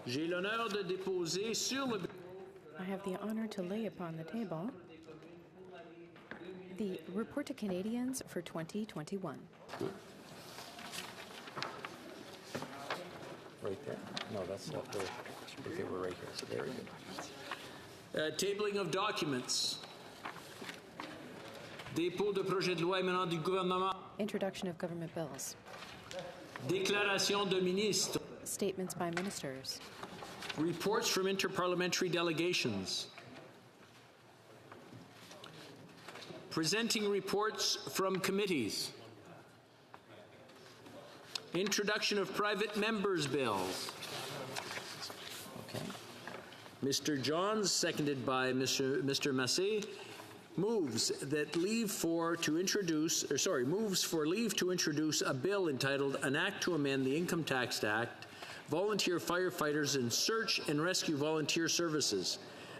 J'ai l'honneur de déposer sur le... I have the honor to lay upon the table the Report to Canadians for 2021. Good. Right there? No, that's not there. Okay, we're right here, so very good. Tabling of documents. Dépôt de projet de loi émanant du gouvernement. Introduction of government bills. Déclaration de ministre. Statements by ministers. Reports from interparliamentary delegations. Presenting reports from committees. Introduction of private members' bills. Okay. Mr. Johns, seconded by Mr. Massé, moves for leave to introduce a bill entitled An Act to Amend the Income Tax Act, Volunteer Firefighters and Search and Rescue Volunteer Services.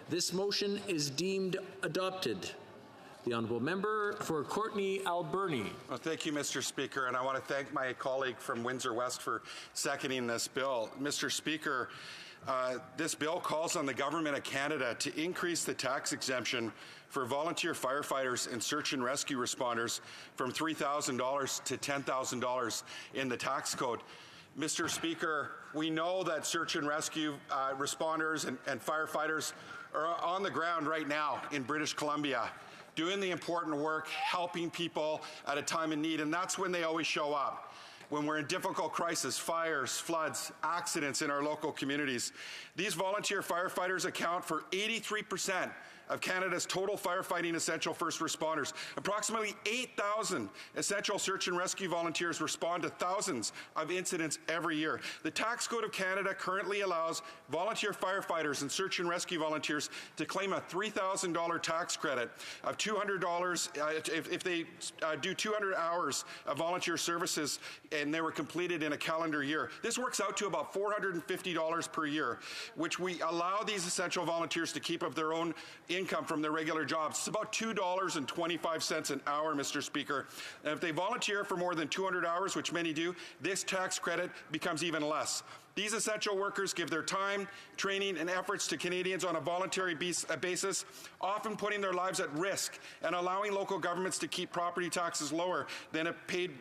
This motion is deemed adopted. The Honourable Member for Courtenay Alberni. Well, thank you, Mr. Speaker, and I want to thank my colleague from Windsor West for seconding this bill. Mr. Speaker, this bill calls on the Government of Canada to increase the tax exemption for volunteer firefighters and search and rescue responders from $3,000 to $10,000 in the tax code. Mr. Speaker, we know that search and rescue responders and firefighters are on the ground right now in British Columbia, doing the important work, helping people at a time of need, and that's when they always show up. When we're in difficult crisis, fires, floods, accidents in our local communities. These volunteer firefighters account for 83% of Canada's total firefighting essential first responders. Approximately 8,000 essential search and rescue volunteers respond to thousands of incidents every year. The Tax Code of Canada currently allows volunteer firefighters and search and rescue volunteers to claim a $3,000 tax credit of $200 if they do 200 hours of volunteer services and they were completed in a calendar year. This works out to about $450 per year, which we allow these essential volunteers to keep of their own income from their regular jobs. It's about $2.25 an hour, Mr. Speaker. And if they volunteer for more than 200 hours, which many do, this tax credit becomes even less. These essential workers give their time, training, and efforts to Canadians on a voluntary basis, often putting their lives at risk and allowing local governments to keep property taxes lower than if paid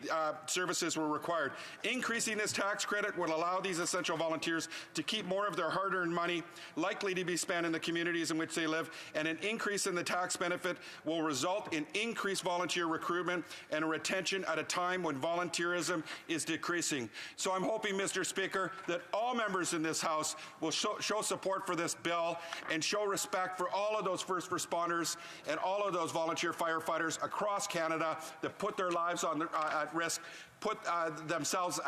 services were required. Increasing this tax credit would allow these essential volunteers to keep more of their hard-earned money likely to be spent in the communities in which they live, and an increase in the tax benefit will result in increased volunteer recruitment and retention at a time when volunteerism is decreasing. So I'm hoping, Mr. Speaker, that all members in this House will show support for this bill and show respect for all of those first responders and all of those volunteer firefighters across Canada that put their lives at risk, put themselves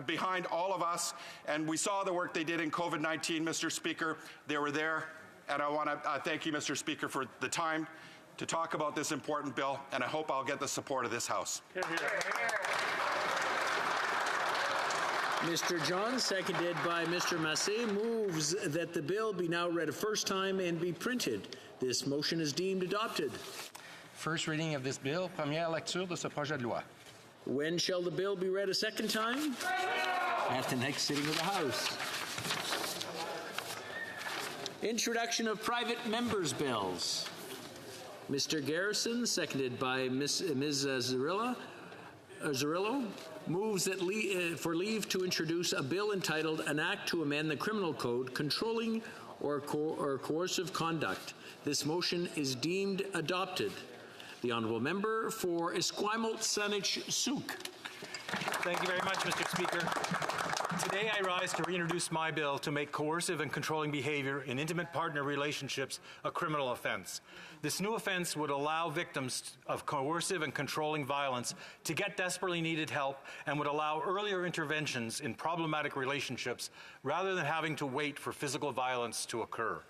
behind all of us. And we saw the work they did in COVID-19, Mr. Speaker. They were there. And I want to thank you, Mr. Speaker, for the time to talk about this important bill, and I hope I'll get the support of this House. Hear, hear. Mr. John, seconded by Mr. Massé, moves that the bill be now read a first time and be printed. This motion is deemed adopted. First reading of this bill, première lecture de ce projet de loi. When shall the bill be read a second time? At the next sitting of the House. Introduction of private members' bills. Mr. Garrison, seconded by Ms. Zarillo, moves that for leave to introduce a bill entitled An Act to Amend the Criminal Code Controlling or Coercive Conduct. This motion is deemed adopted. The Honourable Member for Esquimalt-Saanich-Sooke. Thank you very much, Mr. Speaker. Today I rise to reintroduce my bill to make coercive and controlling behavior in intimate partner relationships a criminal offence. This new offence would allow victims of coercive and controlling violence to get desperately needed help and would allow earlier interventions in problematic relationships rather than having to wait for physical violence to occur.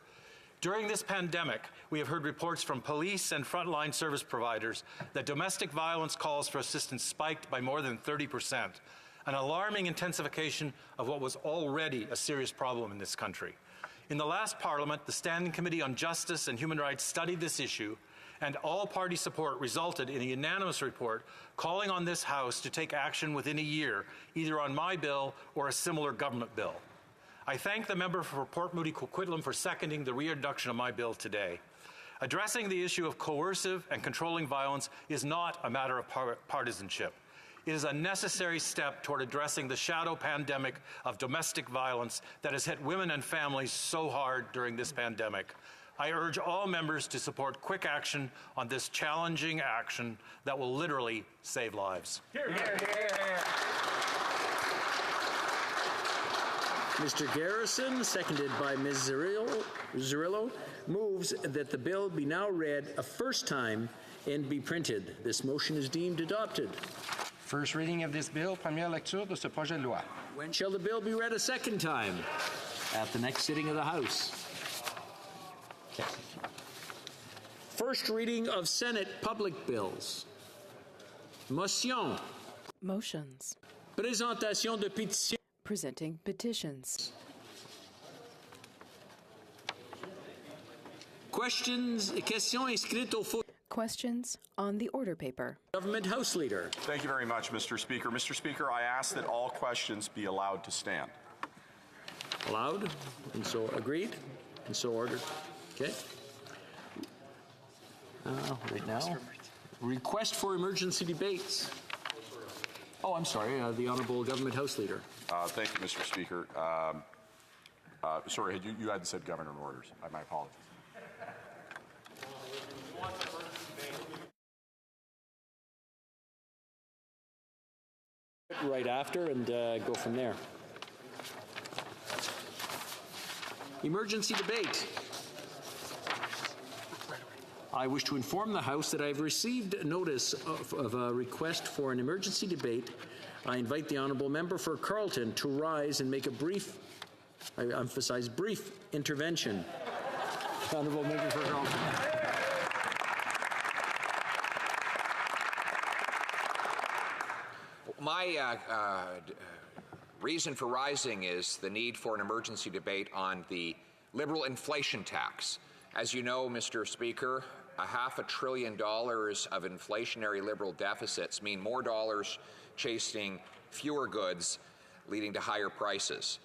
During this pandemic, we have heard reports from police and frontline service providers that domestic violence calls for assistance spiked by more than 30%, an alarming intensification of what was already a serious problem in this country. In the last Parliament, the Standing Committee on Justice and Human Rights studied this issue and all-party support resulted in a unanimous report calling on this House to take action within a year, either on my bill or a similar government bill. I thank the member for Port Moody Coquitlam for seconding the reintroduction of my bill today. Addressing the issue of coercive and controlling violence is not a matter of partisanship. It is a necessary step toward addressing the shadow pandemic of domestic violence that has hit women and families so hard during this pandemic. I urge all members to support quick action on this challenging action that will literally save lives. Hear, hear, hear. Mr. Garrison, seconded by Ms. Zerillo, moves that the bill be now read a first time and be printed. This motion is deemed adopted. First reading of this bill, première lecture de ce projet de loi. When shall the bill be read a second time? At the next sitting of the House. First reading of Senate public bills. Motion. Motions. Présentation de pétitions. Presenting petitions. Questions inscrites au faux. Questions on the order paper. Government House Leader. Thank you very much, Mr. Speaker. Mr. Speaker, I ask that all questions be allowed to stand. Allowed, and so agreed, and so ordered. Okay. Right now, request for emergency debates. Oh, I'm sorry, the Honourable Government House Leader. Thank you, Mr. Speaker. Sorry, you hadn't said governor orders. My apologies. Right after and go from there. Emergency debate. I wish to inform the House that I have received a notice of a request for an emergency debate. I invite the Honourable Member for Carleton to rise and make a brief, I emphasize brief, intervention. Honourable Member for Carleton. My reason for rising is the need for an emergency debate on the Liberal inflation tax. As you know, Mr. Speaker, $500 billion of inflationary Liberal deficits mean more dollars chasing fewer goods, leading to higher prices.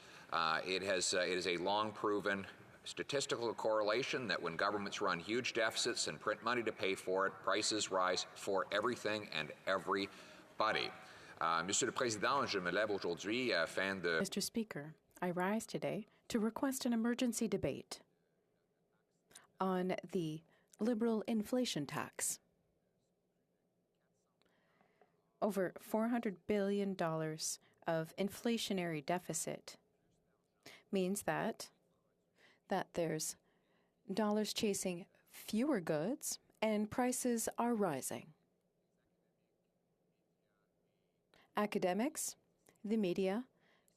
It is a long-proven statistical correlation that when governments run huge deficits and print money to pay for it, prices rise for everything and everybody. Monsieur le Président, je me lève aujourd'hui afin de... Mr. Speaker, I rise today to request an emergency debate on the Liberal inflation tax. Over $400 billion of inflationary deficit means that there's dollars chasing fewer goods and prices are rising. Academics, the media,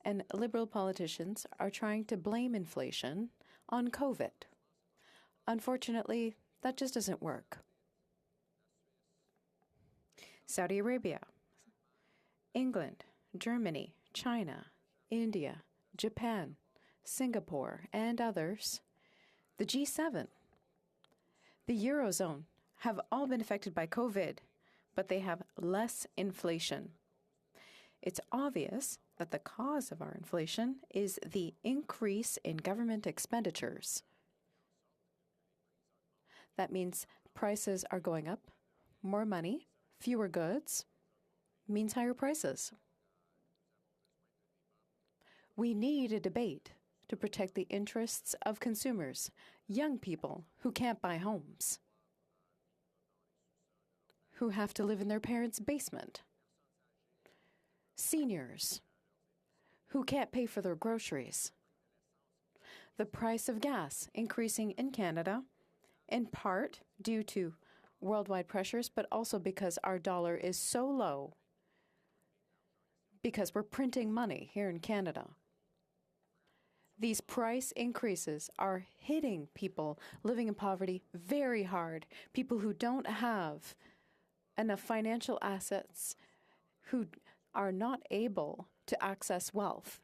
and Liberal politicians are trying to blame inflation on COVID. Unfortunately, that just doesn't work. Saudi Arabia, England, Germany, China, India, Japan, Singapore, and others, the G7, the Eurozone have all been affected by COVID, but they have less inflation. It's obvious that the cause of our inflation is the increase in government expenditures. That means prices are going up, more money, fewer goods, means higher prices. We need a debate to protect the interests of consumers, young people who can't buy homes, who have to live in their parents' basement, seniors who can't pay for their groceries, the price of gas increasing in Canada, in part due to worldwide pressures, but also because our dollar is so low, because we're printing money here in Canada. These price increases are hitting people living in poverty very hard, people who don't have enough financial assets, who are not able to access wealth.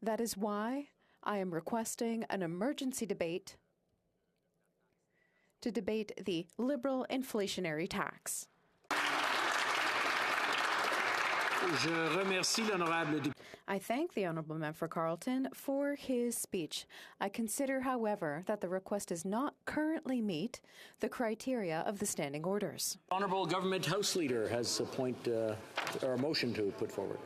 That is why I am requesting an emergency debate to debate the Liberal inflationary tax. Je remercie l'honorable député. I thank the Honourable Member for Carleton for his speech. I consider, however, that the request does not currently meet the criteria of the standing orders. Honourable Government House Leader has a point or a motion to put forward.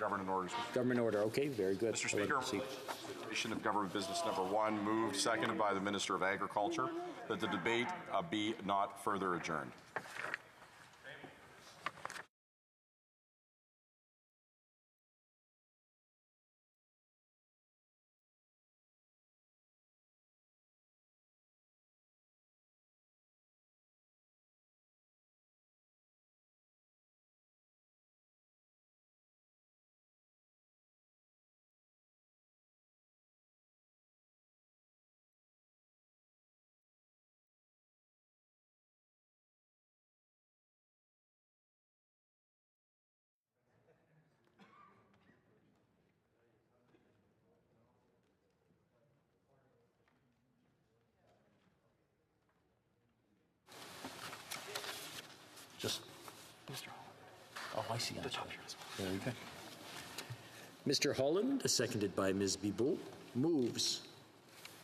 Government orders. Government order. Okay, very good. Mr. Speaker, consideration of government business number 1, moved, seconded by the Minister of Agriculture, that the debate be not further adjourned. Just, oh, I see. Very good. Mr. Holland, seconded by Ms. Bibeau, moves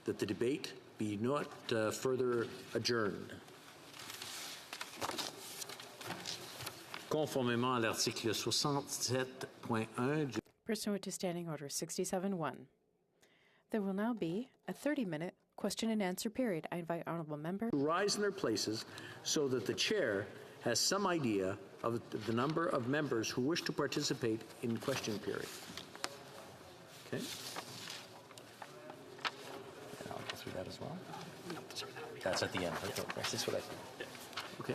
that the debate be not further adjourned. Conformément à l'article 67.1 du Pursuant to Standing Order 67.1, there will now be a 30-minute question and answer period. I invite Honourable Member to rise in their places so that the Chair has some idea of the number of members who wish to participate in question period. Okay? And I'll go through that as well. That's at the end. Okay, that's what I think. Okay.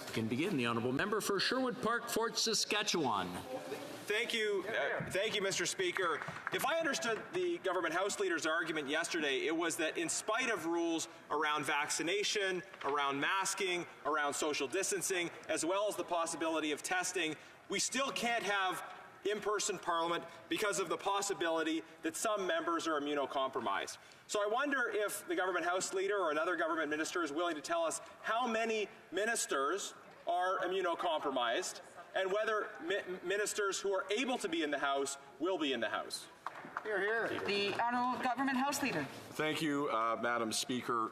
We can begin. The Honourable Member for Sherwood Park, Fort Saskatchewan. Thank you, Mr. Speaker. If I understood the Government House Leader's argument yesterday, it was that in spite of rules around vaccination, around masking, around social distancing, as well as the possibility of testing, we still can't have in-person Parliament because of the possibility that some members are immunocompromised. So I wonder if the Government House Leader or another government minister is willing to tell us how many ministers are immunocompromised and whether ministers who are able to be in the House will be in the House. Hear, hear. The Honourable Government House Leader. Thank you, Madam Speaker.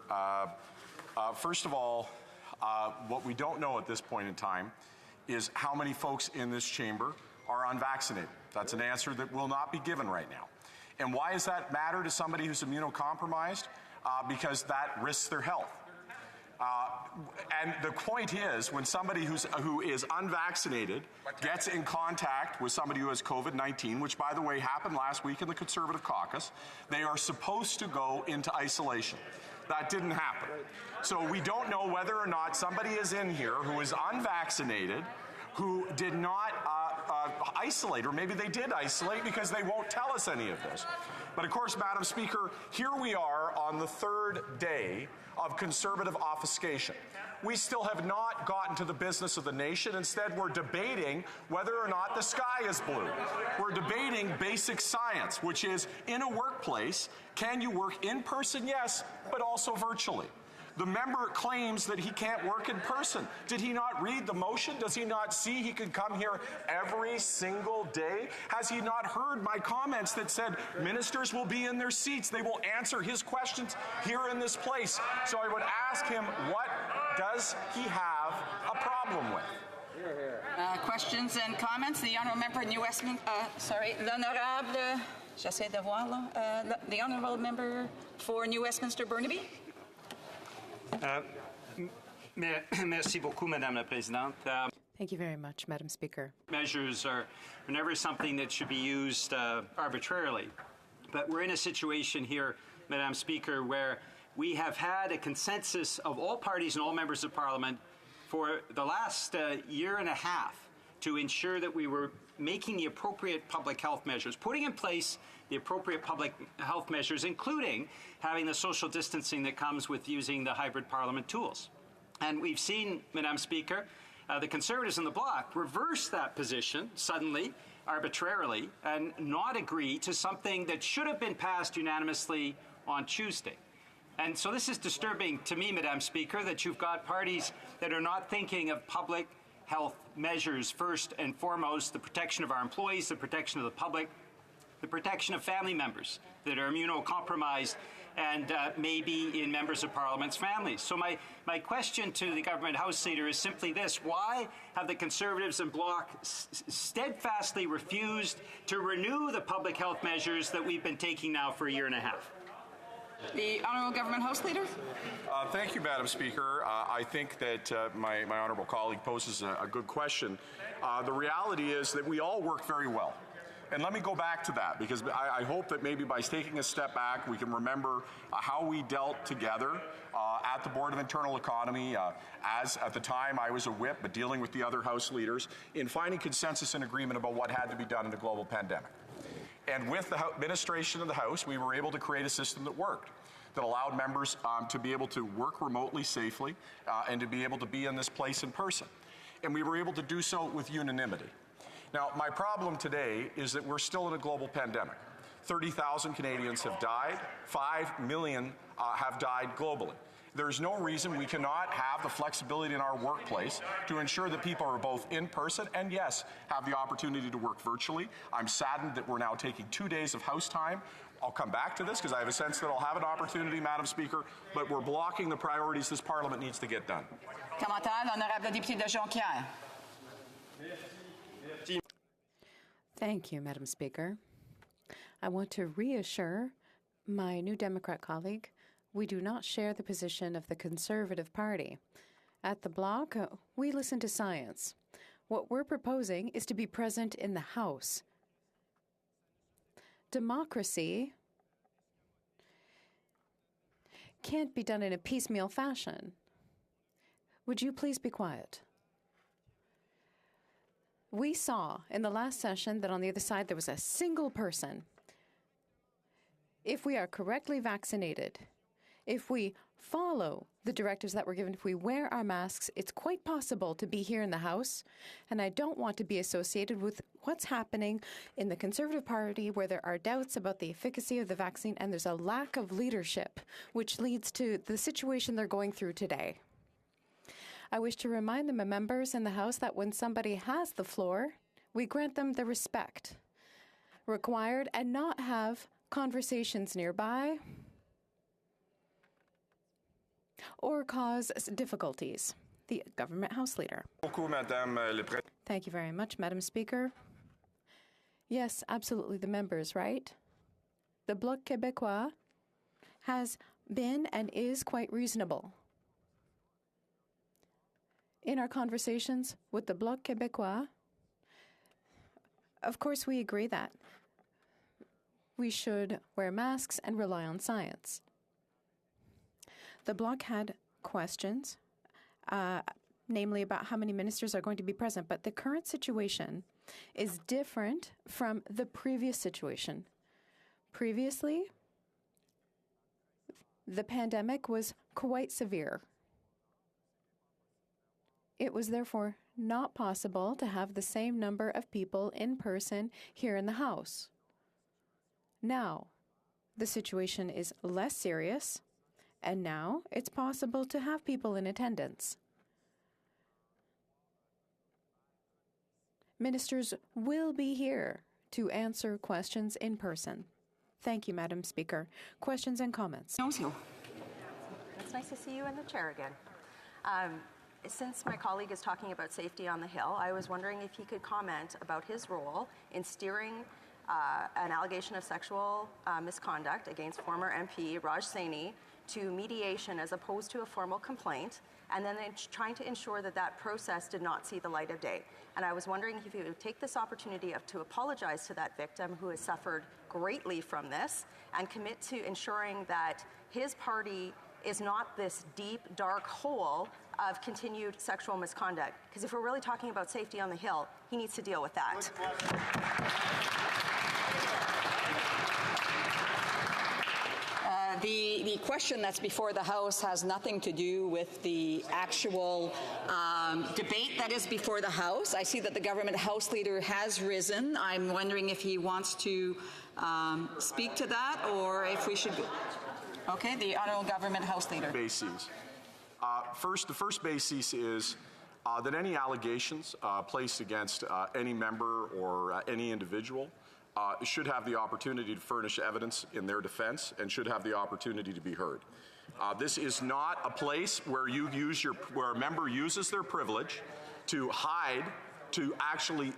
First of all, what we don't know at this point in time is how many folks in this chamber are unvaccinated. That's an answer that will not be given right now. And why does that matter to somebody who's immunocompromised? Because that risks their health. And the point is, when somebody who is unvaccinated gets in contact with somebody who has COVID-19, which, by the way, happened last week in the Conservative caucus, they are supposed to go into isolation. That didn't happen. So we don't know whether or not somebody is in here who is unvaccinated, who did not isolate, or maybe they did isolate because they won't tell us any of this. But of course, Madam Speaker, here we are on the third day of Conservative obfuscation. We still have not gotten to the business of the nation. Instead, we're debating whether or not the sky is blue. We're debating basic science, which is, in a workplace, can you work in person? Yes, but also virtually. The member claims that he can't work in person. Did he not read the motion? Does he not see he could come here every single day? Has he not heard my comments that said ministers will be in their seats? They will answer his questions here in this place. So I would ask him, what does he have a problem with? Questions and comments. The Honourable Member for New Westminster. L'Honorable. J'essaie de voir là. The Honourable Member for New Westminster, Burnaby. Merci beaucoup, Madame la Présidente. Thank you very much, Madam Speaker. Measures are never something that should be used arbitrarily. But we're in a situation here, Madam Speaker, where we have had a consensus of all parties and all members of Parliament for the last year and a half to ensure that we were making the appropriate public health measures, putting in place the appropriate public health measures, including having the social distancing that comes with using the hybrid Parliament tools. And we've seen, Madam Speaker, the Conservatives in the bloc reverse that position suddenly, arbitrarily, and not agree to something that should have been passed unanimously on Tuesday. And so this is disturbing to me, Madam Speaker, that you've got parties that are not thinking of public health measures first and foremost, the protection of our employees, the protection of the public, the protection of family members that are immunocompromised and maybe in members of Parliament's families. So my question to the Government House Leader is simply this. Why have the Conservatives and Bloc steadfastly refused to renew the public health measures that we've been taking now for a year and a half? The Honourable Government House Leader. Thank you, Madam Speaker. I think that my honourable colleague poses a good question. The reality is that we all work very well. And let me go back to that, because I hope that maybe by taking a step back, we can remember how we dealt together at the Board of Internal Economy, as at the time I was a whip, but dealing with the other House leaders, in finding consensus and agreement about what had to be done in a global pandemic. And with the administration of the House, we were able to create a system that worked, that allowed members to be able to work remotely safely and to be able to be in this place in person. And we were able to do so with unanimity. Now, my problem today is that we're still in a global pandemic. 30,000 Canadians have died, 5 million have died globally. There's no reason we cannot have the flexibility in our workplace to ensure that people are both in person and, yes, have the opportunity to work virtually. I'm saddened that we're now taking 2 days of House time. I'll come back to this because I have a sense that I'll have an opportunity, Madam Speaker, but we're blocking the priorities this Parliament needs to get done. Commentaire, l'honorable député de Jonquière. Thank you, Madam Speaker. I want to reassure my New Democrat colleague we do not share the position of the Conservative Party. At the Bloc, we listen to science. What we're proposing is to be present in the House. Democracy can't be done in a piecemeal fashion. Would you please be quiet? We saw in the last session that on the other side there was a single person. If we are correctly vaccinated, if we follow the directives that were given, if we wear our masks, it's quite possible to be here in the House. And I don't want to be associated with what's happening in the Conservative Party, where there are doubts about the efficacy of the vaccine and there's a lack of leadership, which leads to the situation they're going through today. I wish to remind the members in the House that when somebody has the floor, we grant them the respect required and not have conversations nearby or cause difficulties. The Government House Leader. Thank you very much, Madam Speaker. Yes, absolutely, the member is right. The Bloc Québécois has been and is quite reasonable. In our conversations with the Bloc Québécois, of course we agree that we should wear masks and rely on science. The Bloc had questions, namely about how many ministers are going to be present, but the current situation is different from the previous situation. Previously, the pandemic was quite severe. It was therefore not possible to have the same number of people in person here in the House. Now, the situation is less serious, and now it's possible to have people in attendance. Ministers will be here to answer questions in person. Thank you, Madam Speaker. Questions and comments? It's nice to see you in the chair again. Since my colleague is talking about safety on the Hill, I was wondering if he could comment about his role in steering an allegation of sexual misconduct against former MP Raj Saini to mediation as opposed to a formal complaint, and then trying to ensure that that process did not see the light of day. And I was wondering if you would take this opportunity to apologize to that victim who has suffered greatly from this and commit to ensuring that his party is not this deep, dark hole of continued sexual misconduct. Because if we're really talking about safety on the Hill, he needs to deal with that. The question that's before the House has nothing to do with the actual debate that is before the House. I see that the Government House Leader has risen. I'm wondering if he wants to speak to that or if we should... Okay, the Honourable Government House Leader. Bases. The first basis is that any allegations placed against any member or any individual should have the opportunity to furnish evidence in their defense and should have the opportunity to be heard. This is not a place where where a member uses their privilege to hide, to actually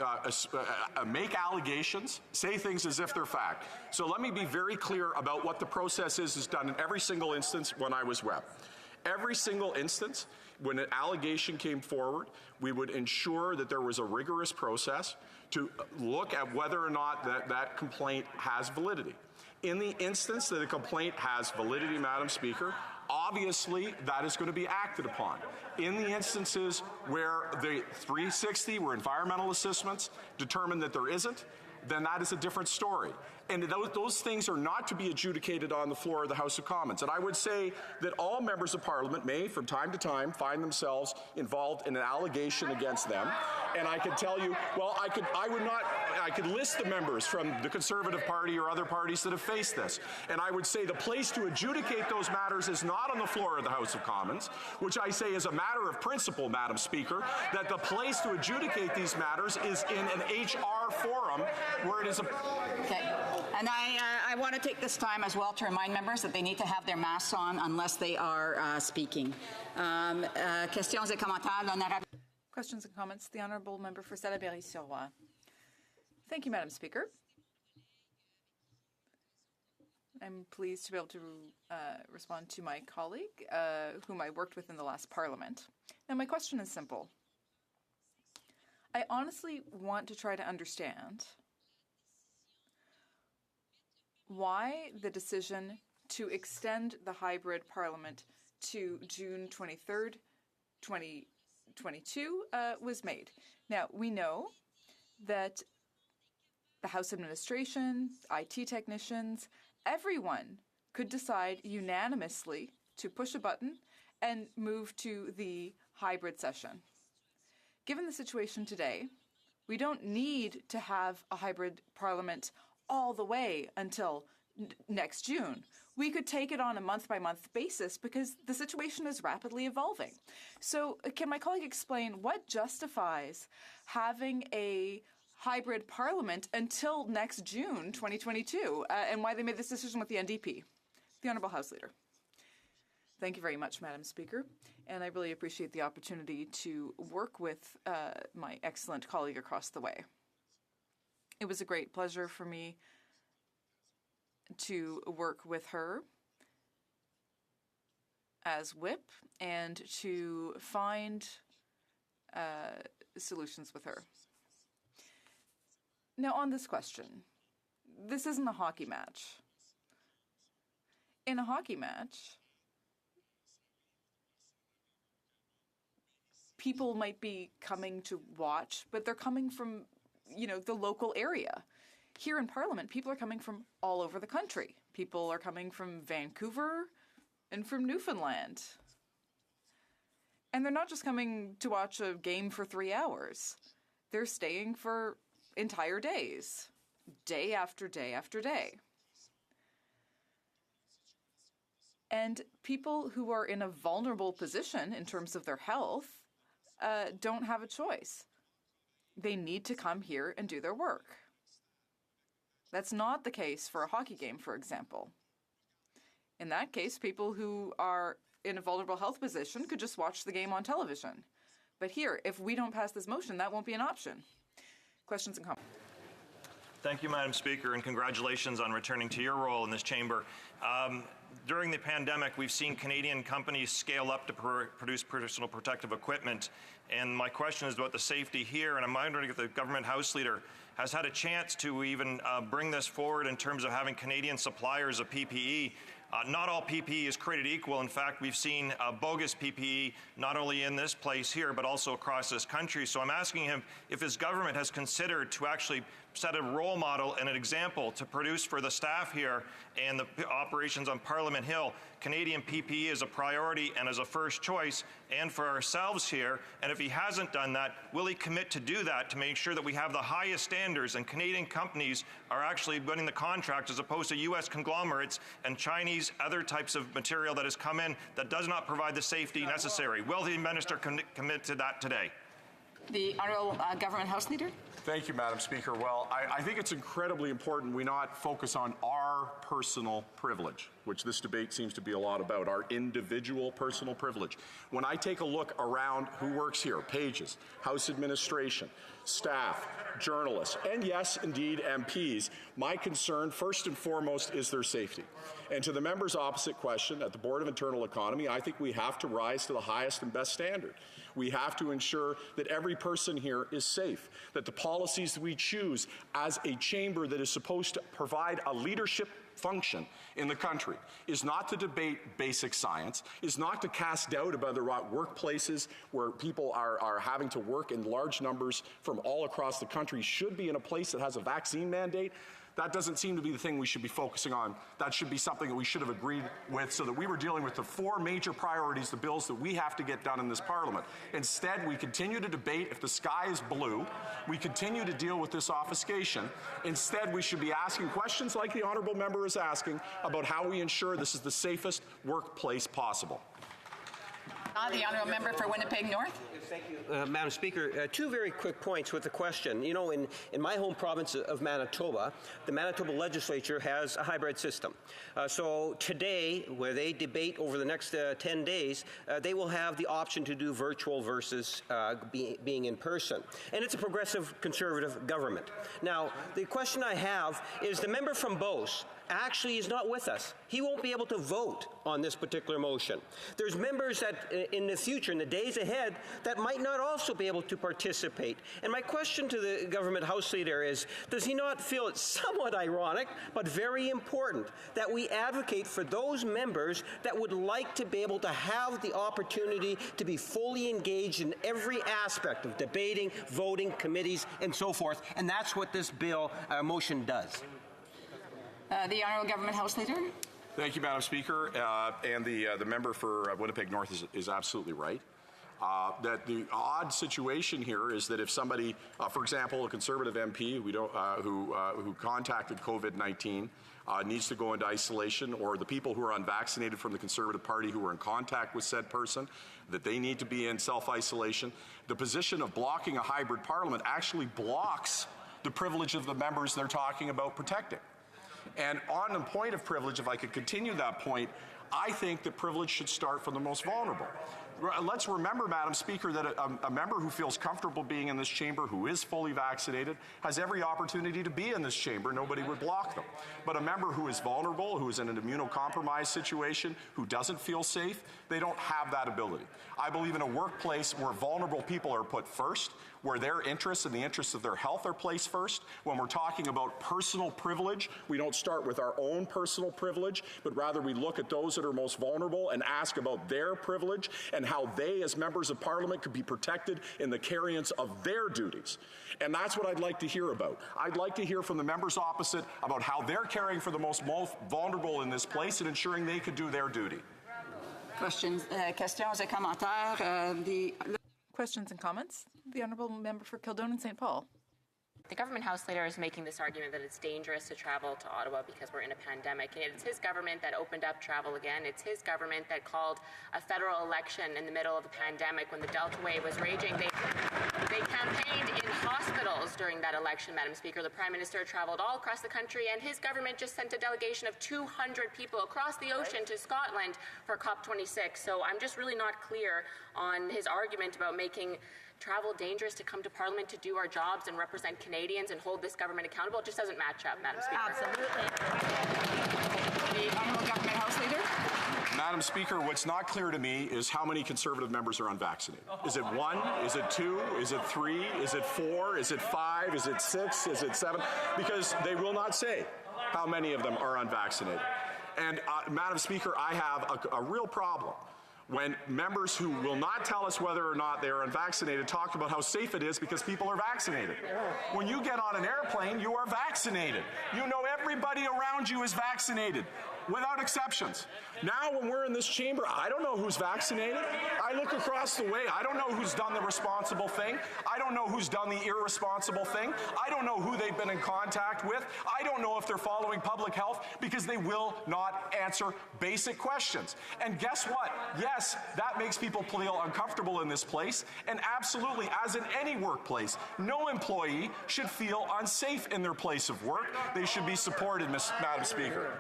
make allegations, say things as if they're fact. So let me be very clear about what the process is done in every single instance when I was rep. Every single instance, when an allegation came forward, we would ensure that there was a rigorous process to look at whether or not that complaint has validity. In the instance that a complaint has validity, Madam Speaker, obviously that is going to be acted upon. In the instances where the 360, where environmental assessments determine that there isn't, then that is a different story. And those things are not to be adjudicated on the floor of the House of Commons. And I would say that all members of Parliament may, from time to time, find themselves involved in an allegation against them. And I could tell you, well, I could list the members from the Conservative Party or other parties that have faced this. And I would say the place to adjudicate those matters is not on the floor of the House of Commons, which I say is a matter of principle, Madam Speaker, that the place to adjudicate these matters is in an HR forum where it is a... Okay. And I want to take this time as well to remind members that they need to have their masks on unless they are speaking. Questions et commentaires. Questions and comments. The Honourable Member for Salaberry-sur-Roi. Thank you, Madam Speaker. I'm pleased to be able to respond to my colleague, whom I worked with in the last Parliament. Now, my question is simple. I honestly want to try to understand why the decision to extend the hybrid parliament to June 23rd, 2022 was made. Now, we know that the House administration, IT technicians, everyone could decide unanimously to push a button and move to the hybrid session. Given the situation today, we don't need to have a hybrid parliament all the way until next June. We could take it on a month-by-month basis because the situation is rapidly evolving. So can my colleague explain what justifies having a hybrid parliament until next June 2022 and why they made this decision with the NDP? The Honourable House Leader. Thank you very much, Madam Speaker, and I really appreciate the opportunity to work with my excellent colleague across the way. It was a great pleasure for me to work with her as whip and to find solutions with her. Now, on this question, this isn't a hockey match. In a hockey match, people might be coming to watch, but they're coming from the local area. Here in Parliament, people are coming from all over the country. People are coming from Vancouver and from Newfoundland. And they're not just coming to watch a game for 3 hours. They're staying for entire days, day after day after day. And people who are in a vulnerable position in terms of their health don't have a choice. They need to come here and do their work. That's not the case for a hockey game, for example. In that case, people who are in a vulnerable health position could just watch the game on television. But here, if we don't pass this motion, that won't be an option. Questions and comments? Thank you, Madam Speaker, and congratulations on returning to your role in this chamber. During the pandemic, we've seen Canadian companies scale up to produce personal protective equipment. And my question is about the safety here, and I'm wondering if the Government House Leader has had a chance to even bring this forward in terms of having Canadian suppliers of PPE. Not all PPE is created equal. In fact, we've seen bogus PPE not only in this place here, but also across this country. So I'm asking him if his government has considered to actually set a role model and an example to produce for the staff here and the operations on Parliament Hill. Canadian PPE is a priority and as a first choice, and for ourselves here. And if he hasn't done that, will he commit to do that to make sure that we have the highest standards and Canadian companies are actually winning the contract as opposed to U.S. conglomerates and Chinese other types of material that has come in that does not provide the safety necessary? Will the minister commit to that today? The Honourable Government House Leader. Thank you, Madam Speaker. Well, I think it's incredibly important we not focus on our personal privilege, which this debate seems to be a lot about, our individual personal privilege. When I take a look around who works here, pages, House administration, staff, journalists, and yes, indeed, MPs, my concern first and foremost is their safety. And to the member's opposite question, at the Board of Internal Economy, I think we have to rise to the highest and best standard. We have to ensure that every person here is safe, that the policies that we choose as a chamber that is supposed to provide a leadership function in the country is not to debate basic science, is not to cast doubt about the workplaces where people are having to work in large numbers from all across the country should be in a place that has a vaccine mandate. That doesn't seem to be the thing we should be focusing on. That should be something that we should have agreed with so that we were dealing with the four major priorities, the bills that we have to get done in this Parliament. Instead, we continue to debate if the sky is blue. We continue to deal with this obfuscation. Instead, we should be asking questions like the honourable member is asking about how we ensure this is the safest workplace possible. The Honourable Member for Winnipeg North. Thank you, Madam Speaker. Two very quick points with the question. You know, in my home province of Manitoba, the Manitoba legislature has a hybrid system. So today, where they debate over the next 10 days, they will have the option to do virtual versus being in person. And it's a progressive conservative government. Now, the question I have is the member from Beauce actually is not with us. He won't be able to vote on this particular motion. There's members that in the future, in the days ahead, that might not also be able to participate. And my question to the government House Leader is, does he not feel it's somewhat ironic, but very important, that we advocate for those members that would like to be able to have the opportunity to be fully engaged in every aspect of debating, voting, committees, and so forth, and that's what this bill motion does. The Honourable Government House Leader. Thank you, Madam Speaker. And the member for Winnipeg North is absolutely right. That the odd situation here is that if somebody, for example, a Conservative MP who contacted COVID-19 needs to go into isolation, or the people who are unvaccinated from the Conservative Party who were in contact with said person, that they need to be in self-isolation, the position of blocking a hybrid parliament actually blocks the privilege of the members they're talking about protecting. And on the point of privilege, if I could continue that point, I think that privilege should start from the most vulnerable. Let's remember, Madam Speaker, that a member who feels comfortable being in this chamber, who is fully vaccinated, has every opportunity to be in this chamber. Nobody would block them. But a member who is vulnerable, who is in an immunocompromised situation, who doesn't feel safe, they don't have that ability. I believe in a workplace where vulnerable people are put first, where their interests and the interests of their health are placed first. When we're talking about personal privilege, we don't start with our own personal privilege, but rather we look at those that are most vulnerable and ask about their privilege and how they, as members of Parliament, could be protected in the carryings of their duties. And that's what I'd like to hear about. I'd like to hear from the members opposite about how they're caring for the most vulnerable in this place and ensuring they could do their duty. Questions et commentaires. Questions and comments? The Honourable Member for Kildonan St. Paul. The government House Leader is making this argument that it's dangerous to travel to Ottawa because we're in a pandemic, and it's his government that opened up travel again. It's his government that called a federal election in the middle of the pandemic when the Delta wave was raging. They campaigned in hospitals during that election, Madam Speaker. The Prime Minister traveled all across the country, and his government just sent a delegation of 200 people across the ocean to Scotland for COP26. So I'm just really not clear on his argument about making travel dangerous to come to Parliament to do our jobs and represent Canadians and hold this government accountable. It just doesn't match up, Madam Speaker. Absolutely. The Honourable Government House Leader. Madam Speaker, what's not clear to me is how many Conservative members are unvaccinated. Is it 1? Is it 2? Is it 3? Is it 4? Is it 5? Is it 6? Is it 7? Because they will not say how many of them are unvaccinated. And Madam Speaker, I have a real problem when members who will not tell us whether or not they are unvaccinated talk about how safe it is because people are vaccinated. When you get on an airplane, you are vaccinated. You know everybody around you is vaccinated, without exceptions. Now when we're in this chamber, I don't know who's vaccinated. I look across the way, I don't know who's done the responsible thing. I don't know who's done the irresponsible thing. I don't know who they've been in contact with. I don't know if they're following public health because they will not answer basic questions. And guess what? Yes, that makes people feel uncomfortable in this place. And absolutely, as in any workplace, no employee should feel unsafe in their place of work. They should be supported, Madam Speaker.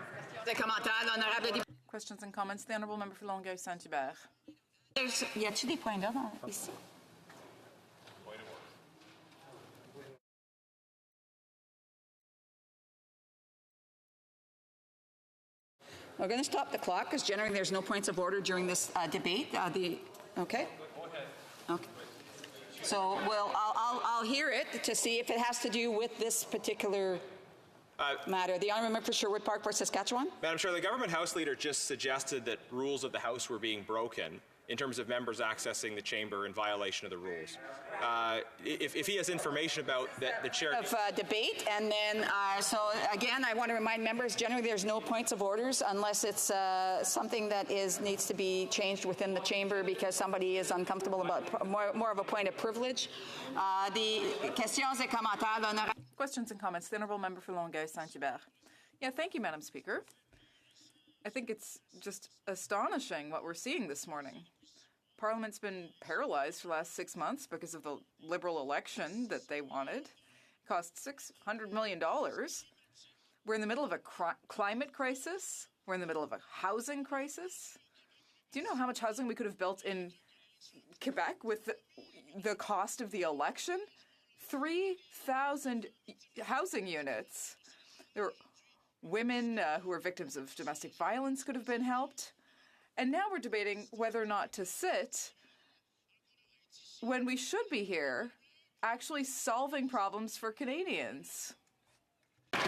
Questions and comments. The Honourable Member for Longueuil-Saint-Hubert. Y a-t-il des points d'ordre ici? We're going to stop the clock because generally there's no points of order during this debate. Okay. Okay. So I'll hear it to see if it has to do with this particular matter. The Honourable Member for Sherwood Park, Port Saskatchewan. Madam Chair, the Government House Leader just suggested that rules of the House were being broken in terms of members accessing the chamber in violation of the rules. If he has information about the chair... Of debate, and then, so again, I want to remind members, generally there's no points of orders unless it's something that needs to be changed within the chamber because somebody is uncomfortable about more of a point of privilege. Questions and comments. The Honourable Member for Longueuil-Saint-Hubert. Yeah, thank you, Madam Speaker. I think it's just astonishing what we're seeing this morning. Parliament's been paralyzed for the last 6 months because of the Liberal election that they wanted. It cost $600 million. We're in the middle of a climate crisis. We're in the middle of a housing crisis. Do you know how much housing we could have built in Quebec with the cost of the election? 3,000 housing units. There were women who were victims of domestic violence could have been helped. And now we're debating whether or not to sit when we should be here actually solving problems for Canadians. The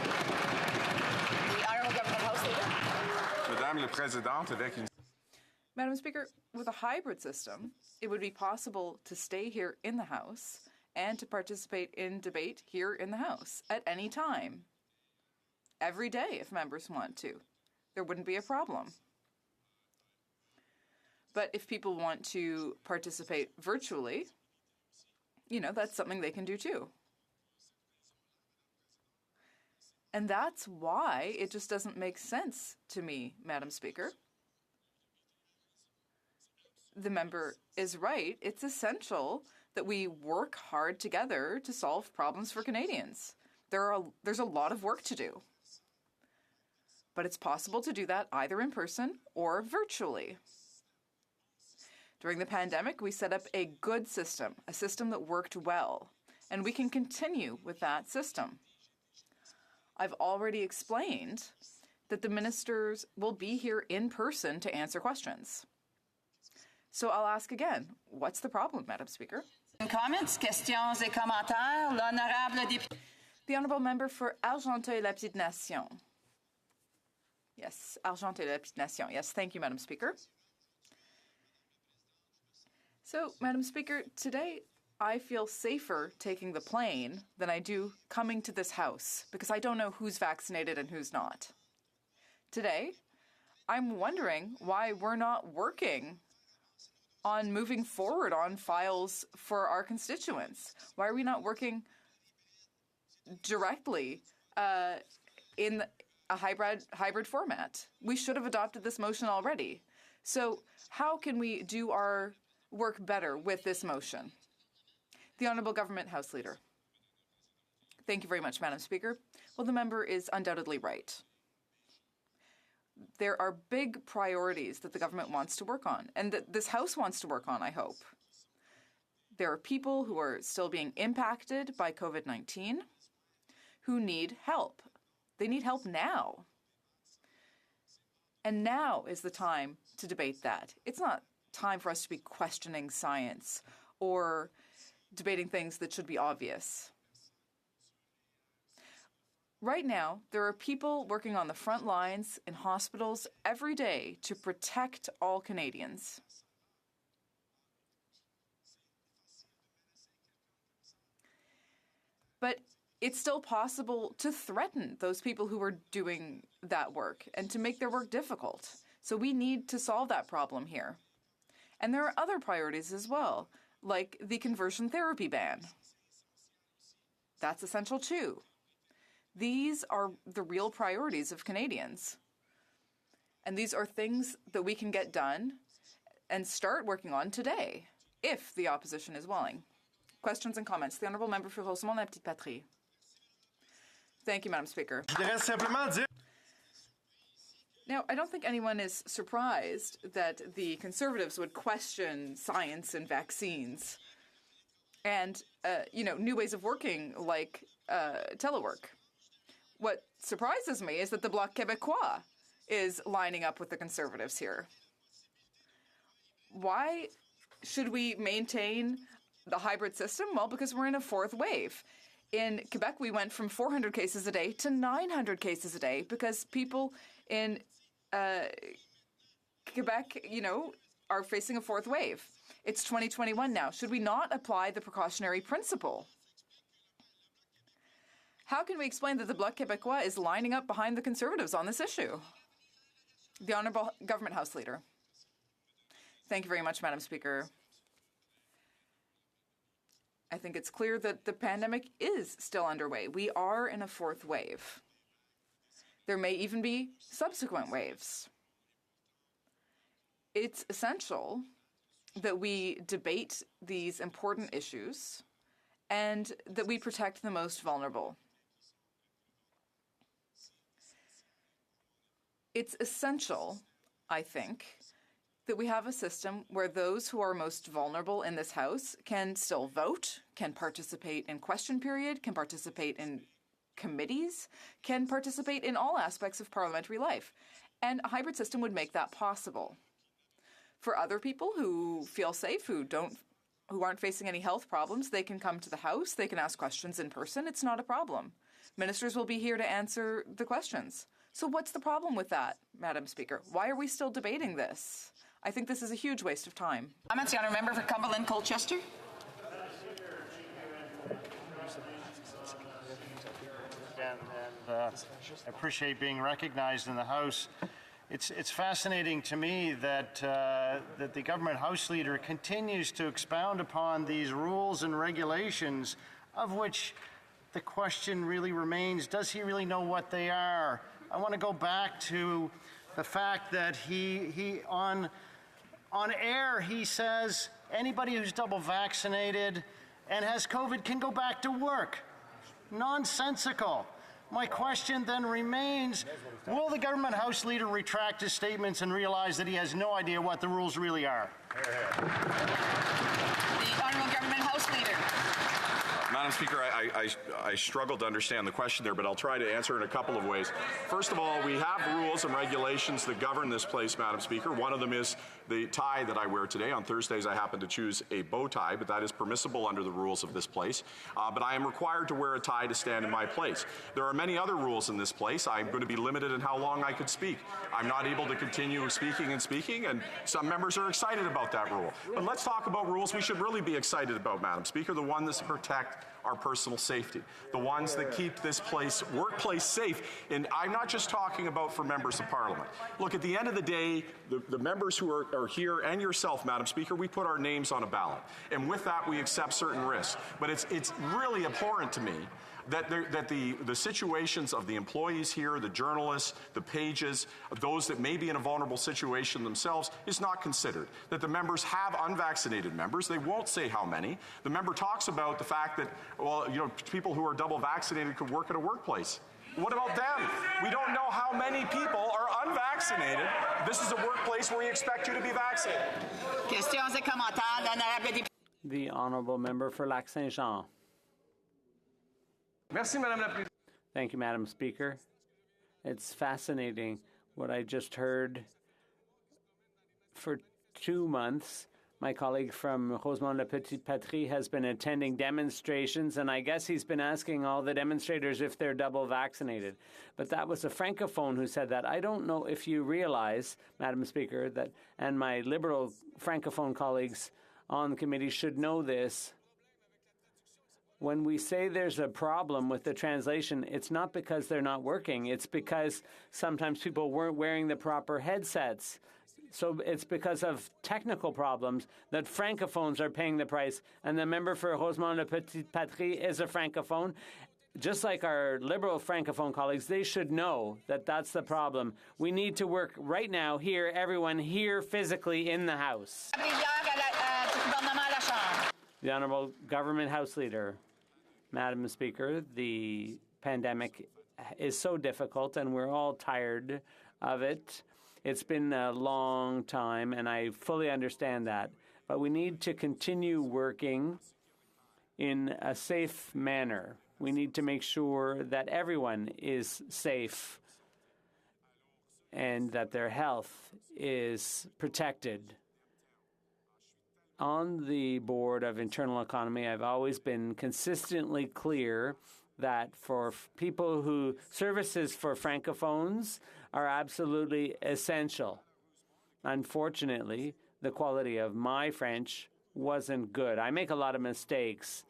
Honourable Government House Leader. Madame la Présidente, avec une... Madam Speaker, with a hybrid system, it would be possible to stay here in the House and to participate in debate here in the House at any time. Every day, if members want to. There wouldn't be a problem. But if people want to participate virtually, that's something they can do too. And that's why it just doesn't make sense to me, Madam Speaker. The member is right. It's essential that we work hard together to solve problems for Canadians. There's a lot of work to do. But it's possible to do that either in person or virtually. During the pandemic, we set up a good system, a system that worked well, and we can continue with that system. I've already explained that the ministers will be here in person to answer questions. So I'll ask again, what's the problem, Madam Speaker? Comments, questions et commentaires. L'honorable député. The Honourable Member for Argenteuil-la-Petite-Nation. Yes, Argenteuil-la-Petite-Nation. Yes, thank you, Madam Speaker. So, Madam Speaker, today I feel safer taking the plane than I do coming to this House because I don't know who's vaccinated and who's not. Today, I'm wondering why we're not working on moving forward on files for our constituents. Why are we not working directly in a hybrid format? We should have adopted this motion already. So how can we do our work better with this motion? The Honourable Government House Leader. Thank you very much, Madam Speaker. Well, the member is undoubtedly right. There are big priorities that the government wants to work on, and that this House wants to work on, I hope. There are people who are still being impacted by COVID-19 who need help. They need help now. And now is the time to debate that. It's not time for us to be questioning science or debating things that should be obvious. Right now, there are people working on the front lines in hospitals every day to protect all Canadians. But it's still possible to threaten those people who are doing that work and to make their work difficult. So we need to solve that problem here. And there are other priorities as well, like the conversion therapy ban. That's essential too. These are the real priorities of Canadians. And these are things that we can get done and start working on today, if the opposition is willing. Questions and comments. The Honourable Member for Rosemont-la-Petite-Patrie. Thank you, Madam Speaker. Now, I don't think anyone is surprised that the Conservatives would question science and vaccines and, new ways of working like telework. What surprises me is that the Bloc Québécois is lining up with the Conservatives here. Why should we maintain the hybrid system? Well, because we're in a fourth wave. In Quebec, we went from 400 cases a day to 900 cases a day because people in Quebec, are facing a fourth wave. It's 2021 now. Should we not apply the precautionary principle? How can we explain that the Bloc Québécois is lining up behind the Conservatives on this issue? The Honourable Government House Leader. Thank you very much, Madam Speaker. I think it's clear that the pandemic is still underway. We are in a fourth wave. There may even be subsequent waves. It's essential that we debate these important issues and that we protect the most vulnerable. It's essential, I think, that we have a system where those who are most vulnerable in this House can still vote, can participate in question period, can participate in committees, can participate in all aspects of parliamentary life. And a hybrid system would make that possible. For other people who feel safe, who aren't facing any health problems, they can come to the House, they can ask questions in person. It's not a problem. Ministers will be here to answer the questions. So what's the problem with that, Madam Speaker? Why are we still debating this? I think this is a huge waste of time. Comments, the Honourable Member for Cumberland Colchester. I appreciate being recognized in the House. It's fascinating to me that that the government House Leader continues to expound upon these rules and regulations, of which the question really remains: does he really know what they are? I want to go back to the fact that he on air he says anybody who's double vaccinated and has COVID can go back to work. Nonsensical. My question then remains, will the government House Leader retract his statements and realize that he has no idea what the rules really are? The Honourable Government House Leader. Madam Speaker, I struggle to understand the question there, but I'll try to answer in a couple of ways. First of all, we have rules and regulations that govern this place, Madam Speaker. One of them is the tie that I wear today. On Thursdays, I happen to choose a bow tie, but that is permissible under the rules of this place. But I am required to wear a tie to stand in my place. There are many other rules in this place. I'm going to be limited in how long I could speak. I'm not able to continue speaking, and some members are excited about that rule. But let's talk about rules we should really be excited about, Madam Speaker, the ones that protect our personal safety, the ones that keep this workplace safe. And I'm not just talking about for members of Parliament. Look, at the end of the day, the members who are here and yourself, Madam Speaker, we put our names on a ballot. And with that, we accept certain risks. But it's really abhorrent to me that the situations of the employees here, the journalists, the pages, those that may be in a vulnerable situation themselves, is not considered. That the members have unvaccinated members. They won't say how many. The member talks about the fact that, people who are double vaccinated could work at a workplace. What about them? We don't know how many people are unvaccinated. This is a workplace where we expect you to be vaccinated. Questions et commentaires, l'honorable député. The Honourable Member for Lac-Saint-Jean. Thank you, Madam Speaker. It's fascinating what I just heard. For 2 months, my colleague from Rosemont-la-Petite-Patrie has been attending demonstrations, and I guess he's been asking all the demonstrators if they're double vaccinated. But that was a Francophone who said that. I don't know if you realize, Madam Speaker, that, and my Liberal Francophone colleagues on the committee should know this, When we say there's a problem with the translation, it's not because they're not working. It's because sometimes people weren't wearing the proper headsets. So it's because of technical problems that francophones are paying the price. And the member for Rosemont-le-Petit-Patrie is a francophone. Just like our Liberal francophone colleagues, they should know that that's the problem. We need to work right now here, everyone here physically in the House. The Honourable Government House Leader. Madam Speaker, the pandemic is so difficult and we're all tired of it. It's been a long time and I fully understand that. But we need to continue working in a safe manner. We need to make sure that everyone is safe and that their health is protected. On the Board of Internal Economy, I've always been consistently clear that for people who services for francophones are absolutely essential. Unfortunately, the quality of my French wasn't good. I make a lot of mistakes,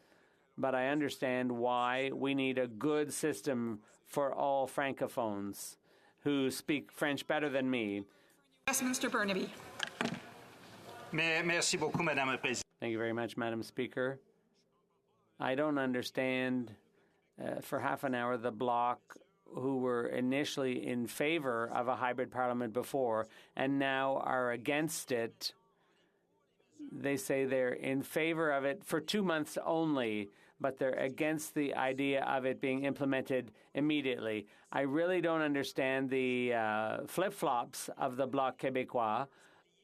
but I understand why we need a good system for all francophones who speak French better than me. Yes, Mr. Burnaby. Merci beaucoup, Madame la Présidente. Thank you very much, Madam Speaker. I don't understand for half an hour the Bloc who were initially in favor of a hybrid parliament before and now are against it. They say they're in favor of it for 2 months only, but they're against the idea of it being implemented immediately. I really don't understand the flip-flops of the Bloc Québécois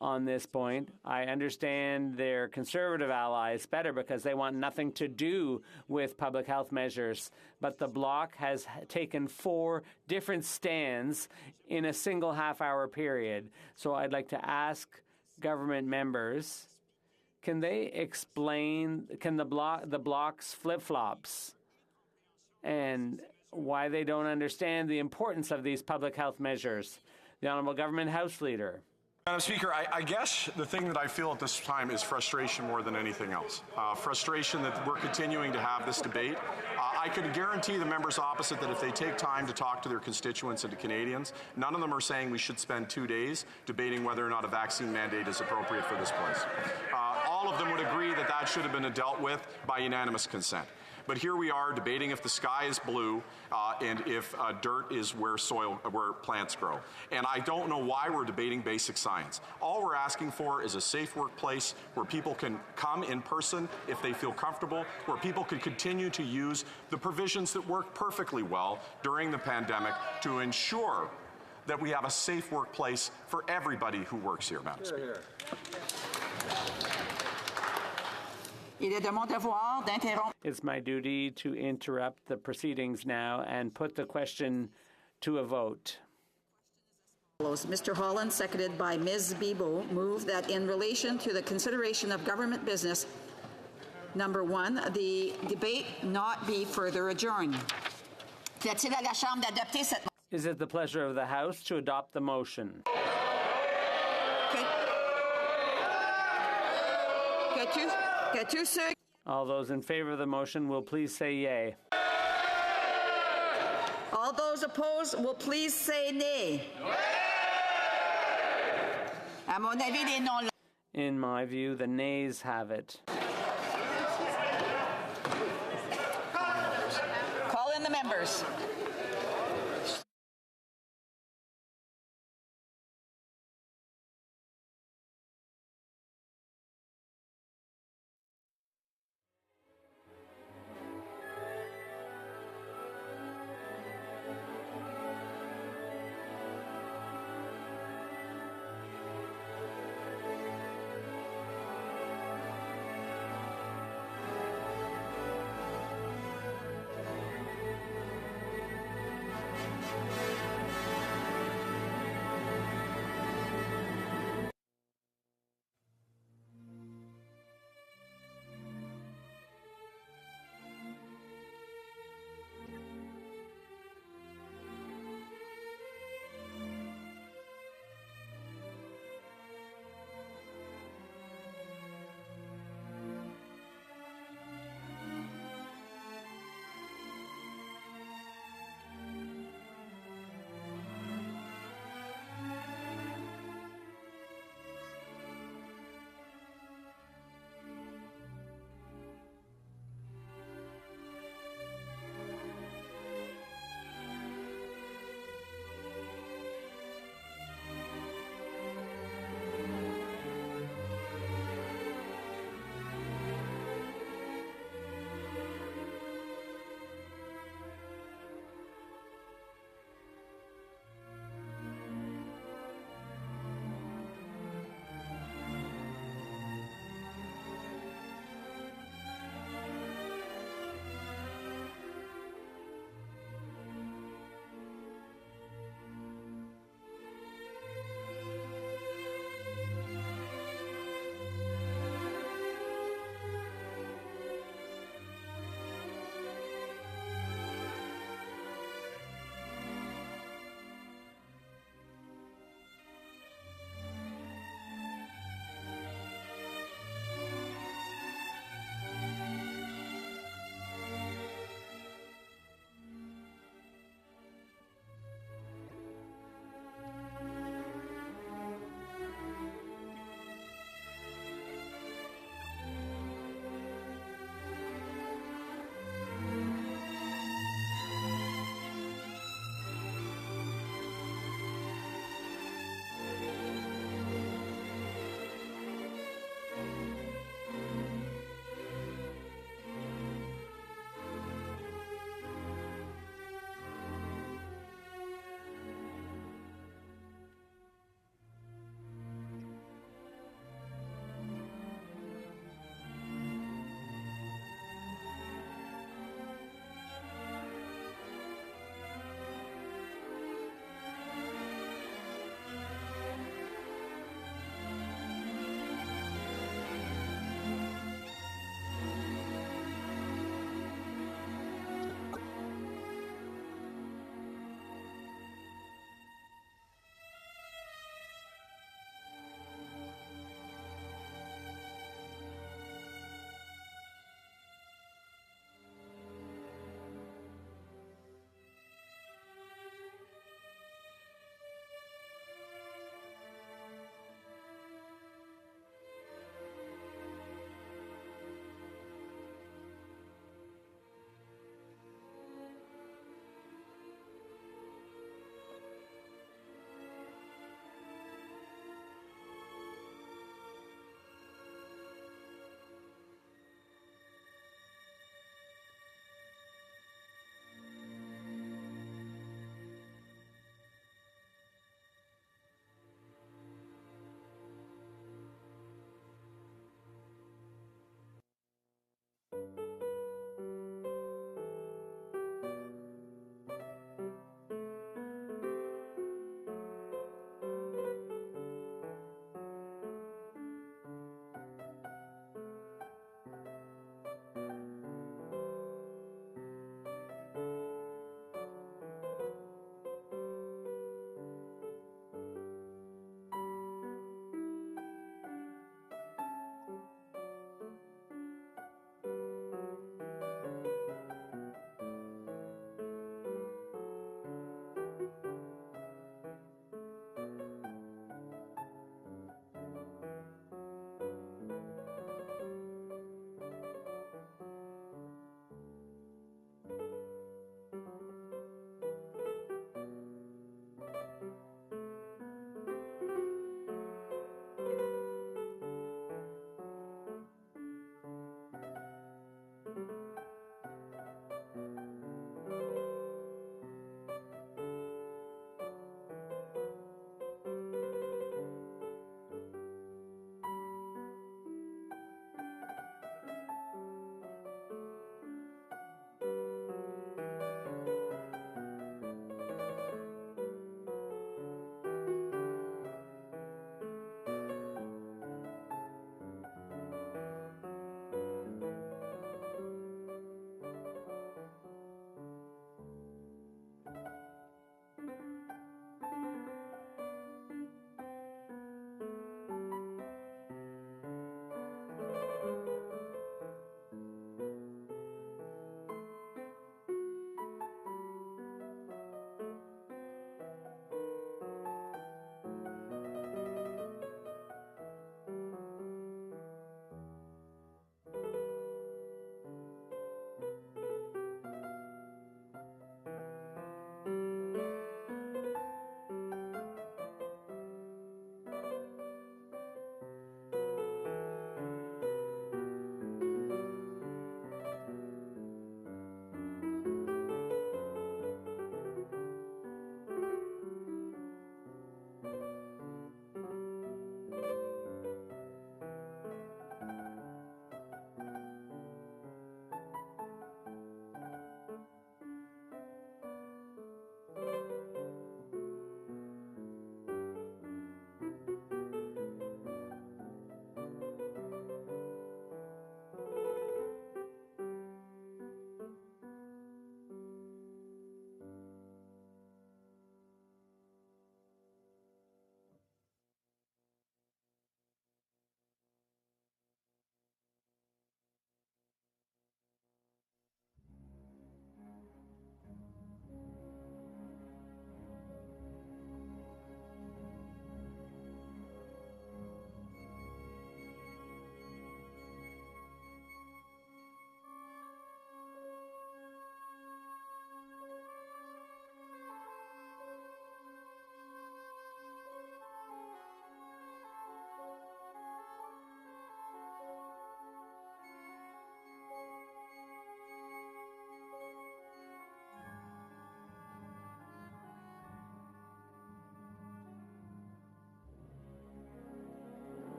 on this point. I understand their conservative allies better because they want nothing to do with public health measures. But the Bloc has taken 4 different stands in a single half-hour period. So I'd like to ask government members, can they explain, can the Bloc's flip-flops and why they don't understand the importance of these public health measures? The Honourable Government House Leader. Madam Speaker, I guess the thing that I feel at this time is frustration more than anything else. Frustration that we're continuing to have this debate. I can guarantee the members opposite that if they take time to talk to their constituents and to Canadians, none of them are saying we should spend 2 days debating whether or not a vaccine mandate is appropriate for this place. All of them would agree that that should have been dealt with by unanimous consent. But here we are debating if the sky is blue and if dirt is where plants grow. And I don't know why we're debating basic science. All we're asking for is a safe workplace where people can come in person if they feel comfortable, where people can continue to use the provisions that work perfectly well during the pandemic to ensure that we have a safe workplace for everybody who works here, Madam Speaker. It's my duty to interrupt the proceedings now and put the question to a vote. Mr. Holland, seconded by Ms. Bibeau, move that in relation to the consideration of government business, number 1, the debate not be further adjourned. Is it the pleasure of the House to adopt the motion? All those in favor of the motion will please say yay. All those opposed will please say nay. In my view, the nays have it. Call in the members.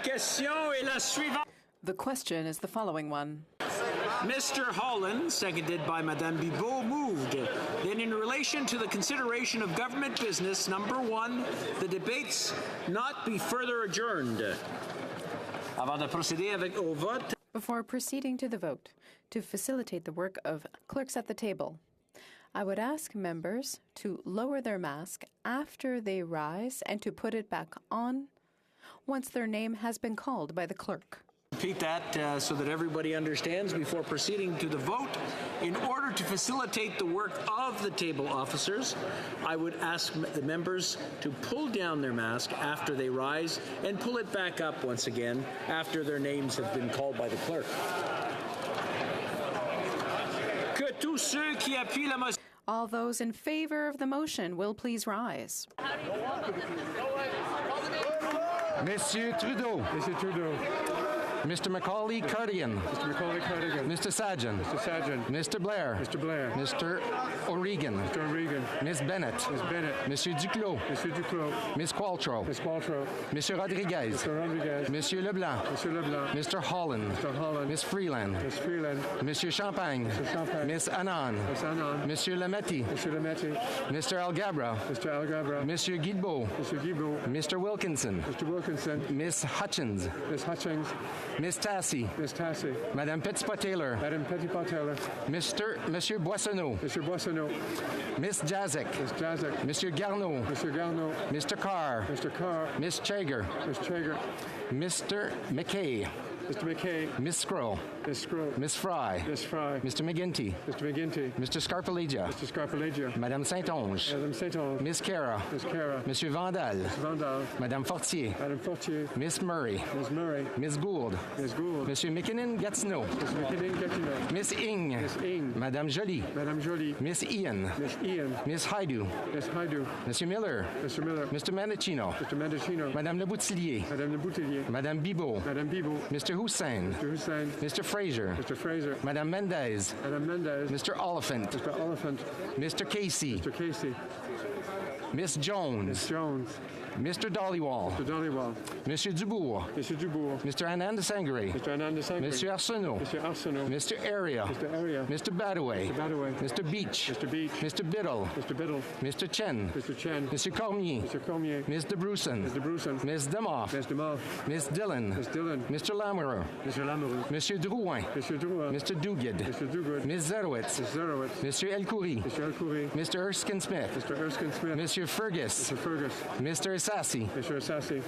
question est la suivante. The question is the following one. Mr. Holland, seconded by Madame Bibeau, moved that in relation to the consideration of government business, number 1, the debates not be further adjourned. Avant de procéder au vote. Before proceeding to the vote, to facilitate the work of clerks at the table, I would ask members to lower their mask after they rise and to put it back on once their name has been called by the clerk. Repeat that so that everybody understands before proceeding to the vote. In order to facilitate the work of the table officers, I would ask the members to pull down their mask after they rise and pull it back up once again after their names have been called by the clerk. Que tous ceux qui appuient la motion. All those in favor of the motion will please rise. Monsieur Trudeau. Monsieur Trudeau. Mr. Macaulay Cardigan. Mr. Macaulay Cardigan. Mr. Sajan. Mr. Sajan. Mr. Blair. Mr. Blair. Mr. O'Regan. Mr. O'Regan. Miss Bennett. Miss Bennett. Monsieur Duclos. Monsieur Duclos. Miss Qualtrough. Miss Qualtrough. Monsieur Rodriguez. Mr. Rodriguez. Monsieur Leblanc. Monsieur Leblanc. Mr. Holland. Mr. Holland. Miss Freeland. Miss Freeland. Monsieur Champagne. Mr. Champagne. Miss Annan. Miss Annan. Monsieur Lametti. Monsieur Lametti. Mr. Algabra. Mr. Algabra. Monsieur Guilbeault. Mr. Guilbeault. Mr. Wilkinson. Mr. Wilkinson. Miss Hutchins. Miss Hutchins. Miss Tassie. Miss Tassie. Madame Petitpas-Taylor. Madame Petitpas-Taylor. Monsieur Boissonneau. Monsieur Boissonneau. Miss Jazek. Miss Jazek. Monsieur Garneau. Monsieur Garneau. Mr. Carr. Mr. Carr. Miss Chager. Miss Chager. Mr. McKay. Mr. McKay. Miss Scroll. Miss Scroll. Miss Fry. Miss Fry. Mr. McGinty. Mr. McGinty. Mr. Scarpelegia. Mr. Scarpelegia. Madame Saint-Onge. Madame Saint-Onge. Miss Cara. Miss Cara. Monsieur Vandal. Miss Vandal. Madame Fortier. Madame Fortier. Miss Murray. Miss Murray. Miss Gould. Miss Gould. Monsieur McKinnon-Gatineau. Mr. McKinnon-Gatineau. Miss Ing. Miss Ing. Madame Jolie. Madame Jolie. Miss Ian. Miss Ian. Miss Haidu. Miss Haidu. Monsieur Miller. Mr. Miller. Mr. Mendocino. Mr. Mendocino. Madame Le Boutillier. Madame Le Boutillier. Madame Bibeau. Madame Bibeau. Mr. Hussein. Mr. Hussein. Mr. Fraser. Mr. Fraser. Madame Mendez. Madame Mendez. Mr. Oliphant. Mr. Oliphant. Mr. Casey. Mr. Casey. Miss Jones. Miss Jones. Mr. Dollywall. Mr. Dollywall. Monsieur Dubourg. Mr. Dubourg. Mr. Anand Sangre. Mr. Anand Sangre. Monsieur Arsenault. Mr. Arsenault. Mr. Area. Mr. Area. Mr. Badaway. Mr. Badaway. Mr. Beach. Mr. Beach. Mr. Biddle. Mr. Biddle. Mr. Chen. Mr. Chen. Mr. Cormier. Mr. Cormier. Ms. DeBruson. Mr. Bruson. Ms. Demoff. Ms. Demoff. Ms. Dillon. Ms. Dillon. Mr. Lamoureux. Mr. Lamoureux. Monsieur Drouin. Mr. Drouin. Mr. Duguid. Mr. Duguid. Ms. Zerowitz. Ms. Zerowitz. Monsieur Elkoury. Mr. Elkoury. Mr. Erskine Smith. Mr. Erskine Smith. Monsieur Fergus. Mr. Fergus. Mr. Assassi. Mr. Assassi.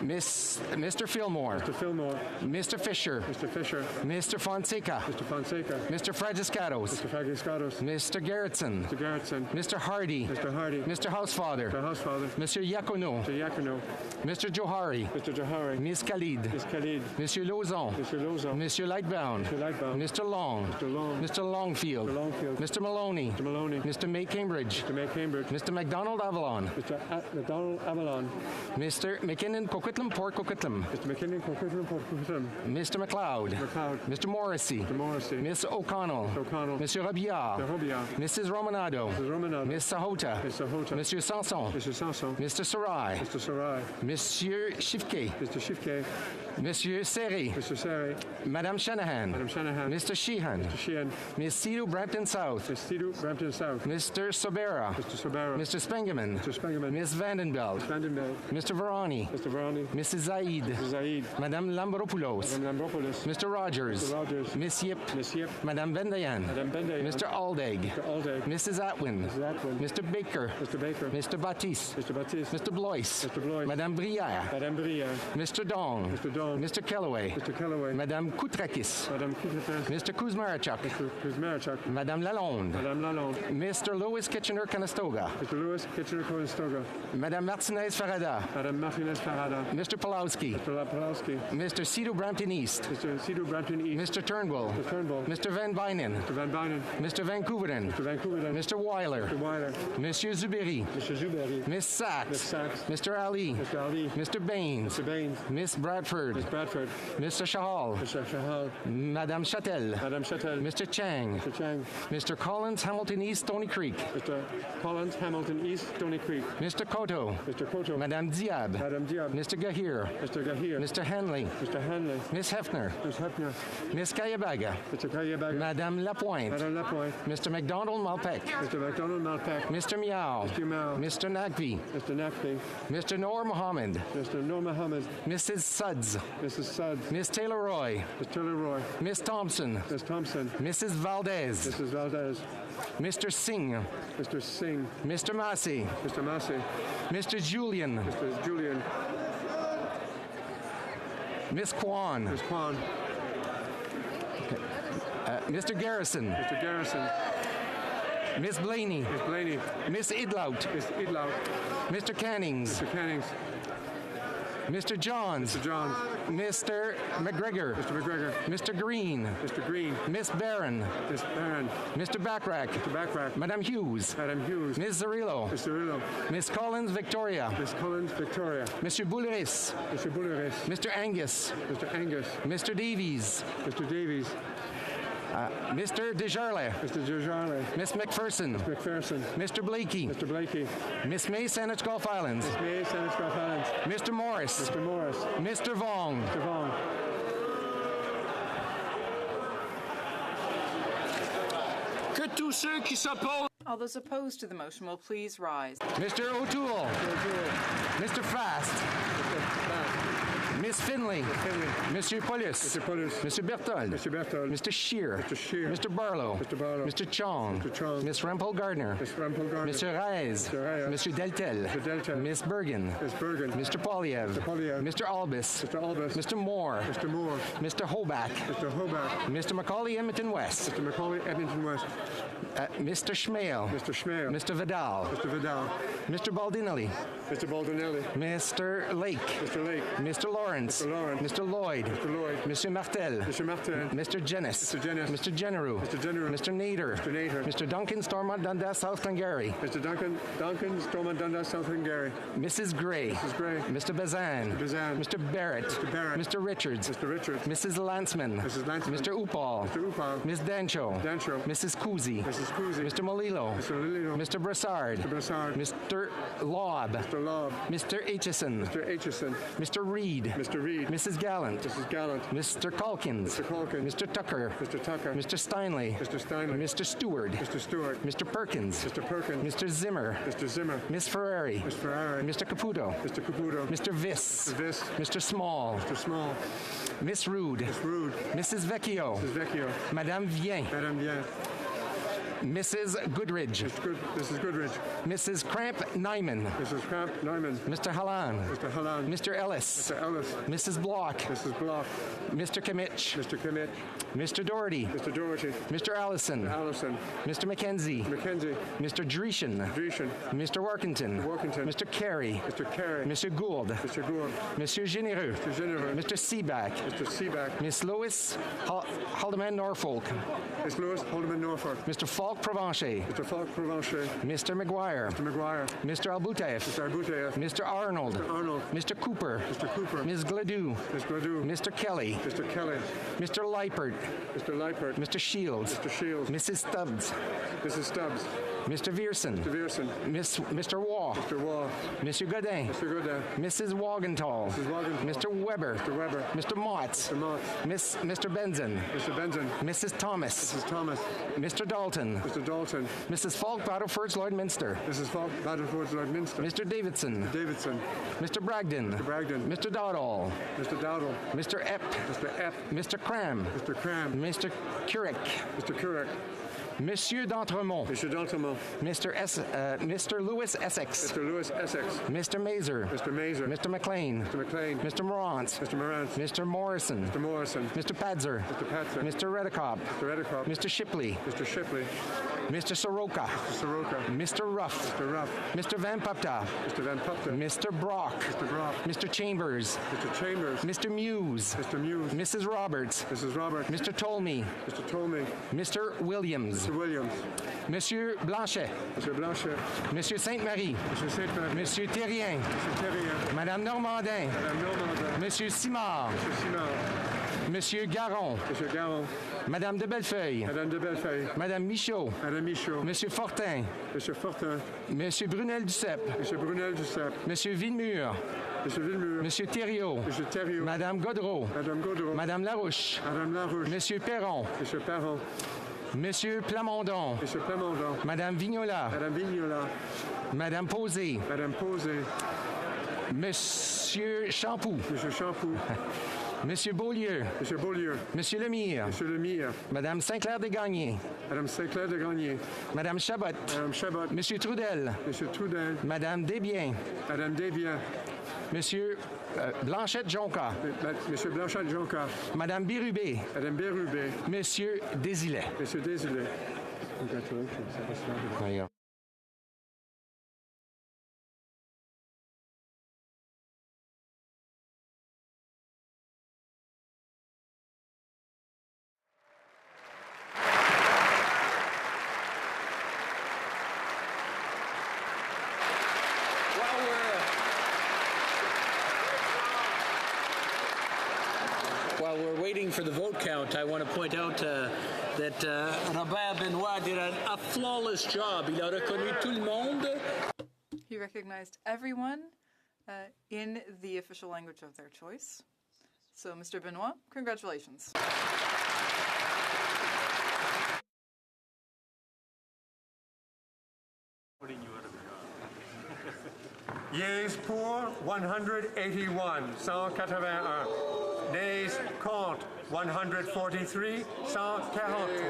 Mr. Fillmore. Mr. Fillmore. Mr. Fisher. Mr. Fisher. Mr. Fonseca. Mr. Fonseca. Mr. Fragiscatos. Mr. Fragiscatos. Mr. Gerritsen. Mr. Gerritsen. Mr. Hardy. Mr. Hardy. Mr. Housefather. Mr. Housefather. Mr. Yacono. Mr. Yacono. Mr. Johari. Mr. Johari. Miss Khalid. Miss Khalid. Monsieur Lauzon. Mr. Lauzon. Monsieur Lightbound. Mr. Lightbound. Mr. Long. Mr. Long. Mr. Longfield. Mr. Longfield. Mr. Maloney. Mr. Maloney. Mr. May Cambridge. Mr. May Cambridge. Mr. McDonald Avalon. Mr. McDonald Avalon. Mr. McKinnon Coquitlam Port Coquitlam. Mr. McKinnon Coquitlam Port Coquitlam. Mr. McLeod. McLeod. Mr. Morrissey. Mr. Morrissey. Miss O'Connell. Mr. O'Connell. Monsieur Robillard. Mr. Robillard. Mrs. Romanado. Mrs. Romanado. Miss Sahota. Mr. Sahota. Monsieur Sanson. Mr. Sanson. Mr. Sarai. Mr. Sarai. Monsieur Shifke. Mr. Shifke. Monsieur Serré. Mr. Serré. Madame Shanahan. Madame Shanahan. Mr. Sheehan. Mr. Sheehan. Miss Cedar Brampton South. Miss Cedar Brampton South. Mr. Sobera. Mr. Sobera. Mr. Spengeman. Mr. Spengeman. Miss Vandenbelt. Vandenbelt. Mr. Verani. Mr. Verani. Mrs. Zaid. Mrs. Zaid. Madame Lambropoulos. Madame Lambropoulos. Mr. Rogers. Mr. Rogers. Miss Yip. Miss Yip. Madame Bendayan. Madame Bendayan. Mr. Aldag. Mr. Aldag. Mrs. Atwin. Mrs. Atwin. Mr. Baker. Mr. Baker. Mr. Baptiste. Mr. Baptiste. Mr. Blois. Mr. Blois. Madame Brière. Madame Brière. Mr. Dong. Mr. Dong. Mr. Kellaway. Mr. Kellaway. Madame Koutrakis. Madame Koutrakis. Mr. Kuzmarchuk. Mr. Kuzmarchuk. Madame Lalonde. Madame Lalonde. Mr. Louis Kitchener-Conestoga. Mr. Louis Kitchener-Conestoga. Madame Martinez-Farada. Madame Martinez-Farada. Mr. Pulowski. Mr. Pulowski. Mr. Cedar Brampton East. Mr. Cedar Brampton East. Mr. Turnbull. Mr. Turnbull. Mr. Van Bynen. Mr. Van Bynen. Mr. Vancouverin. Mr. Vancouverin. Mr. Weiler. Mr. Weiler. Monsieur Zuberi. Mr. Zuberi. Miss Sachs. Miss Sachs. Mr. Ali. Mr. Ali. Mr. Baines. Mr. Baines. Miss Bradford. Bradford. Ms. Bradford. Mr. Shahal. Mr. Shahal. Madame Chattel. Madame Chattel. Mr. Chang. Mr. Chang. Mr. Collins, Hamilton East, Stony Creek. Mr. Collins, Hamilton East, Stony Creek. Mr. Koto. Mr. Koto. Madame Diab. Madame Diab. Mr. Gahir. Mr. Gahir. Mr. Hanley. Mr. Hanley. Miss Hefner. Ms. Hefner. Miss Kayabaga. Mr. Kayabaga. Madame Lapointe. Madame Lapointe. Mr. McDonald Malpeck. Mr. McDonald Malpeck. Mr. Miao. Mr. Mao. Mr. Naqvi. Mr. Naqvi. Mr. Noor Mohammed. Mr. Noor Mohammed. Mrs. Suds. Mrs. Suds. Miss Taylor Roy. Ms. Taylor Roy. Miss Thompson. Ms. Thompson. Mrs. Valdez. Mrs. Valdez. Mr. Singh. Mr. Singh. Mr. Massey. Mr. Massey. Mr. Julian. Mr. Julian. Miss Kwan. Ms. Kwan. Mr. Garrison. Mr. Garrison. Miss Blaney. Miss Blaney. Miss Idlout. Miss Idlout. Mr. Cannings. Mr. Cannings. Mr. Johns. Mr. Johns. Mr. McGregor. Mr. McGregor. Mr. Green. Mr. Green. Miss Barron. Miss Barron. Mr. Backrack. Mr. Backrack. Madame Hughes. Madame Hughes. Miss Zarillo. Miss Zarillo. Miss Collins Victoria. Miss Collins Victoria. Monsieur Bouleris. Mr. Bouleris. Mr. Angus. Mr. Angus. Mr. Davies. Mr. Davies. Mr. Desjarlais. Mr. Desjarlais. Miss McPherson. McPherson. Mr. Blakey. Mr. Blakey. Miss May, Saanich Gulf Islands. Miss May, Saanich Gulf Islands. Mr. Morris. Mr. Morris. Mr. Vong. Mr. Vong. Que tous ceux qui s'opposent. All those opposed to the motion will please rise. Mr. O'Toole. Mr. Fast. Miss Finley. Monsieur Paulus. Mr. Paulus. Mr. Berthold. Mr. Berthold. Mr. Shear. Mr. Shear. Mr. Barlow. Mr. Barlow. Mr. Chong. Mr. Chong. Miss Rempel Gardner. Miss Rempel Gardner. Mr. Reyes. Mr. Reyes. Mr. Deltel. Mr. Deltel. Miss Bergen. Miss Bergen. Mr. Polyev. Mr. Polyev. Mr. Albus. Mr. Albus. Mr. Moore. Mr. Moore. Mr. Hoback. Mr. Hoback. Mr. Macaulay Edmonton West. Mr. Macaulay Edmonton West. Mr. Schmale. Mr. Schmale. Mr. Vidal. Mr. Vidal. Mr. Baldinelli. Mr. Baldinelli. Mr. Lake. Mr. Lake. Mr. Lawrence. Mr. Lawrence. Mr. Lloyd. Mr. Lloyd. Mr. Martel. Mr. Martel. Mr. Jennis. Mr. Jennis. Mr. Generou. Mr. Generou. Mr. Nader. Mr. Nader. Mr. Duncan Stormont Dundas, South Glengarry. Mr. Duncan Stormont Dundas, South Glengarry. Mrs. Gray. Mrs. Gray. Mr. Bazan. Mr. Bazan. Mr. Barrett. Mr. Barrett. Mr. Richards. Mr. Richards. Mrs. Lanceman. Mrs. Lanceman. Mr. Upal. Mr. Upal. Ms. Dancho. Dancho. Mrs. Kuzi. Mrs. Kuzi. Mr. Molilo. Mr. Lillo. Mr. Brassard. Mr. Brassard. Mr. Lobb. Mr. Lobb. Mr. Aitchison. Mr. Aitchison. Mr. Reed. Mr. Reed. Mrs. Gallant. Mrs. Gallant. Mr. Calkins. Mr. Calkins. Mr. Tucker. Mr. Tucker. Mr. Steinley. Mr. Steinley. Mr. Stewart. Mr. Stewart. Mr. Perkins. Mr. Perkins. Mr. Zimmer. Mr. Zimmer. Miss Ferrari. Miss Ferrari. Mr. Caputo. Mr. Caputo. Mr. Viss. Mr. Viss. Mr. Small. Mr. Small. Miss Rude. Miss Rude. Mrs. Vecchio. Mrs. Vecchio. Madame Vien. Madame Vien. Mrs. Goodridge. Mrs. Goodridge. Mrs. Cramp Nyman. Mrs. Cramp Nyman. Mr. Hallan. Mr. Hallan. Mr. Ellis. Mr. Ellis. Mrs. Block. Mrs. Block. Mr. Kimmich. Mr. Kimmich. Mr. Doherty. Mr. Doherty. Mr. Allison. Allison. Mr. McKenzie. McKenzie. Mr. Dreeshen. Dreeshen. Mr. Workington. Workington. Mr. Carey. Mr. Carey. Mr. Gould. Mr. Gould. Monsieur Généreux. Mr. Généreux. Mr. Seaback. Mr. Seaback. Miss Lewis Haldeman Norfolk. Miss Lewis Haldeman Norfolk. Mr. Falk Provencher. Mr. Falk Provencher. Mr. McGuire. Mr. McGuire. Mr. Albutev. Mr. Albutev. Mr. Arnold. Mr. Arnold. Mr. Cooper. Mr. Cooper. Ms. Gladue. Ms. Gladue. Mr. Kelly. Mr. Kelly. Mr. Leipert. Mr. Leipert. Mr. Shields. Mr. Shields. Mrs. Stubbs. Mrs. Stubbs. Mr. Vierson. Mr. Vierson. Mr. Waugh. Mr. Waugh. Monsieur Godin. Mr. Godin. Mrs. Wagenthal. Mrs. Wagenthal. Mr. Weber. Mr. Weber. Mr. Motts. Mr. Motts. Mr. Benson. Mr. Benson. Mrs. Thomas. Mrs. Thomas. Mr. Dalton. Mr. Dalton. Mrs. Falk Battleford's Lloydminster. Mrs. Falk Battleford's Lloydminster. Mr. Davidson. Mr. Davidson. Mr. Bragdon. Mr. Bragdon. Mr. Dowdall. Mr. Dowdall. Mr. Epp. Mr. Epp. Mr. Cram. Mr. Cram. Mr. Currick. Mr. Currick. Monsieur d'Entremont. Monsieur d'Entremont. Mr. Lewis Essex. Mr. Lewis Essex. Mr. Mazer. Mr. Mazer. Mr. McLean. Mr. McLean. Mr. Morant. Mr. Morant. Mr. Morrison. Mr. Morrison. Mr. Padzer. Mr. Padzer. Mr. Redicop. Mr. Redicop. Mr. Shipley. Mr. Shipley. Mr. Soroka. Mr. Soroka. Mr. Ruff. Mr. Ruff. Mr. Van Pupta. Mr. Van Pupta. Mr. Brock. Mr. Brock. Mr. Chambers. Mr. Chambers. Mr. Muse. Mr. Muse. Mrs. Roberts. Mrs. Roberts. Mr. Tolmie. Mr. Tolmie. Mr. Williams. Mr. Williams. Monsieur Blanchet. Monsieur Blanchet. Monsieur Sainte-Marie. Monsieur Sainte-Marie. Monsieur Thérien. Monsieur Thérien. Madame Normandin. Madame Normandin. Monsieur Simard. Monsieur Simard. Monsieur Garon. Monsieur Garon. Madame de Bellefeuille. Madame de Bellefeuille. Madame Michaud. Madame Michaud. Monsieur Fortin. Monsieur Fortin. Monsieur Brunel-Duceppe. Monsieur Brunel-Duceppe. Monsieur Villemur. Monsieur Villemur. Monsieur Thériault. Monsieur Thériault. Madame Godreau. Madame Godreau. Madame Larouche. Madame Larouche. Monsieur Perron. Monsieur Perron. Monsieur Plamondon. Monsieur Plamondon. Madame Vignola. Madame Vignola. Madame Posé. Madame Posé. Monsieur Champoux. Monsieur Champoux. Monsieur Beaulieu. Monsieur Beaulieu. Monsieur Lemire. Monsieur Lemire. Madame Saint-Clair-de-Gagné. Madame Saint-Clair de Gagné. Madame Chabot. Madame Chabot. Monsieur Trudel. Monsieur Trudel. Madame Desbiens. Madame Desbiens. Monsieur Blanchette-Jonca. Monsieur Blanchette-Jonca. Madame Bérubé. Madame Bérubé. Monsieur Désilet. Monsieur Désilet. Congratulations. While we're waiting for the vote count, I want to point out that Robert Benoit did a flawless job. Il a reconnu tout le monde. He recognized everyone in the official language of their choice. So, Mr. Benoit, congratulations. Yeas pour 181, 181. Nays contre 143, 143.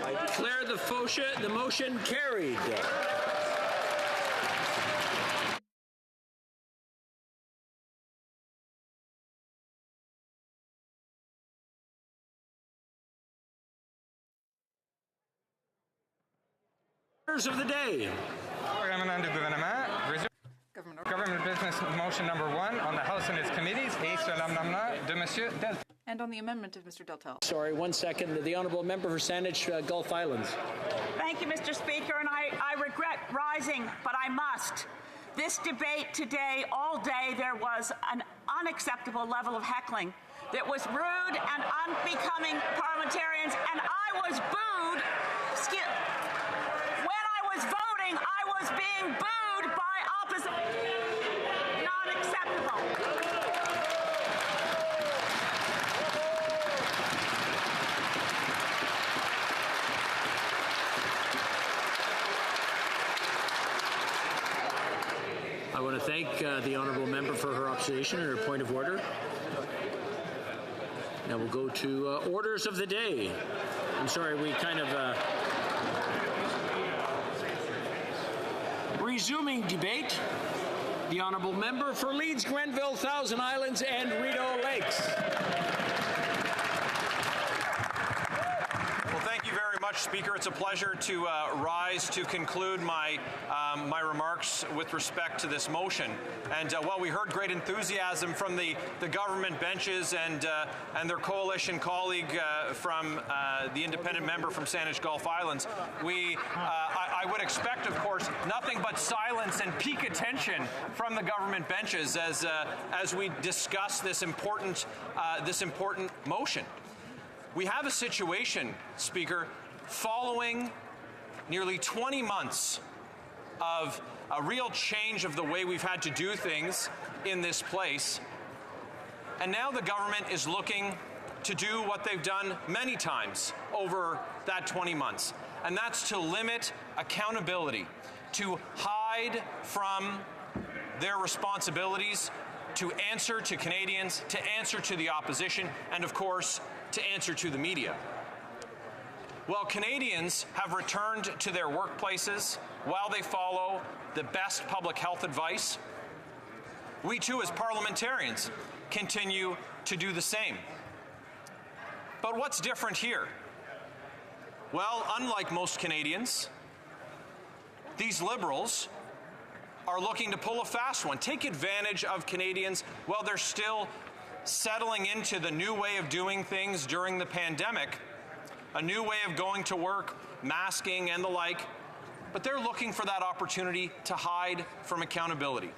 I declare the motion carried. Orders of the day. Government business motion number 1 on the House and its committees et sur l'amendement de Monsieur Deltel. And on the amendment of Mr. Deltel. Sorry, 1 second. The honourable member for Saanich Gulf Islands. Thank you, Mr. Speaker, and I regret rising, but I must. This debate today, all day, there was an unacceptable level of heckling that was rude and unbecoming parliamentarians, and I was booed. When I was voting, I was being booed by opposite. Not acceptable. I want to thank the honourable member for her observation and her point of order. Now we'll go to orders of the day. I'm sorry, we kind of... Resuming debate, the honourable member for Leeds, Grenville, Thousand Islands and Rideau Lakes. Well, thank you very much, Speaker. It's a pleasure to rise to conclude my my remarks with respect to this motion. And while we heard great enthusiasm from the government benches and their coalition colleague from the independent member from Saanich Gulf Islands, I would expect, of course, nothing but silence and peak attention from the government benches as we discuss this important motion. We have a situation, Speaker, following nearly 20 months of a real change of the way we've had to do things in this place. And now the government is looking to do what they've done many times over that 20 months. And that's to limit accountability, to hide from their responsibilities, to answer to Canadians, to answer to the opposition, and of course, to answer to the media. Well, Canadians have returned to their workplaces while they follow the best public health advice. We too, as parliamentarians, continue to do the same. But what's different here? Well, unlike most Canadians, these Liberals are looking to pull a fast one. Take advantage of Canadians while they're still settling into the new way of doing things during the pandemic, a new way of going to work, masking and the like, but they're looking for that opportunity to hide from accountability.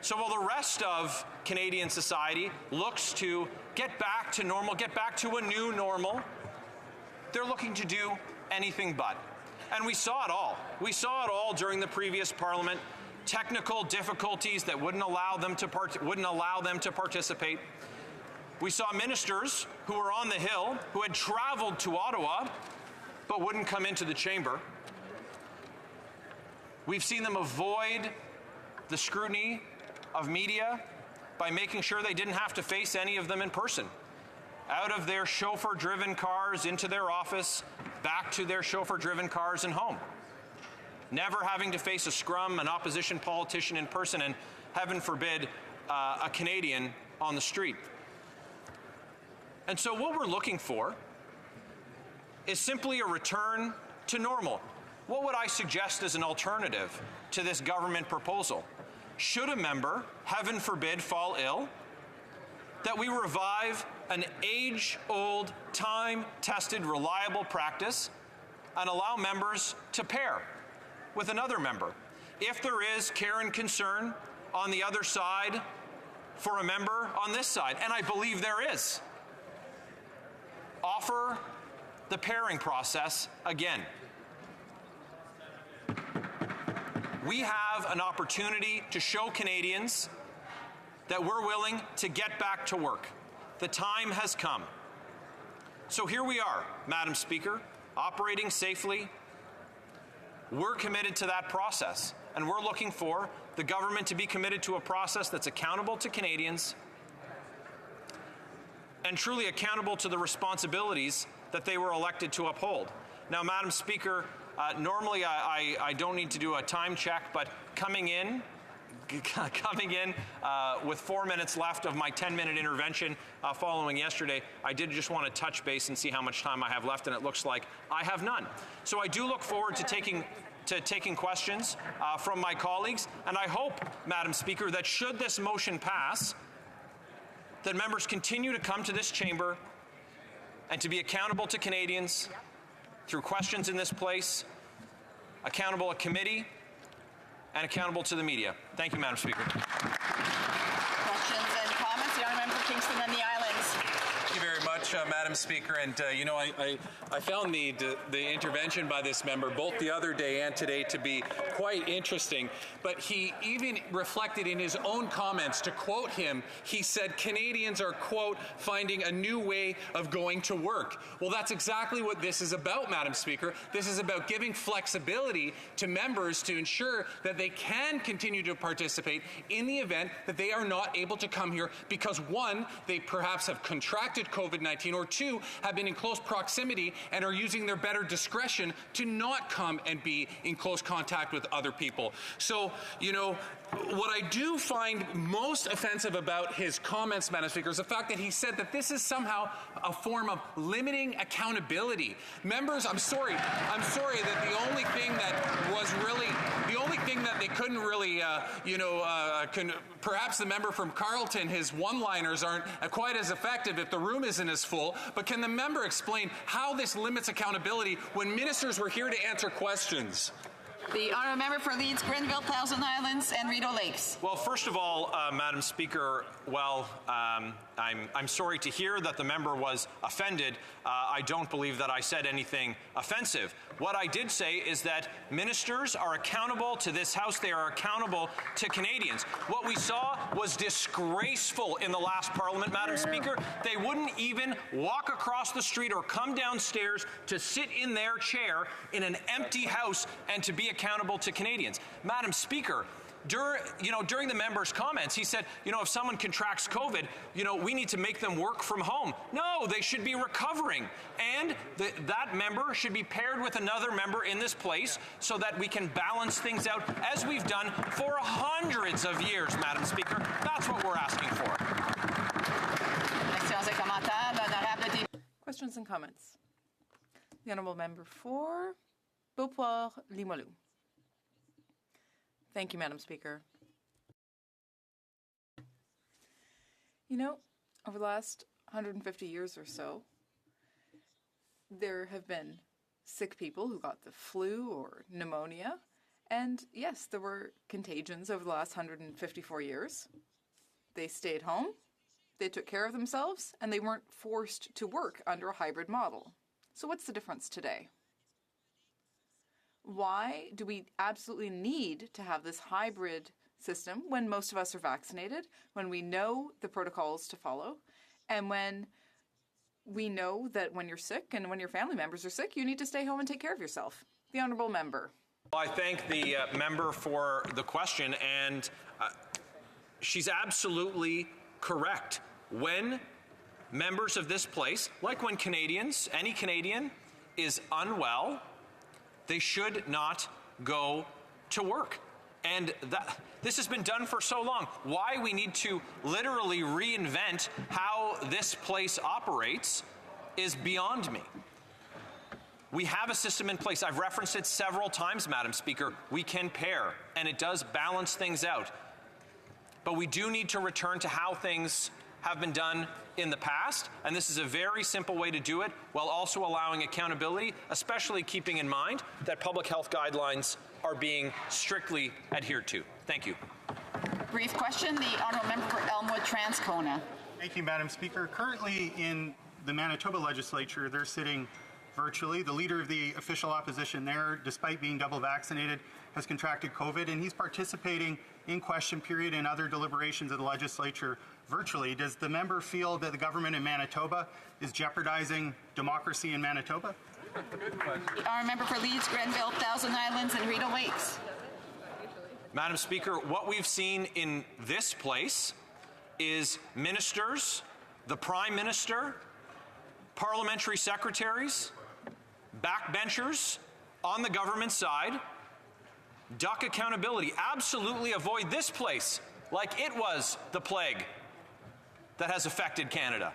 So while the rest of Canadian society looks to get back to normal, get back to a new normal, they're looking to do anything but. And we saw it all. We saw it all during the previous Parliament. Technical difficulties that wouldn't allow them to participate. We saw ministers who were on the Hill, who had traveled to Ottawa, but wouldn't come into the chamber. We've seen them avoid the scrutiny of media by making sure they didn't have to face any of them in person. Out of their chauffeur-driven cars into their office, back to their chauffeur-driven cars and home. Never having to face a scrum, an opposition politician in person, and heaven forbid, a Canadian on the street. And so what we're looking for is simply a return to normal. What would I suggest as an alternative to this government proposal? Should a member, heaven forbid, fall ill, that we revive an age-old, time-tested, reliable practice and allow members to pair with another member. If there is care and concern on the other side for a member on this side, and I believe there is, offer the pairing process again. We have an opportunity to show Canadians that we're willing to get back to work. The time has come. So here we are, Madam Speaker, operating safely. We're committed to that process, and we're looking for the government to be committed to a process that's accountable to Canadians and truly accountable to the responsibilities that they were elected to uphold. Now, Madam Speaker, normally I don't need to do a time check, but coming in with 4 minutes left of my 10-minute intervention following yesterday, I did just want to touch base and see how much time I have left, and it looks like I have none. So I do look forward to taking questions from my colleagues, and I hope, Madam Speaker, that should this motion pass, that members continue to come to this chamber and to be accountable to Canadians through questions in this place, accountable at committee, and accountable to the media. Thank you, Madam Speaker. Questions and comments? The honourable member for Kingston and the Islands. Thank you very much, Madam Speaker. And I found the intervention by this member both the other day and today to be quite interesting. But he even reflected in his own comments, to quote him, he said Canadians are, quote, finding a new way of going to work. Well, that's exactly what this is about, Madam Speaker. This is about giving flexibility to members to ensure that they can continue to participate in the event that they are not able to come here because, one, they perhaps have contracted COVID-19, or two, have been in close proximity and are using their better discretion to not come and be in close contact with other people. So, what I do find most offensive about his comments, Madam Speaker, is the fact that he said that this is somehow a form of limiting accountability. Members, I'm sorry that the only thing that they couldn't really, perhaps the member from Carleton, his one-liners aren't quite as effective if the room isn't as full, but can the member explain how this limits accountability when ministers were here to answer questions? The honourable member for Leeds, Grenville, Thousand Islands, and Rideau Lakes. Well, first of all, Madam Speaker, I'm sorry to hear that the member was offended. I don't believe that I said anything offensive. What I did say is that ministers are accountable to this House. They are accountable to Canadians. What we saw was disgraceful in the last Parliament, Madam Speaker. They wouldn't even walk across the street or come downstairs to sit in their chair in an empty House and to be accountable to Canadians. Madam Speaker, during the member's comments, he said, if someone contracts COVID, we need to make them work from home. No, they should be recovering. And that member should be paired with another member in this place so that we can balance things out as we've done for hundreds of years, Madam Speaker. That's what we're asking for. Questions and comments. The Honourable Member for Beauport-Limoilou. Thank you, Madam Speaker. You know, over the last 150 years or so, there have been sick people who got the flu or pneumonia. And yes, there were contagions over the last 154 years. They stayed home, they took care of themselves, and they weren't forced to work under a hybrid model. So what's the difference today? Why do we absolutely need to have this hybrid system when most of us are vaccinated, when we know the protocols to follow, and when we know that when you're sick and when your family members are sick, you need to stay home and take care of yourself? The Honourable Member. Well, I thank the member for the question, and she's absolutely correct. When members of this place, like when Canadians, any Canadian, is unwell, they should not go to work. And this has been done for so long. Why we need to literally reinvent how this place operates is beyond me. We have a system in place. I've referenced it several times, Madam Speaker. We can pair, and it does balance things out. But we do need to return to how things have been done in the past, and this is a very simple way to do it while also allowing accountability, especially keeping in mind that public health guidelines are being strictly adhered to. Thank you. Brief question, the Honourable Member for Elmwood Transcona. Thank you, Madam Speaker. Currently in the Manitoba legislature, they're sitting virtually. The leader of the official opposition there, despite being double vaccinated, has contracted COVID, and he's participating in question period and other deliberations of the legislature virtually. Does the member feel that the government in Manitoba is jeopardizing democracy in Manitoba? Our member for Leeds, Grenville, Thousand Islands, and Rideau Lakes. Madam Speaker, what we've seen in this place is ministers, the Prime Minister, parliamentary secretaries, backbenchers on the government side duck accountability, absolutely avoid this place like it was the plague that has affected Canada.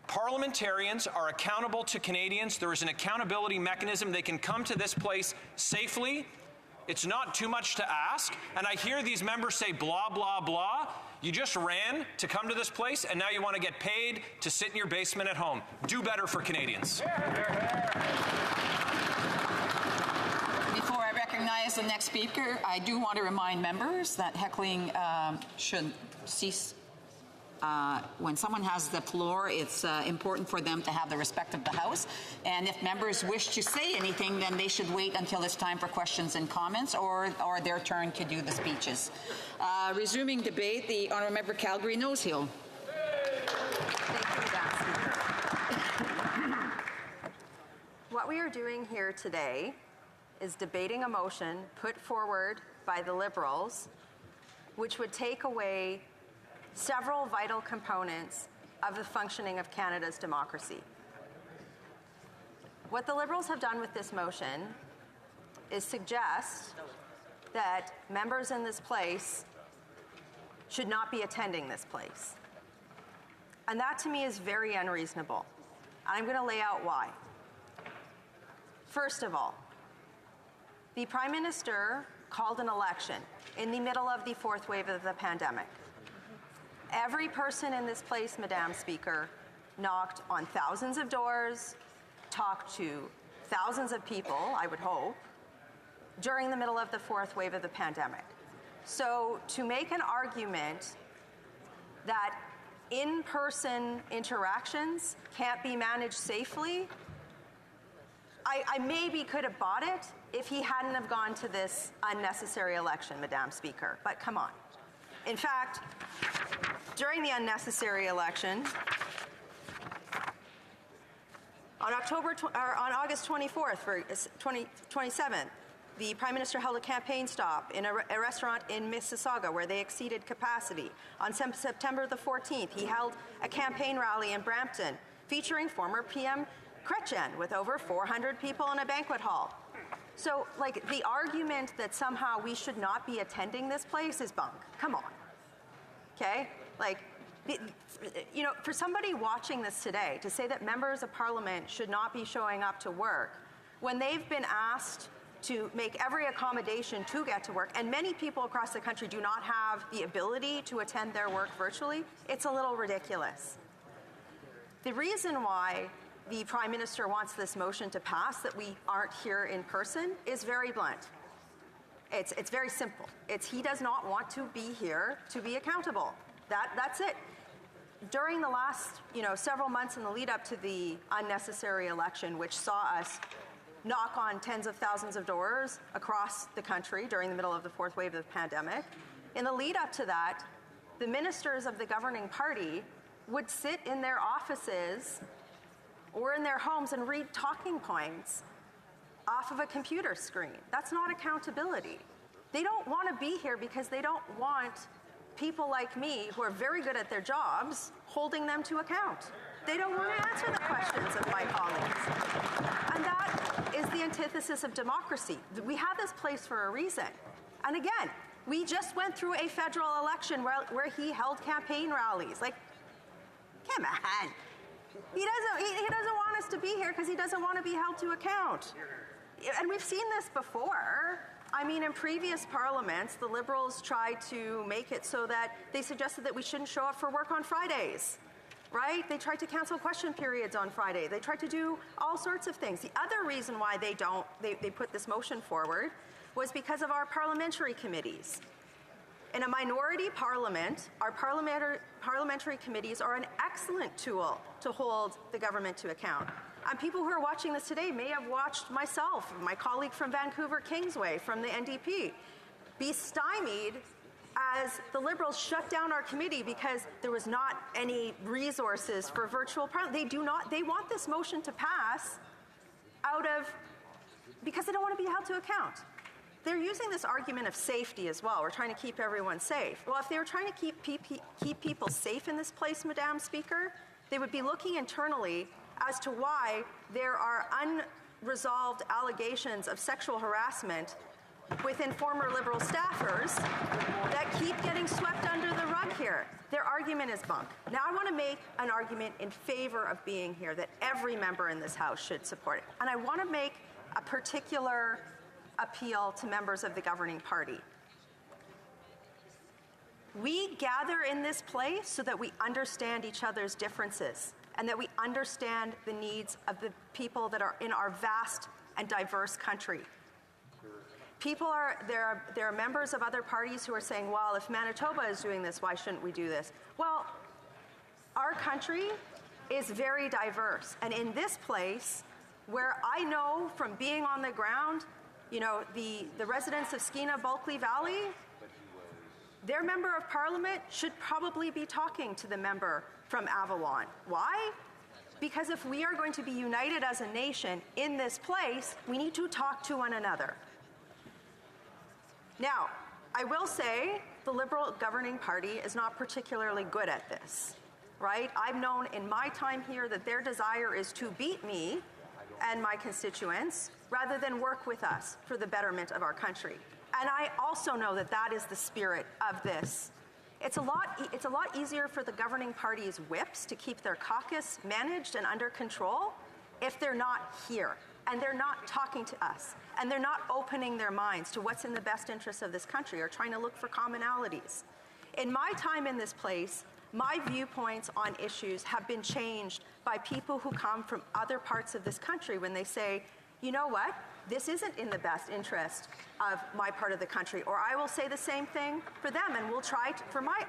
Parliamentarians are accountable to Canadians. There is an accountability mechanism. They can come to this place safely. It's not too much to ask. And I hear these members say blah, blah, blah. You just ran to come to this place, and now you want to get paid to sit in your basement at home. Do better for Canadians. Before I recognize the next speaker, I do want to remind members that heckling should cease. When someone has the floor, it's important for them to have the respect of the House. And if members wish to say anything, then they should wait until it's time for questions and comments or their turn to do the speeches. Resuming debate, the Honourable Member Calgary Nose Hill. Thank you, Madam Speaker. What we are doing here today is debating a motion put forward by the Liberals, which would take away several vital components of the functioning of Canada's democracy. What the Liberals have done with this motion is suggest that members in this place should not be attending this place. And that to me is very unreasonable. And I'm going to lay out why. First of all, the Prime Minister called an election in the middle of the fourth wave of the pandemic. Every person in this place, Madam Speaker, knocked on thousands of doors, talked to thousands of people, I would hope, during the middle of the fourth wave of the pandemic. So to make an argument that in-person interactions can't be managed safely, I maybe could have bought it if he hadn't have gone to this unnecessary election, Madam Speaker. But come on. In fact, during the unnecessary election, on August 24th, 27th, the Prime Minister held a campaign stop in a restaurant in Mississauga where they exceeded capacity. On September the 14th, he held a campaign rally in Brampton featuring former PM Chrétien with over 400 people in a banquet hall. So, like, the argument that somehow we should not be attending this place is bunk. Come on. Okay? Like, you know, for somebody watching this today to say that members of parliament should not be showing up to work when they've been asked to make every accommodation to get to work, and many people across the country do not have the ability to attend their work virtually, it's a little ridiculous. The reason why the Prime Minister wants this motion to pass, that we aren't here in person, is very blunt. It's very simple. He does not want to be here to be accountable. That's it. During the last, several months in the lead up to the unnecessary election, which saw us knock on tens of thousands of doors across the country during the middle of the fourth wave of the pandemic, in the lead up to that, the ministers of the governing party would sit in their offices or in their homes and read talking points off of a computer screen. That's not accountability. They don't want to be here because they don't want people like me, who are very good at their jobs, holding them to account. They don't want to answer the questions of my colleagues. And that is the antithesis of democracy. We have this place for a reason. And again, we just went through a federal election where he held campaign rallies. Like, come on. He doesn't want us to be here because he doesn't want to be held to account. And we've seen this before. I mean, in previous parliaments, the Liberals tried to make it so that they suggested that we shouldn't show up for work on Fridays, right? They tried to cancel question periods on Friday. They tried to do all sorts of things. The other reason why they put this motion forward was because of our parliamentary committees. In a minority parliament, our parliamentary committees are an excellent tool to hold the government to account. And people who are watching this today may have watched myself, my colleague from Vancouver Kingsway from the NDP, be stymied as the Liberals shut down our committee because there was not any resources for virtual parliament. They want this motion to pass because they don't want to be held to account. They're using this argument of safety as well. We're trying to keep everyone safe. Well, if they were trying to keep people safe in this place, Madam Speaker, they would be looking internally as to why there are unresolved allegations of sexual harassment within former Liberal staffers that keep getting swept under the rug here. Their argument is bunk. Now I want to make an argument in favor of being here that every member in this House should support it. And I want to make a particular appeal to members of the governing party. We gather in this place so that we understand each other's differences and that we understand the needs of the people that are in our vast and diverse country. There are members of other parties who are saying, well, if Manitoba is doing this, why shouldn't we do this? Well, our country is very diverse. And in this place, where I know from being on the ground, the residents of Skeena Bulkley Valley, their member of parliament should probably be talking to the member from Avalon. Why? Because if we are going to be united as a nation in this place, we need to talk to one another. Now, I will say the Liberal governing party is not particularly good at this, right? I've known in my time here that their desire is to beat me and my constituents rather than work with us for the betterment of our country. And I also know that that is the spirit of this. It's a lot easier for the governing party's whips to keep their caucus managed and under control if they're not here and they're not talking to us and they're not opening their minds to what's in the best interest of this country or trying to look for commonalities. In my time in this place, my viewpoints on issues have been changed by people who come from other parts of this country when they say, you know what? This isn't in the best interest of my part of the country. Or I will say the same thing for them, and we'll try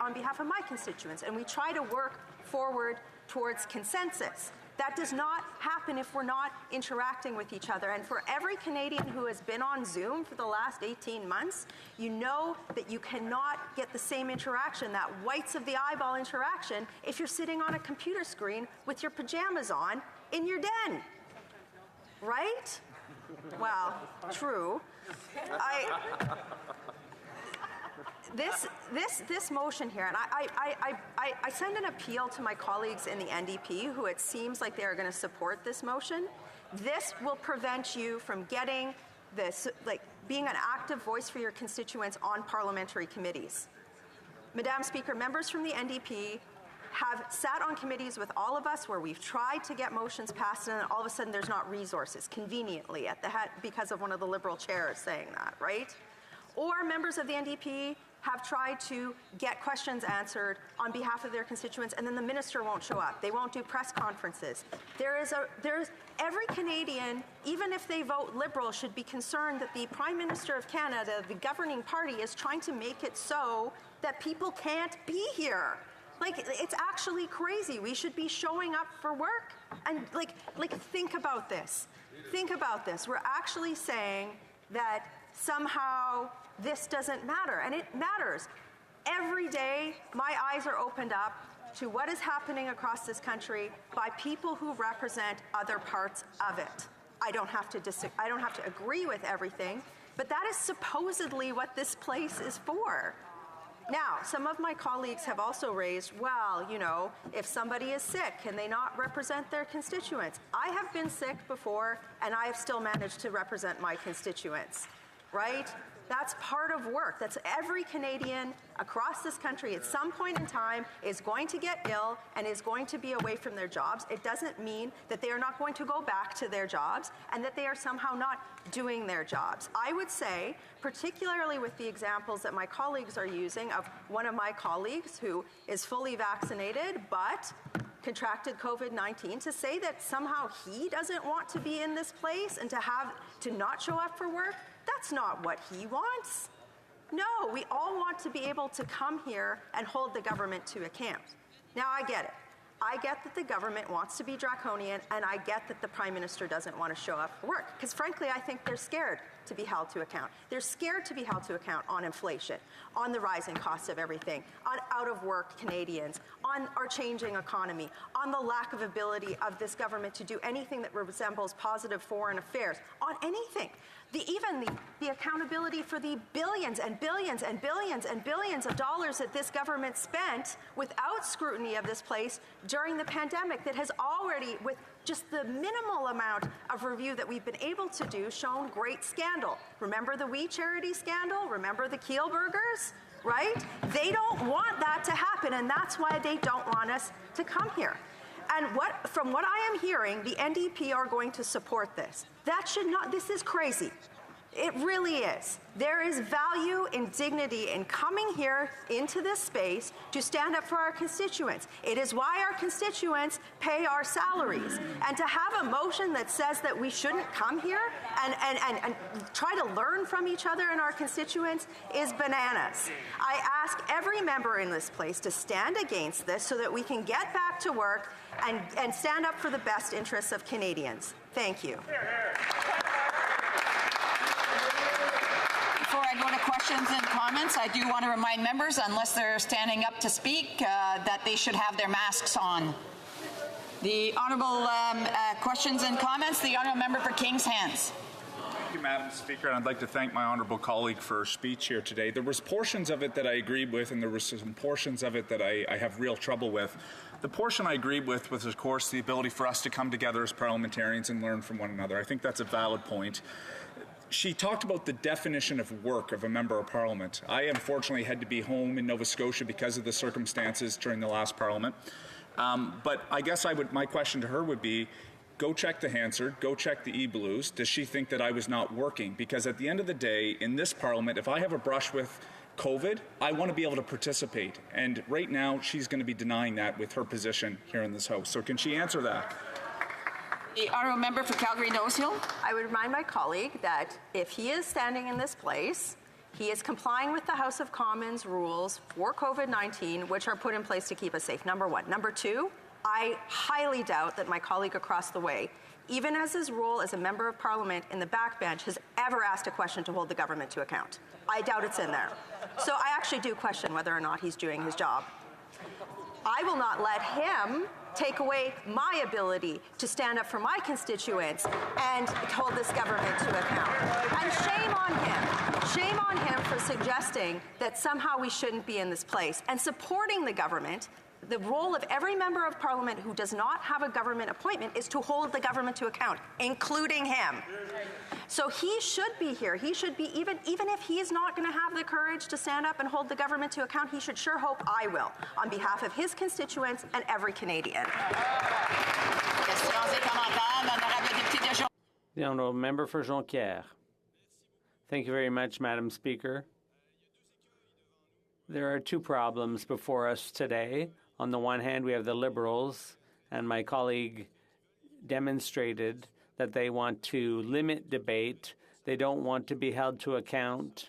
on behalf of my constituents, and we try to work forward towards consensus. That does not happen if we're not interacting with each other. And for every Canadian who has been on Zoom for the last 18 months, you know that you cannot get the same interaction, that whites of the eyeball interaction, if you're sitting on a computer screen with your pajamas on in your den. Right? Well, true. This motion here, and I send an appeal to my colleagues in the NDP who it seems like they are going to support this motion. This will prevent you from getting this, being an active voice for your constituents on parliamentary committees. Madam Speaker, members from the NDP have sat on committees with all of us where we've tried to get motions passed, and then all of a sudden there's not resources, conveniently, at the head because of one of the Liberal chairs saying that, right? Or members of the NDP have tried to get questions answered on behalf of their constituents, and then the minister won't show up. They won't do press conferences. Every Canadian, even if they vote Liberal, should be concerned that the Prime Minister of Canada, the governing party, is trying to make it so that people can't be here. Like, it's actually crazy. We should be showing up for work. And think about this. Think about this. We're actually saying that somehow this doesn't matter, and it matters. Every day, my eyes are opened up to what is happening across this country by people who represent other parts of it. I don't have to agree with everything, but that is supposedly what this place is for. Now, some of my colleagues have also raised, well, you know, if somebody is sick, can they not represent their constituents? I have been sick before, and I have still managed to represent my constituents, right? That's part of work. That's every Canadian across this country at some point in time is going to get ill and is going to be away from their jobs. It doesn't mean that they are not going to go back to their jobs and that they are somehow not doing their jobs. I would say, particularly with the examples that my colleagues are using of one of my colleagues who is fully vaccinated but contracted COVID-19, to say that somehow he doesn't want to be in this place and to not show up for work, that's not what he wants. No, we all want to be able to come here and hold the government to account. Now, I get it. I get that the government wants to be draconian, and I get that the Prime Minister doesn't want to show up for work. Because frankly, I think they're scared to be held to account. They're scared to be held to account on inflation, on the rising costs of everything, on out-of-work Canadians, on our changing economy, on the lack of ability of this government to do anything that resembles positive foreign affairs, on anything. Even the accountability for the billions and billions and billions and billions of dollars that this government spent without scrutiny of this place during the pandemic, that has already, with just the minimal amount of review that we've been able to do, shown great scandal. Remember the We Charity scandal? Remember the Kielburgers? Right? They don't want that to happen, and that's why they don't want us to come here. And from what I am hearing, the NDP are going to support this. This is crazy. It really is. There is value in dignity in coming here into this space to stand up for our constituents. It is why our constituents pay our salaries. And to have a motion that says that we shouldn't come here and try to learn from each other and our constituents is bananas. I ask every member in this place to stand against this so that we can get back to work and stand up for the best interests of Canadians. Thank you. Before I go to questions and comments, I do want to remind members, unless they're standing up to speak, that they should have their masks on. The honourable questions and comments, the honourable member for Kings Hands. Thank you, Madam Speaker, and I'd like to thank my honourable colleague for her speech here today. There was portions of it that I agreed with, and there were some portions of it that I have real trouble with. The portion I agreed with was, of course, the ability for us to come together as parliamentarians and learn from one another. I think that's a valid point. She talked about the definition of work of a member of parliament. I unfortunately had to be home in Nova Scotia because of the circumstances during the last parliament. But I guess my question to her would be, go check the Hansard, go check the e-blues. Does she think that I was not working? Because at the end of the day, in this parliament, if I have a brush with COVID, I want to be able to participate. And right now, she's going to be denying that with her position here in this House. So can she answer that? The honourable member for Calgary-Nose Hill. I would remind my colleague that if he is standing in this place, he is complying with the House of Commons rules for COVID-19, which are put in place to keep us safe, number one. Number two, I highly doubt that my colleague across the way, even as his role as a member of Parliament in the backbench, has ever asked a question to hold the government to account. I doubt it's in there. So I actually do question whether or not he's doing his job. I will not let him take away my ability to stand up for my constituents and hold this government to account. And shame on him. Shame on him for suggesting that somehow we shouldn't be in this place and supporting the government the role of every member of parliament who does not have a government appointment is to hold the government to account, including him. So he should be here. He should be, even if he's not going to have the courage to stand up and hold the government to account, he should sure hope I will, on behalf of his constituents and every Canadian. The Honourable Member for Jonquière. Thank you very much, Madam Speaker. There are two problems before us today. On the one hand, we have the Liberals, and my colleague demonstrated that they want to limit debate. They don't want to be held to account.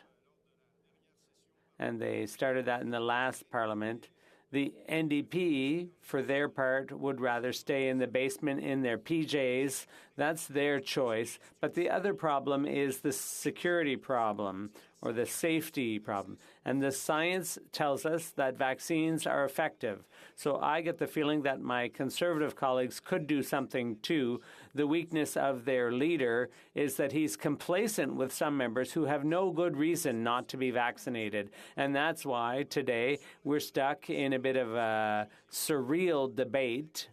And they started that in the last Parliament. The NDP, for their part, would rather stay in the basement in their PJs. That's their choice. But the other problem is the security problem, or the safety problem. And the science tells us that vaccines are effective. So I get the feeling that my Conservative colleagues could do something too. The weakness of their leader is that he's complacent with some members who have no good reason not to be vaccinated. And that's why today we're stuck in a bit of a surreal debate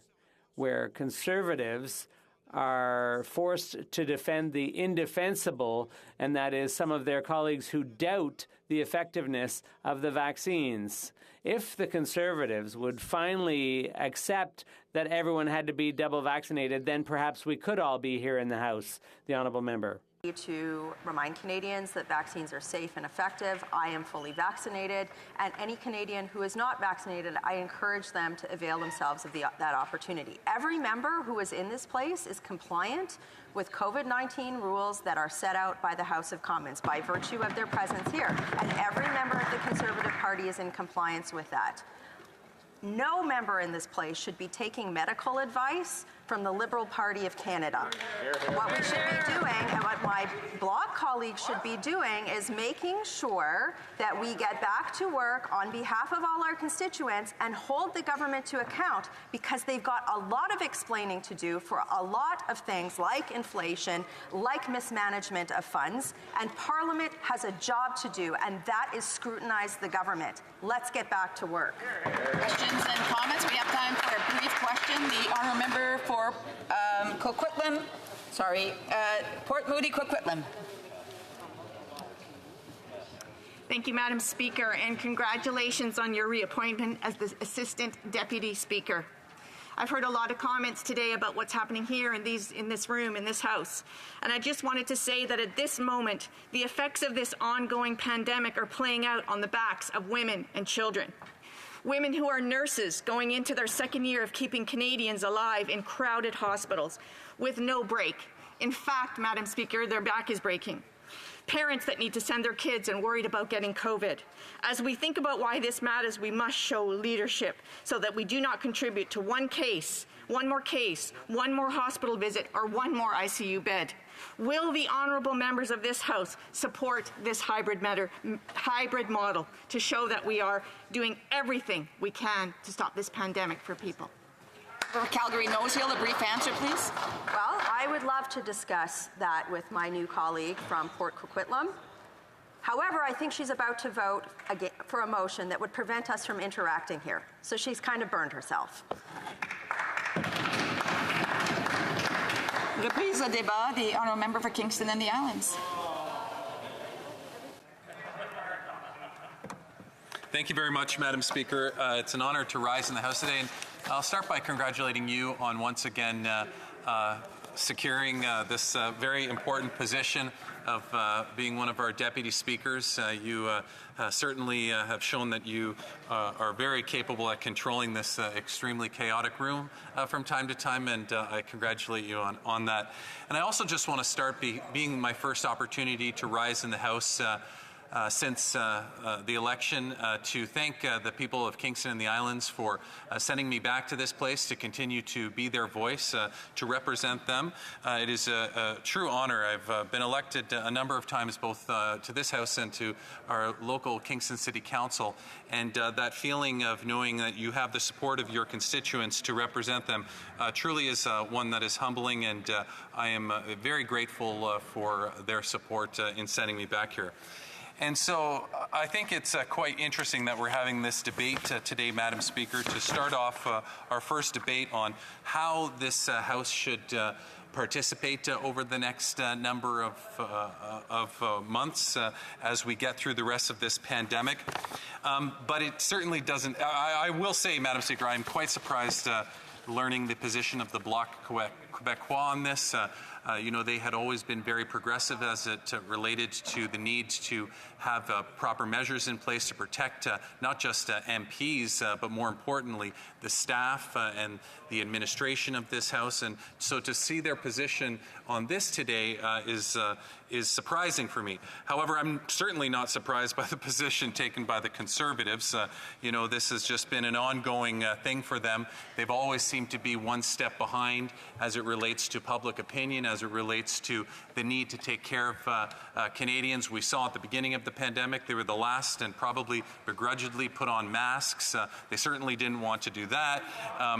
where Conservatives are forced to defend the indefensible, and that is some of their colleagues who doubt the effectiveness of the vaccines. If the Conservatives would finally accept that everyone had to be double vaccinated, then perhaps we could all be here in the House. The Honourable Member. To remind Canadians that vaccines are safe and effective. I am fully vaccinated, and any Canadian who is not vaccinated, I encourage them to avail themselves of that opportunity. Every member who is in this place is compliant with COVID-19 rules that are set out by the House of Commons by virtue of their presence here, and every member of the Conservative Party is in compliance with that. No member in this place should be taking medical advice from the Liberal Party of Canada. What we should be doing, and what my Bloc colleagues should be doing, is making sure that we get back to work on behalf of all our constituents and hold the government to account, because they've got a lot of explaining to do for a lot of things like inflation, like mismanagement of funds, and Parliament has a job to do, and that is scrutinize the government. Let's get back to work. Questions and comments? We have time for a brief question. The honourable member for Coquitlam, Port Moody, Coquitlam. Thank you, Madam Speaker, and congratulations on your reappointment as the Assistant Deputy Speaker. I've heard a lot of comments today about what's happening here in this room, in this House. And I just wanted to say that at this moment, the effects of this ongoing pandemic are playing out on the backs of women and children. Women who are nurses going into their second year of keeping Canadians alive in crowded hospitals with no break. In fact, Madam Speaker, their back is breaking. Parents that need to send their kids and worried about getting COVID. As we think about why this matters, we must show leadership so that we do not contribute to one more case, one more hospital visit, or one more ICU bed. Will the honourable members of this House support this hybrid model to show that we are doing everything we can to stop this pandemic for people? For Calgary Nose Hill, a brief answer, please. Well, I would love to discuss that with my new colleague from Port Coquitlam. However, I think she's about to vote for a motion that would prevent us from interacting here. So she's kind of burned herself. Reprise au débat, the honourable member for Kingston and the Islands. Thank you very much, Madam Speaker. It's an honor to rise in the House today. And I'll start by congratulating you on once again securing this very important position of being one of our deputy speakers. You certainly have shown that you are very capable at controlling this extremely chaotic room from time to time, and I congratulate you on that. And I also just want to start being my first opportunity to rise in the House since the election to thank the people of Kingston and the Islands for sending me back to this place to continue to be their voice, to represent them. It is a true honor. I've been elected a number of times both to this House and to our local Kingston City Council, and that feeling of knowing that you have the support of your constituents to represent them truly is one that is humbling, and I am very grateful for their support in sending me back here. And so I think it's quite interesting that we're having this debate today, Madam Speaker, to start off our first debate on how this House should participate over the next number of months as we get through the rest of this pandemic. But it certainly doesn't. I will say, Madam Speaker, I'm quite surprised learning the position of the Bloc Québécois on this. You know, they had always been very progressive as it related to the need to have proper measures in place to protect not just MPs, but more importantly, the staff and the administration of this House. And so to see their position on this today is surprising for me. However, I'm certainly not surprised by the position taken by the Conservatives. You know, this has just been an ongoing thing for them. They've always seemed to be one step behind as it relates to public opinion, as it relates to the need to take care of Canadians. We saw at the beginning of the pandemic, they were the last and probably begrudgingly put on masks. They certainly didn't want to do that.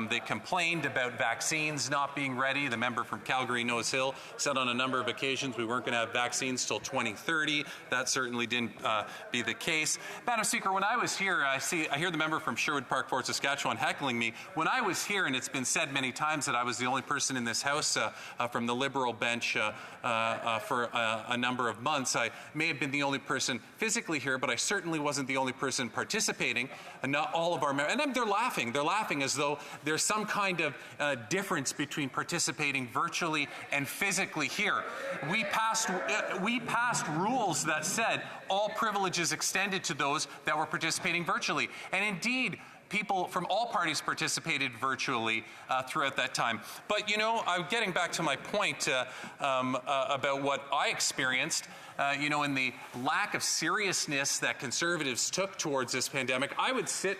They complained about vaccines not being ready. The member from Calgary Nose Hill said on a number of occasions we weren't going to have vaccines till 2030. That certainly didn't be the case. Madam Speaker, when I was here, I hear the member from Sherwood Park, Fort Saskatchewan heckling me. When I was here, and it's been said many times that I was the only person in this House from the Liberal bench for a number of months. I may have been the only person physically here, but I certainly wasn't the only person participating. And not all of our members, and they're laughing. They're laughing as though there's some kind of difference between participating virtually and physically here. We passed rules that said all privileges extended to those that were participating virtually. And indeed, people from all parties participated virtually throughout that time. But, you know, I'm getting back to my point about what I experienced. You know, in the lack of seriousness that Conservatives took towards this pandemic, I would sit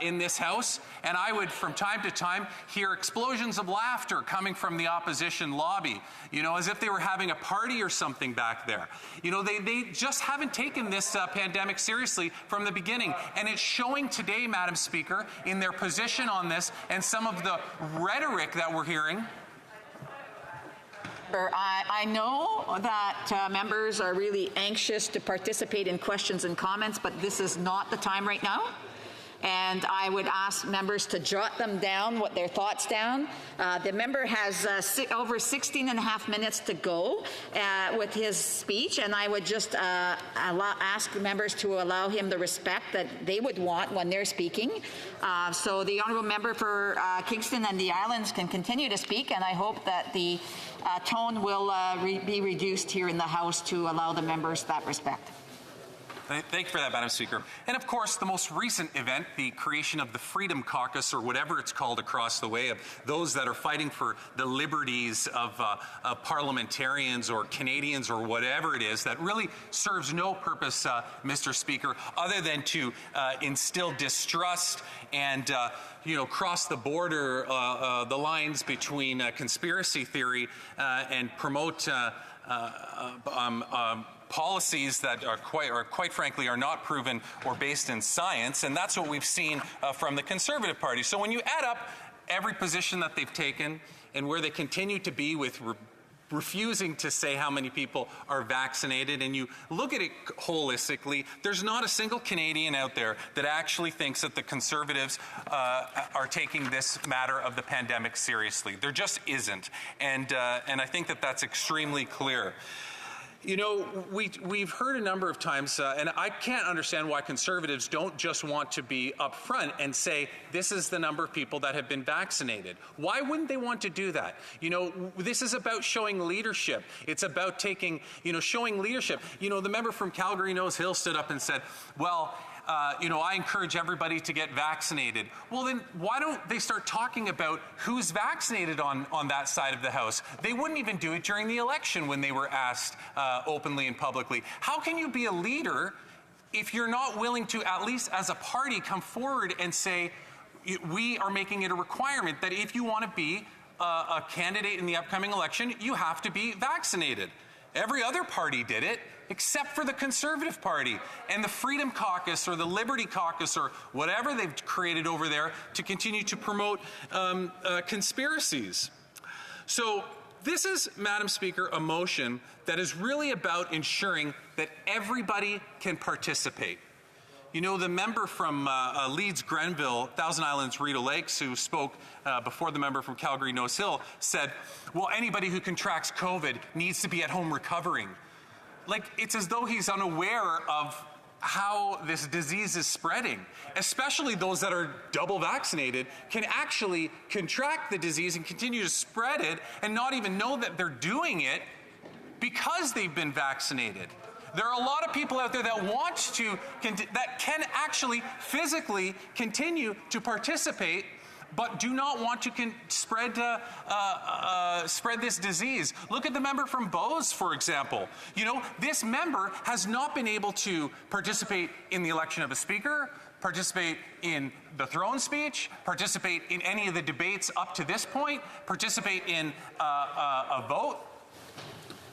in this House and I would, from time to time, hear explosions of laughter coming from the opposition lobby, you know, as if they were having a party or something back there. You know, they just haven't taken this pandemic seriously from the beginning. And it's showing today, Madam Speaker, in their position on this and some of the rhetoric that we're hearing. I know that members are really anxious to participate in questions and comments, but this is not the time right now. And I would ask members to jot them down, what their thoughts down. The member has over 16 and a half minutes to go with his speech, and I would just ask members to allow him the respect that they would want when they're speaking. So the honourable member for Kingston and the Islands can continue to speak, and I hope that the tone will be reduced here in the House to allow the members that respect. Thank you for that, Madam Speaker. And of course, the most recent event, the creation of the Freedom Caucus, or whatever it's called across the way, of those that are fighting for the liberties of parliamentarians or Canadians or whatever it is, that really serves no purpose, Mr. Speaker, other than to instill distrust and you know, cross the border, the lines between conspiracy theory and promote policies that are quite frankly are not proven or based in science, and that's what we've seen from the Conservative Party. So when you add up every position that they've taken and where they continue to be with refusing to say how many people are vaccinated, and you look at it holistically, there's not a single Canadian out there that actually thinks that the Conservatives are taking this matter of the pandemic seriously. There just isn't, and I think that that's extremely clear. You know, we've heard a number of times, and I can't understand why Conservatives don't just want to be upfront and say, this is the number of people that have been vaccinated. Why wouldn't they want to do that? You know, this is about showing leadership. It's about taking, you know, showing leadership. You know, the member from Calgary Nose Hill stood up and said, well, you know, I encourage everybody to get vaccinated. Well, then why don't they start talking about who's vaccinated on that side of the House? They wouldn't even do it during the election when they were asked openly and publicly. How can you be a leader if you're not willing to, at least as a party, come forward and say, we are making it a requirement that if you want to be a candidate in the upcoming election, you have to be vaccinated. Every other party did it, except for the Conservative Party and the Freedom Caucus or the Liberty Caucus or whatever they've created over there to continue to promote conspiracies. So This is, Madam Speaker, a motion that is really about ensuring that everybody can participate. You know, the member from Leeds, Grenville, Thousand Islands, Rideau Lakes, who spoke before the member from Calgary, Nose Hill, said, well, anybody who contracts COVID needs to be at home recovering. Like, it's as though he's unaware of how this disease is spreading, especially those that are double vaccinated can actually contract the disease and continue to spread it and not even know that they're doing it because they've been vaccinated. There are a lot of people out there that that can actually physically continue to participate but do not want to spread this disease. Look at the member from Bose, for example. You know, this member has not been able to participate in the election of a speaker, participate in the throne speech, participate in any of the debates up to this point, participate in a vote.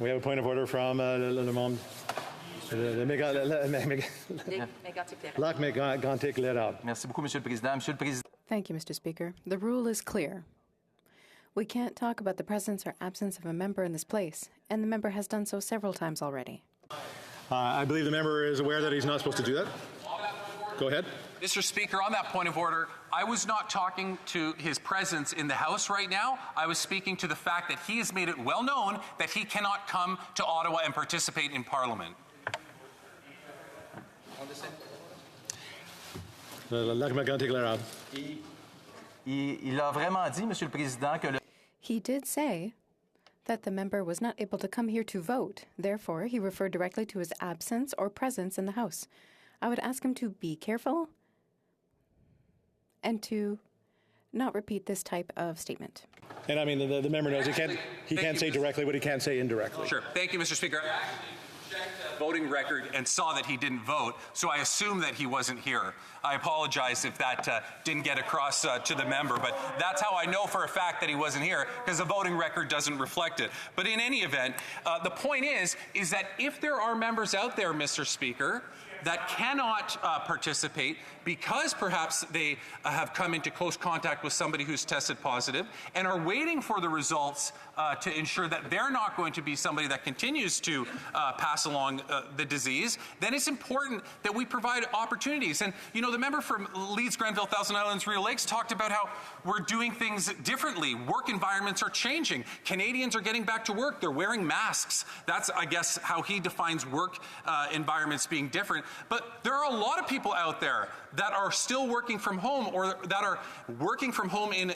We have a point of order from le membre. Merci beaucoup, Monsieur le Président. Monsieur le Président. Thank you, Mr. Speaker. The rule is clear. We can't talk about the presence or absence of a member in this place, and the member has done so several times already. I believe the member is aware that he's not supposed to do that. Go ahead. Mr. Speaker, on that point of order, I was not talking to his presence in the House right now. I was speaking to the fact that he has made it well known that he cannot come to Ottawa and participate in Parliament. Il a vraiment dit, Monsieur le Président, que He did say that the member was not able to come here to vote. Therefore, he referred directly to his absence or presence in the House. I would ask him to be careful and to not repeat this type of statement. And I mean, the member knows he can't say directly what he can't say indirectly. Sure. Thank you, Mr. Speaker. Voting record and saw that he didn't vote, so I assume that he wasn't here. I apologize if that didn't get across to the member, but that's how I know for a fact that he wasn't here, because the voting record doesn't reflect it. But in any event, the point is that if there are members out there, Mr. Speaker, that cannot participate because perhaps they have come into close contact with somebody who's tested positive and are waiting for the results to ensure that they're not going to be somebody that continues to pass along the disease, then it's important that we provide opportunities. And, you know, the member from Leeds, Grenville, Thousand Islands, Rideau Lakes talked about how we're doing things differently. Work environments are changing. Canadians are getting back to work. They're wearing masks. That's, I guess, how he defines work environments being different. But there are a lot of people out there that are still working from home or that are working from home and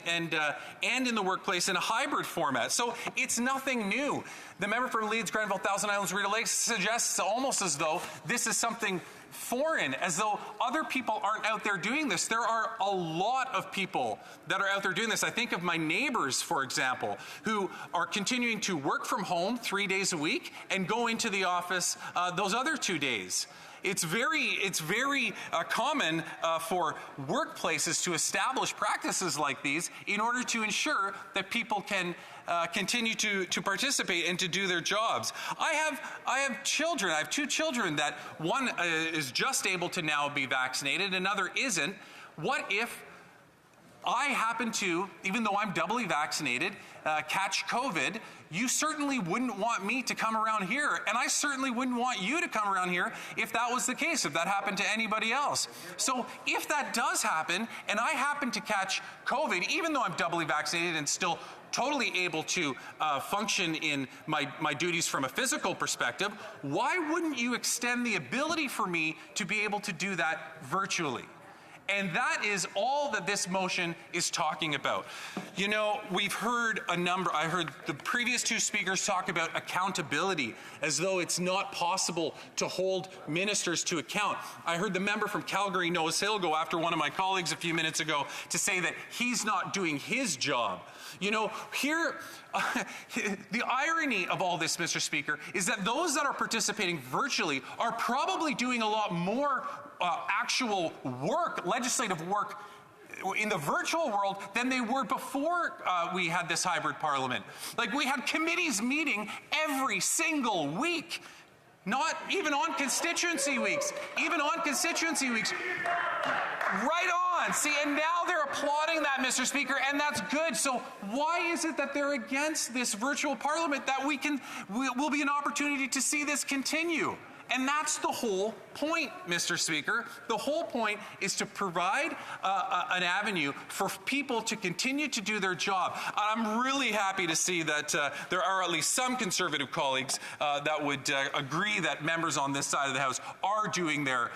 in the workplace in a hybrid format. So it's nothing new. The member for Leeds, Grenville, Thousand Islands, Rideau Lakes suggests almost as though this is something foreign, as though other people aren't out there doing this. There are a lot of people that are out there doing this. I think of my neighbors, for example, who are continuing to work from home 3 days a week and go into the office those other 2 days. It's very common for workplaces to establish practices like these in order to ensure that people can continue to participate and to do their jobs. I have children. I have 2 children that one is just able to now be vaccinated, another isn't. What if I happen to, even though I'm doubly vaccinated, catch COVID? You certainly wouldn't want me to come around here, and I certainly wouldn't want you to come around here if that was the case, if that happened to anybody else. So if that does happen, and I happen to catch COVID, even though I'm doubly vaccinated and still totally able to function in my duties from a physical perspective, why wouldn't you extend the ability for me to be able to do that virtually? And that is all that this motion is talking about. You know, we've heard I heard the previous 2 speakers talk about accountability as though it's not possible to hold ministers to account. I heard the member from Calgary, Nose Hill, go after one of my colleagues a few minutes ago to say that he's not doing his job. You know, here, the irony of all this, Mr. Speaker, is that those that are participating virtually are probably doing a lot more actual work, legislative work, in the virtual world than they were before we had this hybrid parliament. Like, we had committees meeting every single week. Not even on constituency weeks. Even on constituency weeks. Right on. See, and now they're applauding that, Mr. Speaker, and that's good. So why is it that they're against this virtual parliament that will be an opportunity to see this continue? And that's the whole point, Mr. Speaker. The whole point is to provide an avenue for people to continue to do their job. I'm really happy to see that there are at least some Conservative colleagues that would agree that members on this side of the House are doing their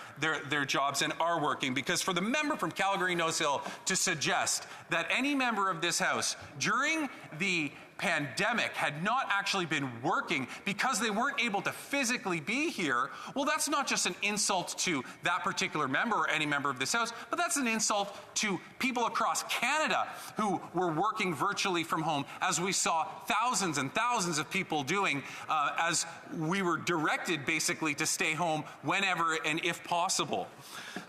jobs and are working. Because for the member from Calgary-Nose Hill to suggest that any member of this House during the pandemic had not actually been working because they weren't able to physically be here, well, that's not just an insult to that particular member or any member of this House, but that's an insult to people across Canada who were working virtually from home, as we saw thousands and thousands of people doing as we were directed basically to stay home whenever and if possible.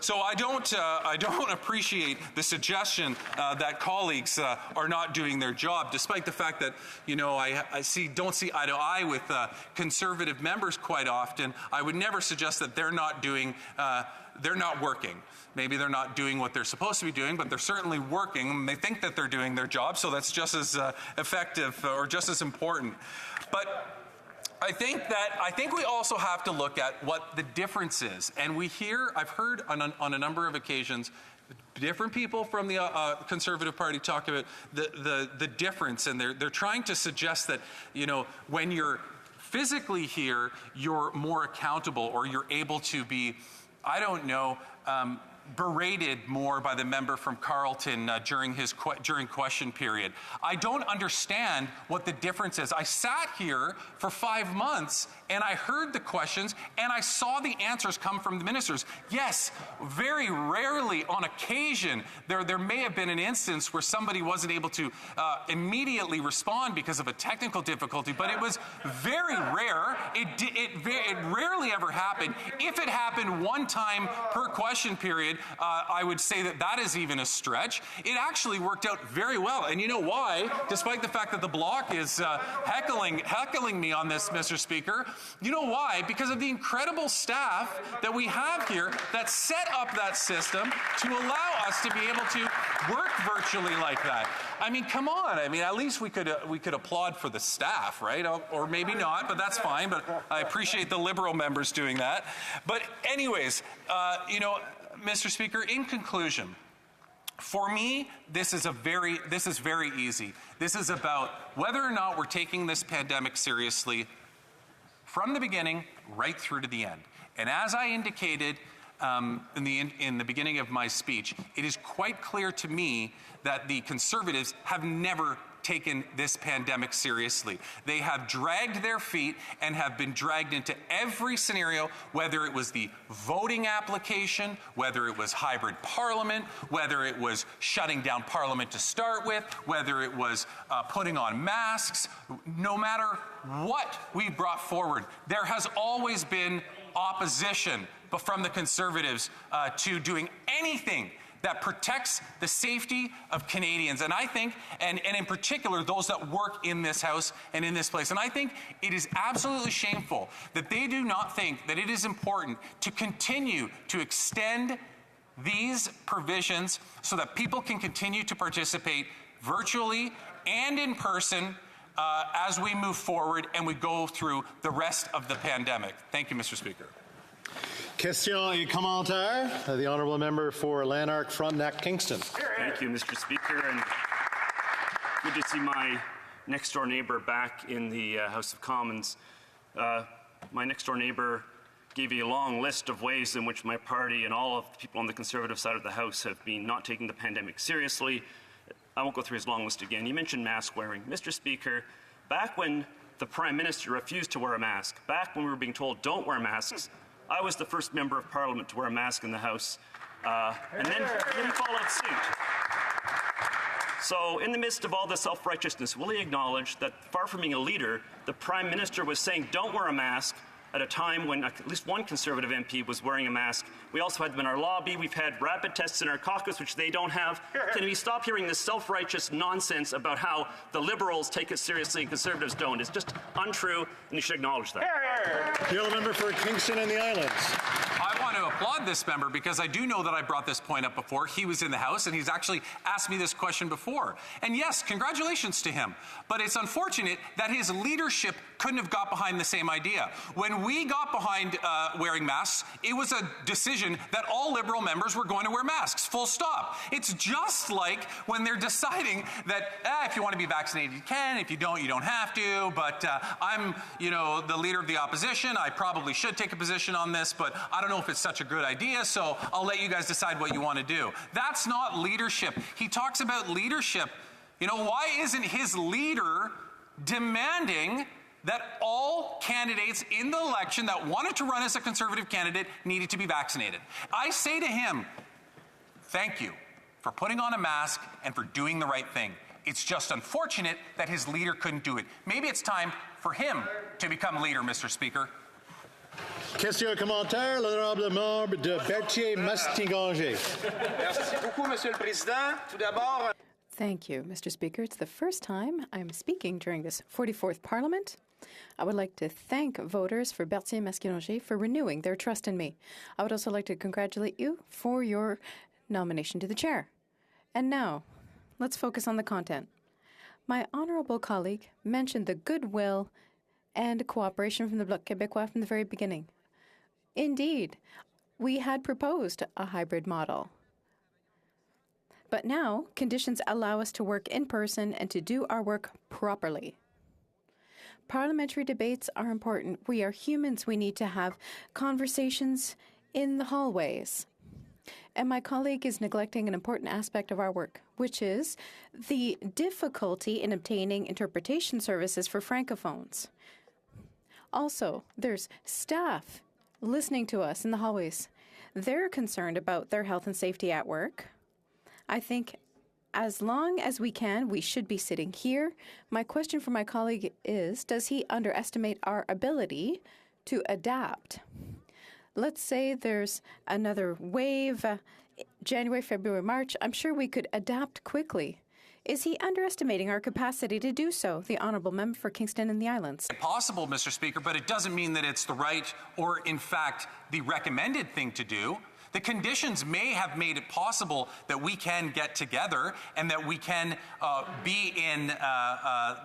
So I don't appreciate the suggestion that colleagues are not doing their job, despite the fact that, you know, I don't see eye to eye with Conservative members quite often. I would never suggest that they're not working. Maybe they're not doing what they're supposed to be doing, but they're certainly working. They think that they're doing their job, so that's just as effective or just as important. But I think we also have to look at what the difference is. And I've heard on a number of occasions, different people from the Conservative Party talk about the difference, and they're trying to suggest that, you know, when you're physically here, you're more accountable, or you're able to be, I don't know, berated more by the member from Carleton during question period. I don't understand what the difference is. I sat here for 5 months and I heard the questions and I saw the answers come from the ministers. Yes, very rarely on occasion there may have been an instance where somebody wasn't able to immediately respond because of a technical difficulty, but it was very rare. It rarely ever happened. If it happened one time per question period, I would say that is even a stretch. It actually worked out very well. And you know why? Despite the fact that the Bloc is heckling me on this, Mr. Speaker, you know why? Because of the incredible staff that we have here that set up that system to allow us to be able to work virtually like that. I mean, come on. I mean, at least we could applaud for the staff, right? Or maybe not, but that's fine. But I appreciate the Liberal members doing that. But anyways, you know, Mr. Speaker, in conclusion, for me, this is very easy. This is about whether or not we're taking this pandemic seriously from the beginning right through to the end. And as I indicated in the beginning of my speech, it is quite clear to me that the Conservatives have never taken this pandemic seriously. They have dragged their feet and have been dragged into every scenario, whether it was the voting application, whether it was hybrid parliament, whether it was shutting down parliament to start with, whether it was putting on masks. No matter what we brought forward, there has always been opposition from the Conservatives to doing anything that protects the safety of Canadians. And I think, and in particular, those that work in this House and in this place. And I think it is absolutely shameful that they do not think that it is important to continue to extend these provisions so that people can continue to participate virtually and in person as we move forward and we go through the rest of the pandemic. Thank you, Mr. Speaker. Question et commentaire. The honourable member for Lanark, Frontenac, Kingston. Thank you, Mr. Speaker, and good to see my next-door neighbour back in the House of Commons. My next-door neighbour gave a long list of ways in which my party and all of the people on the Conservative side of the House have been not taking the pandemic seriously. I won't go through his long list again. You mentioned mask wearing. Mr. Speaker, back when the Prime Minister refused to wear a mask, back when we were being told don't wear masks, I was the first member of Parliament to wear a mask in the House, and then he followed suit. So in the midst of all the self-righteousness, will he acknowledge that far from being a leader, the Prime Minister was saying don't wear a mask at a time when at least one Conservative MP was wearing a mask? We also had them in our lobby. We've had rapid tests in our caucus, which they don't have. Can we stop hearing this self-righteous nonsense about how the Liberals take it seriously and Conservatives don't? It's just untrue, and you should acknowledge that. The honourable member for Kingston and the Islands. I want to applaud this member because I do know that I brought this point up before. He was in the House and he's actually asked me this question before. And yes, congratulations to him. But it's unfortunate that his leadership couldn't have got behind the same idea. When we got behind wearing masks, it was a decision that all Liberal members were going to wear masks, full stop. It's just like when they're deciding that if you want to be vaccinated, you can. If you don't, you don't have to. But I'm, the leader of the opposition. I probably should take a position on this, but I don't know if it's such a good idea, so I'll let you guys decide what you want to do. That's not leadership. He talks about leadership. Why isn't his leader demanding that all candidates in the election that wanted to run as a Conservative candidate needed to be vaccinated? I say to him, thank you for putting on a mask and for doing the right thing. It's just unfortunate that his leader couldn't do it. Maybe it's time for him to become leader, Mr. Speaker. Question commentaire, l'honorable membre de Berthier-Mastinganger. Merci beaucoup, Monsieur le Président. Tout d'abord. Thank you, Mr. Speaker. It's the first time I'm speaking during this 44th Parliament. I would like to thank voters for Berthier-Mastinganger for renewing their trust in me. I would also like to congratulate you for your nomination to the chair. And now, let's focus on the content. My honourable colleague mentioned the goodwill and cooperation from the Bloc Québécois from the very beginning. Indeed, we had proposed a hybrid model. But now, conditions allow us to work in person and to do our work properly. Parliamentary debates are important. We are humans. We need to have conversations in the hallways. And my colleague is neglecting an important aspect of our work, which is the difficulty in obtaining interpretation services for francophones. Also, there's staff listening to us in the hallways. They're concerned about their health and safety at work. I think as long as we can, we should be sitting here. My question for my colleague is, does he underestimate our ability to adapt? Let's say there's another wave, January, February, March. I'm sure we could adapt quickly. Is he underestimating our capacity to do so? The honourable member for Kingston and the Islands. Possible, Mr. Speaker, but it doesn't mean that it's the right or, in fact, the recommended thing to do. The conditions may have made it possible that we can get together and that we can be in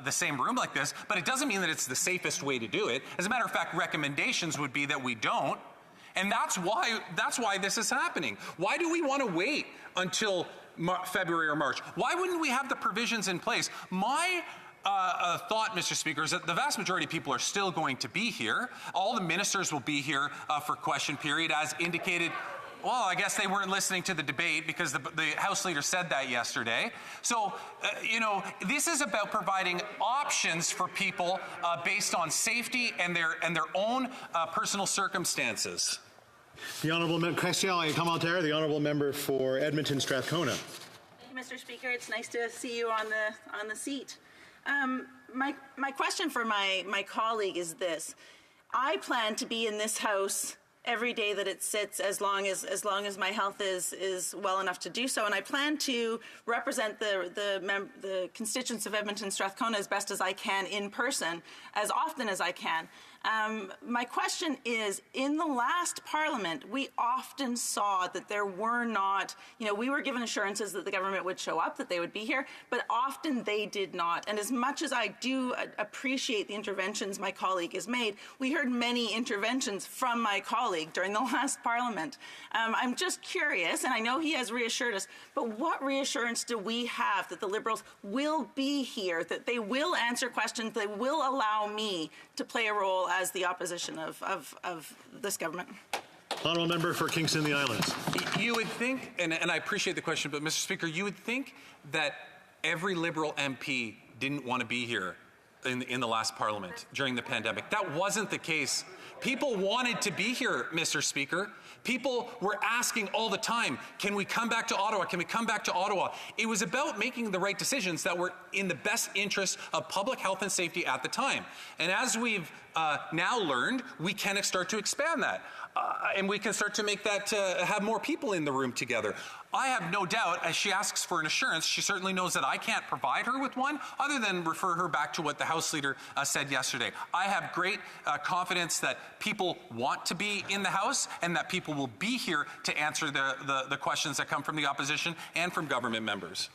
the same room like this, but it doesn't mean that it's the safest way to do it. As a matter of fact, recommendations would be that we don't. And that's why this is happening. Why do we want to wait until February or March? Why wouldn't we have the provisions in place? My thought, Mr. Speaker, is that the vast majority of people are still going to be here. All the ministers will be here for question period, as indicated. Well, I guess they weren't listening to the debate because the House Leader said that yesterday. So, this is about providing options for people based on safety and their own personal circumstances. The honourable question et commentaire. The honourable member for Edmonton Strathcona. Thank you, Mr. Speaker. It's nice to see you on the seat. My question for my colleague is this: I plan to be in this House every day that it sits, as long as my health is well enough to do so, and I plan to represent the constituents of Edmonton Strathcona as best as I can in person, as often as I can. My question is, in the last Parliament, we often saw that there were not, we were given assurances that the government would show up, that they would be here, but often they did not. And as much as I do appreciate the interventions my colleague has made, we heard many interventions from my colleague during the last Parliament. I'm just curious, and I know he has reassured us, but what reassurance do we have that the Liberals will be here, that they will answer questions, they will allow me to play a role as the opposition of this government? Honourable member for Kingston and the Islands. You would think, and I appreciate the question, but Mr. Speaker, you would think that every Liberal MP didn't want to be here in the last Parliament during the pandemic. That wasn't the case. People wanted to be here, Mr. Speaker. People were asking all the time, can we come back to Ottawa? Can we come back to Ottawa? It was about making the right decisions that were in the best interest of public health and safety at the time. And as we've now learned, we can start to expand that. And we can start to make that, have more people in the room together. I have no doubt, as she asks for an assurance, she certainly knows that I can't provide her with one, other than refer her back to what the House Leader said yesterday. I have great confidence that people want to be in the House and that people will be here to answer the questions that come from the opposition and from government members.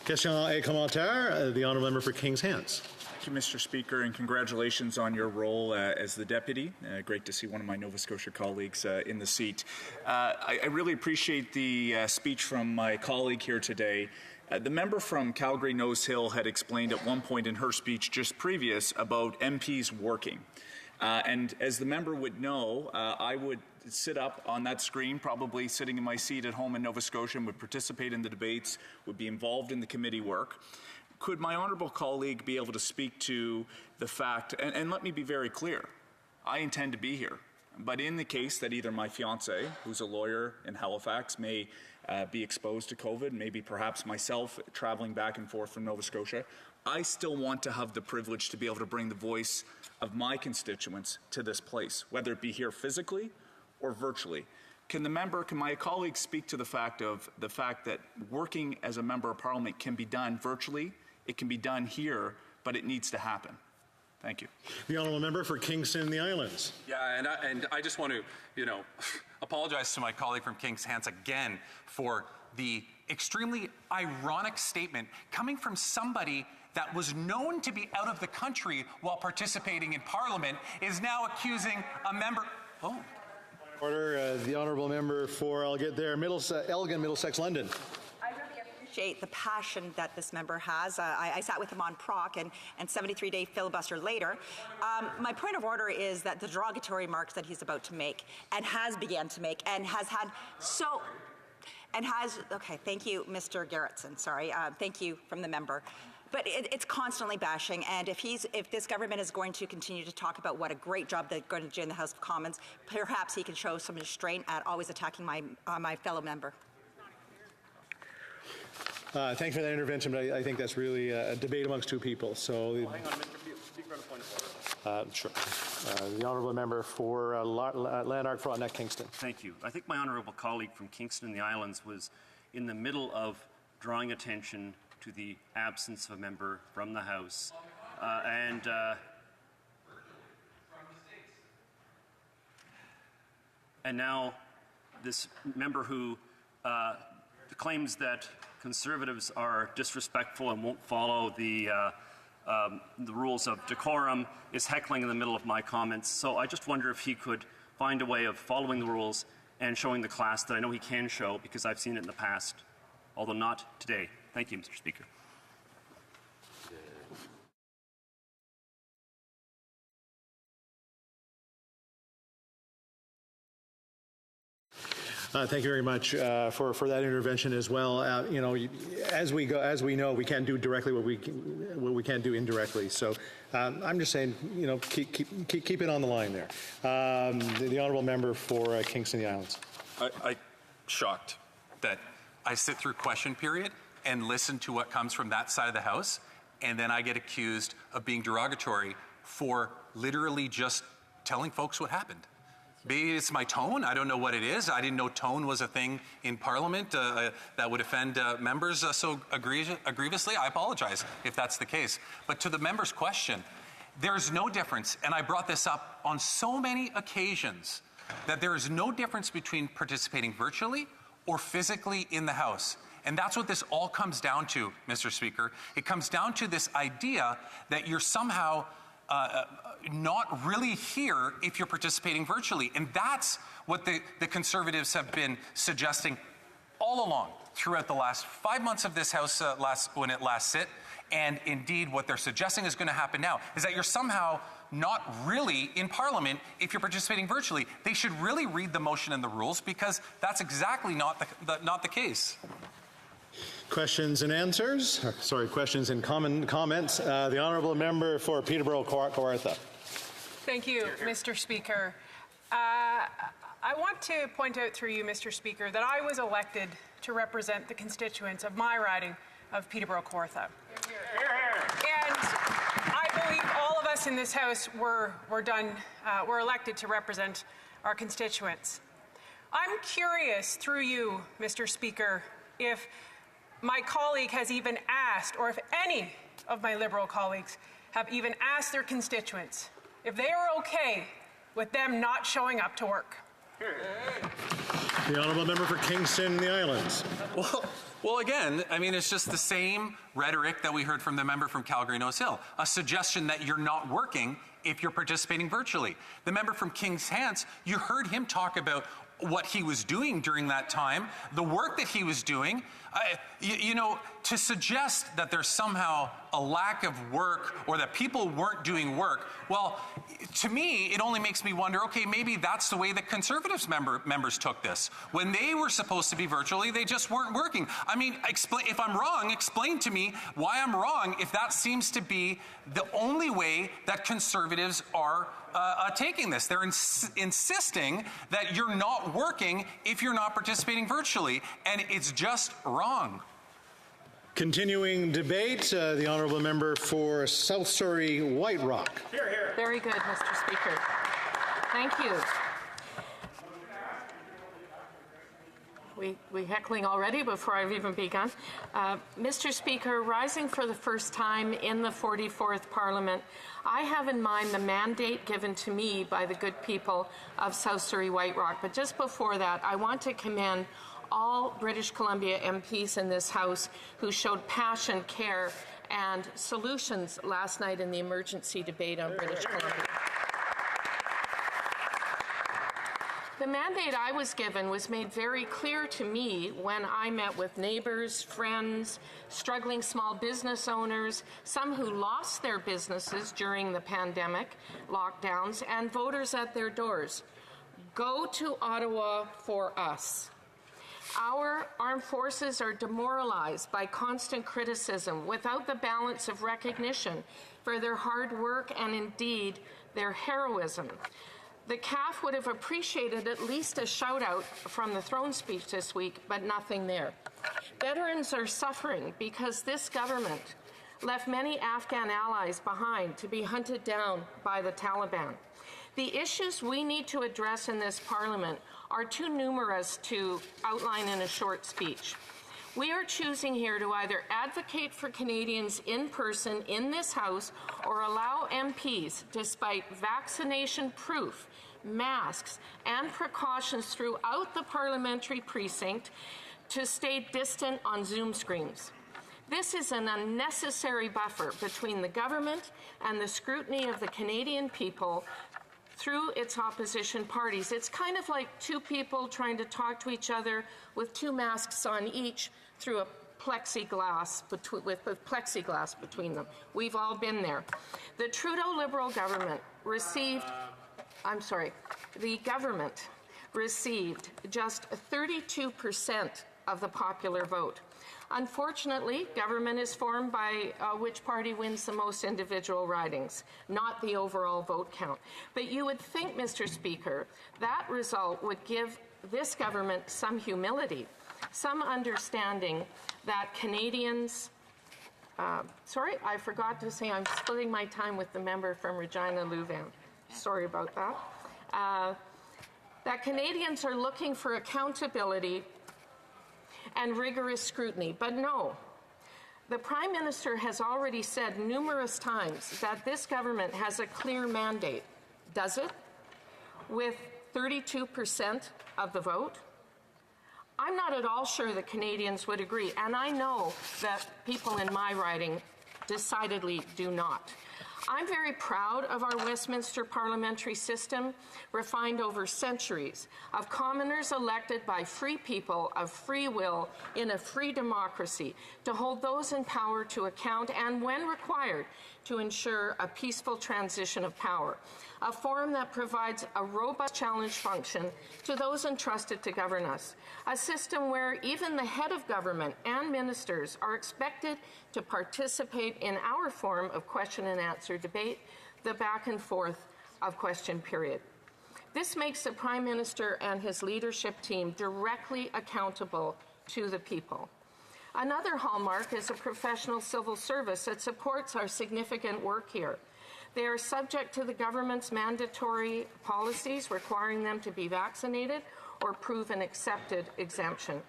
Question et commentaire, the honourable member for Kings Hands. Thank you, Mr. Speaker, and congratulations on your role as the deputy. Great to see one of my Nova Scotia colleagues in the seat. I really appreciate the speech from my colleague here today. The member from Calgary Nose Hill had explained at one point in her speech just previous about MPs working. And as the member would know, I would sit up on that screen, probably sitting in my seat at home in Nova Scotia, and would participate in the debates, would be involved in the committee work. Could my honourable colleague be able to speak to the fact, and let me be very clear, I intend to be here, but in the case that either my fiancé, who's a lawyer in Halifax, may be exposed to COVID, maybe perhaps myself travelling back and forth from Nova Scotia, I still want to have the privilege to be able to bring the voice of my constituents to this place, whether it be here physically or virtually. Can my colleague speak to the fact that working as a member of Parliament can be done virtually? It can be done here, but it needs to happen. Thank you. The honourable member for Kingston and the Islands. Yeah, and I just want to, apologize to my colleague from Kings Hands again for the extremely ironic statement coming from somebody that was known to be out of the country while participating in Parliament is now accusing a member. Oh. Order, the honourable member for, I'll get there, Elgin, Middlesex, London. I really appreciate the passion that this member has. I sat with him on proc and 73-day filibuster later. My point of order is that the derogatory remarks that he's about to make and has began to make and has had okay, thank you, Mr. Garretson, sorry. Thank you from the member. But it's constantly bashing, and if this government is going to continue to talk about what a great job they're going to do in the House of Commons, perhaps he can show some restraint at always attacking my fellow member. Thank you for that intervention, but I think that's really a debate amongst two people. So, hang on, Mr. Speaker, on a point of order. Sure. The honourable member for Lanark, Frontenac, Kingston. Thank you. I think my honourable colleague from Kingston and the Islands was in the middle of drawing attention to the absence of a member from the House. And now this member who claims that Conservatives are disrespectful and won't follow the rules of decorum is heckling in the middle of my comments. So I just wonder if he could find a way of following the rules and showing the class that I know he can show because I've seen it in the past, although not today. Thank you, Mr. Speaker. Thank you very much for that intervention as well. As we know, we can't do directly what we can't do indirectly. So I'm just saying, keep it on the line there. The honourable member for Kingston and the Islands. I'm shocked that I sit through question period and listen to what comes from that side of the House, and then I get accused of being derogatory for literally just telling folks what happened. Maybe it's my tone. I don't know what it is. I didn't know tone was a thing in Parliament that would offend members so grievously. I apologize if that's the case. But to the member's question, there's no difference, and I brought this up on so many occasions, that there is no difference between participating virtually or physically in the House. And that's what this all comes down to, Mr. Speaker. It comes down to this idea that you're somehow not really here if you're participating virtually. And that's what the Conservatives have been suggesting all along throughout the last 5 months of this House when it last sit. And indeed, what they're suggesting is going to happen now is that you're somehow not really in Parliament if you're participating virtually. They should really read the motion and the rules, because that's exactly not the case. Questions and answers? Questions and comments. The honourable member for Peterborough, Kawartha. Thank you, Mr. Speaker. I want to point out through you, Mr. Speaker, that I was elected to represent the constituents of my riding of Peterborough, Kawartha. And I believe all of us us in this House were elected to represent our constituents. I'm curious, through you, Mr. Speaker, if my colleague has even asked, or if any of my Liberal colleagues have even asked their constituents if they are okay with them not showing up to work. The honourable member for Kingston, the Islands. Well, again, I mean, it's just the same rhetoric that we heard from the member from Calgary Nose Hill, a suggestion that you're not working if you're participating virtually. The member from Kings Hants, you heard him talk about what he was doing during that time, the work that he was doing. You know, to suggest that there's somehow a lack of work or that people weren't doing work, well, to me, it only makes me wonder, okay, maybe that's the way that Conservatives members took this. When they were supposed to be virtually, they just weren't working. I mean, if I'm wrong, explain to me why I'm wrong if that seems to be the only way that Conservatives are taking this. They're insisting that you're not working if you're not participating virtually, and it's just wrong. Continuing debate, the honourable member for South Surrey White Rock. Here, here. Very good, Mr. Speaker. Thank you. We heckling already before I've even begun. Mr. Speaker, rising for the first time in the 44th Parliament, I have in mind the mandate given to me by the good people of South Surrey White Rock. But just before that, I want to commend all British Columbia MPs in this House who showed passion, care, and solutions last night in the emergency debate on British Columbia. The mandate I was given was made very clear to me when I met with neighbors, friends, struggling small business owners, some who lost their businesses during the pandemic lockdowns, and voters at their doors. Go to Ottawa for us. Our armed forces are demoralized by constant criticism without the balance of recognition for their hard work and indeed their heroism. The CAF would have appreciated at least a shout out from the throne speech this week, but nothing there. Veterans are suffering because this government left many Afghan allies behind to be hunted down by the Taliban. The issues we need to address in this Parliament are too numerous to outline in a short speech. We are choosing here to either advocate for Canadians in person in this House or allow MPs, despite vaccination proof, masks, and precautions throughout the parliamentary precinct, to stay distant on Zoom screens. This is an unnecessary buffer between the government and the scrutiny of the Canadian people through its opposition parties. It's kind of like two people trying to talk to each other with two masks on each through a plexiglass with plexiglass between them. We've all been there. The Trudeau Liberal government received, the government received just 32% of the popular vote. Unfortunately, government is formed by which party wins the most individual ridings, not the overall vote count. But you would think, Mr. Speaker, that result would give this government some humility, some understanding that Canadians, sorry, I forgot to say I'm splitting my time with the member from Regina Louvain. Sorry about that. That Canadians are looking for accountability and rigorous scrutiny. But no, the Prime Minister has already said numerous times that this government has a clear mandate. Does it? With 32% of the vote? I'm not at all sure that Canadians would agree, and I know that people in my riding decidedly do not. I'm very proud of our Westminster parliamentary system, refined over centuries, of commoners elected by free people of free will in a free democracy to hold those in power to account and, when required, to ensure a peaceful transition of power. A forum that provides a robust challenge function to those entrusted to govern us. A system where even the head of government and ministers are expected to participate in our form of question and answer debate, the back and forth of question period. This makes the Prime Minister and his leadership team directly accountable to the people. Another hallmark is a professional civil service that supports our significant work here. They are subject to the government's mandatory policies requiring them to be vaccinated or prove an accepted exemption.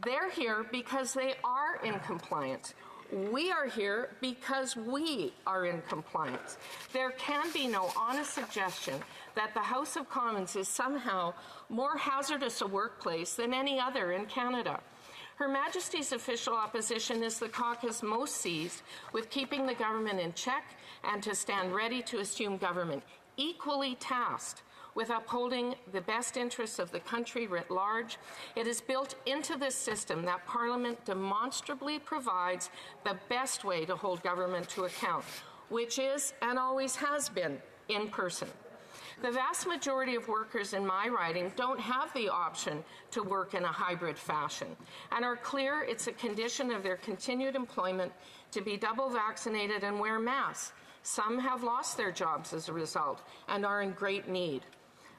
They're here because they are in compliance. We are here because we are in compliance. There can be no honest suggestion that the House of Commons is somehow more hazardous a workplace than any other in Canada. Her Majesty's official opposition is the caucus most seized with keeping the government in check and to stand ready to assume government, equally tasked with upholding the best interests of the country writ large. It is built into this system that Parliament demonstrably provides the best way to hold government to account, which is and always has been in person. The vast majority of workers in my riding don't have the option to work in a hybrid fashion and are clear it's a condition of their continued employment to be double vaccinated and wear masks. Some have lost their jobs as a result and are in great need.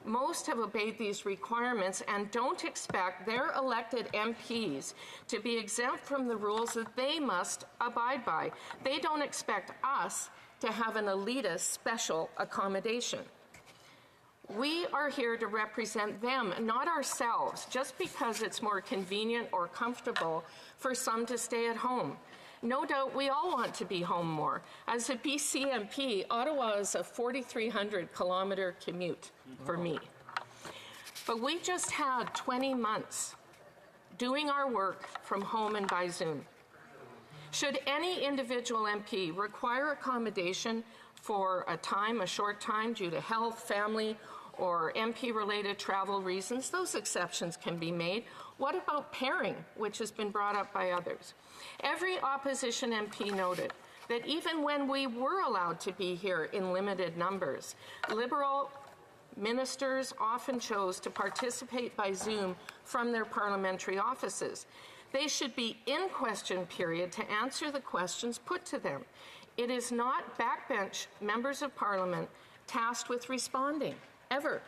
Most have obeyed these requirements and don't expect their elected MPs to be exempt from the rules that they must abide by. They don't expect us to have an elitist special accommodation. We are here to represent them, not ourselves, just because it's more convenient or comfortable for some to stay at home. No doubt we all want to be home more. As a BC MP, Ottawa is a 4,300-kilometre commute for me. But we just had 20 months doing our work from home and by Zoom. Should any individual MP require accommodation for a short time due to health, family, or MP-related travel reasons, those exceptions can be made. What about pairing, which has been brought up by others? Every opposition MP noted that even when we were allowed to be here in limited numbers, Liberal ministers often chose to participate by Zoom from their parliamentary offices. They should be in question period to answer the questions put to them. It is not backbench members of Parliament tasked with responding, ever.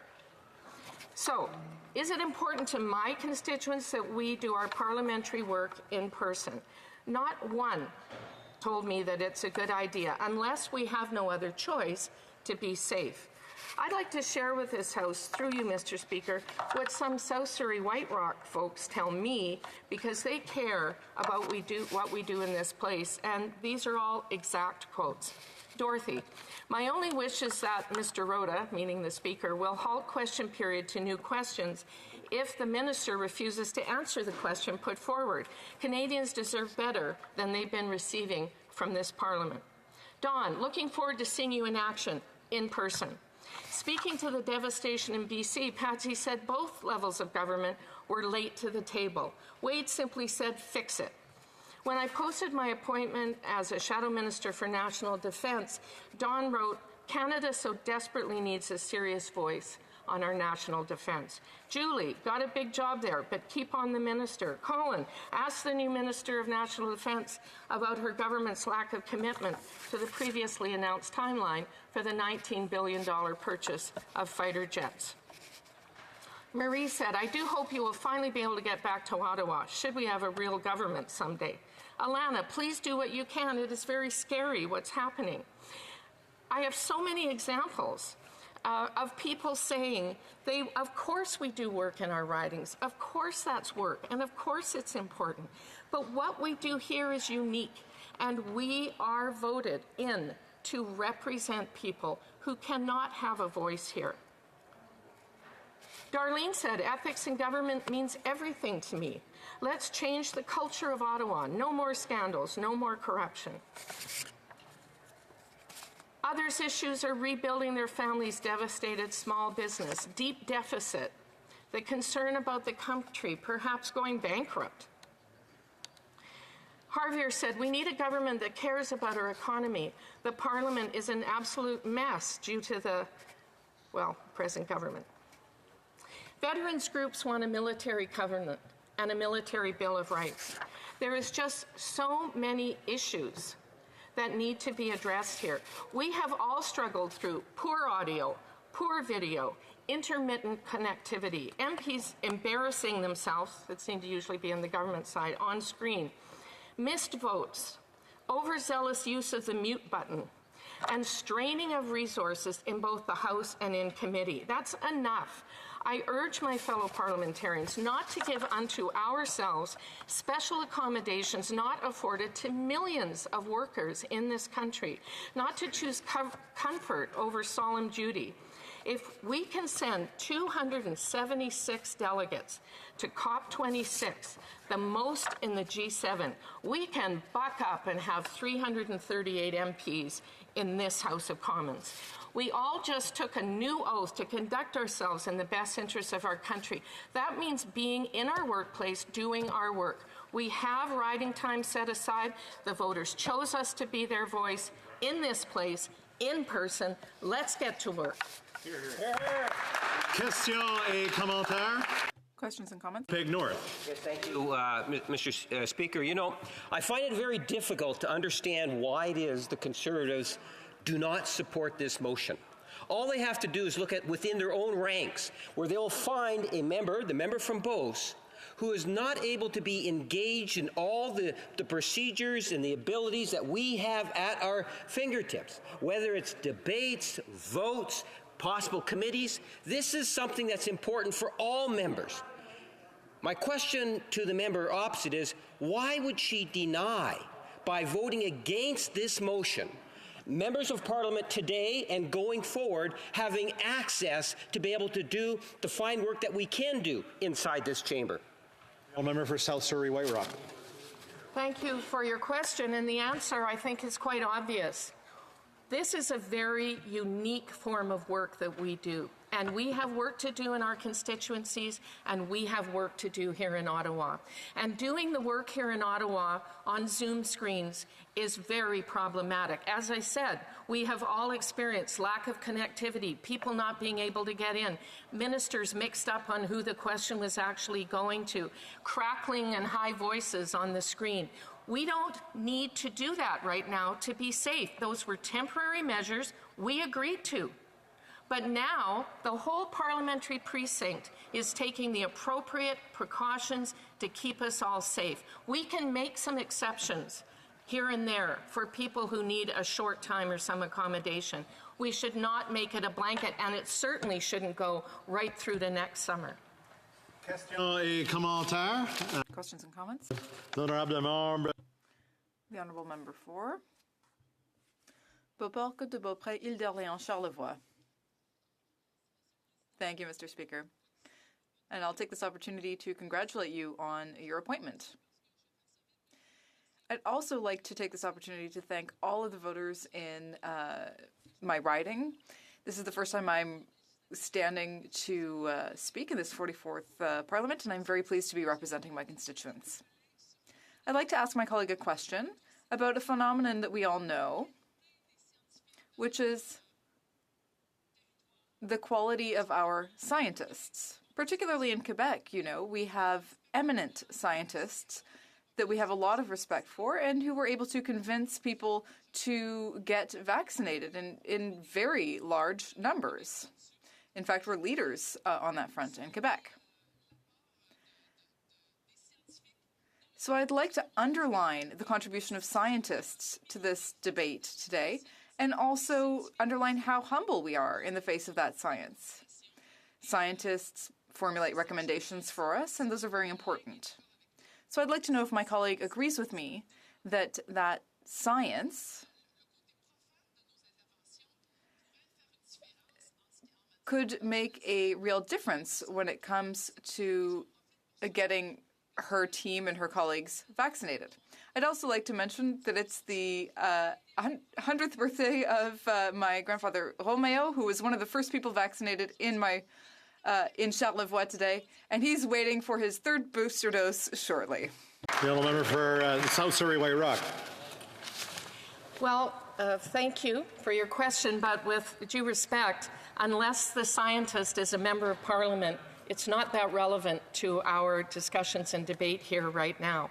So, is it important to my constituents that we do our parliamentary work in person? Not one told me that it's a good idea, unless we have no other choice to be safe. I'd like to share with this House, through you, Mr. Speaker, what some South Surrey White Rock folks tell me, because they care about what we do in this place, and these are all exact quotes. Dorothy, my only wish is that Mr. Rhoda, meaning the Speaker, will halt question period to new questions if the Minister refuses to answer the question put forward. Canadians deserve better than they've been receiving from this Parliament. Dawn, looking forward to seeing you in action, in person. Speaking to the devastation in BC, Patsy said both levels of government were late to the table. Wade simply said, fix it. When I posted my appointment as a Shadow Minister for National Defence, Dawn wrote, Canada so desperately needs a serious voice on our national defence. Julie, got a big job there, but keep on the minister. Colin, ask the new Minister of National Defence about her government's lack of commitment to the previously announced timeline for the $19 billion purchase of fighter jets. Marie said, I do hope you will finally be able to get back to Ottawa, should we have a real government someday. Alana, please do what you can. It is very scary what's happening. I have so many examples of people saying, of course we do work in our ridings, of course that's work, and of course it's important. But what we do here is unique, and we are voted in to represent people who cannot have a voice here. Darlene said, ethics in government means everything to me. Let's change the culture of Ottawa. No more scandals, no more corruption. Others' issues are rebuilding their families' devastated small business, deep deficit, the concern about the country perhaps going bankrupt. Javier said, we need a government that cares about our economy. The Parliament is an absolute mess due to the, present government. Veterans groups want a military covenant and a military Bill of Rights. There is just so many issues that need to be addressed here. We have all struggled through poor audio, poor video, intermittent connectivity, MPs embarrassing themselves, that seem to usually be on the government side, on screen, missed votes, overzealous use of the mute button. and straining of resources in both the House and in committee. That's enough. I urge my fellow parliamentarians not to give unto ourselves special accommodations not afforded to millions of workers in this country, not to choose comfort over solemn duty. If we can send 276 delegates to COP26, the most in the G7, we can buck up and have 338 MPs in this House of Commons. We all just took a new oath to conduct ourselves in the best interests of our country. That means being in our workplace, doing our work. We have riding time set aside. The voters chose us to be their voice in this place, in person. Let's get to work. Questions et commentaires? Questions and comments? Peg North. Yes, thank you, Mr. Speaker. You know, I find it very difficult to understand why it is the Conservatives do not support this motion. All they have to do is look at within their own ranks, where they'll find a member, the member from Beauce, who is not able to be engaged in all the procedures and the abilities that we have at our fingertips, whether it's debates, votes, possible committees. This is something that's important for all members. My question to the member opposite is, why would she deny, by voting against this motion, members of Parliament today and going forward having access to be able to do the fine work that we can do inside this chamber? Member for South Surrey White Rock. Thank you for your question, and the answer, I think, is quite obvious. This is a very unique form of work that we do, and we have work to do in our constituencies, and we have work to do here in Ottawa. And doing the work here in Ottawa on Zoom screens is very problematic. As I said, we have all experienced lack of connectivity, people not being able to get in, ministers mixed up on who the question was actually going to, crackling and high voices on the screen. We don't need to do that right now to be safe. Those were temporary measures we agreed to. But now the whole parliamentary precinct is taking the appropriate precautions to keep us all safe. We can make some exceptions here and there for people who need a short time or some accommodation. We should not make it a blanket, and it certainly shouldn't go right through to next summer. Questions et commentaires? Questions and comments? L'honorable membre. The Honourable Member for Beauport, Côte de Beaupré, Île d'Orléans, Charlevoix. Thank you, Mr. Speaker. And I'll take this opportunity to congratulate you on your appointment. I'd also like to take this opportunity to thank all of the voters in my riding. This is the first time I'm standing to speak in this 44th Parliament, and I'm very pleased to be representing my constituents. I'd like to ask my colleague a question about a phenomenon that we all know, which is the quality of our scientists. Particularly in Quebec, you know, we have eminent scientists that we have a lot of respect for and who were able to convince people to get vaccinated in very large numbers. In fact, we're leaders on that front in Quebec. So I'd like to underline the contribution of scientists to this debate today, and also underline how humble we are in the face of that science. Scientists formulate recommendations for us, and those are very important. So I'd like to know if my colleague agrees with me that science could make a real difference when it comes to getting her team and her colleagues vaccinated. I'd also like to mention that it's the 100th birthday of my grandfather Romeo, who was one of the first people vaccinated in Charlevoix today, and he's waiting for his third booster dose shortly. The honourable member for South Surrey White Rock. Well, thank you for your question, but with due respect, unless the scientist is a member of Parliament, it's not that relevant to our discussions and debate here right now.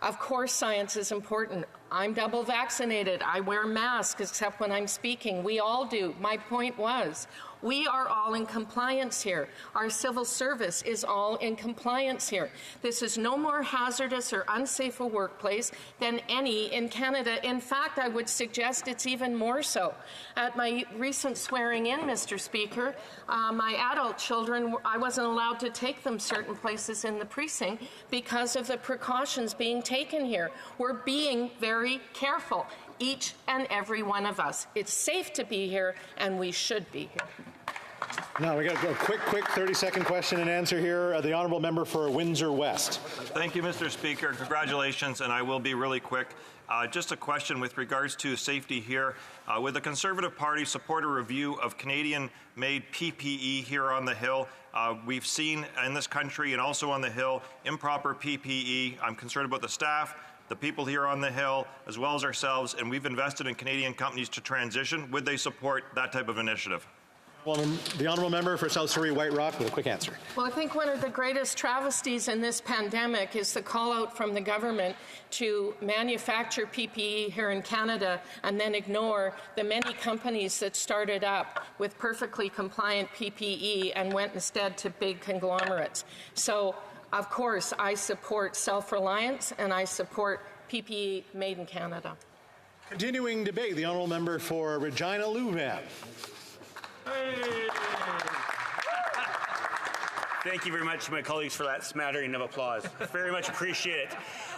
Of course, science is important. I'm double vaccinated. I wear masks except when I'm speaking. We all do. My point was, We are all in compliance here. Our civil service is all in compliance here. This is no more hazardous or unsafe a workplace than any in Canada. In fact, I would suggest it's even more so. At my recent swearing in, Mr. Speaker, my adult children, I wasn't allowed to take them certain places in the precinct because of the precautions being taken here. We're being very careful, each and every one of us. It's safe to be here, and we should be here. Now we got a quick 30-second question and answer here. The honourable member for Windsor West. Thank you, Mr. Speaker. Congratulations, and I will be really quick. Just a question with regards to safety here. Would the Conservative Party support a review of Canadian-made PPE here on the Hill? We've seen in this country and also on the Hill improper PPE. I'm concerned about the staff, the people here on the Hill, as well as ourselves, and we've invested in Canadian companies to transition. Would they support that type of initiative? Well, the honourable member for South Surrey White Rock with a quick answer. Well, I think one of the greatest travesties in this pandemic is the call out from the government to manufacture PPE here in Canada and then ignore the many companies that started up with perfectly compliant PPE and went instead to big conglomerates. So, of course, I support self-reliance and I support PPE made in Canada. Continuing debate, the honourable member for Regina Louvain. Thank you very much to my colleagues for that smattering of applause. Very much appreciate it.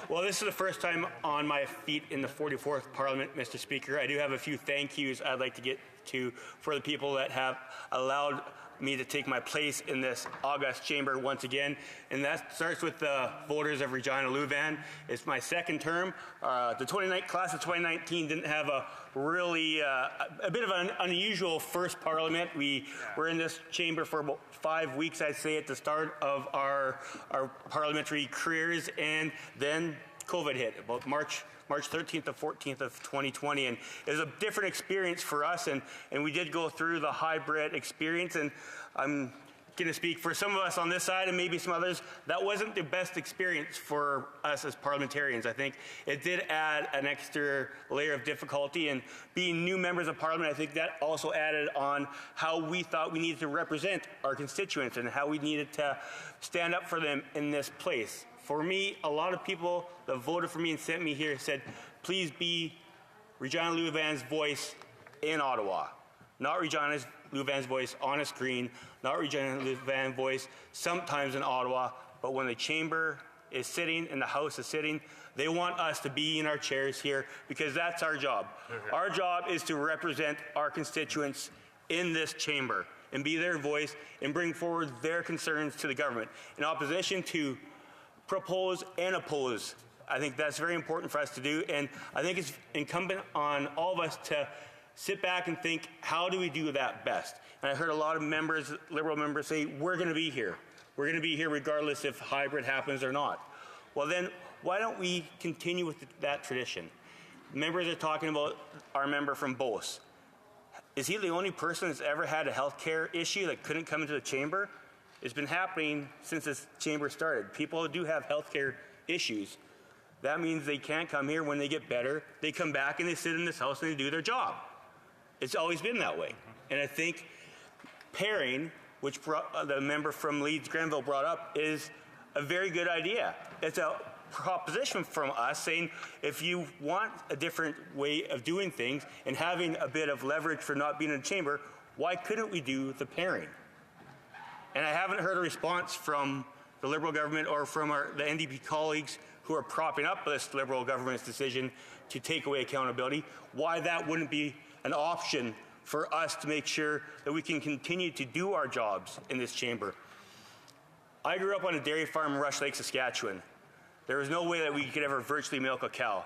Well, this is the first time on my feet in the 44th Parliament, Mr. Speaker. I do have a few thank yous I'd like to get to for the people that have allowed me to take my place in this august chamber once again, and that starts with the voters of Regina Louvain. It's my second term. The class of 2019 didn't have a really a bit of an unusual first Parliament. We were in this chamber for about 5 weeks, I'd say, at the start of our parliamentary careers, and then COVID hit about March 13th to 14th of 2020, and it was a different experience for us, and we did go through the hybrid experience, and I'm going to speak for some of us on this side and maybe some others. That wasn't the best experience for us as parliamentarians. I think it did add an extra layer of difficulty, and being new members of Parliament, I think that also added on how we thought we needed to represent our constituents and how we needed to stand up for them in this place. For me, a lot of people that voted for me and sent me here said, please be Regina Louvain's voice in Ottawa. Not Regina Louvain's voice on a screen, not Regina Louvain's voice sometimes in Ottawa, but when the chamber is sitting and the House is sitting, they want us to be in our chairs here because that's our job. Our job is to represent our constituents in this chamber and be their voice and bring forward their concerns to the government in opposition to propose and oppose. I think that's very important for us to do, and I think it's incumbent on all of us to sit back and think, how do we do that best? And I heard a lot of members, Liberal members, say, we're going to be here. We're going to be here regardless if hybrid happens or not. Well then, why don't we continue with that tradition? Members are talking about our member from Beauce. Is he the only person that's ever had a health care issue that couldn't come into the chamber? It's been happening since this chamber started. People do have health care issues. That means they can't come here. When they get better, they come back and they sit in this house and they do their job. It's always been that way. And I think pairing, which the member from Leeds-Grenville brought up, is a very good idea. It's a proposition from us saying, if you want a different way of doing things and having a bit of leverage for not being in the chamber, why couldn't we do the pairing? And I haven't heard a response from the Liberal government or from the NDP colleagues who are propping up this Liberal government's decision to take away accountability, why that wouldn't be an option for us to make sure that we can continue to do our jobs in this chamber. I grew up on a dairy farm in Rush Lake, Saskatchewan. There was no way that we could ever virtually milk a cow.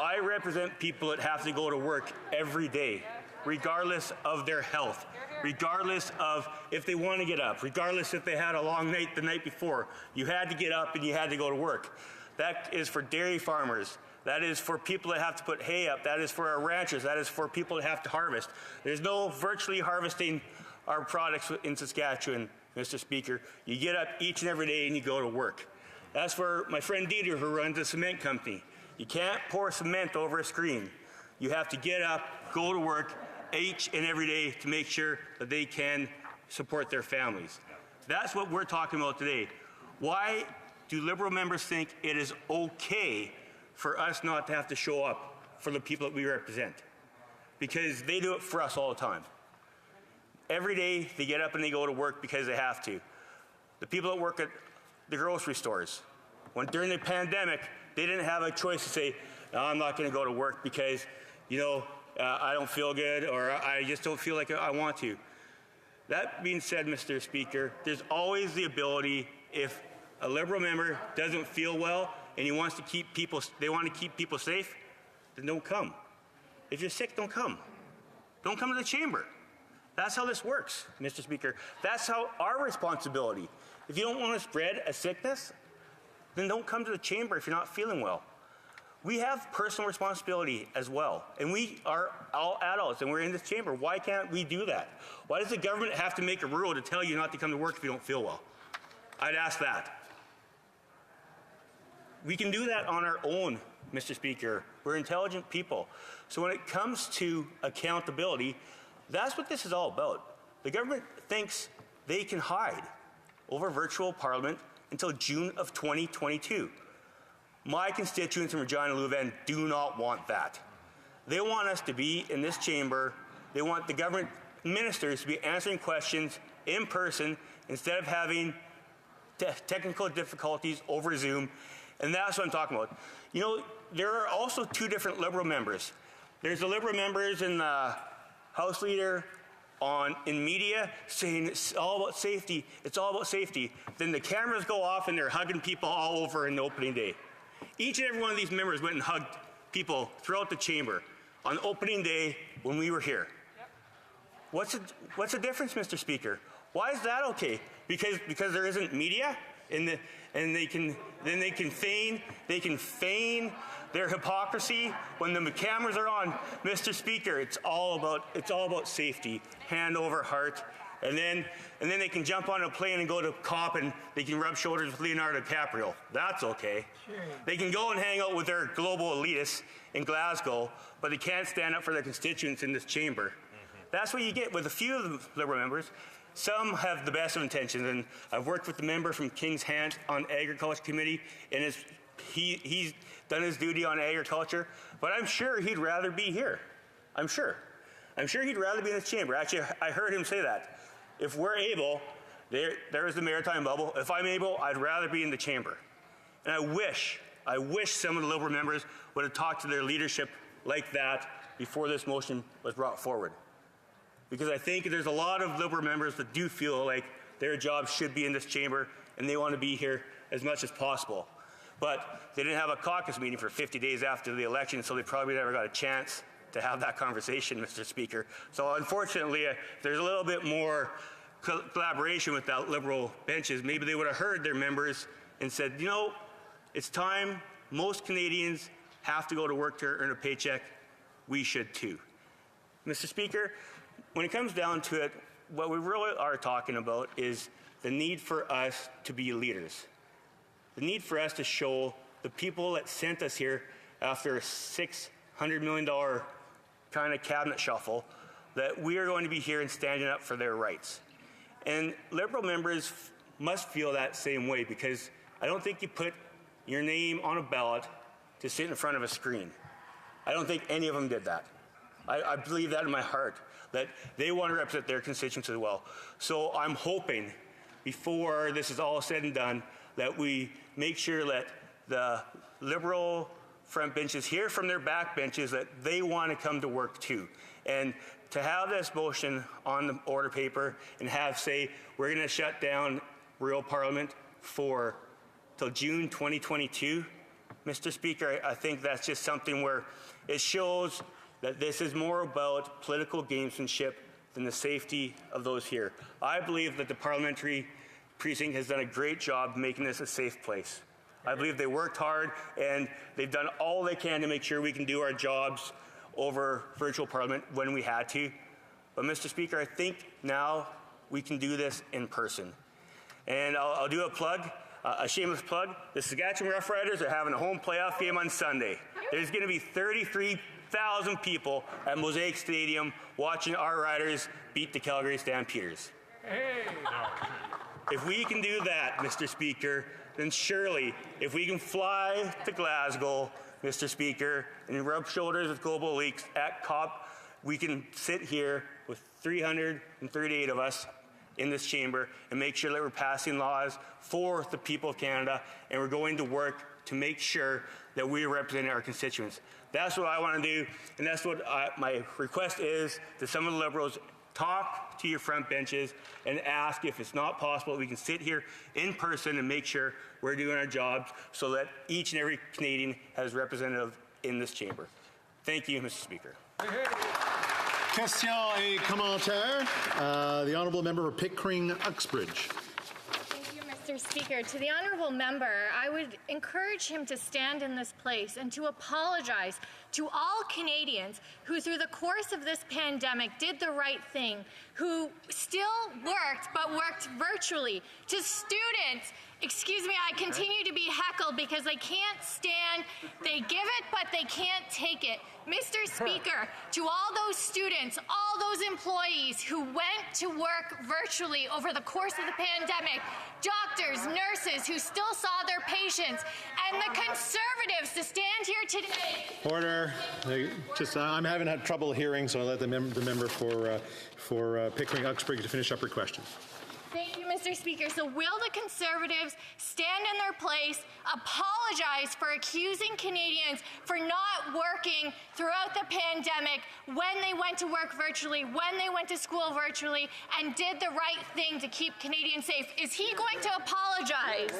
I represent people that have to go to work every day, regardless of their health, regardless of if they want to get up, regardless if they had a long night the night before. You had to get up and you had to go to work. That is for dairy farmers. That is for people that have to put hay up. That is for our ranchers. That is for people that have to harvest. There's no virtually harvesting our products in Saskatchewan, Mr. Speaker. You get up each and every day and you go to work. That's for my friend Dieter, who runs a cement company. You can't pour cement over a screen. You have to get up, go to work, each and every day to make sure that they can support their families. That's what we're talking about today. Why do Liberal members think it is okay for us not to have to show up for the people that we represent? Because they do it for us all the time. Every day they get up and they go to work because they have to. The people that work at the grocery stores, during the pandemic, they didn't have a choice to say, no, I'm not going to go to work because, I don't feel good, or I just don't feel like I want to. That being said, Mr. Speaker, there's always the ability, if a Liberal member doesn't feel well and he wants to keep people, they want to keep people safe, then don't come. If you're sick, don't come. Don't come to the chamber. That's how this works, Mr. Speaker. That's how our responsibility. If you don't want to spread a sickness, then don't come to the chamber if you're not feeling well. We have personal responsibility as well, and we are all adults, and we're in this chamber. Why can't we do that? Why does the government have to make a rule to tell you not to come to work if you don't feel well? I'd ask that. We can do that on our own, Mr. Speaker. We're intelligent people. So when it comes to accountability, that's what this is all about. The government thinks they can hide over virtual parliament until June of 2022. My constituents in Regina Lewis do not want that. They want us to be in this chamber. They want the government ministers to be answering questions in person instead of having technical difficulties over Zoom. And that's what I'm talking about. There are also two different Liberal members. There's the Liberal members and the House Leader in media saying it's all about safety, it's all about safety. Then the cameras go off and they're hugging people all over in the opening day. Each and every one of these members went and hugged people throughout the chamber on opening day when we were here. What's the difference, Mr. Speaker? Why is that okay? Because there isn't media, and they can feign their hypocrisy when the cameras are on. Mr. Speaker, it's all about safety, hand over heart. And then they can jump on a plane and go to COP and they can rub shoulders with Leonardo DiCaprio. That's okay. Sure. They can go and hang out with their global elitists in Glasgow, but they can't stand up for their constituents in this chamber. That's what you get with a few of the Liberal members. Some have the best of intentions, and I've worked with the member from King's Hand on Agriculture Committee, and he's done his duty on agriculture, but I'm sure he'd rather be here. I'm sure he'd rather be in the chamber. Actually, I heard him say that. If we're able, there is the maritime bubble. If I'm able, I'd rather be in the chamber. And I wish some of the Liberal members would have talked to their leadership like that before this motion was brought forward. Because I think there's a lot of Liberal members that do feel like their job should be in this chamber and they want to be here as much as possible. But they didn't have a caucus meeting for 50 days after the election, so they probably never got a chance to have that conversation, Mr. Speaker. So unfortunately, there's a little bit more collaboration with that Liberal benches. Maybe they would have heard their members and said, it's time. Most Canadians have to go to work to earn a paycheck. We should too. Mr. Speaker, when it comes down to it, what we really are talking about is the need for us to be leaders. The need for us to show the people that sent us here after a $600 million kind of cabinet shuffle that we are going to be here and standing up for their rights. And Liberal members must feel that same way, because I don't think you put your name on a ballot to sit in front of a screen. I don't think any of them did that. I believe that in my heart, that they want to represent their constituents as well. So I'm hoping, before this is all said and done, that we make sure that the Liberal front benches hear from their back benches that they want to come to work too. And to have this motion on the order paper and have say, we're going to shut down real parliament till June 2022, Mr. Speaker, I think that's just something where it shows that this is more about political gamesmanship than the safety of those here. I believe that the parliamentary precinct has done a great job making this a safe place. I believe they worked hard and they've done all they can to make sure we can do our jobs over virtual parliament when we had to. But Mr. Speaker, I think now we can do this in person. And I'll do a plug, a shameless plug. The Saskatchewan Roughriders are having a home playoff game on Sunday. There's going to be 33 50,000 people at Mosaic Stadium watching our Riders beat the Calgary Stampeders. If we can do that, Mr. Speaker, then surely if we can fly to Glasgow, Mr. Speaker, and rub shoulders with global elites at COP, we can sit here with 338 of us in this chamber and make sure that we're passing laws for the people of Canada, and we're going to work to make sure that we represent our constituents. That's what I want to do, and that's what my request is to some of the Liberals. Talk to your front benches and ask if it's not possible we can sit here in person and make sure we're doing our jobs so that each and every Canadian has a representative in this chamber. Thank you, Mr. Speaker. Question et commentaire. The honourable member for Pickering-Uxbridge. Thank you, Mr. Speaker. To the honourable member, I would encourage him to stand in this place and to apologize to all Canadians who, through the course of this pandemic, did the right thing, who still worked, but worked virtually, to students. Excuse me, I continue to be heckled because they can't stand, they give it, but they can't take it. Mr. Speaker, to all those students, all those employees who went to work virtually over the course of the pandemic, doctors, nurses who still saw their patients, and the Conservatives to stand here today. Order. I'm having trouble hearing, so I'll let the member for Pickering-Uxbridge to finish up her question. Thank you, Mr. Speaker. So will the Conservatives stand in their place, apologize for accusing Canadians for not working throughout the pandemic when they went to work virtually, when they went to school virtually, and did the right thing to keep Canadians safe? Is he going to apologize?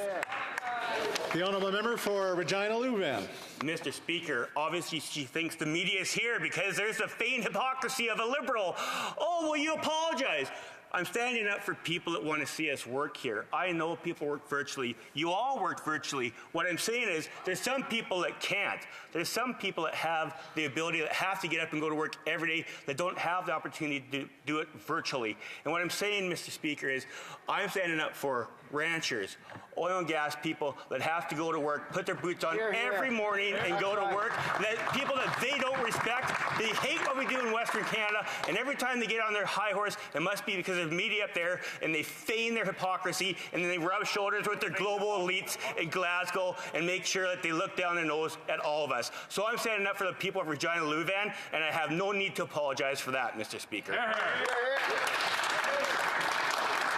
The honourable member for Regina Louvain. Mr. Speaker, obviously she thinks the media is here because there's the feigned hypocrisy of a Liberal. Oh, will you apologize? I'm standing up for people that want to see us work here. I know people work virtually. You all work virtually. What I'm saying is there's some people that can't. There's some people that have the ability, that have to get up and go to work every day, that don't have the opportunity to do it virtually. And what I'm saying, Mr. Speaker, is I'm standing up for ranchers, oil and gas people that have to go to work, put their boots on every morning and go to work. That people that they don't respect, they hate what we do in Western Canada, and every time they get on their high horse, it must be because of media up there, and they feign their hypocrisy, and then they rub shoulders with their global elites in Glasgow and make sure that they look down their nose at all of us. So I'm standing up for the people of Regina Louvain, and I have no need to apologize for that, Mr. Speaker.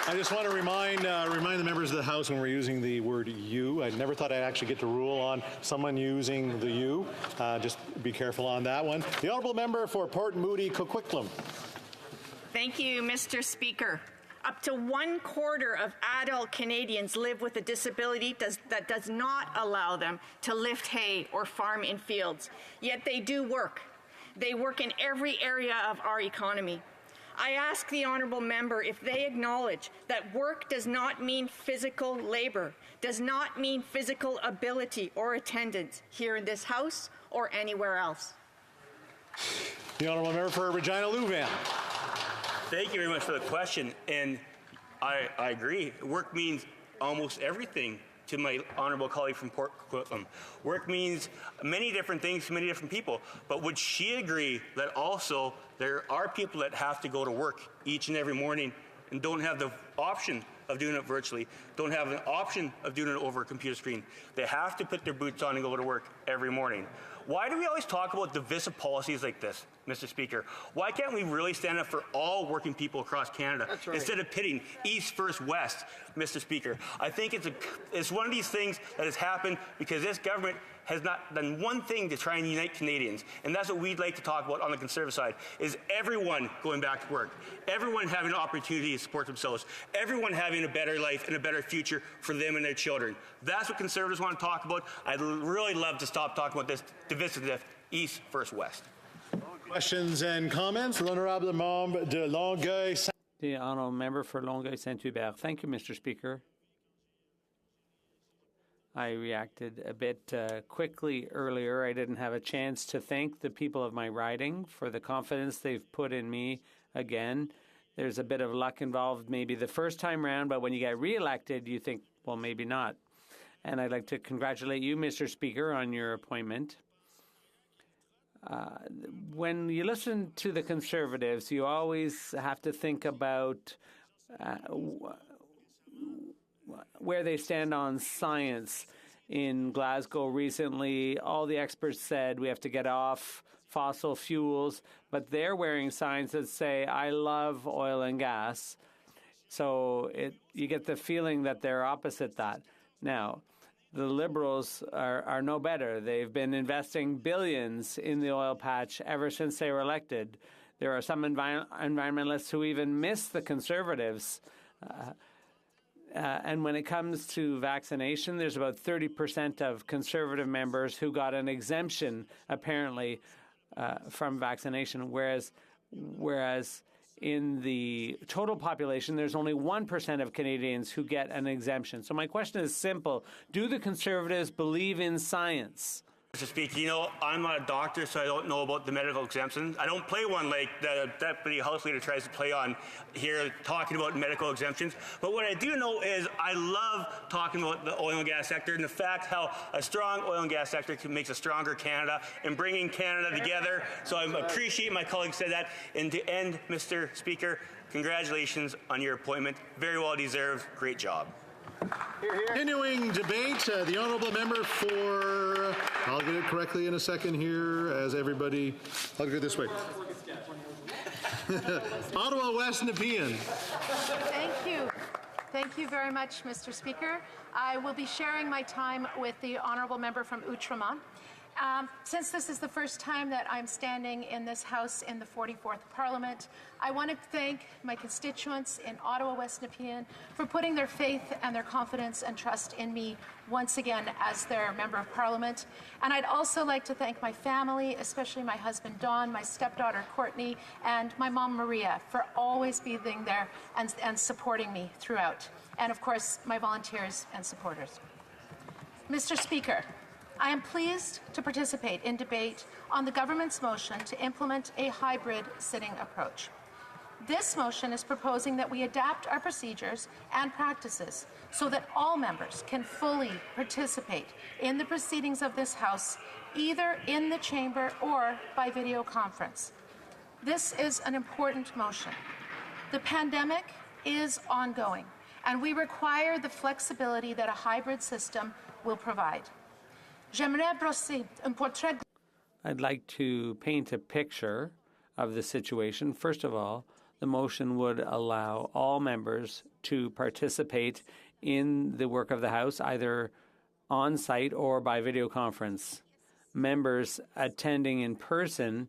I just want to remind the members of the House when we're using the word you. I never thought I'd actually get to rule on someone using the you. Just be careful on that one. The honourable member for Port Moody Coquitlam. Thank you, Mr. Speaker. Up to 1/4 of adult Canadians live with a disability that does not allow them to lift hay or farm in fields. Yet they do work. They work in every area of our economy. I ask the honourable member if they acknowledge that work does not mean physical labour, does not mean physical ability or attendance here in this House or anywhere else. The honourable member for Regina Louvain. Thank you very much for the question, and I agree. Work means almost everything to my honourable colleague from Port Coquitlam. Work means many different things to many different people, but would she agree that also there are people that have to go to work each and every morning and don't have the option of doing it virtually, don't have an option of doing it over a computer screen? They have to put their boots on and go to work every morning. Why do we always talk about divisive policies like this, Mr. Speaker? Why can't we really stand up for all working people across Canada instead of pitting East versus West, Mr. Speaker? I think it's one of these things that has happened because this government has not done one thing to try and unite Canadians, and that's what we'd like to talk about on the Conservative side, is everyone going back to work, everyone having an opportunity to support themselves, everyone having a better life and a better future for them and their children. That's what Conservatives want to talk about. I'd really love to stop talking about this divisive East versus West. Questions and comments? L'honorable membre de Longueuil. The honourable member for Longueuil-Saint-Hubert. Thank you, Mr. Speaker. I reacted a bit quickly earlier. I didn't have a chance to thank the people of my riding for the confidence they've put in me again. There's a bit of luck involved maybe the first time round, but when you get re-elected, you think, well, maybe not. And I'd like to congratulate you, Mr. Speaker, on your appointment. When you listen to the Conservatives, you always have to think about where they stand on science. In Glasgow recently, all the experts said we have to get off fossil fuels, but they're wearing signs that say, I love oil and gas. So you get the feeling that they're opposite that. Now, the Liberals are no better. They've been investing billions in the oil patch ever since they were elected. There are some environmentalists who even miss the Conservatives. And when it comes to vaccination, there's about 30% of Conservative members who got an exemption, apparently, from vaccination, whereas in the total population, there's only 1% of Canadians who get an exemption. So my question is simple. Do the Conservatives believe in science? Mr. Speaker, I'm not a doctor, so I don't know about the medical exemptions. I don't play one like the Deputy House Leader tries to play on here, talking about medical exemptions. But what I do know is I love talking about the oil and gas sector and the fact how a strong oil and gas sector makes a stronger Canada and bringing Canada together. So I appreciate my colleague said that. And to end, Mr. Speaker, congratulations on your appointment. Very well deserved. Great job. Continuing debate, the honourable member for, I'll get it correctly in a second here, as everybody, I'll go this way. Ottawa West Nepean. Thank you. Thank you very much, Mr. Speaker. I will be sharing my time with the honourable member from Outremont. Since this is the first time that I'm standing in this House in the 44th Parliament, I want to thank my constituents in Ottawa West Nepean for putting their faith and their confidence and trust in me once again as their Member of Parliament. And I'd also like to thank my family, especially my husband Don, my stepdaughter Courtney, and my mom Maria for always being there and supporting me throughout. And of course, my volunteers and supporters. Mr. Speaker, I am pleased to participate in debate on the government's motion to implement a hybrid sitting approach. This motion is proposing that we adapt our procedures and practices so that all members can fully participate in the proceedings of this House, either in the chamber or by video conference. This is an important motion. The pandemic is ongoing, and we require the flexibility that a hybrid system will provide. I'd like to paint a picture of the situation. First of all, the motion would allow all members to participate in the work of the House, either on site or by video conference. Members attending in person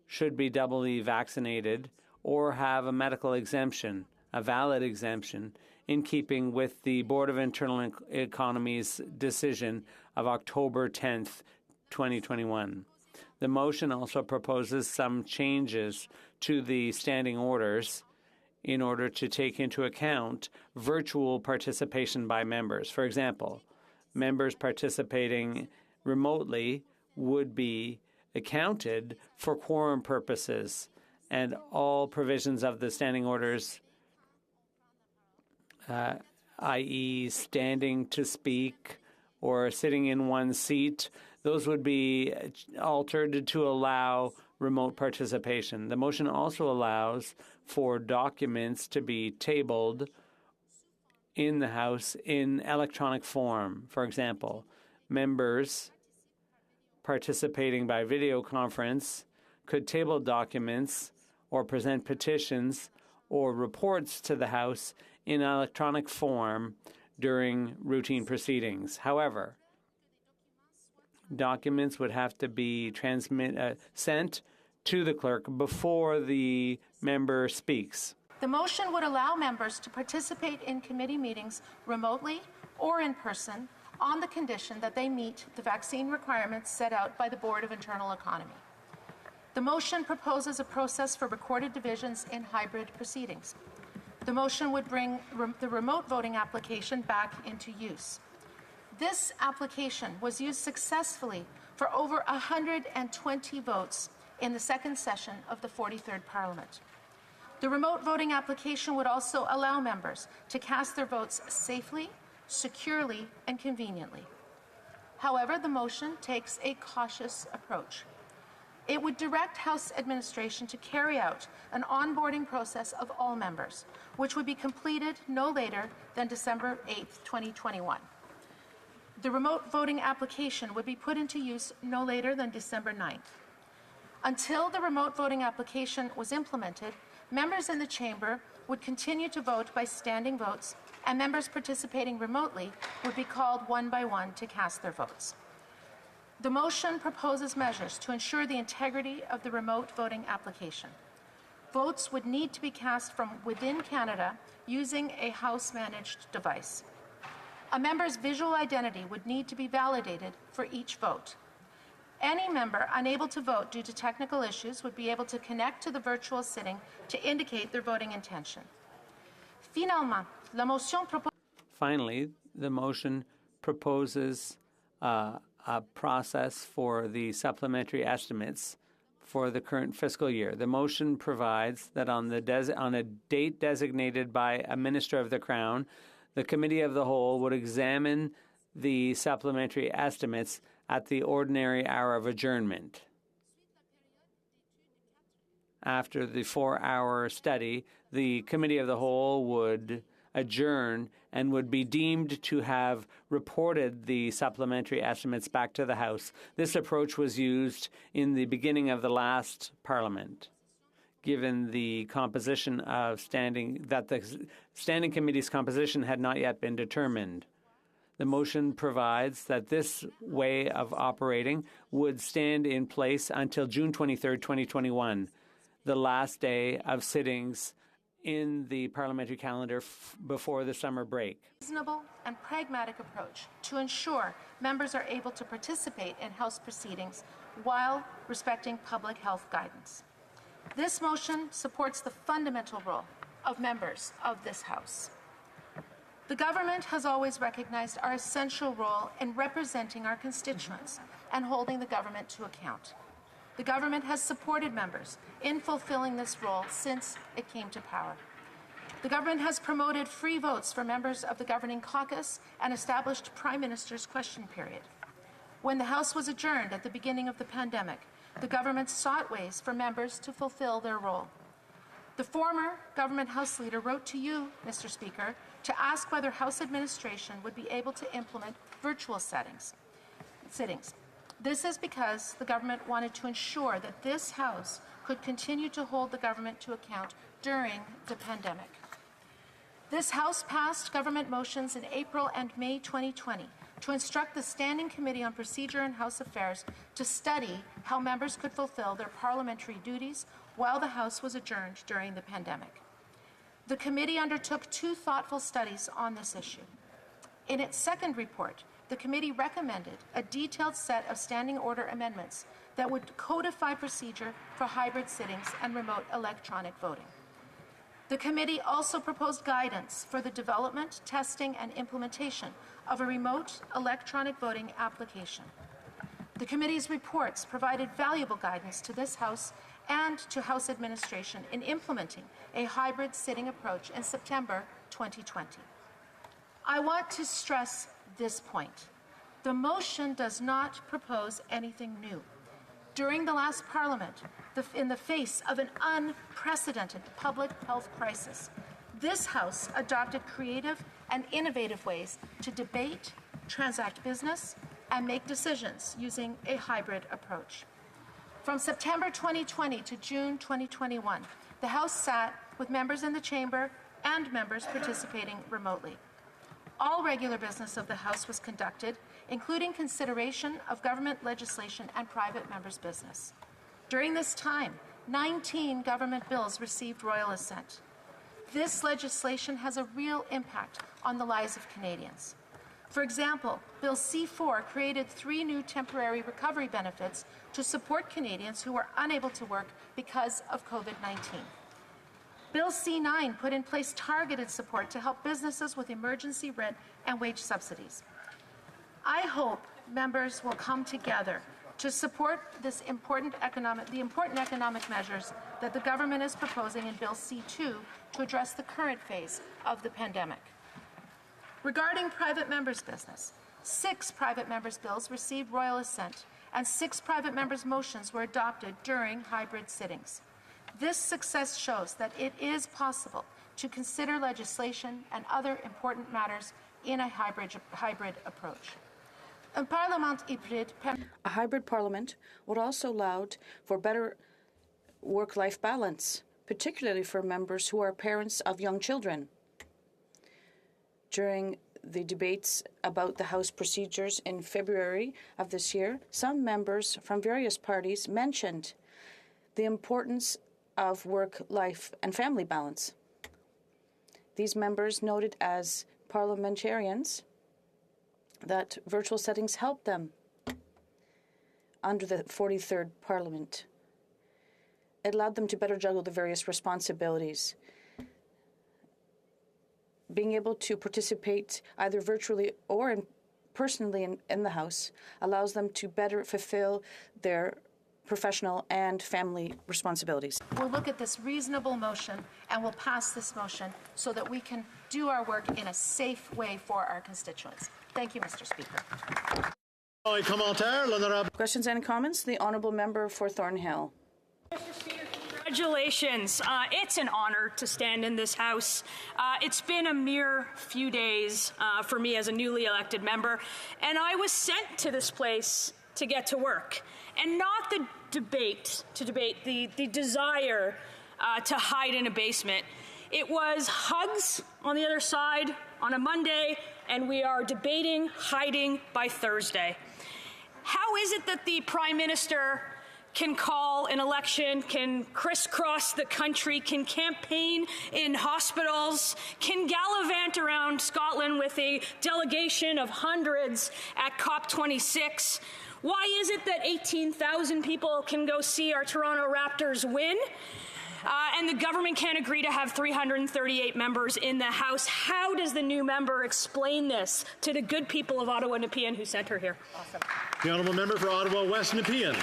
should be doubly vaccinated or have a medical exemption, a valid exemption, in keeping with the Board of Internal Economy's decision of October 10th, 2021. The motion also proposes some changes to the standing orders in order to take into account virtual participation by members. For example, members participating remotely would be accounted for quorum purposes, and all provisions of the standing orders, i.e. standing to speak or sitting in one seat, those would be altered to allow remote participation. The motion also allows for documents to be tabled in the House in electronic form. For example, members participating by video conference could table documents or present petitions or reports to the House in electronic form during routine proceedings. However, documents would have to be sent to the clerk before the member speaks. The motion would allow members to participate in committee meetings remotely or in person on the condition that they meet the vaccine requirements set out by the Board of Internal Economy. The motion proposes a process for recorded divisions in hybrid proceedings. The motion would bring the remote voting application back into use. This application was used successfully for over 120 votes in the second session of the 43rd Parliament. The remote voting application would also allow members to cast their votes safely, securely, and conveniently. However, the motion takes a cautious approach. It would direct House administration to carry out an onboarding process of all members, which would be completed no later than December 8, 2021. The remote voting application would be put into use no later than December 9th. Until the remote voting application was implemented, members in the chamber would continue to vote by standing votes, and members participating remotely would be called one by one to cast their votes. The motion proposes measures to ensure the integrity of the remote voting application. Votes would need to be cast from within Canada using a House-managed device. A member's visual identity would need to be validated for each vote. Any member unable to vote due to technical issues would be able to connect to the virtual sitting to indicate their voting intention. Finally, the motion proposes a process for the supplementary estimates for the current fiscal year. The motion provides that on a date designated by a Minister of the Crown, the Committee of the Whole would examine the supplementary estimates at the ordinary hour of adjournment. After the 4-hour study, the Committee of the Whole would adjourn and would be deemed to have reported the supplementary estimates back to the House. This approach was used in the beginning of the last Parliament, given the composition of the Standing Committee's composition had not yet been determined. The motion provides that this way of operating would stand in place until June 23, 2021, the last day of sittings in the parliamentary calendar before the summer break. Reasonable and pragmatic approach to ensure members are able to participate in House proceedings while respecting public health guidance. This motion supports the fundamental role of members of this House. The government has always recognized our essential role in representing our constituents and holding the government to account. The government has supported members in fulfilling this role since it came to power. The government has promoted free votes for members of the governing caucus and established Prime Minister's question period. When the House was adjourned at the beginning of the pandemic, the government sought ways for members to fulfill their role. The former government House Leader wrote to you, Mr. Speaker, to ask whether House administration would be able to implement virtual sittings. This is because the government wanted to ensure that this House could continue to hold the government to account during the pandemic. This House passed government motions in April and May 2020 to instruct the Standing Committee on Procedure and House Affairs to study how members could fulfill their parliamentary duties while the House was adjourned during the pandemic. The committee undertook 2 thoughtful studies on this issue. In its second report, the committee recommended a detailed set of standing order amendments that would codify procedure for hybrid sittings and remote electronic voting. The committee also proposed guidance for the development, testing, and implementation of a remote electronic voting application. The committee's reports provided valuable guidance to this House and to House administration in implementing a hybrid sitting approach in September 2020. I want to stress this point. The motion does not propose anything new. During the last Parliament, in the face of an unprecedented public health crisis, this House adopted creative and innovative ways to debate, transact business, and make decisions using a hybrid approach. From September 2020 to June 2021, the House sat with members in the chamber and members participating remotely. All regular business of the House was conducted, including consideration of government legislation and private members' business. During this time, 19 government bills received royal assent. This legislation has a real impact on the lives of Canadians. For example, Bill C-4 created 3 new temporary recovery benefits to support Canadians who were unable to work because of COVID-19. Bill C-9 put in place targeted support to help businesses with emergency rent and wage subsidies. I hope members will come together to support the important economic measures that the government is proposing in Bill C-2 to address the current phase of the pandemic. Regarding private members' business, 6 private members' bills received royal assent, and 6 private members' motions were adopted during hybrid sittings. This success shows that it is possible to consider legislation and other important matters in a hybrid approach. A hybrid parliament would also allow for better work-life balance, particularly for members who are parents of young children. During the debates about the House procedures in February of this year, some members from various parties mentioned the importance of work-life and family balance. These members noted as parliamentarians that virtual settings help them under the 43rd Parliament. It allowed them to better juggle the various responsibilities. Being able to participate either virtually or personally in the House allows them to better fulfill their professional and family responsibilities. We'll look at this reasonable motion and we'll pass this motion so that we can do our work in a safe way for our constituents. Thank you, Mr. Speaker. Questions and comments? The Honourable Member for Thornhill. Mr. Speaker, congratulations. It's an honor to stand in this House. It's been a mere few days for me as a newly elected member, and I was sent to this place to get to work, and not the debate, the desire to hide in a basement. It was hugs on the other side on a Monday, and we are debating hiding by Thursday. How is it that the Prime Minister can call an election, can crisscross the country, can campaign in hospitals, can gallivant around Scotland with a delegation of hundreds at COP26? Why is it that 18,000 people can go see our Toronto Raptors win? And the government can't agree to have 338 members in the House. How does the new member explain this to the good people of Ottawa Nepean who sent her here? Awesome. The Honourable Member for Ottawa West Nepean.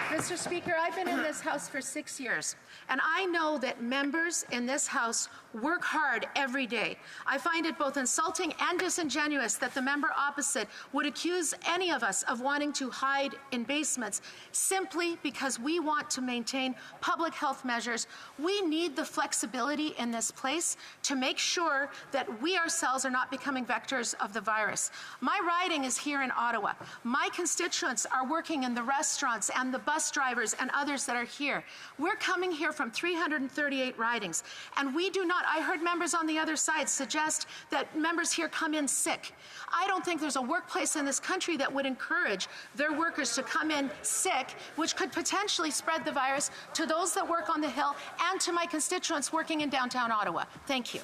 Mr. Speaker, I've been in this House for 6 years, and I know that members in this House work hard every day. I find it both insulting and disingenuous that the member opposite would accuse any of us of wanting to hide in basements simply because we want to maintain public health measures. We need the flexibility in this place to make sure that we ourselves are not becoming vectors of the virus. My riding is here in Ottawa. My constituents are working in the restaurants and the bus drivers and others that are here. We're coming here from 338 ridings, and we do not, I heard members on the other side suggest that members here come in sick. I don't think there's a workplace in this country that would encourage their workers to come in sick, which could potentially spread the virus to those that work on the Hill and to my constituents working in downtown Ottawa. Thank you.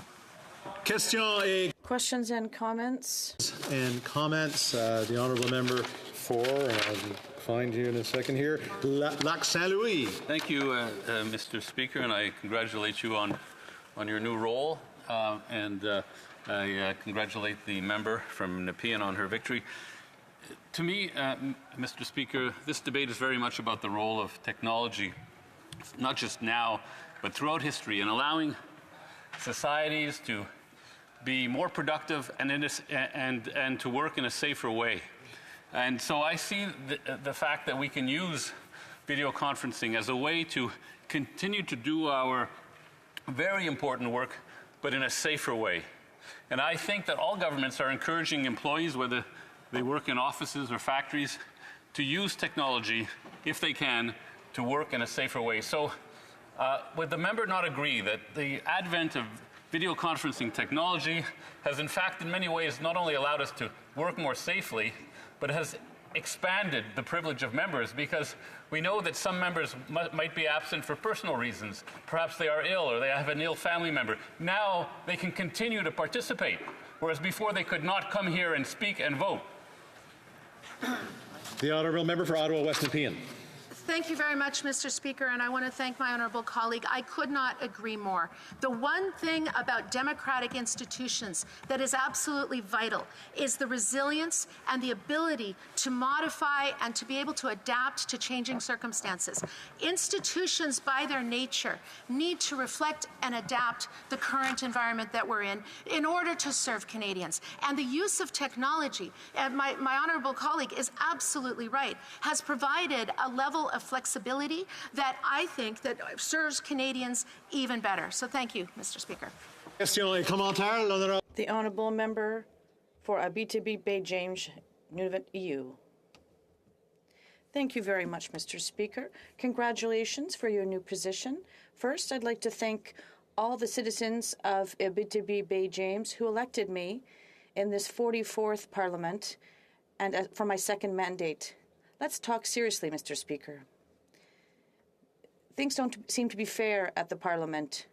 Questions and comments? The Honourable Member for, and I'll find you in a second here, Lac Saint Louis. Thank you, Mr. Speaker, and I congratulate you on your new role, and I congratulate the member from Nepean on her victory. To me, Mr. Speaker, this debate is very much about the role of technology, not just now, but throughout history, in allowing societies to be more productive and to work in a safer way. And so I see the fact that we can use video conferencing as a way to continue to do our very important work, but in a safer way. And I think that all governments are encouraging employees, whether they work in offices or factories, to use technology, if they can, to work in a safer way. So would the member not agree that the advent of video conferencing technology has in fact in many ways not only allowed us to work more safely, but has expanded the privilege of members, because we know that some members might be absent for personal reasons. Perhaps they are ill or they have an ill family member. Now they can continue to participate, whereas before they could not come here and speak and vote. The Honourable Member for Ottawa West Nepean. Thank you very much, Mr. Speaker, and I want to thank my honourable colleague. I could not agree more. The one thing about democratic institutions that is absolutely vital is the resilience and the ability to modify and to be able to adapt to changing circumstances. Institutions, by their nature, need to reflect and adapt the current environment that we're in order to serve Canadians. And the use of technology, and my honourable colleague is absolutely right, has provided a level of flexibility that I think that serves Canadians even better. So thank you, Mr. Speaker. The honourable member for Abitibi Bay James, Nunavut EU. Thank you very much, Mr. Speaker. Congratulations for your new position. First, I'd like to thank all the citizens of Abitibi Bay James who elected me in this 44th Parliament and for my second mandate. Let's talk seriously, Mr. Speaker. Things don't seem to be fair at the Parliament.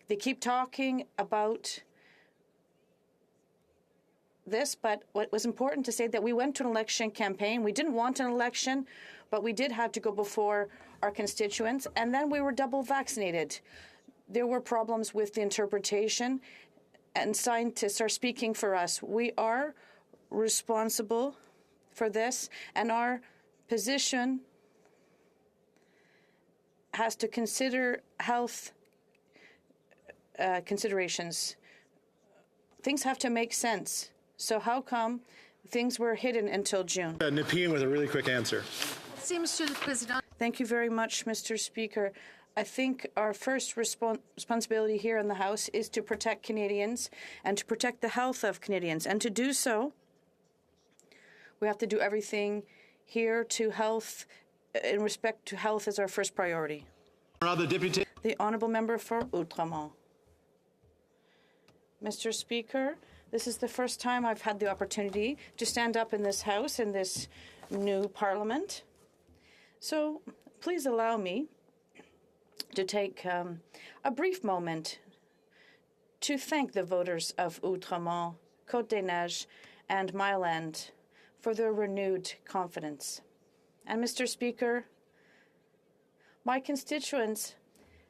They keep talking about this, but what was important to say that we went to an election campaign. We didn't want an election, but we did have to go before our constituents, and then we were double vaccinated. There were problems with the interpretation, and scientists are speaking for us. We are responsible for this, and our position has to consider health considerations. Things have to make sense. So how come things were hidden until June? Nepean with a really quick answer. Thank you very much, Mr. Speaker. I think our first responsibility here in the House is to protect Canadians and to protect the health of Canadians. And to do so, we have to do everything here to health, in respect to health as our first priority. The honourable member for Outremont. Mr. Speaker, this is the first time I've had the opportunity to stand up in this House, in this new Parliament. So please allow me to take a brief moment to thank the voters of Outremont, Côte-des-Neiges, and Mile-End for their renewed confidence. And Mr. Speaker, my constituents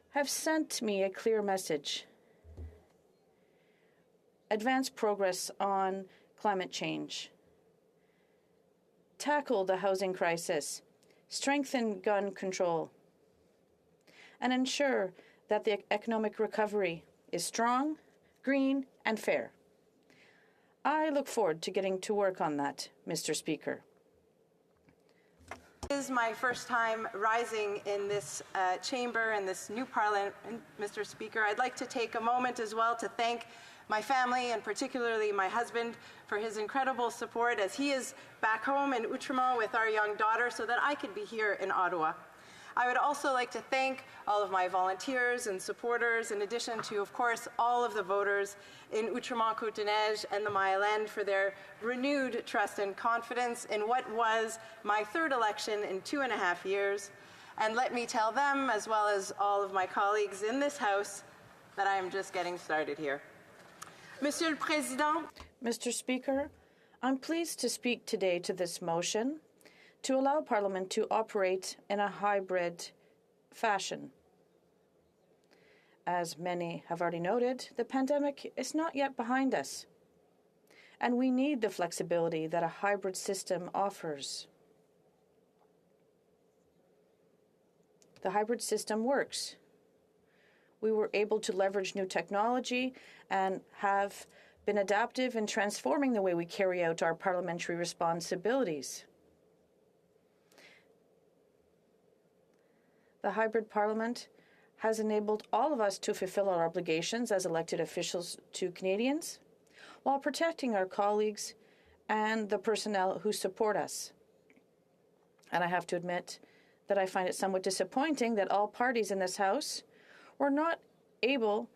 have sent me a clear message. Advance progress on climate change. Tackle the housing crisis. Strengthen gun control. And ensure that the economic recovery is strong, green, and fair. I look forward to getting to work on that, Mr. Speaker. This is my first time rising in this chamber, in this new Parliament, Mr. Speaker. I'd like to take a moment as well to thank my family, and particularly my husband, for his incredible support as he is back home in Outremont with our young daughter so that I could be here in Ottawa. I would also like to thank all of my volunteers and supporters, in addition to, of course, all of the voters in Outremont, Côte-des-Neiges, and the Mile-End for their renewed trust and confidence in what was my third election in 2.5 years. And let me tell them, as well as all of my colleagues in this House, that I am just getting started here. Monsieur le Président. Mr. Speaker, I'm pleased to speak today to this motion to allow Parliament to operate in a hybrid fashion. As many have already noted, the pandemic is not yet behind us, and we need the flexibility that a hybrid system offers. The hybrid system works. We were able to leverage new technology and have been adaptive in transforming the way we carry out our parliamentary responsibilities. The hybrid parliament has enabled all of us to fulfill our obligations as elected officials to Canadians, while protecting our colleagues and the personnel who support us. And I have to admit that I find it somewhat disappointing that all parties in this House were not able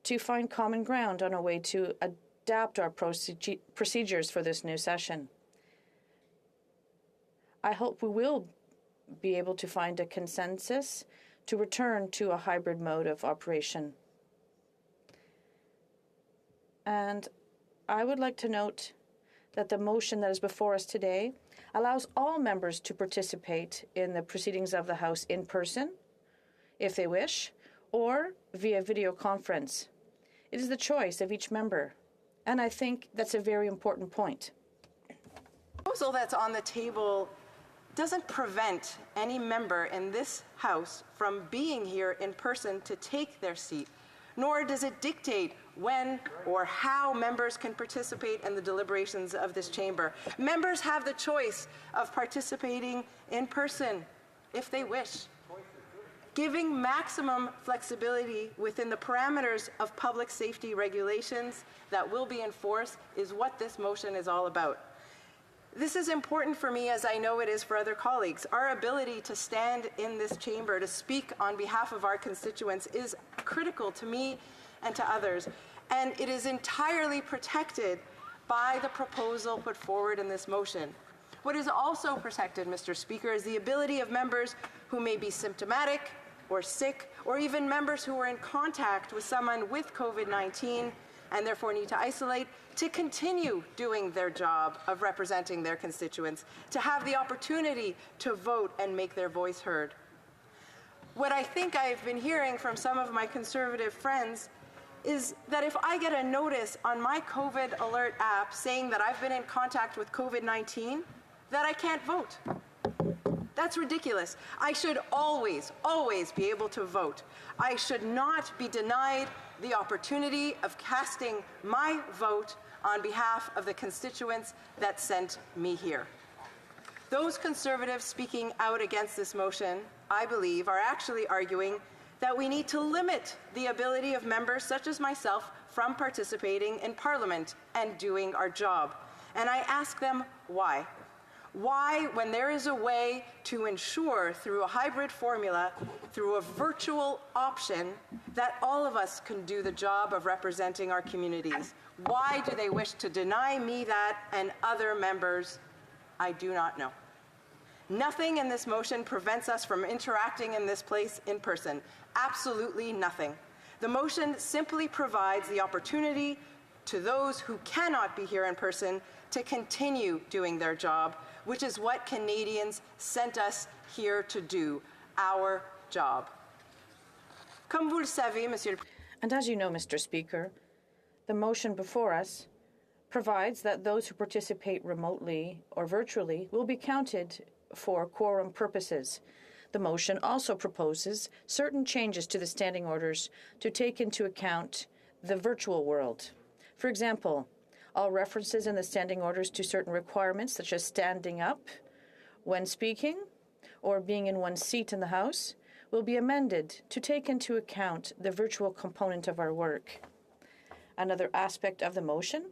to find common ground on a way to adapt our procedures for this new session. I hope we will be able to find a consensus to return to a hybrid mode of operation. And I would like to note that the motion that is before us today allows all members to participate in the proceedings of the House in person, if they wish, or via video conference. It is the choice of each member, and I think that's a very important point. The proposal that's on the table doesn't prevent any member in this House from being here in person to take their seat, nor does it dictate when or how members can participate in the deliberations of this chamber. Members have the choice of participating in person if they wish. Giving maximum flexibility within the parameters of public safety regulations that will be enforced is what this motion is all about. This is important for me, as I know it is for other colleagues. Our ability to stand in this chamber to speak on behalf of our constituents is critical to me and to others, and it is entirely protected by the proposal put forward in this motion. What is also protected, Mr. Speaker, is the ability of members who may be symptomatic or sick, or even members who are in contact with someone with COVID-19 and therefore need to isolate, to continue doing their job of representing their constituents, to have the opportunity to vote and make their voice heard. What I think I've been hearing from some of my Conservative friends is that if I get a notice on my COVID alert app saying that I've been in contact with COVID-19, that I can't vote. That's ridiculous. I should always, always be able to vote. I should not be denied the opportunity of casting my vote on behalf of the constituents that sent me here. Those Conservatives speaking out against this motion, I believe, are actually arguing that we need to limit the ability of members such as myself from participating in Parliament and doing our job. And I ask them why. Why, when there is a way to ensure through a hybrid formula, through a virtual option, that all of us can do the job of representing our communities? Why do they wish to deny me that and other members? I do not know. Nothing in this motion prevents us from interacting in this place in person. Absolutely nothing. The motion simply provides the opportunity to those who cannot be here in person to continue doing their job, which is what Canadians sent us here to do, our job. Comme vous le savez, Monsieur. And as you know, Mr. Speaker, the motion before us provides that those who participate remotely or virtually will be counted for quorum purposes. The motion also proposes certain changes to the standing orders to take into account the virtual world. For example, all references in the standing orders to certain requirements, such as standing up when speaking or being in one seat in the House, will be amended to take into account the virtual component of our work. Another aspect of the motion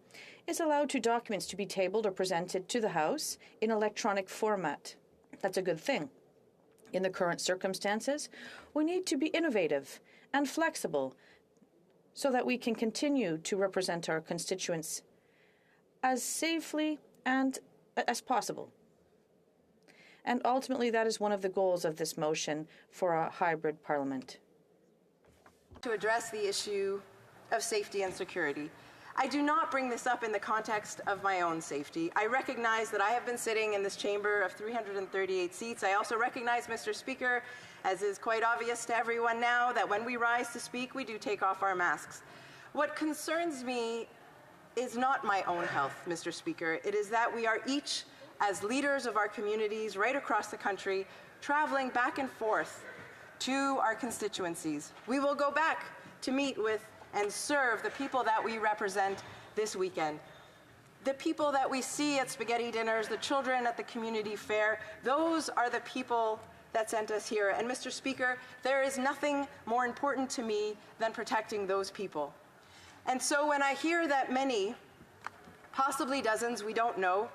is allowed to documents to be tabled or presented to the House in electronic format. That's a good thing. In the current circumstances, we need to be innovative and flexible so that we can continue to represent our constituents as safely and as possible. And ultimately, that is one of the goals of this motion for a hybrid parliament. To address the issue of safety and security. I do not bring this up in the context of my own safety. I recognize that I have been sitting in this chamber of 338 seats. I also recognize, Mr. Speaker, as is quite obvious to everyone now, that when we rise to speak, we do take off our masks. What concerns me is not my own health, Mr. Speaker. It is that we are each, as leaders of our communities right across the country, traveling back and forth to our constituencies. We will go back to meet with and serve the people that we represent this weekend. The people that we see at spaghetti dinners, the children at the community fair, those are the people that sent us here. And Mr. Speaker, there is nothing more important to me than protecting those people. And so when I hear that many, possibly dozens, we don't know,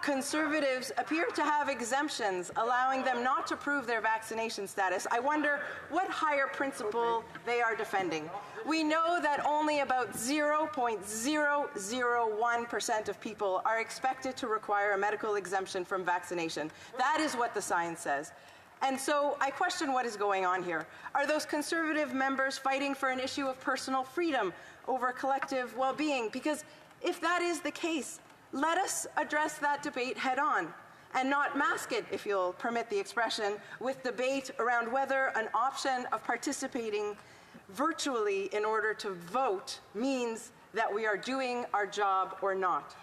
Conservatives appear to have exemptions allowing them not to prove their vaccination status, I wonder what higher principle they are defending. We know that only about 0.001% of people are expected to require a medical exemption from vaccination. That is what the science says. And so I question what is going on here. Are those Conservative members fighting for an issue of personal freedom over collective well-being? Because if that is the case, let us address that debate head on and not mask it, if you'll permit the expression, with debate around whether an option of participating virtually in order to vote means that we are doing our job or not.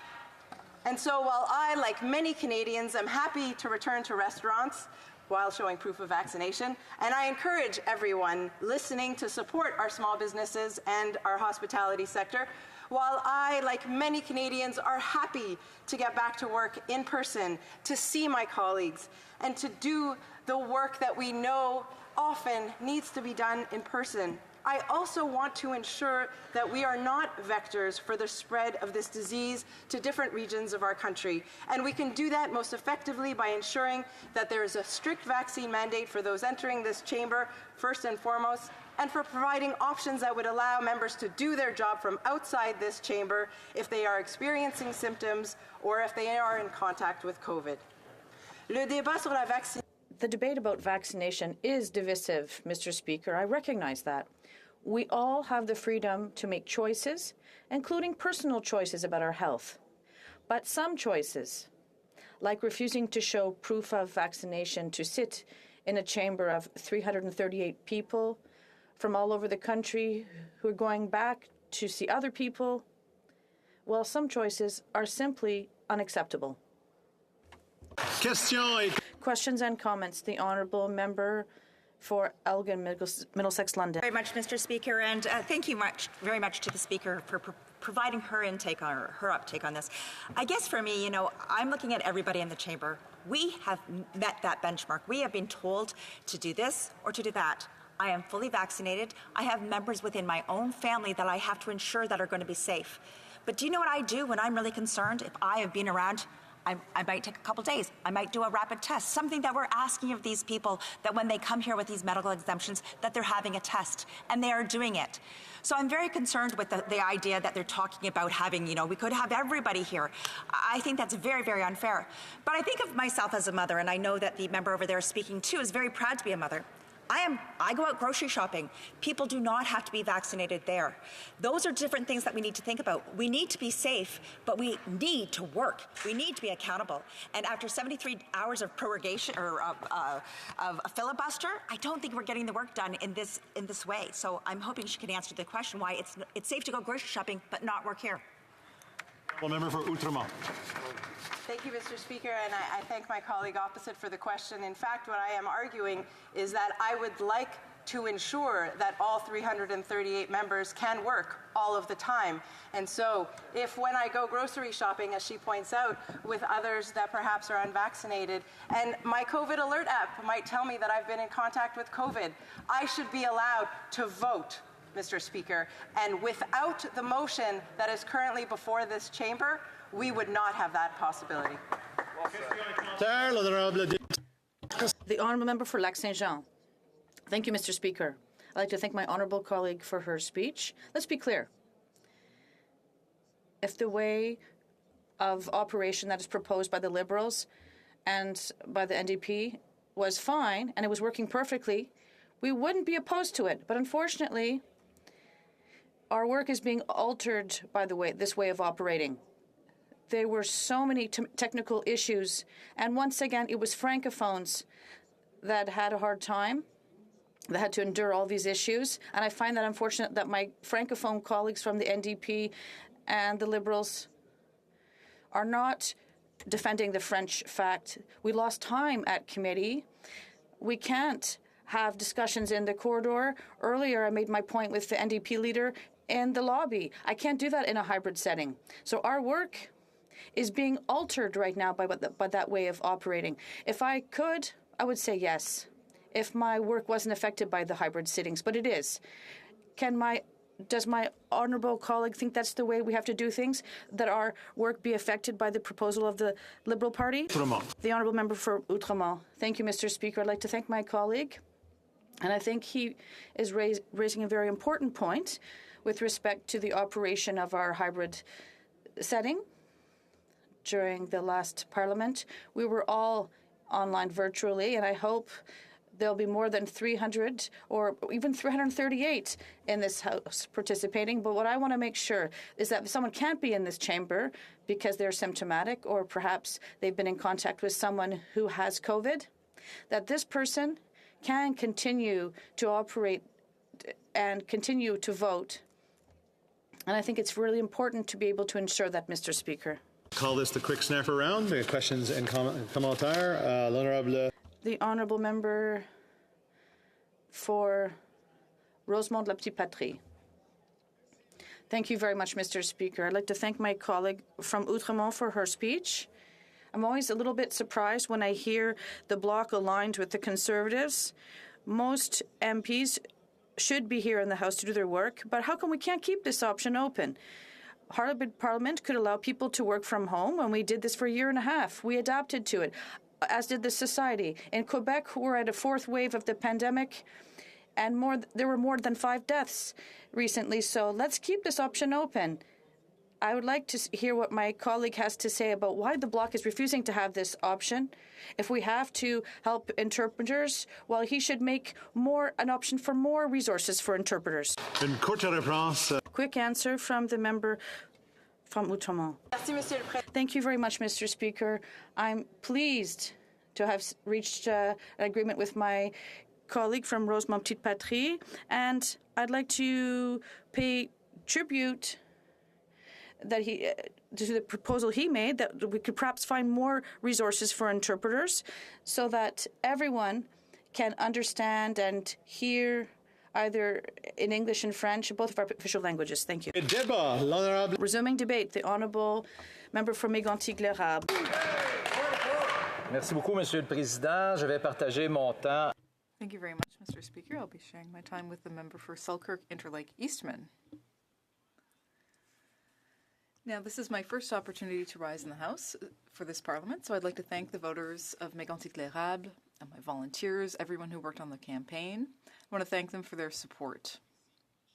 And so while I, like many Canadians, am happy to return to restaurants while showing proof of vaccination, and I encourage everyone listening to support our small businesses and our hospitality sector, while I, like many Canadians, are happy to get back to work in person, to see my colleagues, and to do the work that we know often needs to be done in person, I also want to ensure that we are not vectors for the spread of this disease to different regions of our country. And we can do that most effectively by ensuring that there is a strict vaccine mandate for those entering this chamber, first and foremost, and for providing options that would allow members to do their job from outside this chamber if they are experiencing symptoms or if they are in contact with COVID. Le débat sur la vaccine. The debate about vaccination is divisive, Mr. Speaker. I recognize that. We all have the freedom to make choices, including personal choices about our health. But some choices, like refusing to show proof of vaccination to sit in a chamber of 338 people from all over the country who are going back to see other people, well, some choices are simply unacceptable. Questions and comments. The Honourable Member for Elgin, Middlesex, London. Very much, Mr. Speaker, and thank you very much to the Speaker for providing her intake on her uptake on this. I guess for me, you know, I'm looking at everybody in the chamber. We have met that benchmark. We have been told to do this or to do that. I am fully vaccinated. I have members within my own family that I have to ensure that are going to be safe. But do you know what I do when I'm really concerned? If I have been around, I might take a couple days. I might do a rapid test, something that we're asking of these people, that when they come here with these medical exemptions, that they're having a test, and they are doing it. So I'm very concerned with the idea that they're talking about having, you know, we could have everybody here. I think that's very, very unfair. But I think of myself as a mother, and I know that the member over there speaking too is very proud to be a mother. I go out grocery shopping. People do not have to be vaccinated there. Those are different things that we need to think about. We need to be safe, but we need to work. We need to be accountable. And after 73 hours of prorogation or of a filibuster, I don't think we're getting the work done in this way. So I'm hoping she can answer the question why it's safe to go grocery shopping but not work here. Member for Outremont. Thank you, Mr. Speaker, and I thank my colleague opposite for the question. In fact, what I am arguing is that I would like to ensure that all 338 members can work all of the time. And so if when I go grocery shopping, as she points out, with others that perhaps are unvaccinated, and my COVID alert app might tell me that I've been in contact with COVID, I should be allowed to vote, Mr. Speaker. And without the motion that is currently before this chamber, we would not have that possibility. The Honourable Member for Lac-Saint-Jean. Thank you, Mr. Speaker. I'd like to thank my honourable colleague for her speech. Let's be clear. If the way of operation that is proposed by the Liberals and by the NDP was fine and it was working perfectly, we wouldn't be opposed to it. But unfortunately, our work is being altered by this way of operating. There were so many technical issues, and once again, it was Francophones that had a hard time, that had to endure all these issues, and I find that unfortunate that my Francophone colleagues from the NDP and the Liberals are not defending the French fact. We lost time at committee. We can't have discussions in the corridor. Earlier, I made my point with the NDP leader in the lobby. I can't do that in a hybrid setting. So our work is being altered right now by that way of operating. If I could, I would say yes, if my work wasn't affected by the hybrid sittings, but it is. Does my honourable colleague think that's the way we have to do things, that our work be affected by the proposal of the Liberal Party? The Honourable Member for Outremont. Thank you, Mr. Speaker. I'd like to thank my colleague, and I think he is raising a very important point with respect to the operation of our hybrid setting. During the last Parliament, we were all online virtually, and I hope there'll be more than 300 or even 338 in this House participating. But what I want to make sure is that if someone can't be in this chamber because they're symptomatic or perhaps they've been in contact with someone who has COVID, that this person can continue to operate and continue to vote. And I think it's really important to be able to ensure that, Mr. Speaker. Call this the quick snapper round. The questions and commentaires. L'honorable. The honourable member for Rosemont-la-Petite-Patrie. Thank you very much, Mr. Speaker. I'd like to thank my colleague from Outremont for her speech. I'm always a little bit surprised when I hear the Bloc aligned with the Conservatives. Most MPs should be here in the House to do their work, but how come we can't keep this option open? Parliament could allow people to work from home, and we did this for a year and a half. We adapted to it, as did the society. In Quebec, we're at a fourth wave of the pandemic, and there were more than 5 deaths recently, so let's keep this option open. I would like to hear what my colleague has to say about why the Bloc is refusing to have this option. If we have to help interpreters, well, he should make an option for more resources for interpreters. Une courte réponse. Quick answer from the member from Outremont. Thank you very much, Mr. Speaker. I'm pleased to have reached an agreement with my colleague from Rosemont-Petite-Patrie, and I'd like to pay tribute to the proposal he made, that we could perhaps find more resources for interpreters so that everyone can understand and hear either in English and French, both of our official languages. Thank you. Resuming debate, the honourable member from Mégantic-L'Érable. Merci beaucoup, Monsieur le Président. Je vais partager mon temps. Thank you very much, Mr. Speaker. I'll be sharing my time with the member for Selkirk-Interlake-Eastman. Now, this is my first opportunity to rise in the House for this Parliament, so I'd like to thank the voters of Mégantic-L'Érable and my volunteers, everyone who worked on the campaign. I want to thank them for their support.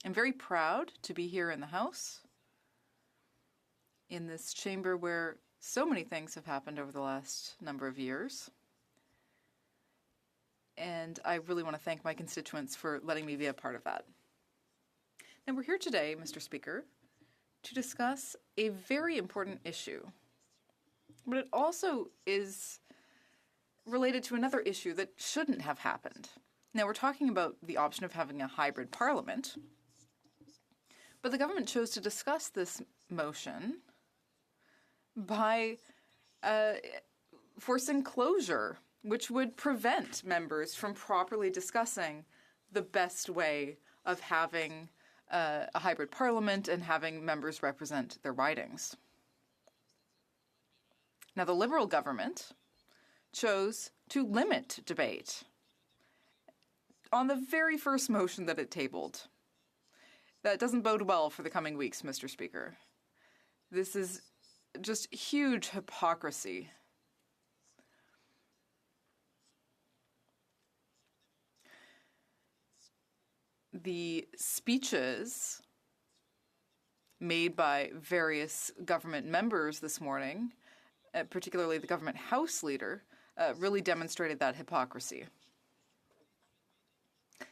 I'm very proud to be here in the House, in this chamber where so many things have happened over the last number of years. And I really want to thank my constituents for letting me be a part of that. Now, we're here today, Mr. Speaker, to discuss a very important issue. But it also is related to another issue that shouldn't have happened. Now, we're talking about the option of having a hybrid parliament, but the government chose to discuss this motion by forcing closure, which would prevent members from properly discussing the best way of having a hybrid parliament and having members represent their ridings. Now, the Liberal government chose to limit debate on the very first motion that it tabled. That doesn't bode well for the coming weeks, Mr. Speaker. This is just huge hypocrisy. The speeches made by various government members this morning, particularly the government House leader, really demonstrated that hypocrisy.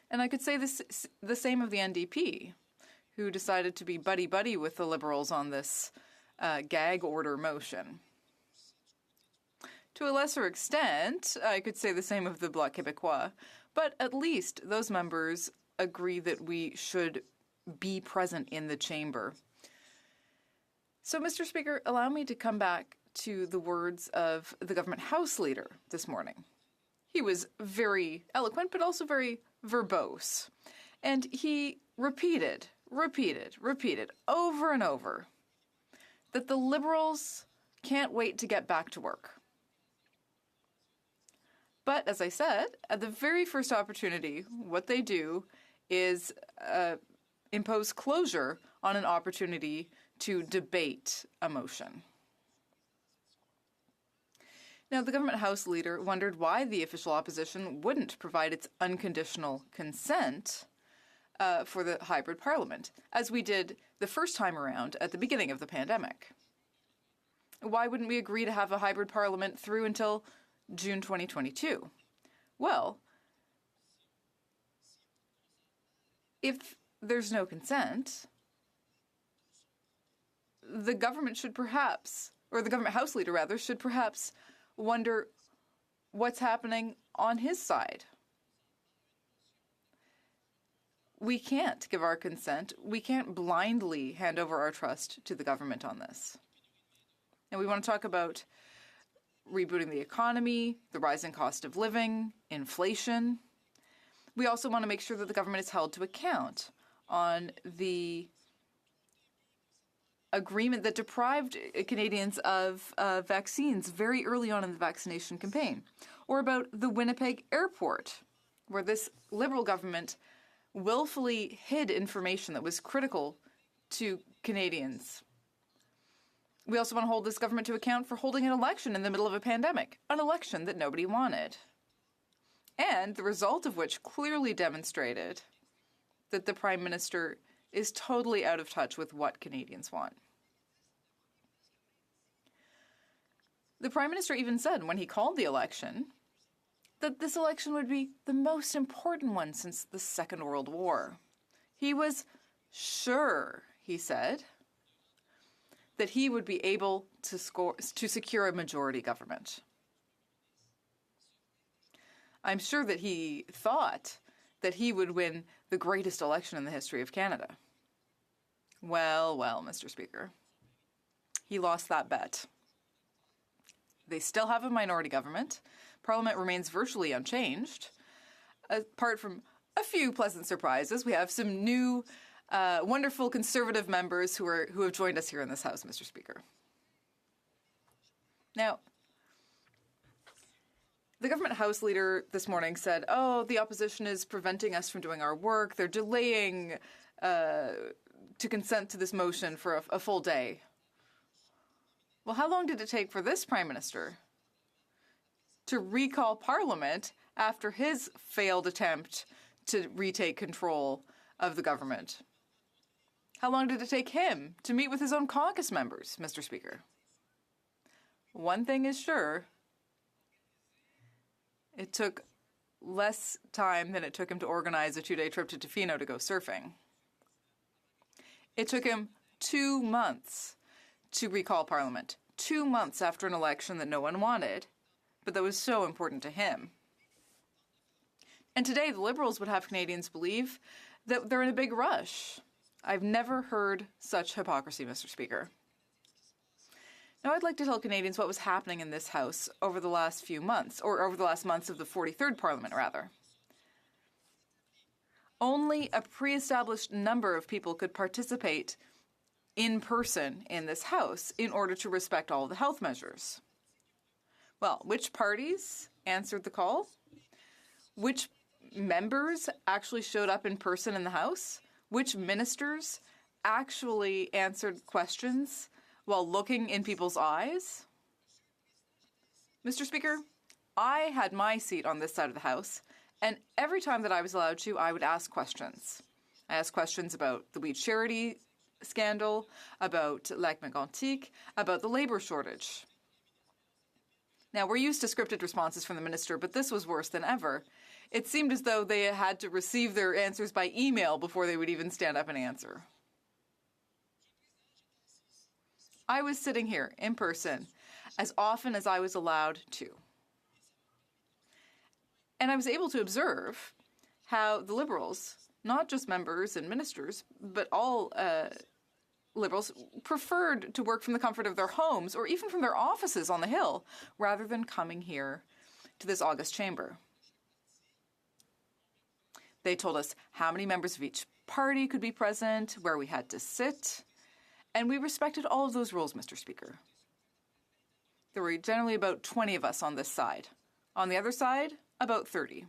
And I could say the same of the NDP, who decided to be buddy-buddy with the Liberals on this gag order motion. To a lesser extent, I could say the same of the Bloc Québécois, but at least those members agree that we should be present in the chamber. So, Mr. Speaker, allow me to come back to the words of the government House leader this morning. He was very eloquent, but also very verbose. And he repeated over and over that the Liberals can't wait to get back to work. But, as I said, at the very first opportunity, what they do is impose closure on an opportunity to debate a motion. Now, the government House leader wondered why the official opposition wouldn't provide its unconditional consent for the hybrid parliament, as we did the first time around at the beginning of the pandemic. Why wouldn't we agree to have a hybrid parliament through until June 2022? Well, if there's no consent, the government should perhaps or the government House Leader rather, should perhaps wonder what's happening on his side. We can't give our consent. We can't blindly hand over our trust to the government on this. And we want to talk about rebooting the economy, the rising cost of living, inflation. We also want to make sure that the government is held to account on the agreement that deprived Canadians of vaccines very early on in the vaccination campaign, or about the Winnipeg airport, where this Liberal government willfully hid information that was critical to Canadians. We also want to hold this government to account for holding an election in the middle of a pandemic, an election that nobody wanted, and the result of which clearly demonstrated that the Prime Minister is totally out of touch with what Canadians want. The Prime Minister even said when he called the election that this election would be the most important one since the Second World War. He was sure, he said, that he would be able to secure a majority government. I'm sure that he thought that he would win the greatest election in the history of Canada. Well, Mr. Speaker, he lost that bet. They still have a minority government. Parliament remains virtually unchanged. Apart from a few pleasant surprises, we have some new, wonderful Conservative members who have joined us here in this House, Mr. Speaker. Now, the government House Leader this morning said, the opposition is preventing us from doing our work. They're delaying to consent to this motion for a full day. Well, how long did it take for this Prime Minister to recall Parliament after his failed attempt to retake control of the government? How long did it take him to meet with his own caucus members, Mr. Speaker? One thing is sure. It took less time than it took him to organize a 2-day trip to Tofino to go surfing. It took him 2 months to recall Parliament. 2 months after an election that no one wanted, but that was so important to him. And today, the Liberals would have Canadians believe that they're in a big rush. I've never heard such hypocrisy, Mr. Speaker. Now, I'd like to tell Canadians what was happening in this House over the last few months, or over the last months of the 43rd Parliament, rather. Only a pre-established number of people could participate in person in this House in order to respect all of the health measures. Well, which parties answered the call? Which members actually showed up in person in the House? Which ministers actually answered questions while looking in people's eyes? Mr. Speaker, I had my seat on this side of the House, and every time that I was allowed to, I would ask questions. I asked questions about the weed charity scandal, about Lac Mégantic, about the labour shortage. Now, we're used to scripted responses from the minister, but this was worse than ever. It seemed as though they had to receive their answers by email before they would even stand up and answer. I was sitting here in person as often as I was allowed to. And I was able to observe how the Liberals, not just members and ministers, but all Liberals, preferred to work from the comfort of their homes or even from their offices on the Hill rather than coming here to this august chamber. They told us how many members of each party could be present, where we had to sit, and we respected all of those rules, Mr. Speaker. There were generally about 20 of us on this side. On the other side, about 30.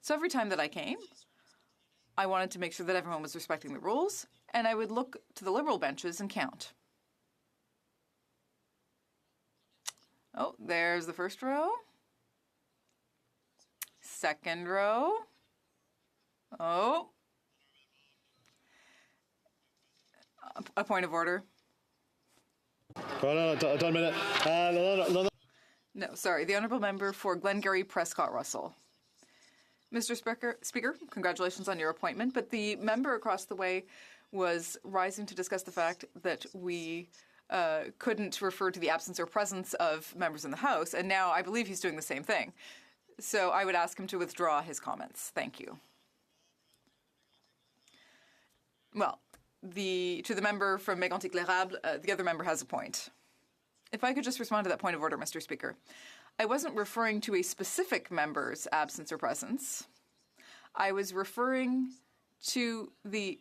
So every time that I came, I wanted to make sure that everyone was respecting the rules, and I would look to the Liberal benches and count. Oh, there's the first row. Second row. Oh. A point of order. Oh, no, don't minute. No, sorry. The Honourable Member for Glengarry Prescott Russell. Mr. Speaker, congratulations on your appointment, but the member across the way was rising to discuss the fact that we couldn't refer to the absence or presence of members in the House, and now I believe he's doing the same thing. So I would ask him to withdraw his comments. Thank you. Well, to the member from Mégantic-L'Érable, the other member has a point. If I could just respond to that point of order, Mr. Speaker. I wasn't referring to a specific member's absence or presence. I was referring to the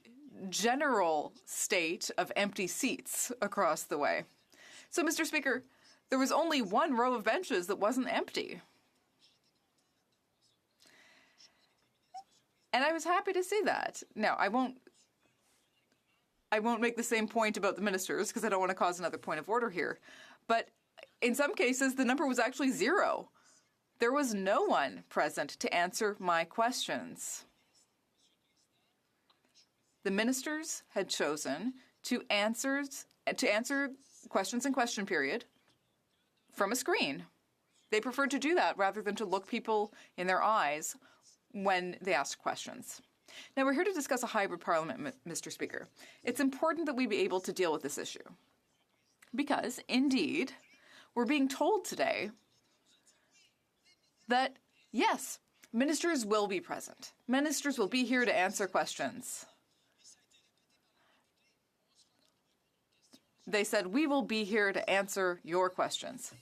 general state of empty seats across the way. So, Mr. Speaker, there was only one row of benches that wasn't empty. And I was happy to see that. Now, I won't make the same point about the ministers because I don't want to cause another point of order here. But in some cases, the number was actually 0. There was no one present to answer my questions. The ministers had chosen to answer questions in question period from a screen. They preferred to do that rather than to look people in their eyes when they asked questions. Now, we're here to discuss a hybrid parliament, Mr. Speaker. It's important that we be able to deal with this issue because, indeed, we're being told today that, yes, ministers will be present. Ministers will be here to answer questions. They said, we will be here to answer your questions.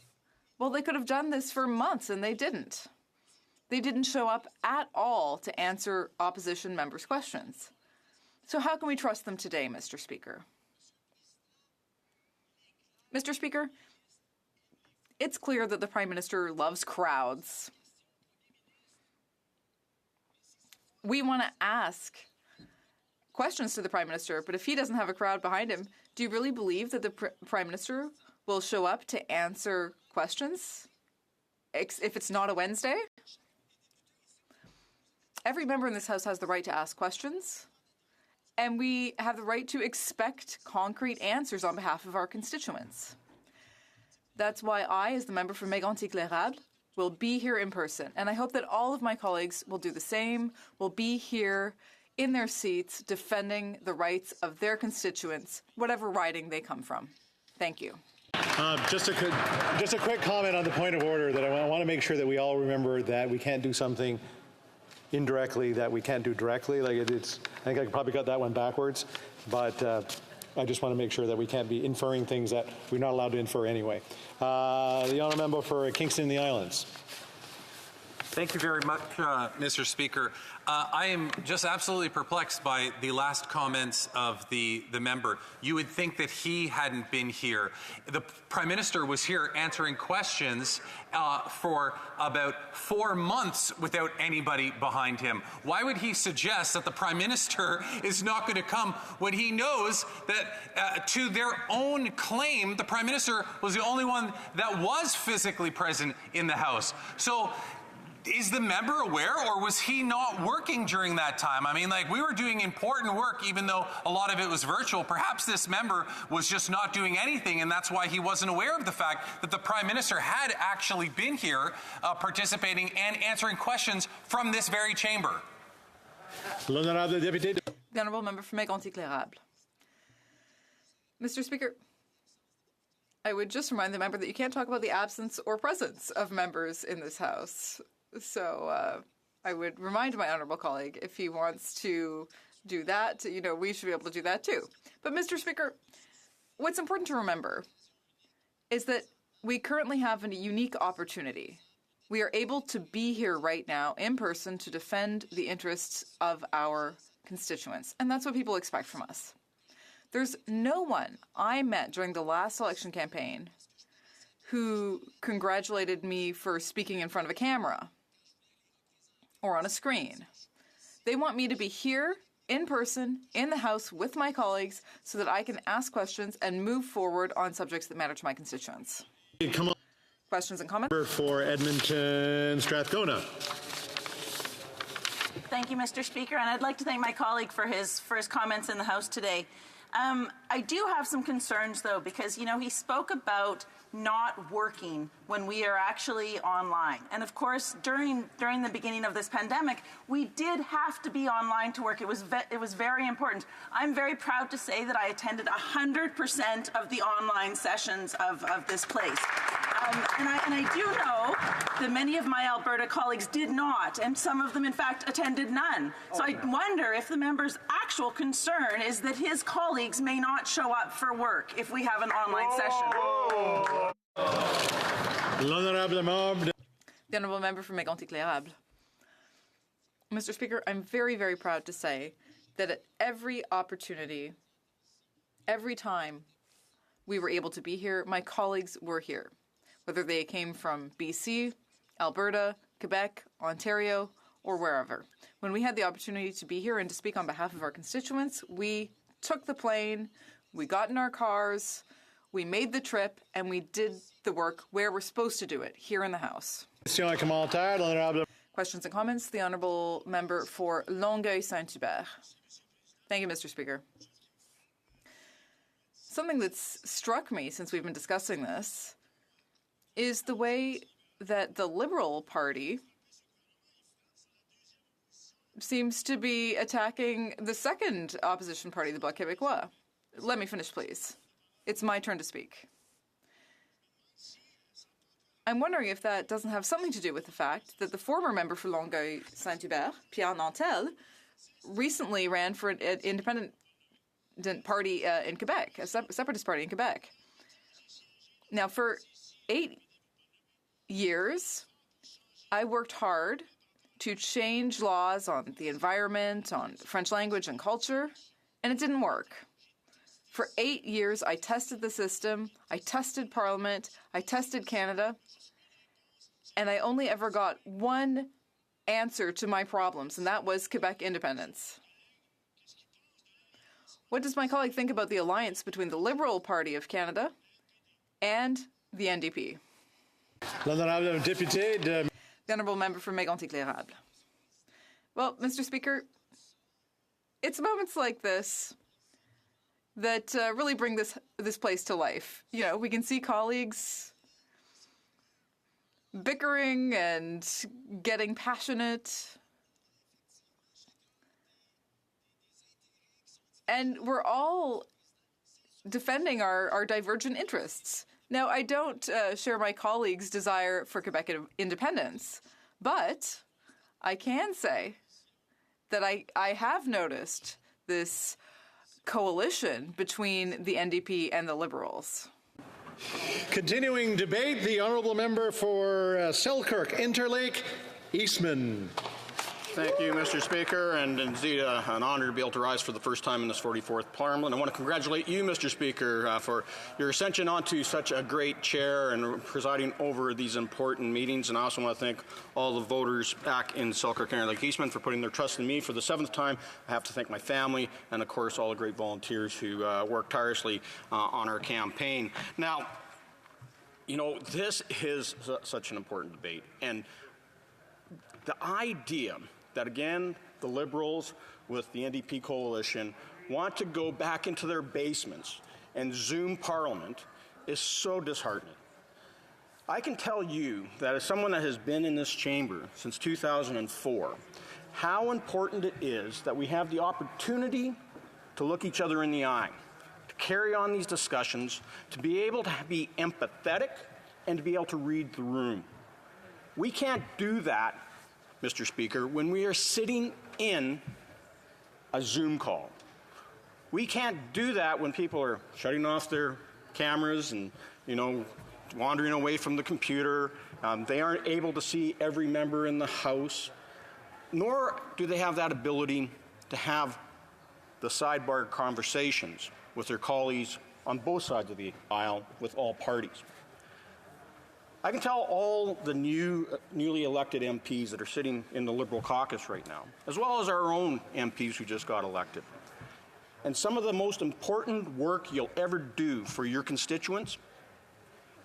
Well, they could have done this for months, and they didn't. They didn't show up at all to answer opposition members' questions. So how can we trust them today, Mr. Speaker? Mr. Speaker, it's clear that the Prime Minister loves crowds. We want to ask questions to the Prime Minister, but if he doesn't have a crowd behind him, do you really believe that the Prime Minister will show up to answer questions if it's not a Wednesday? Every member in this House has the right to ask questions, and we have the right to expect concrete answers on behalf of our constituents. That's why I, as the member from Mégantic-L'Érable, will be here in person, and I hope that all of my colleagues will do the same, will be here in their seats defending the rights of their constituents, whatever riding they come from. Thank you. Just a quick comment on the point of order that I want to make sure that we all remember that we can't do something indirectly that we can't do directly. I think I probably got that one backwards, but I just want to make sure that we can't be inferring things that we're not allowed to infer anyway. The honourable member for Kingston and the Islands. Thank you very much, Mr. Speaker. I am just absolutely perplexed by the last comments of the member. You would think that he hadn't been here. The Prime Minister was here answering questions for about 4 months without anybody behind him. Why would he suggest that the Prime Minister is not going to come when he knows that, to their own claim, the Prime Minister was the only one that was physically present in the House? So, is the member aware, or was he not working during that time? I mean, we were doing important work, even though a lot of it was virtual. Perhaps this member was just not doing anything, and that's why he wasn't aware of the fact that the Prime Minister had actually been here participating and answering questions from this very chamber. The Honourable Member for Mégantic-L'Érable. Mr. Speaker, I would just remind the member that you can't talk about the absence or presence of members in this House. So I would remind my honourable colleague, if he wants to do that, we should be able to do that too. But Mr. Speaker, what's important to remember is that we currently have a unique opportunity. We are able to be here right now in person to defend the interests of our constituents. And that's what people expect from us. There's no one I met during the last election campaign who congratulated me for speaking in front of a camera or on a screen. They want me to be here in person in the House with my colleagues so that I can ask questions and move forward on subjects that matter to my constituents. Come on. Questions and comments? For Edmonton Strathcona. Thank you, Mr. Speaker, and I'd like to thank my colleague for his comments in the House today. I do have some concerns, though, because, he spoke about not working when we are actually online. And, of course, during the beginning of this pandemic, we did have to be online to work. It was very important. I'm very proud to say that I attended 100% of the online sessions of this place. And I do know that many of my Alberta colleagues did not, and some of them, in fact, attended none. So I wonder if the member's actual concern is that his colleagues may not show up for work if we have an online session. The Honourable Member for Mégantic-L'Érable. Mr. Speaker, I'm very, very proud to say that at every opportunity, every time we were able to be here, my colleagues were here. Whether they came from BC, Alberta, Quebec, Ontario, or wherever. When we had the opportunity to be here and to speak on behalf of our constituents, we took the plane, we got in our cars, we made the trip, and we did the work where we're supposed to do it, here in the House. Questions and comments? The Honourable Member for Longueuil-Saint-Hubert. Thank you, Mr. Speaker. Something that's struck me since we've been discussing this is the way that the Liberal Party seems to be attacking the second opposition party, the Bloc Québécois. Let me finish, please. It's my turn to speak. I'm wondering if that doesn't have something to do with the fact that the former member for Longueuil-Saint-Hubert, Pierre Nantel, recently ran for an independent party in Quebec, a separatist party in Quebec. Now, for 8 years, I worked hard to change laws on the environment, on French language and culture, and it didn't work. For 8 years, I tested the system, I tested Parliament, I tested Canada, and I only ever got one answer to my problems, and that was Quebec independence. What does my colleague think about the alliance between the Liberal Party of Canada and the NDP? The Honourable Member for Mégantic-L'Érable. Well, Mr. Speaker, it's moments like this that really bring this place to life. We can see colleagues bickering and getting passionate. And we're all defending our divergent interests. Now, I don't share my colleagues' desire for Quebec independence, but I can say that I have noticed this coalition between the NDP and the Liberals. Continuing debate, the Honourable Member for Selkirk, Interlake, Eastman. Thank you, Mr. Speaker, and indeed an honour to be able to rise for the first time in this 44th Parliament. I want to congratulate you, Mr. Speaker, for your ascension onto such a great chair and presiding over these important meetings. And I also want to thank all the voters back in Selkirk, Interlake, Eastman for putting their trust in me for the 7th time. I have to thank my family and, of course, all the great volunteers who worked tirelessly on our campaign. Now, this is such an important debate. And the idea that, again, the Liberals with the NDP coalition want to go back into their basements and Zoom Parliament is so disheartening. I can tell you that as someone that has been in this chamber since 2004, how important it is that we have the opportunity to look each other in the eye, to carry on these discussions, to be able to be empathetic, and to be able to read the room. We can't do that, Mr. Speaker, when we are sitting in a Zoom call. We can't do that when people are shutting off their cameras and, wandering away from the computer. They aren't able to see every member in the House, nor do they have that ability to have the sidebar conversations with their colleagues on both sides of the aisle with all parties. I can tell all the newly elected MPs that are sitting in the Liberal caucus right now, as well as our own MPs who just got elected. And some of the most important work you'll ever do for your constituents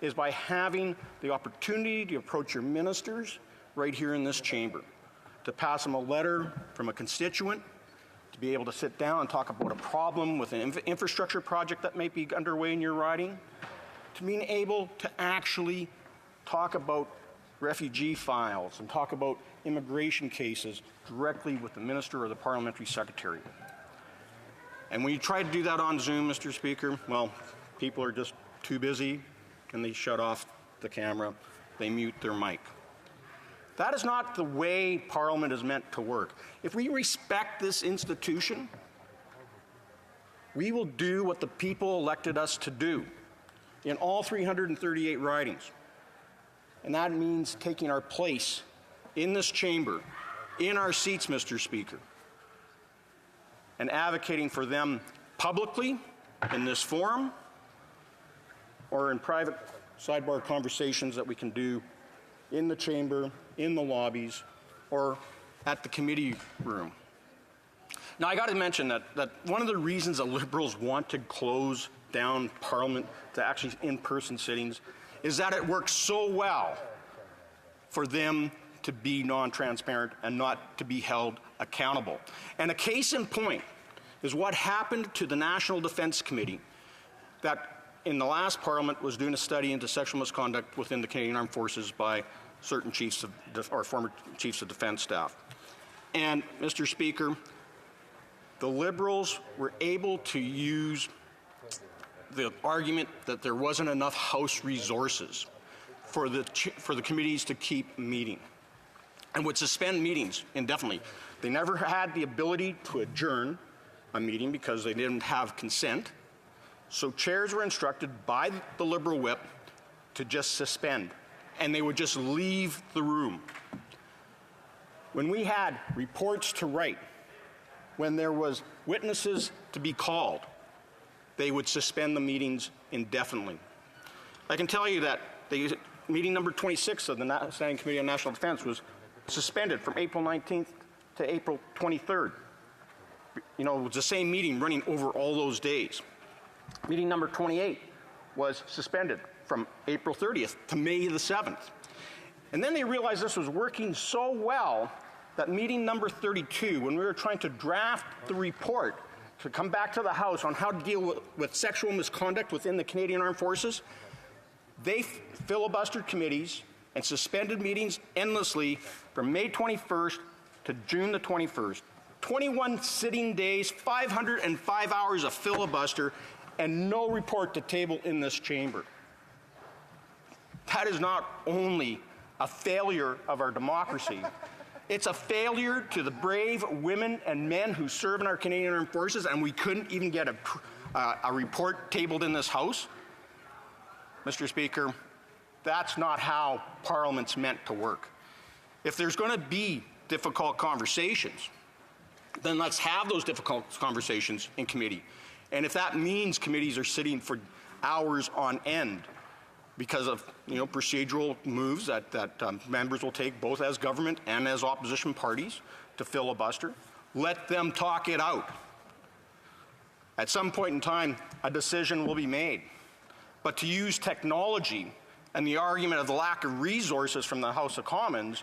is by having the opportunity to approach your ministers right here in this chamber, to pass them a letter from a constituent, to be able to sit down and talk about a problem with an infrastructure project that might be underway in your riding, to being able to actually talk about refugee files and talk about immigration cases directly with the minister or the parliamentary secretary. And when you try to do that on Zoom, Mr. Speaker, well, people are just too busy and they shut off the camera, they mute their mic. That is not the way Parliament is meant to work. If we respect this institution, we will do what the people elected us to do in all 338 ridings. And that means taking our place in this chamber, in our seats, Mr. Speaker, and advocating for them publicly in this forum or in private sidebar conversations that we can do in the chamber, in the lobbies, or at the committee room. Now, I got to mention that one of the reasons the Liberals want to close down Parliament to actually in-person sittings is that it works so well for them to be non-transparent and not to be held accountable. And a case in point is what happened to the National Defence Committee that in the last Parliament was doing a study into sexual misconduct within the Canadian Armed Forces by certain chiefs of, or former chiefs of defence staff. And, Mr. Speaker, the Liberals were able to use the argument that there wasn't enough House resources for the committees to keep meeting and would suspend meetings indefinitely. They never had the ability to adjourn a meeting because they didn't have consent. So chairs were instructed by the Liberal whip to just suspend, and they would just leave the room. When we had reports to write, when there was witnesses to be called, they would suspend the meetings indefinitely. I can tell you that meeting number 26 of the Standing Committee on National Defence was suspended from April 19th to April 23rd. You know, it was the same meeting running over all those days. Meeting number 28 was suspended from April 30th to May the 7th. And then they realized this was working so well that meeting number 32, when we were trying to draft the report to come back to the House on how to deal with sexual misconduct within the Canadian Armed Forces, they filibustered committees and suspended meetings endlessly from May 21st to June the 21st. 21 sitting days, 505 hours of filibuster, and no report to table in this chamber. That is not only a failure of our democracy, it's a failure to the brave women and men who serve in our Canadian Armed Forces, and we couldn't even get a report tabled in this House. Mr. Speaker, that's not how Parliament's meant to work. If there's going to be difficult conversations, then let's have those difficult conversations in committee. And if that means committees are sitting for hours on end because of procedural moves that members will take both as government and as opposition parties to filibuster, let them talk it out. At some point in time, a decision will be made. But to use technology and the argument of the lack of resources from the House of Commons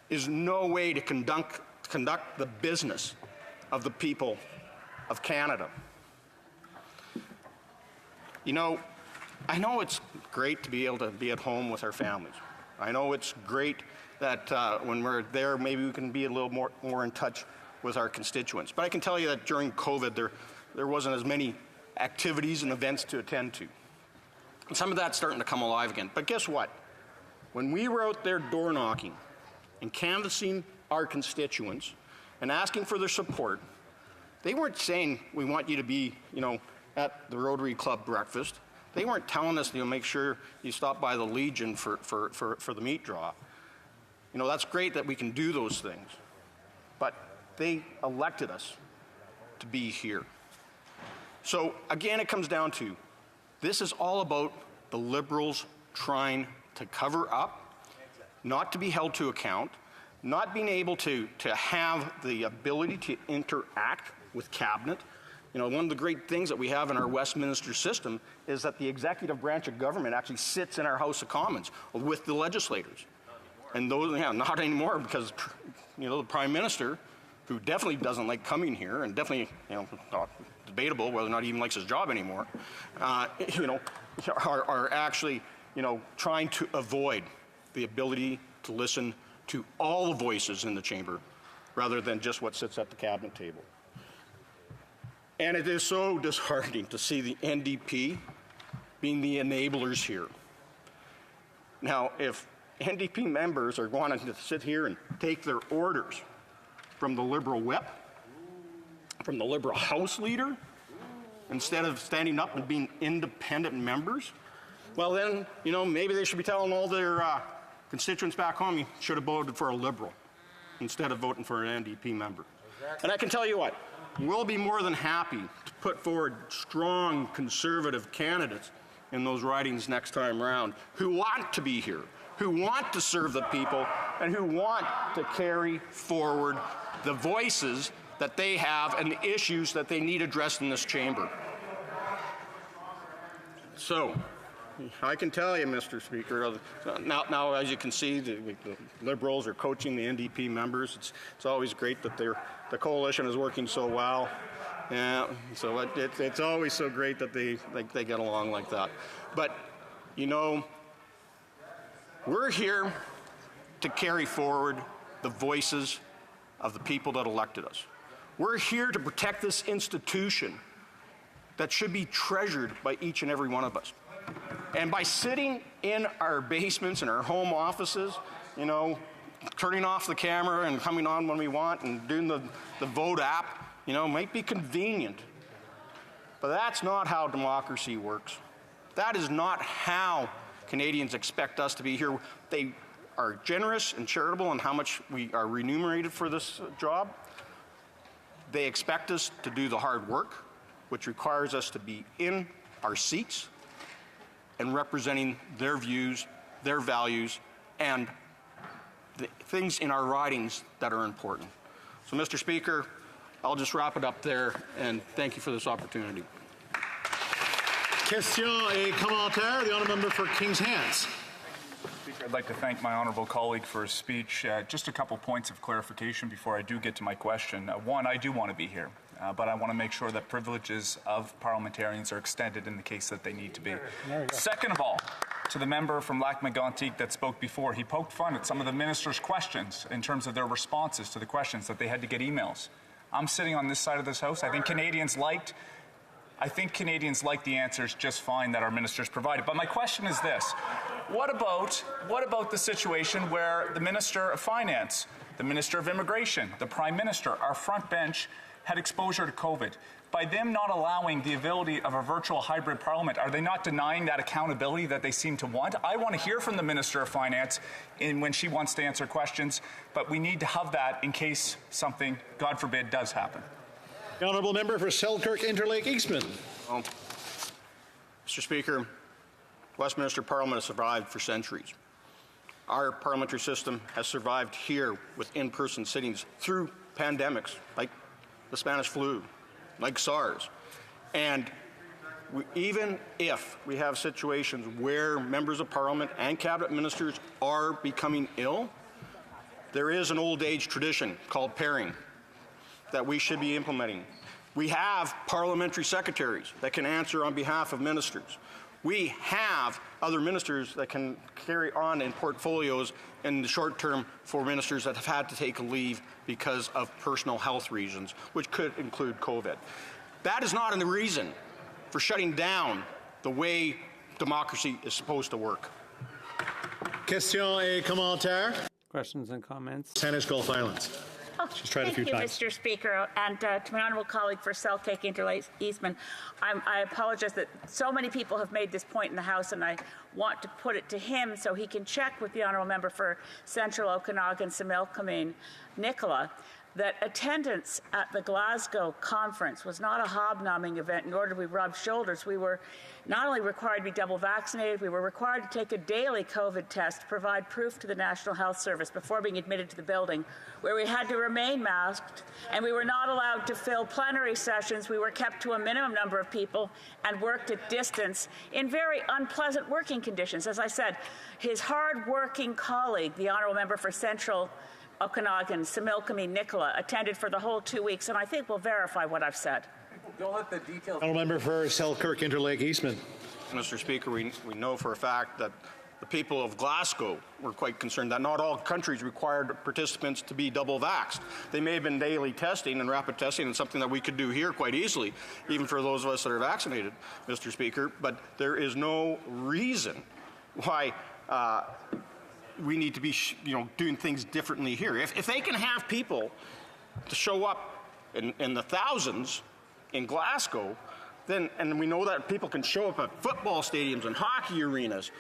is no way to conduct the business of the people of Canada. You know, I know it's great to be able to be at home with our families. I know it's great that when we're there, maybe we can be a little more in touch with our constituents. But I can tell you that during COVID, there wasn't as many activities and events to attend to. And some of that's starting to come alive again. But guess what? When we were out there door knocking and canvassing our constituents and asking for their support, they weren't saying, we want you to be, at the Rotary Club breakfast. They weren't telling us, make sure you stop by the Legion for the meat draw. That's great that we can do those things. But they elected us to be here. So again, it comes down to, this is all about the Liberals trying to cover up, not to be held to account, not being able to have the ability to interact with Cabinet. One of the great things that we have in our Westminster system is that the executive branch of government actually sits in our House of Commons with the legislators. And those, not anymore, because the Prime Minister who definitely doesn't like coming here, and definitely, debatable whether or not he even likes his job anymore, are actually, trying to avoid the ability to listen to all the voices in the chamber rather than just what sits at the cabinet table. And it is so disheartening to see the NDP being the enablers here. Now, if NDP members are wanting to sit here and take their orders from the Liberal whip, from the Liberal House leader, instead of standing up and being independent members, well then, maybe they should be telling all their constituents back home you should have voted for a Liberal instead of voting for an NDP member. And I can tell you what, we'll be more than happy to put forward strong Conservative candidates in those ridings next time round who want to be here, who want to serve the people, and who want to carry forward the voices that they have and the issues that they need addressed in this chamber. So, I can tell you, Mr. Speaker, now as you can see, the Liberals are coaching the NDP members. It's always great that the coalition is working so well. Yeah, so it's always so great that they get along like that. But, we're here to carry forward the voices of the people that elected us. We're here to protect this institution that should be treasured by each and every one of us. And by sitting in our basements and our home offices, turning off the camera and coming on when we want and doing the vote app, might be convenient. But that's not how democracy works. That is not how Canadians expect us to be here. They are generous and charitable in how much we are remunerated for this job. They expect us to do the hard work, which requires us to be in our seats and representing their views, their values, and the things in our ridings that are important. So, Mr. Speaker, I'll just wrap it up there, and thank you for this opportunity. Question et commentaire, the honourable member for Kings Hands. Speaker, I'd like to thank my honourable colleague for his speech. Just a couple points of clarification before I do get to my question. One, I do want to be here, but I want to make sure that privileges of parliamentarians are extended in the case that they need to be. Second of all, to the member from Lac-Mégantic that spoke before, he poked fun at some of the minister's questions in terms of their responses to the questions that they had to get emails. I'm sitting on this side of this House. I think Canadians liked the answers just fine that our ministers provided. But my question is this. What about the situation where the Minister of Finance, the Minister of Immigration, the Prime Minister, our front bench had exposure to COVID? By them not allowing the ability of a virtual hybrid parliament, are they not denying that accountability that they seem to want? I want to hear from the Minister of Finance when she wants to answer questions, but we need to have that in case something, God forbid, does happen. The honourable member for Selkirk Interlake Eastman. Well, Mr. Speaker, Westminster Parliament has survived for centuries. Our parliamentary system has survived here with in-person sittings through pandemics like the Spanish flu, like SARS. And even if we have situations where members of Parliament and cabinet ministers are becoming ill, there is an old age tradition called pairing that we should be implementing. We have parliamentary secretaries that can answer on behalf of ministers. We have other ministers that can carry on in portfolios in the short term for ministers that have had to take a leave because of personal health reasons, which could include COVID. That is not a reason for shutting down the way democracy is supposed to work. Question et commentaire. Questions and comments. Spanish Gulf Islands. She's tried a few times. Thank you, Mr. Speaker. And to my honourable colleague for Selkirk Interlake Eastman, I apologize that so many people have made this point in the House, and I want to put it to him so he can check with the honourable member for Central Okanagan, Similkameen, Nicola, that attendance at the Glasgow conference was not a hobnobbing event, nor did we rub shoulders. We were not only required to be double vaccinated, we were required to take a daily COVID test to provide proof to the National Health Service before being admitted to the building, where we had to remain masked, and we were not allowed to fill plenary sessions. We were kept to a minimum number of people and worked at distance in very unpleasant working conditions. As I said, his hard-working colleague, the honourable member for Central Okanagan, Similkameen, Nicola attended for the whole 2 weeks, and I think will verify what I've said. Don't let the details. Honourable member for Selkirk Interlake Eastman. Mr. Speaker, we know for a fact that the people of Glasgow were quite concerned that not all countries required participants to be double vaxxed. They may have been daily testing and rapid testing, and something that we could do here quite easily, even for those of us that are vaccinated, Mr. Speaker. But there is no reason why we need to be, doing things differently here. If they can have people to show up in the thousands in Glasgow, then, and we know that people can show up at football stadiums and hockey arenas,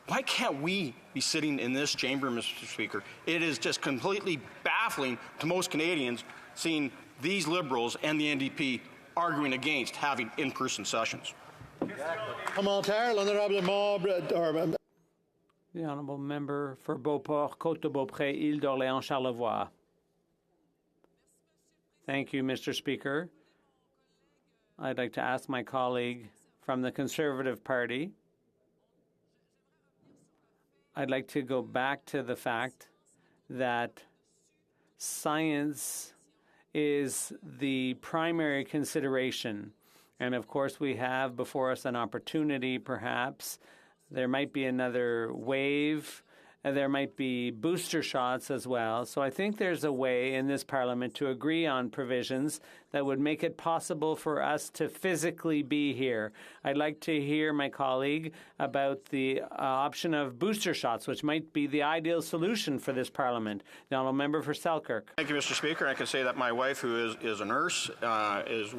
why can't we be sitting in this chamber, Mr. Speaker? It is just completely baffling to most Canadians seeing these Liberals and the NDP arguing against having in-person sessions. The Honourable Member for Beauport, Côte-de-Beaupré, Île d'Orléans, Charlevoix. Thank you, Mr. Speaker. I'd like to ask my colleague from the Conservative Party. I'd like to go back to the fact that science is the primary consideration. And of course, we have before us an opportunity, perhaps. There might be another wave. And there might be booster shots as well. So I think there's a way in this Parliament to agree on provisions that would make it possible for us to physically be here. I'd like to hear my colleague about the option of booster shots, which might be the ideal solution for this Parliament. The Honourable Member for Selkirk. Thank you, Mr. Speaker. I can say that my wife, who is a nurse, is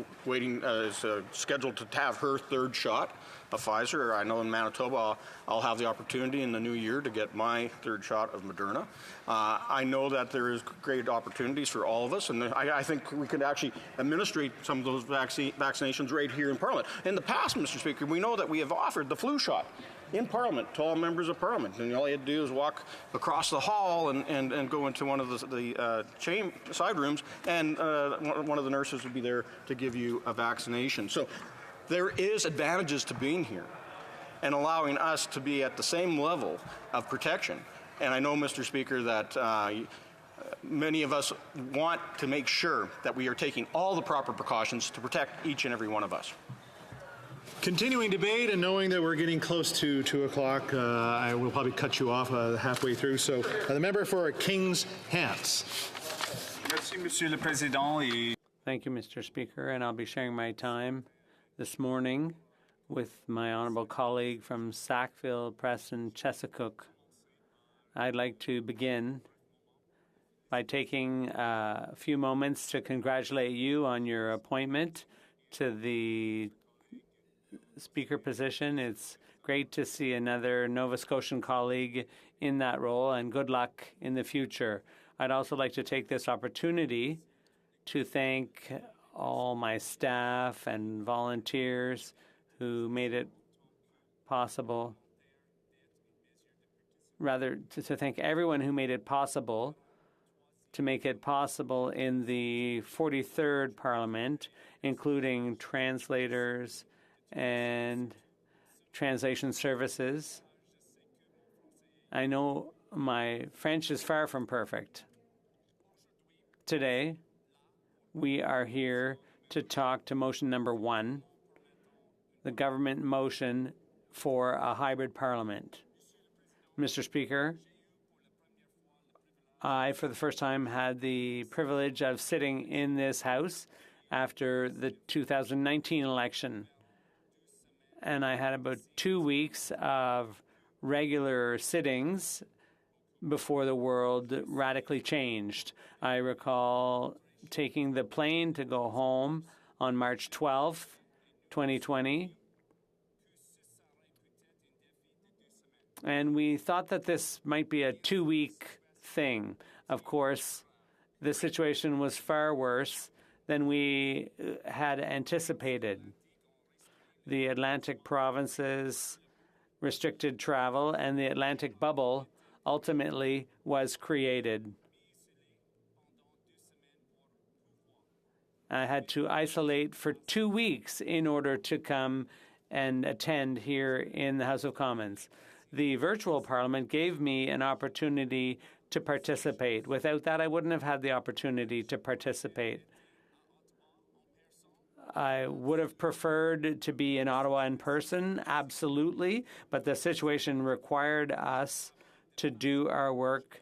scheduled to have her third shot of Pfizer. I know in Manitoba I'll have the opportunity in the new year to get my third shot of Moderna. I know that there is great opportunities for all of us, and I think we could actually administrate some of those vaccinations right here in Parliament. In the past, Mr. Speaker, we know that we have offered the flu shot in Parliament to all members of Parliament, and all you had to do is walk across the hall and go into one of the side rooms, and one of the nurses would be there to give you a vaccination. So there is advantages to being here and allowing us to be at the same level of protection. And I know, Mr. Speaker, that many of us want to make sure that we are taking all the proper precautions to protect each and every one of us. Continuing debate, and knowing that we're getting close to 2 o'clock, I will probably cut you off halfway through. So the member for Kings Hants. Merci, Monsieur le Président. Thank you, Mr. Speaker, and I'll be sharing my time this morning with my honourable colleague from Sackville, Preston, Chesapeake. I'd like to begin by taking a few moments to congratulate you on your appointment to the Speaker position. It's great to see another Nova Scotian colleague in that role, and good luck in the future. I'd also like to take this opportunity to thank all my staff and volunteers who made it possible, rather to thank everyone who made it possible to make it possible in the 43rd Parliament, including translators and translation services. I know my French is far from perfect. Today, we are here to talk to motion number 1, the government motion for a hybrid parliament. Mr. Speaker, I, for the first time, had the privilege of sitting in this House after the 2019 election. And I had about 2 weeks of regular sittings before the world radically changed. I recall taking the plane to go home on March 12th, 2020. And we thought that this might be a 2-week thing. Of course, the situation was far worse than we had anticipated. The Atlantic provinces restricted travel, and the Atlantic bubble ultimately was created. I had to isolate for 2 weeks in order to come and attend here in the House of Commons. The virtual parliament gave me an opportunity to participate. Without that, I wouldn't have had the opportunity to participate. I would have preferred to be in Ottawa in person, absolutely, but the situation required us to do our work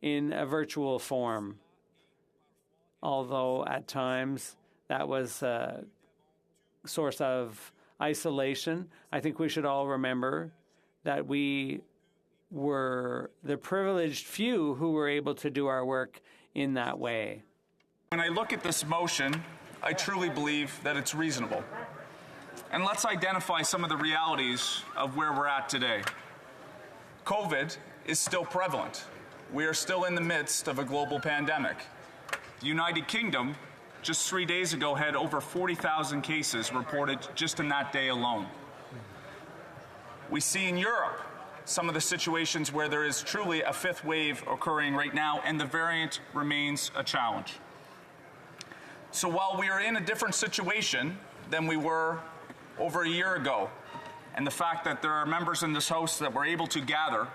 in a virtual form. Although at times that was a source of isolation, I think we should all remember that we were the privileged few who were able to do our work in that way. When I look at this motion, I truly believe that it's reasonable. And let's identify some of the realities of where we're at today. COVID is still prevalent. We are still in the midst of a global pandemic. The United Kingdom, just 3 days ago, had over 40,000 cases reported just in that day alone. We see in Europe some of the situations where there is truly a fifth wave occurring right now, and the variant remains a challenge. So while we are in a different situation than we were over a year ago, and the fact that there are members in this House that were able to gather,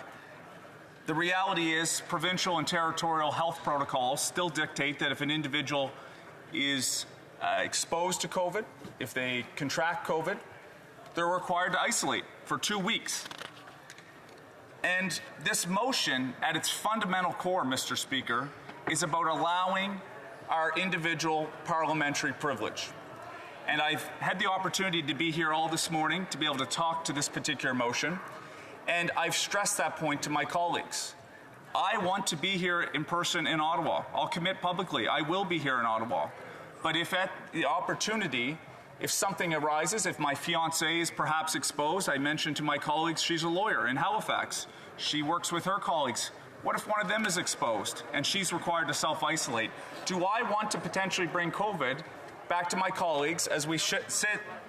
the reality is provincial and territorial health protocols still dictate that if an individual is exposed to COVID, if they contract COVID, they're required to isolate for 2 weeks. And this motion, at its fundamental core, Mr. Speaker, is about allowing our individual parliamentary privilege. And I've had the opportunity to be here all this morning to be able to talk to this particular motion, and I've stressed that point to my colleagues. I want to be here in person in Ottawa. I'll commit publicly, I will be here in Ottawa. But if at the opportunity, if something arises, if my fiancée is perhaps exposed, I mentioned to my colleagues, she's a lawyer in Halifax. She works with her colleagues. What if one of them is exposed and she's required to self-isolate? Do I want to potentially bring COVID back to my colleagues as we sit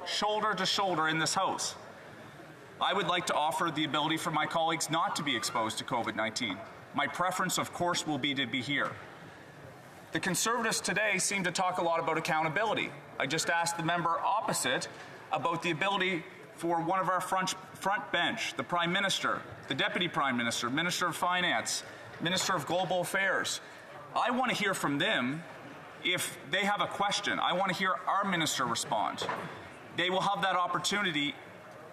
shoulder to shoulder in this House? I would like to offer the ability for my colleagues not to be exposed to COVID-19. My preference, of course, will be to be here. The Conservatives today seem to talk a lot about accountability. I just asked the member opposite about the ability for one of our front bench, the Prime Minister, the Deputy Prime Minister, Minister of Finance, Minister of Global Affairs. I want to hear from them if they have a question. I want to hear our minister respond. They will have that opportunity,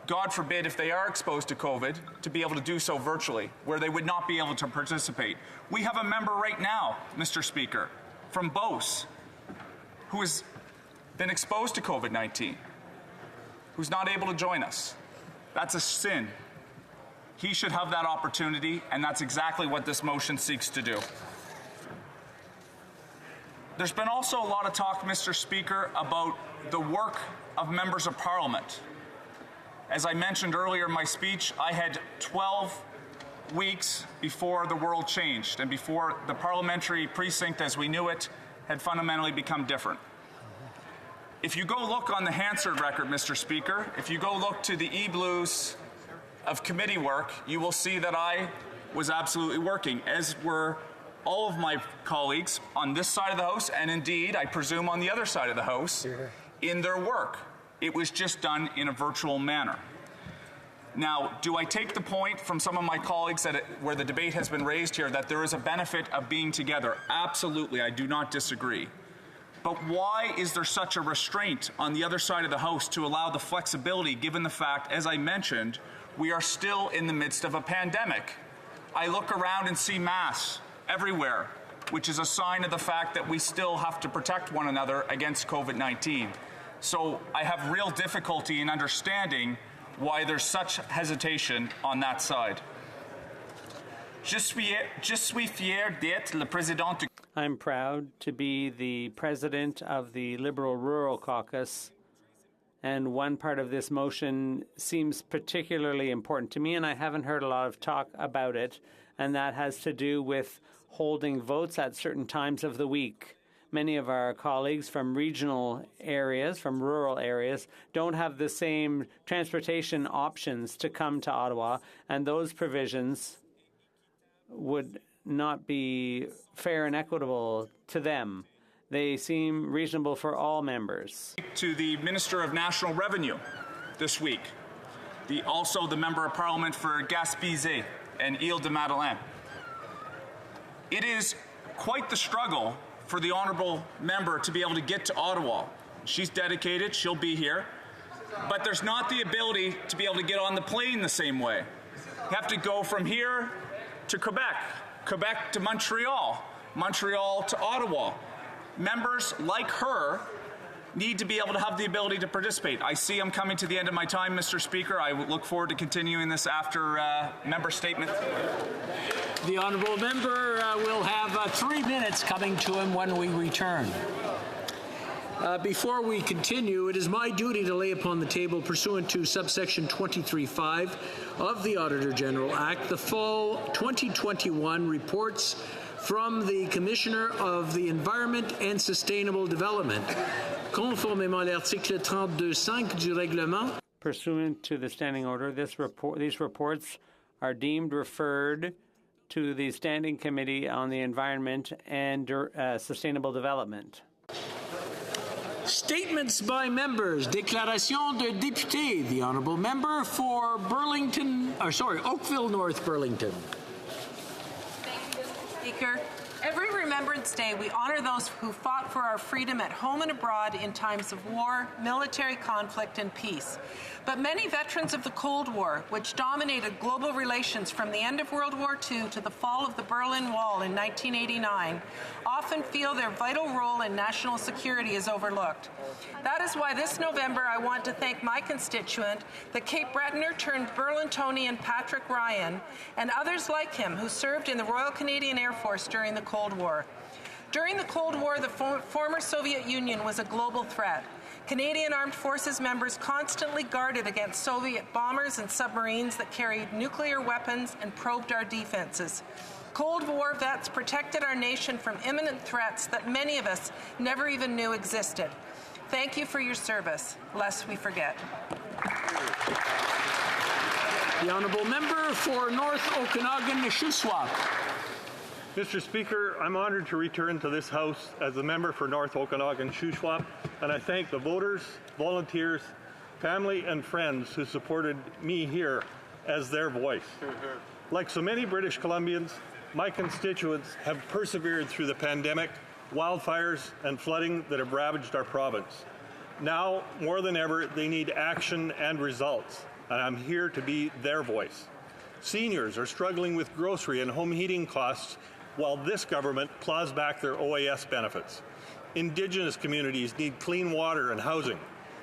God forbid, if they are exposed to COVID, to be able to do so virtually, where they would not be able to participate. We have a member right now, Mr. Speaker, from Beauce, who has been exposed to COVID-19, who's not able to join us. That's a sin. He should have that opportunity, and that's exactly what this motion seeks to do. There's been also a lot of talk, Mr. Speaker, about the work of members of Parliament. As I mentioned earlier in my speech, I had 12 weeks before the world changed and before the parliamentary precinct as we knew it had fundamentally become different. If you go look on the Hansard record, Mr. Speaker, if you go look to the e-blues of committee work, you will see that I was absolutely working, as were all of my colleagues on this side of the House, and indeed, I presume on the other side of the House, in their work. It was just done in a virtual manner. Now, do I take the point from some of my colleagues that where the debate has been raised here that there is a benefit of being together? Absolutely, I do not disagree. But why is there such a restraint on the other side of the House to allow the flexibility, given the fact, as I mentioned, we are still in the midst of a pandemic? I look around and see masks everywhere, which is a sign of the fact that we still have to protect one another against COVID-19. So I have real difficulty in understanding why there's such hesitation on that side. Je suis fier d'être le président du... I'm proud to be the president of the Liberal Rural Caucus, and one part of this motion seems particularly important to me, and I haven't heard a lot of talk about it, and that has to do with holding votes at certain times of the week. Many of our colleagues from regional areas, from rural areas, don't have the same transportation options to come to Ottawa, and those provisions would not be fair and equitable to them. They seem reasonable for all members. To the Minister of National Revenue this week, also the Member of Parliament for Gaspésie and Ile-de-Madeleine. It is quite the struggle for the honourable member to be able to get to Ottawa. She's dedicated, she'll be here, but there's not the ability to be able to get on the plane the same way. You have to go from here to Quebec, Quebec to Montreal, Montreal to Ottawa. Members like her need to be able to have the ability to participate. I see I'm coming to the end of my time, Mr. Speaker. I look forward to continuing this after member statement. The honourable member will have 3 minutes coming to him when we return. Before we continue, it is my duty to lay upon the table, pursuant to subsection 23(5) of the Auditor General Act, the full 2021 reports from the Commissioner of the Environment and Sustainable Development. Conformément à l'article 32.5 du règlement. Pursuant to the standing order, these reports are deemed referred to the Standing Committee on the Environment and Sustainable Development. Statements by members. Déclaration de député. The honourable member for Oakville North Burlington. Thank you, Mr. Speaker. Every Remembrance Day, we honor those who fought for our freedom at home and abroad in times of war, military conflict, and peace. But many veterans of the Cold War, which dominated global relations from the end of World War II to the fall of the Berlin Wall in 1989, often feel their vital role in national security is overlooked. That is why this November I want to thank my constituent, the Cape Bretoner turned Burlingtonian Patrick Ryan, and others like him who served in the Royal Canadian Air Force during the Cold War. During the Cold War, the former Soviet Union was a global threat. Canadian Armed Forces members constantly guarded against Soviet bombers and submarines that carried nuclear weapons and probed our defenses. Cold War vets protected our nation from imminent threats that many of us never even knew existed. Thank you for your service, lest we forget. The honourable member for North Okanagan, Shuswap. Mr. Speaker, I'm honoured to return to this House as a member for North Okanagan Shuswap, and I thank the voters, volunteers, family and friends who supported me here as their voice. Like so many British Columbians, my constituents have persevered through the pandemic, wildfires and flooding that have ravaged our province. Now, more than ever, they need action and results, and I'm here to be their voice. Seniors are struggling with grocery and home heating costs while this government claws back their OAS benefits. Indigenous communities need clean water and housing.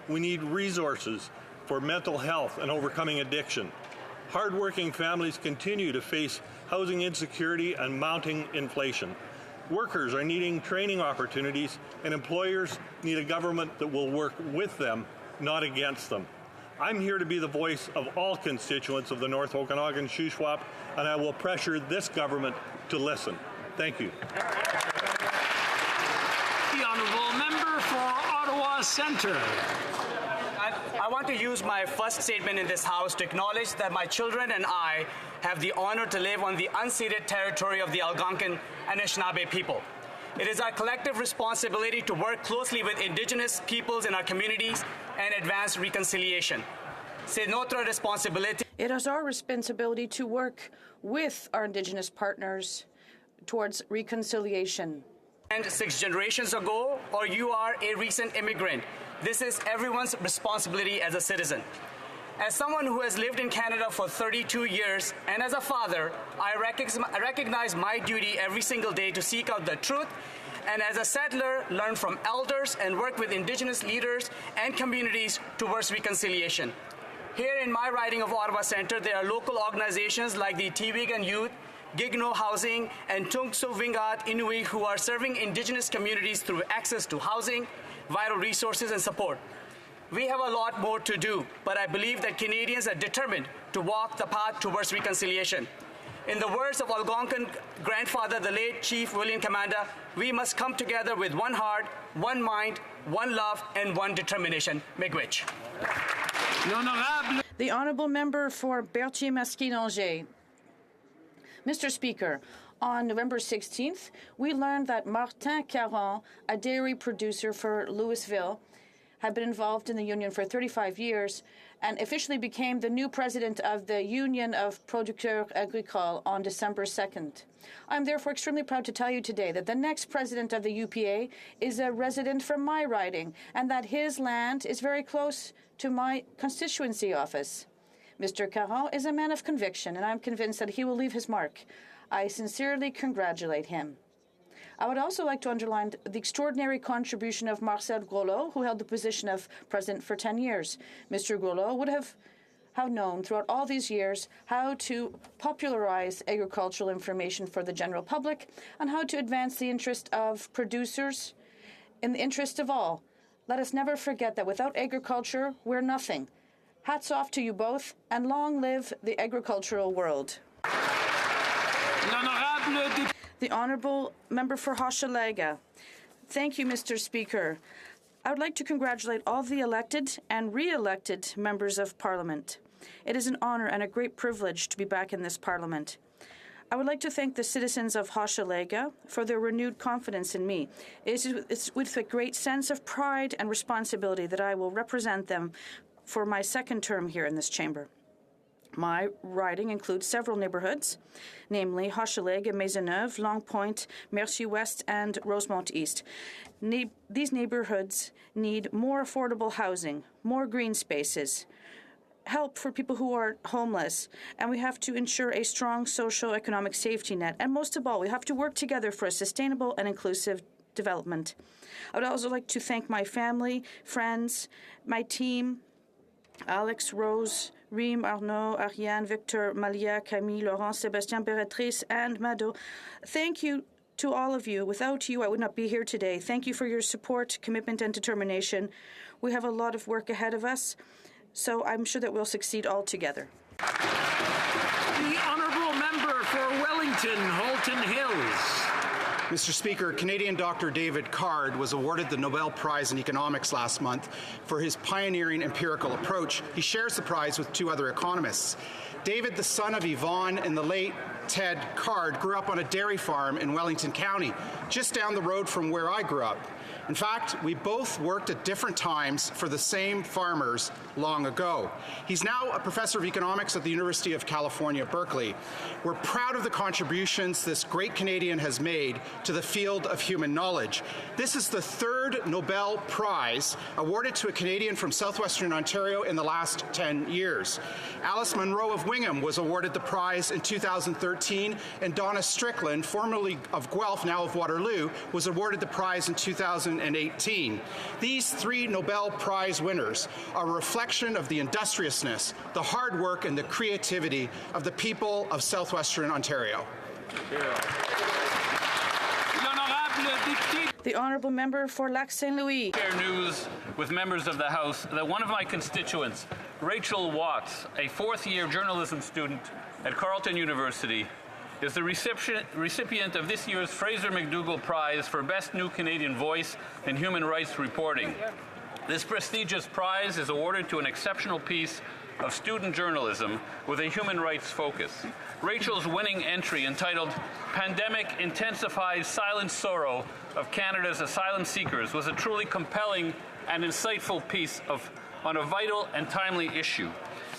We need resources for mental health and overcoming addiction. Hardworking families continue to face housing insecurity and mounting inflation. Workers are needing training opportunities, and employers need a government that will work with them, not against them. I'm here to be the voice of all constituents of the North Okanagan Shuswap, and I will pressure this government to listen. Thank you. The honourable member for Ottawa Centre. I want to use my first statement in this House to acknowledge that my children and I have the honour to live on the unceded territory of the Algonquin and Anishinaabe people. It is our collective responsibility to work closely with Indigenous peoples in our communities and advance reconciliation. C'est notre responsabilité. It is our responsibility to work with our Indigenous partners towards reconciliation. And 6 generations ago, or you are a recent immigrant. This is everyone's responsibility as a citizen. As someone who has lived in Canada for 32 years, and as a father, I recognize my duty every single day to seek out the truth, and as a settler, learn from elders and work with Indigenous leaders and communities towards reconciliation. Here in my riding of Ottawa Centre, there are local organizations like the Tiwigan Youth, Gigno Housing, and Tungshu Wingat Inuit who are serving Indigenous communities through access to housing, vital resources, and support. We have a lot more to do, but I believe that Canadians are determined to walk the path towards reconciliation. In the words of Algonquin grandfather, the late Chief William Commanda, we must come together with one heart, one mind, one love, and one determination. Miigwech. The honourable member for Berthier-Masquinongé. Mr. Speaker, on November 16th, we learned that Martin Caron, a dairy producer for Louisville, had been involved in the union for 35 years and officially became the new president of the Union of Producteurs Agricoles on December 2nd. I'm therefore extremely proud to tell you today that the next president of the UPA is a resident from my riding, and that his land is very close to my constituency office. Mr. Caron is a man of conviction, and I'm convinced that he will leave his mark. I sincerely congratulate him. I would also like to underline the extraordinary contribution of Marcel Groslot, who held the position of president for 10 years. Mr. Groslot would have known throughout all these years how to popularize agricultural information for the general public and how to advance the interest of producers in the interest of all. Let us never forget that without agriculture, we're nothing. Hats off to you both, and long live the agricultural world. The Honourable Member for Hochelaga. Thank you, Mr. Speaker. I would like to congratulate all the elected and re-elected members of Parliament. It is an honour and a great privilege to be back in this Parliament. I would like to thank the citizens of Hochelaga for their renewed confidence in me. It's with a great sense of pride and responsibility that I will represent them for my second term here in this chamber. My riding includes several neighbourhoods, namely Hochelaga, Maisonneuve, Long Point, Mercier West, and Rosemont East. These neighbourhoods need more affordable housing, more green spaces, help for people who are homeless, and we have to ensure a strong socio-economic safety net. And most of all, we have to work together for a sustainable and inclusive development. I would also like to thank my family, friends, my team, Alex, Rose, Reem, Arnaud, Ariane, Victor, Malia, Camille, Laurent, Sébastien, Béatrice, and Mado. Thank you to all of you. Without you, I would not be here today. Thank you for your support, commitment, and determination. We have a lot of work ahead of us, so I'm sure that we'll succeed all together. The Honourable Member for Wellington, Halton Hills. Mr. Speaker, Canadian Dr. David Card was awarded the Nobel Prize in Economics last month for his pioneering empirical approach. He shares the prize with two other economists. David, the son of Yvonne and the late Ted Card, grew up on a dairy farm in Wellington County, just down the road from where I grew up. In fact, we both worked at different times for the same farmers long ago. He's now a professor of economics at the University of California, Berkeley. We're proud of the contributions this great Canadian has made to the field of human knowledge. This is the third Nobel Prize awarded to a Canadian from southwestern Ontario in the last 10 years. Alice Munro of Wingham was awarded the prize in 2013, and Donna Strickland, formerly of Guelph, now of Waterloo, was awarded the prize in 2018. These three Nobel Prize winners are a reflection of the industriousness, the hard work, and the creativity of the people of southwestern Ontario. The Honourable Member for Lac St. Louis. Share news with members of the House that one of my constituents, Rachel Watts, a fourth-year journalism student at Carleton University, is the recipient of this year's Fraser McDougall Prize for Best New Canadian Voice in Human Rights Reporting. This prestigious prize is awarded to an exceptional piece of student journalism with a human rights focus. Rachel's winning entry, entitled Pandemic Intensifies Silent Sorrow of Canada's Asylum Seekers, was a truly compelling and insightful piece on a vital and timely issue.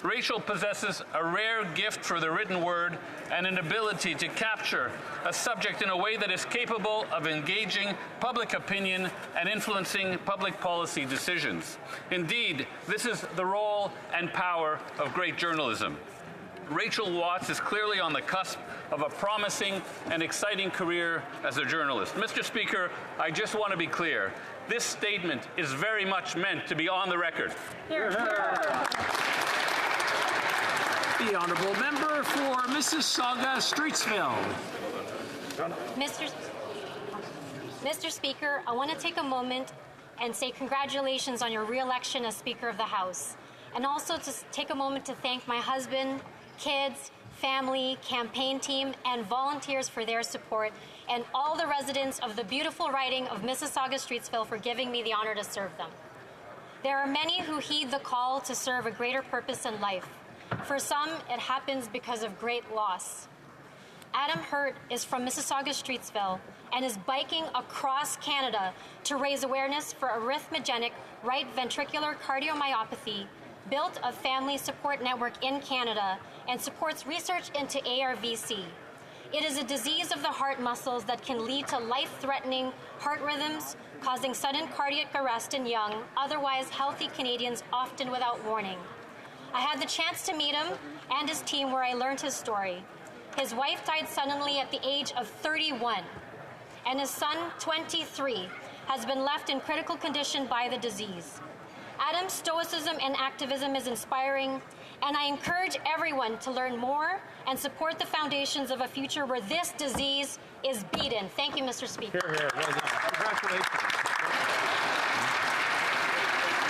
Rachel possesses a rare gift for the written word and an ability to capture a subject in a way that is capable of engaging public opinion and influencing public policy decisions. Indeed, this is the role and power of great journalism. Rachel Watts is clearly on the cusp of a promising and exciting career as a journalist. Mr. Speaker, I just want to be clear. This statement is very much meant to be on the record. The Honourable Member for Mississauga, Streetsville. Mr. Speaker, I want to take a moment and say congratulations on your re-election as Speaker of the House, and also to take a moment to thank my husband, kids, family, campaign team, and volunteers for their support, and all the residents of the beautiful riding of Mississauga, Streetsville for giving me the honor to serve them. There are many who heed the call to serve a greater purpose in life. For some, it happens because of great loss. Adam Hurt is from Mississauga, Streetsville, and is biking across Canada to raise awareness for arrhythmogenic right ventricular cardiomyopathy, built a family support network in Canada and supports research into ARVC. It is a disease of the heart muscles that can lead to life-threatening heart rhythms, causing sudden cardiac arrest in young, otherwise healthy Canadians, often without warning. I had the chance to meet him and his team where I learned his story. His wife died suddenly at the age of 31, and his son, 23, has been left in critical condition by the disease. Adam's stoicism and activism is inspiring, and I encourage everyone to learn more and support the foundations of a future where this disease is beaten. Thank you, Mr. Speaker. Hear, hear. Well done. Congratulations.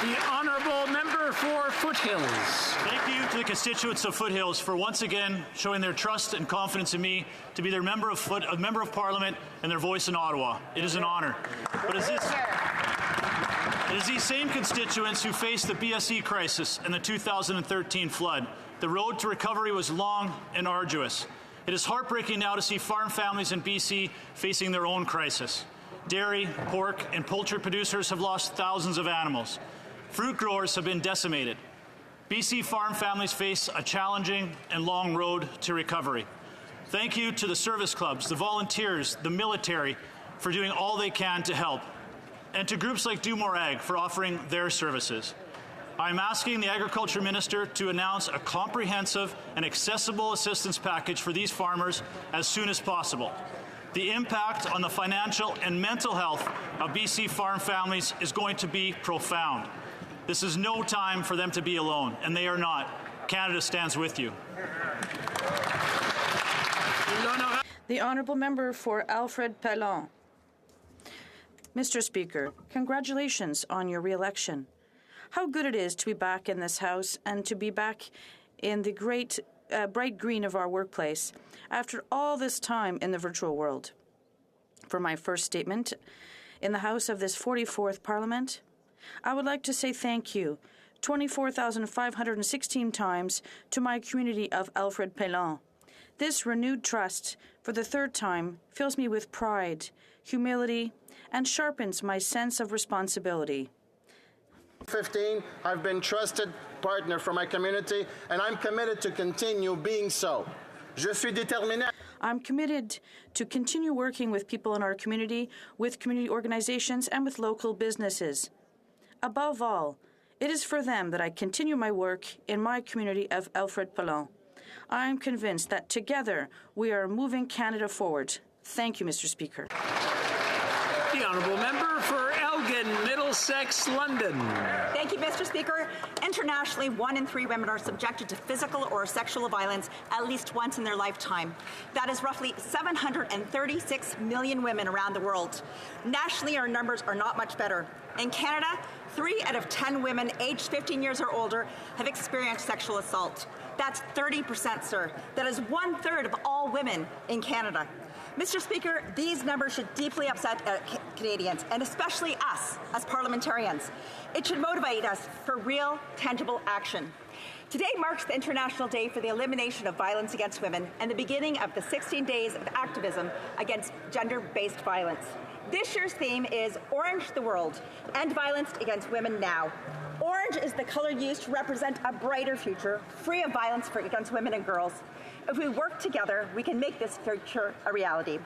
The Honourable Member for Foothills. Thank you to the constituents of Foothills for once again showing their trust and confidence in me to be their member of Parliament and their voice in Ottawa. It is an honour. But it is these same constituents who faced the BSE crisis and the 2013 flood. The road to recovery was long and arduous. It is heartbreaking now to see farm families in BC facing their own crisis. Dairy, pork, and poultry producers have lost thousands of animals. Fruit growers have been decimated. BC farm families face a challenging and long road to recovery. Thank you to the service clubs, the volunteers, the military for doing all they can to help, and to groups like Do More Ag for offering their services. I'm asking the Agriculture Minister to announce a comprehensive and accessible assistance package for these farmers as soon as possible. The impact on the financial and mental health of BC farm families is going to be profound. This is no time for them to be alone, and they are not. Canada stands with you. The Honourable Member for Alfred Pelon. Mr. Speaker, congratulations on your re-election. How good it is to be back in this House and to be back in the great bright green of our workplace after all this time in the virtual world. For my first statement in the House of this 44th Parliament, I would like to say thank you 24,516 times to my community of Alfred Pelon. This renewed trust for the third time fills me with pride, humility, and sharpens my sense of responsibility. 15, I've been trusted partner for my community, and I'm committed to continue being so. Je suis déterminé. I'm committed to continue working with people in our community, with community organizations, and with local businesses. Above all, it is for them that I continue my work in my community of Alfred Pelon. I am convinced that together we are moving Canada forward. Thank you, Mr. Speaker. The Honourable Member for Elgin, Middlesex, London. Thank you, Mr. Speaker. Internationally, 1 in 3 women are subjected to physical or sexual violence at least once in their lifetime. That is roughly 736 million women around the world. Nationally, our numbers are not much better. In Canada, 3 out of 10 women aged 15 years or older have experienced sexual assault. That's 30%, sir. That is 1/3 of all women in Canada. Mr. Speaker, these numbers should deeply upset Canadians, and especially us as parliamentarians. It should motivate us for real, tangible action. Today marks the International Day for the Elimination of Violence Against Women and the beginning of the 16 days of activism against gender-based violence. This year's theme is Orange the World, End Violence Against Women Now. Orange is the color used to represent a brighter future, free of violence against women and girls. If we work together, we can make this future a reality.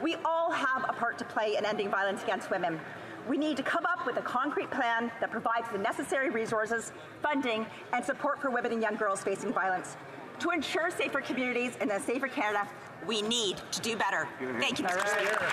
We all have a part to play in ending violence against women. We need to come up with a concrete plan that provides the necessary resources, funding, and support for women and young girls facing violence. To ensure safer communities and a safer Canada, we need to do better. Thank you, Mr. Speaker.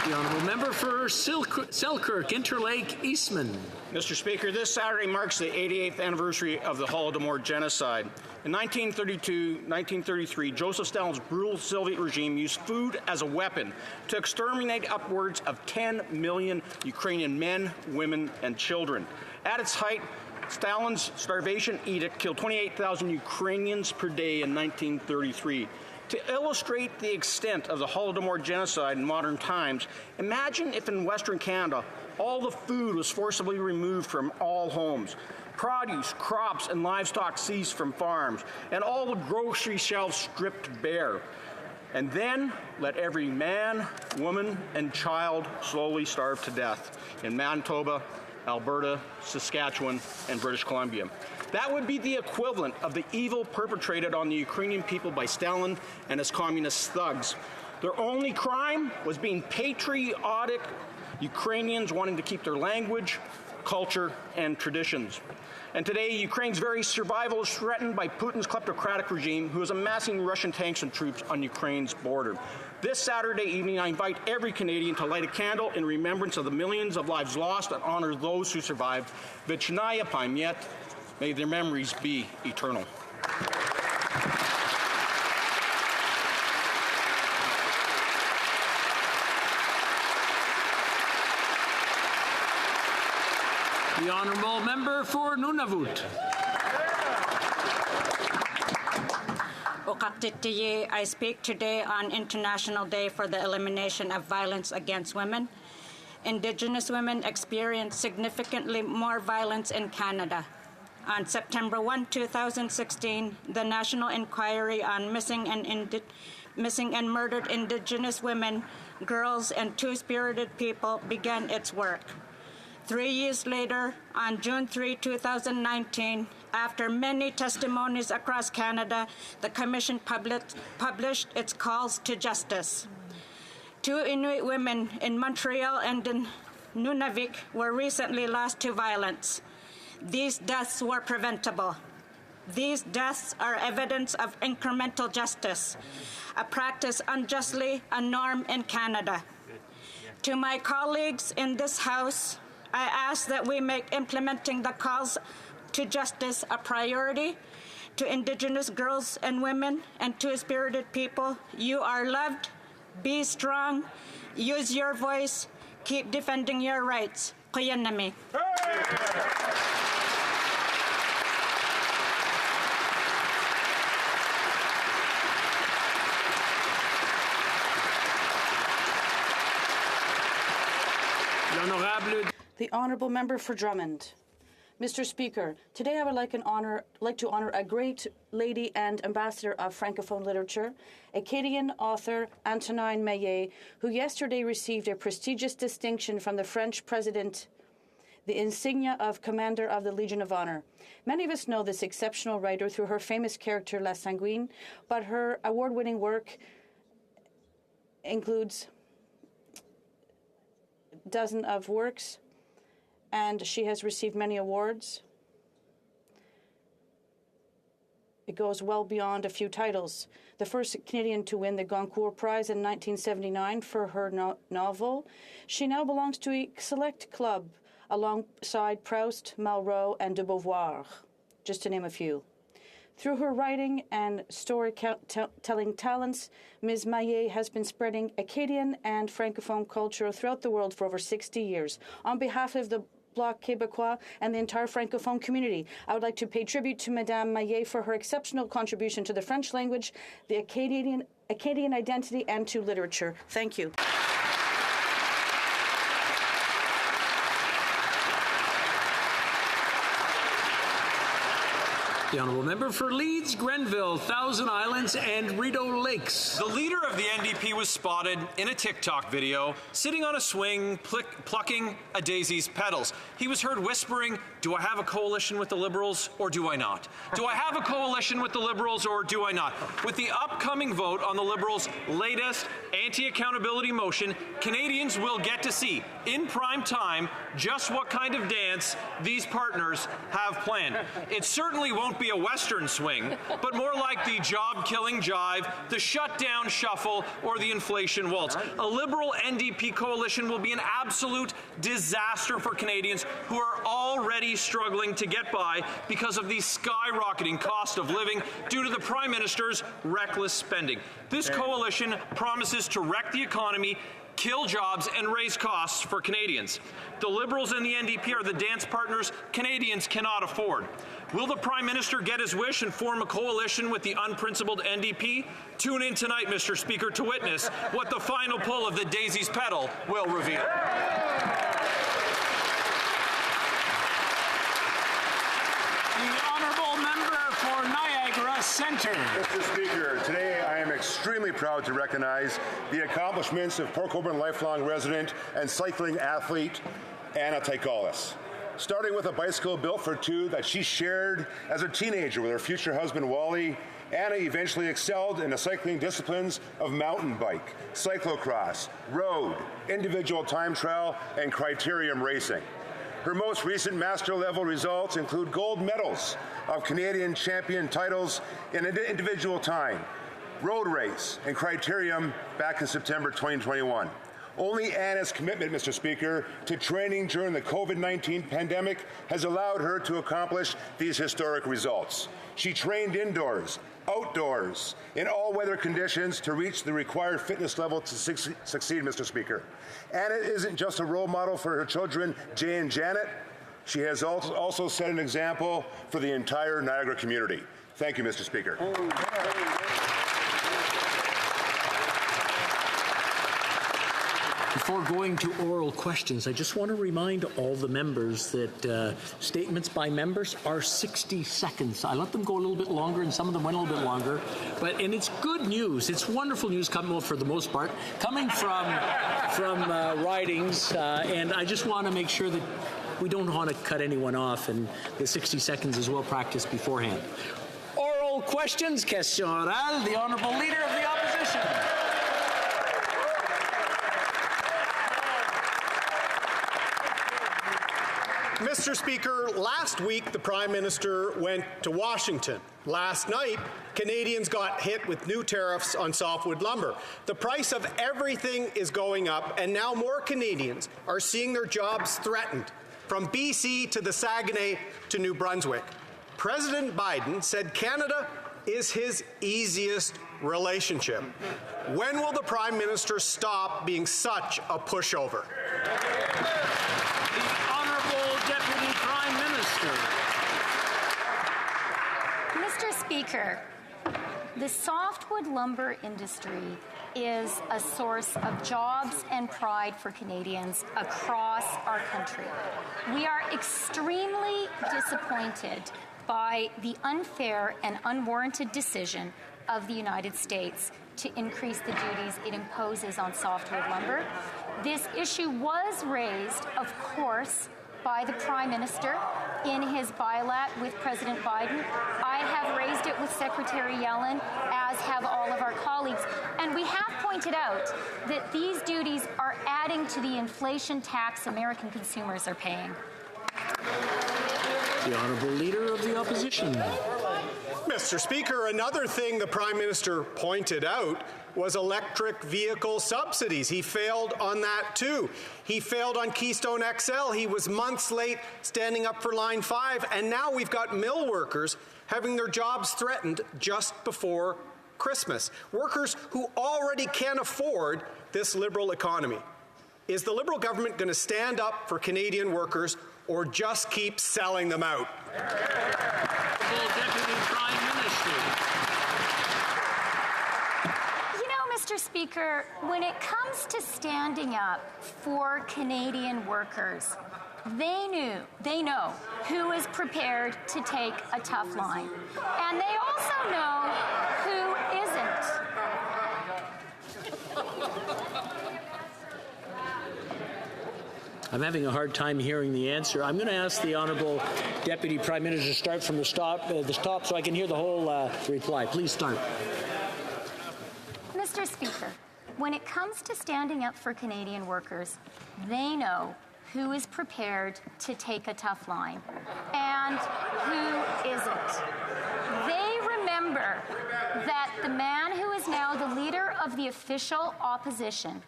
The Honourable Member for Selkirk, Interlake, Eastman. Mr. Speaker, this Saturday marks the 88th anniversary of the Holodomor genocide. In 1933, Joseph Stalin's brutal Soviet regime used food as a weapon to exterminate upwards of 10 million Ukrainian men, women, and children. At its height, Stalin's starvation edict killed 28,000 Ukrainians per day in 1933. To illustrate the extent of the Holodomor genocide in modern times, imagine if in Western Canada all the food was forcibly removed from all homes, produce, crops, and livestock seized from farms, and all the grocery shelves stripped bare. and then let every man, woman, and child slowly starve to death in Manitoba, Alberta, Saskatchewan, and British Columbia. That would be the equivalent of the evil perpetrated on the Ukrainian people by Stalin and his communist thugs. Their only crime was being patriotic Ukrainians wanting to keep their language, culture, and traditions. And today, Ukraine's very survival is threatened by Putin's kleptocratic regime, who is amassing Russian tanks and troops on Ukraine's border. This Saturday evening, I invite every Canadian to light a candle in remembrance of the millions of lives lost and honor those who survived. Vichnaya Pamyat, may their memories be eternal. The honourable member for Nunavut. I speak today on International Day for the Elimination of Violence Against Women. Indigenous women experience significantly more violence in Canada. On September 1, 2016, the National Inquiry on Missing and Murdered Indigenous Women, Girls, and Two-Spirited People began its work. 3 years later, on June 3, 2019, after many testimonies across Canada, the Commission published its calls to justice. 2 Inuit women in Montreal and in Nunavik were recently lost to violence. These deaths were preventable. These deaths are evidence of incremental justice, a practice unjustly a norm in Canada. To my colleagues in this House, I ask that we make implementing the calls to justice a priority. To Indigenous girls and women and Two-Spirited people, you are loved. Be strong. Use your voice. Keep defending your rights. Kuyanami. The honourable member for Drummond. Mr. Speaker, today I would like to honour a great lady and ambassador of Francophone literature, Acadian author Antonin Maillet, who yesterday received a prestigious distinction from the French President, the insignia of Commander of the Legion of Honour. Many of us know this exceptional writer through her famous character La Sanguine, but her award-winning work includes a dozen of works, and she has received many awards. It goes well beyond a few titles. The first Canadian to win the Goncourt Prize in 1979 for her novel. She now belongs to a select club alongside Proust, Malraux, and de Beauvoir, just to name a few. Through her writing and storytelling talents, Ms. Maillet has been spreading Acadian and Francophone culture throughout the world for over 60 years. On behalf of the Bloc Québécois and the entire Francophone community, I would like to pay tribute to Madame Maillet for her exceptional contribution to the French language, the Acadian identity, and to literature. Thank you. The honourable member for Leeds, Grenville, Thousand Islands, and Rideau Lakes. The leader of the NDP was spotted in a TikTok video sitting on a swing, plucking a daisy's petals. He was heard whispering, "Do I have a coalition with the Liberals or do I not? Do I have a coalition with the Liberals or do I not?" With the upcoming vote on the Liberals' latest anti-accountability motion, Canadians will get to see in prime time just what kind of dance these partners have planned. It certainly won't be a Western swing, but more like the job-killing jive, the shutdown shuffle, or the inflation waltz. A Liberal NDP coalition will be an absolute disaster for Canadians who are already struggling to get by because of the skyrocketing cost of living due to the Prime Minister's reckless spending. This coalition promises to wreck the economy, kill jobs, and raise costs for Canadians. The Liberals and the NDP are the dance partners Canadians cannot afford. Will the Prime Minister get his wish and form a coalition with the unprincipled NDP? Tune in tonight, Mr. Speaker, to witness what the final pull of the daisy's petal will reveal. The honourable member for Niagara Centre. Mr. Speaker, today I am extremely proud to recognize the accomplishments of Port Colborne lifelong resident and cycling athlete Anna Taikalis. Starting with a bicycle built for two that she shared as a teenager with her future husband Wally, Anna eventually excelled in the cycling disciplines of mountain bike, cyclocross, road, individual time trial, and criterium racing. Her most recent master-level results include gold medals of Canadian champion titles in individual time, road race, and criterium back in September 2021. Only Anna's commitment, Mr. Speaker, to training during the COVID-19 pandemic has allowed her to accomplish these historic results. She trained indoors, outdoors, in all weather conditions to reach the required fitness level to succeed, Mr. Speaker. Anna isn't just a role model for her children, Jay and Janet. She has also set an example for the entire Niagara community. Thank you, Mr. Speaker. Before going to oral questions, I just want to remind all the members that statements by members are 60 seconds. I let them go a little bit longer, and some of them went a little bit longer. And it's good news. It's wonderful news coming, well, for the most part, coming from ridings. And I just want to make sure that we don't want to cut anyone off, and the 60 seconds is well practiced beforehand. Oral questions. Question orale. The Honourable Leader of the Opposition. Mr. Speaker, last week the Prime Minister went to Washington. Last night, Canadians got hit with new tariffs on softwood lumber. The price of everything is going up, and now more Canadians are seeing their jobs threatened, from BC to the Saguenay to New Brunswick. President Biden said Canada is his easiest relationship. When will the Prime Minister stop being such a pushover? Deputy Prime Minister. Mr. Speaker, the softwood lumber industry is a source of jobs and pride for Canadians across our country. We are extremely disappointed by the unfair and unwarranted decision of the United States to increase the duties it imposes on softwood lumber. This issue was raised, of course, by the Prime Minister in his bilat with President Biden. I have raised it with Secretary Yellen, as have all of our colleagues. And we have pointed out that these duties are adding to the inflation tax American consumers are paying. The Honourable Leader of the Opposition. Mr. Speaker, another thing the Prime Minister pointed out was electric vehicle subsidies. He failed on that too. He failed on Keystone XL. He was months late standing up for Line 5, and now we've got mill workers having their jobs threatened just before Christmas. Workers who already can't afford this Liberal economy. Is the Liberal government going to stand up for Canadian workers or just keep selling them out? Deputy Prime Minister. Mr. Speaker, when it comes to standing up for Canadian workers, they know who is prepared to take a tough line. And they also know who isn't. I'm having a hard time hearing the answer. I'm going to ask the Honourable Deputy Prime Minister to start from the top so I can hear the whole reply. Please start. Mr. Speaker, when it comes to standing up for Canadian workers, they know who is prepared to take a tough line and who isn't. They remember that the man who is now the leader of the official opposition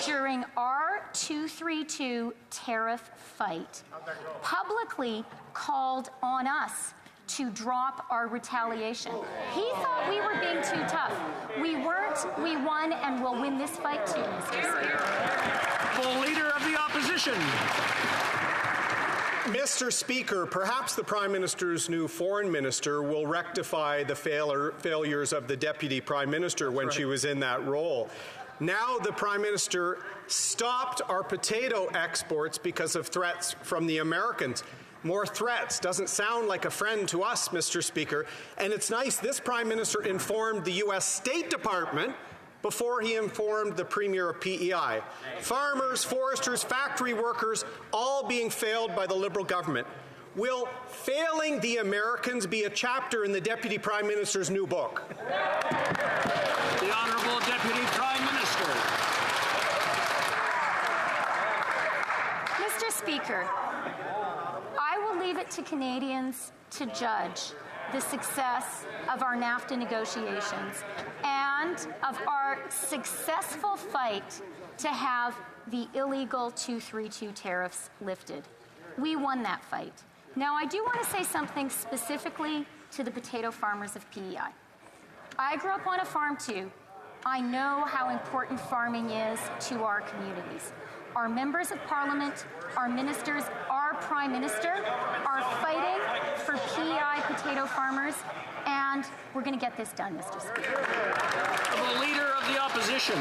during our 232 tariff fight publicly called on us to drop our retaliation. He thought we were being too tough. We weren't, we won, and we'll win this fight too, Mr. Speaker. The Leader of the Opposition. Mr. Speaker, perhaps the Prime Minister's new foreign minister will rectify the failures of the Deputy Prime Minister when she was in that role. Now the Prime Minister stopped our potato exports because of threats from the Americans. more threats. Doesn't sound like a friend to us, Mr. Speaker. And it's nice this Prime Minister informed the U.S. State Department before he informed the Premier of PEI. Farmers, foresters, factory workers, all being failed by the Liberal government. Will failing the Americans be a chapter in the Deputy Prime Minister's new book? The Honourable Deputy Prime Minister. Mr. Speaker, I will leave it to Canadians to judge the success of our NAFTA negotiations and of our successful fight to have the illegal 232 tariffs lifted. We won that fight. Now, I do want to say something specifically to the potato farmers of PEI. I grew up on a farm too. I know how important farming is to our communities. Our members of Parliament, our ministers, our Prime Minister are fighting for PEI potato farmers, and we're going to get this done, Mr. Speaker. The Leader of the Opposition.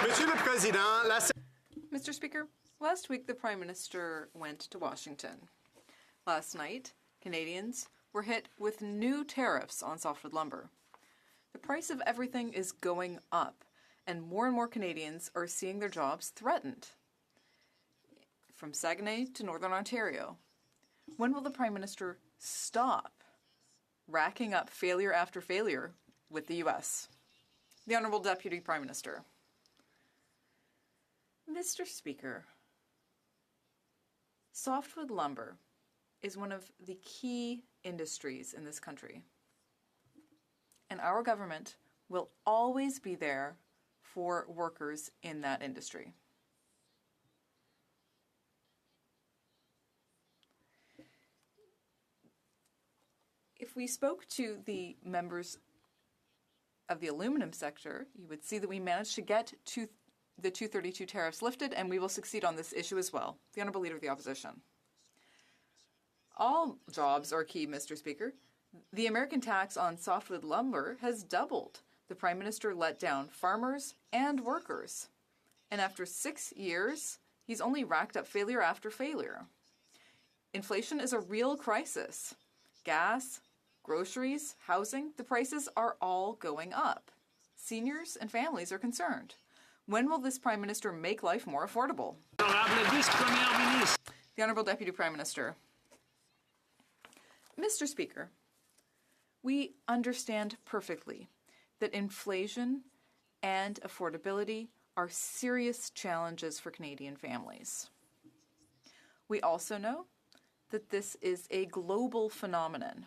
Monsieur le Président, Mr. Speaker, last week the Prime Minister went to Washington. Last night, Canadians were hit with new tariffs on softwood lumber. The price of everything is going up, and more Canadians are seeing their jobs threatened. From Saguenay to Northern Ontario, when will the Prime Minister stop racking up failure after failure with the U.S.? The Honourable Deputy Prime Minister. Mr. Speaker, softwood lumber is one of the key industries in this country. And our government will always be there for workers in that industry. If we spoke to the members of the aluminum sector, you would see that we managed to get the 232 tariffs lifted, and we will succeed on this issue as well. The Honourable Leader of the Opposition. All jobs are key, Mr. Speaker. The American tax on softwood lumber has doubled. The Prime Minister let down farmers and workers. And after 6 years, he's only racked up failure after failure. Inflation is a real crisis. Gas, groceries, housing, the prices are all going up. Seniors and families are concerned. When will this Prime Minister make life more affordable? The Honourable Deputy Prime Minister. Mr. Speaker, we understand perfectly that inflation and affordability are serious challenges for Canadian families. We also know that this is a global phenomenon.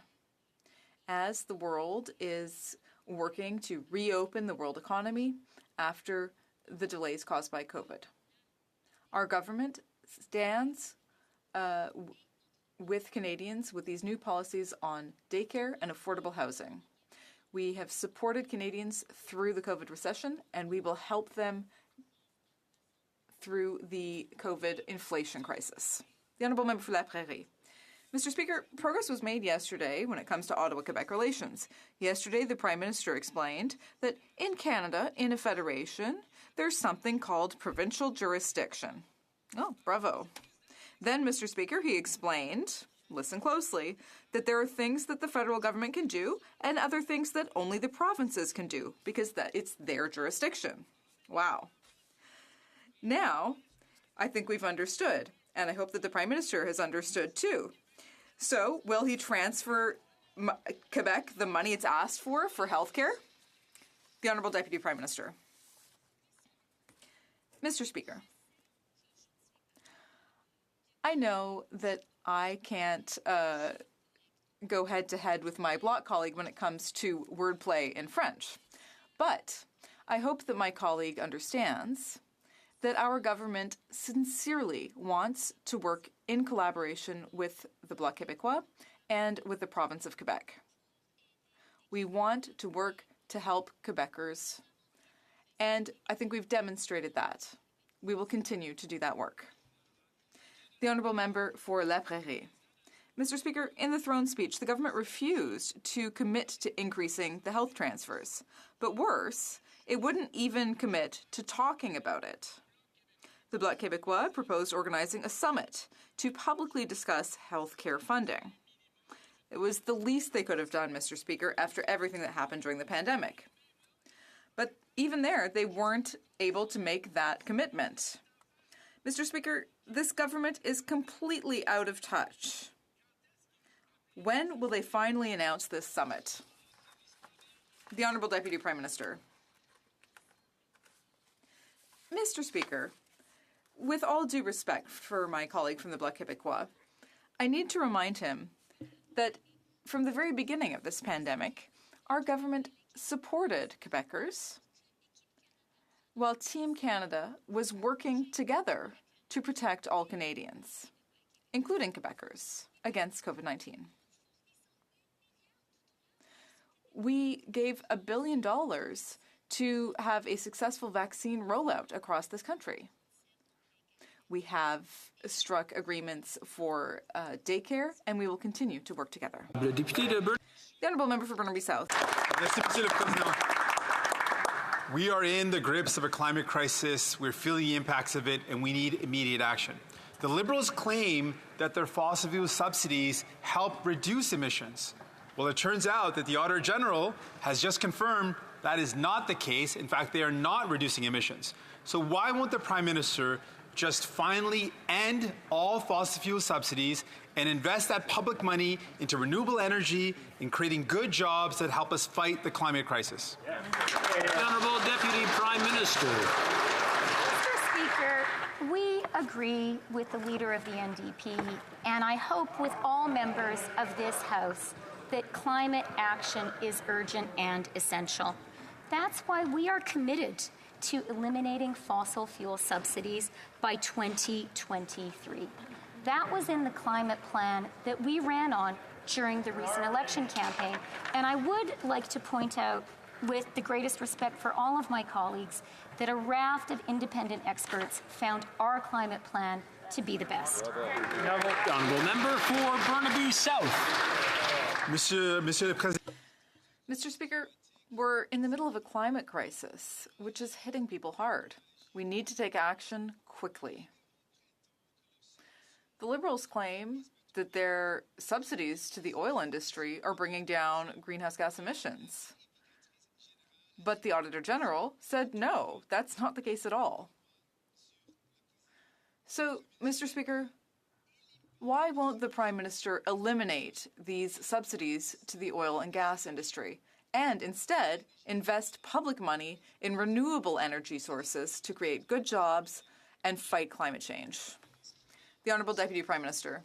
As the world is working to reopen the world economy after the delays caused by COVID. Our government stands with Canadians with these new policies on daycare and affordable housing. We have supported Canadians through the COVID recession, and we will help them through the COVID inflation crisis. The Honourable Member for La Prairie. Mr. Speaker, progress was made yesterday when it comes to Ottawa-Quebec relations. Yesterday, the Prime Minister explained that in Canada, in a federation, there's something called provincial jurisdiction. Oh, bravo. Then, Mr. Speaker, he explained, listen closely, that there are things that the federal government can do and other things that only the provinces can do because it's their jurisdiction. Wow. Now, I think we've understood, and I hope that the Prime Minister has understood too. So, will he transfer Quebec the money it's asked for healthcare? The Honourable Deputy Prime Minister. Mr. Speaker, I know that I can't go head-to-head with my Bloc colleague when it comes to wordplay in French, but I hope that my colleague understands that our government sincerely wants to work in collaboration with the Bloc Québécois and with the province of Quebec. We want to work to help Quebecers, and I think we've demonstrated that. We will continue to do that work. The Honourable Member for La Prairie. Mr. Speaker, in the throne speech, the government refused to commit to increasing the health transfers. But worse, it wouldn't even commit to talking about it. The Bloc Québécois proposed organizing a summit to publicly discuss health care funding. It was the least they could have done, Mr. Speaker, after everything that happened during the pandemic. But even there, they weren't able to make that commitment. Mr. Speaker, this government is completely out of touch. When will they finally announce this summit? The Honourable Deputy Prime Minister. Mr. Speaker, with all due respect for my colleague from the Bloc Québécois, I need to remind him that from the very beginning of this pandemic, our government supported Quebecers while Team Canada was working together to protect all Canadians, including Quebecers, against COVID-19. We gave $1 billion to have a successful vaccine rollout across this country. We have struck agreements for daycare, and we will continue to work together. The Honourable Member for Burnaby South. Merci, Monsieur le Président. We are in the grips of a climate crisis. We're feeling the impacts of it, and we need immediate action. The Liberals claim that their fossil fuel subsidies help reduce emissions. Well, it turns out that the Auditor General has just confirmed that is not the case. In fact, they are not reducing emissions. So why won't the Prime Minister just finally end all fossil fuel subsidies and invest that public money into renewable energy and creating good jobs that help us fight the climate crisis? The Honourable Deputy Prime Minister. Mr. Speaker, we agree with the Leader of the NDP, and I hope with all members of this House that climate action is urgent and essential. That's why we are committed to eliminating fossil fuel subsidies by 2023. That was in the climate plan that we ran on during the recent election campaign. And I would like to point out, with the greatest respect for all of my colleagues, that a raft of independent experts found our climate plan to be the best. The Honourable Member for Burnaby South. Monsieur le Président. Mr. Speaker, we're in the middle of a climate crisis, which is hitting people hard. We need to take action quickly. The Liberals claim that their subsidies to the oil industry are bringing down greenhouse gas emissions. But the Auditor General said no, that's not the case at all. So, Mr. Speaker, why won't the Prime Minister eliminate these subsidies to the oil and gas industry and instead invest public money in renewable energy sources to create good jobs and fight climate change? The Honourable Deputy Prime Minister.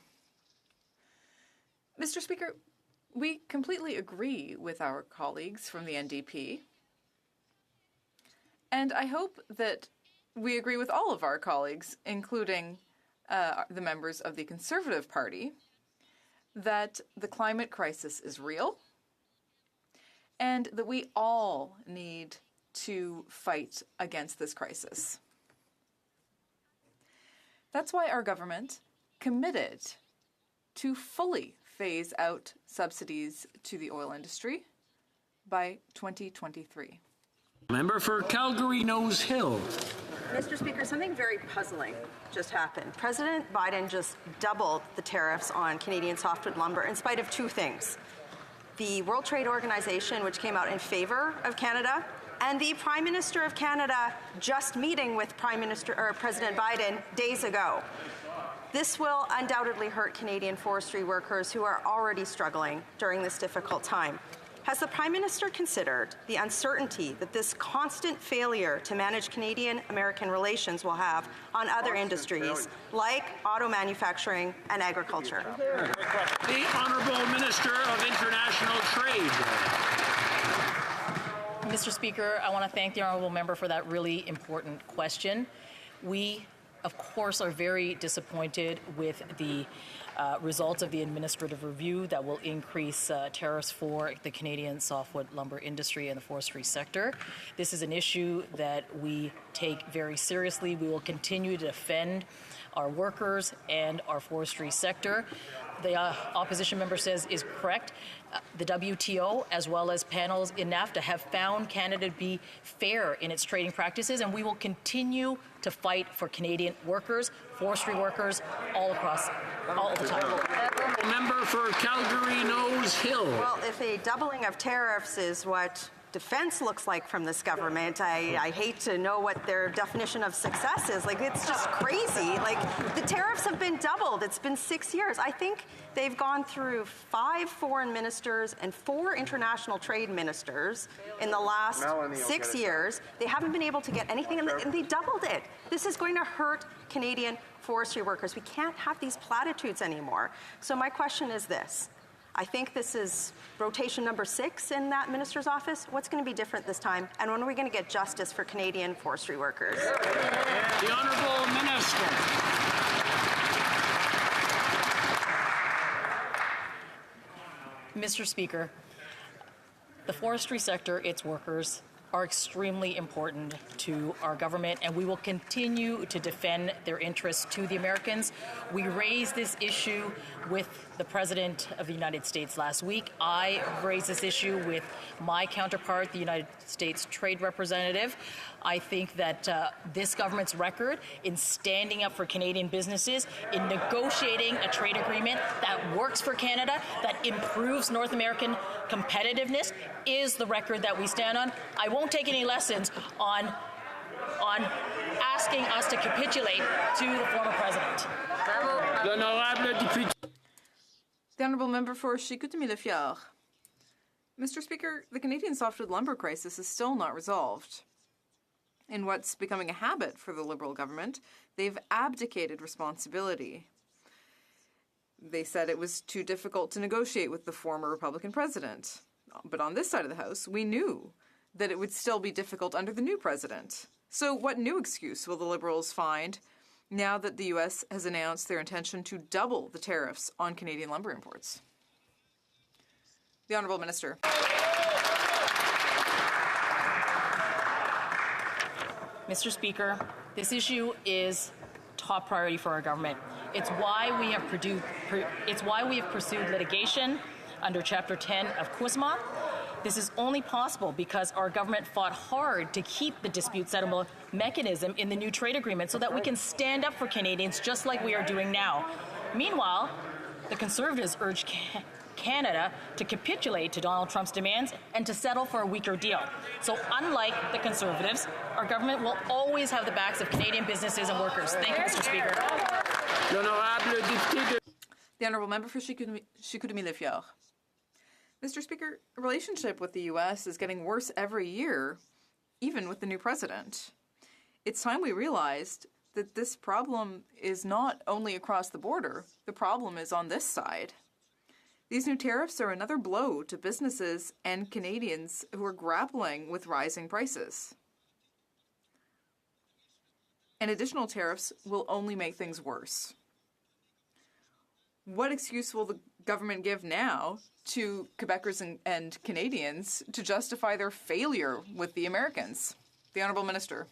Mr. Speaker, we completely agree with our colleagues from the NDP, and I hope that we agree with all of our colleagues, including the members of the Conservative Party, that the climate crisis is real and that we all need to fight against this crisis. That's why our government committed to fully phase out subsidies to the oil industry by 2023. Member for Calgary Nose Hill. Mr. Speaker, something very puzzling just happened. President Biden just doubled the tariffs on Canadian softwood lumber in spite of two things: the World Trade Organization, which came out in favor of Canada, and the Prime Minister of Canada just meeting with President Biden days ago. This will undoubtedly hurt Canadian forestry workers who are already struggling during this difficult time. Has the Prime Minister considered the uncertainty that this constant failure to manage Canadian-American relations will have on other industries like auto manufacturing and agriculture? The Honourable Minister of International Trade. Mr. Speaker, I want to thank the Honourable Member for that really important question. We, of course, are very disappointed with the results of the administrative review that will increase tariffs for the Canadian softwood lumber industry and the forestry sector. This is an issue that we take very seriously. We will continue to defend our workers and our forestry sector. the opposition member says is correct. The WTO, as well as panels in NAFTA, have found Canada to be fair in its trading practices, and we will continue to fight for Canadian workers, forestry workers, all the time. Member for Calgary Nose Hill. Well, if a doubling of tariffs is what defense looks like from this government, I hate to know what their definition of success is. Like, it's just crazy. Like, the tariffs have been doubled. It's been 6 years. I think they've gone through 5 foreign ministers and 4 international trade ministers in the last 6 years. They haven't been able to get anything, and they doubled it. This is going to hurt Canadian forestry workers. We can't have these platitudes anymore. So my question is this. I think this is rotation number 6 in that minister's office. What's going to be different this time? And when are we going to get justice for Canadian forestry workers? The Honourable Minister. Mr. Speaker, the forestry sector, its workers, are extremely important to our government, and we will continue to defend their interests to the Americans. We raised this issue with the President of the United States last week. I raised this issue with my counterpart, the United States Trade Representative. I think that this government's record in standing up for Canadian businesses, in negotiating a trade agreement that works for Canada, that improves North American competitiveness, is the record that we stand on. I won't take any lessons on asking us to capitulate to the former president. The Honourable Member for Chicoutimi-Le-Fjord. Mr. Speaker, the Canadian softwood lumber crisis is still not resolved. In what's becoming a habit for the Liberal government, they've abdicated responsibility. They said it was too difficult to negotiate with the former Republican president. But on this side of the House, we knew that it would still be difficult under the new president. So what new excuse will the Liberals find now that the U.S. has announced their intention to double the tariffs on Canadian lumber imports? The Honourable Minister. Mr. Speaker, this issue is top priority for our government. It's why we have pursued litigation under Chapter 10 of CUSMA. This is only possible because our government fought hard to keep the dispute settlement mechanism in the new trade agreement so that we can stand up for Canadians just like we are doing now. Meanwhile, the Conservatives urged Canada to capitulate to Donald Trump's demands and to settle for a weaker deal. So unlike the Conservatives, our government will always have the backs of Canadian businesses and workers. Thank you, Mr. Speaker. The Honourable Member for Chicoutimi-Le-Fjord. Mr. Speaker, the relationship with the U.S. is getting worse every year, even with the new president. It's time we realized that this problem is not only across the border, the problem is on this side. These new tariffs are another blow to businesses and Canadians who are grappling with rising prices. And additional tariffs will only make things worse. What excuse will the government give now to Quebecers and Canadians to justify their failure with the Americans? The Honourable Minister.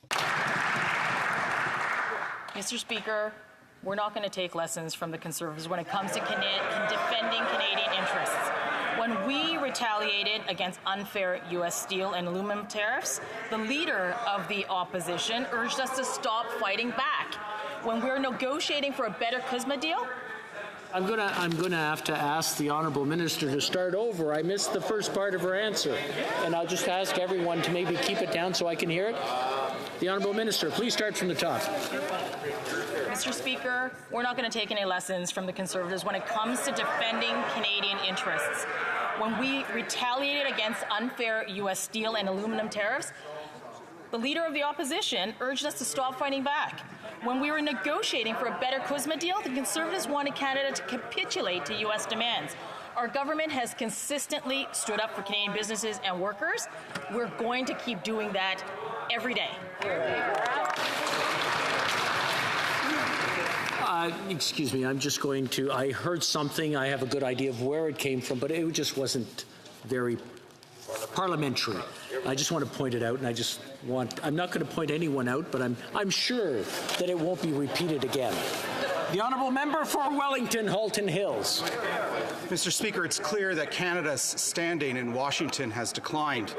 Mr. Speaker, we're not going to take lessons from the Conservatives when it comes to defending Canadian interests. When we retaliated against unfair U.S. steel and aluminum tariffs, the leader of the opposition urged us to stop fighting back. When we're negotiating for a better CUSMA deal, I'm gonna have to ask the Honourable Minister to start over. I missed the first part of her answer, and I'll just ask everyone to maybe keep it down so I can hear it. The Honourable Minister, please start from the top. Mr. Speaker, we're not going to take any lessons from the Conservatives when it comes to defending Canadian interests. When we retaliated against unfair U.S. steel and aluminum tariffs, the leader of the opposition urged us to stop fighting back. When we were negotiating for a better CUSMA deal, the Conservatives wanted Canada to capitulate to U.S. demands. Our government has consistently stood up for Canadian businesses and workers. We're going to keep doing that every day. Excuse me, I'm just going to, I heard something, I have a good idea of where it came from, but it just wasn't very parliamentary. I just want to point it out, and I'm not going to point anyone out, but I'm sure that it won't be repeated again. The honourable member for Wellington, Halton Hills. Mr. Speaker, it's clear that Canada's standing in Washington has declined.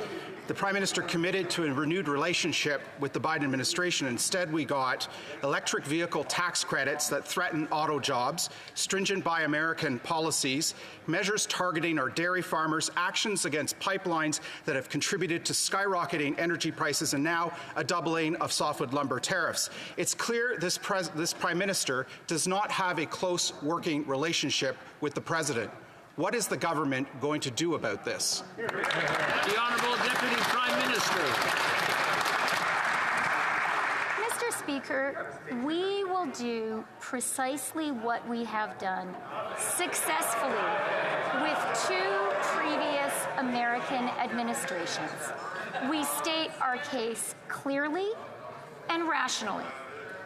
The Prime Minister committed to a renewed relationship with the Biden administration. Instead, we got electric vehicle tax credits that threaten auto jobs, stringent Buy American policies, measures targeting our dairy farmers, actions against pipelines that have contributed to skyrocketing energy prices, and now a doubling of softwood lumber tariffs. It's clear this Prime Minister does not have a close working relationship with the President. What is the government going to do about this? The Honourable Deputy Prime Minister. Mr. Speaker, we will do precisely what we have done successfully with two previous American administrations. We state our case clearly and rationally.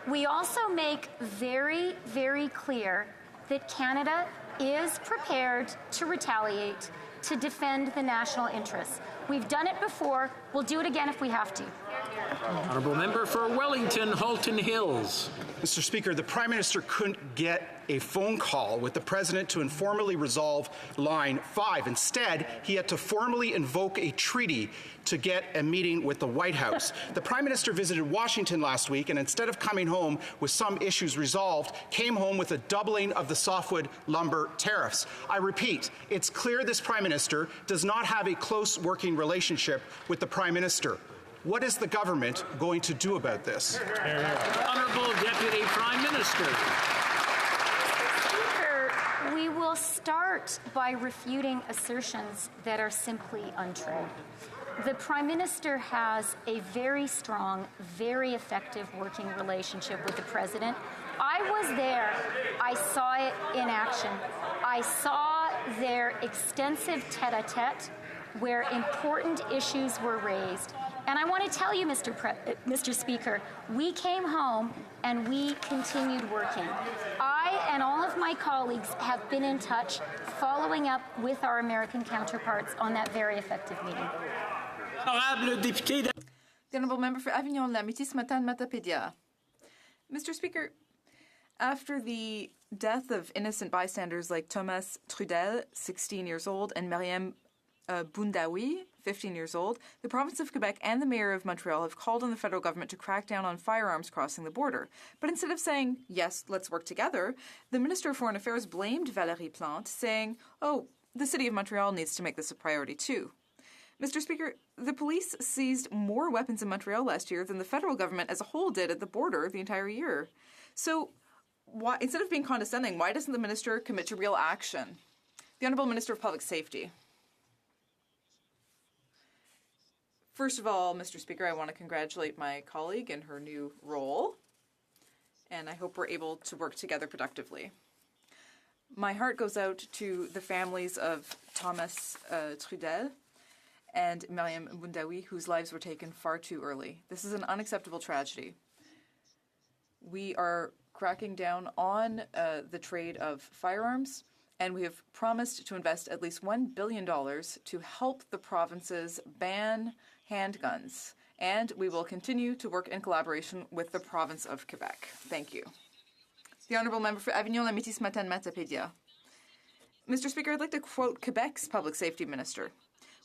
We also make very, very clear that Canada is prepared to retaliate, to defend the national interests. We've done it before. We'll do it again if we have to. Honourable member for Wellington, Halton Hills. Mr. Speaker, the Prime Minister couldn't get a phone call with the President to informally resolve Line 5. Instead, he had to formally invoke a treaty to get a meeting with the White House. The Prime Minister visited Washington last week, and instead of coming home with some issues resolved, came home with a doubling of the softwood lumber tariffs. I repeat, it's clear this Prime Minister does not have a close working relationship with the Prime Minister. What is the government going to do about this? Honourable Deputy Prime Minister. Speaker, we will start by refuting assertions that are simply untrue. The Prime Minister has a very strong, very effective working relationship with the President. I was there. I saw it in action. I saw their extensive tete-a-tete where important issues were raised. And I want to tell you, Mr. Speaker, we came home and we continued working. I and all of my colleagues have been in touch, following up with our American counterparts on that very effective meeting. The Honourable Member for Avignon-Lamitis, Matane-Matapédia. Mr. Speaker, after the death of innocent bystanders like Thomas Trudel, 16 years old, and Mariam Boundaoui, 15 years old, the province of Quebec and the mayor of Montreal have called on the federal government to crack down on firearms crossing the border. But instead of saying, yes, let's work together, the Minister of Foreign Affairs blamed Valérie Plante, saying, oh, the city of Montreal needs to make this a priority too. Mr. Speaker, the police seized more weapons in Montreal last year than the federal government as a whole did at the border the entire year. So, why, instead of being condescending, why doesn't the minister commit to real action? The Honourable Minister of Public Safety. First of all, Mr. Speaker, I want to congratulate my colleague in her new role, and I hope we're able to work together productively. My heart goes out to the families of Thomas Trudel and Mariam Boundaoui, whose lives were taken far too early. This is an unacceptable tragedy. We are cracking down on the trade of firearms, and we have promised to invest at least $1 billion to help the provinces ban handguns, and we will continue to work in collaboration with the province of Quebec. Thank you. The Honourable Member for Avignon-Lamitis, Matane-Matapédia. Mr. Speaker, I'd like to quote Quebec's Public Safety Minister.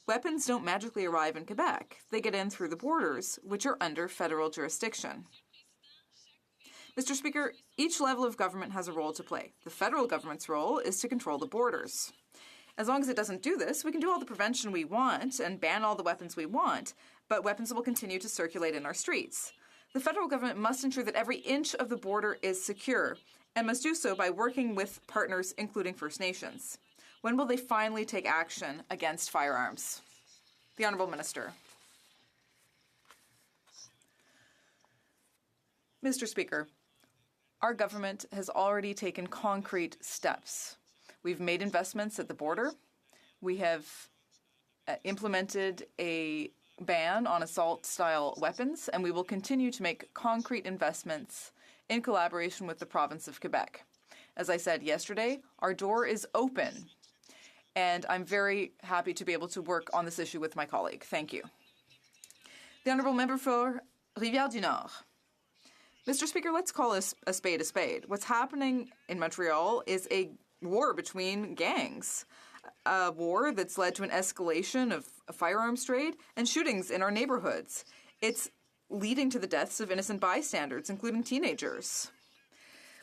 Weapons don't magically arrive in Quebec. They get in through the borders, which are under federal jurisdiction. Mr. Speaker, each level of government has a role to play. The federal government's role is to control the borders. As long as it doesn't do this, we can do all the prevention we want and ban all the weapons we want, but weapons will continue to circulate in our streets. The federal government must ensure that every inch of the border is secure, and must do so by working with partners, including First Nations. When will they finally take action against firearms? The Honourable Minister. Mr. Speaker, our government has already taken concrete steps. We've made investments at the border. We have implemented a ban on assault-style weapons, and we will continue to make concrete investments in collaboration with the province of Quebec. As I said yesterday, our door is open, and I'm very happy to be able to work on this issue with my colleague. Thank you. The Honourable Member for Rivière-du-Nord. Mr. Speaker, let's call a spade a spade. What's happening in Montreal is a war between gangs, a war that's led to an escalation of firearms trade and shootings in our neighborhoods. It's leading to the deaths of innocent bystanders, including teenagers.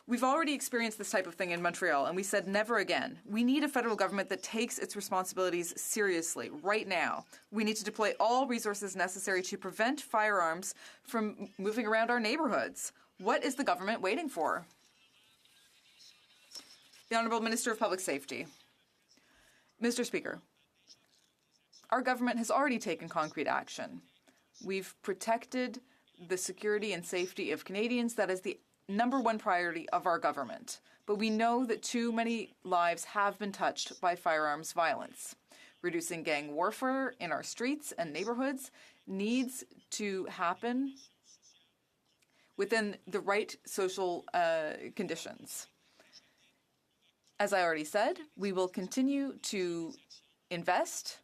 We've already experienced this type of thing in Montreal, and we said never again. We need a federal government that takes its responsibilities seriously right now. We need to deploy all resources necessary to prevent firearms from moving around our neighborhoods. What is the government waiting for? The Honourable Minister of Public Safety. Mr. Speaker, our government has already taken concrete action. We've protected the security and safety of Canadians. That is the #1 priority of our government. But we know that too many lives have been touched by firearms violence. Reducing gang warfare in our streets and neighborhoods needs to happen within the right social conditions. As I already said, we will continue to invest,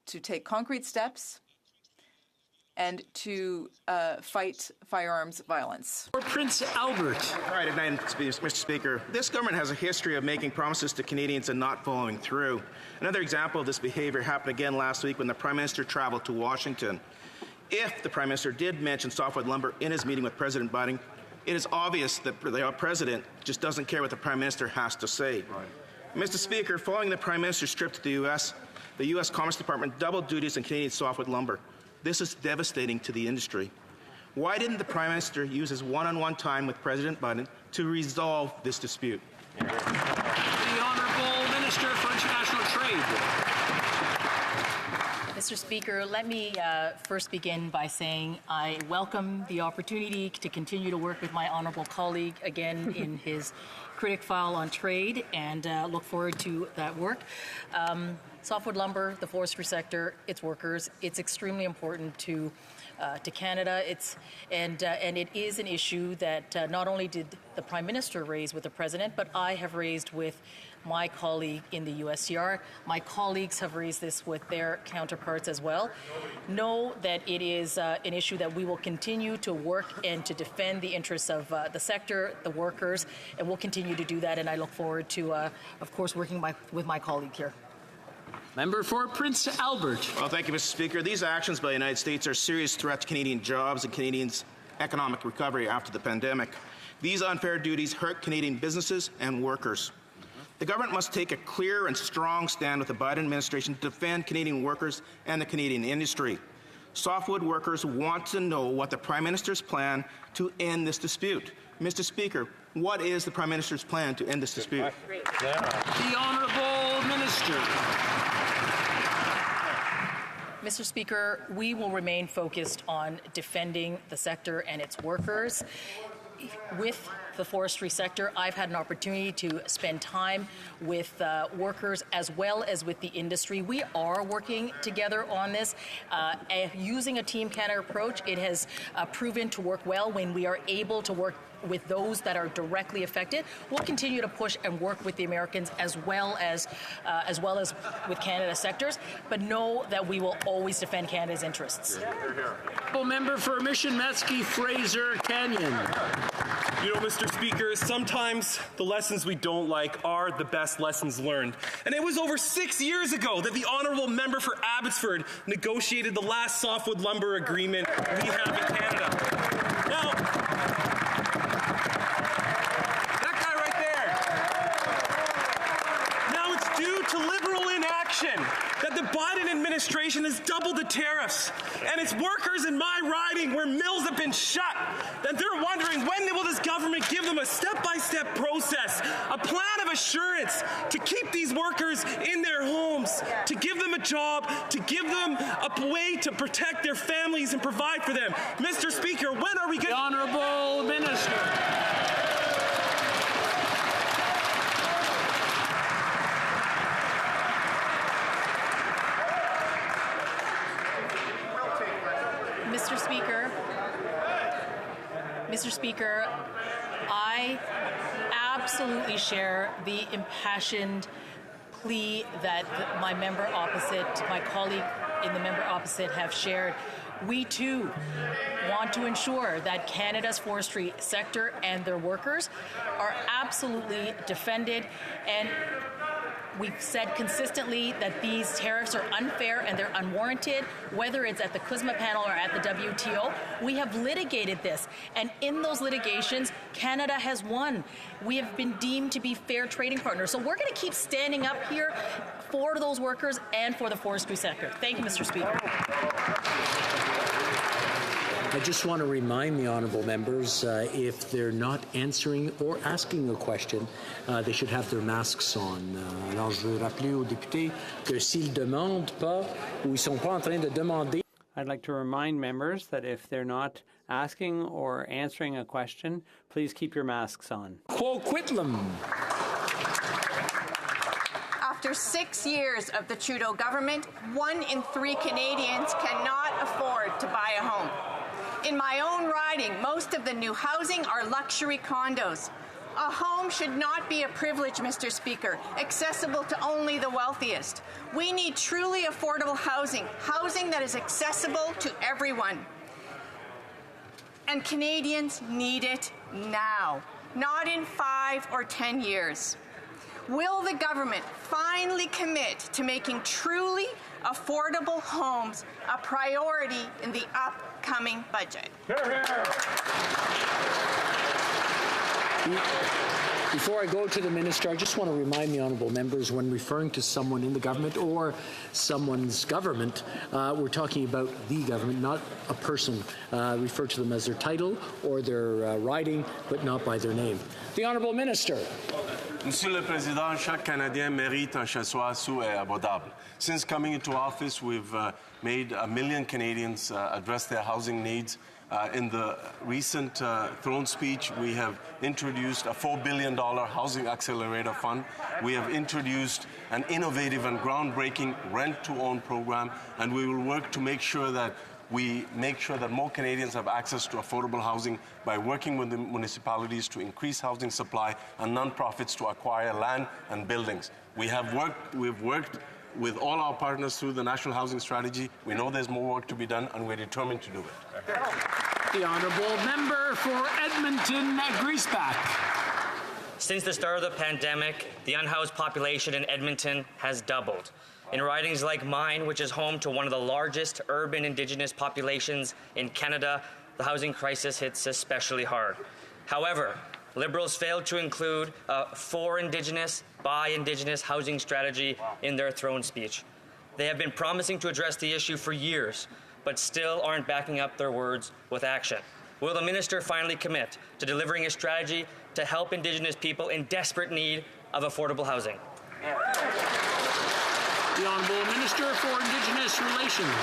to take concrete steps, and to fight firearms violence. For Prince Albert. All right, Mr. Speaker. This government has a history of making promises to Canadians and not following through. Another example of this behavior happened again last week when the Prime Minister traveled to Washington. If the Prime Minister did mention softwood lumber in his meeting with President Biden, it is obvious that the President just doesn't care what the Prime Minister has to say. Right. Mr. Speaker, following the Prime Minister's trip to the U.S. Commerce Department doubled duties on Canadian softwood lumber. This is devastating to the industry. Why didn't the Prime Minister use his one-on-one time with President Biden to resolve this dispute? The Honourable Minister for International Trade. Mr. Speaker, let me first begin by saying I welcome the opportunity to continue to work with my honourable colleague again in his critic file on trade, and look forward to that work. Softwood lumber, the forestry sector, its workers, it's extremely important to Canada. And it is an issue that not only did the Prime Minister raise with the President, but I have raised with my colleague in the USTR. My colleagues have raised this with their counterparts as well. Know that it is an issue that we will continue to work and to defend the interests of the sector, the workers, and we'll continue to do that. And I look forward to, of course, working with my colleague here. Member for Prince Albert. Well, thank you, Mr. Speaker. These actions by the United States are a serious threat to Canadian jobs and Canadians' economic recovery after the pandemic. These unfair duties hurt Canadian businesses and workers. The government must take a clear and strong stand with the Biden administration to defend Canadian workers and the Canadian industry. Softwood workers want to know what the Prime Minister's plan to end this dispute. Mr. Speaker, what is the Prime Minister's plan to end this dispute? The Honourable Minister. Mr. Speaker, we will remain focused on defending the sector and its workers. With the forestry sector, I've had an opportunity to spend time with workers as well as with the industry. We are working together on this. Using a Team Canada approach, it has proven to work well when we are able to work with those that are directly affected. We'll continue to push and work with the Americans as well as with Canada sectors, but know that we will always defend Canada's interests. Member for Mission Metzke, Fraser Canyon. You know, Mr. Speaker, sometimes the lessons we don't like are the best lessons learned. And it was over 6 years ago that the Honourable Member for Abbotsford negotiated the last softwood lumber agreement we have in Canada. Now, that guy right there. Now it's due to Liberal inaction that the Biden administration has doubled the tariffs, and it's workers in my riding where mills have been shut, that they're wondering when will this government give them a step-by-step process, a plan of assurance to keep these workers in their homes, to give them a job, to give them a way to protect their families and provide for them. Mr. Speaker, when are we going to... The Honourable Minister. Mr. Speaker, I absolutely share the impassioned plea that my colleague in the member opposite have shared. We too want to ensure that Canada's forestry sector and their workers are absolutely defended, and we've said consistently that these tariffs are unfair and they're unwarranted, whether it's at the CUSMA panel or at the WTO. We have litigated this, and in those litigations, Canada has won. We have been deemed to be fair trading partners. So we're going to keep standing up here for those workers and for the forestry sector. Thank you, Mr. Speaker. I just want to remind the honourable members, if they're not answering or asking a question, they should have their masks on. Alors, je veux rappeler aux députés que s'ils ne demandent pas ou ils sont pas en train de demander. I'd like to remind members that if they're not asking or answering a question, please keep your masks on. Quo Quitlam. After 6 years of the Trudeau government, 1 in 3 Canadians cannot afford to buy a home. In my own riding, most of the new housing are luxury condos. A home should not be a privilege, Mr. Speaker, accessible to only the wealthiest. We need truly affordable housing, housing that is accessible to everyone. And Canadians need it now, not in 5 or 10 years. Will the government finally commit to making truly affordable homes a priority in the upcoming budget? Before I go to the minister, I just want to remind the honourable members, when referring to someone in the government or someone's government, we're talking about the government, not a person. Refer to them as their title or their riding, but not by their name. The honourable minister. Monsieur le Président, chaque Canadien mérite un chez soi sous et abordable. Since coming into office, we've made 1 million Canadians address their housing needs. In the recent throne speech, we have introduced a $4 billion Housing Accelerator Fund. We have introduced an innovative and groundbreaking rent-to-own program, and we will work to make sure that more Canadians have access to affordable housing by working with the municipalities to increase housing supply and nonprofits to acquire land and buildings. We've worked with all our partners through the National Housing Strategy. We know there's more work to be done, and we're determined to do it. The honourable member for Edmonton, Griesbach. Since the start of the pandemic, the unhoused population in Edmonton has doubled. In ridings like mine, which is home to one of the largest urban Indigenous populations in Canada, the housing crisis hits especially hard. However, Liberals failed to include a for Indigenous, by Indigenous housing strategy in their throne speech. They have been promising to address the issue for years, but still aren't backing up their words with action. Will the minister finally commit to delivering a strategy to help Indigenous people in desperate need of affordable housing? The Honourable Minister for Indigenous Relations.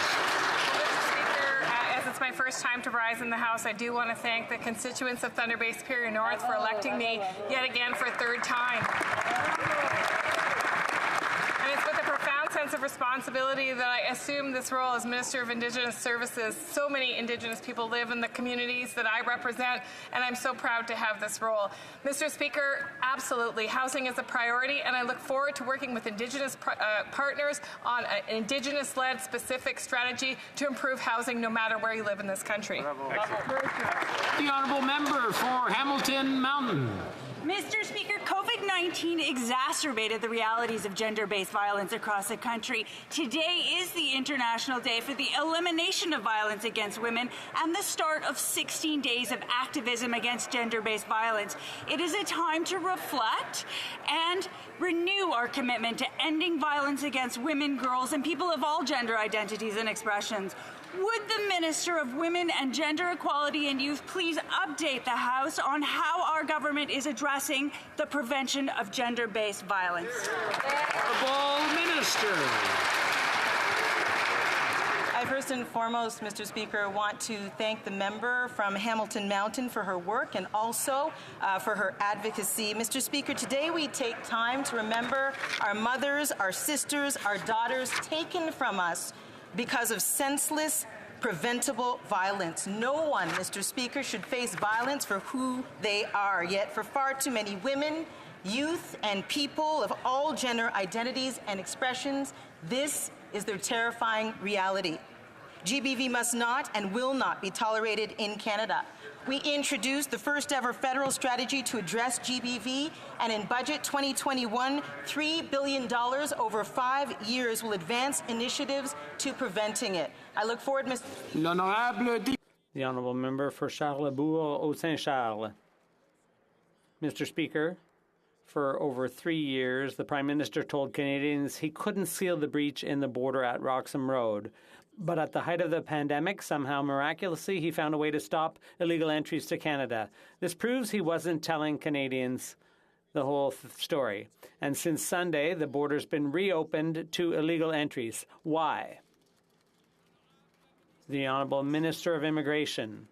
As it's my first time to rise in the House, I do want to thank the constituents of Thunder Bay Superior North for electing me yet again for a third time. And it's with a profound sense of responsibility that I assume this role as Minister of Indigenous Services. So many Indigenous people live in the communities that I represent, and I'm so proud to have this role. Mr. Speaker, absolutely, housing is a priority, and I look forward to working with Indigenous partners on an Indigenous-led specific strategy to improve housing no matter where you live in this country. The honourable member for Hamilton Mountain. Mr. Speaker, COVID-19 exacerbated the realities of gender-based violence across the country. Today is the International Day for the Elimination of Violence Against Women and the start of 16 days of activism against gender-based violence. It is a time to reflect and renew our commitment to ending violence against women, girls, and people of all gender identities and expressions. Would the Minister of Women and Gender Equality and Youth please update the House on how our government is addressing the prevention of gender-based violence? Honourable Minister. I first and foremost, Mr. Speaker, want to thank the member from Hamilton Mountain for her work and also for her advocacy. Mr. Speaker, today we take time to remember our mothers, our sisters, our daughters taken from us because of senseless, preventable violence. No one, Mr. Speaker, should face violence for who they are. Yet for far too many women, youth, and people of all gender identities and expressions, this is their terrifying reality. GBV must not and will not be tolerated in Canada. We introduced the first ever federal strategy to address GBV, and in Budget 2021, $3 billion over 5 years will advance initiatives to preventing it. I look forward, Mr. The Honourable Member for Charlebourg-Haut-Saint-Charles. Mr. Speaker, for over 3 years, the Prime Minister told Canadians he couldn't seal the breach in the border at Roxham Road. But at the height of the pandemic, somehow miraculously, he found a way to stop illegal entries to Canada. This proves he wasn't telling Canadians the whole story. And since Sunday, the border's been reopened to illegal entries. Why? The Honourable Minister of Immigration.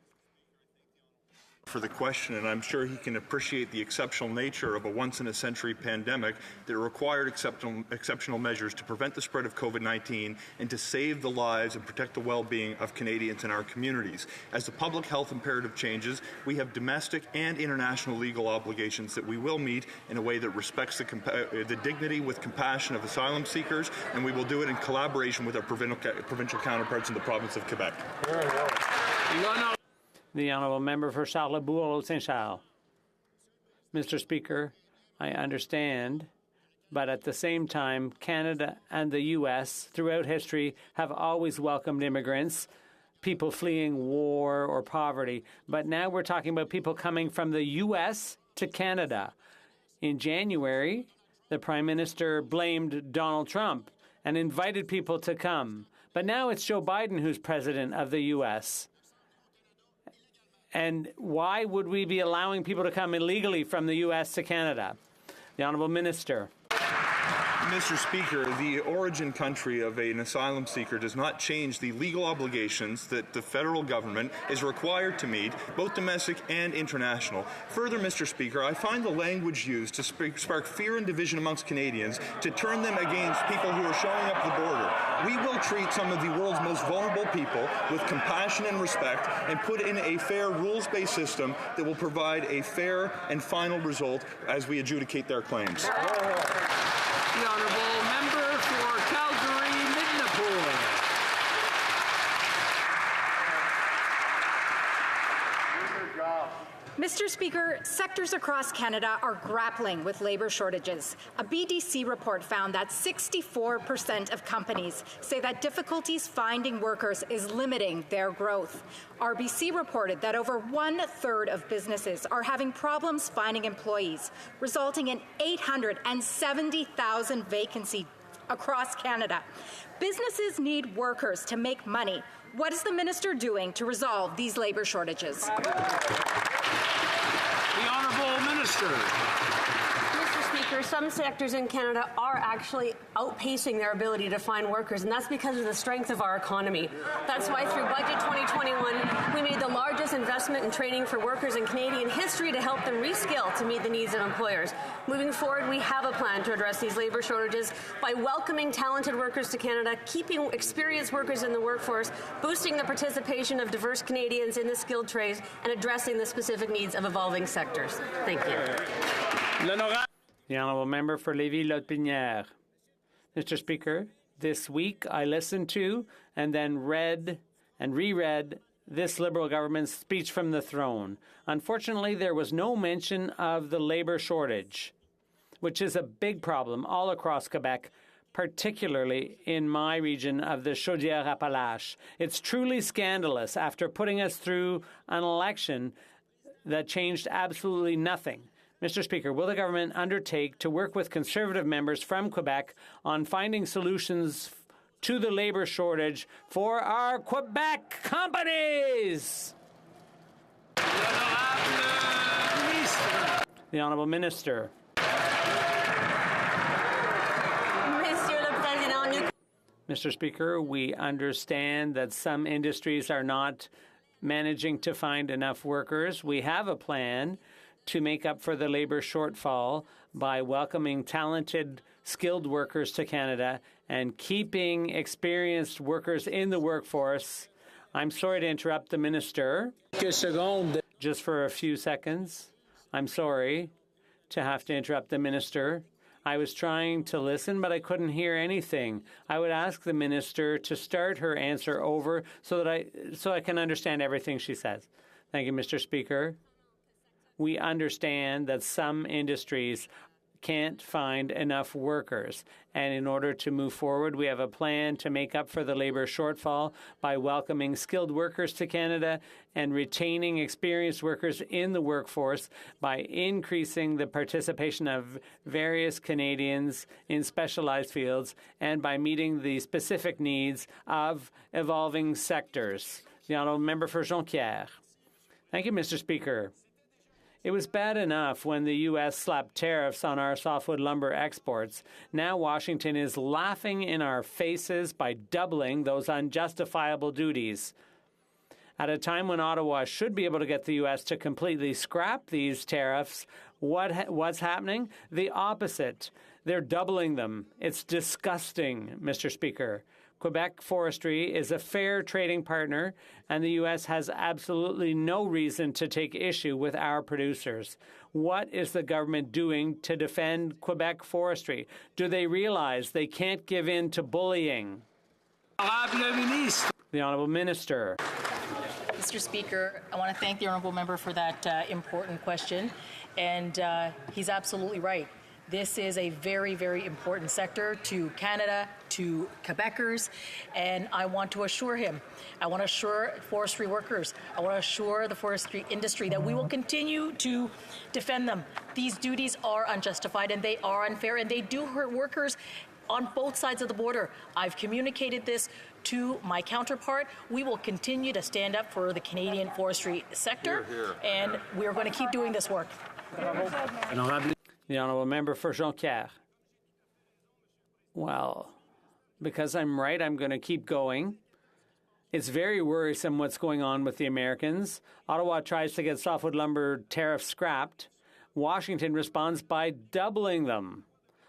For the question, and I'm sure he can appreciate the exceptional nature of a once-in-a-century pandemic that required exceptional measures to prevent the spread of COVID-19 and to save the lives and protect the well-being of Canadians in our communities. As the public health imperative changes, we have domestic and international legal obligations that we will meet in a way that respects the dignity with compassion of asylum seekers, and we will do it in collaboration with our provincial counterparts in the province of Quebec. The Honourable Member for Charlebourg-Haut-Saint-Charles. Mr. Speaker, I understand, but at the same time, Canada and the U.S. throughout history have always welcomed immigrants, people fleeing war or poverty. But now we're talking about people coming from the U.S. to Canada. In January, the Prime Minister blamed Donald Trump and invited people to come. But now it's Joe Biden who's president of the U.S. And why would we be allowing people to come illegally from the U.S. to Canada? The Honourable Minister. Mr. Speaker, the origin country of an asylum seeker does not change the legal obligations that the federal government is required to meet, both domestic and international. Further, Mr. Speaker, I find the language used to spark fear and division amongst Canadians, to turn them against people who are showing up at the border. We will treat some of the world's most vulnerable people with compassion and respect and put in a fair rules-based system that will provide a fair and final result as we adjudicate their claims. The Honourable Member for Calgary-Midnapool. Mr. Speaker, sectors across Canada are grappling with labour shortages. A BDC report found that 64% of companies say that difficulties finding workers is limiting their growth. RBC reported that over 1/3 of businesses are having problems finding employees, resulting in 870,000 vacancies across Canada. Businesses need workers to make money. What is the minister doing to resolve these labour shortages? The Honourable Minister. Mr. Speaker, some sectors in Canada are actually outpacing their ability to find workers, and that's because of the strength of our economy. That's why through Budget 2021, we made the largest investment in training for workers in Canadian history to help them reskill to meet the needs of employers. Moving forward, we have a plan to address these labour shortages by welcoming talented workers to Canada, keeping experienced workers in the workforce, boosting the participation of diverse Canadians in the skilled trades, and addressing the specific needs of evolving sectors. Thank you. The Honourable Member for Lévis-Lotbinière. Mr. Speaker, this week I listened to and then read and reread this Liberal government's speech from the throne. Unfortunately, there was no mention of the labour shortage, which is a big problem all across Quebec, particularly in my region of the Chaudière-Appalaches. It's truly scandalous after putting us through an election that changed absolutely nothing. Mr. Speaker, will the government undertake to work with Conservative members from Quebec on finding solutions to the labour shortage for our Quebec companies? The Honourable Minister. Mr. Speaker, we understand that some industries are not managing to find enough workers. We have a plan to make up for the labour shortfall by welcoming talented, skilled workers to Canada and keeping experienced workers in the workforce. I'm sorry to interrupt the minister. Just for a few seconds. I'm sorry to have to interrupt the minister. I was trying to listen, but I couldn't hear anything. I would ask the minister to start her answer over so I can understand everything she says. Thank you, Mr. Speaker. We understand that some industries can't find enough workers. And in order to move forward, we have a plan to make up for the labor shortfall by welcoming skilled workers to Canada and retaining experienced workers in the workforce by increasing the participation of various Canadians in specialized fields and by meeting the specific needs of evolving sectors. The Honourable Member for Jonquière. Thank you, Mr. Speaker. It was bad enough when the U.S. slapped tariffs on our softwood lumber exports. Now Washington is laughing in our faces by doubling those unjustifiable duties. At a time when Ottawa should be able to get the U.S. to completely scrap these tariffs, what's happening? The opposite. They're doubling them. It's disgusting, Mr. Speaker. Quebec Forestry is a fair trading partner, and the U.S. has absolutely no reason to take issue with our producers. What is the government doing to defend Quebec Forestry? Do they realize they can't give in to bullying? The Honourable Minister. Mr. Speaker, I want to thank the Honourable Member for that important question, and he's absolutely right. This is a very, very important sector to Canada, to Quebecers, and I want to assure him, I want to assure forestry workers, I want to assure the forestry industry that we will continue to defend them. These duties are unjustified and they are unfair and they do hurt workers on both sides of the border. I've communicated this to my counterpart. We will continue to stand up for the Canadian forestry sector, and we're going to keep doing this work. The Honourable Member for Jonquière. Well, because I'm right, I'm going to keep going. It's very worrisome what's going on with the Americans. Ottawa tries to get softwood lumber tariffs scrapped. Washington responds by doubling them.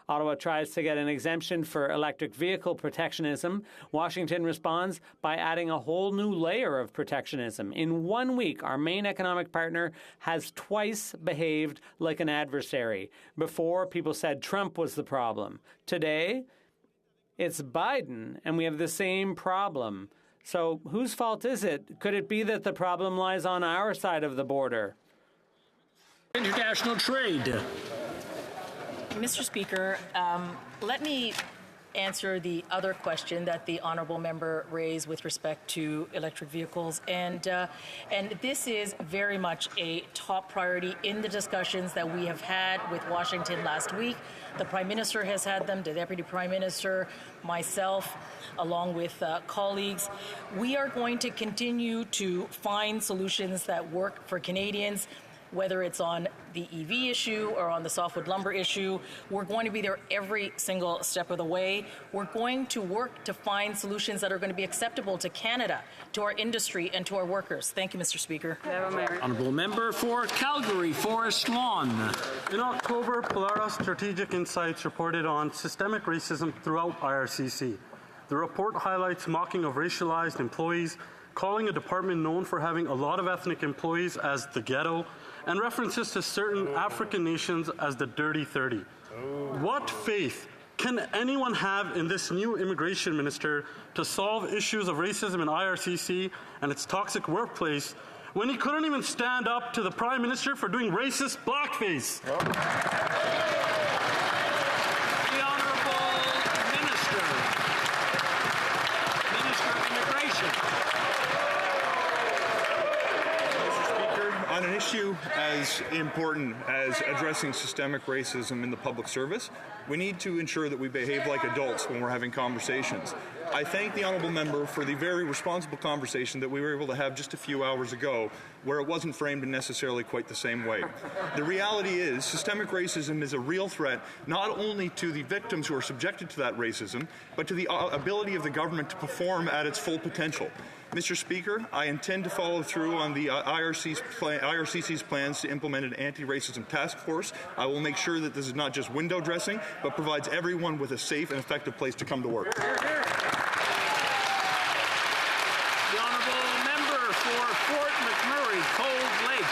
Ottawa tries to get an exemption for electric vehicle protectionism. Washington responds by adding a whole new layer of protectionism. In 1 week, our main economic partner has twice behaved like an adversary. Before, people said Trump was the problem. Today, it's Biden, and we have the same problem. So whose fault is it? Could it be that the problem lies on our side of the border? International trade. Mr. Speaker, let me answer the other question that the honourable member raised with respect to electric vehicles, and this is very much a top priority in the discussions that we have had with Washington last week. The Prime Minister has had them, the Deputy Prime Minister, myself, along with colleagues. We are going to continue to find solutions that work for Canadians, whether it's on the EV issue or on the softwood lumber issue. We're going to be there every single step of the way. We're going to work to find solutions that are going to be acceptable to Canada, to our industry, and to our workers. Thank you, Mr. Speaker. Honourable Member for Calgary Forest Lawn. In October, Polaris Strategic Insights reported on systemic racism throughout IRCC. The report highlights mocking of racialized employees, calling a department known for having a lot of ethnic employees as the ghetto, and references to certain African nations as the Dirty 30. What faith can anyone have in this new immigration minister to solve issues of racism in IRCC and its toxic workplace when he couldn't even stand up to the Prime Minister for doing racist blackface? The Honourable Minister of Immigration. On an issue as important as addressing systemic racism in the public service, we need to ensure that we behave like adults when we're having conversations. I thank the honourable member for the very responsible conversation that we were able to have just a few hours ago, where it wasn't framed in necessarily quite the same way. The reality is, systemic racism is a real threat not only to the victims who are subjected to that racism, but to the ability of the government to perform at its full potential. Mr. Speaker, I intend to follow through on the IRCC's plans to implement an anti-racism task force. I will make sure that this is not just window dressing, but provides everyone with a safe and effective place to come to work. The Honourable Member for Fort McMurray, Cold Lake.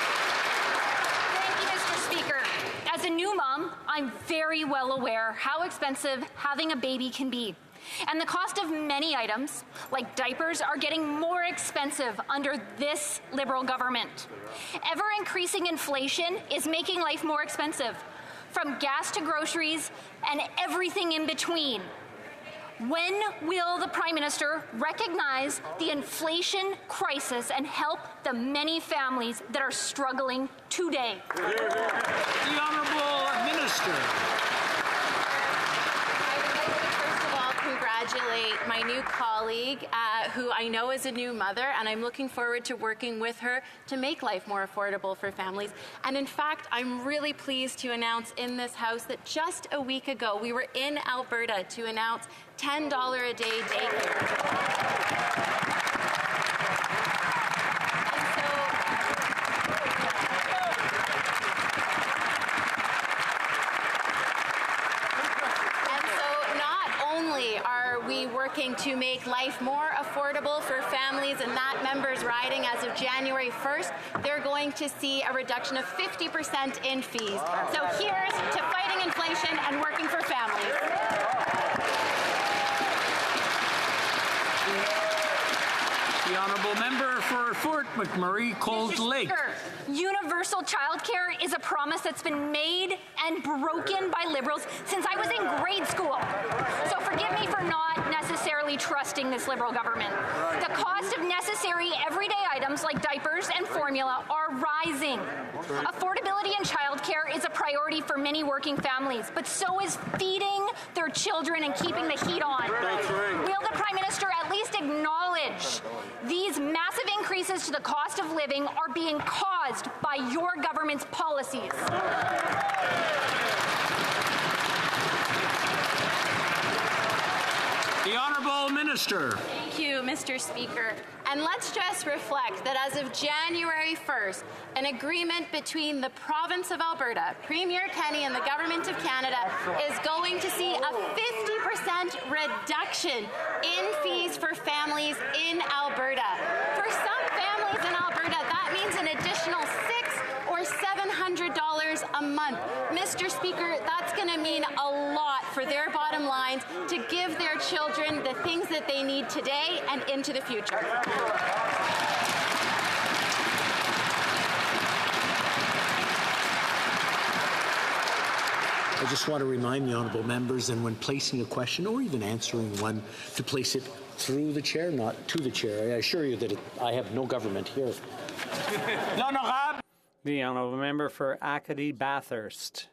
Thank you, Mr. Speaker. As a new mom, I'm very well aware how expensive having a baby can be. And the cost of many items, like diapers, are getting more expensive under this Liberal government. Ever-increasing inflation is making life more expensive, from gas to groceries and everything in between. When will the Prime Minister recognize the inflation crisis and help the many families that are struggling today? The Honourable Minister. Congratulate my new colleague, who I know is a new mother, and I'm looking forward to working with her to make life more affordable for families. And in fact, I'm really pleased to announce in this House that just a week ago, we were in Alberta to announce $10 a day daycare. Working to make life more affordable for families in that member's riding as of January 1st, they're going to see a reduction of 50% in fees. So here's to fighting inflation and working for families. The Honourable Member for Fort McMurray Cold Lake. Universal childcare is a promise that's been made and broken by Liberals since I was in grade school. So forgive me for not necessarily trusting this Liberal government. The cost of necessary everyday items like diapers and formula are rising. Affordability in childcare is a priority for many working families, but so is feeding their children and keeping the heat on. Will the Prime Minister at least acknowledge these massive increases to the cost of living are being caused by your government's policies? The Honourable Minister. Thank you, Mr. Speaker. And let's just reflect that as of January 1st, an agreement between the province of Alberta, Premier Kenney, and the Government of Canada is going to see a 50% reduction in fees for families in Alberta. For some families in Alberta, that means an additional $600 or $700 a month. Mr. Speaker, that's going to mean a lot for their bottom lines to give their children the things that they need today and into the future. I just want to remind the honourable members, and when placing a question or even answering one, to place it through the chair, not to the chair. I assure you that I have no government here. The honourable member for Acadie Bathurst.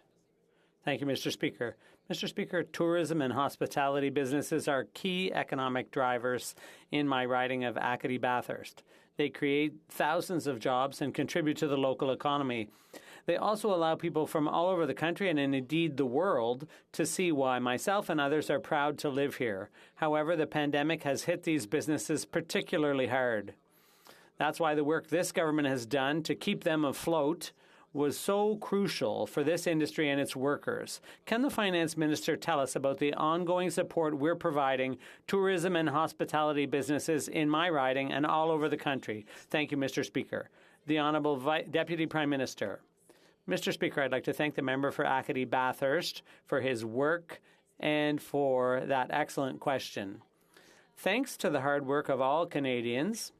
Thank you, Mr. Speaker. Mr. Speaker, tourism and hospitality businesses are key economic drivers in my riding of Acadie Bathurst. They create thousands of jobs and contribute to the local economy. They also allow people from all over the country and indeed the world to see why myself and others are proud to live here. However, the pandemic has hit these businesses particularly hard. That's why the work this government has done to keep them afloat was so crucial for this industry and its workers. Can the Finance Minister tell us about the ongoing support we're providing tourism and hospitality businesses in my riding and all over the country? Thank you, Mr. Speaker. The Honourable Deputy Prime Minister. Mr. Speaker, I'd like to thank the member for Acadie Bathurst for his work and for that excellent question. Thanks to the hard work of all Canadians,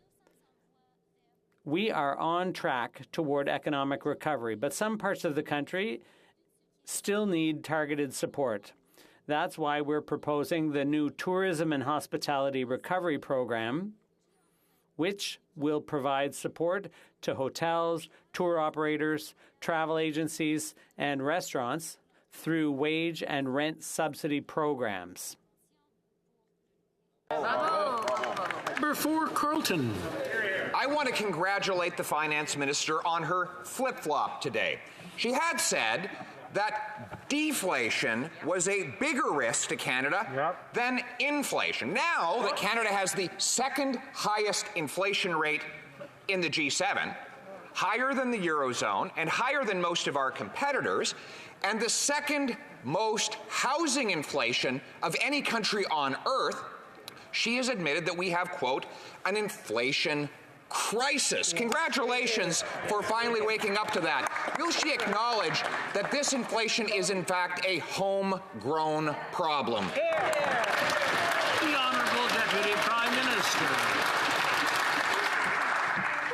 we are on track toward economic recovery, but some parts of the country still need targeted support. That's why we're proposing the new Tourism and Hospitality Recovery Program, which will provide support to hotels, tour operators, travel agencies, and restaurants through wage and rent subsidy programs. Before Carlton. I want to congratulate the Finance Minister on her flip-flop today. She had said that deflation was a bigger risk to Canada than inflation. Now that Canada has the second highest inflation rate in the G7, higher than the Eurozone and higher than most of our competitors, and the second most housing inflation of any country on earth, she has admitted that we have, quote, an inflation crisis. Congratulations for finally waking up to that. Will she acknowledge that this inflation is in fact a homegrown problem? The Honourable Deputy Prime Minister.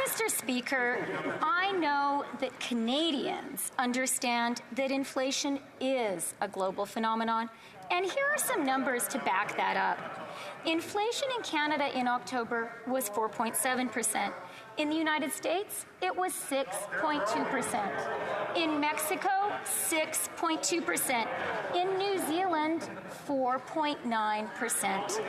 Mr. Speaker, I know that Canadians understand that inflation is a global phenomenon, and here are some numbers to back that up. Inflation in Canada in October was 4.7%. In the United States, it was 6.2%. In Mexico, 6.2%. In New Zealand, 4.9%.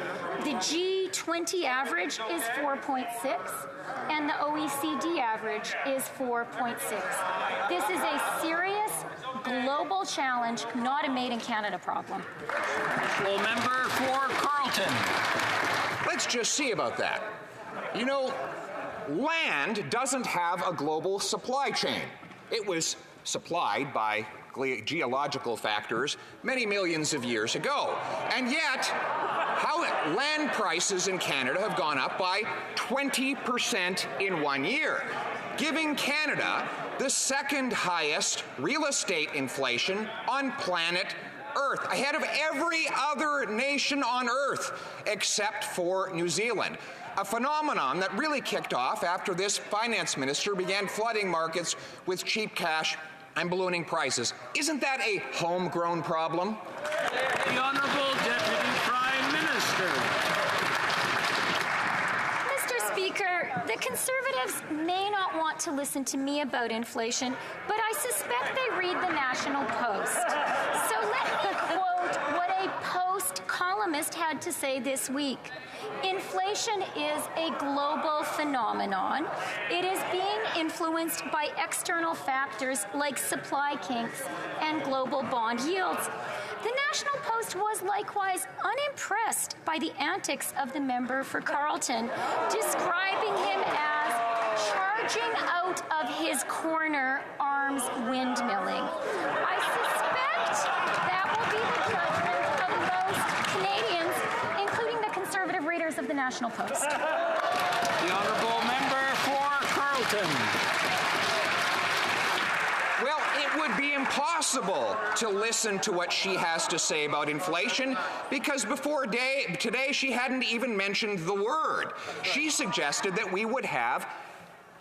The G20 average is 4.6%. And the OECD average is 4.6%. This is a serious global challenge, not a made-in-Canada problem. Full member for Carleton. Let's just see about that. You know, land doesn't have a global supply chain. It was supplied by geological factors many millions of years ago. And yet, how land prices in Canada have gone up by 20% in 1 year, giving Canada the second highest real estate inflation on planet Earth, ahead of every other nation on Earth except for New Zealand. A phenomenon that really kicked off after this finance minister began flooding markets with cheap cash and ballooning prices. Isn't that a homegrown problem? The Honourable Deputy Prime Minister. Mr. Speaker, the Conservatives may not want to listen to me about inflation, but I suspect they read the National Post. So let me quote what a Post columnist had to say this week. Inflation is a global phenomenon. It is being influenced by external factors like supply kinks and global bond yields. The National Post was likewise unimpressed by the antics of the member for Carleton, describing him as charging out of his corner arms windmilling. I suspect that will be the judgment of most Canadians, including the conservative readers of the National Post. The Honourable Member for Carleton. Well, it would be impossible to listen to what she has to say about inflation because before today she hadn't even mentioned the word. She suggested that we would have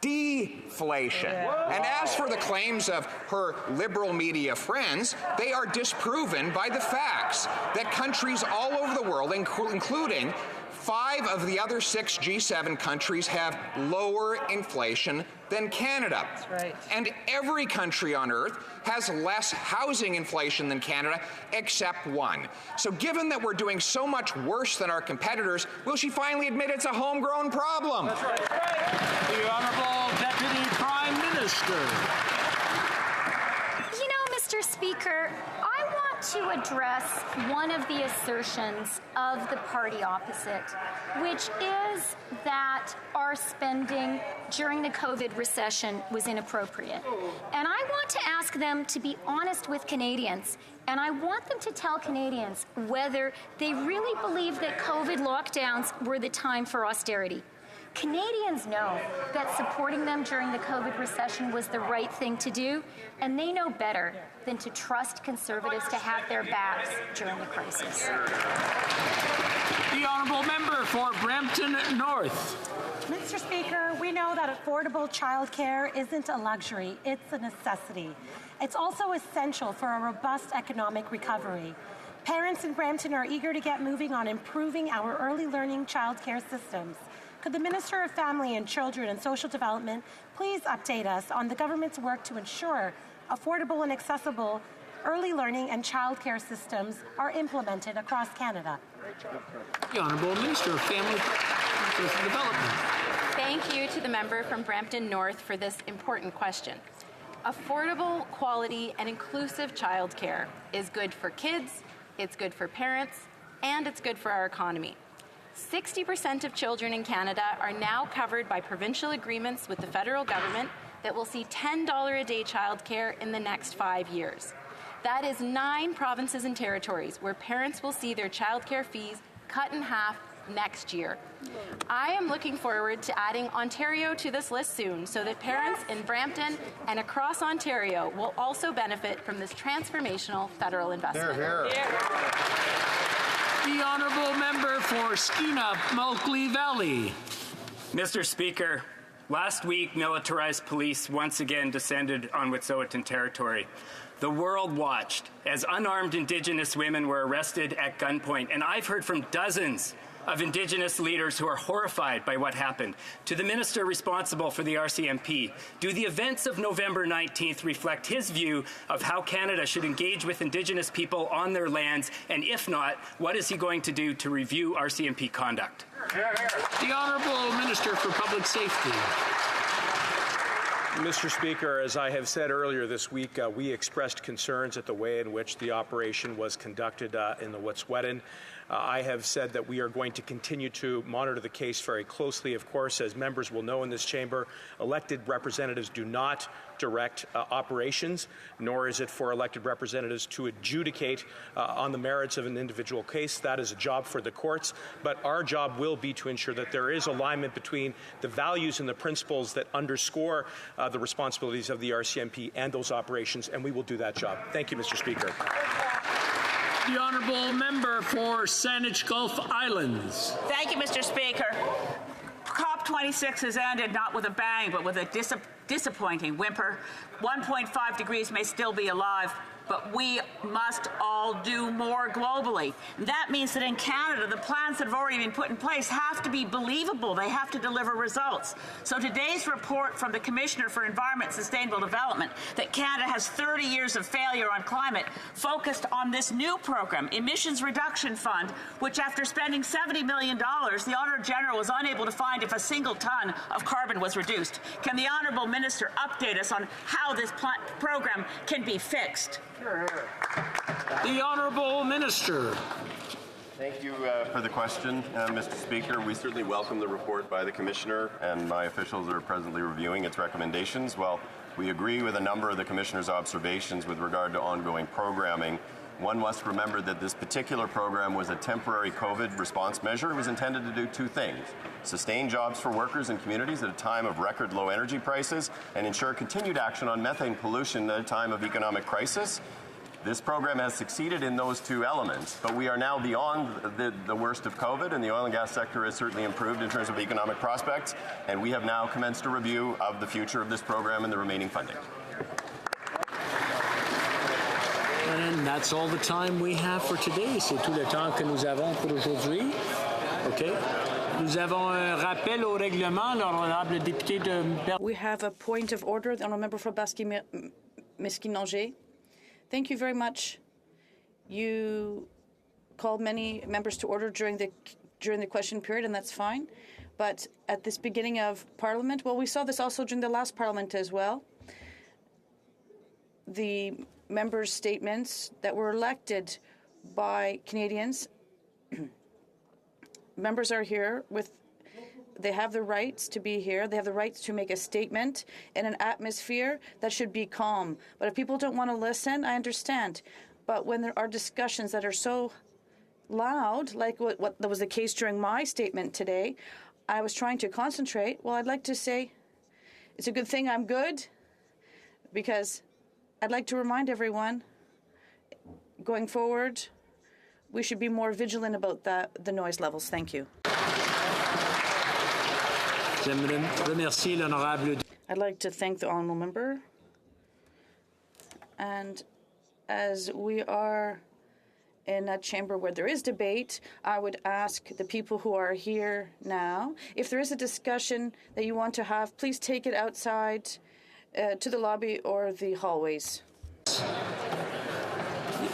deflation. And as for the claims of her liberal media friends, they are disproven by the facts that countries all over the world, including 5 of the other 6 G7 countries, have lower inflation than Canada. That's right. And every country on Earth has less housing inflation than Canada, except one. So given that we're doing so much worse than our competitors, will she finally admit it's a homegrown problem? That's right. The Honourable Deputy Prime Minister. You know, Mr. Speaker, I want to address one of the assertions of the party opposite, which is that our spending during the COVID recession was inappropriate. And I want to ask them to be honest with Canadians, and I want them to tell Canadians whether they really believe that COVID lockdowns were the time for austerity. Canadians know that supporting them during the COVID recession was the right thing to do, and they know better than to trust Conservatives to have their backs during the crisis. The Honourable Member for Brampton North. Mr. Speaker, we know that affordable childcare isn't a luxury, it's a necessity. It's also essential for a robust economic recovery. Parents in Brampton are eager to get moving on improving our early learning childcare systems. Could the Minister of Family and Children and Social Development please update us on the government's work to ensure affordable and accessible early learning and childcare systems are implemented across Canada? The Honourable Minister of Family and Social Development. Thank you to the member from Brampton North for this important question. Affordable, quality, and inclusive childcare is good for kids, it's good for parents, and it's good for our economy. 60% of children in Canada are now covered by provincial agreements with the federal government that will see $10 a day childcare in the next 5 years. That is 9 provinces and territories where parents will see their childcare fees cut in half next year. I am looking forward to adding Ontario to this list soon so that parents in Brampton and across Ontario will also benefit from this transformational federal investment. Hear, hear. The honourable member for Skeena, Bulkley Valley. Mr. Speaker, last week militarized police once again descended on Wet'suwet'en territory. The world watched as unarmed Indigenous women were arrested at gunpoint, and I've heard from dozens of Indigenous leaders who are horrified by what happened. To the minister responsible for the RCMP, do the events of November 19th reflect his view of how Canada should engage with Indigenous people on their lands? And if not, what is he going to do to review RCMP conduct? The Honourable Minister for Public Safety. Mr. Speaker, as I have said earlier this week, we expressed concerns at the way in which the operation was conducted in the Wet'suwet'en. I have said that we are going to continue to monitor the case very closely. Of course, as members will know in this chamber, elected representatives do not direct operations, nor is it for elected representatives to adjudicate on the merits of an individual case. That is a job for the courts, but our job will be to ensure that there is alignment between the values and the principles that underscore the responsibilities of the RCMP and those operations, and we will do that job. Thank you, Mr. Speaker. The honourable member for Saanich Gulf Islands. Thank you, Mr. Speaker. COP26 has ended not with a bang, but with a disappointing whimper. 1.5 degrees may still be alive, but we must all do more globally. That means that in Canada, the plans that have already been put in place have to be believable. They have to deliver results. So today's report from the Commissioner for Environment and Sustainable Development that Canada has 30 years of failure on climate focused on this new program, Emissions Reduction Fund, which after spending $70 million, the Auditor General was unable to find if a single ton of carbon was reduced. Can the Honourable Minister update us on how this program can be fixed? The Honourable Minister. Thank you for the question, Mr. Speaker. We certainly welcome the report by the Commissioner, and my officials are presently reviewing its recommendations. While we agree with a number of the Commissioner's observations with regard to ongoing programming, one must remember that this particular program was a temporary COVID response measure. It was intended to do two things: sustain jobs for workers and communities at a time of record low energy prices, and ensure continued action on methane pollution at a time of economic crisis. This program has succeeded in those two elements, but we are now beyond the worst of COVID, and the oil and gas sector has certainly improved in terms of economic prospects, and we have now commenced a review of the future of this program and the remaining funding. And that's all the time we have for today. C'est tout le temps que nous avons pour aujourd'hui. OK. Nous avons un rappel au règlement, l'honorable député de... We have a point of order. The honourable member for Masquinongé. Thank you very much. You called many members to order during the question period, and that's fine. But at this beginning of Parliament, well, we saw this also during the last Parliament as well. The members' statements that were elected by Canadians. Members are here they have the rights to be here. They have the rights to make a statement in an atmosphere that should be calm. But if people don't want to listen, I understand. But when there are discussions that are so loud, like what was the case during my statement today, I was trying to concentrate. Well, I'd like to say it's a good thing I'm good, because I'd like to remind everyone, going forward, we should be more vigilant about the noise levels. Thank you. I'd like to thank the honourable member. And as we are in a chamber where there is debate, I would ask the people who are here now, if there is a discussion that you want to have, please take it outside to the lobby or the hallways.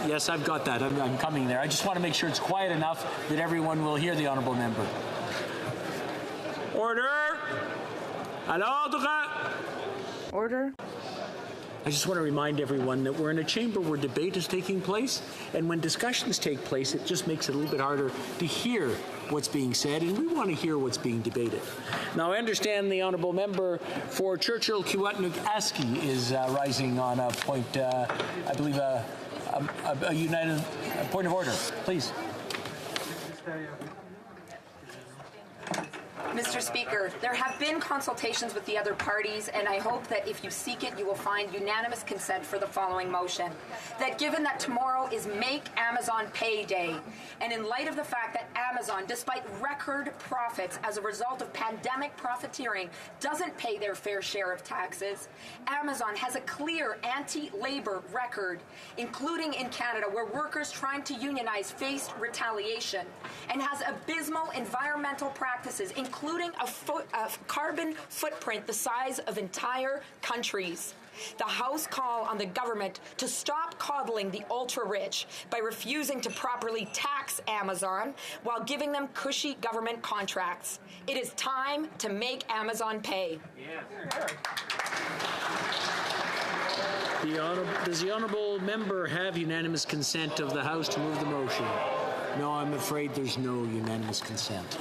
Yes, I've got that. I'm coming there. I just want to make sure it's quiet enough that everyone will hear the honourable member. Order! À l'ordre! Order. I just want to remind everyone that we're in a chamber where debate is taking place, and when discussions take place, it just makes it a little bit harder to hear what's being said, and we want to hear what's being debated. Now, I understand the honourable member for Churchill Kiwatnuk-Aski is rising on a point, I believe, a united point of order. Please. Mr. Speaker, there have been consultations with the other parties, and I hope that if you seek it, you will find unanimous consent for the following motion. That given that tomorrow is Make Amazon Pay Day, and in light of the fact that Amazon, despite record profits as a result of pandemic profiteering, doesn't pay their fair share of taxes, Amazon has a clear anti-labor record, including in Canada, where workers trying to unionize faced retaliation, and has abysmal environmental practices, including a carbon footprint the size of entire countries. The House call on the government to stop coddling the ultra-rich by refusing to properly tax Amazon while giving them cushy government contracts. It is time to make Amazon pay. Does the honourable member have unanimous consent of the House to move the motion? No, I'm afraid there's no unanimous consent.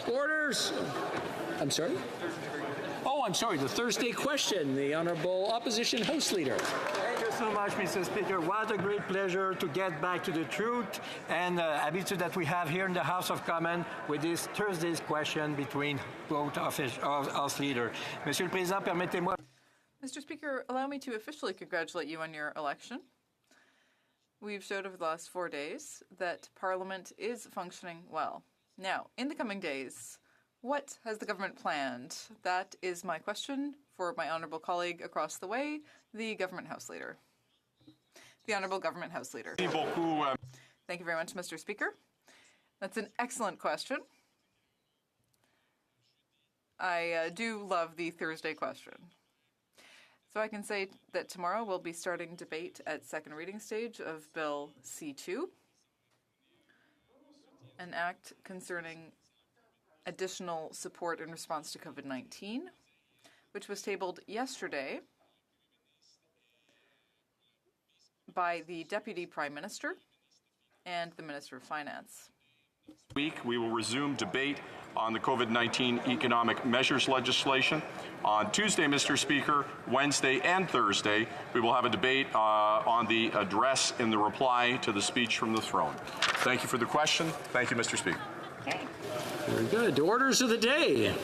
Orders! I'm sorry? Oh, I'm sorry. The Thursday question. The Honourable Opposition House Leader. Thank you so much, Mr. Speaker. What a great pleasure to get back to the truth and habitude that we have here in the House of Commons with this Thursday's question between both House Leaders. Monsieur le Président, permettez-moi. Mr. Speaker, allow me to officially congratulate you on your election. We've showed over the last 4 days that Parliament is functioning well. Now, in the coming days, what has the government planned? That is my question for my honourable colleague across the way, the Government House Leader. The Honourable Government House Leader. Thank you very much, Mr. Speaker. That's an excellent question. I do love the Thursday question. So I can say that tomorrow we'll be starting debate at second reading stage of Bill C2, an act concerning additional support in response to COVID-19, which was tabled yesterday by the Deputy Prime Minister and the Minister of Finance. Week, we will resume debate on the COVID-19 economic measures legislation. On Tuesday, Mr. Speaker, Wednesday and Thursday, we will have a debate on the address and the reply to the speech from the throne. Thank you for the question. Thank you, Mr. Speaker. Okay. Very good. Orders of the day.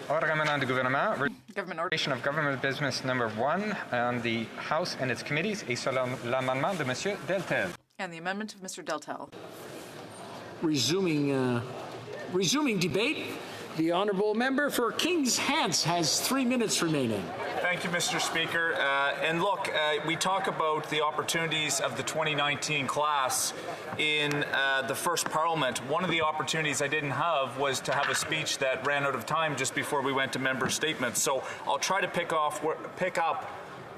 Ordre émanant du gouvernement, Government order. Of government business number 1 on the House and its committees et sur l'amendement de Monsieur Deltel. And the amendment of Mr. Deltel. Resuming debate, the honourable member for Kings Hants has 3 minutes remaining. Thank you, Mr. Speaker. And look, we talk about the opportunities of the 2019 class in the first Parliament. One of the opportunities I didn't have was to have a speech that ran out of time just before we went to member statements. So I'll try to pick up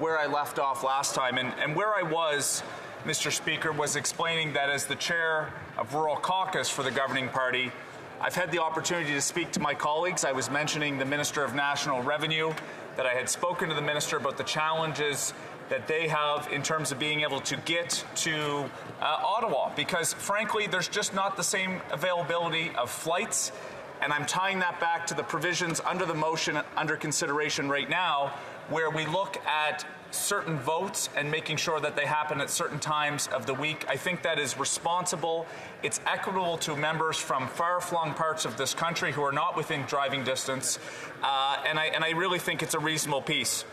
where I left off last time. And where I was, Mr. Speaker, was explaining that as the chair of Rural Caucus for the governing party, I've had the opportunity to speak to my colleagues. I was mentioning the Minister of National Revenue, that I had spoken to the Minister about the challenges that they have in terms of being able to get to Ottawa, because frankly, there's just not the same availability of flights. And I'm tying that back to the provisions under the motion under consideration right now, where we look at certain votes and making sure that they happen at certain times of the week. I think that is responsible. It's equitable to members from far-flung parts of this country who are not within driving distance, and I really think it's a reasonable piece.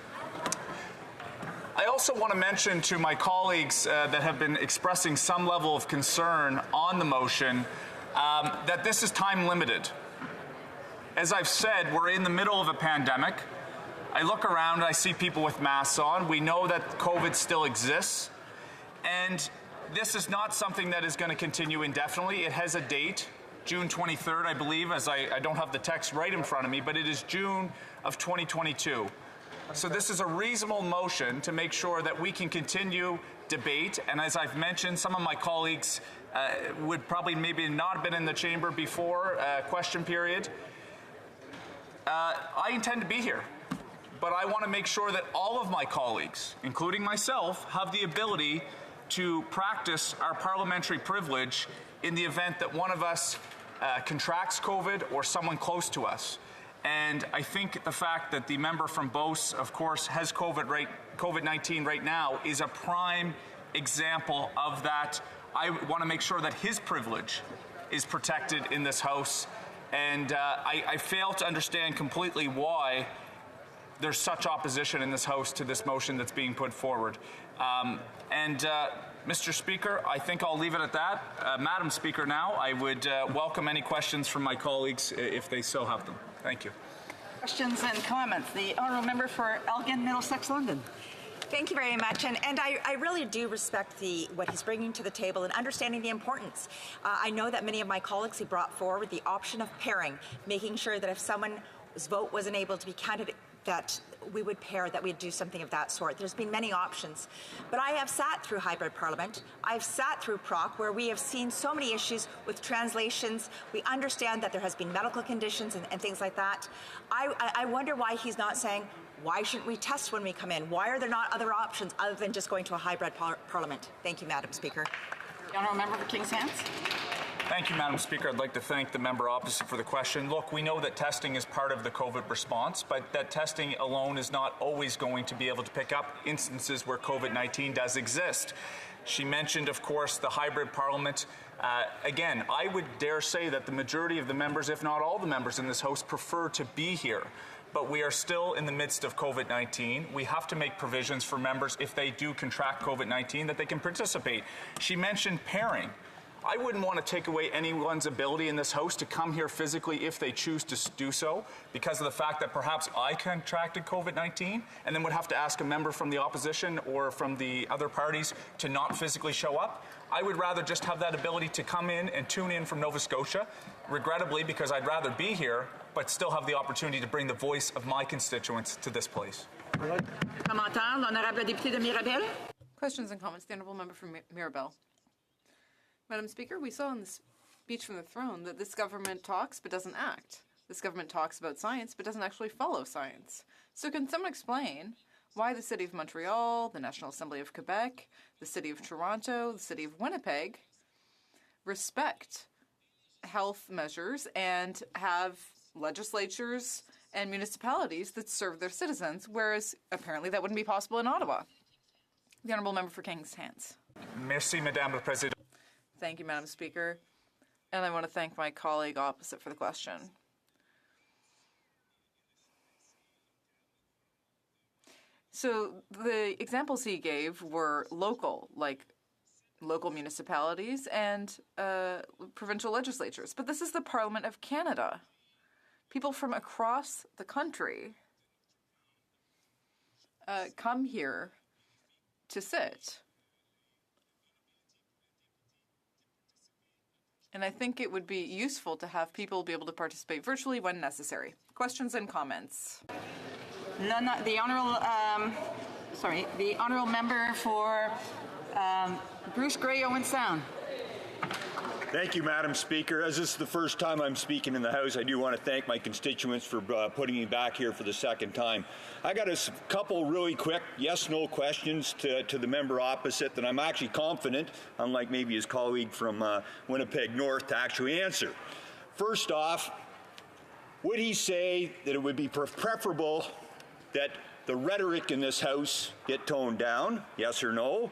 I also want to mention to my colleagues that have been expressing some level of concern on the motion that this is time limited. As I've said, we're in the middle of a pandemic. I look around and I see people with masks on. We know that COVID still exists. And this is not something that is going to continue indefinitely. It has a date, June 23rd, I believe, as I don't have the text right in front of me, but it is June of 2022. So this is a reasonable motion to make sure that we can continue debate. And as I've mentioned, some of my colleagues would probably maybe not have been in the chamber before question period. I intend to be here. But I want to make sure that all of my colleagues, including myself, have the ability to practice our parliamentary privilege in the event that one of us contracts COVID or someone close to us. And I think the fact that the member from Beauce, of course, has COVID-19 right now is a prime example of that. I want to make sure that his privilege is protected in this House. And I fail to understand completely why there's such opposition in this House to this motion that's being put forward. Mr. Speaker, I think I'll leave it at that. Madam Speaker, now, I would welcome any questions from my colleagues if they so have them. Thank you. Questions and comments. The Honourable Member for Elgin, Middlesex, London. Thank you very much, and I really do respect what he's bringing to the table and understanding the importance. I know that many of my colleagues have brought forward the option of pairing, making sure that if someone's vote wasn't able to be counted, that we would pair, that we'd do something of that sort. There's been many options. But I have sat through hybrid parliament. I've sat through PROC, where we have seen so many issues with translations. We understand that there has been medical conditions and things like that. I wonder why he's not saying, why shouldn't we test when we come in? Why are there not other options other than just going to a hybrid parliament? Thank you, Madam Speaker. The Honourable Member for Kings Hands. Thank you, Madam Speaker. I'd like to thank the member opposite for the question. Look, we know that testing is part of the COVID response, but that testing alone is not always going to be able to pick up instances where COVID-19 does exist. She mentioned, of course, the hybrid parliament. Again, I would dare say that the majority of the members, if not all the members in this House, prefer to be here. But we are still in the midst of COVID-19. We have to make provisions for members, if they do contract COVID-19, that they can participate. She mentioned pairing. I wouldn't want to take away anyone's ability in this House to come here physically if they choose to do so, because of the fact that perhaps I contracted COVID-19 and then would have to ask a member from the opposition or from the other parties to not physically show up. I would rather just have that ability to come in and tune in from Nova Scotia, regrettably, because I'd rather be here, but still have the opportunity to bring the voice of my constituents to this place. Commentaire, l'honorable député de Mirabel. Questions and comments. The Honourable Member from Mirabel. Madam Speaker, we saw in the speech from the throne that this government talks but doesn't act. This government talks about science but doesn't actually follow science. So can someone explain why the City of Montreal, the National Assembly of Quebec, the City of Toronto, the City of Winnipeg respect health measures and have legislatures and municipalities that serve their citizens, whereas apparently that wouldn't be possible in Ottawa? The Honourable Member for Kings Hands. Merci, Madame la Présidente. Thank you, Madam Speaker. And I want to thank my colleague opposite for the question. So the examples he gave were local, like local municipalities and provincial legislatures. But this is the Parliament of Canada. People from across the country come here to sit. And I think it would be useful to have people be able to participate virtually when necessary. Questions and comments? The Honourable Member for Bruce Grey, Owen Sound. Thank you, Madam Speaker. As this is the first time I'm speaking in the House, I do want to thank my constituents for putting me back here for the second time. I got a couple really quick yes-no questions to the member opposite that I'm actually confident, unlike maybe his colleague from Winnipeg North, to actually answer. First off, would he say that it would be preferable that the rhetoric in this House get toned down, yes or no?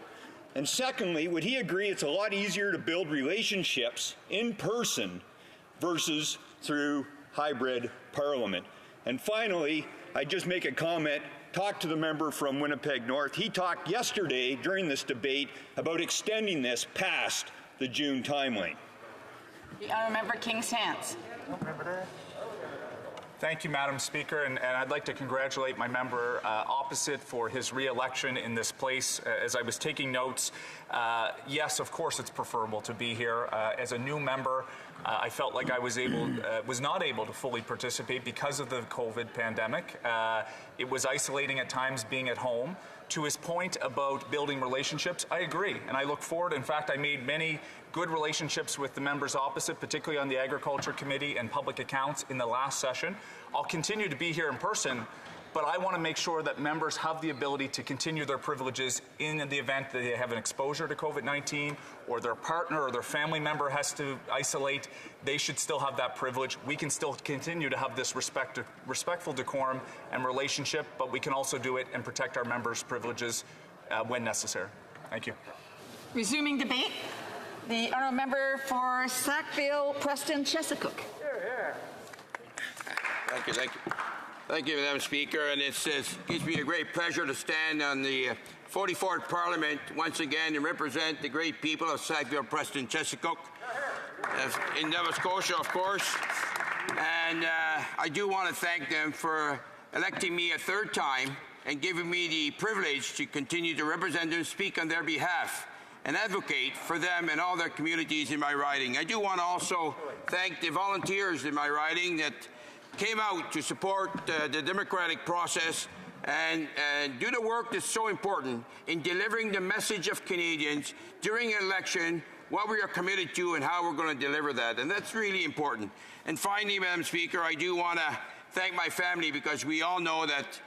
And secondly, would he agree it's a lot easier to build relationships in person versus through hybrid parliament? And finally, I just make a comment, talk to the member from Winnipeg North. He talked yesterday during this debate about extending this past the June timeline. The Honourable Member Kings Hands. Thank you, Madam Speaker, and I'd like to congratulate my member opposite for his re-election in this place. As I was taking notes, yes, of course it's preferable to be here. As a new member, I felt like I was not able to fully participate because of the COVID pandemic. It was isolating at times being at home. To his point about building relationships, I agree, and I look forward. In fact, I made many good relationships with the members opposite, particularly on the Agriculture Committee and Public Accounts in the last session. I'll continue to be here in person, but I want to make sure that members have the ability to continue their privileges in the event that they have an exposure to COVID-19 or their partner or their family member has to isolate. They should still have that privilege. We can still continue to have this respectful decorum and relationship, but we can also do it and protect our members' privileges when necessary. Thank you. Resuming debate. The honourable member for Sackville, Preston, Chesapeake. Thank you. Thank you, Madam Speaker. And it gives me a great pleasure to stand on the 44th Parliament once again and represent the great people of Sackville, Preston, Chesapeake, in Nova Scotia, of course. And I do want to thank them for electing me a third time and giving me the privilege to continue to represent them, speak on their behalf, and advocate for them and all their communities in my riding. I do want to also thank the volunteers in my riding that came out to support the democratic process and do the work that's so important in delivering the message of Canadians during an election, what we are committed to and how we're going to deliver that. And that's really important. And finally, Madam Speaker, I do want to thank my family, because we all know that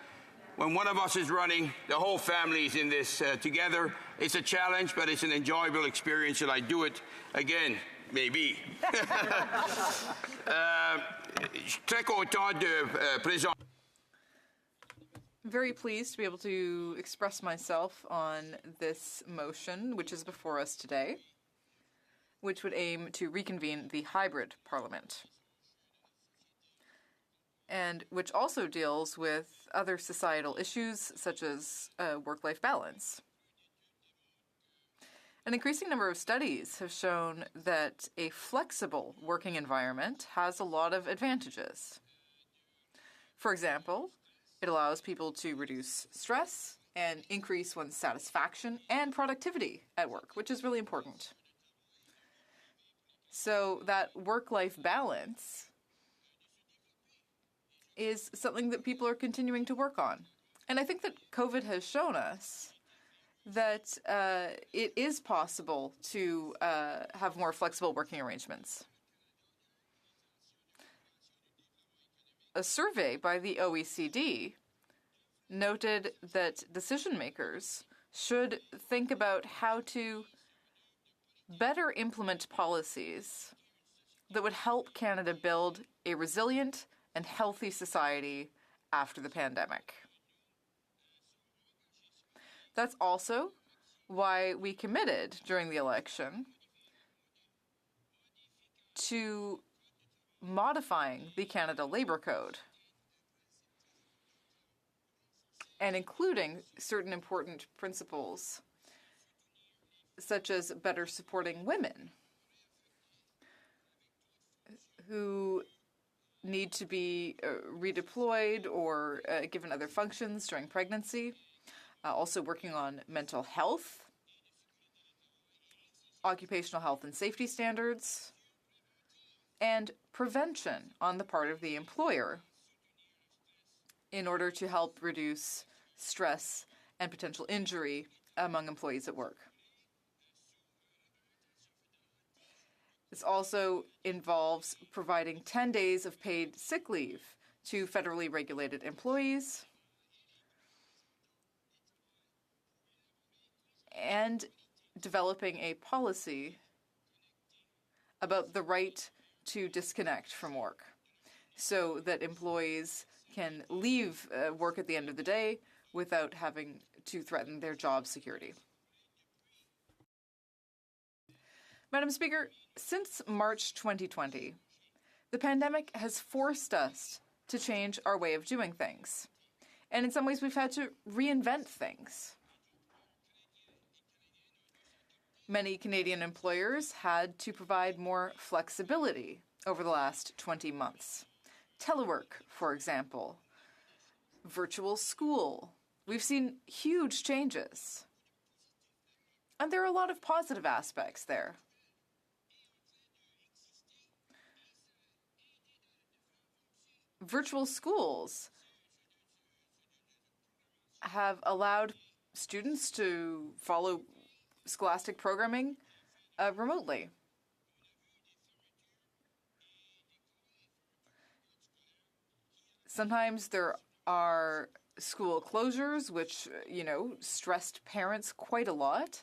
when one of us is running, the whole family is in this together. It's a challenge, but it's an enjoyable experience, and I do it again, maybe. Très content de présenter. Very pleased to be able to express myself on this motion, which is before us today, which would aim to reconvene the hybrid parliament, and which also deals with other societal issues such as work-life balance. An increasing number of studies have shown that a flexible working environment has a lot of advantages. For example, it allows people to reduce stress and increase one's satisfaction and productivity at work, which is really important. So that work-life balance is something that people are continuing to work on. And I think that COVID has shown us that it is possible to have more flexible working arrangements. A survey by the OECD noted that decision makers should think about how to better implement policies that would help Canada build a resilient and healthy society after the pandemic. That's also why we committed during the election to modifying the Canada Labour Code and including certain important principles, such as better supporting women who need to be redeployed or given other functions during pregnancy. Also working on mental health, occupational health and safety standards, and prevention on the part of the employer in order to help reduce stress and potential injury among employees at work. This also involves providing 10 days of paid sick leave to federally regulated employees and developing a policy about the right to disconnect from work so that employees can leave work at the end of the day without having to threaten their job security. Madam Speaker, since March 2020, the pandemic has forced us to change our way of doing things. And in some ways, we've had to reinvent things. Many Canadian employers had to provide more flexibility over the last 20 months. Telework, for example, virtual school. We've seen huge changes. And there are a lot of positive aspects there. Virtual schools have allowed students to follow scholastic programming remotely. Sometimes there are school closures, which, stressed parents quite a lot.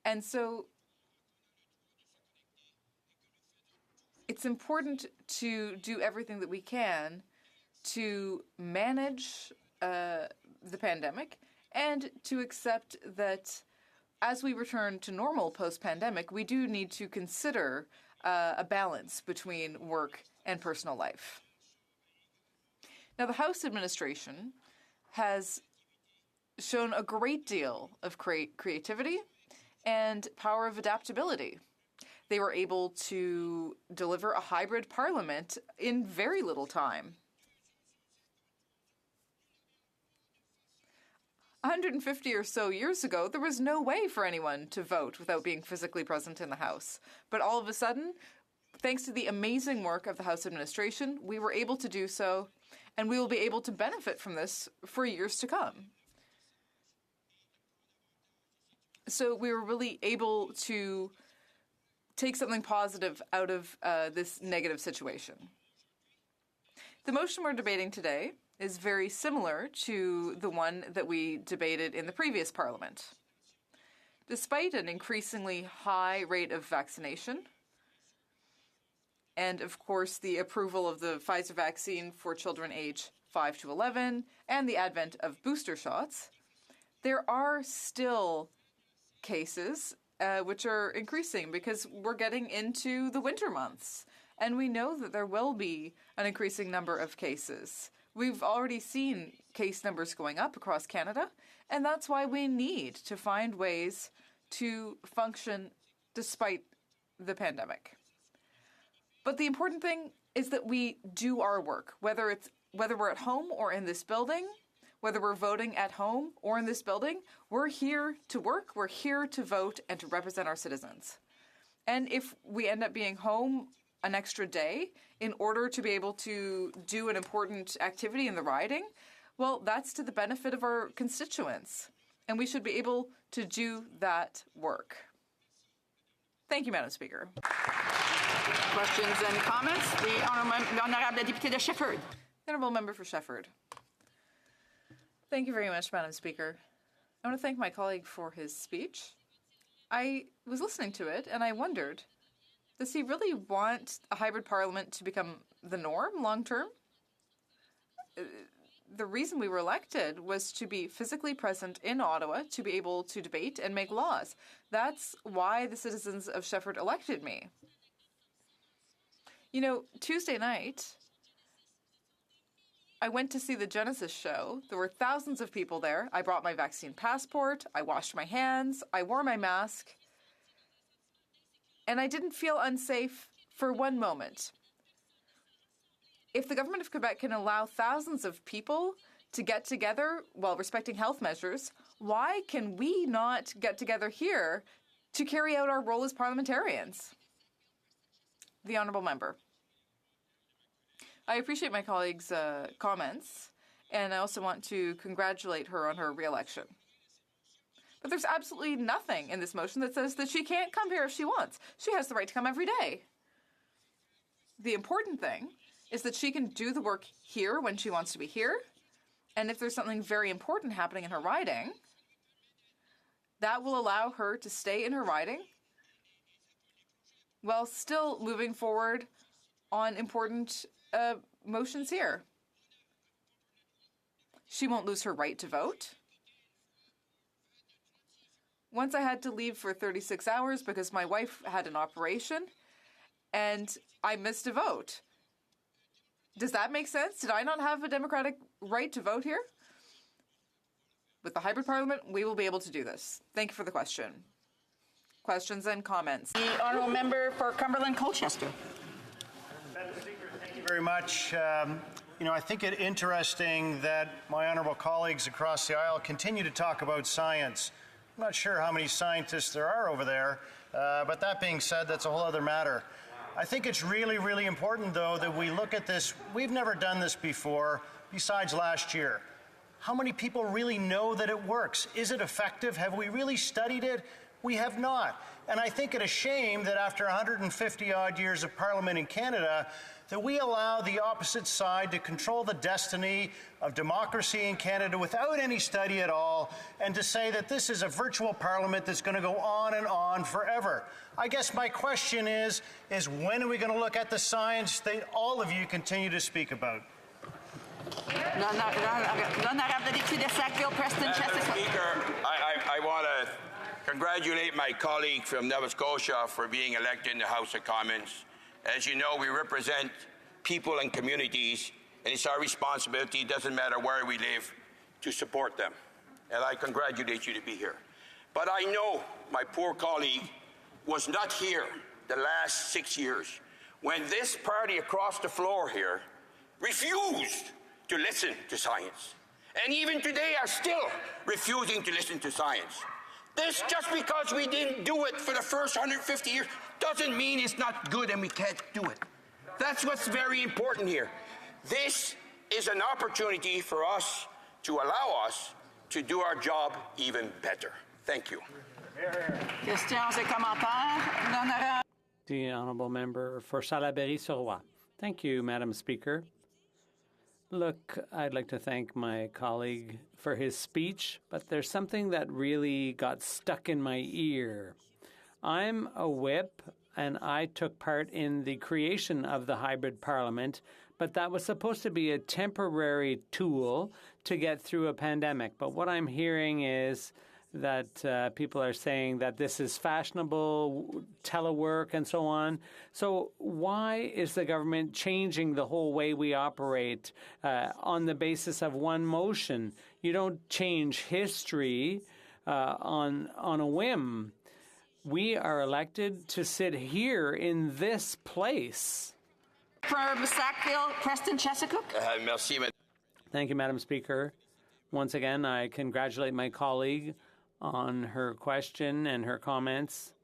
And so it's important to do everything that we can to manage the pandemic and to accept that as we return to normal post-pandemic, we do need to consider a balance between work and personal life. Now, the House administration has shown a great deal of creativity and power of adaptability. They were able to deliver a hybrid parliament in very little time. 150 or so years ago, there was no way for anyone to vote without being physically present in the House. But all of a sudden, thanks to the amazing work of the House administration, we were able to do so, and we will be able to benefit from this for years to come. So we were really able to take something positive out of this negative situation. The motion we're debating today is very similar to the one that we debated in the previous Parliament. Despite an increasingly high rate of vaccination, and of course the approval of the Pfizer vaccine for children aged 5 to 11, and the advent of booster shots, there are still cases which are increasing because we're getting into the winter months, and we know that there will be an increasing number of cases. We've already seen case numbers going up across Canada, and that's why we need to find ways to function despite the pandemic. But the important thing is that we do our work, whether we're at home or in this building, whether we're voting at home or in this building, we're here to work, we're here to vote and to represent our citizens. And if we end up being home an extra day in order to be able to do an important activity in the riding, well, that's to the benefit of our constituents, and we should be able to do that work. Thank you, Madam Speaker. Questions and comments? The Honourable Député de Shefford. Honourable Member for Shefford. Thank you very much, Madam Speaker. I want to thank my colleague for his speech. I was listening to it, and I wondered, does he really want a hybrid parliament to become the norm long term? The reason we were elected was to be physically present in Ottawa, to be able to debate and make laws. That's why the citizens of Shefford elected me. You know, Tuesday night, I went to see the Genesis show. There were thousands of people there. I brought my vaccine passport. I washed my hands. I wore my mask. And I didn't feel unsafe for one moment. If the government of Quebec can allow thousands of people to get together while respecting health measures, why can we not get together here to carry out our role as parliamentarians? The Honourable Member. I appreciate my colleague's comments, and I also want to congratulate her on her re-election. But there's absolutely nothing in this motion that says that she can't come here if she wants. She has the right to come every day. The important thing is that she can do the work here when she wants to be here, and if there's something very important happening in her riding, that will allow her to stay in her riding while still moving forward on important motions here. She won't lose her right to vote. Once I had to leave for 36 hours because my wife had an operation and I missed a vote. Does that make sense? Did I not have a democratic right to vote here? With the hybrid parliament, we will be able to do this. Thank you for the question. Questions and comments. The Honourable Member for Cumberland Colchester. Madam Speaker, thank you very much. I think it interesting that my honourable colleagues across the aisle continue to talk about science. I'm not sure how many scientists there are over there, but that being said, that's a whole other matter. I think it's really, really important, though, that we look at this. We've never done this before, besides last year. How many people really know that it works? Is it effective? Have we really studied it? We have not. And I think it a shame that after 150-odd years of Parliament in Canada, that we allow the opposite side to control the destiny of democracy in Canada without any study at all, and to say that this is a virtual Parliament that's going to go on and on forever. I guess my question is when are we going to look at the science that all of you continue to speak about? Madam Speaker, I want to congratulate my colleague from Nova Scotia for being elected in the House of Commons. As you know, we represent people and communities, and it's our responsibility, doesn't matter where we live, to support them. And I congratulate you to be here. But I know my poor colleague was not here the last 6 years when this party across the floor here refused to listen to science. And even today are still refusing to listen to science. This, just because we didn't do it for the first 150 years, doesn't mean it's not good and we can't do it. That's what's very important here. This is an opportunity for us to allow us to do our job even better. Thank you. Questions et commentaires. The Honourable Member for Salaberry-sur-Roi. Thank you, Madam Speaker. Look, I'd like to thank my colleague for his speech, but there's something that really got stuck in my ear. I'm a whip, and I took part in the creation of the hybrid parliament, but that was supposed to be a temporary tool to get through a pandemic. But what I'm hearing is that people are saying that this is fashionable, telework, and so on. So why is the government changing the whole way we operate on the basis of one motion? You don't change history on a whim. We are elected to sit here in this place. From Sackville, Preston Chesapeake. Merci, Madame. Thank you, Madam Speaker. Once again, I congratulate my colleague on her question and her comments.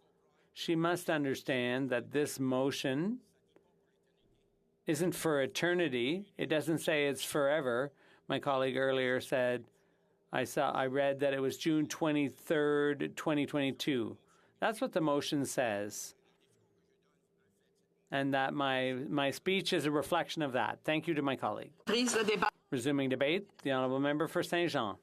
She must understand that this motion isn't for eternity. It doesn't say it's forever. My colleague earlier said, I read that it was June 23rd, 2022. That's what the motion says. And that my speech is a reflection of that. Thank you to my colleague. Resuming debate, the Honourable Member for Saint-Jean.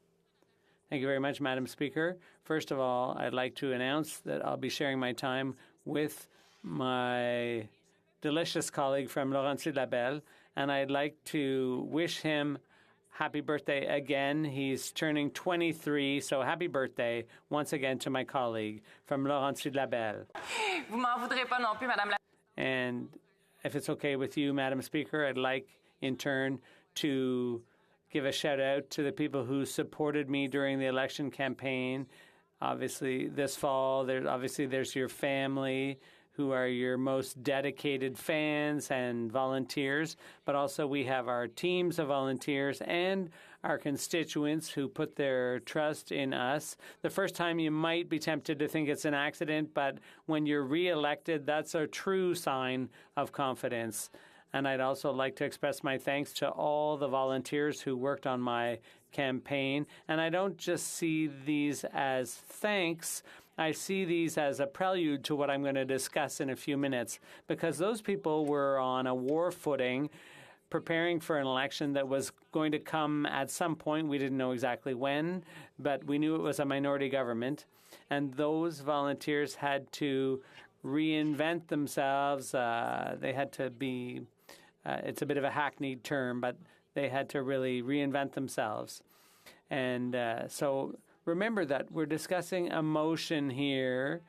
Thank you very much, Madam Speaker. First of all, I'd like to announce that I'll be sharing my time with my delicious colleague from Laurentides-Labelle, and I'd like to wish him happy birthday again. He's turning 23, so happy birthday once again to my colleague from Laurentides-Labelle. Vous m'en voudrez pas non plus, Madame la... And if it's okay with you, Madam Speaker, I'd like in turn to give a shout out to the people who supported me during the election campaign. Obviously, this fall, there's your family who are your most dedicated fans and volunteers, but also we have our teams of volunteers and our constituents who put their trust in us. The first time you might be tempted to think it's an accident, but when you're re-elected, that's a true sign of confidence. And I'd also like to express my thanks to all the volunteers who worked on my campaign. And I don't just see these as thanks. I see these as a prelude to what I'm going to discuss in a few minutes, because those people were on a war footing preparing for an election that was going to come at some point. We didn't know exactly when, but we knew it was a minority government. And those volunteers had to reinvent themselves. They had to be... it's a bit of a hackneyed term, but they had to really reinvent themselves. And so remember that we're discussing a motion here,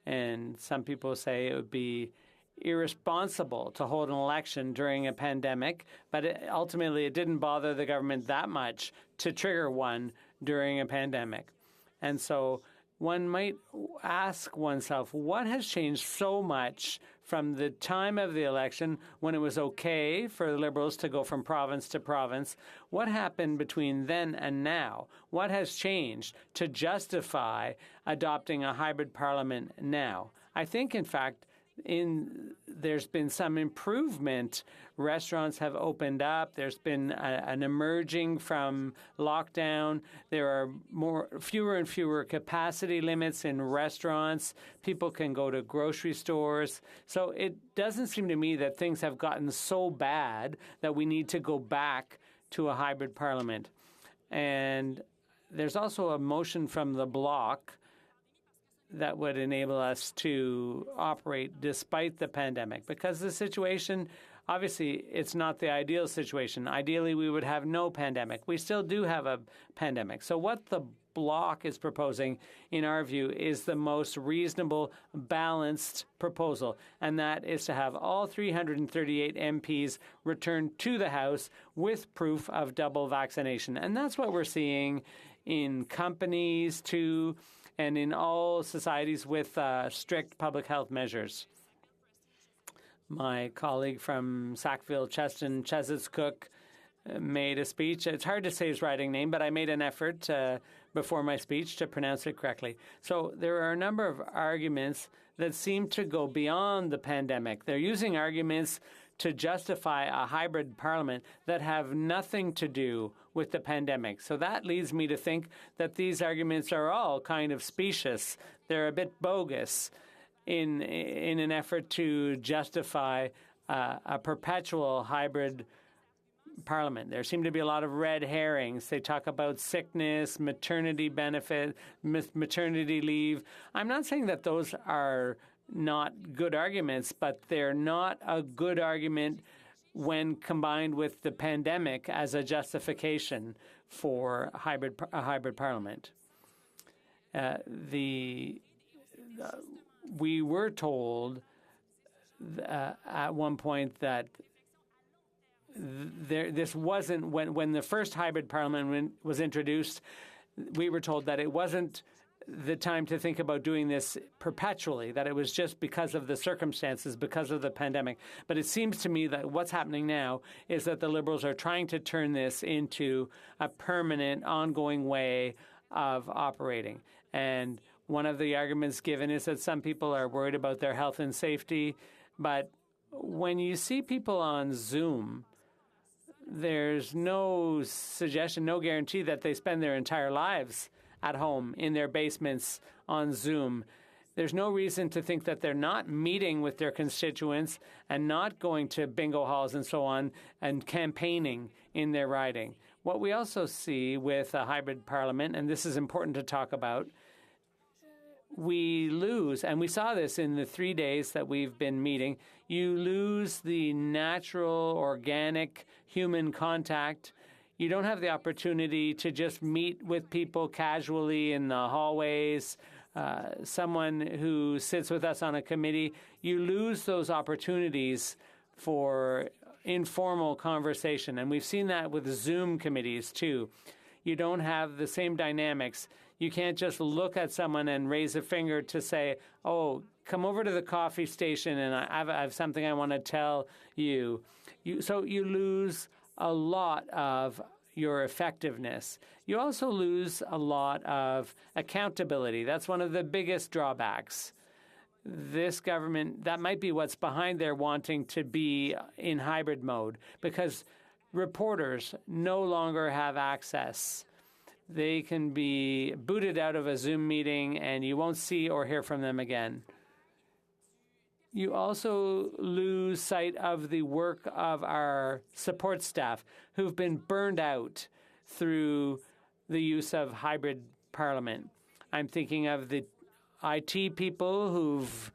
and some people say it would be irresponsible to hold an election during a pandemic, but ultimately it didn't bother the government that much to trigger one during a pandemic. And so one might ask oneself, what has changed so much from the time of the election when it was okay for the Liberals to go from province to province? What happened between then and now? What has changed to justify adopting a hybrid parliament now? I think, in fact, there's been some improvement. Restaurants have opened up. There's been an emerging from lockdown. There are fewer and fewer capacity limits in restaurants. People can go to grocery stores. So it doesn't seem to me that things have gotten so bad that we need to go back to a hybrid parliament. And there's also a motion from the Bloc that would enable us to operate despite the pandemic, because the situation, obviously, it's not the ideal situation. Ideally, we would have no pandemic. We still do have a pandemic. So what the bloc is proposing, in our view, is the most reasonable, balanced proposal, and that is to have all 338 MPs return to the House with proof of double vaccination. And that's what we're seeing in companies, too, and in all societies with strict public health measures. My colleague from Sackville, Cheston, Cheset's-Cook, made a speech. It's hard to say his writing name, but I made an effort before my speech to pronounce it correctly. So there are a number of arguments that seem to go beyond the pandemic. They're using arguments to justify a hybrid parliament that have nothing to do with the pandemic. So that leads me to think that these arguments are all kind of specious. They're a bit bogus in an effort to justify a perpetual hybrid Parliament. There seem to be a lot of red herrings. They talk about sickness, maternity benefit, maternity leave. I'm not saying that those are not good arguments, but they're not a good argument when combined with the pandemic as a justification for a hybrid Parliament. We were told at one point that this wasn't, when the first hybrid parliament was introduced, we were told that it wasn't the time to think about doing this perpetually, that it was just because of the circumstances, because of the pandemic. But it seems to me that what's happening now is that the Liberals are trying to turn this into a permanent, ongoing way of operating. And one of the arguments given is that some people are worried about their health and safety. But when you see people on Zoom, there's no suggestion, no guarantee that they spend their entire lives at home in their basements on Zoom. There's no reason to think that they're not meeting with their constituents and not going to bingo halls and so on and campaigning in their riding. What we also see with a hybrid parliament, and this is important to talk about, we lose, and we saw this in the 3 days that we've been meeting, you lose the natural, organic human contact. You don't have the opportunity to just meet with people casually in the hallways, someone who sits with us on a committee. You lose those opportunities for informal conversation, and we've seen that with Zoom committees too. You don't have the same dynamics. You can't just look at someone and raise a finger to say, oh, come over to the coffee station and I have something I want to tell you. So you lose a lot of your effectiveness. You also lose a lot of accountability. That's one of the biggest drawbacks. This government, that might be what's behind their wanting to be in hybrid mode, because reporters no longer have access. They can be booted out of a Zoom meeting and you won't see or hear from them again. You also lose sight of the work of our support staff who've been burned out through the use of hybrid parliament. I'm thinking of the IT people who've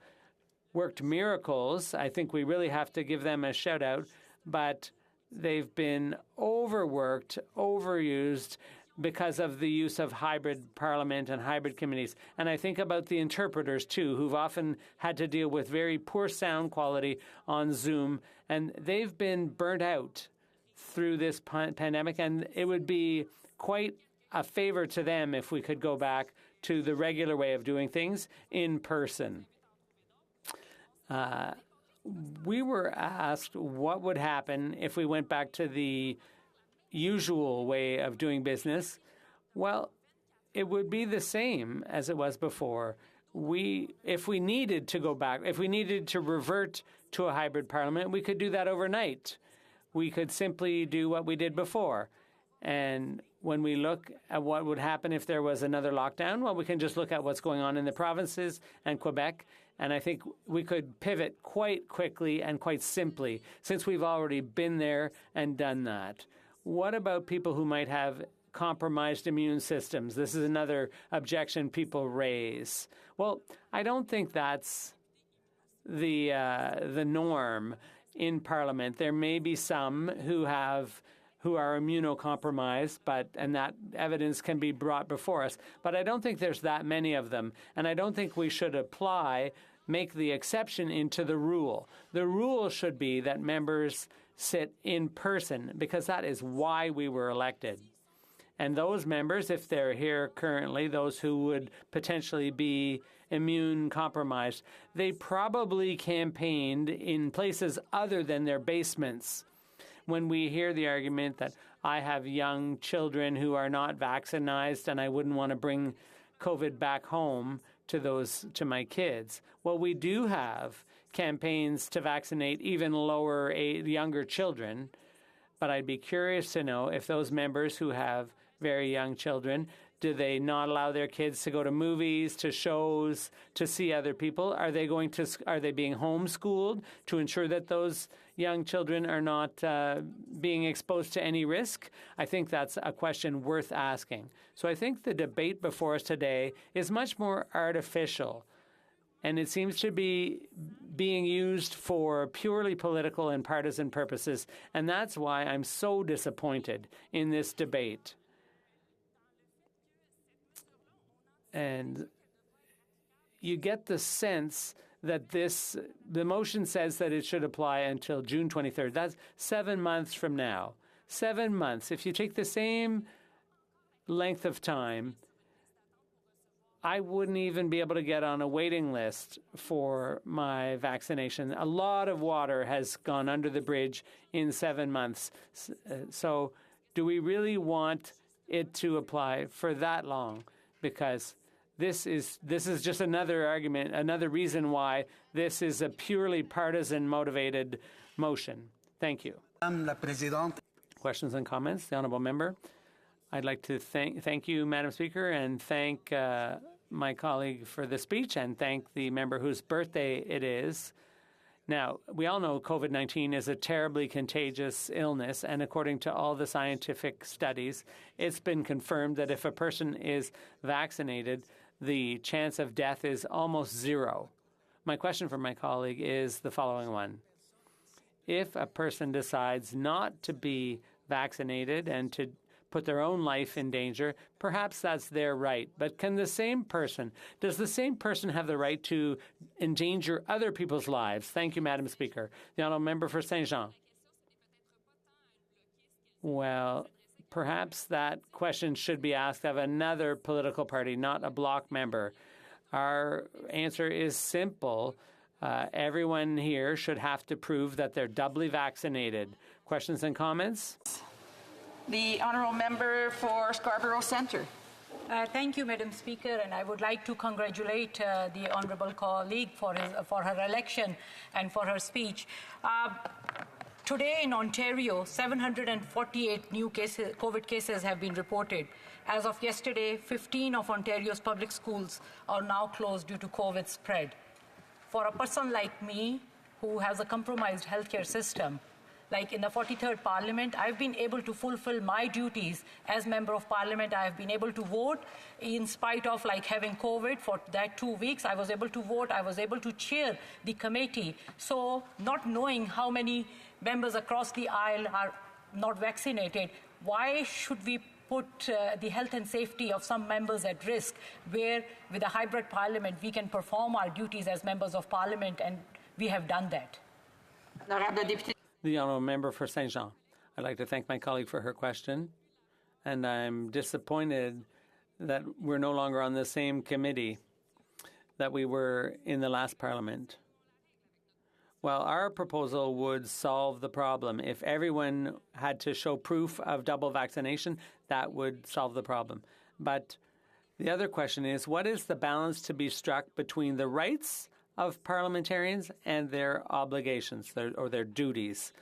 worked miracles. I think we really have to give them a shout out, but they've been overworked, overused, because of the use of hybrid parliament and hybrid committees. And I think about the interpreters, too, who've often had to deal with very poor sound quality on Zoom, and they've been burnt out through this pandemic, and it would be quite a favor to them if we could go back to the regular way of doing things in person. We were asked what would happen if we went back to the usual way of doing business. Well, it would be the same as it was before. If we needed to go back, if we needed to revert to a hybrid parliament, we could do that overnight. We could simply do what we did before. And when we look at what would happen if there was another lockdown, well, we can just look at what's going on in the provinces and Quebec. And I think we could pivot quite quickly and quite simply, since we've already been there and done that. What about people who might have compromised immune systems? This is another objection people raise. Well, I don't think that's the norm in Parliament. There may be some who have who are immunocompromised, and that evidence can be brought before us. But I don't think there's that many of them, and I don't think we should make the exception into the rule. The rule should be that members sit in person, because that is why we were elected. And those members, if they're here currently, those who would potentially be immune compromised, they probably campaigned in places other than their basements. When we hear the argument that I have young children who are not vaccinated and I wouldn't want to bring COVID back home to my kids. Well, we do have campaigns to vaccinate even younger children, but I'd be curious to know if those members who have very young children, do they not allow their kids to go to movies, to shows, to see other people? Are they being homeschooled to ensure that those young children are not being exposed to any risk? I think that's a question worth asking. So I think the debate before us today is much more artificial, and it seems to be being used for purely political and partisan purposes, and that's why I'm so disappointed in this debate. And you get the sense that the motion says that it should apply until June 23rd. That's 7 months from now. 7 months. If you take the same length of time, I wouldn't even be able to get on a waiting list for my vaccination. A lot of water has gone under the bridge in 7 months. So do we really want it to apply for that long? Because this is just another argument, another reason why this is a purely partisan motivated motion. Thank you. Questions and comments? The honourable member. I'd like to thank you, Madam Speaker, and thank my colleague for the speech, and thank the member whose birthday it is. Now, we all know COVID-19 is a terribly contagious illness, and according to all the scientific studies, it's been confirmed that if a person is vaccinated, the chance of death is almost zero. My question for my colleague is the following one. If a person decides not to be vaccinated and to put their own life in danger, perhaps that's their right. But does the same person have the right to endanger other people's lives? Thank you, Madam Speaker. The honourable member for Saint-Jean. Well, perhaps that question should be asked of another political party, not a bloc member. Our answer is simple. Everyone here should have to prove that they're doubly vaccinated. Questions and comments? The honourable member for Scarborough Centre. Thank you, Madam Speaker, and I would like to congratulate the honourable colleague for her election and for her speech. Today in Ontario, 748 new COVID cases have been reported. As of yesterday, 15 of Ontario's public schools are now closed due to COVID spread. For a person like me, who has a compromised healthcare system, like in the 43rd Parliament, I've been able to fulfill my duties as Member of Parliament. I've been able to vote in spite of having COVID for that 2 weeks. I was able to vote. I was able to chair the committee. So not knowing how many members across the aisle are not vaccinated, why should we put the health and safety of some members at risk, where with a hybrid Parliament we can perform our duties as Members of Parliament, and we have done that. The honourable member for Saint-Jean. I'd like to thank my colleague for her question, and I'm disappointed that we're no longer on the same committee that we were in the last Parliament. Well, our proposal would solve the problem. If everyone had to show proof of double vaccination, that would solve the problem. But the other question is, what is the balance to be struck between the rights of parliamentarians and their obligations or their duties?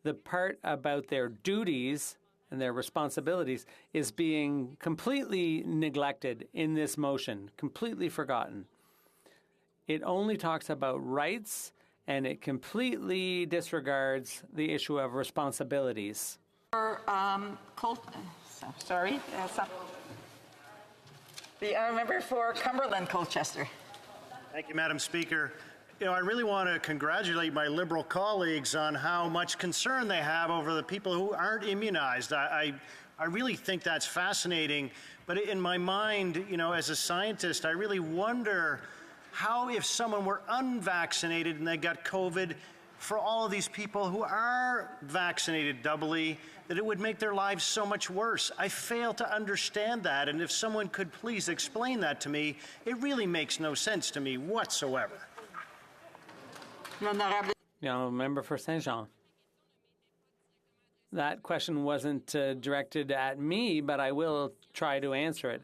The part about their duties and their responsibilities is being completely neglected in this motion, completely forgotten. It only talks about rights, and it completely disregards the issue of responsibilities. The member for Cumberland Colchester. Thank you, Madam Speaker. I really want to congratulate my Liberal colleagues on how much concern they have over the people who aren't immunized. I really think that's fascinating. But in my mind, as a scientist, I really wonder how, if someone were unvaccinated and they got COVID, for all of these people who are vaccinated doubly, that it would make their lives so much worse. I fail to understand that, and if someone could please explain that to me, it really makes no sense to me whatsoever. The honourable member for Saint-Jean. That question wasn't directed at me, but I will try to answer it.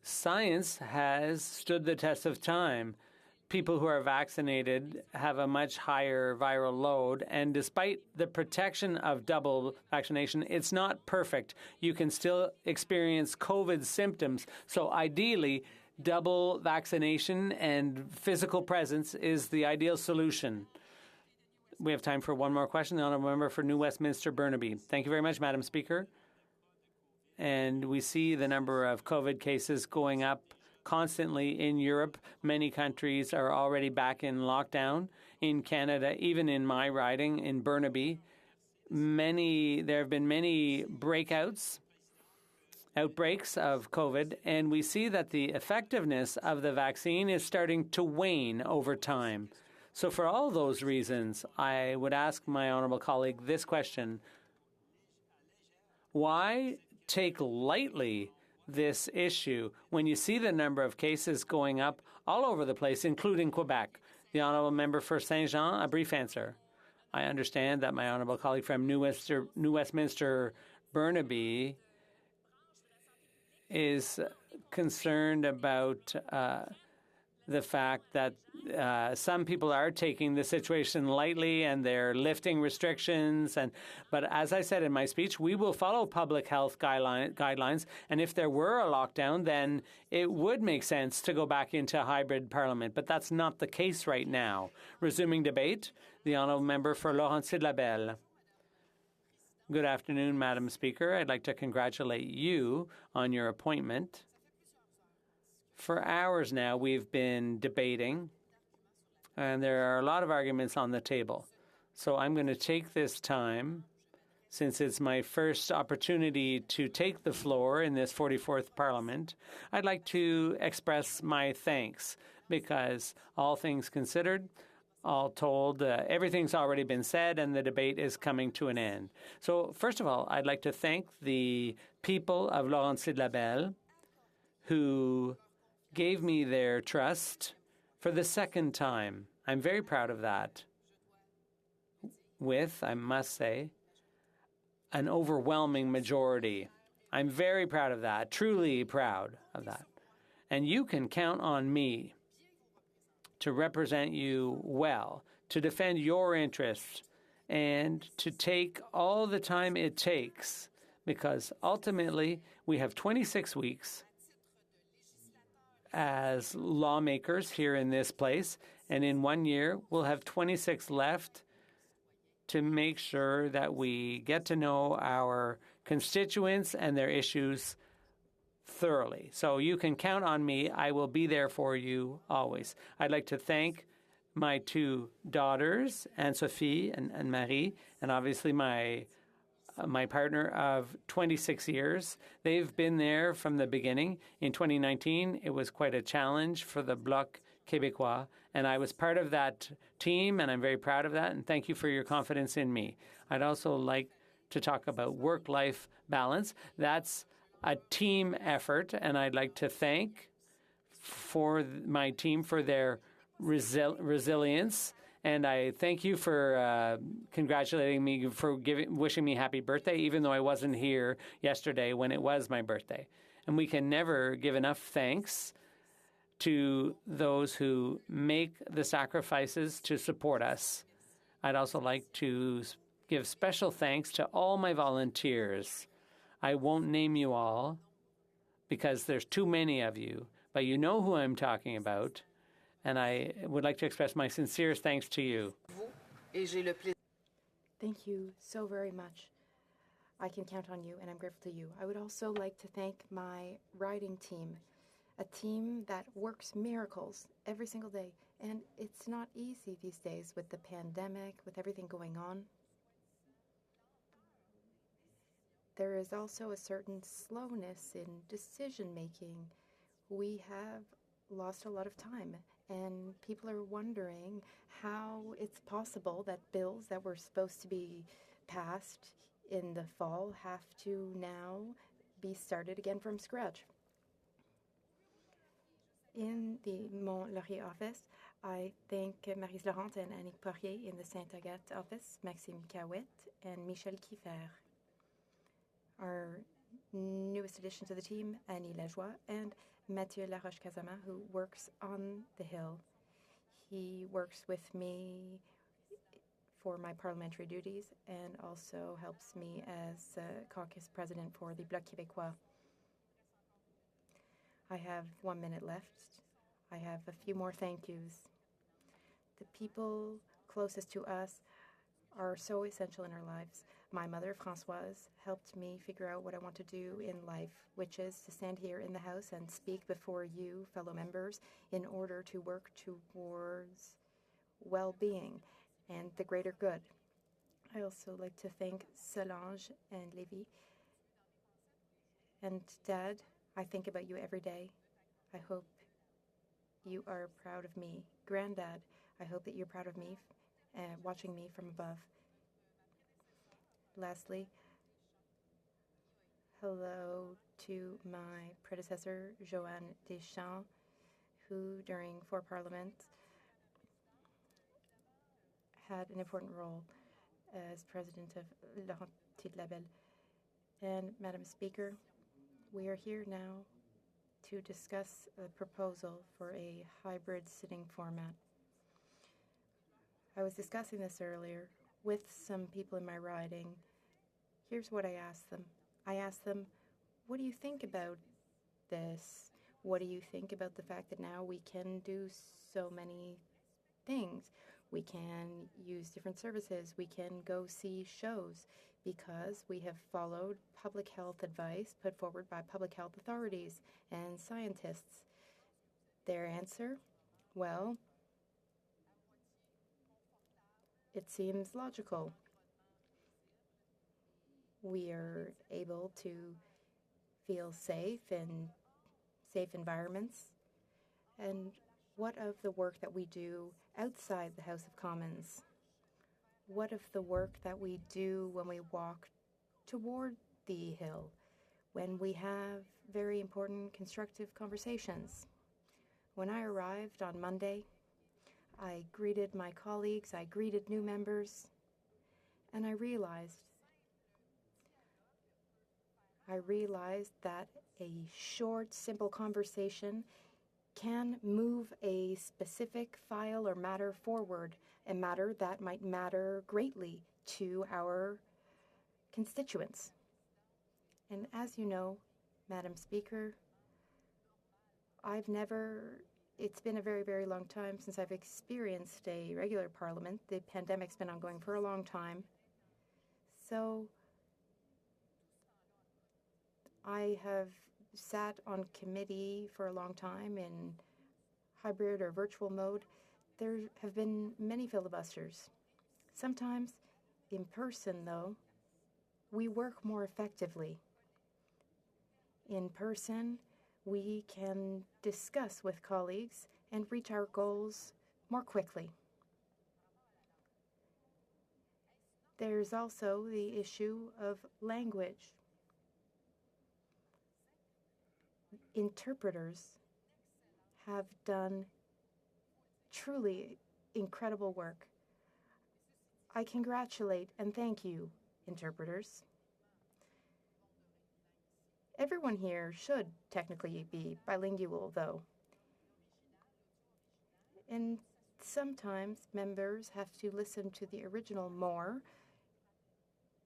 Science has stood the test of time. People who are vaccinated have a much higher viral load, and despite the protection of double vaccination, it's not perfect. You can still experience COVID symptoms. So ideally, double vaccination and physical presence is the ideal solution. We have time for one more question. The honourable member for New Westminster Burnaby. Thank you very much, Madam Speaker. And we see the number of COVID cases going up constantly in Europe. Many countries are already back in lockdown. In Canada, even in my riding in Burnaby, there have been many outbreaks of COVID, and we see that the effectiveness of the vaccine is starting to wane over time. So for all those reasons, I would ask my honourable colleague this question. Why take lightly this issue when you see the number of cases going up all over the place, including Quebec? The honourable member for Saint-Jean, a brief answer. I understand that my honourable colleague from New Westminster Burnaby is concerned about the fact that some people are taking the situation lightly and they're lifting restrictions. But as I said in my speech, we will follow public health guidelines. And if there were a lockdown, then it would make sense to go back into hybrid parliament. But that's not the case right now. Resuming debate, the honourable member for Laurentides-Labelle. Good afternoon, Madam Speaker. I'd like to congratulate you on your appointment. For hours now, we've been debating, and there are a lot of arguments on the table. So I'm going to take this time, since it's my first opportunity to take the floor in this 44th Parliament, I'd like to express my thanks, because all things considered, all told, everything's already been said, and the debate is coming to an end. So first of all, I'd like to thank the people of Laurentides-Labelle who gave me their trust for the second time. I'm very proud of that. With, I must say, an overwhelming majority. I'm very proud of that, truly proud of that. And you can count on me to represent you well, to defend your interests, and to take all the time it takes, because ultimately we have 26 weeks as lawmakers here in this place, and in 1 year we'll have 26 left to make sure that we get to know our constituents and their issues thoroughly. So you can count on me. I will be there for you always. I'd like to thank my two daughters, Anne-Sophie and Marie, and obviously my partner of 26 years. They've been there from the beginning. In 2019, it was quite a challenge for the Bloc Québécois, and I was part of that team, and I'm very proud of that, and thank you for your confidence in me. I'd also like to talk about work-life balance. That's a team effort, and I'd like to thank for my team for their resilience. And I thank you for congratulating me, for wishing me happy birthday, even though I wasn't here yesterday when it was my birthday. And we can never give enough thanks to those who make the sacrifices to support us. I'd also like to give special thanks to all my volunteers. I won't name you all because there's too many of you, but you know who I'm talking about. And I would like to express my sincerest thanks to you. Thank you so very much. I can count on you, and I'm grateful to you. I would also like to thank my riding team, a team that works miracles every single day. And it's not easy these days with the pandemic, with everything going on. There is also a certain slowness in decision-making. We have lost a lot of time, and people are wondering how it's possible that bills that were supposed to be passed in the fall have to now be started again from scratch. In the Mont-Laurier office, I thank Maryse Laurent and Annick Poirier. In the Sainte-Agathe office, Maxime Cahouette and Michel Kiefer. Our newest addition to the team, Annie Lajoie, and Mathieu Laroche-Casama, who works on the Hill. He works with me for my parliamentary duties and also helps me as caucus president for the Bloc Québécois. I have 1 minute left. I have a few more thank yous. The people closest to us are so essential in our lives. My mother, Françoise, helped me figure out what I want to do in life, which is to stand here in the House and speak before you, fellow members, in order to work towards well-being and the greater good. I also like to thank Solange and Lévi. And Dad, I think about you every day. I hope you are proud of me. Granddad, I hope that you're proud of me, watching me from above. Lastly, hello to my predecessor, Joanne Deschamps, who during 4 parliaments had an important role as president of Laurentides Labelle. And Madam Speaker, we are here now to discuss a proposal for a hybrid sitting format. I was discussing this earlier with some people in my riding. Here's what I asked them. I asked them, what do you think about this? What do you think about the fact that now we can do so many things? We can use different services. We can go see shows because we have followed public health advice put forward by public health authorities and scientists. Their answer? Well, it seems logical. We are able to feel safe in safe environments. And what of the work that we do outside the House of Commons? What of the work that we do when we walk toward the Hill, when we have very important constructive conversations? When I arrived on Monday, I greeted my colleagues, I greeted new members, and I realized that a short, simple conversation can move a specific file or matter forward, a matter that might matter greatly to our constituents. And as you know, Madam Speaker, it's been a very, very long time since I've experienced a regular parliament. The pandemic's been ongoing for a long time. So I have sat on committee for a long time in hybrid or virtual mode. There have been many filibusters. Sometimes in person, though, we work more effectively. In person, we can discuss with colleagues and reach our goals more quickly. There's also the issue of language. Interpreters have done truly incredible work. I congratulate and thank you, interpreters. Everyone here should technically be bilingual, though. And sometimes members have to listen to the original more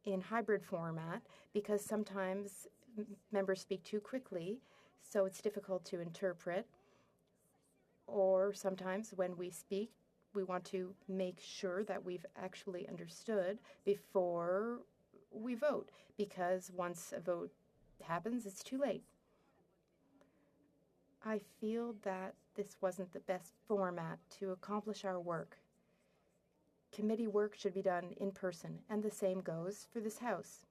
in hybrid format because sometimes members speak too quickly, so it's difficult to interpret. Or sometimes when we speak, we want to make sure that we've actually understood before we vote, because once a vote happens, it's too late. I feel that this wasn't the best format to accomplish our work. Committee work should be done in person, and the same goes for this House.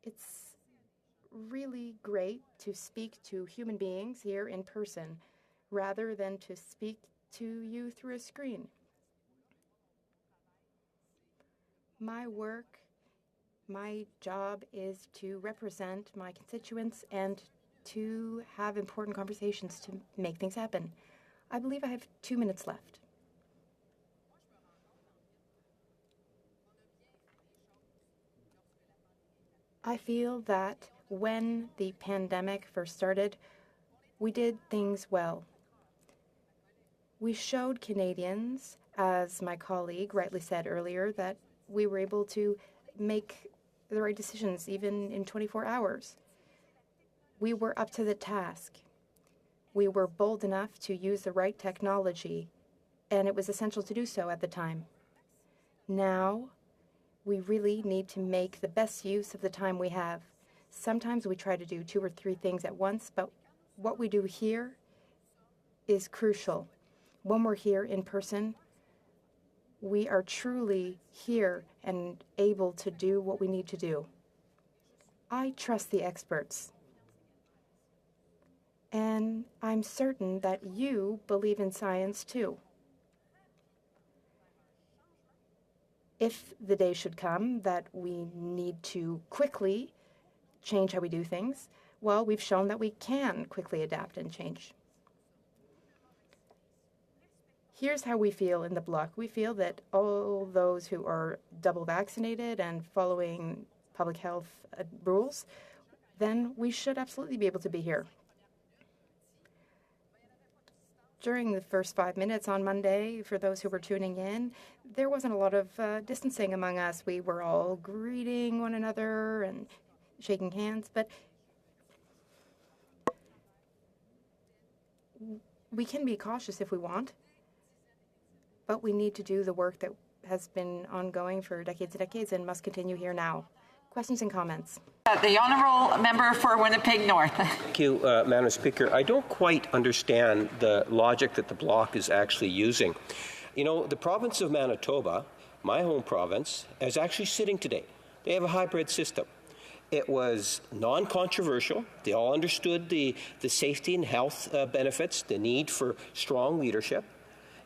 It's really great to speak to human beings here in person rather than to speak to you through a screen. My work, my job is to represent my constituents and to have important conversations to make things happen. I believe I have 2 minutes left. I feel that when the pandemic first started, we did things well. We showed Canadians, as my colleague rightly said earlier, that we were able to make the right decisions even in 24 hours. We were up to the task. We were bold enough to use the right technology, and it was essential to do so at the time. Now, we really need to make the best use of the time we have. Sometimes we try to do 2 or 3 things at once, but what we do here is crucial. When we're here in person, we are truly here and able to do what we need to do. I trust the experts. And I'm certain that you believe in science too. If the day should come that we need to quickly change how we do things, well, we've shown that we can quickly adapt and change. Here's how we feel in the Bloc. We feel that all those who are double vaccinated and following public health rules, then we should absolutely be able to be here. During the first 5 minutes on Monday, for those who were tuning in, there wasn't a lot of distancing among us. We were all greeting one another and shaking hands, but we can be cautious if we want, but we need to do the work that has been ongoing for decades and decades and must continue here now. Questions and comments? The Honourable Member for Winnipeg North. Thank you, Madam Speaker. I don't quite understand the logic that the Bloc is actually using. You know, the province of Manitoba, my home province, is actually sitting today. They have a hybrid system. It was non-controversial. They all understood the safety and health benefits, the need for strong leadership,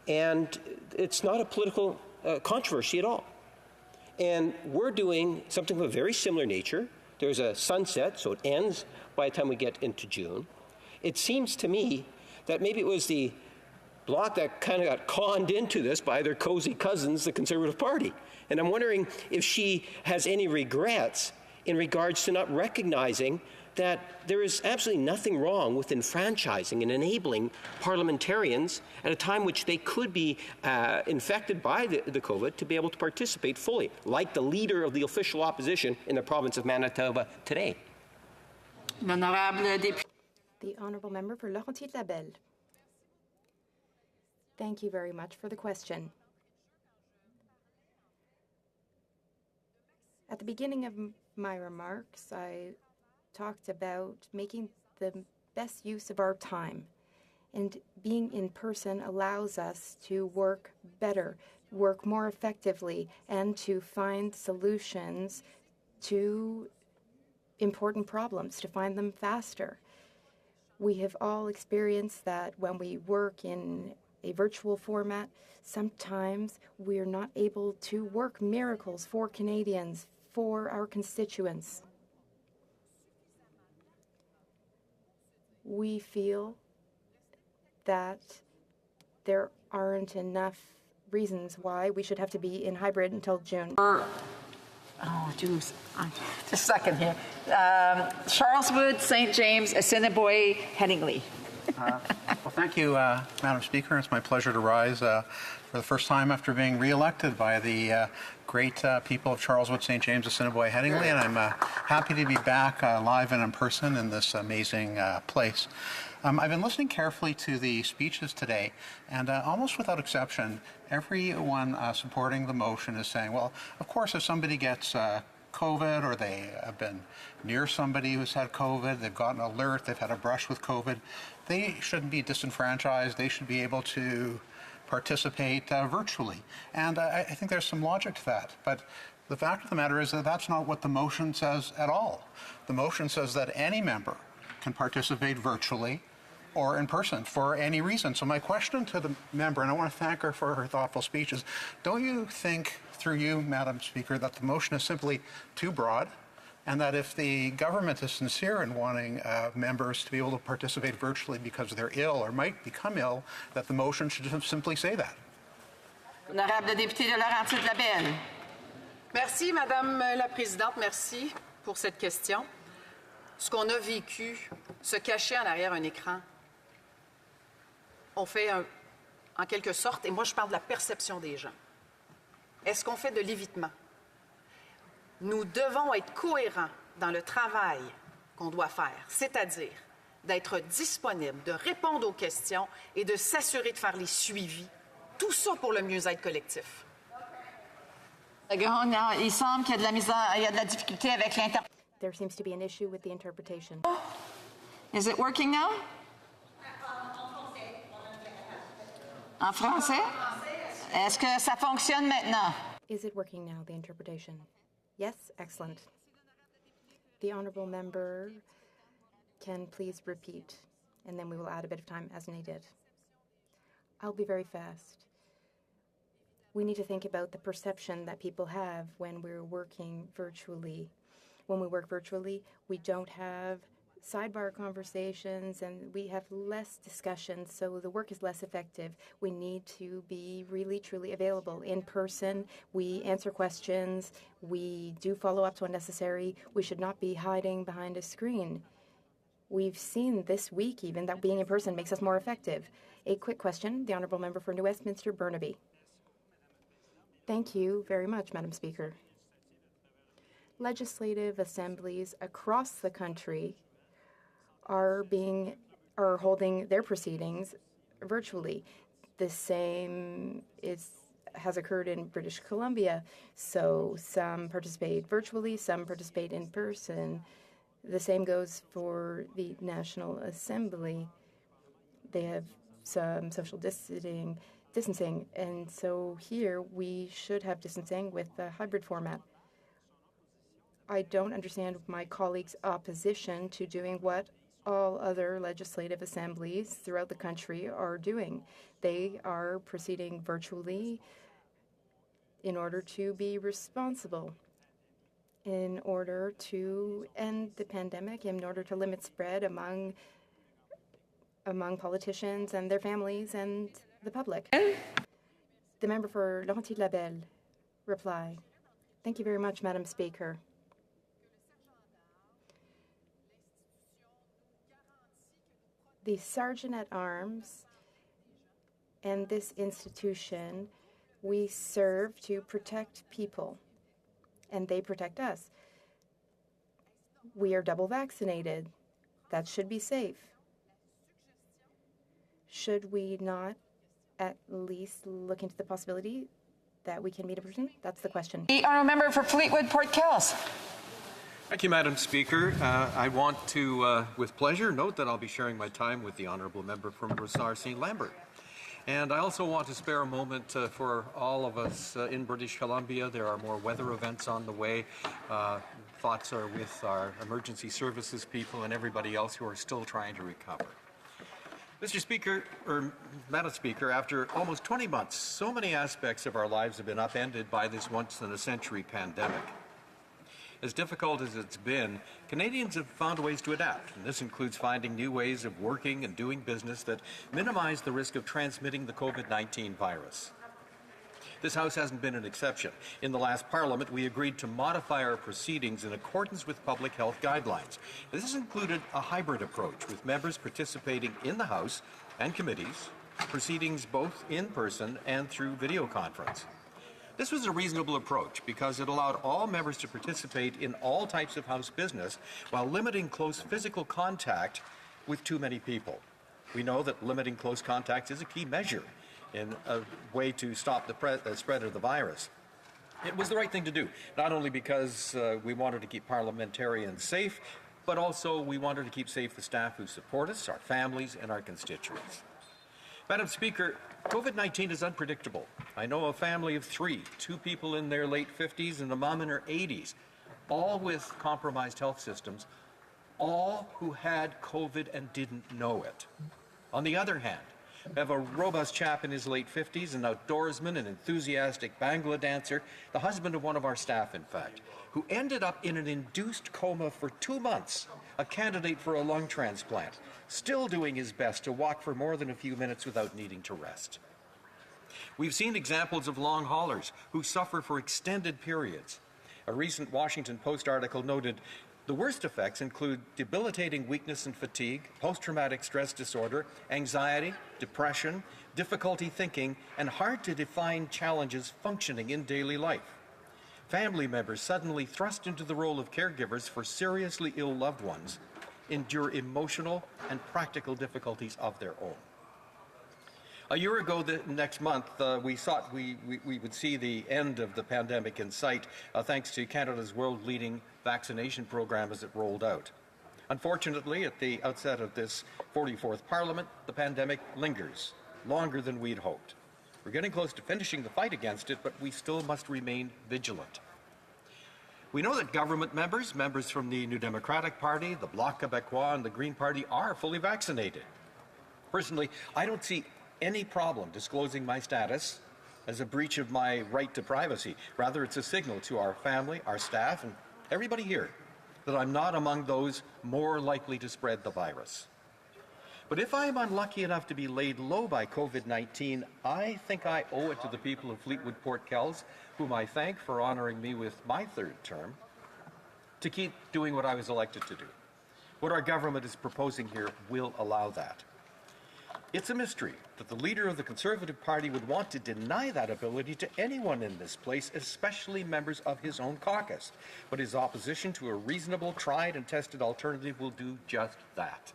and it's not a political controversy at all. And we're doing something of a very similar nature. There's a sunset, so it ends by the time we get into June. It seems to me that maybe it was the Bloc that kind of got conned into this by their cozy cousins, the Conservative Party. And I'm wondering if she has any regrets in regards to not recognizing that there is absolutely nothing wrong with enfranchising and enabling parliamentarians at a time which they could be infected by the COVID to be able to participate fully, like the leader of the official opposition in the province of Manitoba today. The Honourable Member for Laurentides-Labelle. Thank you very much for the question. At the beginning of my remarks, I talked about making the best use of our time. And being in person allows us to work better, work more effectively, and to find solutions to important problems, to find them faster. We have all experienced that when we work in a virtual format, sometimes we're not able to work miracles for Canadians, for our constituents. We feel that there aren't enough reasons why we should have to be in hybrid until June. Oh, Jews. Just a second here. Charleswood, St. James, Assiniboia, Headingley. Well, thank you, Madam Speaker. It's my pleasure to rise for the first time after being re-elected by the great people of Charleswood, St. James, Assiniboia, Headingley, and I'm happy to be back live and in person in this amazing place. I've been listening carefully to the speeches today, and almost without exception, everyone supporting the motion is saying, well, of course, if somebody gets COVID, or they have been near somebody who's had COVID, they've gotten an alert, they've had a brush with COVID, they shouldn't be disenfranchised. They should be able to participate virtually. And I think there's some logic to that. But the fact of the matter is that that's not what the motion says at all. The motion says that any member can participate virtually or in person for any reason. So my question to the member, and I want to thank her for her thoughtful speech, is don't you think, through you, Madam Speaker, that the motion is simply too broad, and that if the government is sincere in wanting members to be able to participate virtually because they're ill or might become ill, that the motion should just simply say that? Honorable député de Laurentides-Labelle. Merci, Madame la Présidente. Merci pour cette question. Ce qu'on a vécu, se cacher en arrière un écran, on fait en quelque sorte, et moi je parle de la perception des gens. Est-ce qu'on fait de l'évitement? Nous devons être cohérents dans le travail qu'on doit faire, c'est-à-dire d'être disponible, de répondre aux questions et de s'assurer de faire les suivis. Tout ça pour le mieux-être collectif. Il semble qu'il y a de la difficulté avec l'interprétation. There seems to be an issue with the interpretation. Is it working now? En français? Est-ce que ça fonctionne maintenant? Is it working now, the interpretation? Yes, excellent. The honourable member can please repeat, and then we will add a bit of time as needed. I'll be very fast. We need to think about the perception that people have when we're working virtually. When we work virtually, we don't have sidebar conversations and we have less discussion, so the work is less effective. We need to be really, truly available in person. We answer questions. We do follow-ups when necessary. We should not be hiding behind a screen. We've seen this week even that being in person makes us more effective. A quick question, the Honourable Member for New Westminster, Burnaby. Thank you very much, Madam Speaker. Legislative assemblies across the country are holding their proceedings virtually. The same has occurred in British Columbia. So some participate virtually, some participate in person. The same goes for the National Assembly. They have some social distancing, and so here we should have distancing with the hybrid format. I don't understand my colleagues' opposition to doing what all other legislative assemblies throughout the country are doing. They are proceeding virtually in order to be responsible, in order to end the pandemic, in order to limit spread among politicians and their families and the public. The member for Laurentides-Labelle, reply. Thank you very much, Madam Speaker. The Sergeant-at-Arms and this institution, we serve to protect people, and they protect us. We are double vaccinated. That should be safe. Should we not at least look into the possibility that we can meet a person? That's the question. The honourable member for Fleetwood Port Kells. Thank you, Madam Speaker. I want to, with pleasure, note that I'll be sharing my time with the honourable member from Brossard St. Lambert. And I also want to spare a moment for all of us in British Columbia. There are more weather events on the way. Thoughts are with our emergency services people and everybody else who are still trying to recover. Mr. Speaker, or Madam Speaker, after almost 20 months, so many aspects of our lives have been upended by this once-in-a-century pandemic. As difficult as it's been, Canadians have found ways to adapt, and this includes finding new ways of working and doing business that minimize the risk of transmitting the COVID-19 virus. This House hasn't been an exception. In the last Parliament, we agreed to modify our proceedings in accordance with public health guidelines. This has included a hybrid approach, with members participating in the House and committees, proceedings both in person and through video conference. This was a reasonable approach because it allowed all members to participate in all types of House business while limiting close physical contact with too many people. We know that limiting close contacts is a key measure in a way to stop the spread of the virus. It was the right thing to do, not only because we wanted to keep parliamentarians safe, but also we wanted to keep safe the staff who support us, our families, and our constituents. Madam Speaker, COVID-19 is unpredictable. I know a family of three, two people in their late 50s and a mom in her 80s, all with compromised health systems, all who had COVID and didn't know it. On the other hand, we have a robust chap in his late 50s, an outdoorsman, an enthusiastic Bangla dancer, the husband of one of our staff, in fact, who ended up in an induced coma for 2 months, a candidate for a lung transplant, still doing his best to walk for more than a few minutes without needing to rest. We've seen examples of long haulers who suffer for extended periods. A recent Washington Post article noted the worst effects include debilitating weakness and fatigue, post-traumatic stress disorder, anxiety, depression, difficulty thinking, and hard-to-define challenges functioning in daily life. Family members suddenly thrust into the role of caregivers for seriously ill loved ones endure emotional and practical difficulties of their own. A year ago, next month, we thought we would see the end of the pandemic in sight, thanks to Canada's world-leading vaccination program as it rolled out. Unfortunately, at the outset of this 44th Parliament, the pandemic lingers longer than we'd hoped. We're getting close to finishing the fight against it, but we still must remain vigilant. We know that government members from the New Democratic Party, the Bloc Québécois, and the Green Party are fully vaccinated. Personally, I don't see any problem disclosing my status as a breach of my right to privacy. Rather, it's a signal to our family, our staff, and everybody here that I'm not among those more likely to spread the virus. But if I am unlucky enough to be laid low by COVID-19, I think I owe it to the people of Fleetwood Port Kells, whom I thank for honoring me with my third term, to keep doing what I was elected to do. What our government is proposing here will allow that. It's a mystery that the leader of the Conservative Party would want to deny that ability to anyone in this place, especially members of his own caucus. But his opposition to a reasonable, tried and tested alternative will do just that.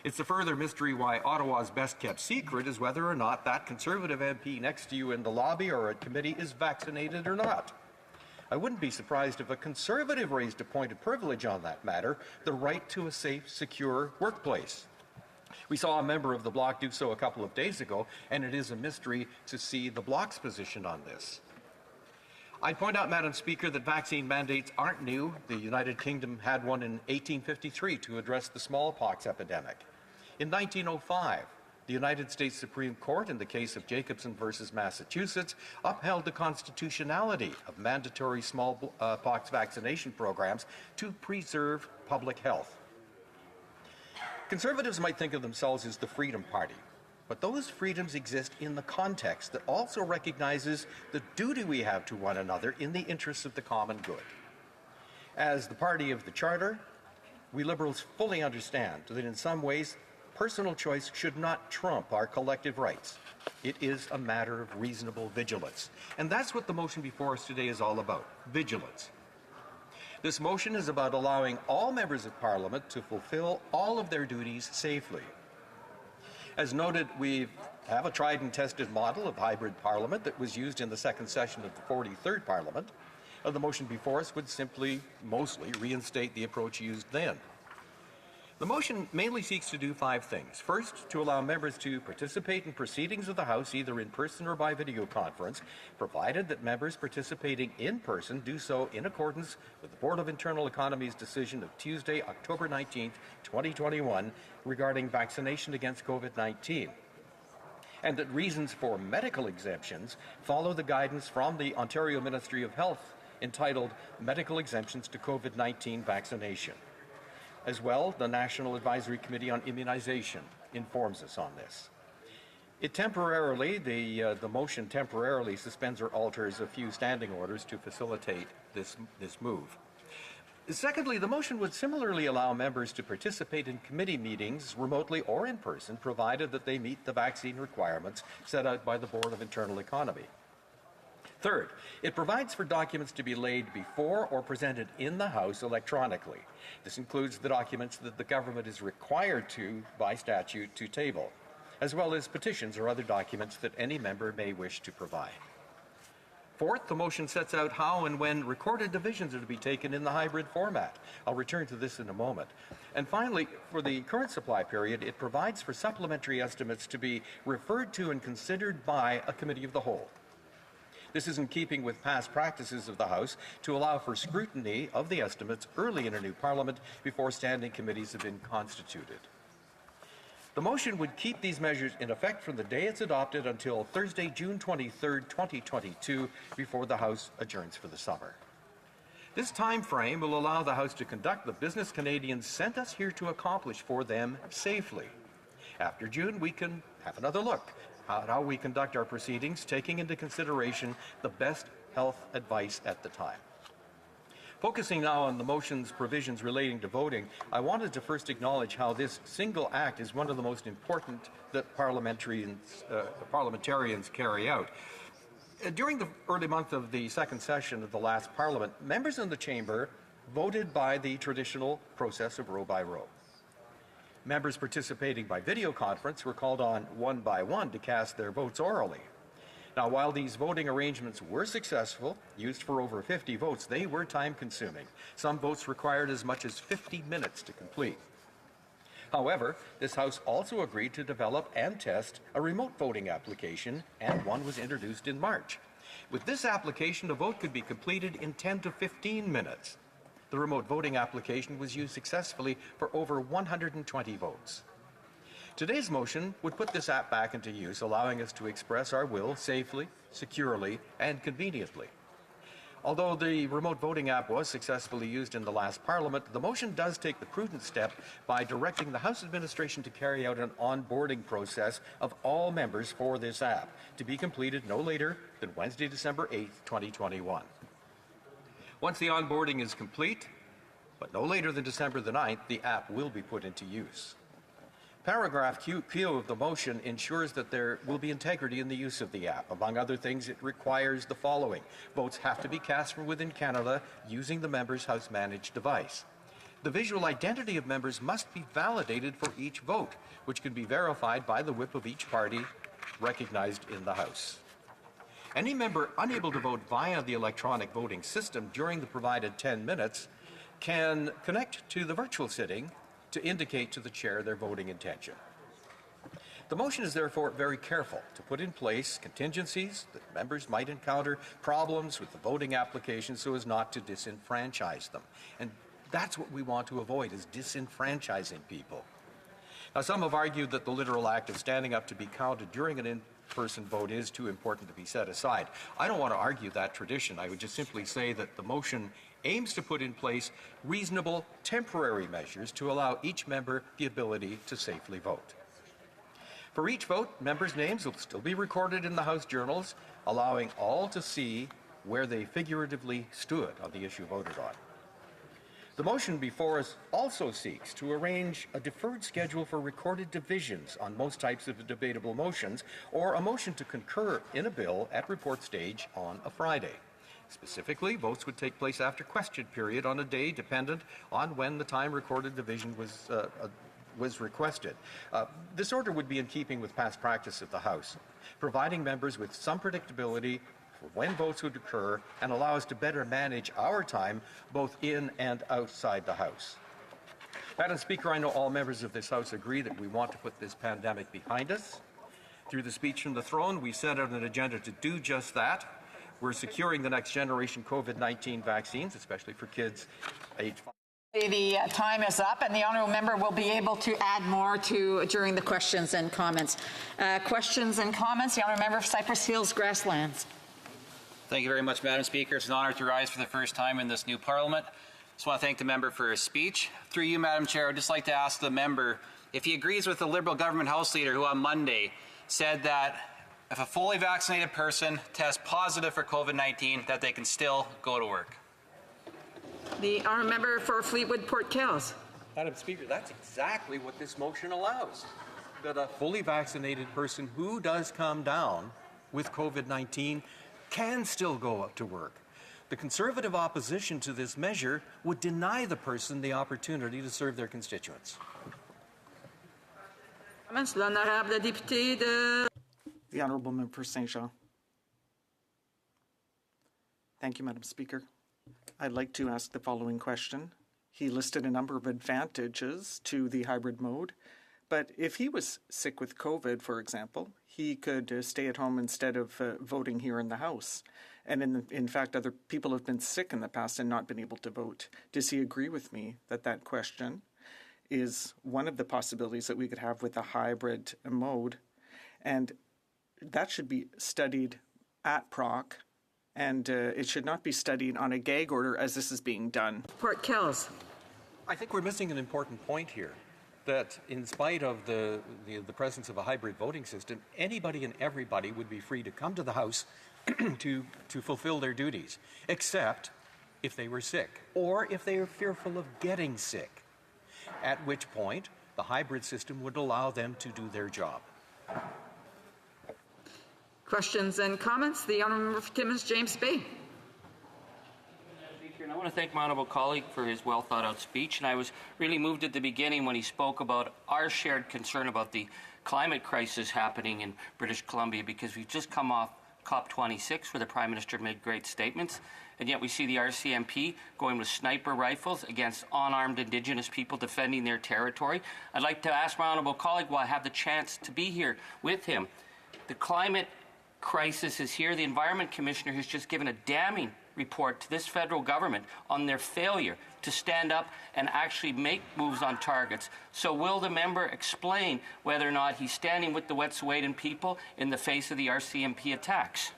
It's a further mystery why Ottawa's best-kept secret is whether or not that Conservative MP next to you in the lobby or at committee is vaccinated or not. I wouldn't be surprised if a Conservative raised a point of privilege on that matter, the right to a safe, secure workplace. We saw a member of the Bloc do so a couple of days ago, and it is a mystery to see the Bloc's position on this. I'd point out, Madam Speaker, that vaccine mandates aren't new. The United Kingdom had one in 1853 to address the smallpox epidemic. In 1905, the United States Supreme Court, in the case of Jacobson versus Massachusetts, upheld the constitutionality of mandatory smallpox vaccination programs to preserve public health. Conservatives might think of themselves as the Freedom Party, but those freedoms exist in the context that also recognizes the duty we have to one another in the interests of the common good. As the party of the Charter, we Liberals fully understand that in some ways, personal choice should not trump our collective rights. It is a matter of reasonable vigilance. And that's what the motion before us today is all about, vigilance. This motion is about allowing all members of Parliament to fulfill all of their duties safely. As noted, we have a tried and tested model of hybrid Parliament that was used in the second session of the 43rd Parliament. The motion before us would simply, mostly, reinstate the approach used then. The motion mainly seeks to do 5 things. First, to allow members to participate in proceedings of the House either in person or by video conference, provided that members participating in person do so in accordance with the Board of Internal Economy's decision of Tuesday, October 19, 2021, regarding vaccination against COVID-19. And that reasons for medical exemptions follow the guidance from the Ontario Ministry of Health entitled Medical Exemptions to COVID-19 Vaccination. As well, the National Advisory Committee on Immunization informs us on this. It temporarily, the motion temporarily suspends or alters a few standing orders to facilitate this move. Secondly, the motion would similarly allow members to participate in committee meetings remotely or in person, provided that they meet the vaccine requirements set out by the Board of Internal Economy. Third, it provides for documents to be laid before or presented in the House electronically. This includes the documents that the government is required to, by statute, to table, as well as petitions or other documents that any member may wish to provide. Fourth, the motion sets out how and when recorded divisions are to be taken in the hybrid format. I'll return to this in a moment. And finally, for the current supply period, it provides for supplementary estimates to be referred to and considered by a committee of the whole. This is in keeping with past practices of the House to allow for scrutiny of the estimates early in a new Parliament before standing committees have been constituted. The motion would keep these measures in effect from the day it's adopted until Thursday, June 23, 2022, before the House adjourns for the summer. This time frame will allow the House to conduct the business Canadians sent us here to accomplish for them safely. After June, we can have another look at how we conduct our proceedings, taking into consideration the best health advice at the time. Focusing now on the motion's provisions relating to voting, I wanted to first acknowledge how this single act is one of the most important that parliamentarians carry out. During the early month of the second session of the last Parliament, members in the chamber voted by the traditional process of row by row. Members participating by video conference were called on one by one to cast their votes orally. Now, while these voting arrangements were successful, used for over 50 votes, they were time-consuming. Some votes required as much as 50 minutes to complete. However, this House also agreed to develop and test a remote voting application, and one was introduced in March. With this application, a vote could be completed in 10 to 15 minutes. The remote voting application was used successfully for over 120 votes. Today's motion would put this app back into use, allowing us to express our will safely, securely, and conveniently. Although the remote voting app was successfully used in the last Parliament, the motion does take the prudent step by directing the House administration to carry out an onboarding process of all members for this app, to be completed no later than Wednesday, December 8th, 2021. Once the onboarding is complete, but no later than December the 9th, the app will be put into use. Paragraph Q of the motion ensures that there will be integrity in the use of the app. Among other things, it requires the following. Votes have to be cast from within Canada using the member's House-managed device. The visual identity of members must be validated for each vote, which can be verified by the whip of each party recognized in the House. Any member unable to vote via the electronic voting system during the provided 10 minutes can connect to the virtual sitting to indicate to the chair their voting intention. The motion is therefore very careful to put in place contingencies that members might encounter problems with the voting application so as not to disenfranchise them. And that's what we want to avoid, is disenfranchising people. Now, some have argued that the literal act of standing up to be counted during an in-person vote is too important to be set aside. I don't want to argue that tradition. I would just simply say that the motion aims to put in place reasonable temporary measures to allow each member the ability to safely vote. For each vote, members' names will still be recorded in the House journals, allowing all to see where they figuratively stood on the issue voted on. The motion before us also seeks to arrange a deferred schedule for recorded divisions on most types of debatable motions, or a motion to concur in a bill at report stage on a Friday. Specifically, votes would take place after question period on a day dependent on when the time recorded division was requested. This order would be in keeping with past practice of the House, providing members with some predictability for when votes would occur and allow us to better manage our time both in and outside the House. Madam Speaker, I know all members of this House agree that we want to put this pandemic behind us. Through the speech from the throne, we set out an agenda to do just that. We're securing the next generation COVID-19 vaccines, especially for kids aged 5. The time is up, and the honourable member will be able to add more during the questions and comments. Questions and comments. The honourable member of Cypress Hills Grasslands. Thank you very much, Madam Speaker. It's an honour to rise for the first time in this new Parliament. I just want to thank the member for his speech. Through you, Madam Chair, I'd just like to ask the member if he agrees with the Liberal Government House Leader who on Monday said that if a fully vaccinated person tests positive for COVID-19, that they can still go to work. The honourable member for Fleetwood Port Kells. Madam Speaker, that's exactly what this motion allows. That a fully vaccinated person who does come down with COVID-19 can still go up to work. The Conservative opposition to this measure would deny the person the opportunity to serve their constituents. The honourable member for St. Jean. Thank you, Madam Speaker. I'd like to ask the following question. He listed a number of advantages to the hybrid mode, but if he was sick with COVID, for example, he could stay at home instead of voting here in the House. And in fact, other people have been sick in the past and not been able to vote. Does he agree with me that that question is one of the possibilities that we could have with a hybrid mode? And that should be studied at PROC, and it should not be studied on a gag order as this is being done. Port Kells. I think we're missing an important point here, that in spite of the presence of a hybrid voting system, anybody and everybody would be free to come to the House to fulfill their duties, except if they were sick or if they are fearful of getting sick, at which point the hybrid system would allow them to do their job. Questions and comments? The Honourable Member for Timmins, James Bay. And I want to thank my honourable colleague for his well thought out speech, and I was really moved at the beginning when he spoke about our shared concern about the climate crisis happening in British Columbia, because we've just come off COP26 where the Prime Minister made great statements, and yet we see the RCMP going with sniper rifles against unarmed Indigenous people defending their territory. I'd like to ask my honourable colleague, while I have the chance to be here with him, the climate crisis is here. The Environment Commissioner has just given a damning report to this federal government on their failure to stand up and actually make moves on targets. So will the member explain whether or not he's standing with the Wet'suwet'en people in the face of the RCMP attacks?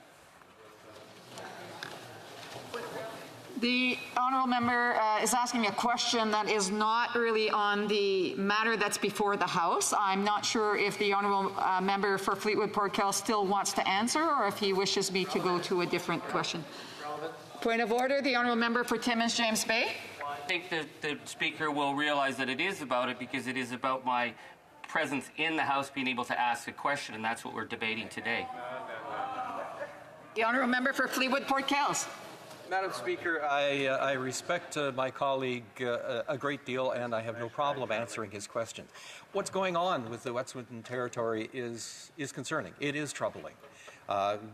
The honourable member is asking a question that is not really on the matter that's before the House. I'm not sure if the honourable member for Fleetwood Port Kells still wants to answer, or if he wishes me to go to a different question. Point of order, the honourable member for Timmins, James Bay. I think that the Speaker will realize that it is about it, because it is about my presence in the House being able to ask a question, and that's what we're debating today. The honourable member for Fleetwood Port Kells. Madam Speaker, I respect my colleague a great deal, and I have no problem answering his question. What's going on with the Wet'suwet'en territory is concerning. It is troubling.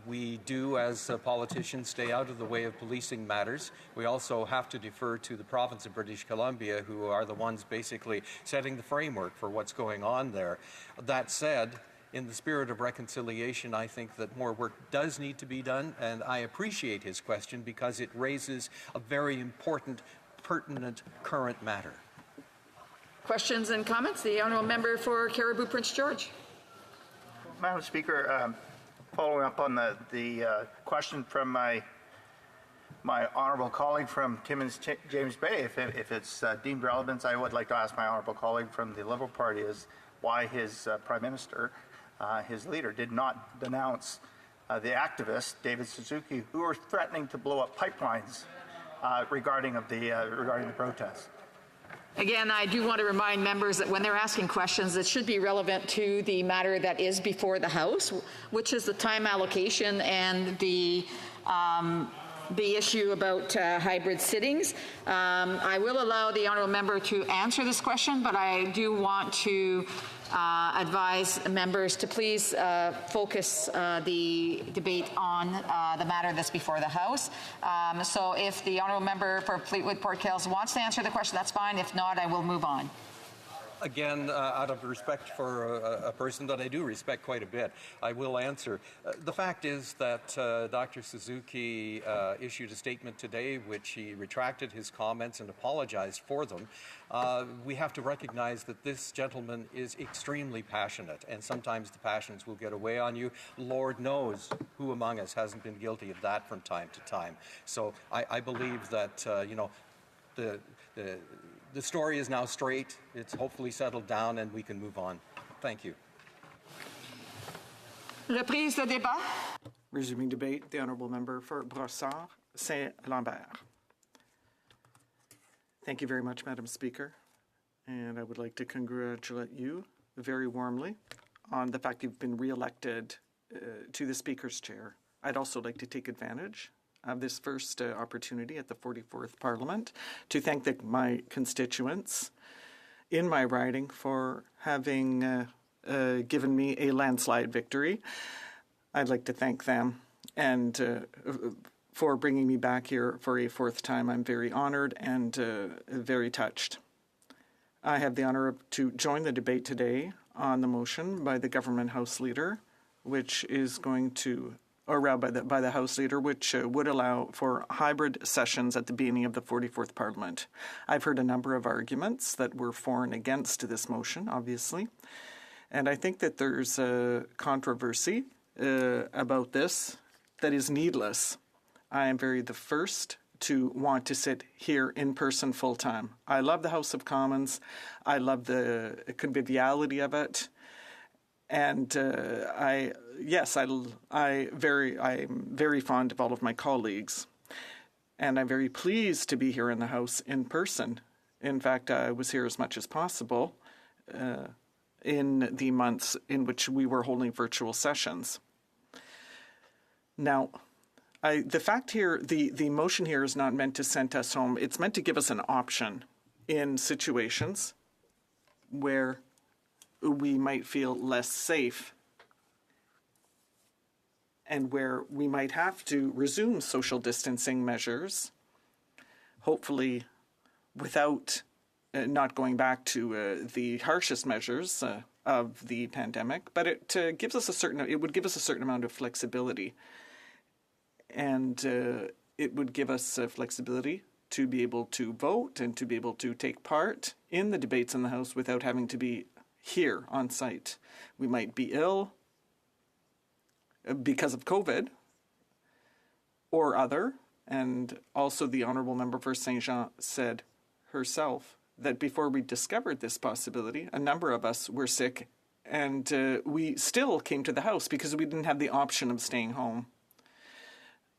We do, as politicians, stay out of the way of policing matters. We also have to defer to the province of British Columbia, who are the ones basically setting the framework for what's going on there. That said, in the spirit of reconciliation, I think that more work does need to be done, and I appreciate his question because it raises a very important, pertinent, current matter. Questions and comments? The honourable member for Caribou Prince George. Madam Speaker, following up on the question from my honourable colleague from Timmins, James Bay, if it's deemed relevant, I would like to ask my honourable colleague from the Liberal Party is why his Prime Minister, his leader, did not denounce the activist David Suzuki, who were threatening to blow up pipelines regarding the protests. Again, I do want to remind members that when they're asking questions, it should be relevant to the matter that is before the House, which is the time allocation and the issue about hybrid sittings. I will allow the honourable member to answer this question, but I do want to advise members to please focus the debate on the matter that's before the House. So if the honourable member for Fleetwood Port Kells wants to answer the question, that's fine. If not, I will move on. Again, out of respect for a person that I do respect quite a bit, I will answer. The fact is that Dr. Suzuki issued a statement today which he retracted his comments and apologized for them. We have to recognize that this gentleman is extremely passionate, and sometimes the passions will get away on you. Lord knows who among us hasn't been guilty of that from time to time. So I believe that, you know, the story is now straight, it's hopefully settled down, and we can move on. Thank you. Reprise de débat. Resuming debate, the honourable member for Brossard, Saint-Lambert. Thank you very much, Madam Speaker. And I would like to congratulate you very warmly on the fact you've been re-elected to the Speaker's chair. I'd also like to take advantage of this first opportunity at the 44th Parliament to thank my constituents in my riding for having given me a landslide victory. I'd like to thank them and for bringing me back here for a fourth time. I'm very honored and very touched. I have the honor to join the debate today on the motion by the Government House Leader, which is going to, or rather by the House Leader, which would allow for hybrid sessions at the beginning of the 44th Parliament. I've heard a number of arguments that were for and against this motion, obviously, and I think that there's a controversy about this that is needless. I am the first to want to sit here in person full time. I love the House of Commons. I love the conviviality of it. And I'm very fond of all of my colleagues. And I'm very pleased to be here in the House in person. In fact, I was here as much as possible in the months in which we were holding virtual sessions. Now, the fact here, the motion here is not meant to send us home. It's meant to give us an option in situations where we might feel less safe and where we might have to resume social distancing measures, hopefully without not going back to the harshest measures of the pandemic, but it would give us a certain amount of flexibility. And it would give us flexibility to be able to vote and to be able to take part in the debates in the House without having to be here on site. We might be ill because of COVID or other. And also the Honourable Member for Saint Jean said herself that before we discovered this possibility, a number of us were sick and we still came to the House because we didn't have the option of staying home.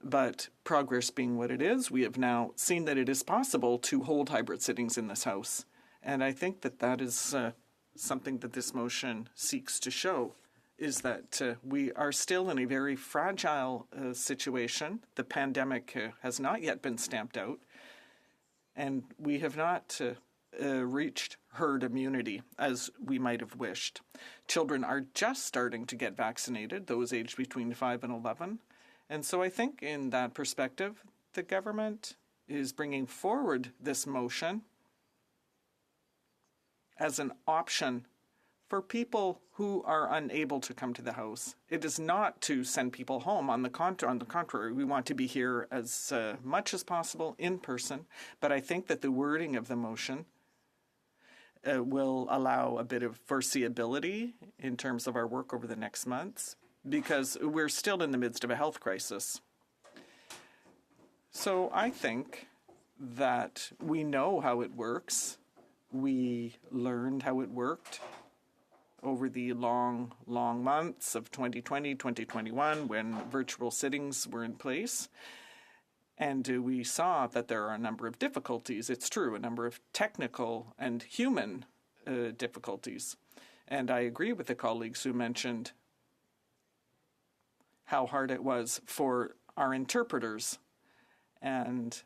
But progress being what it is, we have now seen that it is possible to hold hybrid sittings in this House. And I think that that is something that this motion seeks to show, is that we are still in a very fragile situation. The pandemic has not yet been stamped out, and we have not reached herd immunity as we might have wished. Children are just starting to get vaccinated, those aged between 5 and 11. And so I think in that perspective, the government is bringing forward this motion as an option for people who are unable to come to the House. It is not to send people home. On the contrary, we want to be here as much as possible in person. But I think that the wording of the motion will allow a bit of foreseeability in terms of our work over the next months, because we're still in the midst of a health crisis. So I think that we know how it works. We learned how it worked over the long months of 2020, 2021, when virtual sittings were in place. And we saw that there are a number of difficulties. It's true, a number of technical and human difficulties. And I agree with the colleagues who mentioned how hard it was for our interpreters and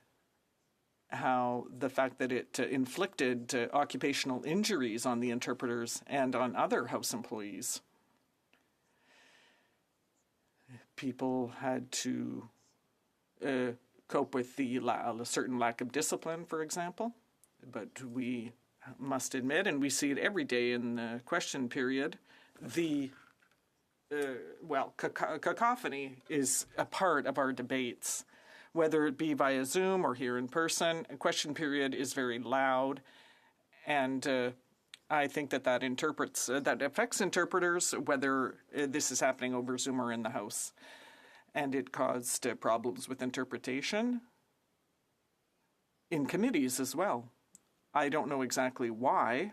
how the fact that it inflicted occupational injuries on the interpreters and on other House employees. People had to cope with a certain lack of discipline, for example, but we must admit, and we see it every day in the question period, cacophony is a part of our debates, whether it be via Zoom or here in person. A question period is very loud, and I think that affects interpreters, whether this is happening over Zoom or in the House. And it caused problems with interpretation in committees as well. I don't know exactly why,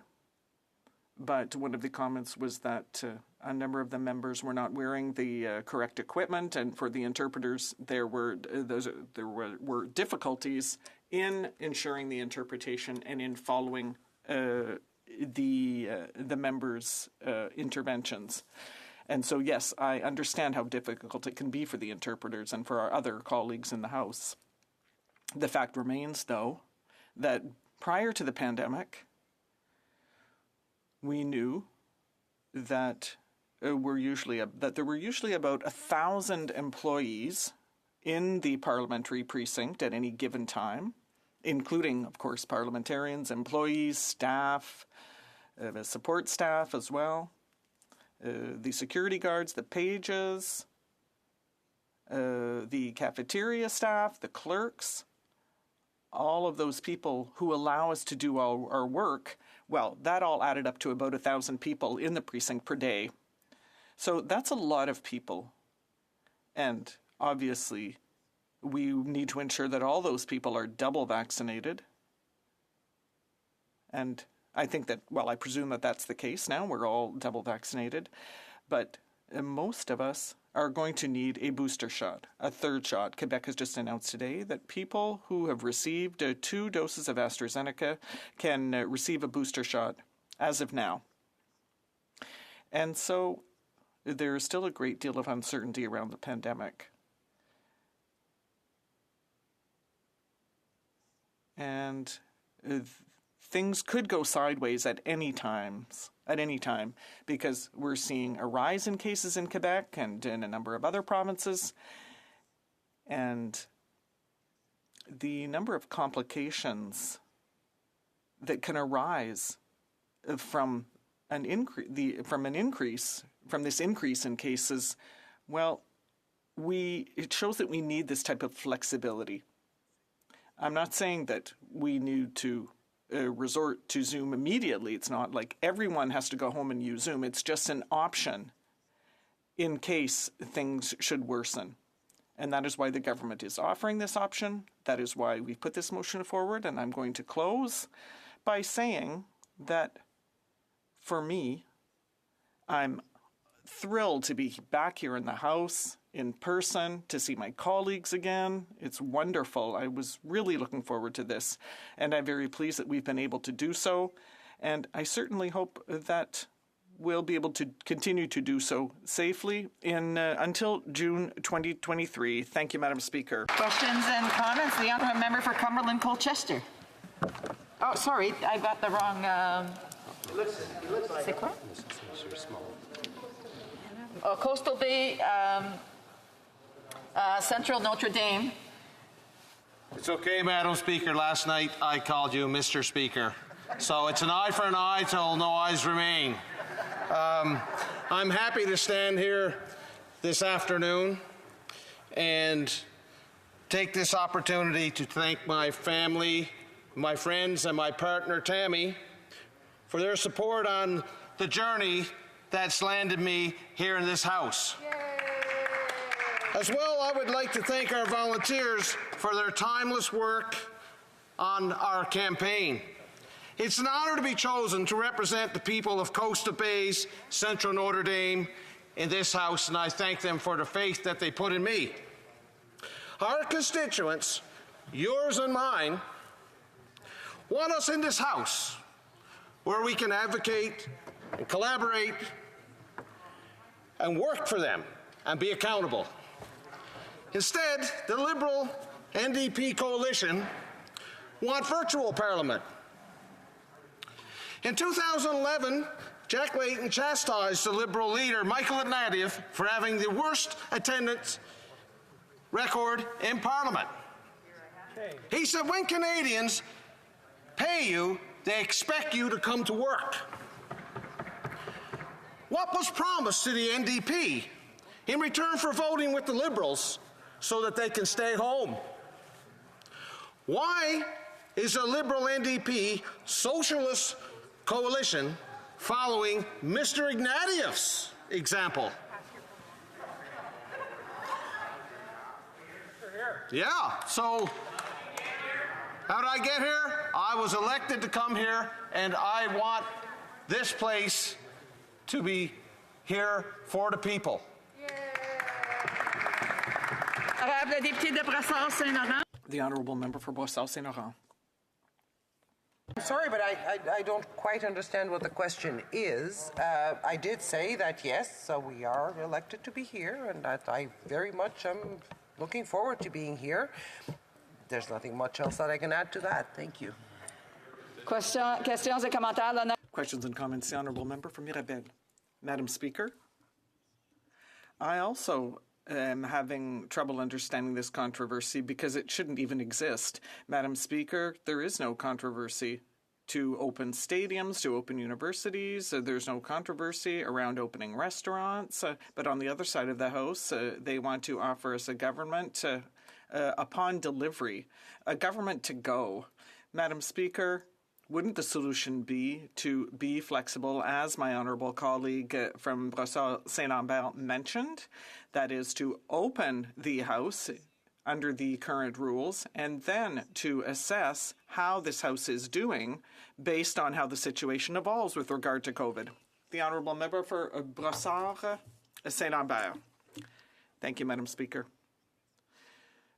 but one of the comments was that a number of the members were not wearing the correct equipment, and for the interpreters, there were difficulties in ensuring the interpretation and in following the members' interventions. And so, yes, I understand how difficult it can be for the interpreters and for our other colleagues in the House. The fact remains, though, that prior to the pandemic, we knew that there were usually about 1,000 employees in the parliamentary precinct at any given time, including, of course, parliamentarians, employees, staff, the support staff as well, the security guards, the pages, the cafeteria staff, the clerks, all of those people who allow us to do our work. Well, that all added up to about 1,000 people in the precinct per day. So that's a lot of people. And obviously, we need to ensure that all those people are double vaccinated. And I think that, well, I presume that that's the case now. We're all double vaccinated. But most of us are going to need a booster shot, a third shot. Quebec has just announced today that people who have received 2 doses of AstraZeneca can receive a booster shot as of now. And so there's still a great deal of uncertainty around the pandemic. And things could go sideways at any time, because we're seeing a rise in cases in Quebec and in a number of other provinces. And the number of complications that can arise from this increase in cases, well, it shows that we need this type of flexibility. I'm not saying that we need to resort to Zoom immediately. It's not like everyone has to go home and use Zoom. It's just an option in case things should worsen. And that is why the government is offering this option. That is why we put this motion forward. And I'm going to close by saying that for me, I'm thrilled to be back here in the House in person, to see my colleagues again. It's wonderful. I was really looking forward to this, and I'm very pleased that we've been able to do so. And I certainly hope that we'll be able to continue to do so safely until June 2023. Thank you, Madam Speaker. Questions and comments? The honourable member for Cumberland Colchester. Oh, sorry, I got the wrong. C'est quoi? Coastal Bay, Central Notre Dame. It's okay, Madam Speaker. Last night I called you Mr. Speaker. So it's an eye for an eye till no eyes remain. I'm happy to stand here this afternoon and take this opportunity to thank my family, my friends, and my partner, Tammy, for their support on the journey that's landed me here in this House. Yay. As well, I would like to thank our volunteers for their timeless work on our campaign. It's an honor to be chosen to represent the people of Coastal Bay's Central Notre Dame in this House, and I thank them for the faith that they put in me. Our constituents, yours and mine, want us in this House where we can advocate and collaborate and work for them and be accountable. Instead, the Liberal NDP coalition want virtual parliament. In 2011, Jack Layton chastised the Liberal leader, Michael Ignatieff, for having the worst attendance record in Parliament. He said, when Canadians pay you, they expect you to come to work. What was promised to the NDP in return for voting with the Liberals so that they can stay home? Why is the Liberal NDP socialist coalition following Mr. Ignatieff's example? Yeah, so how did I get here? I was elected to come here, and I want this place to be here for the people. The Honourable Member for Brossard-Saint-Laurent. I'm sorry, but I don't quite understand what the question is. I did say that, yes, we are elected to be here, and that I very much am looking forward to being here. There's nothing much else that I can add to that. Thank you. Questions et commentaires. Questions and comments, the Honourable Member for Mirabel. Madam Speaker, I also having trouble understanding this controversy because it shouldn't even exist. Madam Speaker, there is no controversy to open stadiums, to open universities. There's no controversy around opening restaurants. But on the other side of the House, they want to offer us a government upon delivery, a government to go. Madam Speaker, wouldn't the solution be to be flexible, as my honourable colleague from Brossard-Saint-Lambert mentioned, that is to open the House under the current rules and then to assess how this House is doing based on how the situation evolves with regard to COVID. The Honourable Member for Brossard-Saint-Lambert. Thank you, Madam Speaker.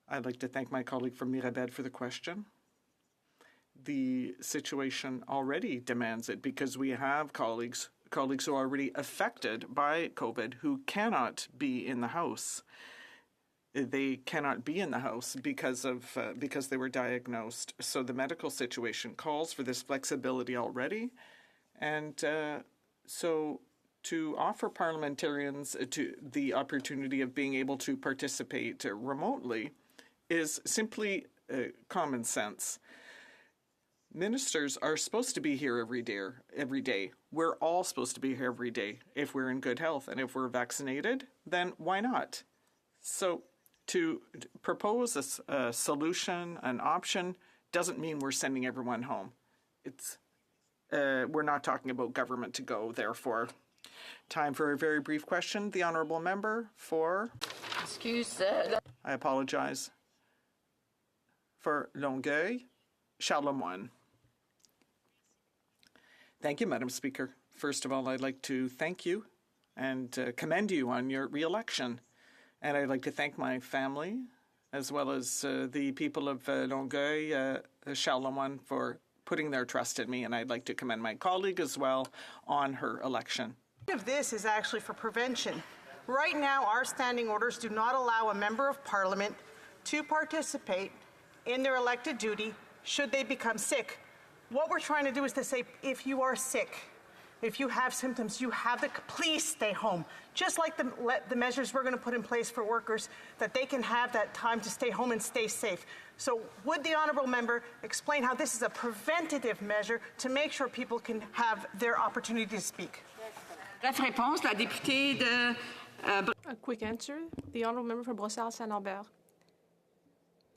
I'd like to thank my colleague from Mirabel for the question. The situation already demands it because we have colleagues who are already affected by COVID who cannot be in the House. They cannot be in the House because they were diagnosed. So the medical situation calls for this flexibility already, and so to offer parliamentarians to the opportunity of being able to participate remotely is simply common sense. Ministers are supposed to be here every day. We're all supposed to be here every day if we're in good health, and if we're vaccinated, then why not? So to propose a solution, an option, doesn't mean we're sending everyone home. We're not talking about government to go, therefore. Time for a very brief question. The Honourable Member for... I apologize. For Longueuil, Charlemagne. Thank you, Madam Speaker. First of all, I'd like to thank you and commend you on your re-election. And I'd like to thank my family, as well as the people of Longueuil, Charlemagne, for putting their trust in me. And I'd like to commend my colleague as well on her election. Of this is actually for prevention. Right now, our standing orders do not allow a member of Parliament to participate in their elected duty should they become sick. What we're trying to do is to say, if you are sick, if you have symptoms, please stay home. Just like the measures we're going to put in place for workers, that they can have that time to stay home and stay safe. So would the honourable member explain how this is a preventative measure to make sure people can have their opportunity to speak? A quick answer. The honourable member for Brossard-Saint-Lambert.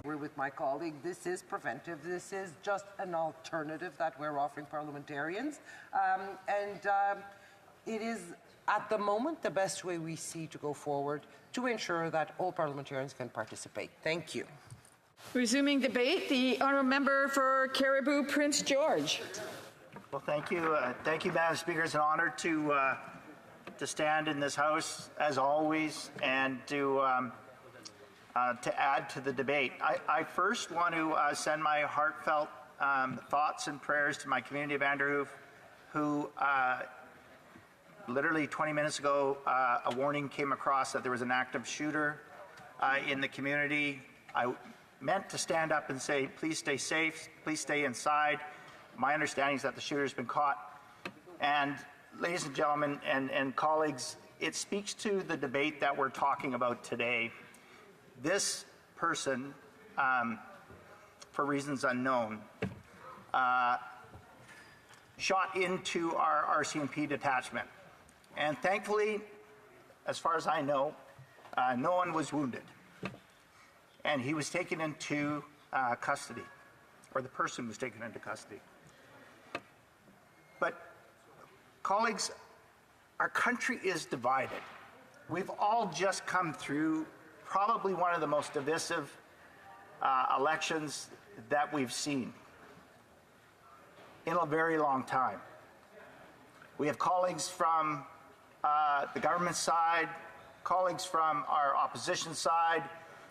I agree with my colleague. This is preventive. This is just an alternative that we're offering parliamentarians. It is, at the moment, the best way we see to go forward to ensure that all parliamentarians can participate. Thank you. Resuming debate, the honourable member for Cariboo Prince George. Well, thank you. Thank you, Madam Speaker. It's an honour to stand in this House, as always, and to add to the debate. I first want to send my heartfelt thoughts and prayers to my community of Vanderhoof, who literally 20 minutes ago, a warning came across that there was an active shooter in the community. I meant to stand up and say, please stay safe, please stay inside. My understanding is that the shooter's been caught. And ladies and gentlemen and colleagues, it speaks to the debate that we're talking about today. This person, for reasons unknown, shot into our RCMP detachment. And thankfully, as far as I know, no one was wounded. And he was taken into custody, or the person was taken into custody. But, colleagues, our country is divided. We've all just come through probably one of the most divisive elections that we've seen in a very long time. We have colleagues from the government side, colleagues from our opposition side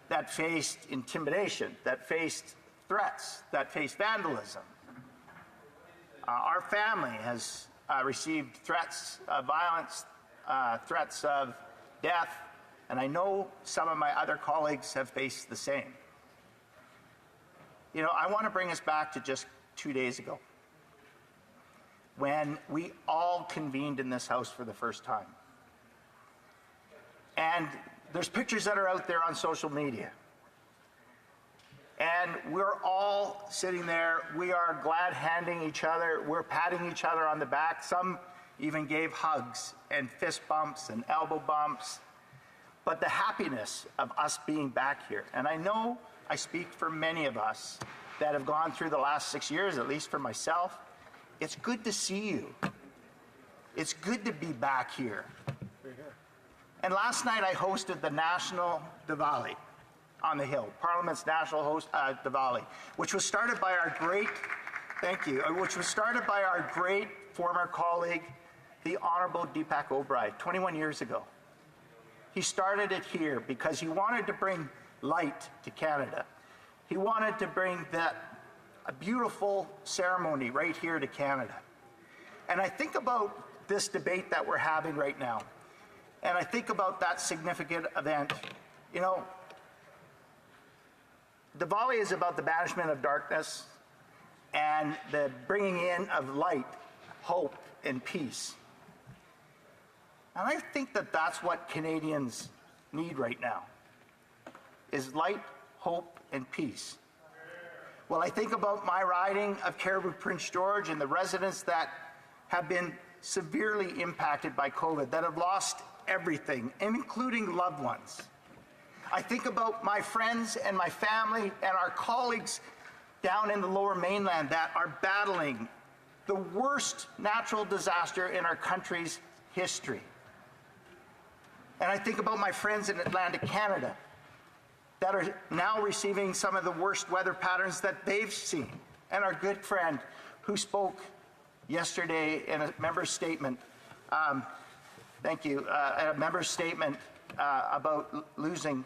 that faced intimidation, that faced threats, that faced vandalism. Our family has received threats of violence, threats of death, and I know some of my other colleagues have faced the same. You know, I want to bring us back to just 2 days ago, when we all convened in this House for the first time. And there's pictures that are out there on social media. And we're all sitting there. We are glad handing each other. We're patting each other on the back. Some even gave hugs and fist bumps and elbow bumps. But the happiness of us being back here, and I know I speak for many of us that have gone through the last 6 years, at least for myself, it's good to see you. It's good to be back here. And last night I hosted the National Diwali on the Hill, Parliament's National Diwali, which was started by our great, thank you, which was started by our great former colleague, the Honourable Deepak O'Brien, 21 years ago. He started it here because he wanted to bring light to Canada. He wanted to bring a beautiful ceremony right here to Canada. And I think about this debate that we're having right now, and I think about that significant event. You know, Diwali is about the banishment of darkness and the bringing in of light, hope, and peace. And I think that that's what Canadians need right now, is light, hope, and peace. Well, I think about my riding of Cariboo Prince George and the residents that have been severely impacted by COVID, that have lost everything, including loved ones. I think about my friends and my family and our colleagues down in the Lower Mainland that are battling the worst natural disaster in our country's history. And I think about my friends in Atlantic Canada that are now receiving some of the worst weather patterns that they've seen. And our good friend who spoke yesterday in a member's statement, thank you, a member's statement about losing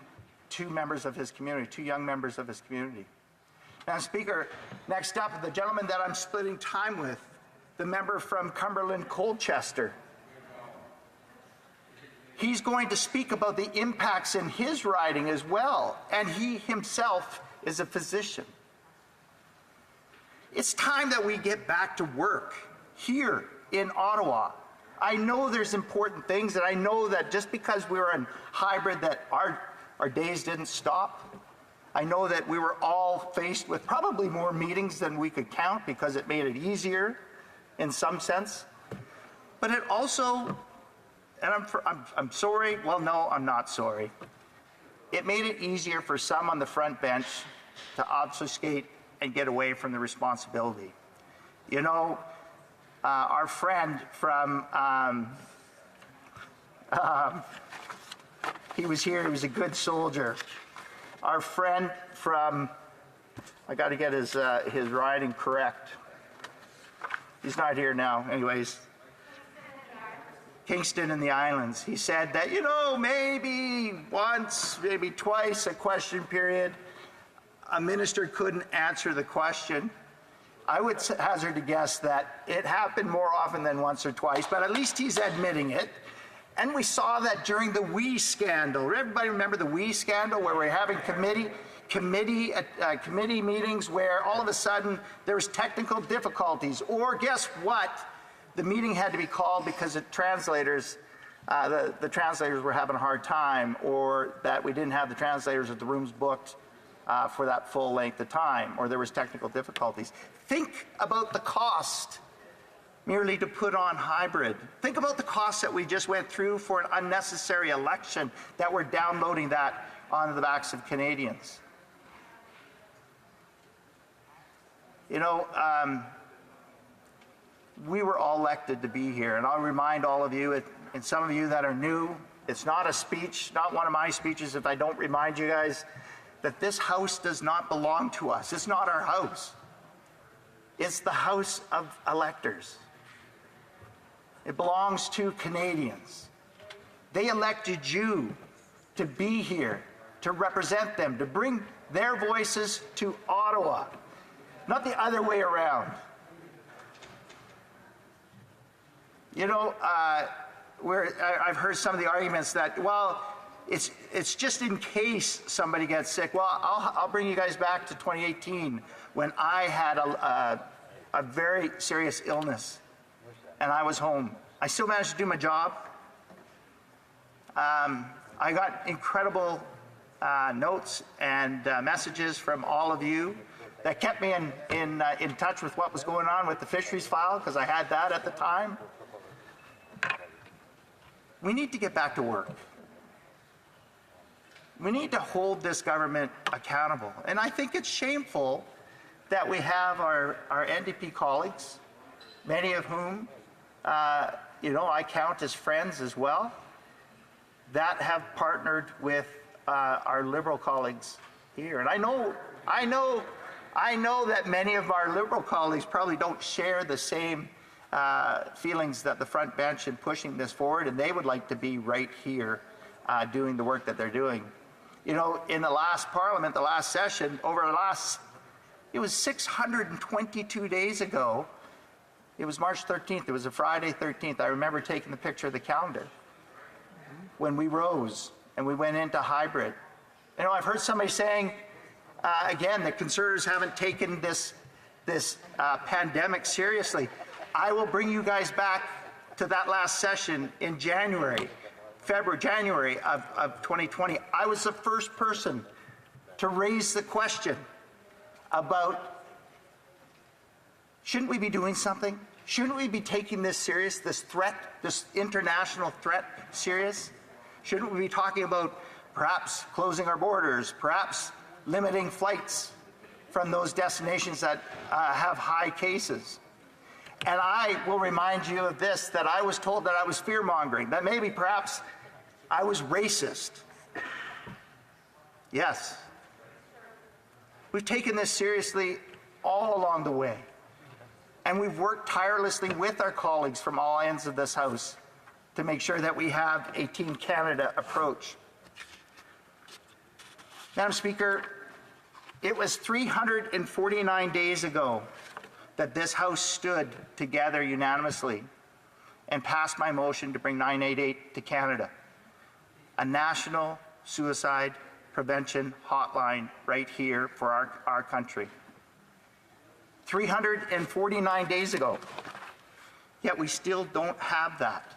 two members of his community, two young members of his community. Now, Speaker, next up, the gentleman that I'm splitting time with, the member from Cumberland Colchester. He's going to speak about the impacts in his riding as well, and he himself is a physician. It's time that we get back to work here in Ottawa. I know there's important things, and I know that just because we were in hybrid that our days didn't stop. I know that we were all faced with probably more meetings than we could count because it made it easier in some sense. But it also, and I'm sorry, well, no, I'm not sorry. It made it easier for some on the front bench to obfuscate and get away from the responsibility. You know, our friend from, he was here, he was a good soldier. Our friend from, I got to get his riding correct. He's not here now, anyways. Kingston in the Islands. He said that, you know, maybe once, maybe twice a question period, a minister couldn't answer the question. I would hazard to guess that it happened more often than once or twice, but at least he's admitting it. And we saw that during the WE scandal. Everybody remember the WE scandal where we're having committee meetings where all of a sudden there was technical difficulties, or guess what? The meeting had to be called because the translators were having a hard time, or that we didn't have the translators at the rooms booked for that full length of time, or there was technical difficulties. Think about the cost merely to put on hybrid. Think about the costs that we just went through for an unnecessary election, that we're downloading that onto the backs of Canadians. You know, we were all elected to be here, and I'll remind all of you, and some of you that are new, it's not a speech, not one of my speeches if I don't remind you guys that this house does not belong to us. It's not our house. It's the house of electors. It belongs to Canadians. They elected you to be here, to represent them, to bring their voices to Ottawa, not the other way around. You know, I've heard some of the arguments that, well, it's just in case somebody gets sick. Well, I'll bring you guys back to 2018 when I had a very serious illness and I was home. I still managed to do my job. I I got incredible notes and messages from all of you that kept me in touch with what was going on with the fisheries file, because I had that at the time. We need to get back to work. We need to hold this government accountable. And I think it's shameful that we have our NDP colleagues, many of whom, I count as friends as well, that have partnered with our Liberal colleagues here. And I know that many of our Liberal colleagues probably don't share the same feelings that the front bench in pushing this forward, and they would like to be right here doing the work that they're doing. In the last Parliament, the last session, it was 622 days ago. It was March 13th. It was a Friday 13th. I remember taking the picture of the calendar when we rose and we went into hybrid. I've heard somebody saying, again, that Conservatives haven't taken this pandemic seriously. I will bring you guys back to that last session in January of 2020. I was the first person to raise the question about, shouldn't we be doing something? Shouldn't we be taking this serious, this international threat serious? Shouldn't we be talking about perhaps closing our borders, perhaps limiting flights from those destinations that have high cases? And I will remind you of this, that I was told that I was fear-mongering, that maybe perhaps I was racist. Yes. We've taken this seriously all along the way. And we've worked tirelessly with our colleagues from all ends of this House to make sure that we have a Team Canada approach. Madam Speaker, it was 349 days ago that this House stood together unanimously and passed my motion to bring 988 to Canada, a national suicide prevention hotline right here for our country. 349 days ago, yet we still don't have that.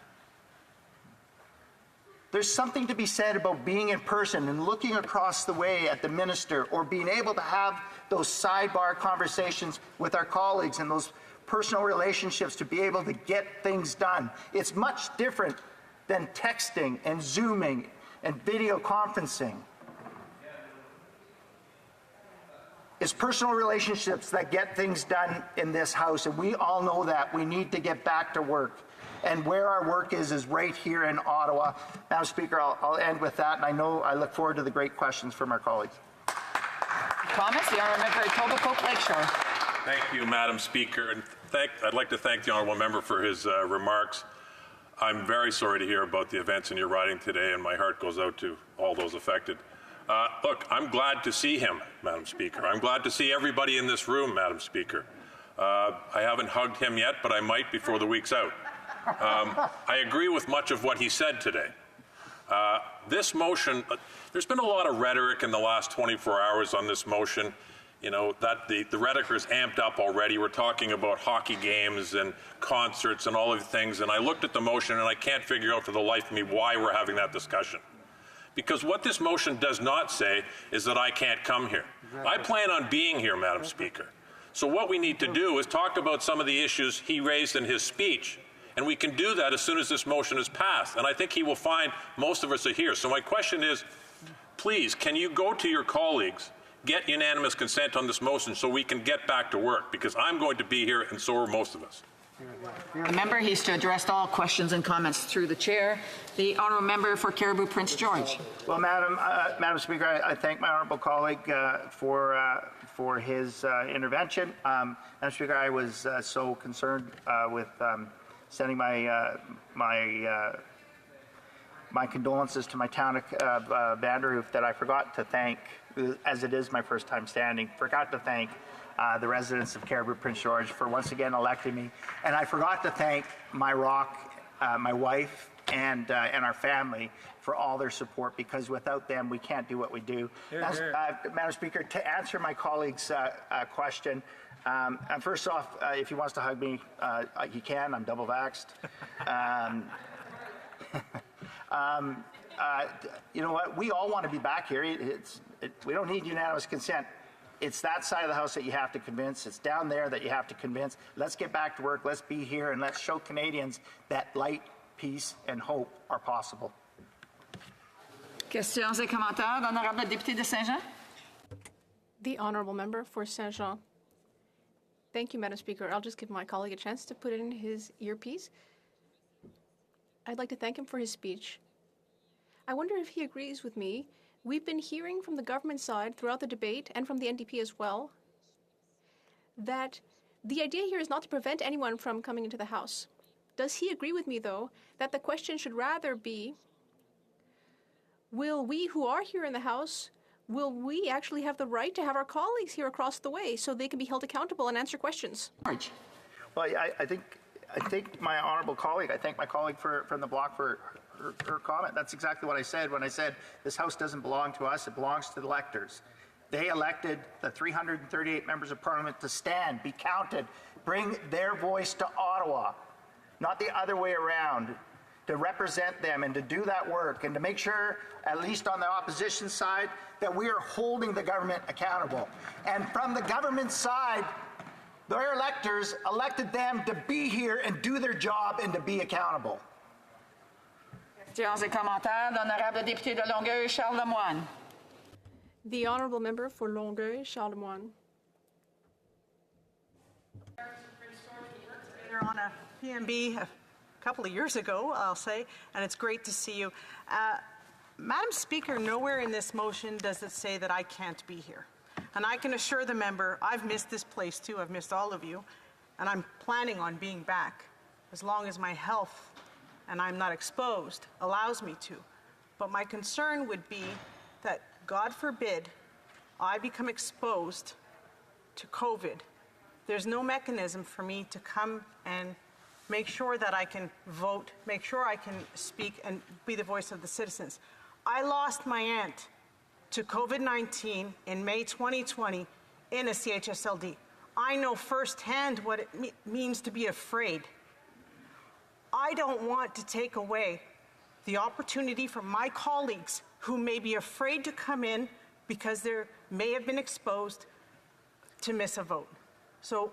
There's something to be said about being in person and looking across the way at the minister, or being able to have those sidebar conversations with our colleagues and those personal relationships to be able to get things done. It's much different than texting and Zooming and video conferencing. It's personal relationships that get things done in this House, and we all know that. We need to get back to work. And where our work is right here in Ottawa. Madam Speaker, I'll end with that, and I look forward to the great questions from our colleagues. Comments? The Honourable Member Etobicoke Lakeshore. Thank you, Madam Speaker. And I'd like to thank the Honourable Member for his remarks. I'm very sorry to hear about the events in your riding today, and my heart goes out to all those affected. Look, I'm glad to see him, Madam Speaker. I'm glad to see everybody in this room, Madam Speaker. I haven't hugged him yet, but I might before the week's out. I agree with much of what he said today. This motion, there's been a lot of rhetoric in the last 24 hours on this motion. That the rhetoric is amped up already. We're talking about hockey games and concerts and all of the things. And I looked at the motion and I can't figure out for the life of me why we're having that discussion. Because what this motion does not say is that I can't come here. I plan on being here, Madam Speaker. So what we need to do is talk about some of the issues he raised in his speech. And we can do that as soon as this motion is passed. And I think he will find most of us are here. So my question is, please, can you go to your colleagues, get unanimous consent on this motion so we can get back to work? Because I'm going to be here, and so are most of us. Remember, he's to address all questions and comments through the chair. The Honourable Member for Caribou Prince George. Well, Madam Speaker, I thank my honourable colleague for his intervention. Madam Speaker, I was so concerned with sending my condolences to my town of Vanderhoof that I forgot to thank, as it is my first time standing, the residents of Caribou Prince George for once again electing me. And I forgot to thank my my wife, and our family for all their support, because without them we can't do what we do. Madam Speaker, to answer my colleague's question, and first off, if he wants to hug me, he can. I'm double vaxxed. you know what? We all want to be back here. We don't need unanimous consent. It's that side of the House that you have to convince. It's down there that you have to convince. Let's get back to work. Let's be here, and let's show Canadians that light, peace, and hope are possible. Questions et commentaires. L'honorable député de Saint-Jean. The honourable member for Saint-Jean. Thank you, Madam Speaker. I'll just give my colleague a chance to put in his earpiece. I'd like to thank him for his speech. I wonder if he agrees with me. We've been hearing from the government side throughout the debate, and from the NDP as well, that the idea here is not to prevent anyone from coming into the House. Does he agree with me, though, that the question should rather be, will we who are here in the House, will we actually have the right to have our colleagues here across the way so they can be held accountable and answer questions? Well, I think my honourable colleague, I thank my colleague from the bloc for her comment. That's exactly what I said when I said this House doesn't belong to us, it belongs to the electors. They elected the 338 members of Parliament to stand, be counted, bring their voice to Ottawa, not the other way around, to represent them and to do that work and to make sure, at least on the opposition side, that we are holding the government accountable. And from the government side, their electors elected them to be here and do their job and to be accountable. Questions et commentaires. L'honorable député de Longueuil, Charles Lemoine. The honourable member for Longueuil, Charles Lemoine. They're on a PMB a couple of years ago, I'll say, and it's great to see you. Madam Speaker, nowhere in this motion does it say that I can't be here. And I can assure the member, I've missed this place too, I've missed all of you, and I'm planning on being back as long as my health and I'm not exposed allows me to. But my concern would be that, God forbid, I become exposed to COVID. There's no mechanism for me to come and make sure that I can vote, make sure I can speak and be the voice of the citizens. I lost my aunt to COVID-19 in May 2020 in a CHSLD. I know firsthand what it means to be afraid. I don't want to take away the opportunity from my colleagues who may be afraid to come in because they may have been exposed to miss a vote. So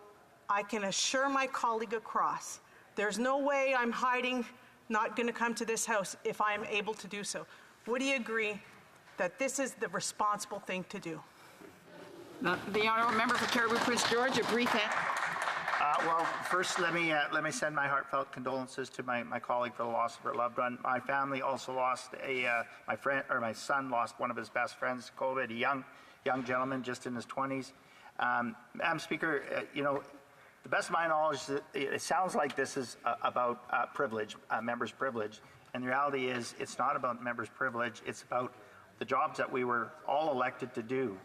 I can assure my colleague across, there's no way I'm hiding, not going to come to this House if I am able to do so. Would he agree that this is the responsible thing to do? The honourable member for Cariboo Prince George, a brief answer. Well, first, let me send my heartfelt condolences to my colleague for the loss of her loved one. My family also lost my son lost one of his best friends to COVID, a young gentleman just in his 20s. Madam Speaker, the best of my knowledge, it sounds like this is about privilege, members' privilege, and the reality is it's not about members' privilege. It's about the jobs that we were all elected to do.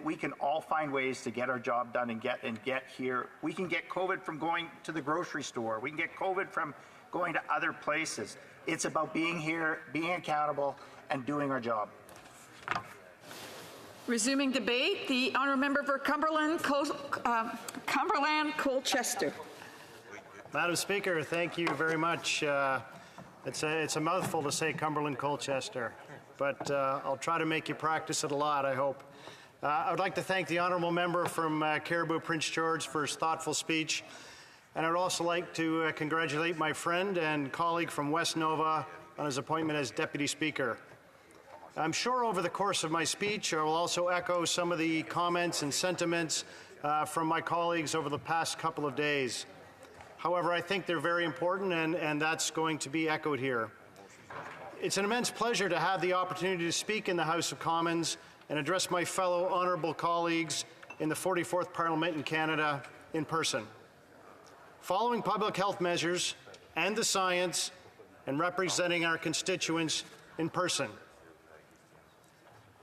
We can all find ways to get our job done and get here. We can get COVID from going to the grocery store. We can get COVID from going to other places. It's about being here, being accountable, and doing our job. Resuming debate, the honourable member for Cumberland Colchester. Madam Speaker, thank you very much. It's a mouthful to say Cumberland Colchester, but I'll try to make you practice it a lot, I hope. I would like to thank the honourable member from Cariboo Prince George for his thoughtful speech, and I would also like to congratulate my friend and colleague from West Nova on his appointment as Deputy Speaker. I'm sure over the course of my speech I will also echo some of the comments and sentiments from my colleagues over the past couple of days. However, I think they're very important, and that's going to be echoed here. It's an immense pleasure to have the opportunity to speak in the House of Commons and address my fellow honourable colleagues in the 44th Parliament in Canada in person. Following public health measures and the science and representing our constituents in person.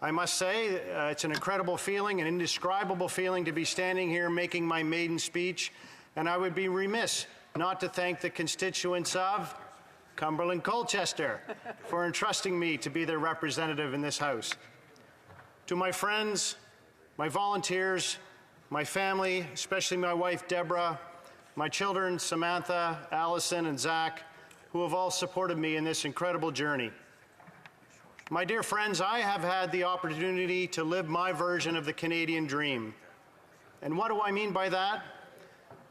I must say, it's an incredible feeling, an indescribable feeling to be standing here making my maiden speech, and I would be remiss not to thank the constituents of Cumberland Colchester for entrusting me to be their representative in this House. To my friends, my volunteers, my family, especially my wife Deborah, my children Samantha, Allison, and Zach, who have all supported me in this incredible journey. My dear friends, I have had the opportunity to live my version of the Canadian dream. And what do I mean by that?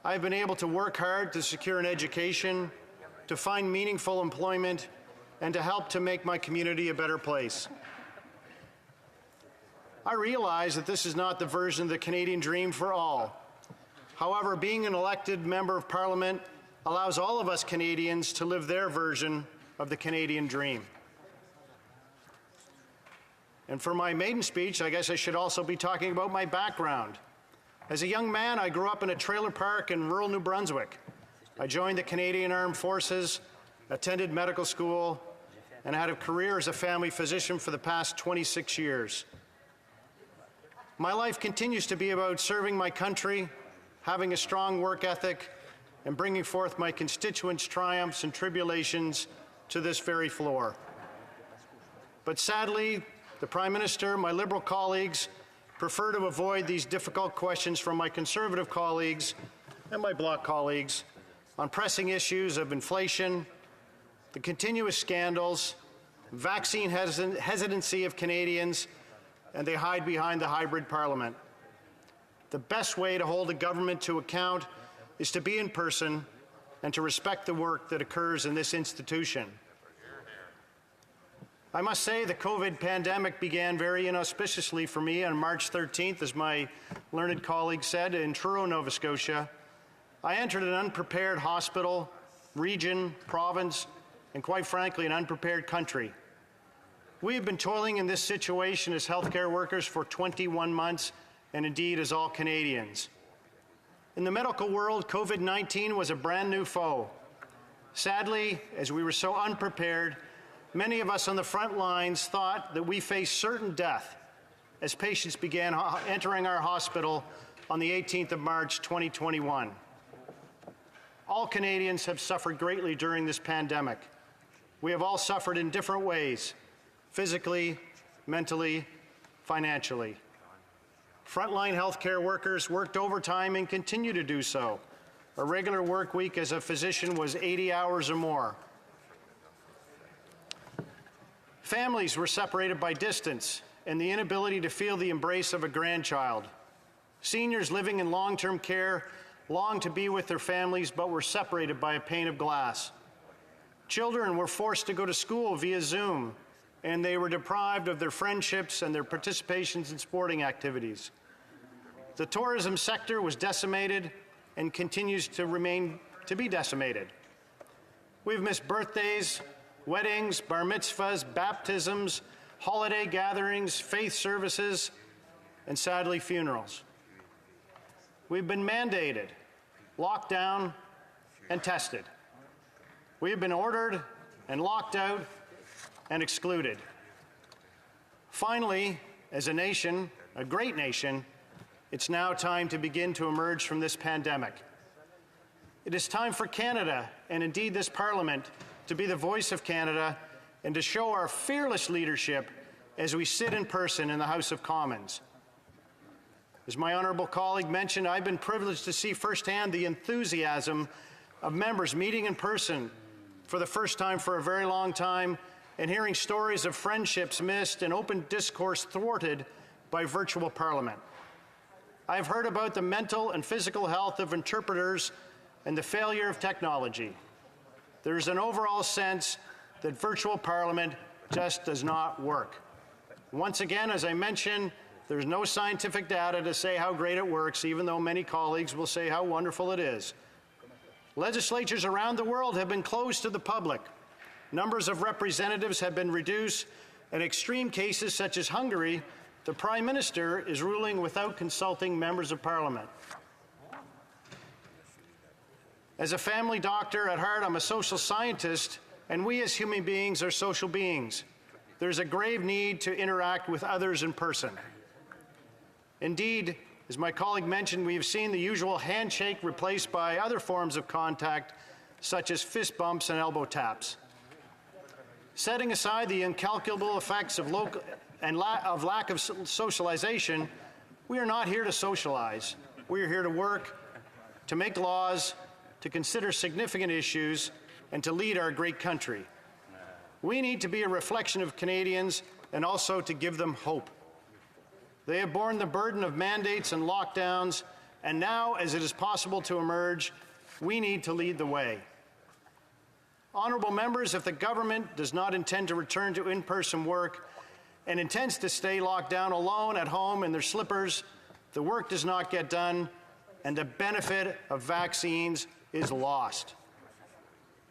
I've been able to work hard to secure an education, to find meaningful employment, and to help to make my community a better place. I realize that this is not the version of the Canadian dream for all. However, being an elected member of Parliament allows all of us Canadians to live their version of the Canadian dream. And for my maiden speech, I guess I should also be talking about my background. As a young man, I grew up in a trailer park in rural New Brunswick. I joined the Canadian Armed Forces, attended medical school, and had a career as a family physician for the past 26 years. My life continues to be about serving my country, having a strong work ethic, and bringing forth my constituents' triumphs and tribulations to this very floor. But sadly, the Prime Minister, my Liberal colleagues, prefer to avoid these difficult questions from my Conservative colleagues and my Bloc colleagues on pressing issues of inflation, the continuous scandals, vaccine hesitancy of Canadians, and they hide behind the hybrid parliament. The best way to hold a government to account is to be in person and to respect the work that occurs in this institution. I must say the COVID pandemic began very inauspiciously for me on March 13th, as my learned colleague said, in Truro, Nova Scotia. I entered an unprepared hospital, region, province, and quite frankly, an unprepared country. We have been toiling in this situation as healthcare workers for 21 months, and indeed as all Canadians. In the medical world, COVID-19 was a brand new foe. Sadly, as we were so unprepared, many of us on the front lines thought that we faced certain death as patients began entering our hospital on the 18th of March 2021. All Canadians have suffered greatly during this pandemic. We have all suffered in different ways, physically, mentally, financially. Frontline healthcare workers worked overtime and continue to do so. A regular work week as a physician was 80 hours or more. Families were separated by distance and the inability to feel the embrace of a grandchild. Seniors living in long-term care longed to be with their families but were separated by a pane of glass. Children were forced to go to school via Zoom, and they were deprived of their friendships and their participations in sporting activities. The tourism sector was decimated and continues to be decimated. We've missed birthdays, weddings, bar mitzvahs, baptisms, holiday gatherings, faith services, and sadly, funerals. We've been mandated, locked down, and tested. We have been ordered and locked out and excluded. Finally, as a nation, a great nation, it's now time to begin to emerge from this pandemic. It is time for Canada, and indeed this Parliament, to be the voice of Canada and to show our fearless leadership as we sit in person in the House of Commons. As my honourable colleague mentioned, I've been privileged to see firsthand the enthusiasm of members meeting in person for the first time for a very long time and hearing stories of friendships missed and open discourse thwarted by virtual Parliament. I've heard about the mental and physical health of interpreters and the failure of technology. There is an overall sense that virtual Parliament just does not work. Once again, as I mentioned, there's no scientific data to say how great it works, even though many colleagues will say how wonderful it is. Legislatures around the world have been closed to the public. Numbers of representatives have been reduced. In extreme cases such as Hungary, the Prime Minister is ruling without consulting members of Parliament. As a family doctor at heart, I'm a social scientist, and we as human beings are social beings. There's a grave need to interact with others in person. Indeed, as my colleague mentioned, we have seen the usual handshake replaced by other forms of contact, such as fist bumps and elbow taps. Setting aside the incalculable effects of lack of socialization, we are not here to socialize. We are here to work, to make laws, to consider significant issues, and to lead our great country. We need to be a reflection of Canadians and also to give them hope. They have borne the burden of mandates and lockdowns, and now, as it is possible to emerge, we need to lead the way. Honourable members, if the government does not intend to return to in-person work and intends to stay locked down alone at home in their slippers, the work does not get done, and the benefit of vaccines is lost.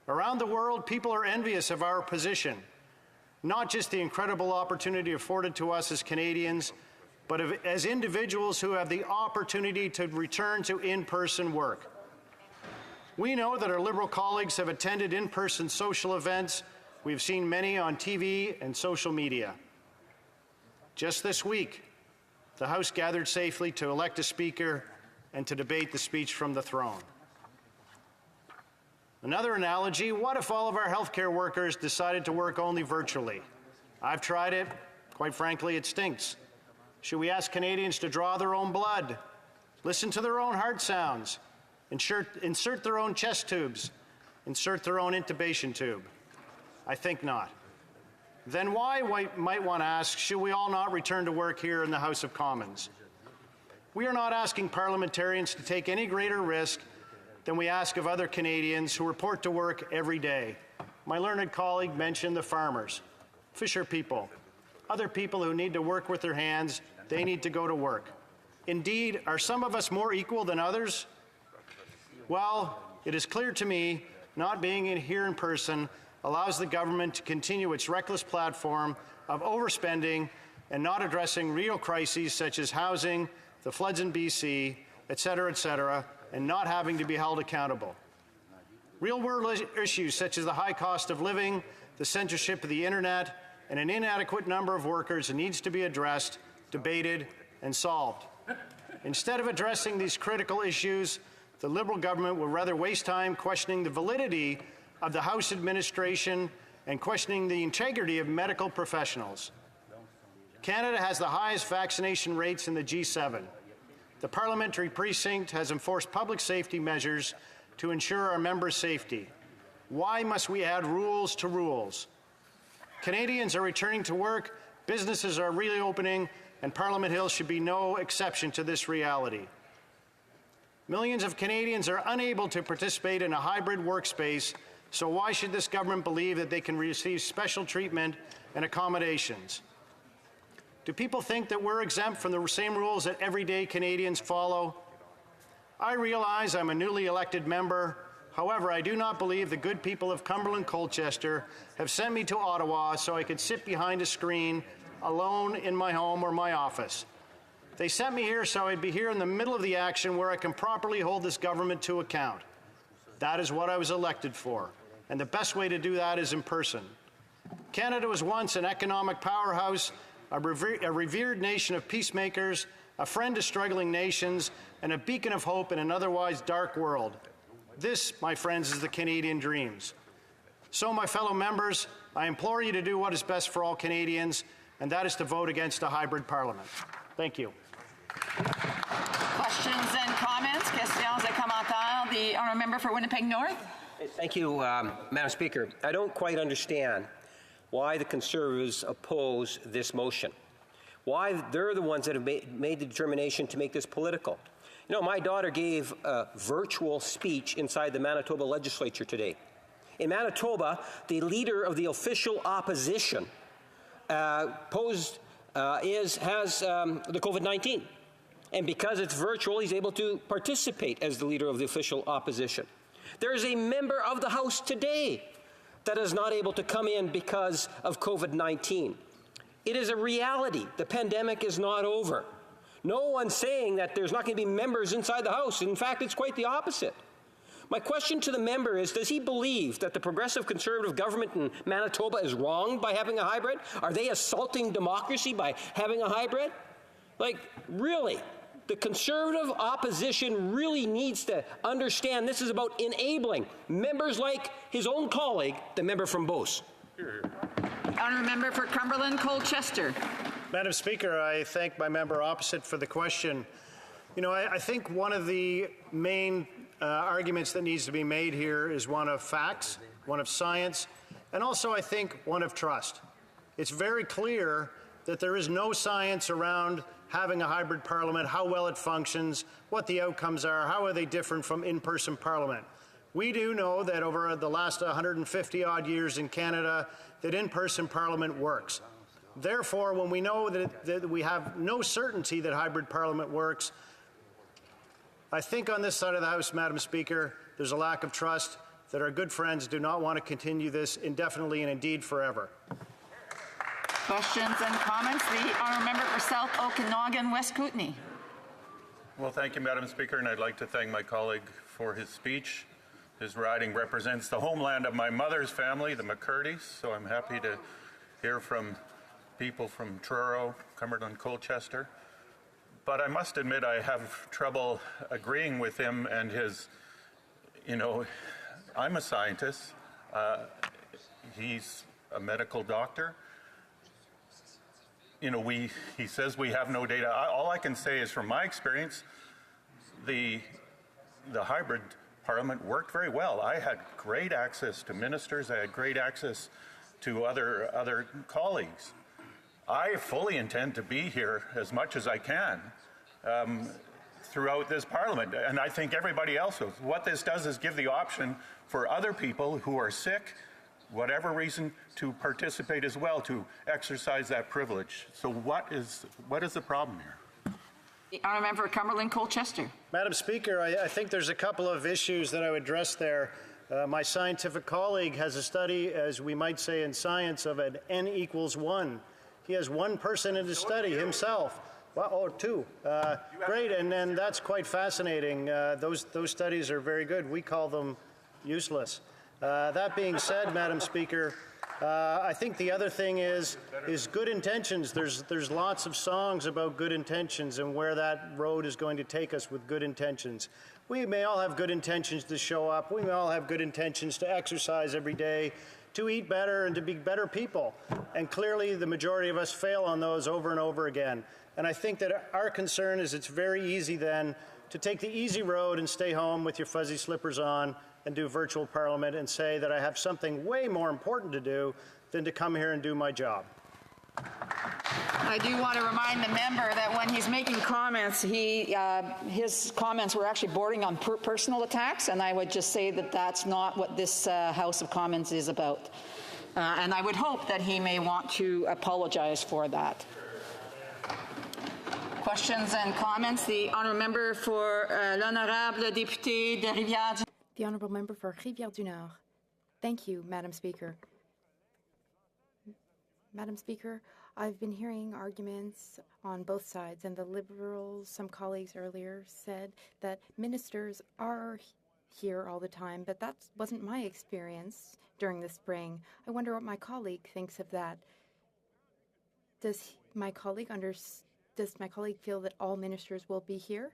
Around the world, people are envious of our position, not just the incredible opportunity afforded to us as Canadians, but as individuals who have the opportunity to return to in-person work. We know that our Liberal colleagues have attended in-person social events. We've seen many on TV and social media. Just this week, the House gathered safely to elect a Speaker and to debate the speech from the throne. Another analogy, what if all of our healthcare workers decided to work only virtually? I've tried it. Quite frankly, it stinks. Should we ask Canadians to draw their own blood, listen to their own heart sounds, insert their own chest tubes, insert their own intubation tube? I think not. Then why, might want to ask, should we all not return to work here in the House of Commons? We are not asking parliamentarians to take any greater risk than we ask of other Canadians who report to work every day. My learned colleague mentioned the farmers, fisher people, other people who need to work with their hands. They need to go to work. Indeed, are some of us more equal than others? Well, it is clear to me not being here in person allows the government to continue its reckless platform of overspending and not addressing real crises such as housing, the floods in BC, et cetera, and not having to be held accountable. Real-world issues such as the high cost of living, the censorship of the internet, and an inadequate number of workers needs to be addressed, debated, and solved. Instead of addressing these critical issues, the Liberal government will rather waste time questioning the validity of the House administration and questioning the integrity of medical professionals. Canada has the highest vaccination rates in the G7. The parliamentary precinct has enforced public safety measures to ensure our members' safety. Why must we add rules to rules? Canadians are returning to work, businesses are reopening, and Parliament Hill should be no exception to this reality. Millions of Canadians are unable to participate in a hybrid workspace, so why should this government believe that they can receive special treatment and accommodations? Do people think that we're exempt from the same rules that everyday Canadians follow? I realize I'm a newly elected member. However, I do not believe the good people of Cumberland Colchester have sent me to Ottawa so I could sit behind a screen alone in my home or my office. They sent me here so I'd be here in the middle of the action where I can properly hold this government to account. That is what I was elected for, and the best way to do that is in person. Canada was once an economic powerhouse, a revered nation of peacemakers, a friend to struggling nations, and a beacon of hope in an otherwise dark world. This, my friends, is the Canadian dreams. So, my fellow members, I implore you to do what is best for all Canadians, and that is to vote against a hybrid parliament. Thank you. Questions and comments? Questions et commentaires? The honourable member for Winnipeg North. Thank you, Madam Speaker. I don't quite understand why the Conservatives oppose this motion. Why they're the ones that have made the determination to make this political. You know, my daughter gave a virtual speech inside the Manitoba legislature today. In Manitoba, the leader of the official opposition has the COVID-19. And because it's virtual, he's able to participate as the leader of the official opposition. There is a member of the House today that is not able to come in because of COVID-19. It is a reality. The pandemic is not over. No one's saying that there's not going to be members inside the House. In fact, it's quite the opposite. My question to the member is, does he believe that the Progressive Conservative government in Manitoba is wrong by having a hybrid? Are they assaulting democracy by having a hybrid? Like, really? The Conservative opposition really needs to understand this is about enabling members like his own colleague, the member from Beauce. Honourable member for Cumberland Colchester. Madam Speaker, I thank my member opposite for the question. You know, I think one of the main arguments that needs to be made here is one of facts, one of science, and also, I think, one of trust. It's very clear that there is no science around having a hybrid parliament, how well it functions, what the outcomes are, how are they different from in-person parliament. We do know that over the last 150-odd years in Canada, that in-person parliament works. Therefore, when we know that we have no certainty that hybrid parliament works, I think on this side of the House, Madam Speaker, there's a lack of trust that our good friends do not want to continue this indefinitely and indeed forever. Questions and comments? The honourable member for South Okanagan, West Kootenay. Well, thank you, Madam Speaker, and I'd like to thank my colleague for his speech. His riding represents the homeland of my mother's family, the McCurdy's, so I'm happy to hear from people from Truro, Cumberland, Colchester. But I must admit I have trouble agreeing with him and his, I'm a scientist. He's a medical doctor. He says we have no data. All I can say is from my experience, the hybrid parliament worked very well. I had great access to ministers. I had great access to other colleagues. I fully intend to be here as much as I can throughout this parliament, and I think everybody else will. What this does is give the option for other people who are sick, whatever reason, to participate as well, to exercise that privilege. So what is the problem here? The honourable member for Cumberland, Colchester. Madam Speaker, I think there's a couple of issues that I would address there. My scientific colleague has a study, as we might say in science, of an N equals 1. He has one person in his study, himself. Well, oh, two. Great, and that's quite fascinating. Those studies are very good. We call them useless. That being said, Madam Speaker, I think the other thing is good intentions. There's lots of songs about good intentions and where that road is going to take us with good intentions. We may all have good intentions to show up. We may all have good intentions to exercise every day, to eat better and to be better people. And clearly the majority of us fail on those over and over again. And I think that our concern is it's very easy then to take the easy road and stay home with your fuzzy slippers on and do virtual parliament and say that I have something way more important to do than to come here and do my job. I do want to remind the member that when he's making comments, his comments were actually bordering on personal attacks, and I would just say that that's not what this House of Commons is about. And I would hope that he may want to apologize for that. Questions and comments? The honourable member for l'honorable député de Rivière-du-Nord. The honourable member for Rivière-du-Nord. Thank you, Madam Speaker. Madam Speaker, I've been hearing arguments on both sides, and the Liberals, some colleagues earlier said that ministers are here all the time, but that wasn't my experience during the spring. I wonder what my colleague thinks of that. Does my colleague feel that all ministers will be here?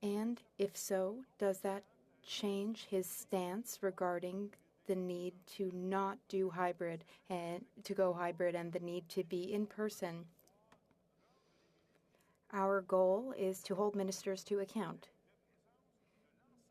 And if so, does that change his stance regarding the need to not do hybrid and to go hybrid and the need to be in person? Our goal is to hold ministers to account.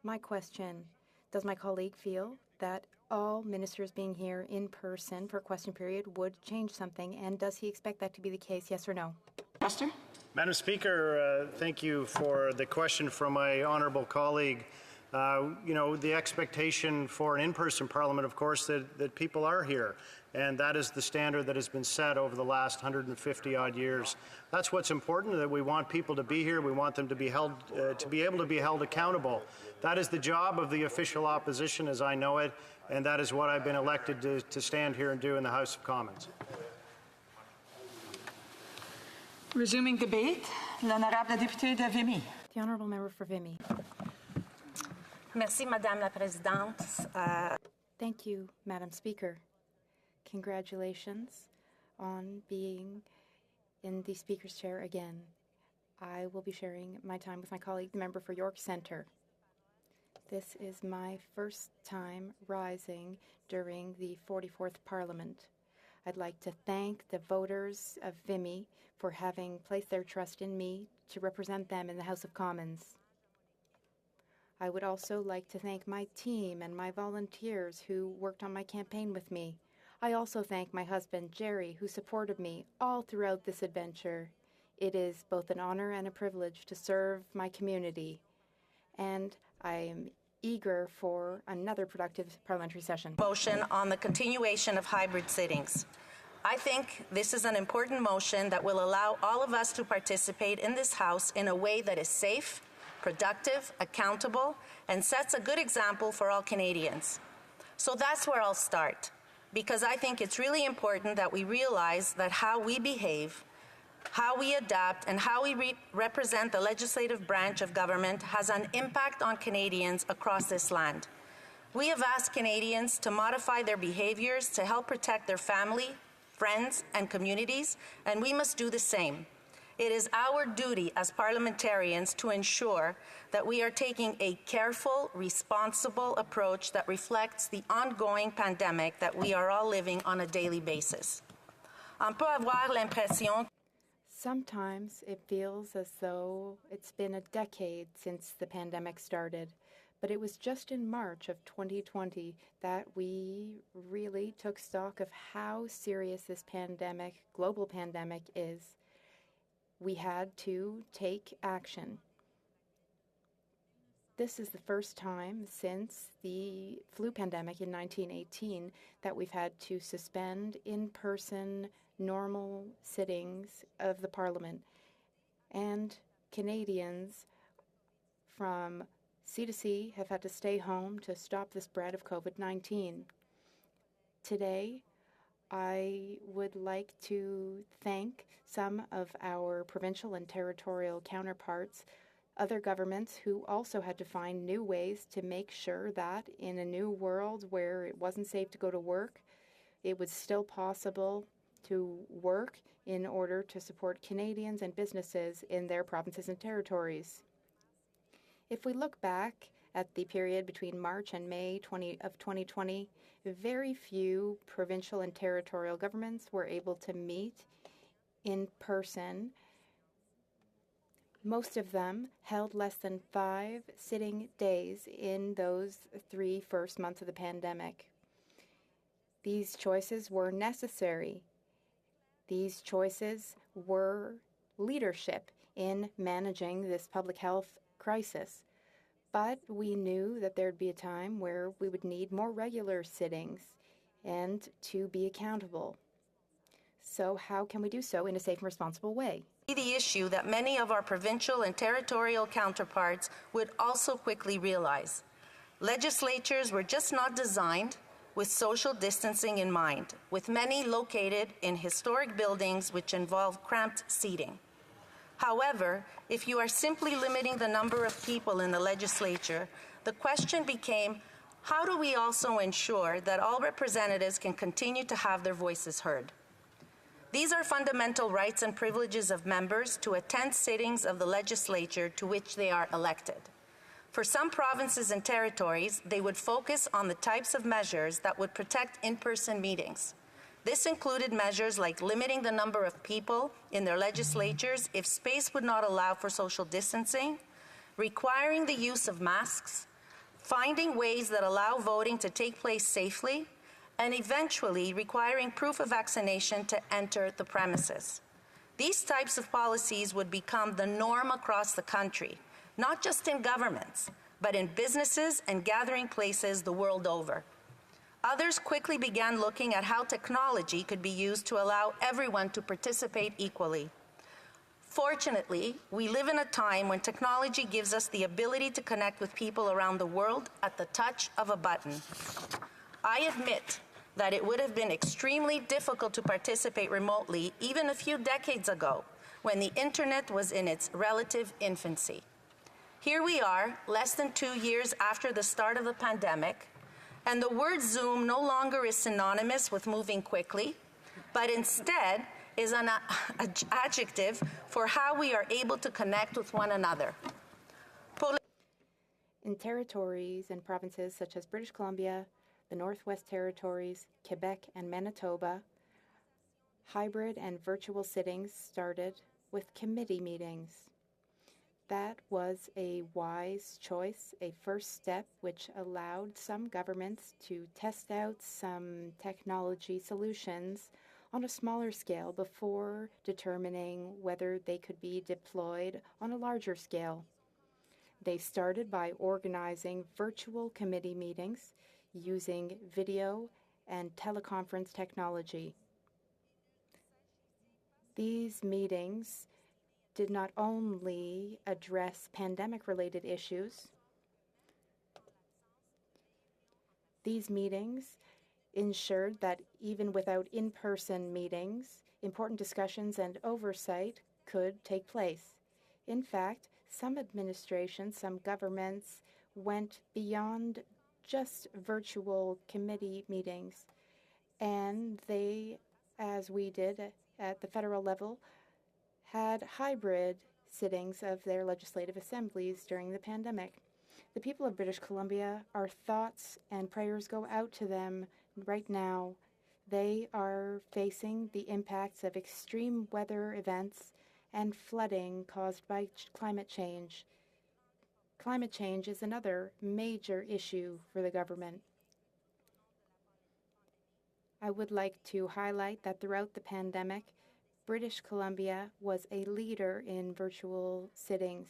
My question, does my colleague feel that all ministers being here in person for question period would change something, and does he expect that to be the case, yes or no? Pastor? Madam Speaker, thank you for the question from my honourable colleague. The expectation for an in-person parliament, of course, that people are here. And that is the standard that has been set over the last 150-odd years. That's what's important, that we want people to be here. We want them to be held, to be able to be held accountable. That is the job of the official opposition, as I know it, and that is what I've been elected to stand here and do in the House of Commons. Resuming debate, l'honorable député de Vimy. The honourable member for Vimy. Merci, Madame la Présidente. Thank you, Madam Speaker. Congratulations on being in the Speaker's chair again. I will be sharing my time with my colleague, the member for York Centre. This is my first time rising during the 44th Parliament. I'd like to thank the voters of Vimy for having placed their trust in me to represent them in the House of Commons. I would also like to thank my team and my volunteers who worked on my campaign with me. I also thank my husband, Jerry, who supported me all throughout this adventure. It is both an honor and a privilege to serve my community, and I am eager for another productive parliamentary session. Motion on the continuation of hybrid sittings. I think this is an important motion that will allow all of us to participate in this House in a way that is safe, productive, accountable, and sets a good example for all Canadians. So that's where I'll start, because I think it's really important that we realize that how we behave, how we adapt, and how we represent the legislative branch of government has an impact on Canadians across this land. We have asked Canadians to modify their behaviors to help protect their family, friends, and communities, and we must do the same. It is our duty as parliamentarians to ensure that we are taking a careful, responsible approach that reflects the ongoing pandemic that we are all living on a daily basis. On peut avoir l'impression. Sometimes it feels as though it's been a decade since the pandemic started, but it was just in March of 2020 that we really took stock of how serious this pandemic, global pandemic, is. We had to take action. This is the first time since the flu pandemic in 1918 that we've had to suspend in-person normal sittings of the Parliament. And Canadians from sea to sea have had to stay home to stop the spread of COVID-19. Today, I would like to thank some of our provincial and territorial counterparts, other governments who also had to find new ways to make sure that in a new world where it wasn't safe to go to work, it was still possible to work in order to support Canadians and businesses in their provinces and territories. If we look back at the period between March and May of 2020, very few provincial and territorial governments were able to meet in person. Most of them held less than 5 sitting days in those 3 first months of the pandemic. These choices were necessary. These choices were leadership in managing this public health crisis. But we knew that there'd be a time where we would need more regular sittings and to be accountable. So how can we do so in a safe and responsible way? The issue that many of our provincial and territorial counterparts would also quickly realize. Legislatures were just not designed with social distancing in mind, with many located in historic buildings which involve cramped seating. However, if you are simply limiting the number of people in the legislature, the question became, how do we also ensure that all representatives can continue to have their voices heard? These are fundamental rights and privileges of members to attend sittings of the legislature to which they are elected. For some provinces and territories, they would focus on the types of measures that would protect in-person meetings. This included measures like limiting the number of people in their legislatures if space would not allow for social distancing, requiring the use of masks, finding ways that allow voting to take place safely, and eventually requiring proof of vaccination to enter the premises. These types of policies would become the norm across the country, not just in governments, but in businesses and gathering places the world over. Others quickly began looking at how technology could be used to allow everyone to participate equally. Fortunately, we live in a time when technology gives us the ability to connect with people around the world at the touch of a button. I admit that it would have been extremely difficult to participate remotely even a few decades ago, when the internet was in its relative infancy. Here we are, less than 2 years after the start of the pandemic, and the word Zoom no longer is synonymous with moving quickly, but instead is an adjective for how we are able to connect with one another. In territories and provinces such as British Columbia, the Northwest Territories, Quebec, and Manitoba, hybrid and virtual sittings started with committee meetings. That was a wise choice, a first step which allowed some governments to test out some technology solutions on a smaller scale before determining whether they could be deployed on a larger scale. They started by organizing virtual committee meetings using video and teleconference technology. These meetings did not only address pandemic-related issues. These meetings ensured that even without in-person meetings, important discussions and oversight could take place. In fact, some administrations, some governments went beyond just virtual committee meetings, and they, as we did at the federal level, had hybrid sittings of their legislative assemblies during the pandemic. The people of British Columbia, our thoughts and prayers go out to them right now. They are facing the impacts of extreme weather events and flooding caused by climate change. Climate change is another major issue for the government. I would like to highlight that throughout the pandemic, British Columbia was a leader in virtual sittings.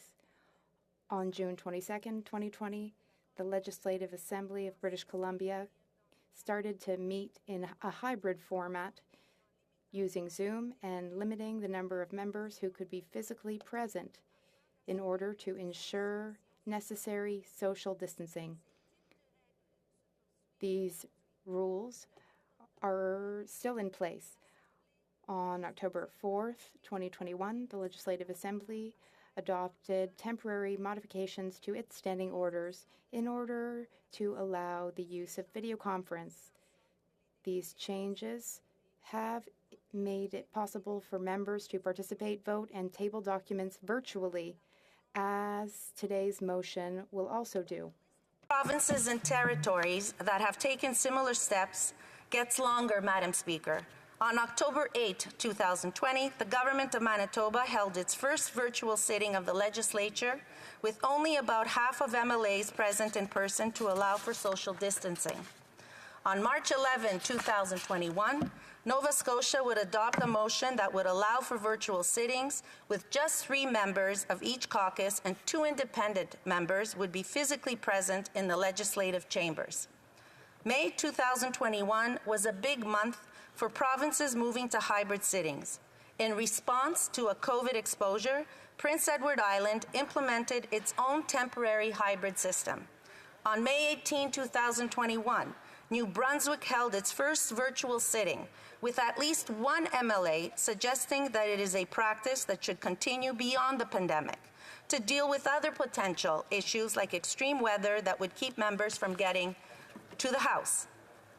On June 22nd, 2020, the Legislative Assembly of British Columbia started to meet in a hybrid format using Zoom and limiting the number of members who could be physically present in order to ensure necessary social distancing. These rules are still in place. On October 4th, 2021, the Legislative Assembly adopted temporary modifications to its standing orders in order to allow the use of video conference. These changes have made it possible for members to participate, vote, and table documents virtually, as today's motion will also do. Provinces and territories that have taken similar steps gets longer, Madam Speaker. On October 8, 2020, the Government of Manitoba held its first virtual sitting of the legislature with only about half of MLAs present in person to allow for social distancing. On March 11, 2021, Nova Scotia would adopt a motion that would allow for virtual sittings with just 3 members of each caucus, and 2 independent members would be physically present in the legislative chambers. May 2021 was a big month for provinces moving to hybrid sittings. In response to a COVID exposure, Prince Edward Island implemented its own temporary hybrid system. On May 18, 2021, New Brunswick held its first virtual sitting, with at least 1 MLA suggesting that it is a practice that should continue beyond the pandemic to deal with other potential issues like extreme weather that would keep members from getting to the House.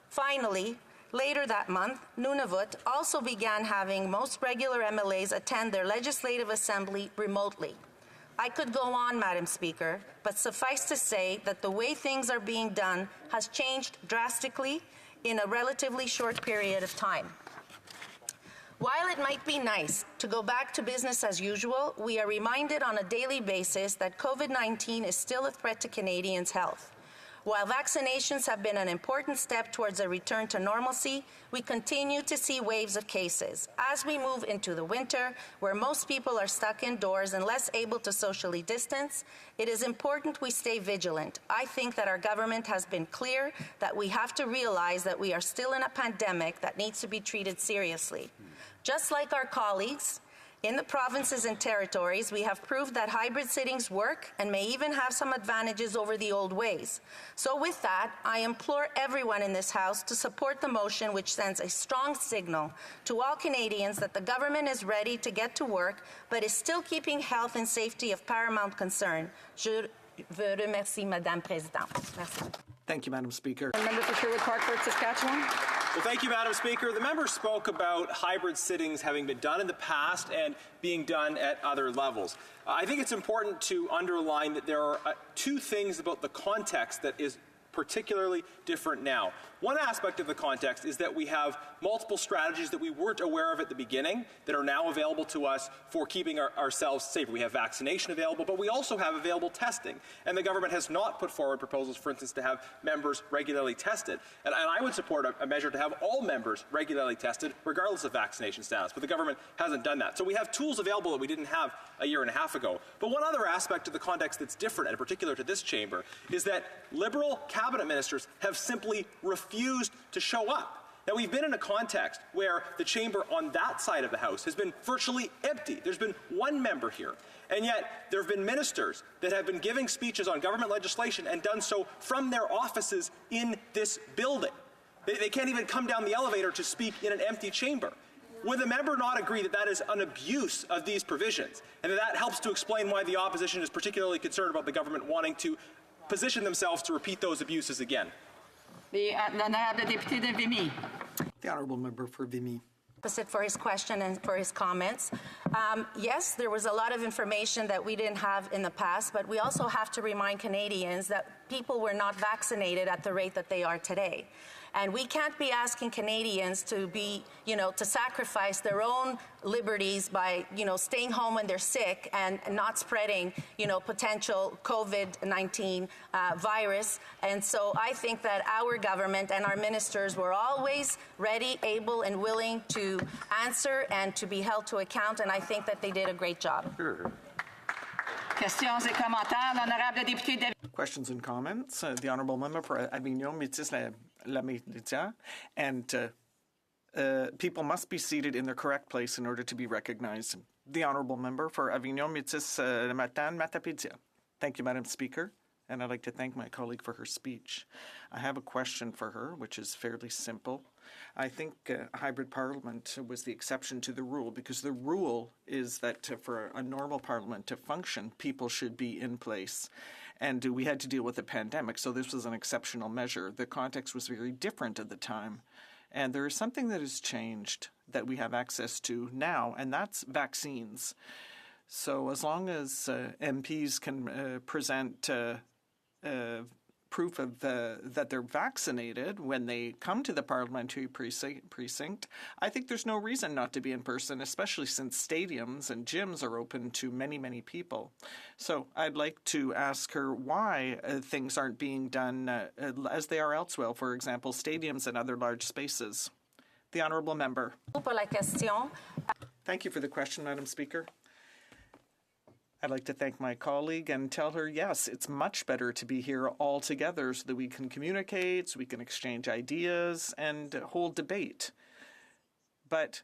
Finally, later that month, Nunavut also began having most regular MLAs attend their legislative assembly remotely. I could go on, Madam Speaker, but suffice to say that the way things are being done has changed drastically in a relatively short period of time. While it might be nice to go back to business as usual, we are reminded on a daily basis that COVID-19 is still a threat to Canadians' health. While vaccinations have been an important step towards a return to normalcy, we continue to see waves of cases. As we move into the winter, where most people are stuck indoors and less able to socially distance, it is important we stay vigilant. I think that our government has been clear that we have to realize that we are still in a pandemic that needs to be treated seriously. Just like our colleagues in the provinces and territories, we have proved that hybrid sittings work and may even have some advantages over the old ways. So with that, I implore everyone in this House to support the motion, which sends a strong signal to all Canadians that the government is ready to get to work, but is still keeping health and safety of paramount concern. Je veux remercier Madame Présidente. Merci. Thank you, Madam Speaker. Member for Sherwood Parkford, Saskatchewan. Well, thank you, Madam Speaker. The member spoke about hybrid sittings having been done in the past and being done at other levels. I think it's important to underline that there are 2 things about the context that is particularly different now. One aspect of the context is that we have multiple strategies that we weren't aware of at the beginning that are now available to us for keeping ourselves safe. We have vaccination available, but we also have available testing. And the government has not put forward proposals, for instance, to have members regularly tested. And I would support a measure to have all members regularly tested, regardless of vaccination status. But the government hasn't done that. So we have tools available that we didn't have a year and a half ago. But one other aspect of the context that's different, and in particular to this chamber, is that Liberal cabinet ministers have simply refused to show up. Now, we've been in a context where the chamber on that side of the House has been virtually empty. There's been one member here. And yet, there have been ministers that have been giving speeches on government legislation and done so from their offices in this building. They can't even come down the elevator to speak in an empty chamber. Would the member not agree that that is an abuse of these provisions, and that helps to explain why the opposition is particularly concerned about the government wanting to position themselves to repeat those abuses again? The Honourable Member for Vimy. Opposite for his question and for his comments. Yes, there was a lot of information that we didn't have in the past, but we also have to remind Canadians that people were not vaccinated at the rate that they are today. And we can't be asking Canadians to be, to sacrifice their own liberties by, staying home when they're sick and not spreading, potential COVID-19 virus. And so I think that our government and our ministers were always ready, able, and willing to answer and to be held to account. And I think that they did a great job. Questions et commentaires, l'honorable député. Questions and comments. The Honourable Member for Avignon, Métis-La Méditerranée, and people must be seated in their correct place in order to be recognized. The Honourable Member for Avignon, Métis-La Matapédia. Thank you, Madam Speaker, and I'd like to thank my colleague for her speech. I have a question for her, which is fairly simple. I think hybrid parliament was the exception to the rule, because the rule is that for a normal parliament to function, people should be in place. And we had to deal with a pandemic, so this was an exceptional measure. The context was very different at the time. And there is something that has changed that we have access to now, and that's vaccines. So as long as MPs can present proof of that they're vaccinated when they come to the parliamentary precinct, I think there's no reason not to be in person, especially since stadiums and gyms are open to many, many people. So I'd like to ask her why things aren't being done as they are elsewhere, for example, stadiums and other large spaces. The Honourable Member. Thank you for the question, Madam Speaker. I'd like to thank my colleague and tell her, yes, it's much better to be here all together so that we can communicate, so we can exchange ideas and hold debate. But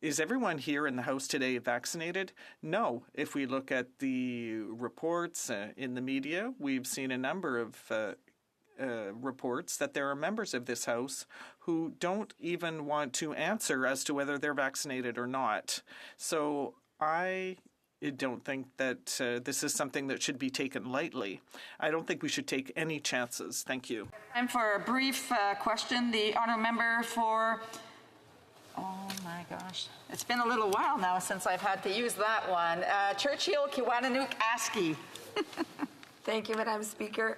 is everyone here in the House today vaccinated? No. If we look at the reports in the media, we've seen a number of reports that there are members of this House who don't even want to answer as to whether they're vaccinated or not. So I don't think that this is something that should be taken lightly. I don't think we should take any chances. Thank you. Time for a brief question. The honourable member for... Oh, my gosh. It's been a little while now since I've had to use that one. Churchill Kiwanuke Askey. Thank you, Madam Speaker.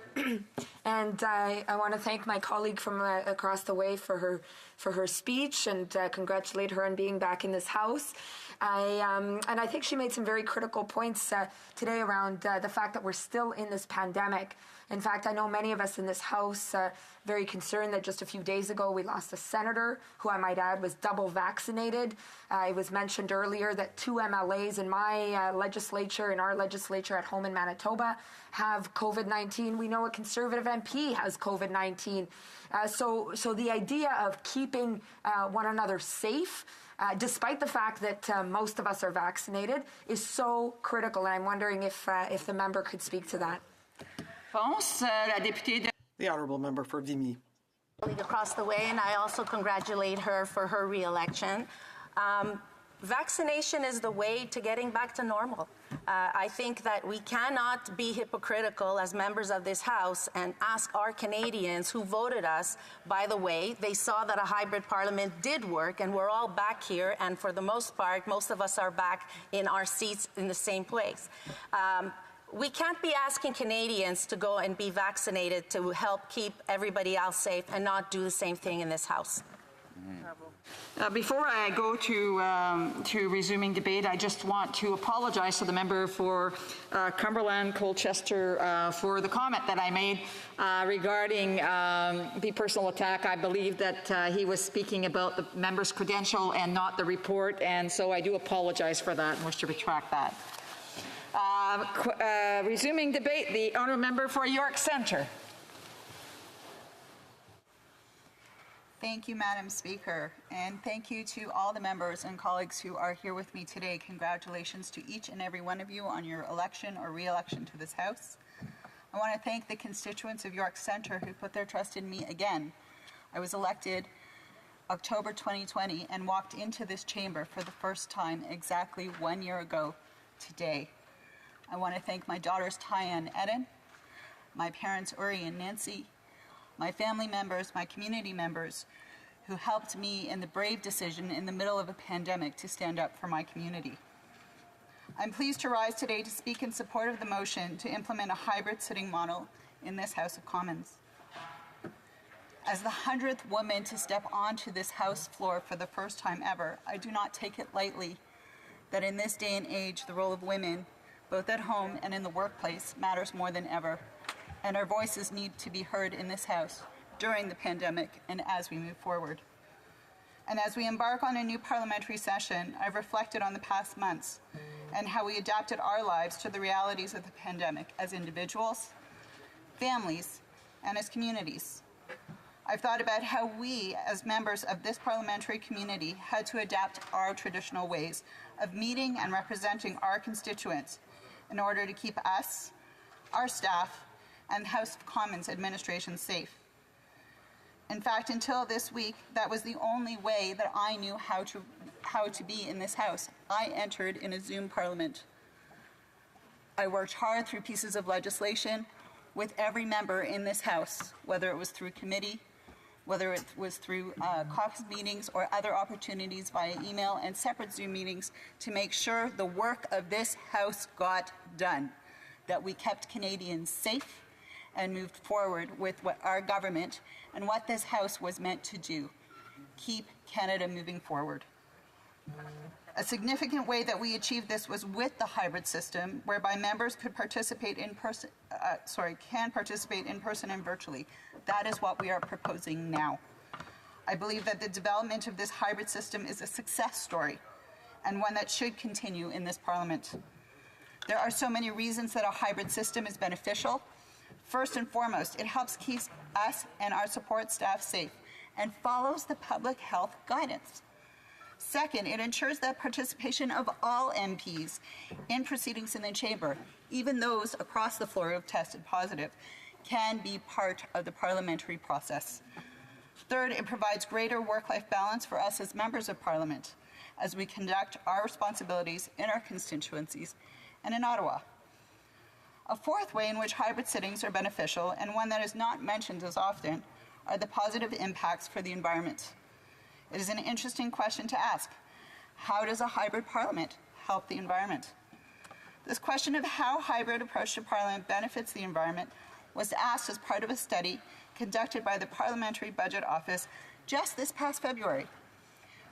And I want to thank my colleague from across the way for her speech and congratulate her on being back in this House. And I think she made some very critical points today around the fact that we're still in this pandemic. In fact, I know many of us in this House very concerned that just a few days ago we lost a senator who, I might add, was double vaccinated. It was mentioned earlier that 2 MLAs in my legislature, in our legislature at home in Manitoba, have COVID-19. We know a Conservative MP has COVID-19. So the idea of keeping one another safe, despite the fact that most of us are vaccinated, is so critical. And I'm wondering if the member could speak to that. The Honourable Member for Vimy. Across the way, and I also congratulate her for her re-election. Vaccination is the way to getting back to normal. I think that we cannot be hypocritical as members of this House and ask our Canadians who voted us, by the way, they saw that a hybrid parliament did work and we're all back here, and for the most part, most of us are back in our seats in the same place. We can't be asking Canadians to go and be vaccinated to help keep everybody else safe and not do the same thing in this House. Before I go to resuming debate, I just want to apologize to the member for Cumberland Colchester for the comment that I made regarding the personal attack. I believe that he was speaking about the member's credential and not the report, and so I do apologize for that and wish to retract that. Resuming debate, the honourable member for York Centre. Thank you, Madam Speaker, and thank you to all the members and colleagues who are here with me today. Congratulations to each and every one of you on your election or re-election to this House. I want to thank the constituents of York Centre who put their trust in me again. I was elected October 2020 and walked into this chamber for the first time exactly 1 year ago today. I want to thank my daughters Taya and Eden, my parents Uri and Nancy, my family members, my community members who helped me in the brave decision in the middle of a pandemic to stand up for my community. I'm pleased to rise today to speak in support of the motion to implement a hybrid sitting model in this House of Commons. As the 100th woman to step onto this House floor for the first time ever, I do not take it lightly that in this day and age, the role of women, both at home and in the workplace, matters more than ever, and our voices need to be heard in this House during the pandemic and as we move forward. And as we embark on a new parliamentary session, I've reflected on the past months and how we adapted our lives to the realities of the pandemic as individuals, families, and as communities. I've thought about how we, as members of this parliamentary community, had to adapt our traditional ways of meeting and representing our constituents in order to keep us, our staff, and House of Commons administration safe. In fact, until this week, that was the only way that I knew how to be in this House. I entered in a Zoom parliament. I worked hard through pieces of legislation with every member in this House, whether it was through committee, whether it was through caucus meetings or other opportunities via email and separate Zoom meetings, to make sure the work of this House got done, that we kept Canadians safe and moved forward with what our government and what this House was meant to do, keep Canada moving forward. A significant way that we achieved this was with the hybrid system, whereby members could participate in person, can participate in person and virtually. That is what we are proposing now. I believe that the development of this hybrid system is a success story and one that should continue in this Parliament. There are so many reasons that a hybrid system is beneficial. First and foremost, it helps keep us and our support staff safe and follows the public health guidance. Second, it ensures that participation of all MPs in proceedings in the chamber, even those across the floor who have tested positive, can be part of the parliamentary process. Third, it provides greater work-life balance for us as members of Parliament as we conduct our responsibilities in our constituencies and in Ottawa. A fourth way in which hybrid sittings are beneficial, and one that is not mentioned as often, are the positive impacts for the environment. It is an interesting question to ask. How does a hybrid parliament help the environment? This question of how hybrid approach to parliament benefits the environment was asked as part of a study conducted by the Parliamentary Budget Office just this past February.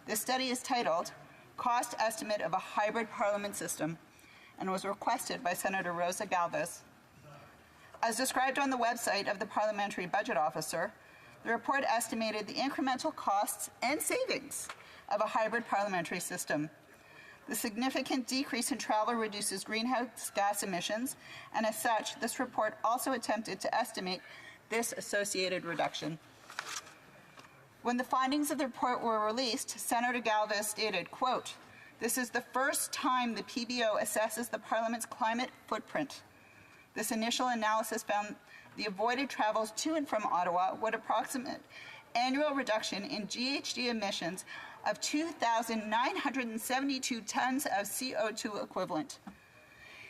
This study is titled Cost Estimate of a Hybrid Parliament System and was requested by Senator Rosa Galvez. As described on the website of the Parliamentary Budget Officer, the report estimated the incremental costs and savings of a hybrid parliamentary system. The significant decrease in travel reduces greenhouse gas emissions, and as such, this report also attempted to estimate this associated reduction. When the findings of the report were released, Senator Galvez stated, quote, "This is the first time the PBO assesses the Parliament's climate footprint. This initial analysis found the avoided travels to and from Ottawa would approximate annual reduction in GHG emissions of 2,972 tons of CO2 equivalent,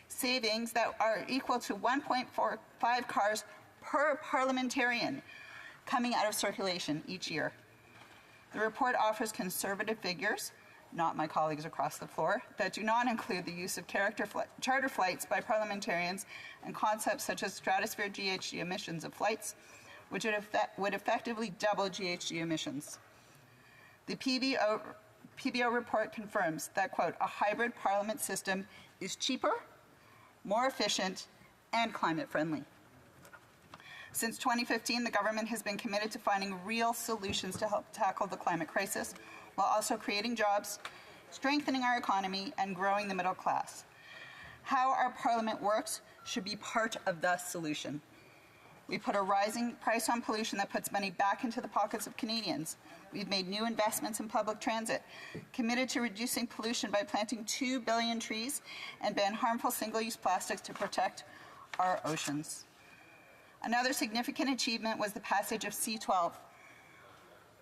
savings that are equal to 1.45 cars per parliamentarian coming out of circulation each year. The report offers conservative figures, not my colleagues across the floor, that do not include the use of charter flights by parliamentarians and concepts such as stratosphere GHG emissions of flights, which would effectively double GHG emissions. The PBO report confirms that, quote, a hybrid parliament system is cheaper, more efficient, and climate friendly. Since 2015, the government has been committed to finding real solutions to help tackle the climate crisis, while also creating jobs, strengthening our economy, and growing the middle class. How our parliament works should be part of the solution. We put a rising price on pollution that puts money back into the pockets of Canadians. We've made new investments in public transit, committed to reducing pollution by planting 2 billion trees, and ban harmful single-use plastics to protect our oceans. Another significant achievement was the passage of C-12,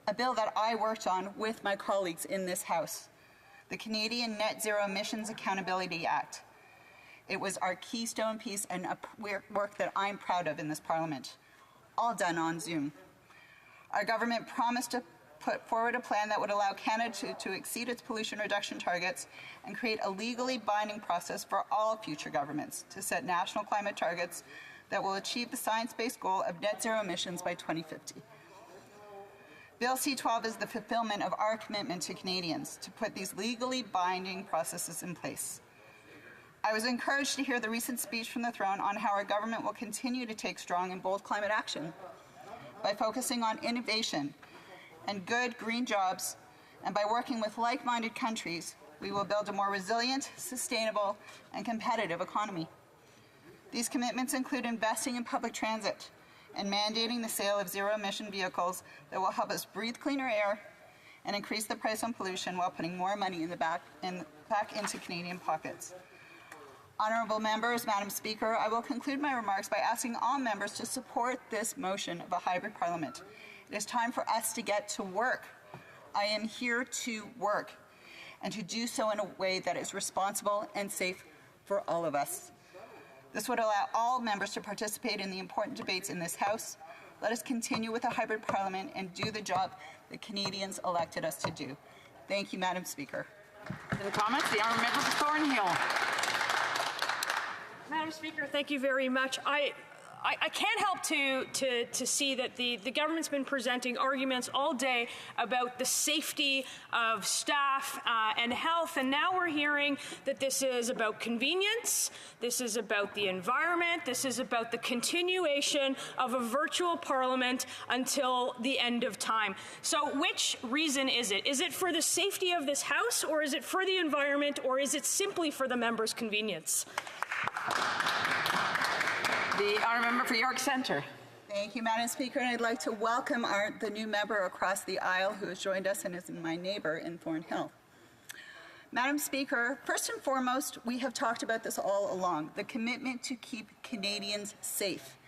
a bill that I worked on with my colleagues in this House, the Canadian Net Zero Emissions Accountability Act. It was our keystone piece and a work that I'm proud of in this Parliament, all done on Zoom. Our government promised to put forward a plan that would allow Canada to exceed its pollution reduction targets and create a legally binding process for all future governments to set national climate targets that will achieve the science-based goal of net zero emissions by 2050. Bill C-12 is the fulfillment of our commitment to Canadians to put these legally binding processes in place. I was encouraged to hear the recent speech from the throne on how our government will continue to take strong and bold climate action by focusing on innovation and good green jobs, and by working with like-minded countries, we will build a more resilient, sustainable, and competitive economy. These commitments include investing in public transit and mandating the sale of zero-emission vehicles that will help us breathe cleaner air and increase the price on pollution while putting more money back into Canadian pockets. Honourable members, Madam Speaker, I will conclude my remarks by asking all members to support this motion of a hybrid parliament. It is time for us to get to work. I am here to work, and to do so in a way that is responsible and safe for all of us. This would allow all members to participate in the important debates in this House. Let us continue with a hybrid parliament and do the job that Canadians elected us to do. Thank you, Madam Speaker. To the comments, the honourable member for Thornhill. Madam Speaker, thank you very much. I can't help to see that the government's been presenting arguments all day about the safety of staff and health, and now we're hearing that this is about convenience, this is about the environment, this is about the continuation of a virtual parliament until the end of time. So which reason is it? Is it for the safety of this House, or is it for the environment, or is it simply for the members' convenience? The honourable member for York Centre. Thank you, Madam Speaker, and I'd like to welcome the new member across the aisle who has joined us and is my neighbour in Thornhill. Madam Speaker, first and foremost, we have talked about this all along, the commitment to keep Canadians safe,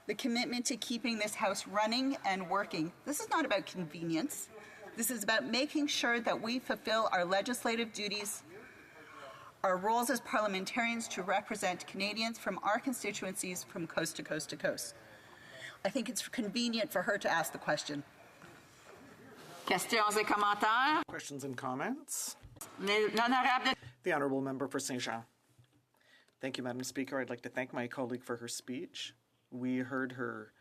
the commitment to keeping this House running and working. This is not about convenience. This is about making sure that we fulfill our legislative duties, our roles as parliamentarians to represent Canadians from our constituencies from coast to coast to coast. I think it's convenient for her to ask the question. Questions et commentaires? Questions and comments? The Honourable Member for Saint-Jean. Thank you, Madam Speaker. I'd like to thank my colleague for her speech. We heard her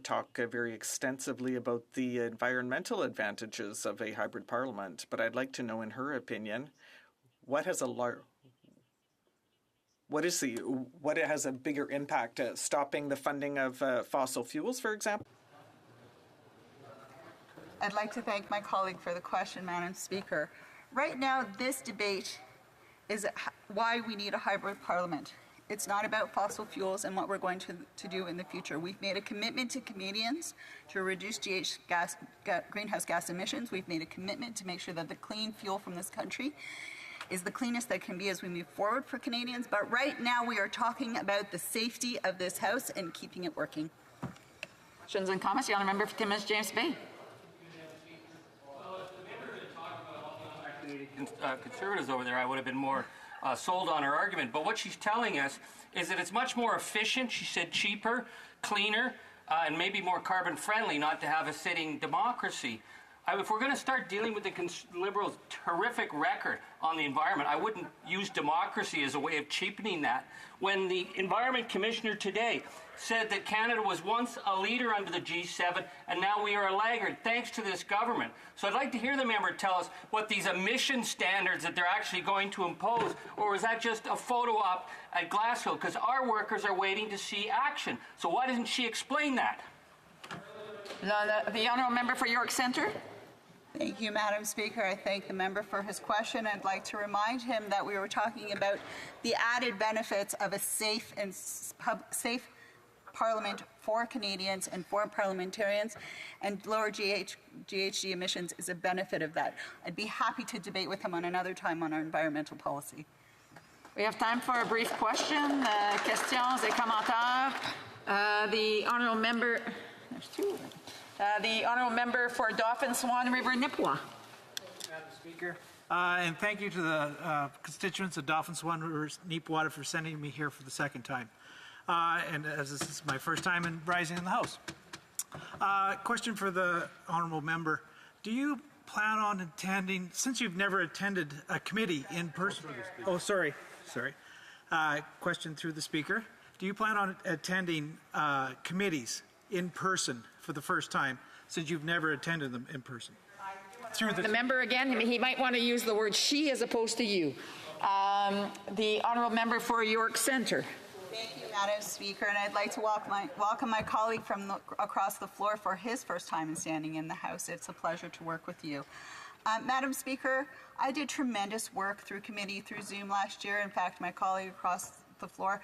talk very extensively about the environmental advantages of a hybrid parliament, but I'd like to know, in her opinion, what has a bigger impact? Stopping the funding of fossil fuels, for example? I'd like to thank my colleague for the question, Madam Speaker. Right now, this debate is why we need a hybrid parliament. It's not about fossil fuels and what we're going to do in the future. We've made a commitment to Canadians to reduce greenhouse gas emissions. We've made a commitment to make sure that the clean fuel from this country is the cleanest that can be as we move forward for Canadians. But right now we are talking about the safety of this House and keeping it working. Questions and comments? The honourable member for Timmins, James Bay. Conservatives over there, I would have been more sold on her argument. But what she's telling us is that it's much more efficient, she said cheaper, cleaner, and maybe more carbon friendly not to have a sitting democracy. If we're going to start dealing with the Liberals' terrific record on the environment, I wouldn't use democracy as a way of cheapening that. When the Environment Commissioner today said that Canada was once a leader under the G7 and now we are a laggard thanks to this government. So I'd like to hear the member tell us what these emission standards that they're actually going to impose, or is that just a photo op at Glasgow? Because our workers are waiting to see action. So why doesn't she explain that? The honourable member for York Centre. Thank you, Madam Speaker. I thank the member for his question. I'd like to remind him that we were talking about the added benefits of a safe safe Parliament for Canadians and for parliamentarians, and lower GHG emissions is a benefit of that. I'd be happy to debate with him on another time on our environmental policy. We have time for a brief question. Questions et commentaires. The honourable member. There's two. The honourable member for Dauphin, Swan River, Nipawin. Madam Speaker, and thank you to the constituents of Dauphin, Swan River, Nipawin for sending me here for the second time. And as this is my first time in rising in the House. Question for the honourable member: do you plan on attending, since you've never attended a committee in person? Oh, sorry. Question through the Speaker: do you plan on attending committees in person for the first time, since you've never attended them in person? The member again, he might want to use the word she as opposed to you. The honourable member for York Centre. Thank you, Madam Speaker, and I'd like to welcome my colleague from across the floor for his first time in standing in the House. It's a pleasure to work with you. Madam Speaker, I did tremendous work through committee, through Zoom last year. In fact, my colleague across the floor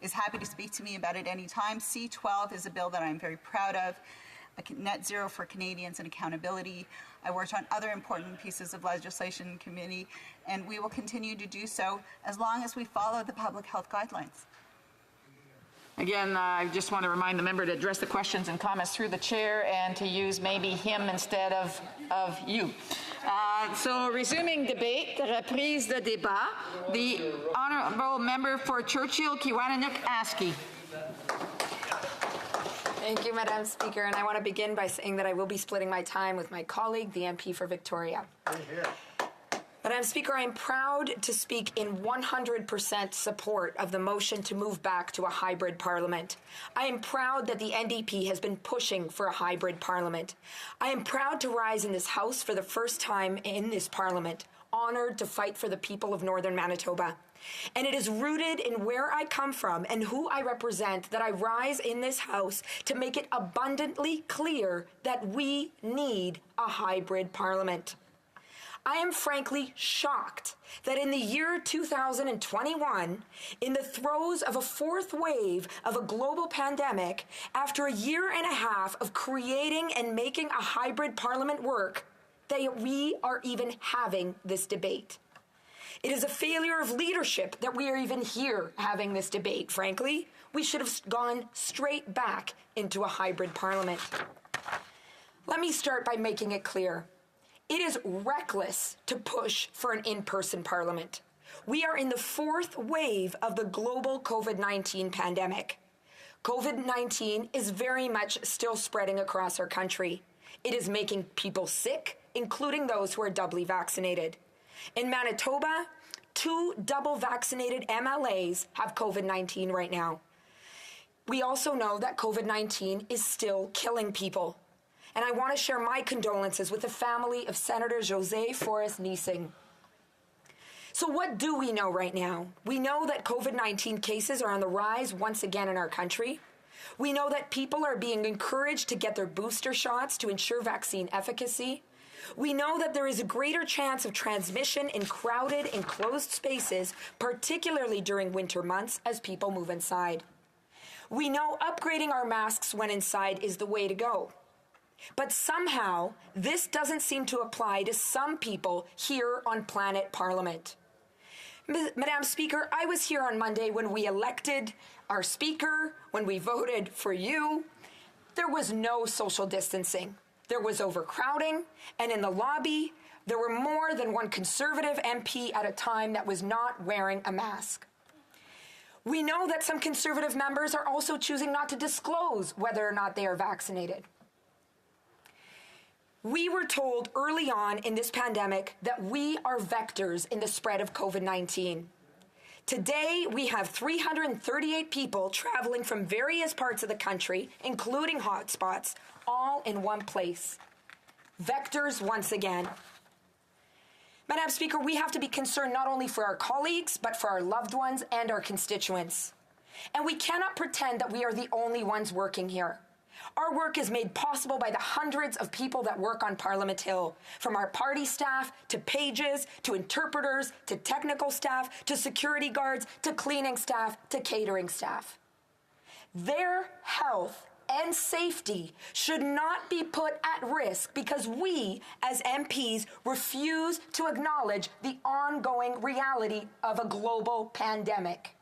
is happy to speak to me about it anytime. C-12 is a bill that I'm very proud of, net zero for Canadians and accountability. I worked on other important pieces of legislation in committee, and we will continue to do so as long as we follow the public health guidelines. Again, I just want to remind the member to address the questions and comments through the chair and to use maybe him instead of you. So resuming debate, reprise de débat, the honourable member for Churchill, Kiwanis, Askey. Thank you, Madam Speaker, and I want to begin by saying that I will be splitting my time with my colleague, the MP for Victoria. Madam Speaker, I am proud to speak in 100% support of the motion to move back to a hybrid parliament. I am proud that the NDP has been pushing for a hybrid parliament. I am proud to rise in this House for the first time in this parliament, honored to fight for the people of Northern Manitoba. And it is rooted in where I come from and who I represent that I rise in this House to make it abundantly clear that we need a hybrid parliament. I am frankly shocked that in the year 2021, in the throes of a fourth wave of a global pandemic, after a year and a half of creating and making a hybrid parliament work, that we are even having this debate. It is a failure of leadership that we are even here having this debate, frankly. We should have gone straight back into a hybrid parliament. Let me start by making it clear. It is reckless to push for an in-person parliament. We are in the fourth wave of the global COVID-19 pandemic. COVID-19 is very much still spreading across our country. It is making people sick, including those who are doubly vaccinated. In Manitoba, 2 double-vaccinated MLAs have COVID-19 right now. We also know that COVID-19 is still killing people. And I want to share my condolences with the family of Senator José Forrest Nising. So what do we know right now? We know that COVID-19 cases are on the rise once again in our country. We know that people are being encouraged to get their booster shots to ensure vaccine efficacy. We know that there is a greater chance of transmission in crowded, enclosed spaces, particularly during winter months as people move inside. We know upgrading our masks when inside is the way to go. But somehow, this doesn't seem to apply to some people here on Planet Parliament. Madam Speaker, I was here on Monday when we elected our Speaker, when we voted for you. There was no social distancing. There was overcrowding, and in the lobby, there were more than one Conservative MP at a time that was not wearing a mask. We know that some Conservative members are also choosing not to disclose whether or not they are vaccinated. We were told early on in this pandemic that we are vectors in the spread of COVID-19. Today, we have 338 people traveling from various parts of the country, including hotspots, all in one place. Vectors once again. Madam Speaker, we have to be concerned not only for our colleagues, but for our loved ones and our constituents. And we cannot pretend that we are the only ones working here. Our work is made possible by the hundreds of people that work on Parliament Hill, from our party staff, to pages, to interpreters, to technical staff, to security guards, to cleaning staff, to catering staff. Their health and safety should not be put at risk because we, as MPs, refuse to acknowledge the ongoing reality of a global pandemic.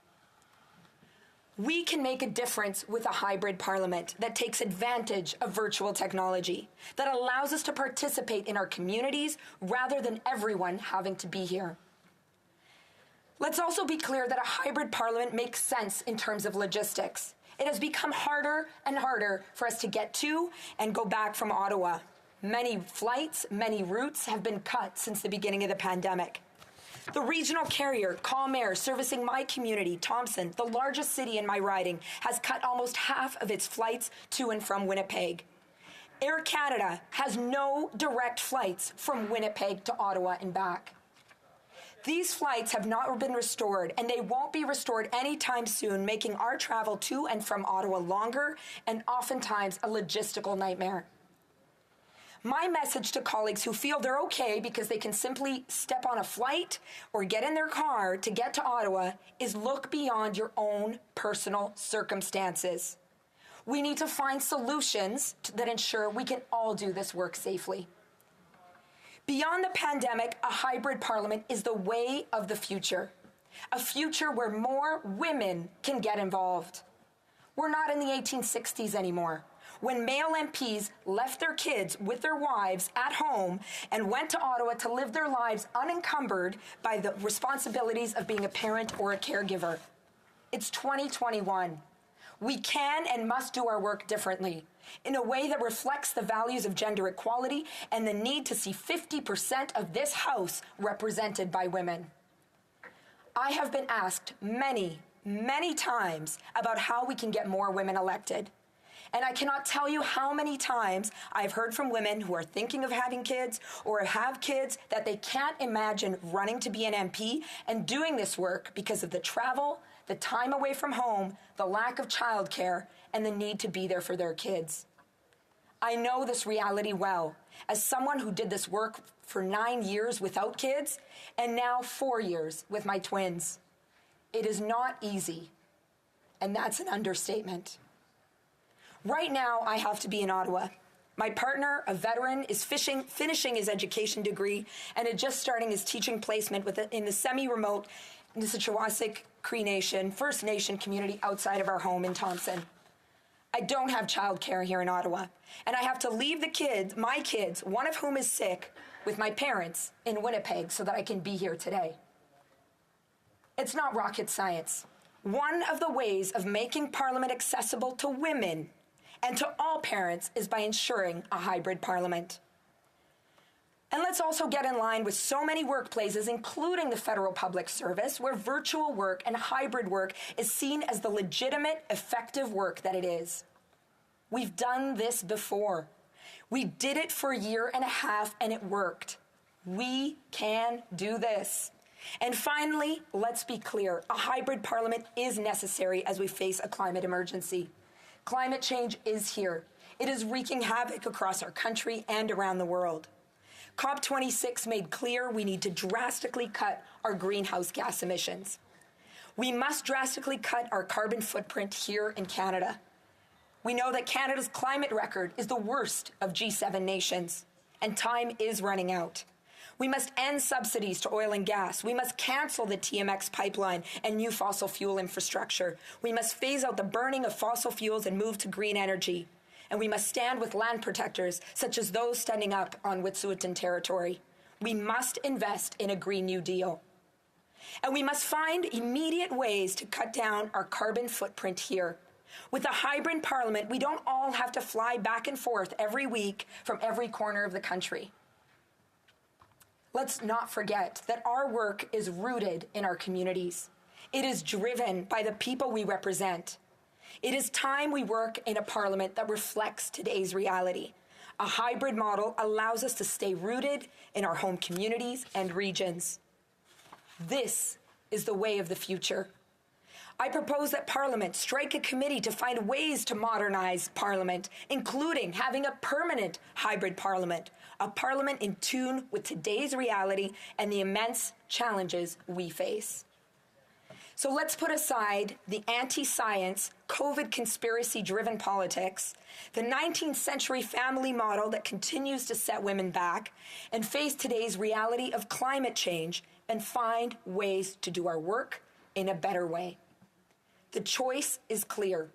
We can make a difference with a hybrid parliament that takes advantage of virtual technology, that allows us to participate in our communities rather than everyone having to be here. Let's also be clear that a hybrid parliament makes sense in terms of logistics. It has become harder and harder for us to get to and go back from Ottawa. Many flights, many routes have been cut since the beginning of the pandemic. The regional carrier, Calm Air, servicing my community, Thompson, the largest city in my riding, has cut almost half of its flights to and from Winnipeg. Air Canada has no direct flights from Winnipeg to Ottawa and back. These flights have not been restored, and they won't be restored anytime soon, making our travel to and from Ottawa longer and oftentimes a logistical nightmare. My message to colleagues who feel they're okay because they can simply step on a flight or get in their car to get to Ottawa is look beyond your own personal circumstances. We need to find solutions that ensure we can all do this work safely. Beyond the pandemic, a hybrid parliament is the way of the future, a future where more women can get involved. We're not in the 1860s anymore, when male MPs left their kids with their wives at home and went to Ottawa to live their lives unencumbered by the responsibilities of being a parent or a caregiver. It's 2021. We can and must do our work differently, in a way that reflects the values of gender equality and the need to see 50% of this House represented by women. I have been asked many, many times about how we can get more women elected. And I cannot tell you how many times I've heard from women who are thinking of having kids or have kids that they can't imagine running to be an MP and doing this work because of the travel, the time away from home, the lack of childcare, and the need to be there for their kids. I know this reality well, as someone who did this work for 9 years without kids and now 4 years with my twins. It is not easy, and that's an understatement. Right now, I have to be in Ottawa. My partner, a veteran, is finishing his education degree and is just starting his teaching placement in the semi-remote Nissachawasik Cree Nation, First Nation community outside of our home in Thompson. I don't have childcare here in Ottawa, and I have to leave my kids, one of whom is sick, with my parents in Winnipeg so that I can be here today. It's not rocket science. One of the ways of making Parliament accessible to women and to all parents is by ensuring a hybrid parliament. And let's also get in line with so many workplaces, including the Federal Public Service, where virtual work and hybrid work is seen as the legitimate, effective work that it is. We've done this before. We did it for a year and a half, and it worked. We can do this. And finally, let's be clear, a hybrid parliament is necessary as we face a climate emergency. Climate change is here. It is wreaking havoc across our country and around the world. COP26 made clear we need to drastically cut our greenhouse gas emissions. We must drastically cut our carbon footprint here in Canada. We know that Canada's climate record is the worst of G7 nations, and time is running out. We must end subsidies to oil and gas. We must cancel the TMX pipeline and new fossil fuel infrastructure. We must phase out the burning of fossil fuels and move to green energy. And we must stand with land protectors, such as those standing up on Wet'suwet'en territory. We must invest in a Green New Deal. And we must find immediate ways to cut down our carbon footprint here. With a hybrid parliament, we don't all have to fly back and forth every week from every corner of the country. Let's not forget that our work is rooted in our communities. It is driven by the people we represent. It is time we work in a parliament that reflects today's reality. A hybrid model allows us to stay rooted in our home communities and regions. This is the way of the future. I propose that Parliament strike a committee to find ways to modernize Parliament, including having a permanent hybrid Parliament, a Parliament in tune with today's reality and the immense challenges we face. So let's put aside the anti-science, COVID conspiracy-driven politics, the 19th century family model that continues to set women back, and face today's reality of climate change and find ways to do our work in a better way. The choice is clear: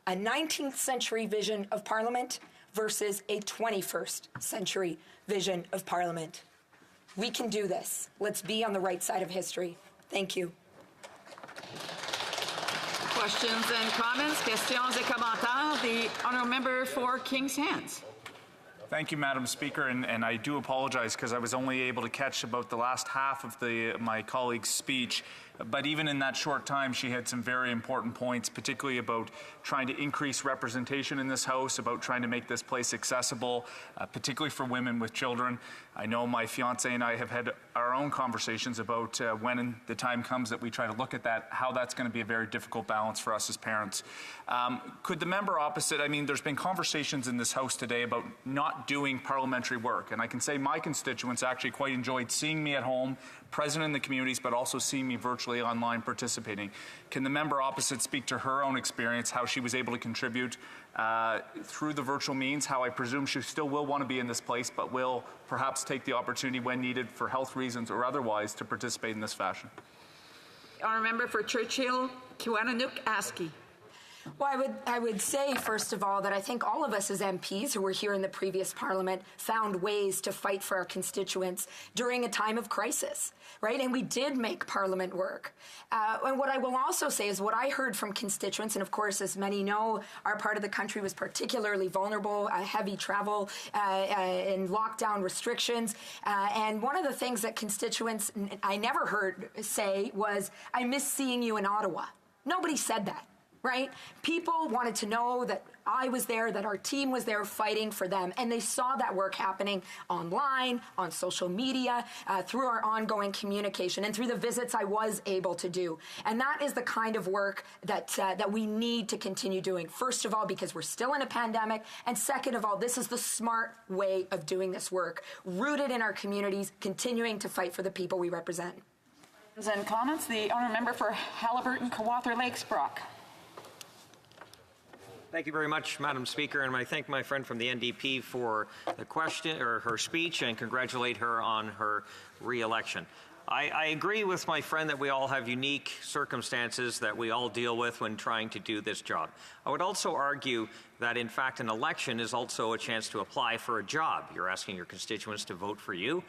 a 19th century vision of Parliament versus a 21st century vision of Parliament. We can do this. Let's be on the right side of history. Thank you. Questions and comments? Questions et commentaires. The honourable member for Kings Hands. Thank you, Madam Speaker, and I do apologize because I was only able to catch about the last half of my colleague's speech. But even in that short time, she had some very important points, particularly about trying to increase representation in this House, about trying to make this place accessible, particularly for women with children. I know my fiance and I have had our own conversations about when the time comes that we try to look at that, how that's going to be a very difficult balance for us as parents. Could the member opposite, I mean, there's been conversations in this House today about not doing parliamentary work, and I can say my constituents actually quite enjoyed seeing me at home, present in the communities, but also seeing me virtually online participating. Can the member opposite speak to her own experience, how she was able to contribute through the virtual means, how I presume she still will want to be in this place, but will perhaps take the opportunity when needed for health reasons or otherwise to participate in this fashion? Honourable member for Churchill, Kiwanis Aski. Well, I would say, first of all, that I think all of us as MPs who were here in the previous Parliament found ways to fight for our constituents during a time of crisis, right? And we did make Parliament work. And what I will also say is what I heard from constituents, and of course, as many know, our part of the country was particularly vulnerable, heavy travel and lockdown restrictions. And one of the things that constituents I never heard say was, "I miss seeing you in Ottawa." Nobody said that. Right? People wanted to know that I was there, that our team was there fighting for them. And they saw that work happening online, on social media, through our ongoing communication, and through the visits I was able to do. And that is the kind of work that we need to continue doing. First of all, because we're still in a pandemic. And second of all, this is the smart way of doing this work, rooted in our communities, continuing to fight for the people we represent. And comments, the honourable member for Haliburton, Kawartha Lakes, Brock. Thank you very much, Madam Speaker, and I thank my friend from the NDP for the question or her speech and congratulate her on her re-election. I agree with my friend that we all have unique circumstances that we all deal with when trying to do this job. I would also argue that, in fact, an election is also a chance to apply for a job. You're asking your constituents to vote for you,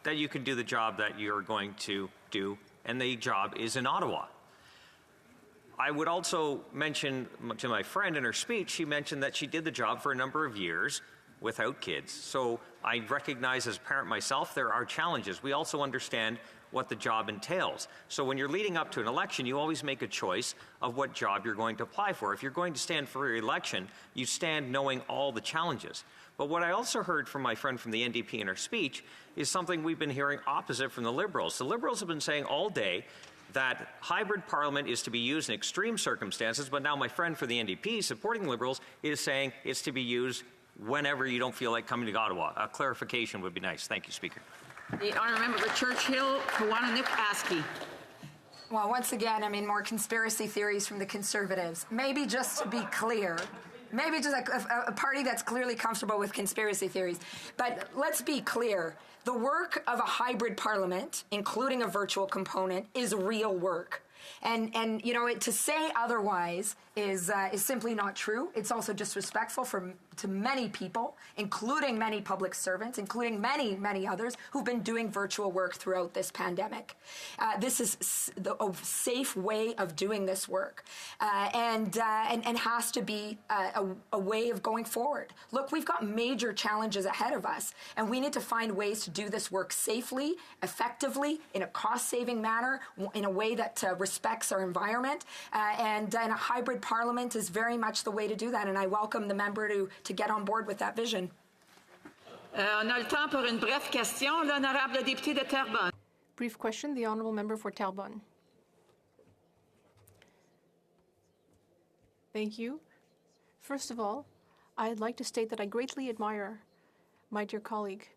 that you can do the job that you're going to do, and the job is in Ottawa. I would also mention to my friend in her speech, she mentioned that she did the job for a number of years without kids. So I recognize as a parent myself, there are challenges. We also understand what the job entails. So when you're leading up to an election, you always make a choice of what job you're going to apply for. If you're going to stand for re-election, you stand knowing all the challenges. But what I also heard from my friend from the NDP in her speech is something we've been hearing opposite from the Liberals. The Liberals have been saying all day that hybrid parliament is to be used in extreme circumstances, but now my friend for the NDP supporting the Liberals is saying it's to be used whenever you don't feel like coming to Ottawa. A clarification would be nice. Thank you, Speaker. The honourable member for Churchill, Kiwanis Aski. Well, once again, I mean, more conspiracy theories from the Conservatives. Maybe just to be clear, maybe just a party that's clearly comfortable with conspiracy theories. But let's be clear. The work of a hybrid parliament, including a virtual component, is real work. And you know, to say otherwise is simply not true. It's also disrespectful to many people, including many public servants, including many others who've been doing virtual work throughout this pandemic. This is a safe way of doing this work, and has to be a way of going forward. Look, we've got major challenges ahead of us, and we need to find ways to do this work safely, effectively, in a cost-saving manner, in a way that respects our environment, and a hybrid parliament is very much the way to do that, and I welcome the member to get on board with that vision. On a le temps pour une brève question, l'honorable député de Terrebonne. Brief question, the honourable member for Terrebonne. Thank you. First of all, I'd like to state that I greatly admire my dear colleague.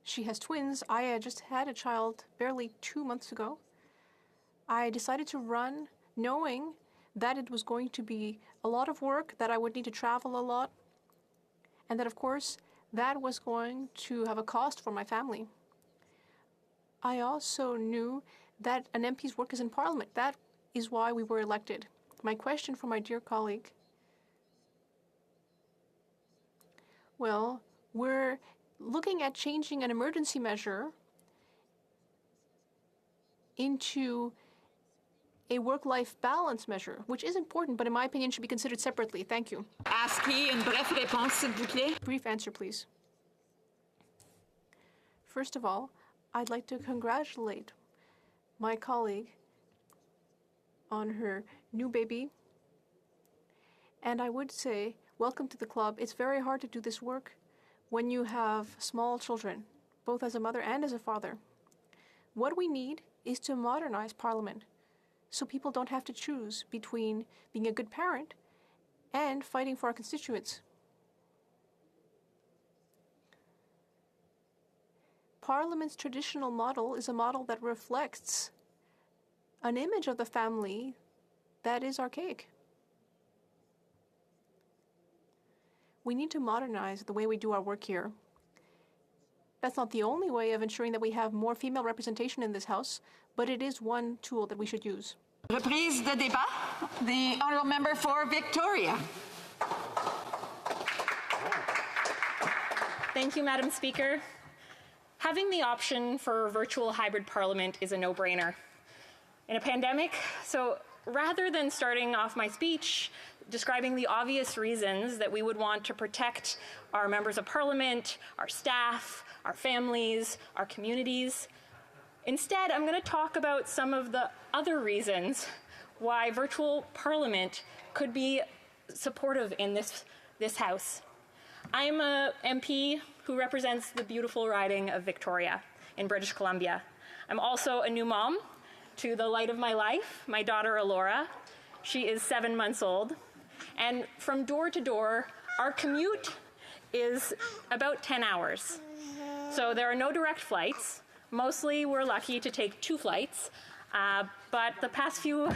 She has twins. I just had a child barely 2 months ago. I decided to run knowing that it was going to be a lot of work, that I would need to travel a lot, and that, of course, that was going to have a cost for my family. I also knew that an MP's work is in Parliament. That is why we were elected. My question for my dear colleague, well, we're looking at changing an emergency measure into a work-life balance measure, which is important, but in my opinion should be considered separately. Thank you. Une brève réponse, s'il vous plaît. Brief answer, please. First of all, I'd like to congratulate my colleague on her new baby. And I would say, welcome to the club. It's very hard to do this work when you have small children, both as a mother and as a father. What we need is to modernize Parliament so people don't have to choose between being a good parent and fighting for our constituents. Parliament's traditional model is a model that reflects an image of the family that is archaic. We need to modernize the way we do our work here. That's not the only way of ensuring that we have more female representation in this House, but it is one tool that we should use. Reprise de débat. The honourable member for Victoria. Thank you, Madam Speaker. Having the option for virtual hybrid parliament is a no-brainer in a pandemic. So rather than starting off my speech describing the obvious reasons that we would want to protect our members of parliament, our staff, our families, our communities, instead, I'm going to talk about some of the other reasons why virtual parliament could be supportive in this House. I'm a MP who represents the beautiful riding of Victoria in British Columbia. I'm also a new mom to the light of my life, my daughter Alora. She is 7 months old. And from door to door, our commute is about 10 hours. So there are no direct flights. Mostly we're lucky to take 2 flights, but the past few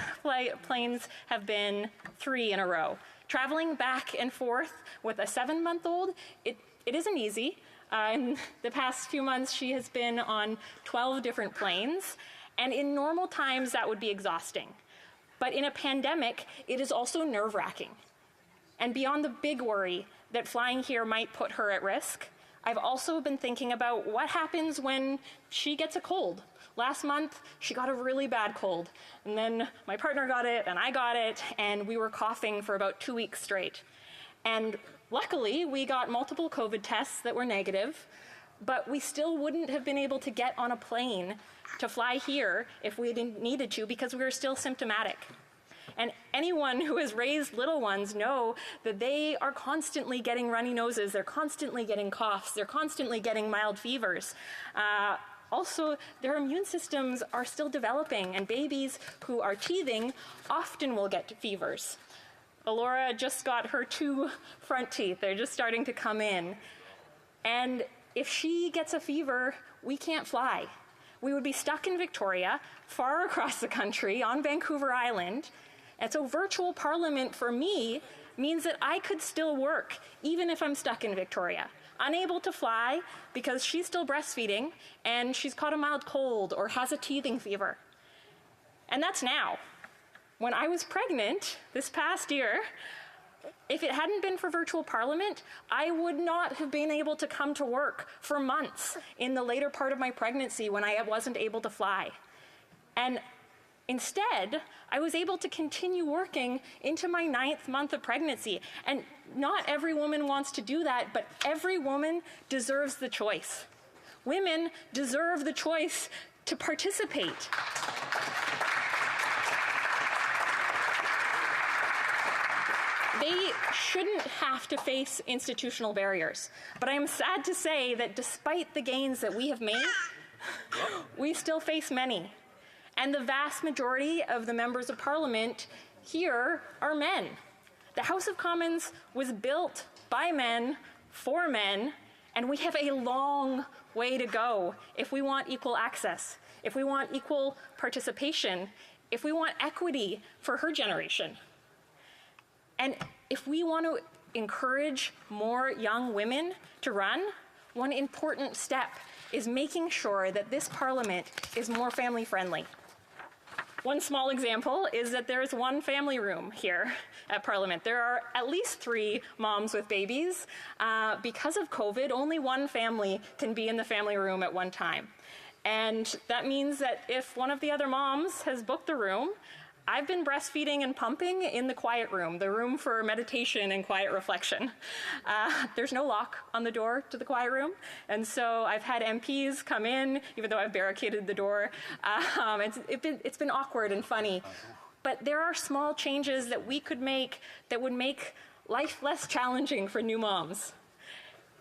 planes have been 3 in a row. Traveling back and forth with a 7-month-old, it isn't easy. In the past few months, she has been on 12 different planes, and in normal times, that would be exhausting. But in a pandemic, it is also nerve-wracking. And beyond the big worry that flying here might put her at risk, I've also been thinking about what happens when she gets a cold. Last month, she got a really bad cold, and then my partner got it, and I got it, and we were coughing for about 2 weeks straight. And luckily, we got multiple COVID tests that were negative, but we still wouldn't have been able to get on a plane to fly here if we needed to because we were still symptomatic. And anyone who has raised little ones know that they are constantly getting runny noses, they're constantly getting coughs, they're constantly getting mild fevers. Also, their immune systems are still developing, and babies who are teething often will get fevers. Alora just got her 2 front teeth. They're just starting to come in. And if she gets a fever, we can't fly. We would be stuck in Victoria, far across the country, on Vancouver Island. And so virtual parliament for me means that I could still work, even if I'm stuck in Victoria. Unable to fly because she's still breastfeeding and she's caught a mild cold or has a teething fever. And that's now. When I was pregnant this past year, if it hadn't been for virtual Parliament, I would not have been able to come to work for months in the later part of my pregnancy when I wasn't able to fly. And instead, I was able to continue working into my 9th month of pregnancy. And not every woman wants to do that, but every woman deserves the choice. Women deserve the choice to participate. They shouldn't have to face institutional barriers. But I am sad to say that despite the gains that we have made, we still face many. And the vast majority of the members of Parliament here are men. The House of Commons was built by men, for men, and we have a long way to go if we want equal access, if we want equal participation, if we want equity for her generation. And if we want to encourage more young women to run, one important step is making sure that this Parliament is more family-friendly. One small example is that there is one family room here at Parliament. There are at least 3 moms with babies. Because of COVID, only one family can be in the family room at one time. And that means that if one of the other moms has booked the room, I've been breastfeeding and pumping in the quiet room, the room for meditation and quiet reflection. There's no lock on the door to the quiet room, and so I've had MPs come in, even though I've barricaded the door. It's been awkward and funny, but there are small changes that we could make that would make life less challenging for new moms.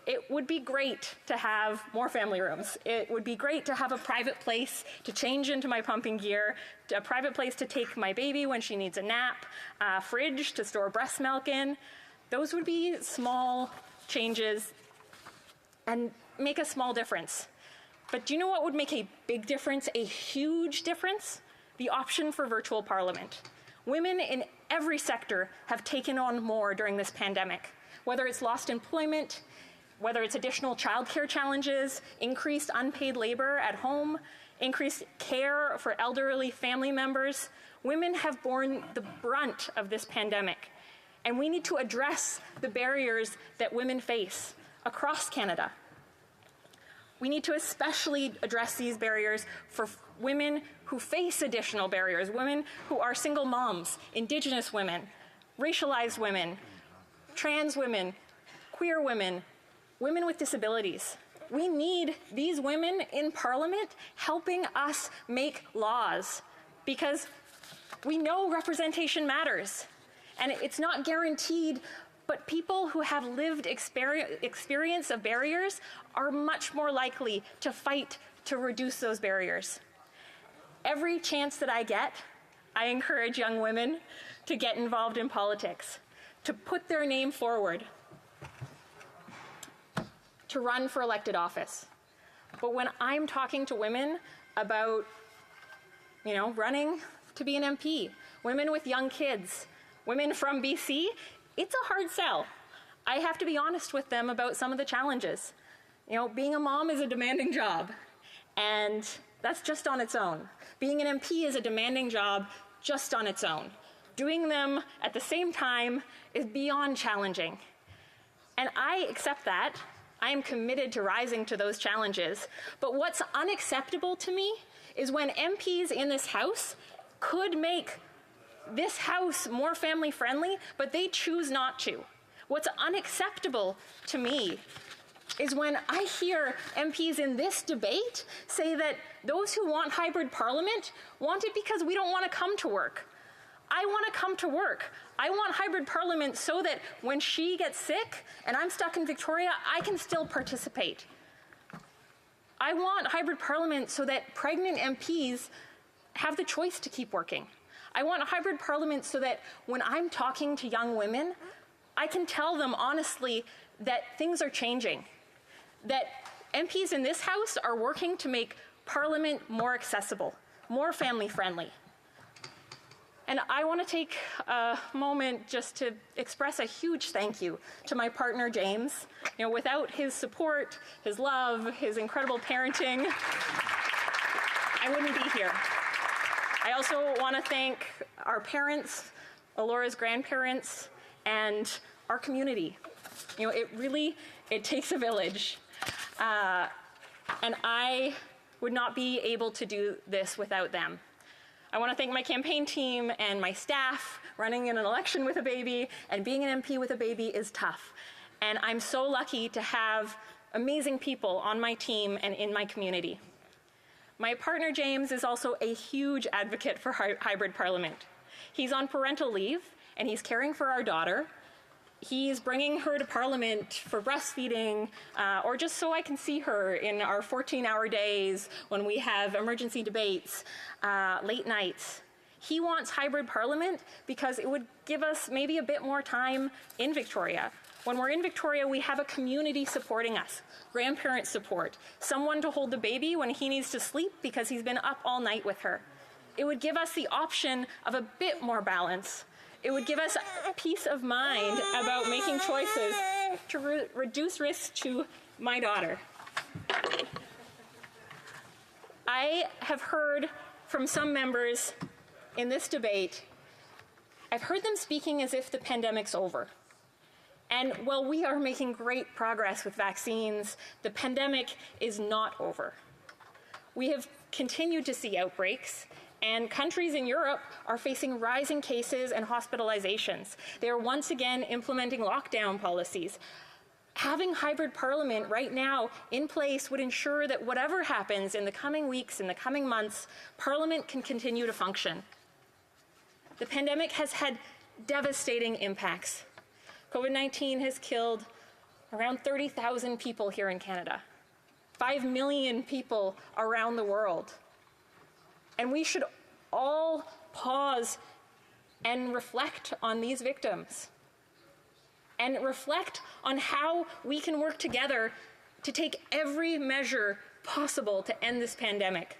It would be great to have more family rooms. It would be great to have a private place to change into my pumping gear, a private place to take my baby when she needs a nap, a fridge to store breast milk in. Those would be small changes and make a small difference. But do you know what would make a big difference, a huge difference? The option for virtual Parliament. Women in every sector have taken on more during this pandemic, whether it's lost employment, whether it's additional childcare challenges, increased unpaid labor at home, increased care for elderly family members. Women have borne the brunt of this pandemic, and we need to address the barriers that women face across Canada. We need to especially address these barriers for women who face additional barriers, women who are single moms, Indigenous women, racialized women, trans women, queer women, women with disabilities. We need these women in Parliament helping us make laws because we know representation matters. And it's not guaranteed, but people who have lived experience of barriers are much more likely to fight to reduce those barriers. Every chance that I get, I encourage young women to get involved in politics, to put their name forward, to run for elected office. But when I'm talking to women about, running to be an MP, women with young kids, women from BC, it's a hard sell. I have to be honest with them about some of the challenges. Being a mom is a demanding job, and that's just on its own. Being an MP is a demanding job just on its own. Doing them at the same time is beyond challenging. And I accept that. I am committed to rising to those challenges. But what's unacceptable to me is when MPs in this House could make this House more family friendly, but they choose not to. What's unacceptable to me is when I hear MPs in this debate say that those who want hybrid Parliament want it because we don't want to come to work. I want to come to work. I want hybrid Parliament so that when she gets sick and I'm stuck in Victoria, I can still participate. I want hybrid Parliament so that pregnant MPs have the choice to keep working. I want a hybrid Parliament so that when I'm talking to young women, I can tell them honestly that things are changing, that MPs in this House are working to make Parliament more accessible, more family-friendly. And I want to take a moment just to express a huge thank you to my partner, James. Without his support, his love, his incredible parenting, I wouldn't be here. I also want to thank our parents, Alora's grandparents, and our community. You know, it takes a village. And I would not be able to do this without them. I want to thank my campaign team and my staff. Running in an election with a baby and being an MP with a baby is tough. And I'm so lucky to have amazing people on my team and in my community. My partner, James, is also a huge advocate for hybrid parliament. He's on parental leave, and he's caring for our daughter. He's bringing her to Parliament for breastfeeding, or just so I can see her in our 14-hour days when we have emergency debates, late nights. He wants hybrid Parliament because it would give us maybe a bit more time in Victoria. When we're in Victoria, we have a community supporting us, grandparent support, someone to hold the baby when he needs to sleep because he's been up all night with her. It would give us the option of a bit more balance. It would give us peace of mind about making choices to reduce risk to my daughter. I have heard from some members in this debate, I've heard them speaking as if the pandemic's over. And while we are making great progress with vaccines, the pandemic is not over. We have continued to see outbreaks, and countries in Europe are facing rising cases and hospitalizations. They are once again implementing lockdown policies. Having hybrid Parliament right now in place would ensure that whatever happens in the coming weeks, in the coming months, Parliament can continue to function. The pandemic has had devastating impacts. COVID-19 has killed around 30,000 people here in Canada, 5 million people around the world. And we should all pause and reflect on these victims and reflect on how we can work together to take every measure possible to end this pandemic.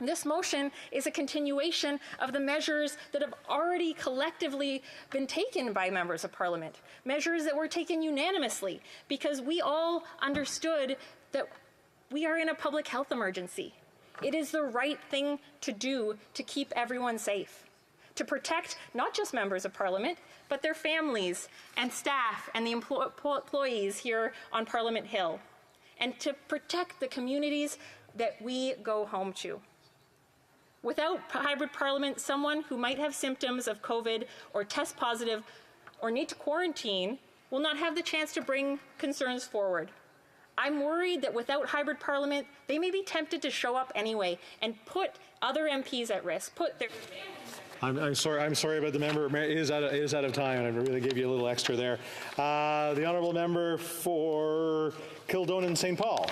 This motion is a continuation of the measures that have already collectively been taken by members of Parliament, measures that were taken unanimously because we all understood that we are in a public health emergency. It is the right thing to do to keep everyone safe, to protect not just members of Parliament, but their families and staff and the employees here on Parliament Hill, and to protect the communities that we go home to. Without hybrid Parliament, someone who might have symptoms of COVID or test positive or need to quarantine will not have the chance to bring concerns forward. I'm worried that without hybrid Parliament, they may be tempted to show up anyway and put other MPs at risk, put their... I'm sorry, but the member is out of time, and I really gave you a little extra there. The honourable member for Kildonan St. Paul.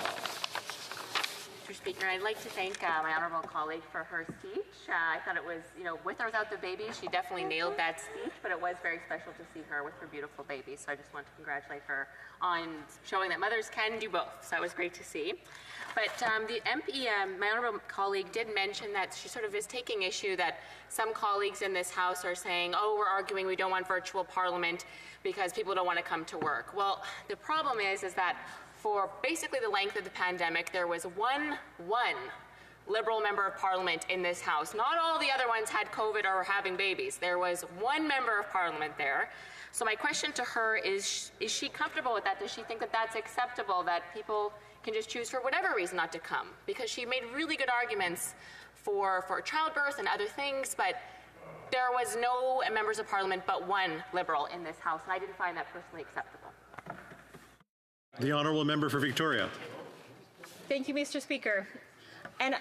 Mr. Speaker, I'd like to thank my honourable colleague for her speech. I thought it was, with or without the baby, she definitely nailed that speech, but it was very special to see her with her beautiful baby. So I just want to congratulate her on showing that mothers can do both. So that was great to see. But the MP, my honourable colleague, did mention that she sort of is taking issue that some colleagues in this House are saying, oh, we're arguing we don't want virtual Parliament because people don't want to come to work. Well, the problem is that for basically the length of the pandemic, there was one Liberal member of Parliament in this House. Not all the other ones had COVID or were having babies. There was one member of Parliament there. So my question to her is she comfortable with that? Does she think that that's acceptable, that people can just choose for whatever reason not to come? Because she made really good arguments for childbirth and other things, but there was no members of Parliament but one Liberal in this House, and I didn't find that personally acceptable. The honourable member for Victoria. Thank you, Mr. Speaker. And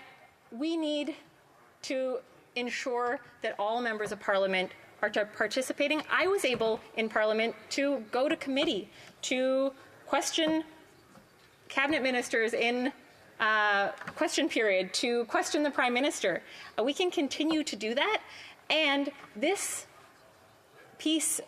we need to ensure that all members of Parliament are participating. I was able in Parliament to go to committee to question cabinet ministers in question period, to question the Prime Minister. We can continue to do that, and this piece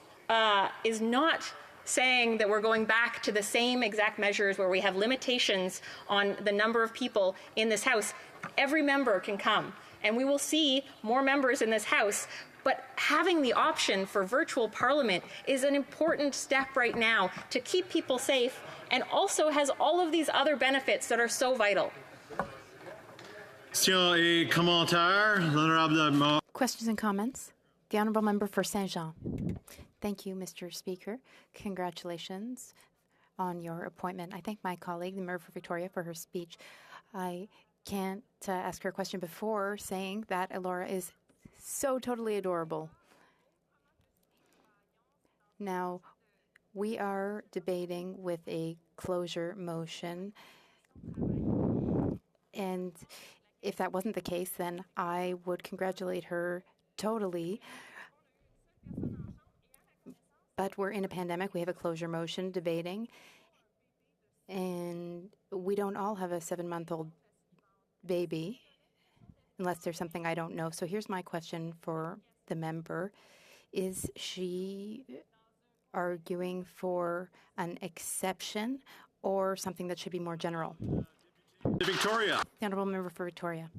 is not saying that we're going back to the same exact measures where we have limitations on the number of people in this House. Every member can come, and we will see more members in this House. But having the option for virtual Parliament is an important step right now to keep people safe, and also has all of these other benefits that are so vital. Questions and comments? The Honourable Member for Saint-Jean. Thank you, Mr. Speaker. Congratulations on your appointment. I thank my colleague, the Member for Victoria, for her speech. I can't ask her a question before saying that Elora is so totally adorable. Now, we are debating with a closure motion, and if that wasn't the case, then I would congratulate her totally. But we're in a pandemic. We have a closure motion debating, and we don't all have a 7-month-old baby, unless there's something I don't know. So here's my question for the member. Is she arguing for an exception or something that should be more general? Victoria. The Honourable Member for Victoria.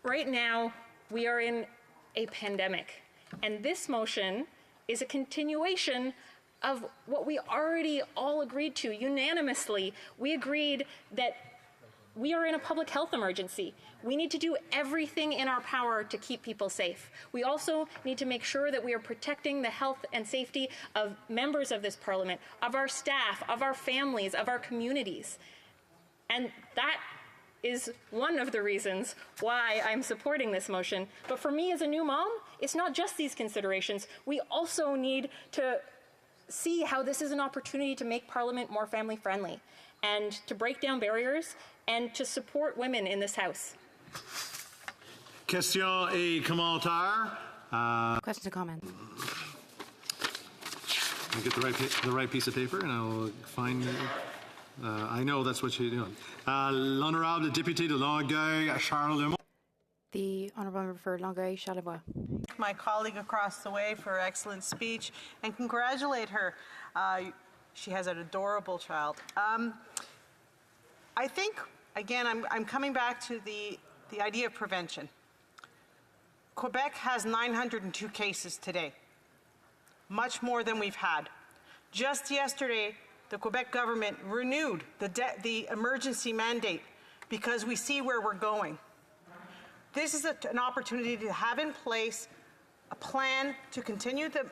Right now, we are in a pandemic, and this motion is a continuation of what we already all agreed to unanimously. We agreed that we are in a public health emergency. We need to do everything in our power to keep people safe. We also need to make sure that we are protecting the health and safety of members of this Parliament, of our staff, of our families, of our communities. And that is one of the reasons why I'm supporting this motion. But for me as a new mom, it's not just these considerations. We also need to see how this is an opportunity to make Parliament more family friendly and to break down barriers and to support women in this House. Question et commentaire. Questions and comments? I'll get the right piece of paper and I'll find. I know that's what you're doing. L'honorable député de Longueuil, Charles Lemont. The Honourable Member for Longueuil, Charlevoix. My colleague across the way for her excellent speech and congratulate her. She has an adorable child. I think, again, I'm coming back to the idea of prevention. Quebec has 902 cases today, much more than we've had. Just yesterday, the Quebec government renewed the emergency mandate because we see where we're going. This is an opportunity to have in place a plan to continue the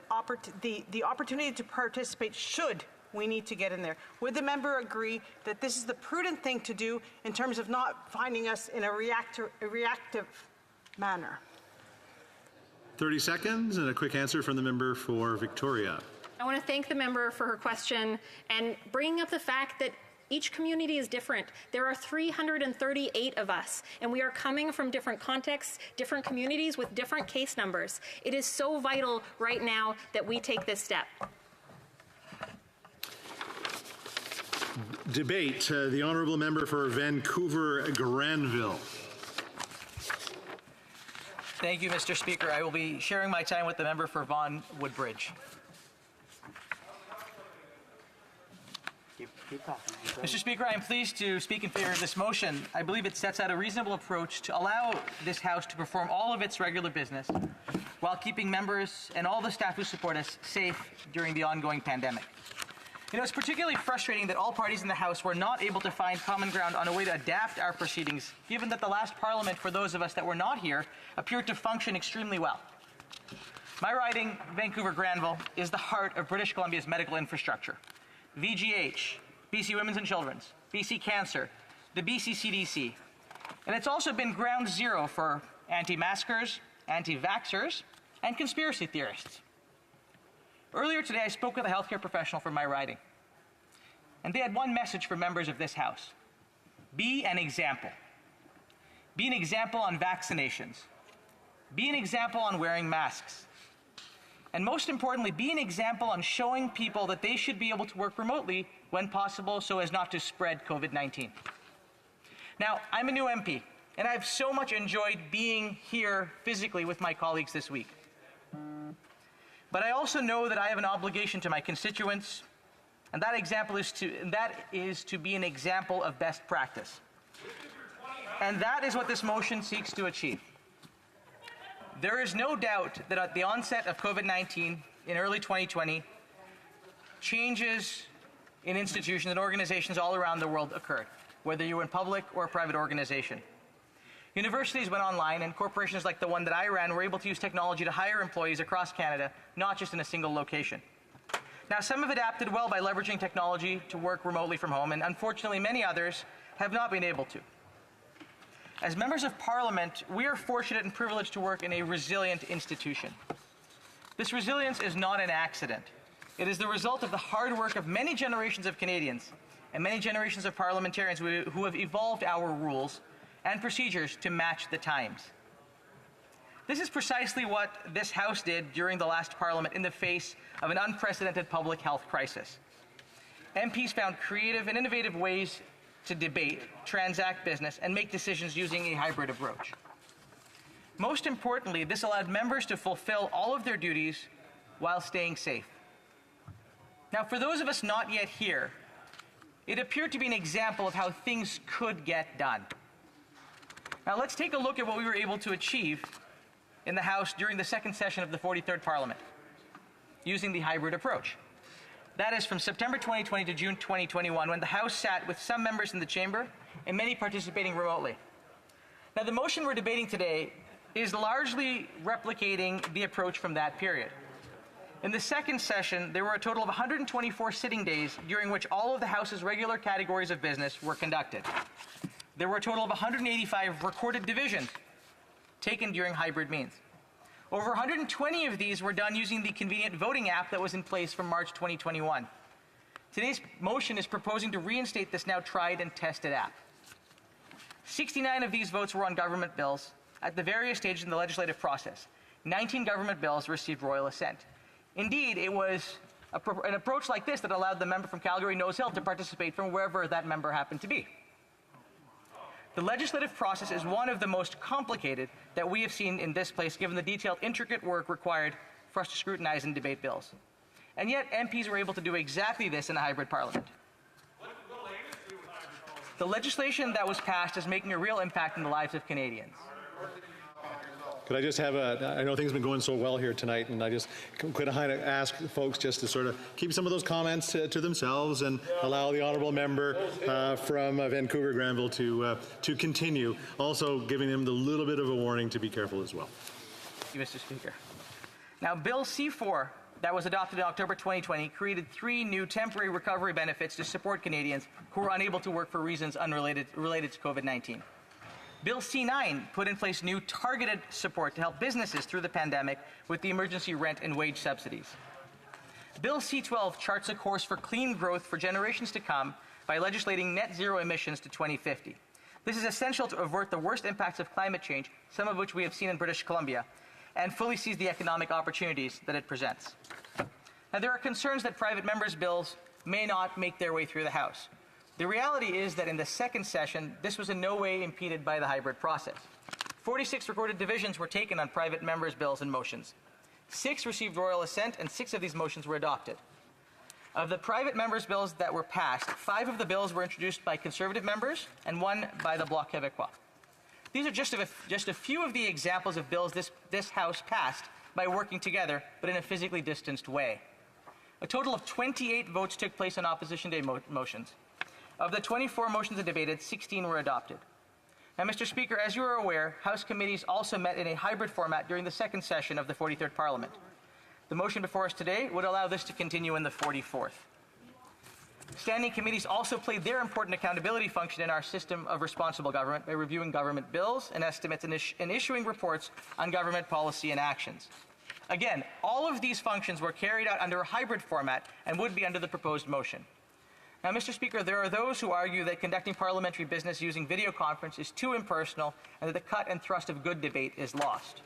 opportunity to participate should we need to get in there. Would the member agree that this is the prudent thing to do in terms of not finding us in a reactive manner? 30 seconds and a quick answer from the member for Victoria. I want to thank the member for her question and bringing up the fact that each community is different. There are 338 of us, and we are coming from different contexts, different communities with different case numbers. It is so vital right now that we take this step. Debate. The Honourable Member for Vancouver-Granville. Thank you, Mr. Speaker. I will be sharing my time with the member for Vaughan Woodbridge. Mr. Speaker, I am pleased to speak in favor of this motion. I believe it sets out a reasonable approach to allow this House to perform all of its regular business while keeping members and all the staff who support us safe during the ongoing pandemic. You know, it's particularly frustrating that all parties in the House were not able to find common ground on a way to adapt our proceedings, given that the last Parliament, for those of us that were not here, appeared to function extremely well. My riding, Vancouver-Granville, is the heart of British Columbia's medical infrastructure. VGH, BC Women's and Children's, BC Cancer, the BC CDC. And it's also been ground zero for anti-maskers, anti-vaxxers, and conspiracy theorists. Earlier today, I spoke with a healthcare professional from my riding, and they had one message for members of this House. Be an example. Be an example on vaccinations. Be an example on wearing masks. And most importantly, be an example on showing people that they should be able to work remotely when possible so as not to spread COVID-19. Now, I'm a new MP, and I've so much enjoyed being here physically with my colleagues this week. But I also know that I have an obligation to my constituents, and that is to be an example of best practice. And that is what this motion seeks to achieve. There is no doubt that at the onset of COVID-19 in early 2020, changes in institutions and organizations all around the world occurred, whether you were in public or a private organization. Universities went online, and corporations like the one that I ran were able to use technology to hire employees across Canada, not just in a single location. Now, some have adapted well by leveraging technology to work remotely from home, and unfortunately many others have not been able to. As members of Parliament, we are fortunate and privileged to work in a resilient institution. This resilience is not an accident. It is the result of the hard work of many generations of Canadians and many generations of parliamentarians who have evolved our rules and procedures to match the times. This is precisely what this House did during the last Parliament in the face of an unprecedented public health crisis. MPs found creative and innovative ways to debate, transact business, and make decisions using a hybrid approach. Most importantly, this allowed members to fulfill all of their duties while staying safe. Now, for those of us not yet here, it appeared to be an example of how things could get done. Now, let's take a look at what we were able to achieve in the House during the second session of the 43rd Parliament, using the hybrid approach. That is from September 2020 to June 2021, when the House sat with some members in the chamber and many participating remotely. Now, the motion we're debating today is largely replicating the approach from that period. In the second session, there were a total of 124 sitting days during which all of the House's regular categories of business were conducted. There were a total of 185 recorded divisions taken during hybrid means. Over 120 of these were done using the convenient voting app that was in place from March 2021. Today's motion is proposing to reinstate this now tried and tested app. 69 of these votes were on government bills at the various stages in the legislative process. 19 government bills received royal assent. Indeed, it was an approach like this that allowed the member from Calgary Nose Hill to participate from wherever that member happened to be. The legislative process is one of the most complicated that we have seen in this place, given the detailed, intricate work required for us to scrutinize and debate bills. And yet, MPs were able to do exactly this in a hybrid parliament. The legislation that was passed is making a real impact in the lives of Canadians. Could I just have I know things have been going so well here tonight, and I just could ask folks just to sort of keep some of those comments to themselves and allow the honourable member from Vancouver Granville to continue, also giving them the little bit of a warning to be careful as well. Thank you, Mr. Speaker. Now, Bill C-4 that was adopted in October 2020 created 3 new temporary recovery benefits to support Canadians who were unable to work for reasons related to COVID-19. Bill C-9 put in place new targeted support to help businesses through the pandemic with the emergency rent and wage subsidies. Bill C-12 charts a course for clean growth for generations to come by legislating net zero emissions to 2050. This is essential to avert the worst impacts of climate change, some of which we have seen in British Columbia, and fully seize the economic opportunities that it presents. Now, there are concerns that private members' bills may not make their way through the House. The reality is that in the second session, this was in no way impeded by the hybrid process. 46 recorded divisions were taken on private members' bills and motions. 6 received royal assent, and 6 of these motions were adopted. Of the private members' bills that were passed, 5 of the bills were introduced by Conservative members and 1 by the Bloc Québécois. These are just a few of the examples of bills this House passed by working together, but in a physically distanced way. A total of 28 votes took place on Opposition Day motions. Of the 24 motions debated, 16 were adopted. Now, Mr. Speaker, as you are aware, House committees also met in a hybrid format during the second session of the 43rd Parliament. The motion before us today would allow this to continue in the 44th. Standing committees also played their important accountability function in our system of responsible government by reviewing government bills and estimates and issuing reports on government policy and actions. Again, all of these functions were carried out under a hybrid format and would be under the proposed motion. Now, Mr. Speaker, there are those who argue that conducting parliamentary business using video conference is too impersonal and that the cut and thrust of good debate is lost.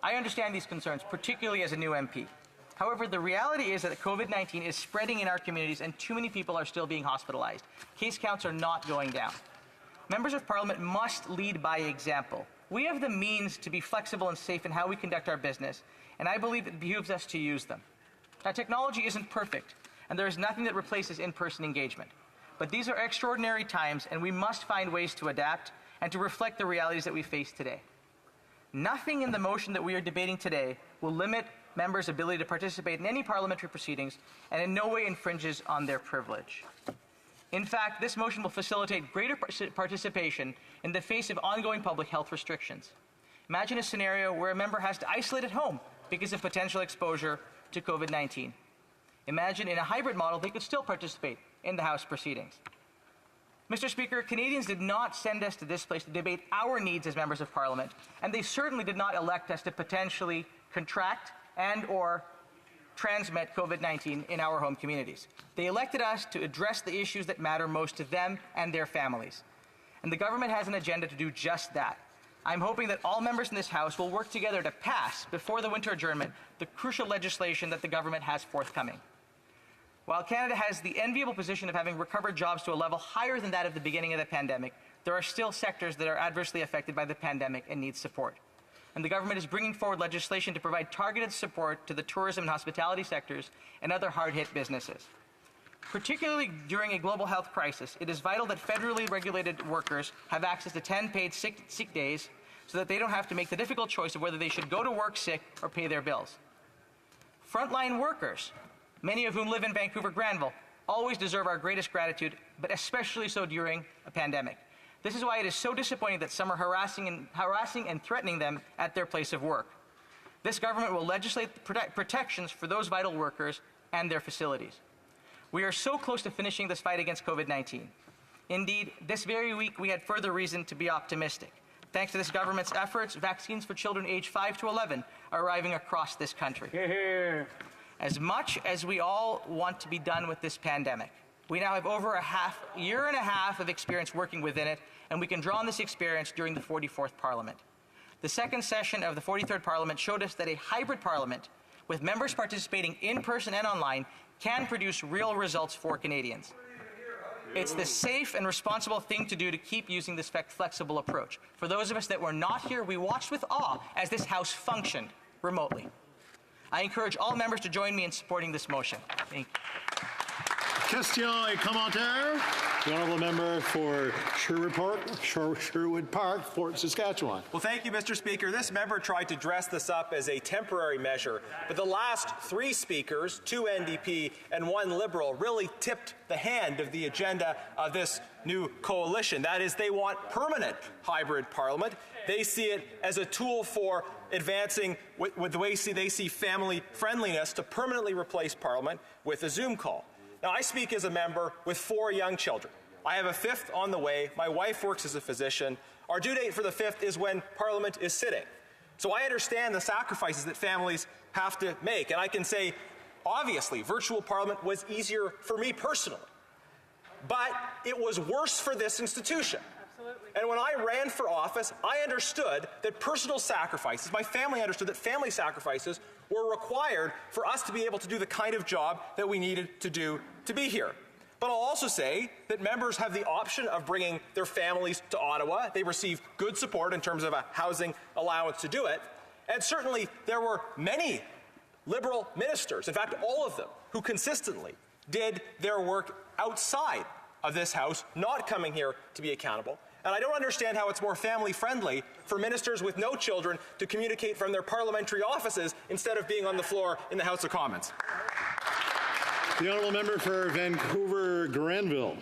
I understand these concerns, particularly as a new MP. However, the reality is that COVID-19 is spreading in our communities and too many people are still being hospitalized. Case counts are not going down. Members of Parliament must lead by example. We have the means to be flexible and safe in how we conduct our business, and I believe it behooves us to use them. Now, technology isn't perfect, and there is nothing that replaces in-person engagement. But these are extraordinary times, and we must find ways to adapt and to reflect the realities that we face today. Nothing in the motion that we are debating today will limit members' ability to participate in any parliamentary proceedings and in no way infringes on their privilege. In fact, this motion will facilitate greater participation in the face of ongoing public health restrictions. Imagine a scenario where a member has to isolate at home because of potential exposure to COVID-19. Imagine in a hybrid model they could still participate in the House proceedings. Mr. Speaker, Canadians did not send us to this place to debate our needs as members of Parliament, and they certainly did not elect us to potentially contract and or transmit COVID-19 in our home communities. They elected us to address the issues that matter most to them and their families. And the government has an agenda to do just that. I'm hoping that all members in this House will work together to pass, before the winter adjournment, the crucial legislation that the government has forthcoming. While Canada has the enviable position of having recovered jobs to a level higher than that of the beginning of the pandemic, there are still sectors that are adversely affected by the pandemic and need support. And the government is bringing forward legislation to provide targeted support to the tourism and hospitality sectors and other hard-hit businesses. Particularly during a global health crisis, it is vital that federally regulated workers have access to 10 paid sick days so that they don't have to make the difficult choice of whether they should go to work sick or pay their bills. Frontline workers, many of whom live in Vancouver Granville, always deserve our greatest gratitude, but especially so during a pandemic. This is why it is so disappointing that some are harassing and threatening them at their place of work. This government will legislate protections for those vital workers and their facilities. We are so close to finishing this fight against COVID-19. Indeed, this very week we had further reason to be optimistic. Thanks to this government's efforts, vaccines for children aged 5 to 11 are arriving across this country. As much as we all want to be done with this pandemic, we now have over a year and a half of experience working within it, and we can draw on this experience during the 44th Parliament. The second session of the 43rd Parliament showed us that a hybrid Parliament, with members participating in person and online, can produce real results for Canadians. It's the safe and responsible thing to do to keep using this flexible approach. For those of us that were not here, we watched with awe as this House functioned remotely. I encourage all members to join me in supporting this motion. Thank you. Question et commentaire. The honourable member for Sherwood Park, Fort Saskatchewan. Well, thank you, Mr. Speaker. This member tried to dress this up as a temporary measure, but the last 3 speakers, 2 NDP and 1 Liberal, really tipped the hand of the agenda of this new coalition. That is, they want permanent hybrid Parliament. They see it as a tool for advancing with the way they see family friendliness to permanently replace Parliament with a Zoom call. Now, I speak as a member with 4 young children. I have a 5th on the way. My wife works as a physician. Our due date for the 5th is when Parliament is sitting. So I understand the sacrifices that families have to make. And I can say, obviously, virtual Parliament was easier for me personally. But it was worse for this institution. And when I ran for office, I understood that personal sacrifices, my family understood that family sacrifices were required for us to be able to do the kind of job that we needed to do to be here. But I'll also say that members have the option of bringing their families to Ottawa. They receive good support in terms of a housing allowance to do it. And certainly there were many Liberal ministers, in fact all of them, who consistently did their work outside of this House, not coming here to be accountable. And I don't understand how it's more family-friendly for ministers with no children to communicate from their parliamentary offices instead of being on the floor in the House of Commons. The honourable member for Vancouver Granville.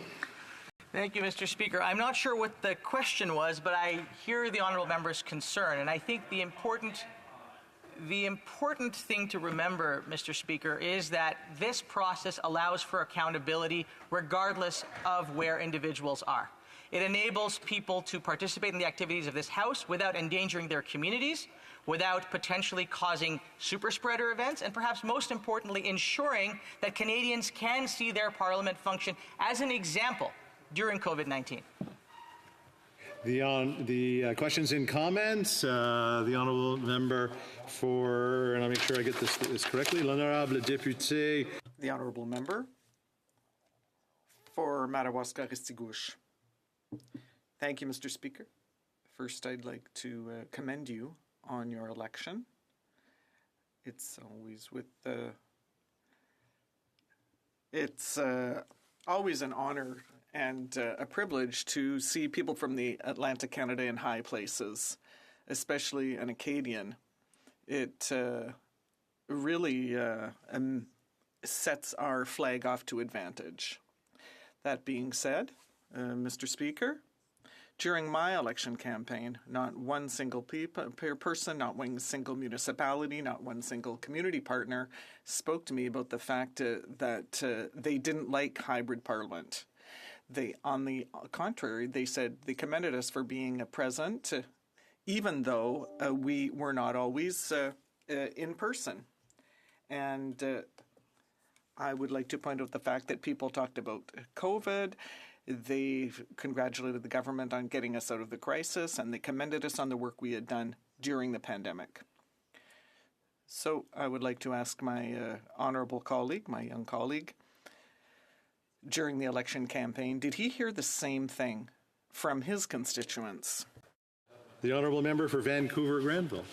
Thank you, Mr. Speaker. I'm not sure what the question was, but I hear the honourable member's concern, and I think the important thing to remember, Mr. Speaker, is that this process allows for accountability regardless of where individuals are. It enables people to participate in the activities of this House without endangering their communities, without potentially causing super spreader events, and perhaps most importantly, ensuring that Canadians can see their Parliament function as an example during COVID-19. The questions and comments. The honourable member for, and I'll make sure I get this correctly, l'honorable député. The honourable member for Madawaska-Restigouche. Thank you, Mr. Speaker. First, I'd like to commend you on your election. It's always always an honor and a privilege to see people from the Atlantic Canada in high places, especially an Acadian. It really sets our flag off to advantage. That being said, Mr. Speaker, during my election campaign, not one single person, not one single municipality, not one single community partner spoke to me about the fact that they didn't like hybrid parliament. On the contrary, they said they commended us for being present, even though we were not always in person. And I would like to point out the fact that people talked about COVID. They congratulated the government on getting us out of the crisis, and they commended us on the work we had done during the pandemic. So I would like to ask my honourable colleague, my young colleague, during the election campaign, did he hear the same thing from his constituents? The honourable member for Vancouver Granville.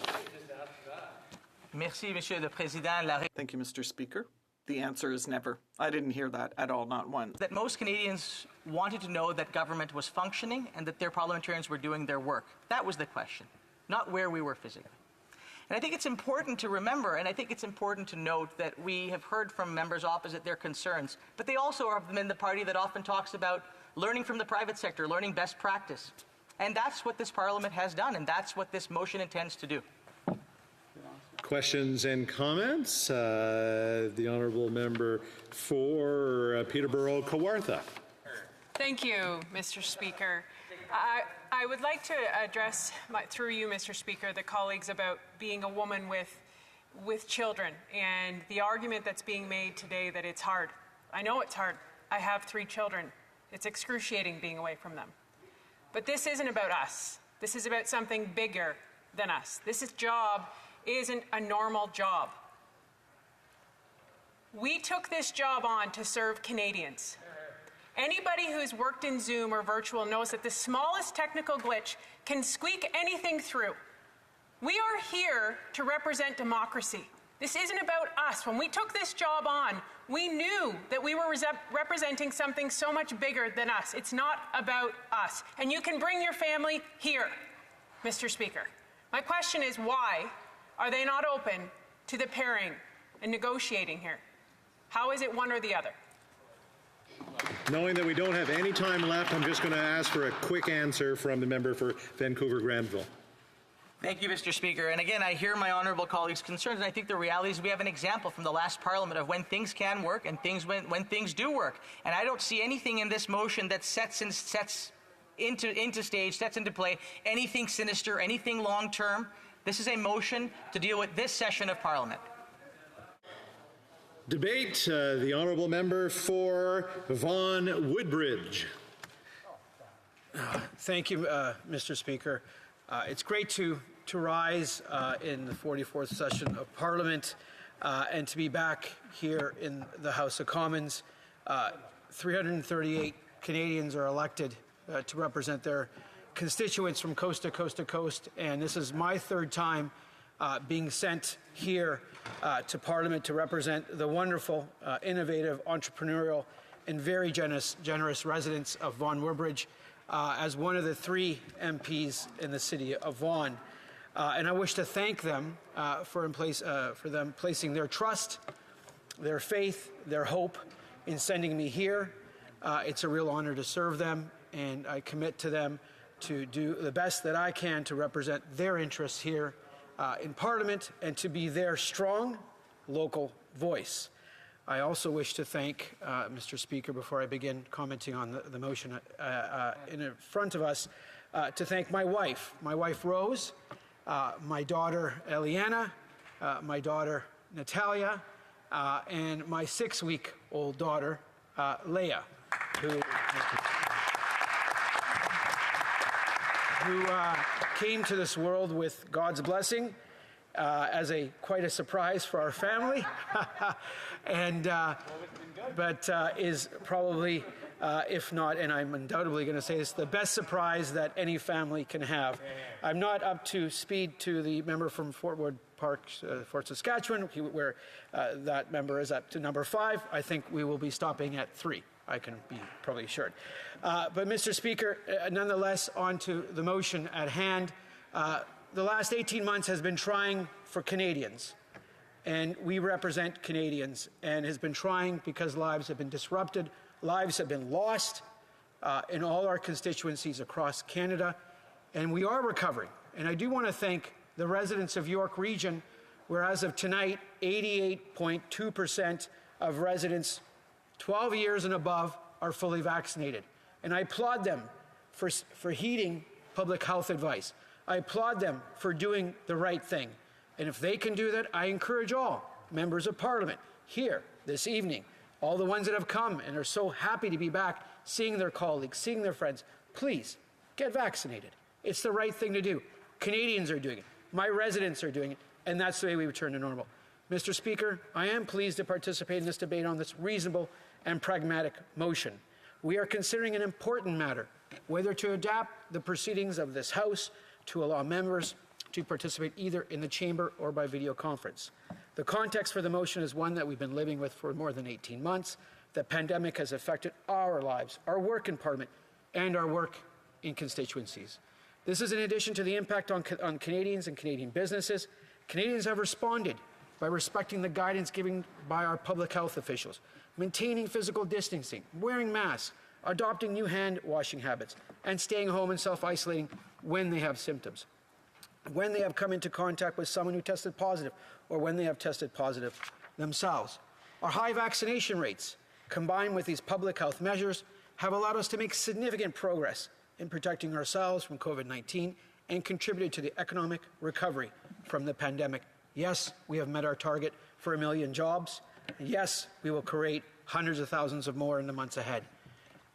Merci, Monsieur le Président. Thank you, Mr. Speaker. The answer is never. I didn't hear that at all, not once. That most Canadians wanted to know that government was functioning and that their parliamentarians were doing their work. That was the question, not where we were physically. And I think it's important to remember, and I think it's important to note that we have heard from members opposite their concerns, but they also are in the party that often talks about learning from the private sector, learning best practice. And that's what this Parliament has done, and that's what this motion intends to do. Questions and comments? The honourable member for Peterborough Kawartha. Thank you, Mr. Speaker. I would like to address, through you, Mr. Speaker, the colleagues about being a woman with children and the argument that's being made today that it's hard. I know it's hard. I have 3 children. It's excruciating being away from them. But this isn't about us. This is about something bigger than us. This job isn't a normal job. We took this job on to serve Canadians. Anybody who's worked in Zoom or virtual knows that the smallest technical glitch can squeak anything through. We are here to represent democracy. This isn't about us. When we took this job on, we knew that we were representing something so much bigger than us. It's not about us. And you can bring your family here, Mr. Speaker. My question is, why are they not open to the pairing and negotiating here? How is it one or the other? Knowing that we don't have any time left, I'm just going to ask for a quick answer from the member for Vancouver Granville. Thank you, Mr. Speaker. And again, I hear my honourable colleagues' concerns, and I think the reality is we have an example from the last Parliament of when things can work and when things do work. And I don't see anything in this motion that sets into play anything sinister, anything long-term. This is a motion to deal with this session of Parliament. Debate, the honourable member for Vaughan Woodbridge. Thank you, Mr. Speaker. It's great to rise in the 44th session of Parliament and to be back here in the House of Commons. 338 Canadians are elected to represent their constituents from coast to coast to coast, and this is my 3rd time being sent here to Parliament to represent the wonderful, innovative, entrepreneurial, and very generous residents of Vaughan Woodbridge as one of the 3 MPs in the city of Vaughan. And I wish to thank them for them placing their trust, their faith, their hope in sending me here. It's a real honor to serve them, and I commit to them to do the best that I can to represent their interests here in Parliament and to be their strong local voice. I also wish to thank, Mr. Speaker, before I begin commenting on the motion in front of us, to thank my wife Rose, my daughter Eliana, my daughter Natalia, and my 6-week-old daughter Leia, who came to this world with God's blessing as quite a surprise for our family, but is probably, if not, and I'm undoubtedly going to say this, the best surprise that any family can have. I'm not up to speed to the member from Fort Wood Park, Fort Saskatchewan, where that member is up to number 5. I think we will be stopping at 3. I can be probably assured. But Mr. Speaker, nonetheless, on to the motion at hand. The last 18 months has been trying for Canadians. and we represent Canadians, and has been trying because lives have been disrupted, lives have been lost in all our constituencies across Canada, and we are recovering. And I do want to thank the residents of York Region, where as of tonight, 88.2% of residents 12 years and above are fully vaccinated. And I applaud them for heeding public health advice. I applaud them for doing the right thing. And if they can do that, I encourage all members of Parliament here this evening, all the ones that have come and are so happy to be back, seeing their colleagues, seeing their friends, please get vaccinated. It's the right thing to do. Canadians are doing it. My residents are doing it. And that's the way we return to normal. Mr. Speaker, I am pleased to participate in this debate on this reasonable and pragmatic motion. We are considering an important matter, whether to adapt the proceedings of this House to allow members to participate either in the chamber or by video conference. The context for the motion is one that we've been living with for more than 18 months. The pandemic has affected our lives, our work in Parliament, and our work in constituencies. This is in addition to the impact on Canadians and Canadian businesses. Canadians have responded by respecting the guidance given by our public health officials, maintaining physical distancing, wearing masks, adopting new hand washing habits, and staying home and self-isolating when they have symptoms, when they have come into contact with someone who tested positive, or when they have tested positive themselves. Our high vaccination rates, combined with these public health measures, have allowed us to make significant progress in protecting ourselves from COVID-19 and contributed to the economic recovery from the pandemic. Yes, we have met our target for 1 million jobs. Yes, we will create hundreds of thousands of more in the months ahead.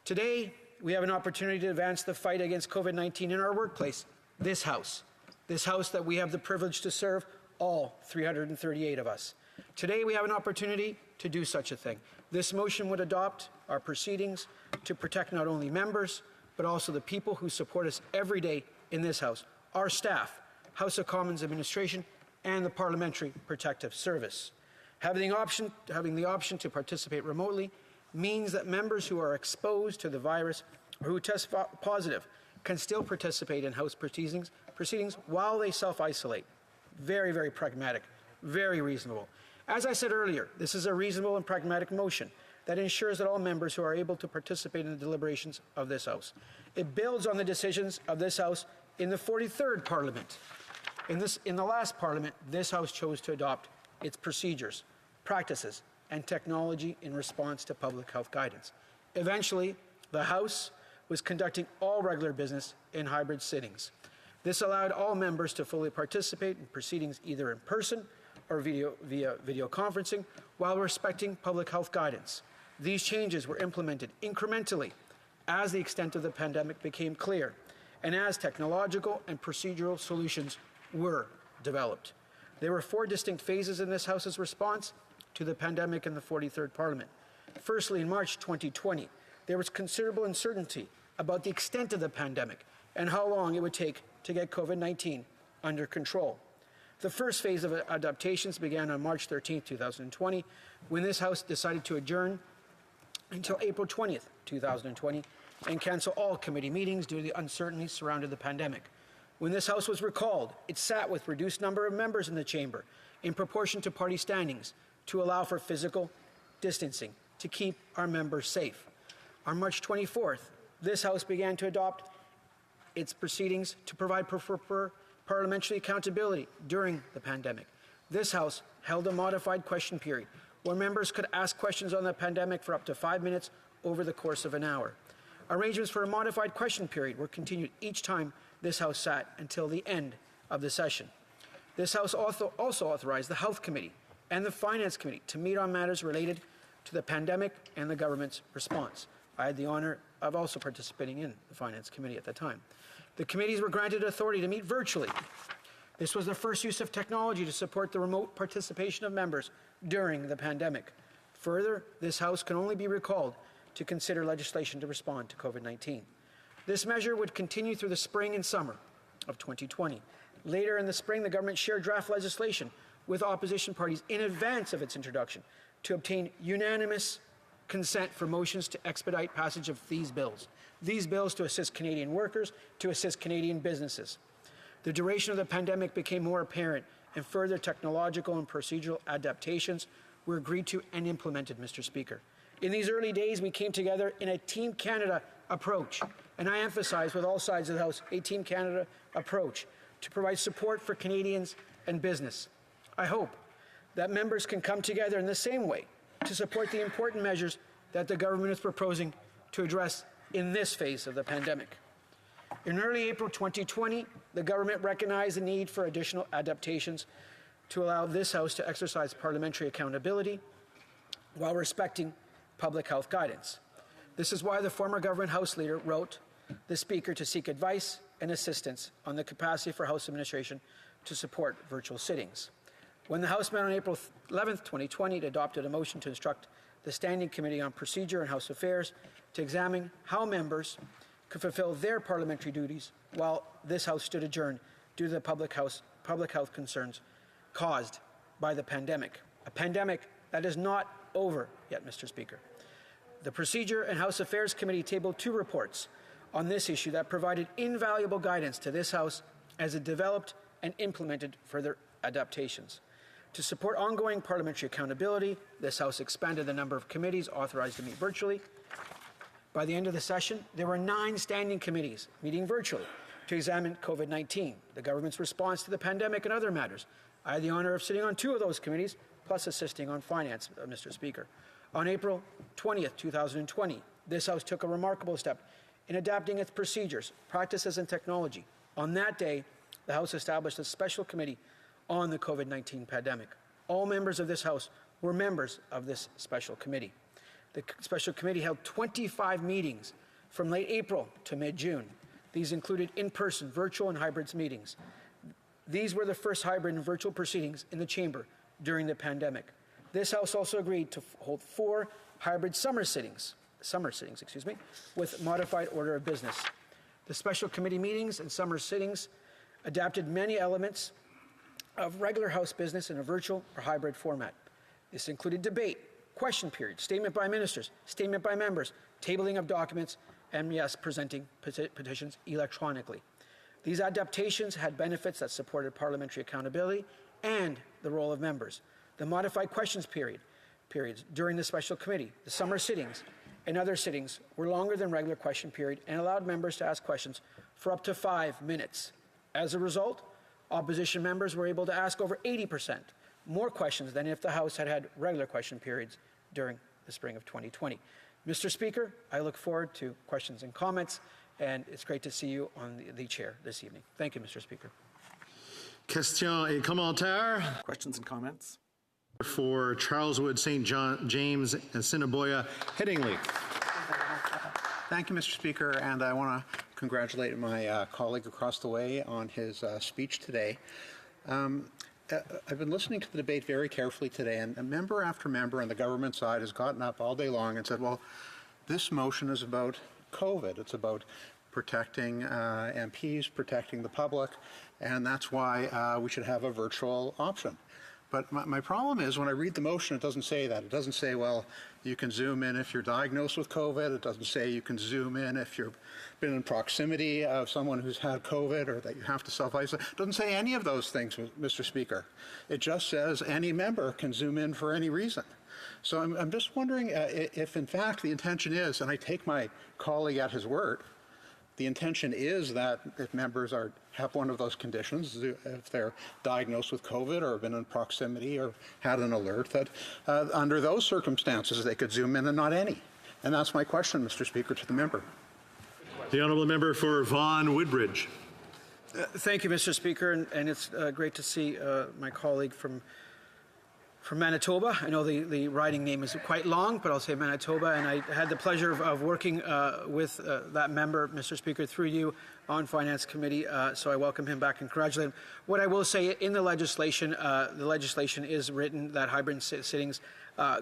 Today, we have an opportunity to advance the fight against COVID-19 in our workplace, this House that we have the privilege to serve, all 338 of us. Today, we have an opportunity to do such a thing. This motion would adopt our proceedings to protect not only members, but also the people who support us every day in this House, our staff, House of Commons administration, and the Parliamentary Protective Service. Having the option to participate remotely means that members who are exposed to the virus or who test positive can still participate in House proceedings while they self-isolate. Very, very pragmatic, very reasonable. As I said earlier, this is a reasonable and pragmatic motion that ensures that all members who are able to participate in the deliberations of this House. It builds on the decisions of this House in the 43rd Parliament. In the last Parliament, this House chose to adopt its procedures, practices, and technology in response to public health guidance. Eventually, the House was conducting all regular business in hybrid sittings. This allowed all members to fully participate in proceedings either in person or via video conferencing while respecting public health guidance. These changes were implemented incrementally as the extent of the pandemic became clear and as technological and procedural solutions were developed. There were 4 distinct phases in this House's response to the pandemic in the 43rd Parliament. Firstly, in March 2020, there was considerable uncertainty about the extent of the pandemic and how long it would take to get COVID-19 under control. The first phase of adaptations began on March 13, 2020, when this House decided to adjourn until April 20th, 2020, and cancel all committee meetings due to the uncertainty surrounding the pandemic. When this House was recalled, it sat with reduced number of members in the chamber in proportion to party standings to allow for physical distancing to keep our members safe. On March 24th, this House began to adopt its proceedings to provide for parliamentary accountability during the pandemic. This House held a modified question period where members could ask questions on the pandemic for up to 5 minutes over the course of an hour. Arrangements for a modified question period were continued each time this House sat until the end of the session. This House also authorized the Health Committee and the Finance Committee to meet on matters related to the pandemic and the government's response. I had the honor of also participating in the Finance Committee at the time. The committees were granted authority to meet virtually. This was the first use of technology to support the remote participation of members during the pandemic. Further, this House can only be recalled to consider legislation to respond to COVID-19. This measure would continue through the spring and summer of 2020. Later in the spring, the government shared draft legislation with opposition parties in advance of its introduction to obtain unanimous consent for motions to expedite passage of these bills to assist Canadian workers, to assist Canadian businesses. The duration of the pandemic became more apparent and further technological and procedural adaptations were agreed to and implemented, Mr. Speaker. In these early days, we came together in a Team Canada approach, and I emphasize with all sides of the House, a Team Canada approach to provide support for Canadians and business. I hope that members can come together in the same way to support the important measures that the government is proposing to address in this phase of the pandemic. In early April 2020, the government recognized the need for additional adaptations to allow this House to exercise parliamentary accountability while respecting public health guidance. This is why the former government House Leader wrote the Speaker to seek advice and assistance on the capacity for House administration to support virtual sittings. When the House met on April 11, 2020, it adopted a motion to instruct the Standing Committee on Procedure and House Affairs to examine how members could fulfill their parliamentary duties while this House stood adjourned due to the public health concerns caused by the pandemic. A pandemic that is not over yet, Mr. Speaker. The Procedure and House Affairs Committee tabled 2 reports on this issue that provided invaluable guidance to this House as it developed and implemented further adaptations. To support ongoing parliamentary accountability, this House expanded the number of committees authorized to meet virtually. By the end of the session, there were 9 standing committees meeting virtually to examine COVID-19, the government's response to the pandemic, and other matters. I had the honor of sitting on 2 of those committees, plus assisting on finance, Mr. Speaker. On April 20th, 2020, this House took a remarkable step in adapting its procedures, practices, and technology. On that day, the House established a special committee on the COVID-19 pandemic. All members of this House were members of this special committee. The special committee held 25 meetings from late April to mid-June. These included in-person, virtual, and hybrid meetings. These were the first hybrid and virtual proceedings in the chamber during the pandemic. This House also agreed to hold 4 hybrid summer sittings, with modified order of business. The special committee meetings and summer sittings adapted many elements of regular House business in a virtual or hybrid format. This included debate, question period, statement by ministers, statement by members, tabling of documents, and yes, presenting petitions electronically. These adaptations had benefits that supported parliamentary accountability and the role of members. The modified questions periods during the special committee, the summer sittings, and other sittings were longer than regular question period and allowed members to ask questions for up to 5 minutes. As a result, opposition members were able to ask over 80% more questions than if the House had had regular question periods during the spring of 2020. Mr. Speaker, I look forward to questions and comments, and it's great to see you on the chair this evening. Thank you, Mr. Speaker. Questions et commentaires? Questions and comments? For Charleswood, St. James, and Assiniboia, Headingley. Thank you, Mr. Speaker, and I want to congratulate my colleague across the way on his speech today. I've been listening to the debate very carefully today, and member after member on the government side has gotten up all day long and said, well, this motion is about COVID. It's about protecting MPs, protecting the public, and that's why we should have a virtual option. But my problem is when I read the motion, it doesn't say that. It doesn't say, well, you can Zoom in if you're diagnosed with COVID. It doesn't say you can Zoom in if you've been in proximity of someone who's had COVID or that you have to self-isolate. It doesn't say any of those things, Mr. Speaker. It just says any member can Zoom in for any reason. So I'm just wondering if, in fact, the intention is, and I take my colleague at his word, the intention is that if members have one of those conditions, if they're diagnosed with COVID or have been in proximity or had an alert, that under those circumstances they could Zoom in and not any. And that's my question, Mr. Speaker, to the member. The honourable member for Vaughan Woodbridge. Thank you, Mr. Speaker, and it's great to see my colleague from Manitoba. I know the riding name is quite long, but I'll say Manitoba, and I had the pleasure of working with that member, Mr. Speaker, through you on Finance Committee, so I welcome him back and congratulate him. What I will say, in the legislation is written that hybrid sittings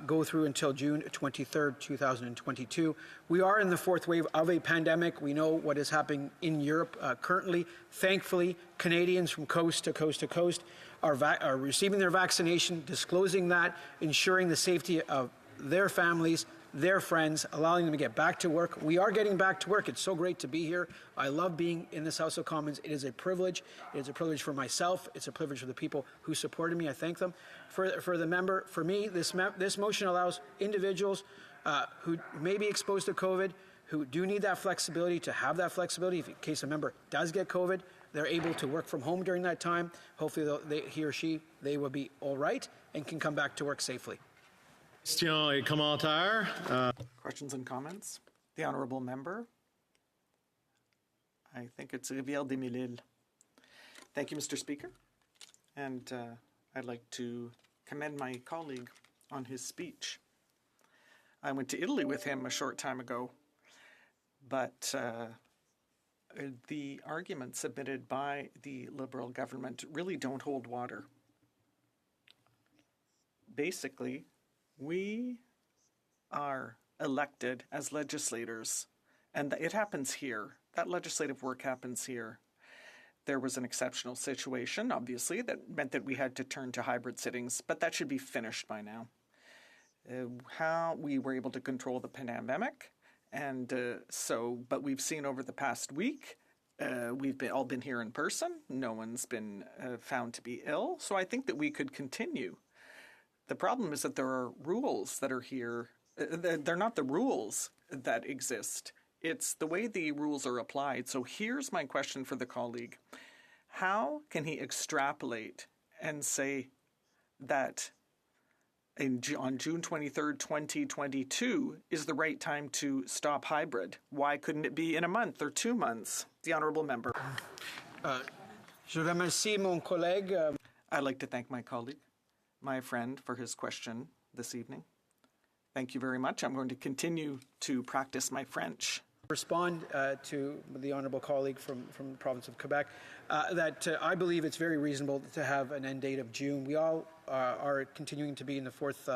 go through until June 23rd, 2022. We are in the 4th wave of a pandemic. We know what is happening in Europe currently. Thankfully, Canadians from coast to coast to coast are receiving their vaccination, disclosing that, ensuring the safety of their families, their friends, allowing them to get back to work. We are getting back to work. It's so great to be here. I love being in this House of Commons. It is a privilege. It is a privilege for myself. It's a privilege for the people who supported me. I thank them. For the member, for me, this motion allows individuals who may be exposed to COVID, who do need that flexibility, to have that flexibility. If in case a member does get COVID, they're able to work from home during that time. Hopefully he or she, they will be all right and can come back to work safely. Questions and comments? The Honourable Member. I think it's Rivière des Mille. Thank you, Mr. Speaker. And I'd like to commend my colleague on his speech. I went to Italy with him a short time ago, but the arguments submitted by the Liberal government really don't hold water. Basically, we are elected as legislators, and it happens here. That legislative work happens here. There was an exceptional situation, obviously, that meant that we had to turn to hybrid sittings, but that should be finished by now. How we were able to control the pandemic, and but we've seen over the past week, we've all been here in person. No one's been found to be ill, so I think that we could continue. The problem is that there are rules that are here. They're not the rules that exist. It's the way the rules are applied. So here's my question for the colleague. How can he extrapolate and say that on June 23rd, 2022 is the right time to stop hybrid? Why couldn't it be in a month or 2 months? The Honourable Member. Je remercie mon collègue. I'd like to thank my colleague, my friend, for his question this evening. Thank you very much. I'm going to continue to practice my French. Respond to the honourable colleague from the province of Quebec that I believe it's very reasonable to have an end date of June. We all are continuing to be in the fourth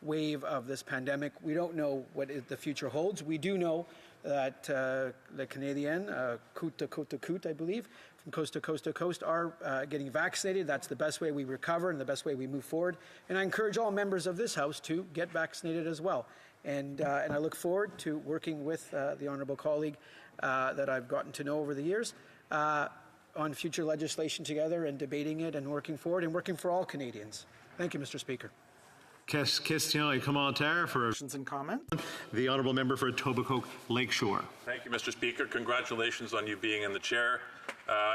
wave of this pandemic. We don't know what the future holds. We do know that the Canadian, coûte to coûte, I believe, from coast to coast to coast, are getting vaccinated. That's the best way we recover and the best way we move forward. And I encourage all members of this House to get vaccinated as well. And I look forward to working with the honourable colleague that I've gotten to know over the years on future legislation together and debating it and working forward and working for all Canadians. Thank you, Mr. Speaker. Questions et commentaires for questions and comments. The Honourable Member for Etobicoke Lakeshore. Thank you, Mr. Speaker. Congratulations on you being in the chair.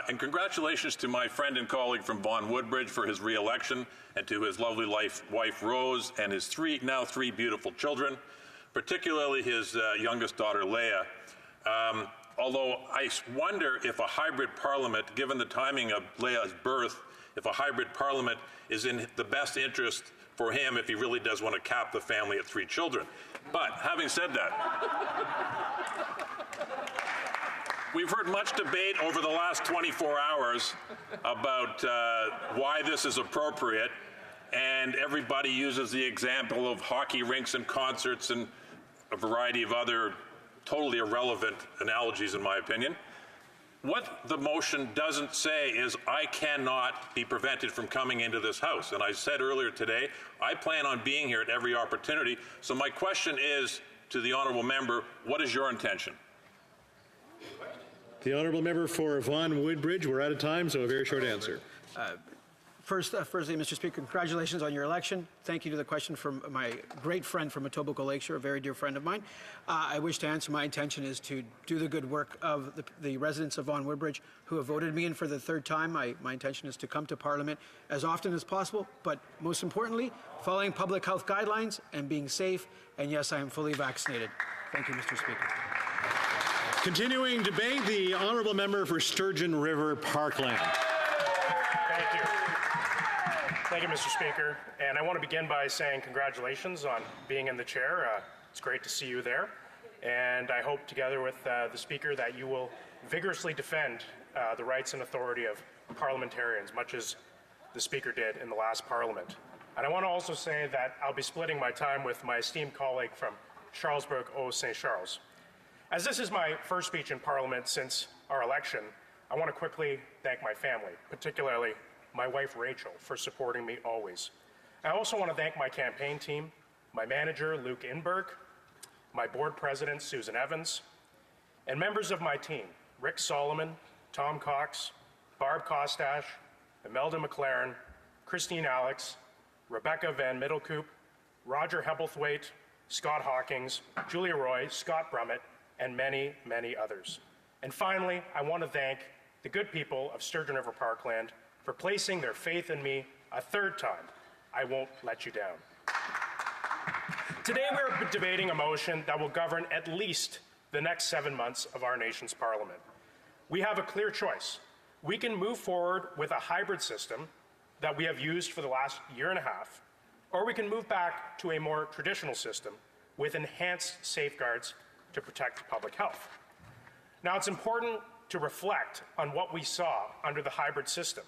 And congratulations to my friend and colleague from Vaughan Woodbridge for his re-election, and to his lovely wife Rose and his now three beautiful children, particularly his youngest daughter Leah. Although I wonder if a hybrid parliament, given the timing of Leah's birth, if a hybrid parliament is in the best interest for him if he really does want to cap the family at 3 children. But having said that, we've heard much debate over the last 24 hours about why this is appropriate, and everybody uses the example of hockey rinks and concerts and a variety of other totally irrelevant analogies, in my opinion. What the motion doesn't say is I cannot be prevented from coming into this House. And I said earlier today, I plan on being here at every opportunity. So my question is to the Honourable Member, what is your intention? The Honourable Member for Vaughan Woodbridge. We're out of time, so a very short answer. Firstly, Mr. Speaker, congratulations on your election. Thank you to the question from my great friend from Etobicoke Lakeshore, a very dear friend of mine. I wish to answer. My intention is to do the good work of the residents of Vaughan Woodbridge who have voted me in for the 3rd time. My intention is to come to Parliament as often as possible, but most importantly, following public health guidelines and being safe. And yes, I am fully vaccinated. Thank you, Mr. Speaker. Continuing debate, the Honourable Member for Sturgeon River Parkland. Thank you. Thank you, Mr. Speaker. And I want to begin by saying congratulations on being in the chair. It's great to see you there. And I hope, together with the Speaker, that you will vigorously defend the rights and authority of parliamentarians, much as the Speaker did in the last Parliament. And I want to also say that I'll be splitting my time with my esteemed colleague from Charlesbourg, St. Charles. As this is my first speech in Parliament since our election, I want to quickly thank my family, particularly my wife Rachel, for supporting me always. I also want to thank my campaign team, my manager Luke Inberg, my board president, Susan Evans, and members of my team, Rick Solomon, Tom Cox, Barb Kostash, Imelda McLaren, Christine Alex, Rebecca Van Middelkoop, Roger Hebblethwaite, Scott Hawkins, Julia Roy, Scott Brummett, and many, many others. And finally, I want to thank the good people of Sturgeon River Parkland for placing their faith in me a third time. I won't let you down. Today we're debating a motion that will govern at least the next 7 months of our nation's parliament. We have a clear choice. We can move forward with a hybrid system that we have used for the last year and a half, or we can move back to a more traditional system with enhanced safeguards to protect public health. Now, it's important to reflect on what we saw under the hybrid system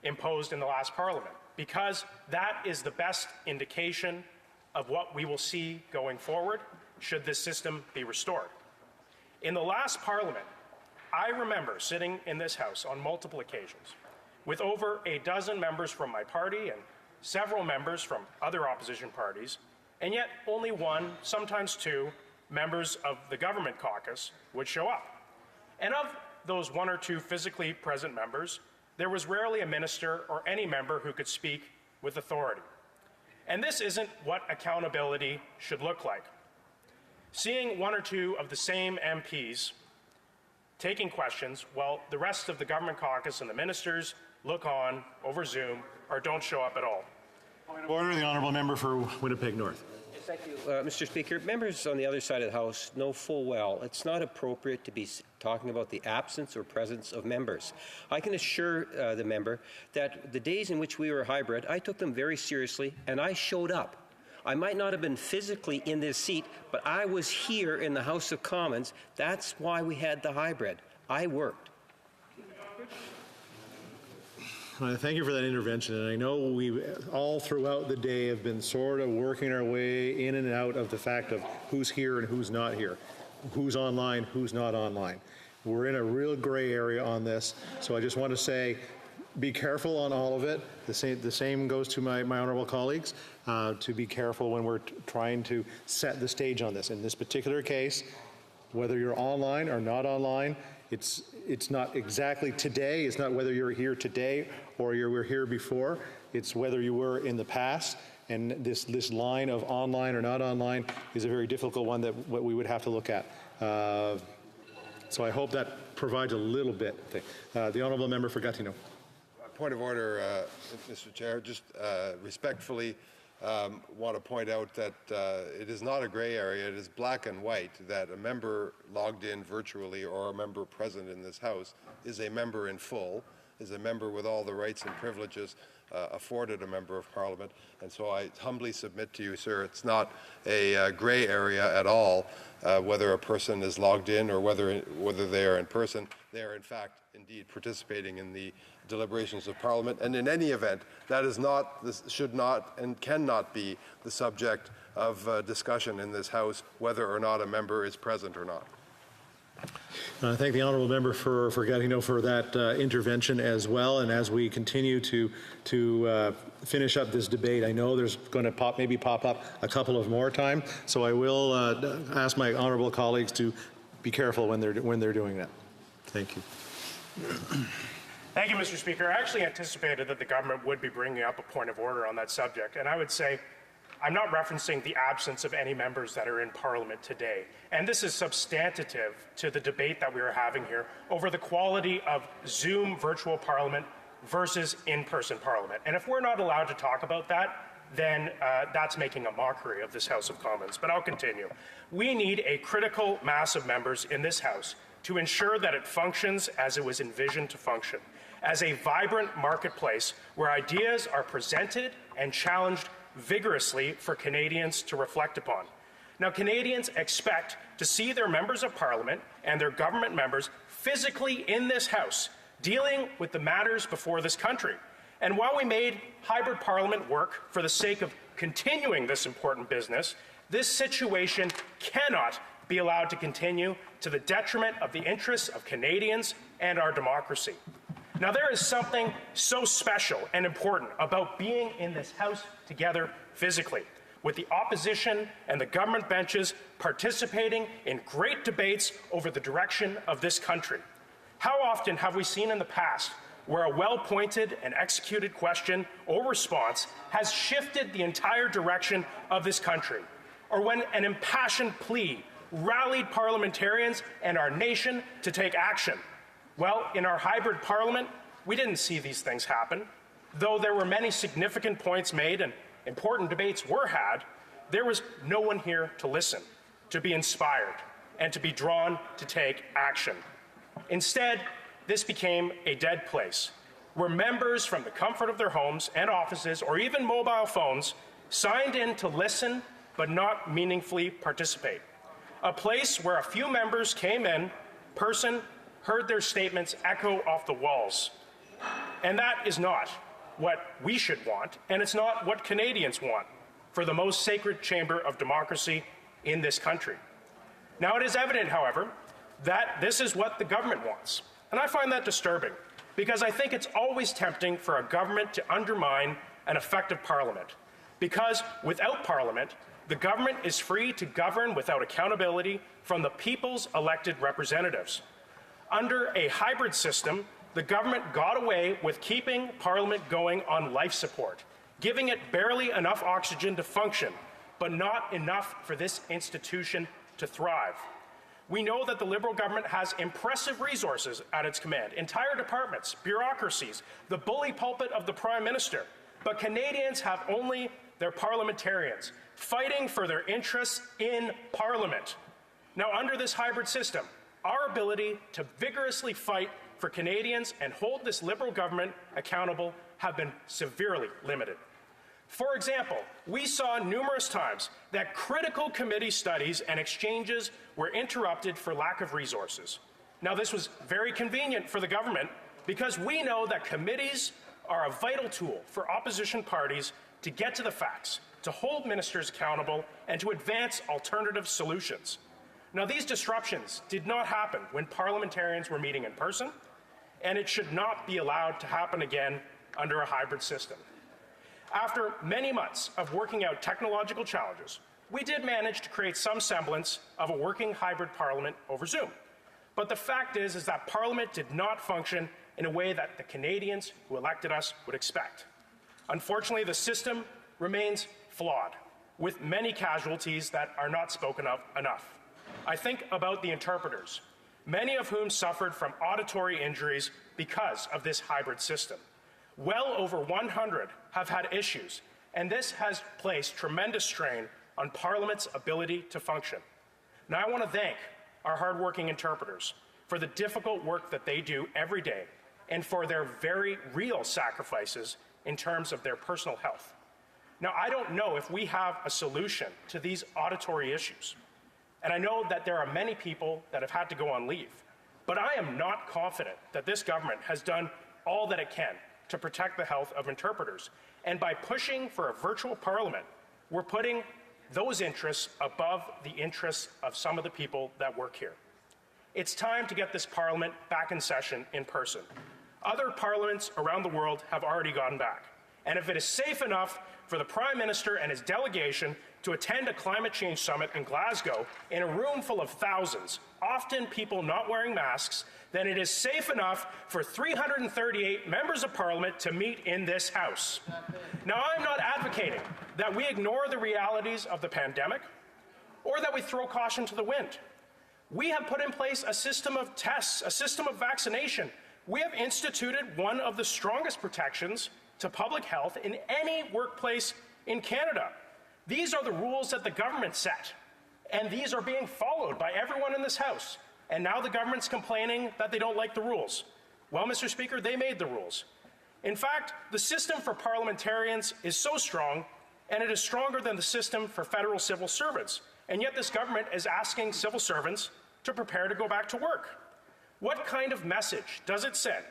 imposed in the last parliament, because that is the best indication of what we will see going forward should this system be restored. In the last parliament, I remember sitting in this House on multiple occasions with over a dozen members from my party and several members from other opposition parties, and yet only one, sometimes two, members of the government caucus would show up. And of those one or two physically present members, there was rarely a minister or any member who could speak with authority. And this isn't what accountability should look like. Seeing one or two of the same MPs taking questions while the rest of the government caucus and the ministers look on over Zoom or don't show up at all. Point of order, the honourable member for Winnipeg North. Thank you, Mr. Speaker. Members on the other side of the House know full well it's not appropriate to be talking about the absence or presence of members. I can assure the member that the days in which we were hybrid, I took them very seriously and I showed up. I might not have been physically in this seat, but I was here in the House of Commons. That's why we had the hybrid. I worked. Thank you for that intervention. And I know we all throughout the day have been sort of working our way in and out of the fact of who's here and who's not here, who's online, who's not online. We're in a real gray area on this. So I just want to say, be careful on all of it. The same goes to my honourable colleagues, to be careful when we're trying to set the stage on this. In this particular case, whether you're online or not online, it's not exactly today. It's not whether you're here today or you were here before. It's whether you were in the past. And this line of online or not online is a very difficult one that we would have to look at. So I hope that provides a little bit. The honourable member for Gatineau. Point of order, Mr. Chair. Just respectfully want to point out that it is not a gray area. It is black and white that a member logged in virtually or a member present in this House is a member in full, is a member with all the rights and privileges afforded a member of Parliament. And so I humbly submit to you, sir, it's not a gray area at all, whether a person is logged in or whether they are in person. They are, in fact, indeed participating in the deliberations of Parliament. And in any event, that is not, this should not and cannot be the subject of discussion in this House, whether or not a member is present or not. I thank the honourable member for Gatineau for that intervention as well. And as we continue to finish up this debate, I know there's going to maybe pop up a couple of more time. So I will ask my honourable colleagues to be careful when they're doing that. Thank you. Thank you, Mr. Speaker. I actually anticipated that the government would be bringing up a point of order on that subject, and I would say I'm not referencing the absence of any members that are in Parliament today. And this is substantive to the debate that we are having here over the quality of Zoom virtual Parliament versus in-person Parliament. And if we're not allowed to talk about that, then that's making a mockery of this House of Commons. But I'll continue. We need a critical mass of members in this House to ensure that it functions as it was envisioned to function, as a vibrant marketplace where ideas are presented and challenged vigorously for Canadians to reflect upon. Now, Canadians expect to see their members of Parliament and their government members physically in this House dealing with the matters before this country. And while we made hybrid Parliament work for the sake of continuing this important business, this situation cannot be allowed to continue to the detriment of the interests of Canadians and our democracy. Now, there is something so special and important about being in this House together physically, with the opposition and the government benches participating in great debates over the direction of this country. How often have we seen in the past where a well-pointed and executed question or response has shifted the entire direction of this country, or when an impassioned plea rallied parliamentarians and our nation to take action? Well, in our hybrid parliament, we didn't see these things happen. Though there were many significant points made and important debates were had, there was no one here to listen, to be inspired, and to be drawn to take action. Instead, this became a dead place, where members from the comfort of their homes and offices, or even mobile phones, signed in to listen but not meaningfully participate. A place where a few members came in person, heard their statements echo off the walls. And that is not what we should want, and it's not what Canadians want for the most sacred chamber of democracy in this country. Now, it is evident, however, that this is what the government wants. And I find that disturbing, because I think it's always tempting for a government to undermine an effective parliament. Because without parliament, the government is free to govern without accountability from the people's elected representatives. Under a hybrid system, the government got away with keeping Parliament going on life support, giving it barely enough oxygen to function, but not enough for this institution to thrive. We know that the Liberal government has impressive resources at its command, entire departments, bureaucracies, the bully pulpit of the Prime Minister, but Canadians have only their parliamentarians fighting for their interests in Parliament. Now, under this hybrid system, our ability to vigorously fight for Canadians and hold this Liberal government accountable have been severely limited. For example, we saw numerous times that critical committee studies and exchanges were interrupted for lack of resources. Now, this was very convenient for the government because we know that committees are a vital tool for opposition parties to get to the facts, to hold ministers accountable, and to advance alternative solutions. Now, these disruptions did not happen when parliamentarians were meeting in person, and it should not be allowed to happen again under a hybrid system. After many months of working out technological challenges, we did manage to create some semblance of a working hybrid parliament over Zoom. But the fact is that Parliament did not function in a way that the Canadians who elected us would expect. Unfortunately, the system remains flawed, with many casualties that are not spoken of enough. I think about the interpreters, many of whom suffered from auditory injuries because of this hybrid system. Well over 100 have had issues, and this has placed tremendous strain on Parliament's ability to function. Now, I want to thank our hardworking interpreters for the difficult work that they do every day and for their very real sacrifices in terms of their personal health. Now, I don't know if we have a solution to these auditory issues, and I know that there are many people that have had to go on leave, but I am not confident that this government has done all that it can to protect the health of interpreters. And by pushing for a virtual parliament, we're putting those interests above the interests of some of the people that work here. It's time to get this parliament back in session in person. Other parliaments around the world have already gone back. And if it is safe enough for the Prime Minister and his delegation to attend a climate change summit in Glasgow in a room full of thousands, often people not wearing masks, then it is safe enough for 338 members of Parliament to meet in this House. Now, I'm not advocating that we ignore the realities of the pandemic or that we throw caution to the wind. We have put in place a system of tests, a system of vaccination. We have instituted one of the strongest protections to public health in any workplace in Canada. These are the rules that the government set, and these are being followed by everyone in this House. And now the government's complaining that they don't like the rules. Well, Mr. Speaker, they made the rules. In fact, the system for parliamentarians is so strong, and it is stronger than the system for federal civil servants. And yet this government is asking civil servants to prepare to go back to work. What kind of message does it send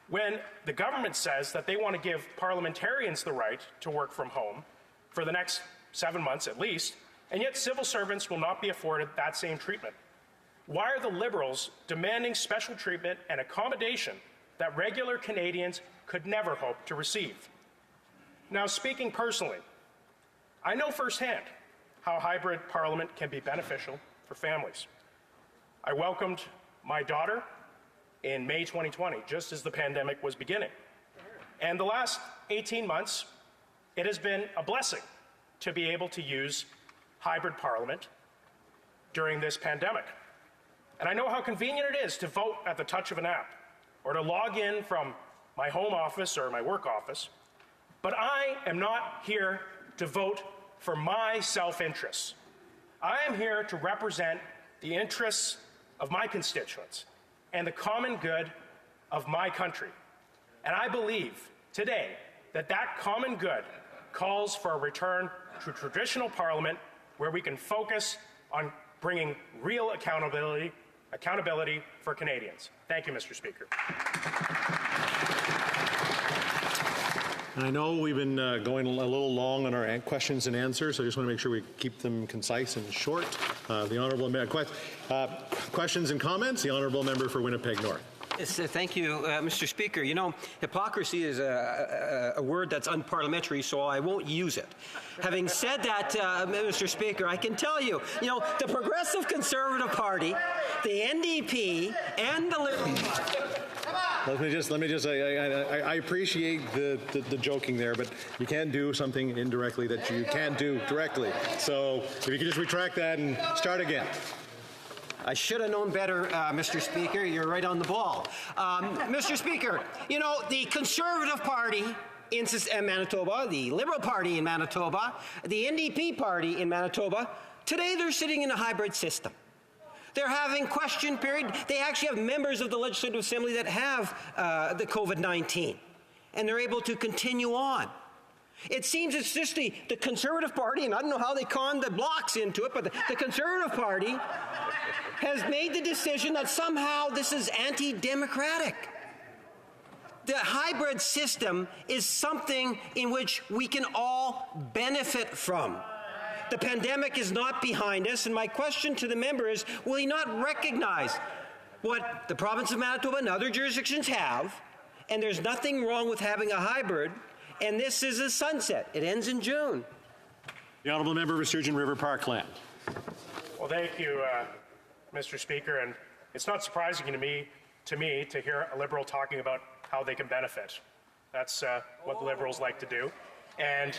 when the government says that they want to give parliamentarians the right to work from home for the next 7 months at least, and yet civil servants will not be afforded that same treatment? Why are the Liberals demanding special treatment and accommodation that regular Canadians could never hope to receive? Now, speaking personally, I know firsthand how hybrid parliament can be beneficial for families. I welcomed my daughter in May 2020, just as the pandemic was beginning. And the last 18 months, it has been a blessing to be able to use hybrid parliament during this pandemic. And I know how convenient it is to vote at the touch of an app or to log in from my home office or my work office. But I am not here to vote for my self-interests. I am here to represent the interests of my constituents and the common good of my country. And I believe today that that common good calls for a return to traditional parliament where we can focus on bringing real accountability for Canadians. Thank you, Mr. Speaker. And I know we've been going a little long on our questions and answers, so I just want to make sure we keep them concise and short. The honourable questions and comments. The honourable member for Winnipeg North. Yes, thank you, Mr. Speaker. You know, hypocrisy is a word that's unparliamentary, so I won't use it. Having said that, Mr. Speaker, I can tell you, the Progressive Conservative Party, the NDP, and the Liberals. Let me just I appreciate the joking there, but you can't do something indirectly that you can't do directly. So if you could just retract that and start again. I should have known better, Mr. Speaker. You're right on the ball. Mr. Speaker, the Conservative Party in Manitoba, the Liberal Party in Manitoba, the NDP Party in Manitoba, today they're sitting in a hybrid system. They're having question period. They actually have members of the Legislative Assembly that have the COVID-19, and they're able to continue on. It seems it's just the Conservative Party, and I don't know how they conned the blocks into it, but the Conservative Party has made the decision that somehow this is anti-democratic. The hybrid system is something in which we can all benefit from. The pandemic is not behind us, and my question to the member is, will he not recognize what the province of Manitoba and other jurisdictions have, and there's nothing wrong with having a hybrid, and this is a sunset. It ends in June. The honourable member for Sturgeon River Parkland. Well, thank you, Mr. Speaker, and it's not surprising to me to hear a Liberal talking about how they can benefit. That's what the Liberals like to do. And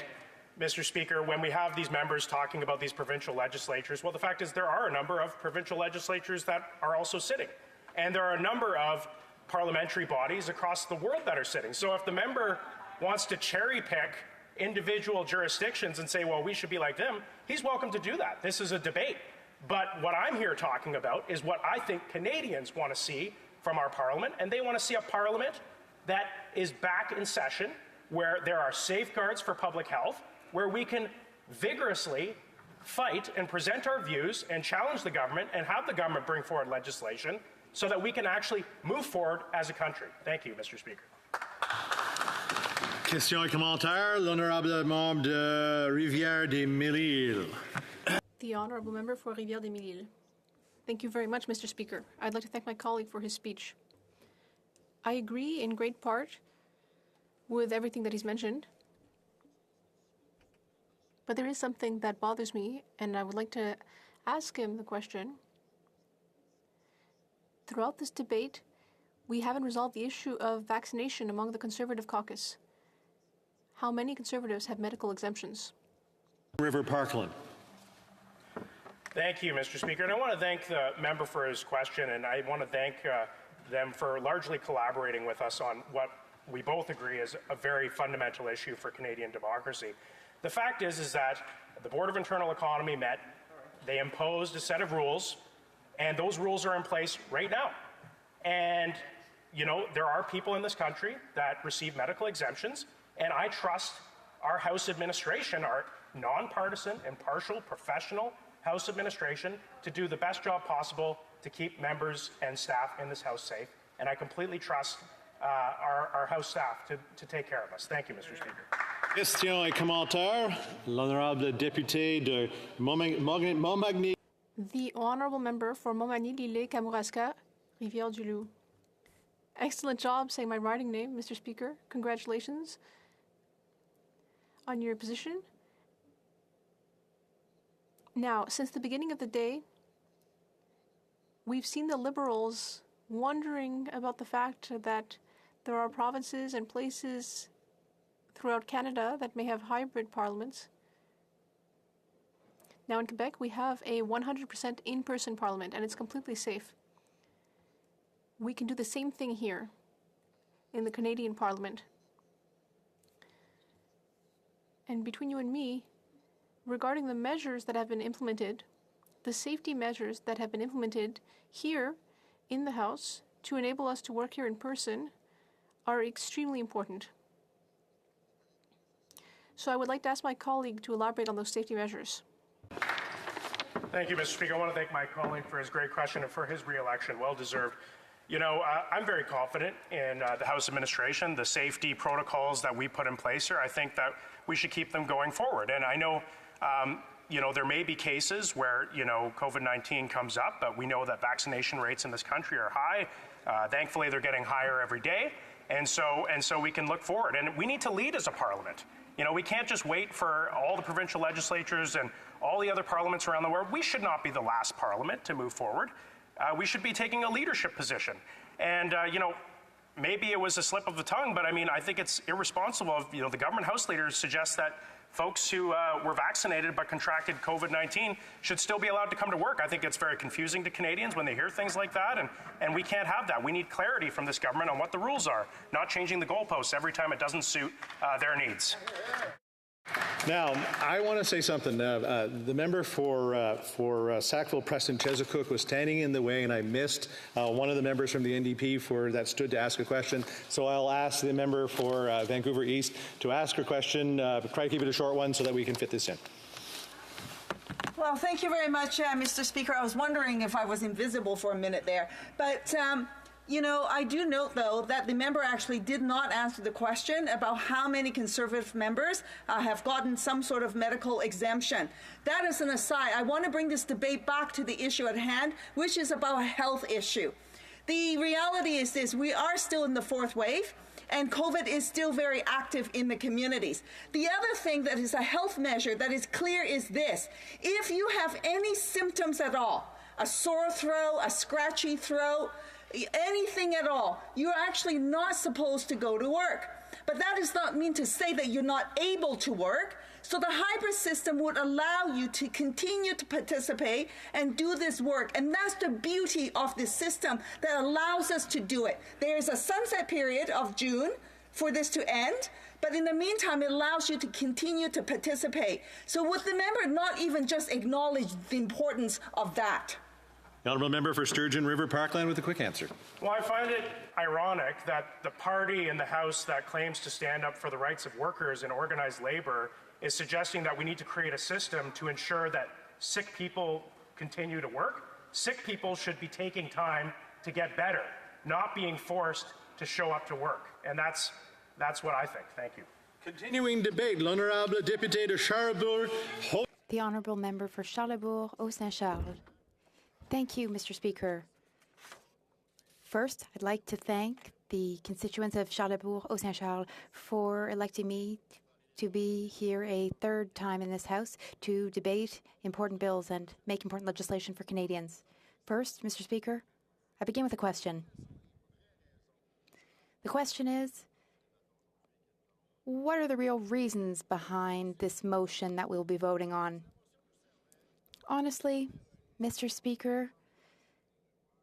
Mr. Speaker, when we have these members talking about these provincial legislatures, well, the fact is there are a number of provincial legislatures that are also sitting. And there are a number of parliamentary bodies across the world that are sitting. So if the member wants to cherry pick individual jurisdictions and say, well, we should be like them, he's welcome to do that. This is a debate. But what I'm here talking about is what I think Canadians want to see from our parliament, and they want to see a parliament that is back in session, where there are safeguards for public health, where we can vigorously fight and present our views and challenge the government and have the government bring forward legislation so that we can actually move forward as a country. Thank you, Mr. Speaker. Question et commentaire, l'honorable membre de Rivière-des-Mille-Îles. The honourable member for Rivière-des-Mille-Îles. Thank you very much, Mr. Speaker. I'd like to thank my colleague for his speech. I agree in great part with everything that he's mentioned, but there is something that bothers me, and I would like to ask him the question. Throughout this debate, we haven't resolved the issue of vaccination among the Conservative caucus. How many Conservatives have medical exemptions? River Parkland. Thank you, Mr. Speaker. And I want to thank the member for his question, and I want to thank them for largely collaborating with us on what we both agree is a very fundamental issue for Canadian democracy. The fact is that the Board of Internal Economy met, they imposed a set of rules, and those rules are in place right now. And, there are people in this country that receive medical exemptions, and I trust our House administration, our nonpartisan, impartial, professional House administration, to do the best job possible to keep members and staff in this House safe. And I completely trust our House staff to take care of us. Thank you, Mr. Speaker. Question et commentaire, l'honorable député de Montmagny. The honourable member for Montmagny-Lilley-Kamouraska, Rivière-du-Loup. Excellent job saying my riding name, Mr. Speaker. Congratulations on your position. Now, since the beginning of the day, we've seen the Liberals wondering about the fact that there are provinces and places throughout Canada that may have hybrid parliaments. Now in Quebec, we have a 100% in-person parliament, and it's completely safe. We can do the same thing here in the Canadian Parliament. And between you and me, regarding the measures that have been implemented, the safety measures that have been implemented here in the House to enable us to work here in person are extremely important. So I would like to ask my colleague to elaborate on those safety measures. Thank you, Mr. Speaker. I want to thank my colleague for his great question and for his re-election. Well deserved. You know, I'm very confident in the House administration, the safety protocols that we put in place here. I think that we should keep them going forward. And I know, you know, there may be cases where, you know, COVID-19 comes up, but we know that vaccination rates in this country are high. Thankfully, they're getting higher every day. And so we can look forward. And we need to lead as a parliament. You know, we can't just wait for all the provincial legislatures and all the other parliaments around the world. We should not be the last parliament to move forward. We should be taking a leadership position. And, you know, maybe it was a slip of the tongue, but I mean, I think it's irresponsible of, you know, the government House leaders suggest that folks who were vaccinated but contracted COVID-19 should still be allowed to come to work. I think it's very confusing to Canadians when they hear things like that, and we can't have that. We need clarity from this government on what the rules are, not changing the goalposts every time it doesn't suit their needs. Now, I want to say something. The member for Sackville Preston Chesapeake was standing in the way, and I missed one of the members from the NDP that stood to ask a question. So I'll ask the member for Vancouver East to ask her question. Try to keep it a short one so that we can fit this in. Well, thank you very much, Mr. Speaker. I was wondering if I was invisible for a minute there. But, you know, I do note, though, that the member actually did not answer the question about how many Conservative members have gotten some sort of medical exemption. That is an aside. I want to bring this debate back to the issue at hand, which is about a health issue. The reality is this: we are still in the fourth wave, and COVID is still very active in the communities. The other thing that is a health measure that is clear is this: if you have any symptoms at all, a sore throat, a scratchy throat, anything at all, you're actually not supposed to go to work. But that does not mean to say that you're not able to work. So the hybrid system would allow you to continue to participate and do this work. And that's the beauty of this system that allows us to do it. There is a sunset period of June for this to end, but in the meantime, it allows you to continue to participate. So would the member not even just acknowledge the importance of that? The honourable member for Sturgeon River Parkland with a quick answer. Well, I find it ironic that the party in the House that claims to stand up for the rights of workers and organized labor is suggesting that we need to create a system to ensure that sick people continue to work. Sick people should be taking time to get better, not being forced to show up to work. And that's what I think. Thank you. Continuing debate, l'honorable député de Charlebourg. The honourable member for Charlebourg-Haut-Saint-Charles. Thank you, Mr. Speaker. First, I'd like to thank the constituents of Charlebourg-Haut-Saint-Charles for electing me to be here a third time in this House to debate important bills and make important legislation for Canadians. First, Mr. Speaker, I begin with a question. The question is, what are the real reasons behind this motion that we'll be voting on? Honestly, Mr. Speaker,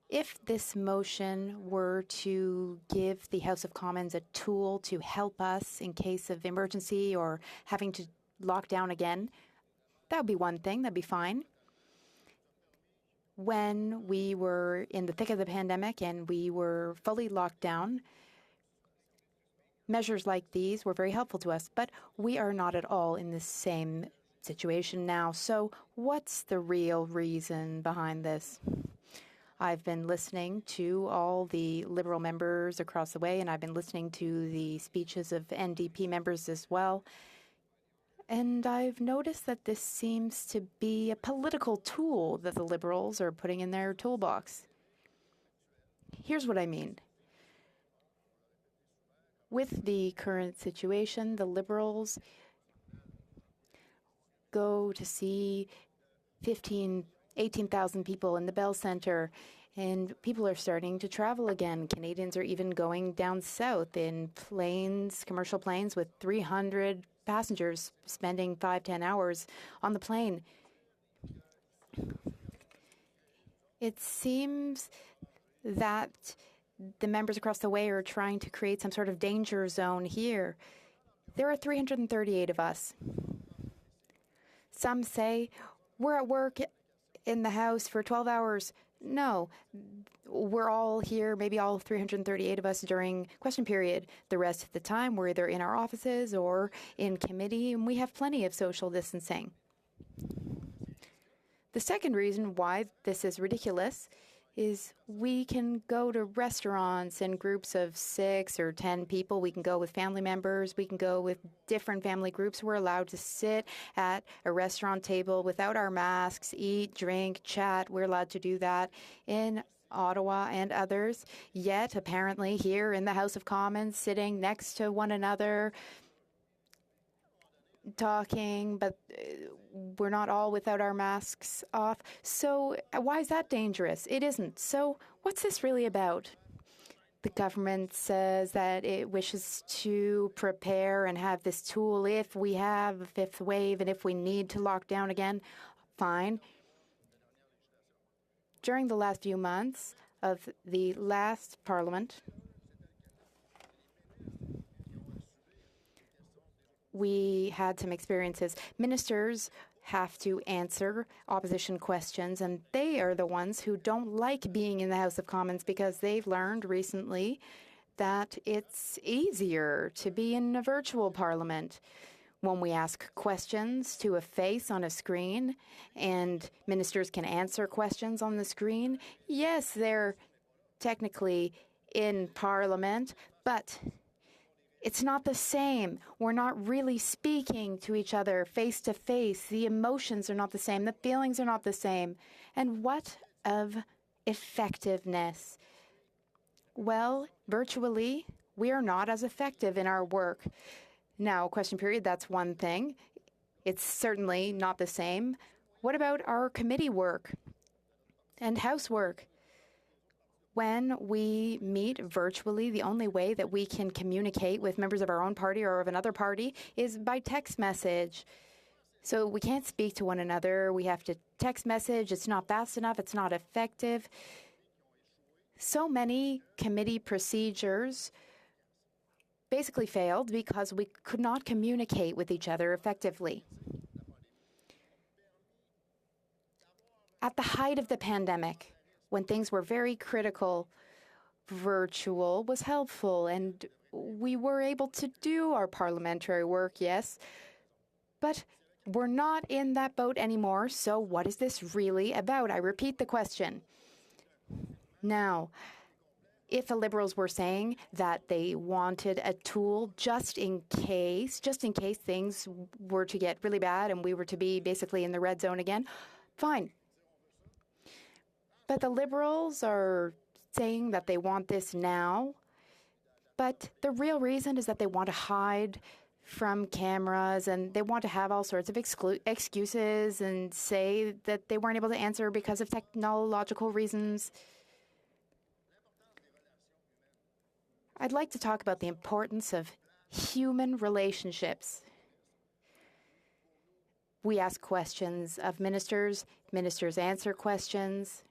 if this motion were to give the House of Commons a tool to help us in case of emergency or having to lock down again, that would be one thing, that'd be fine. When we were in the thick of the pandemic and we were fully locked down, measures like these were very helpful to us, but we are not at all in the same situation now. So what's the real reason behind this? I've been listening to all the Liberal members across the way, and I've been listening to the speeches of NDP members as well. And I've noticed that this seems to be a political tool that the Liberals are putting in their toolbox. Here's what I mean. With the current situation, the Liberals go to see 18,000 people in the Bell Centre, and people are starting to travel again. Canadians are even going down south in planes, commercial planes with 300 passengers, spending 5-10 hours on the plane. It seems that the members across the way are trying to create some sort of danger zone here. There are 338 of us. Some say we're at work in the House for 12 hours. No, we're all here, maybe all 338 of us during question period. The rest of the time, we're either in our offices or in committee, and we have plenty of social distancing. The second reason why this is ridiculous is we can go to restaurants in groups of 6 or 10 people. We can go with family members. We can go with different family groups. We're allowed to sit at a restaurant table without our masks, eat, drink, chat. We're allowed to do that in Ottawa and others. Yet, apparently, here in the House of Commons, sitting next to one another, talking, but we're not all without our masks off. So why is that dangerous? It isn't. So what's this really about? The government says that it wishes to prepare and have this tool if we have a fifth wave and if we need to lock down again. Fine. During the last few months of the last Parliament, we had some experiences. Ministers have to answer opposition questions, and they are the ones who don't like being in the House of Commons because they've learned recently that it's easier to be in a virtual parliament. When we ask questions to a face on a screen and ministers can answer questions on the screen, yes, they're technically in Parliament, but it's not the same. We're not really speaking to each other face to face. The emotions are not the same. The feelings are not the same. And what of effectiveness? Well, virtually, we are not as effective in our work. Now, question period, that's one thing. It's certainly not the same. What about our committee work and housework? When we meet virtually, the only way that we can communicate with members of our own party or of another party is by text message. So we can't speak to one another. We have to text message. It's not fast enough. It's not effective. So many committee procedures basically failed because we could not communicate with each other effectively. At the height of the pandemic, when things were very critical, virtual was helpful, and we were able to do our parliamentary work, yes, but we're not in that boat anymore, so what is this really about? I repeat the question. Now, if the Liberals were saying that they wanted a tool just in case things were to get really bad and we were to be basically in the red zone again, fine. But the Liberals are saying that they want this now, but the real reason is that they want to hide from cameras and they want to have all sorts of excuses and say that they weren't able to answer because of technological reasons. I'd like to talk about the importance of human relationships. We ask questions of ministers, ministers answer questions.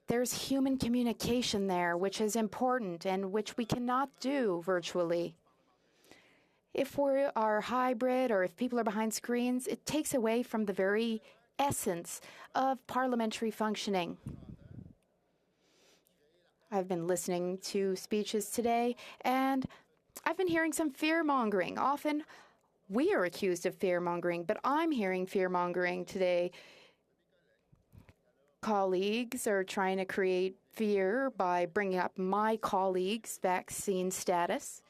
There's human communication there, which is important and which we cannot do virtually. If we are hybrid or if people are behind screens, it takes away from the very essence of parliamentary functioning. I've been listening to speeches today, and I've been hearing some fear-mongering. Often, we are accused of fear-mongering, but I'm hearing fear-mongering today. Colleagues are trying to create fear by bringing up my colleagues' vaccine status.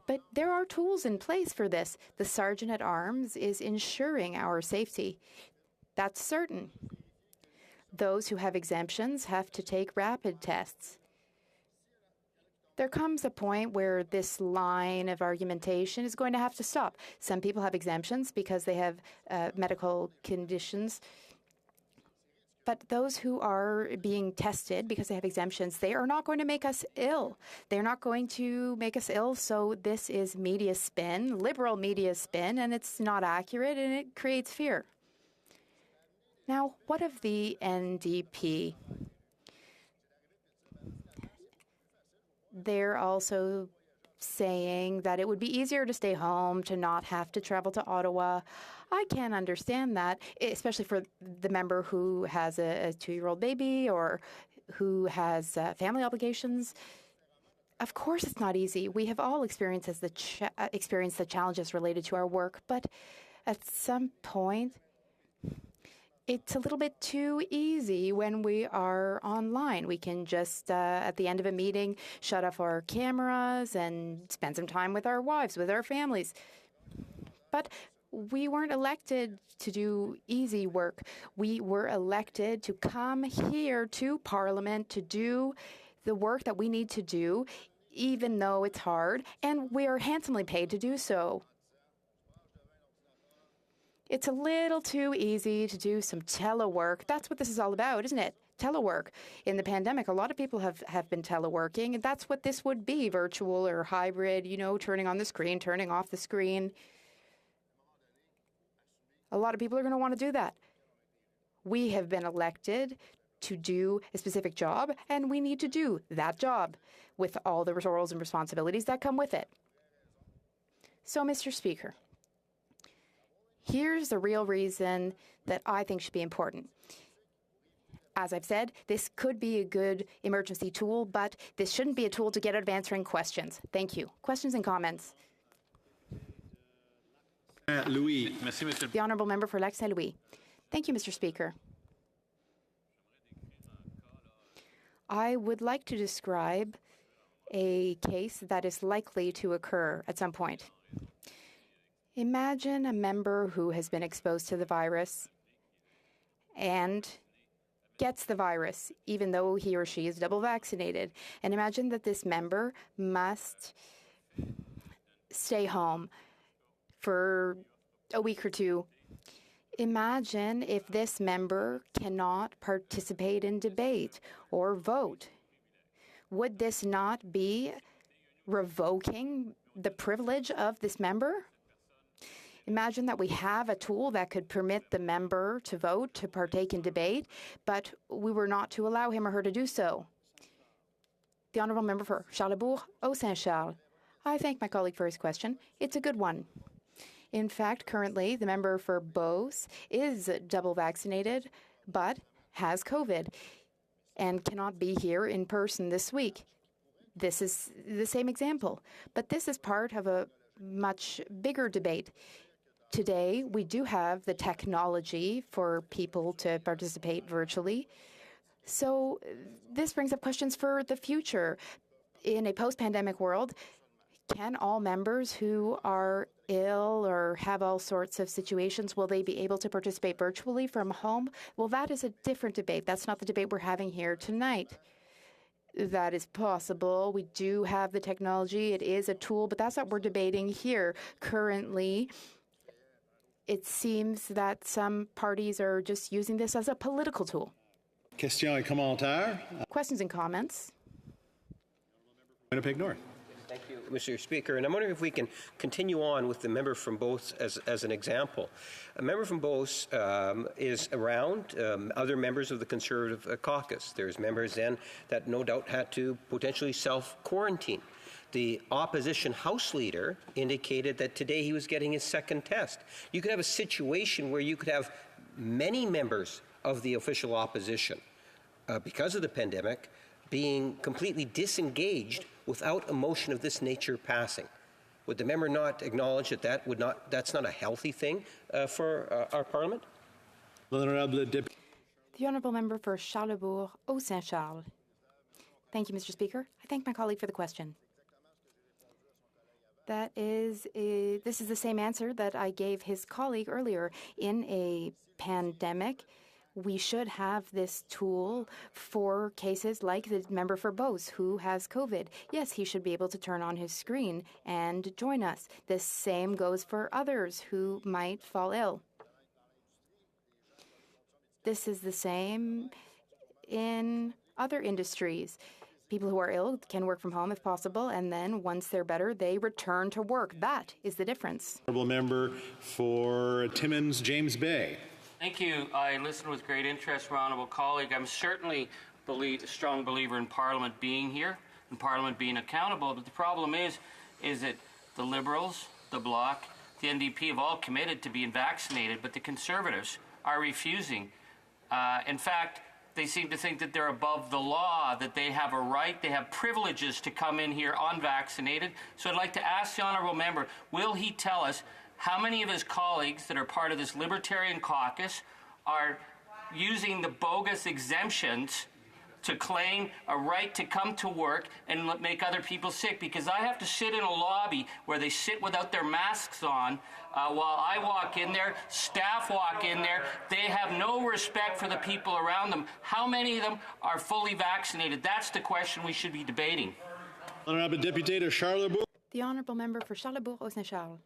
But there are tools in place for this. The Sergeant at Arms is ensuring our safety. That's certain. Those who have exemptions have to take rapid tests. there comes a point where this line of argumentation is going to have to stop. Some people have exemptions because they have medical conditions. But those who are being tested because they have exemptions, they are not going to make us ill. They're not going to make us ill. So this is media spin, liberal media spin, and it's not accurate and it creates fear. Now, what of the NDP? They're also saying that it would be easier to stay home, to not have to travel to Ottawa. I can't understand that, especially for the member who has a 2-year-old baby or who has family obligations. Of course it's not easy. We have all experienced the challenges related to our work, but at some point, it's a little bit too easy when we are online. We can just, at the end of a meeting, shut off our cameras and spend some time with our wives, with our families. But we weren't elected to do easy work. We were elected to come here to Parliament to do the work that we need to do, even though it's hard, and we are handsomely paid to do so. It's a little too easy to do some telework. That's what this is all about, isn't it? Telework. In the pandemic, a lot of people have been teleworking, and that's what this would be, virtual or hybrid, you know, turning on the screen, turning off the screen. A lot of people are going to want to do that. We have been elected to do a specific job, and we need to do that job with all the roles and responsibilities that come with it. So, Mr. Speaker, here's the real reason that I think should be important. As I've said, this could be a good emergency tool, but this shouldn't be a tool to get out of answering questions. Thank you. Questions and comments? Louis. The Honourable Member for Lac Saint-Louis. Thank you, Mr. Speaker. I would like to describe a case that is likely to occur at some point. Imagine a member who has been exposed to the virus and gets the virus, even though he or she is double vaccinated. And imagine that this member must stay home for a week or two. Imagine if this member cannot participate in debate or vote. Would this not be revoking the privilege of this member? Imagine that we have a tool that could permit the member to vote, to partake in debate, but we were not to allow him or her to do so. The Honourable Member for Charlebourg, Haut-Saint-Charles. I thank my colleague for his question. It's a good one. In fact, currently, the member for Beauce is double vaccinated, but has COVID and cannot be here in person this week. This is the same example, but this is part of a much bigger debate. Today, we do have the technology for people to participate virtually. So this brings up questions for the future. In a post-pandemic world, can all members who are ill or have all sorts of situations, will they be able to participate virtually from home? Well, that is a different debate. That's not the debate we're having here tonight. That is possible. We do have the technology. It is a tool, but that's what we're debating here. Currently, it seems that some parties are just using this as a political tool. Questions et commentaires. Questions and comments? Winnipeg North. Thank you, Mr. Speaker. And I'm wondering if we can continue on with the member from Beauce as an example. A member from Beauce is around other members of the Conservative caucus. There's members then that no doubt had to potentially self-quarantine. The opposition House Leader indicated that today he was getting his second test. You could have a situation where you could have many members of the official opposition, because of the pandemic, being completely disengaged without a motion of this nature passing. Would the member not acknowledge that that's not a healthy thing for our Parliament? The Honourable Member for Charlebourg, Haut-Saint-Charles. Thank you, Mr. Speaker. I thank my colleague for the question. This is the same answer that I gave his colleague earlier. In a pandemic, we should have this tool for cases like the member for Beauce who has COVID. Yes, he should be able to turn on his screen and join us. The same goes for others who might fall ill. This is the same in other industries. People who are ill can work from home if possible, and then once they're better, they return to work. That is the difference. Honourable member for Timmins, James Bay. Thank you. I listened with great interest, my honourable colleague. I'm certainly a strong believer in Parliament being here and Parliament being accountable, but the problem is that the Liberals, the Bloc, the NDP have all committed to being vaccinated, but the Conservatives are refusing. In fact, they seem to think that they're above the law, that they have a right, they have privileges to come in here unvaccinated. So I'd like to ask the honourable member, will he tell us how many of his colleagues that are part of this Libertarian caucus are using the bogus exemptions to claim a right to come to work and make other people sick? Because I have to sit in a lobby where they sit without their masks on while I walk in there, staff walk in there. They have no respect for the people around them. How many of them are fully vaccinated? That's the question we should be debating. Honourable Deputy de Charlebourg. The honourable member for Charlebourg-Haut-Saint-Charles.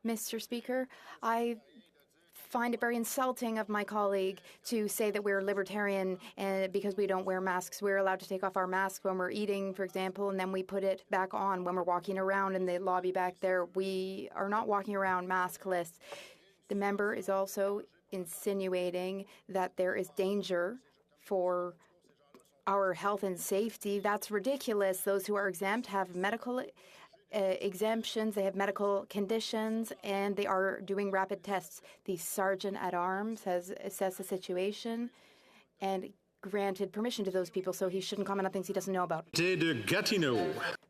Mr. Speaker, I find it very insulting of my colleague to say that we're libertarian because we don't wear masks. We're allowed to take off our masks when we're eating, for example, and then we put it back on when we're walking around in the lobby back there. We are not walking around maskless. The member is also insinuating that there is danger for our health and safety. That's ridiculous. Those who are exempt have medical exemptions, they have medical conditions, and they are doing rapid tests. The Sergeant at Arms has assessed the situation and granted permission to those people, so he shouldn't comment on things he doesn't know about. De Gatineau.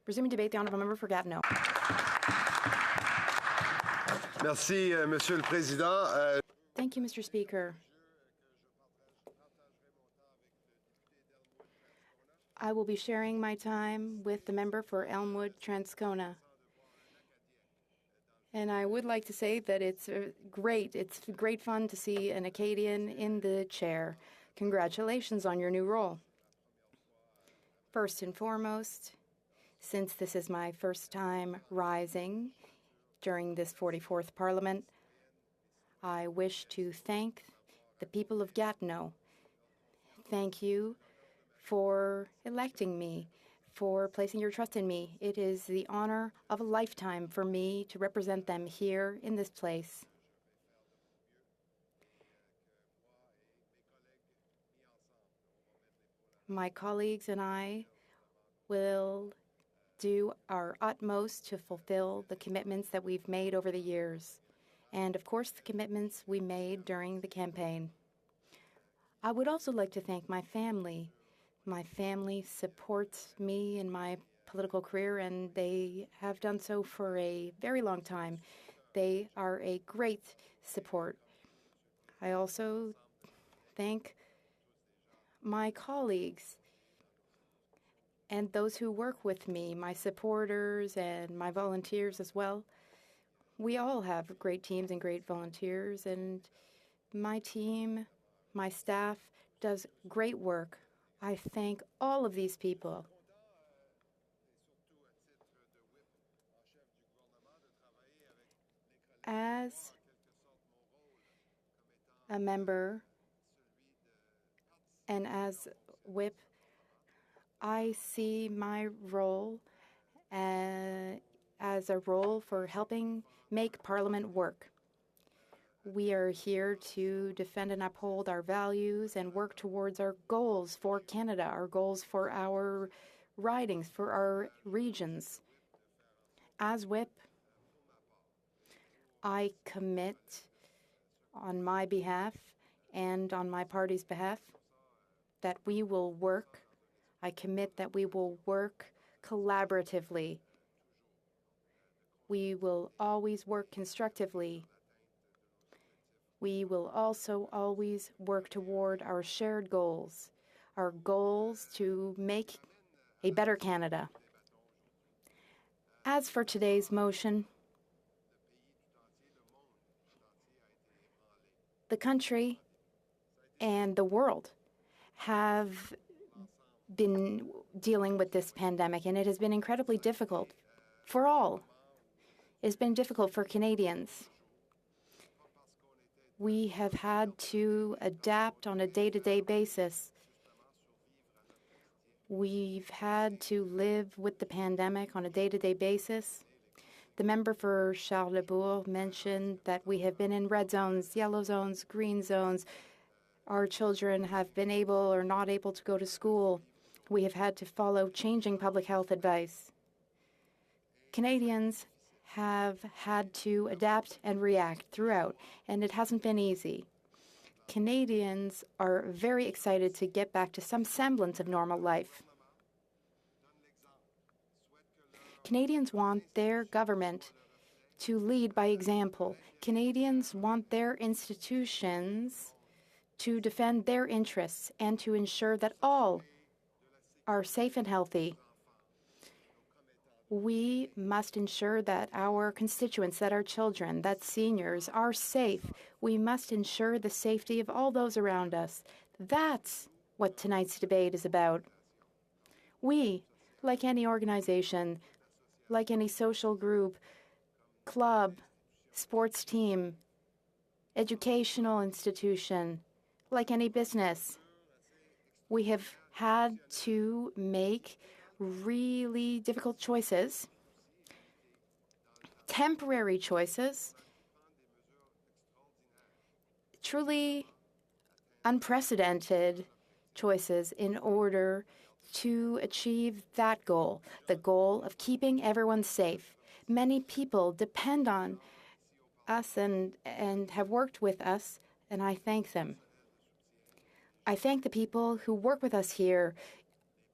Resuming debate, the honourable member for Gatineau. Merci, Monsieur le Président. Thank you, Mr. Speaker. I will be sharing my time with the member for Elmwood-Transcona. And I would like to say that it's great fun to see an Acadian in the chair. Congratulations on your new role. First and foremost, since this is my first time rising during this 44th Parliament, I wish to thank the people of Gatineau. Thank you for electing me, for placing your trust in me. It is the honor of a lifetime for me to represent them here in this place. My colleagues and I will do our utmost to fulfill the commitments that we've made over the years, and of course the commitments we made during the campaign. I would also like to thank my family. My family supports me in my political career, and they have done so for a very long time. They are a great support. I also thank my colleagues and those who work with me, my supporters and my volunteers as well. We all have great teams and great volunteers, and my team, my staff, does great work. I thank all of these people. As a member and as whip, I see my role as a role for helping make Parliament work. We are here to defend and uphold our values and work towards our goals for Canada, our goals for our ridings, for our regions. As whip, I commit on my behalf and on my party's behalf that we will work. I commit that we will work collaboratively. We will always work constructively. We will also always work toward our shared goals, our goals to make a better Canada. As for today's motion, The country and the world have been dealing with this pandemic, and it has been incredibly difficult for all. It's been difficult for Canadians. We have had to adapt on a day-to-day basis. We've had to live with the pandemic on a day-to-day basis. The member for Charlesbourg mentioned that we have been in red zones, yellow zones, green zones. Our children have been able or not able to go to school. We have had to follow changing public health advice. Canadians have had to adapt and react throughout, and it hasn't been easy. Canadians are very excited to get back to some semblance of normal life. Canadians want their government to lead by example. Canadians want their institutions to defend their interests and to ensure that all are safe and healthy. We must ensure that our constituents, that our children, that seniors are safe. We must ensure the safety of all those around us. That's what tonight's debate is about. We, like any organization, like any social group, club, sports team, educational institution, like any business, we have had to make really difficult choices, temporary choices, truly unprecedented choices in order to achieve that goal, the goal of keeping everyone safe. Many people depend on us and have worked with us, and I thank them. I thank the people who work with us here,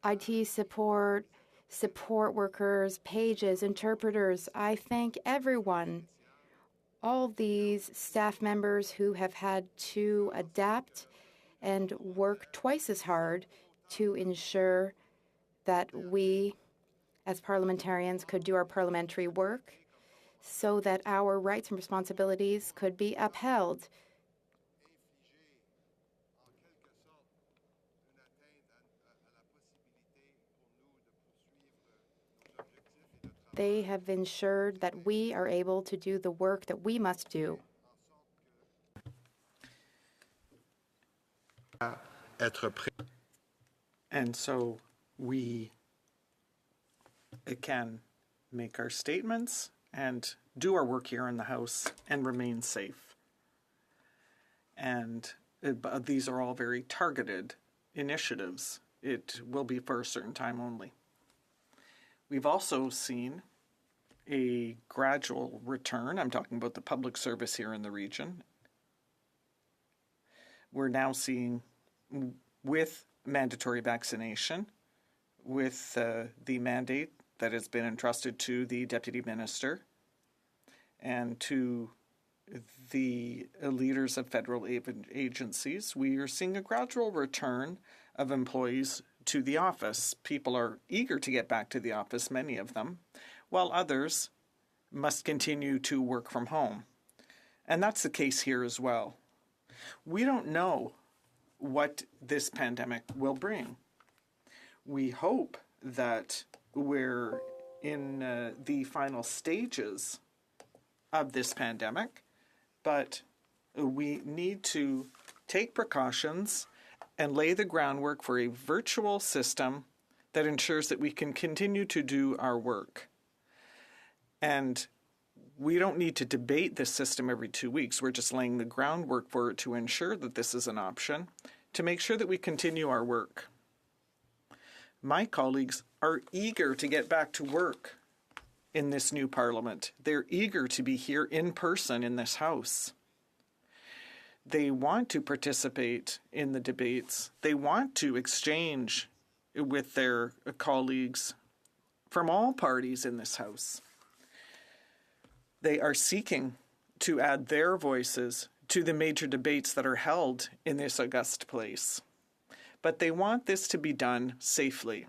IT support, support workers, pages, interpreters. I thank everyone, all these staff members who have had to adapt and work twice as hard to ensure that we, as parliamentarians, could do our parliamentary work so that our rights and responsibilities could be upheld. They have ensured that we are able to do the work that we must do. And so we can make our statements and do our work here in the House and remain safe. And these are all very targeted initiatives. It will be for a certain time only. We've also seen a gradual return. I'm talking about the public service here in the region. We're now seeing, with mandatory vaccination, with the mandate that has been entrusted to the Deputy Minister and to the leaders of federal agencies, we are seeing a gradual return of employees to the office. People are eager to get back to the office, many of them, while others must continue to work from home. And that's the case here as well. We don't know what this pandemic will bring. We hope that we're in the final stages of this pandemic, but we need to take precautions and lay the groundwork for a virtual system that ensures that we can continue to do our work. And we don't need to debate this system every 2 weeks. We're just laying the groundwork for it to ensure that this is an option, to make sure that we continue our work. My colleagues are eager to get back to work in this new Parliament. They're eager to be here in person in this House. They want to participate in the debates. They want to exchange with their colleagues from all parties in this House. They are seeking to add their voices to the major debates that are held in this august place. But they want this to be done safely.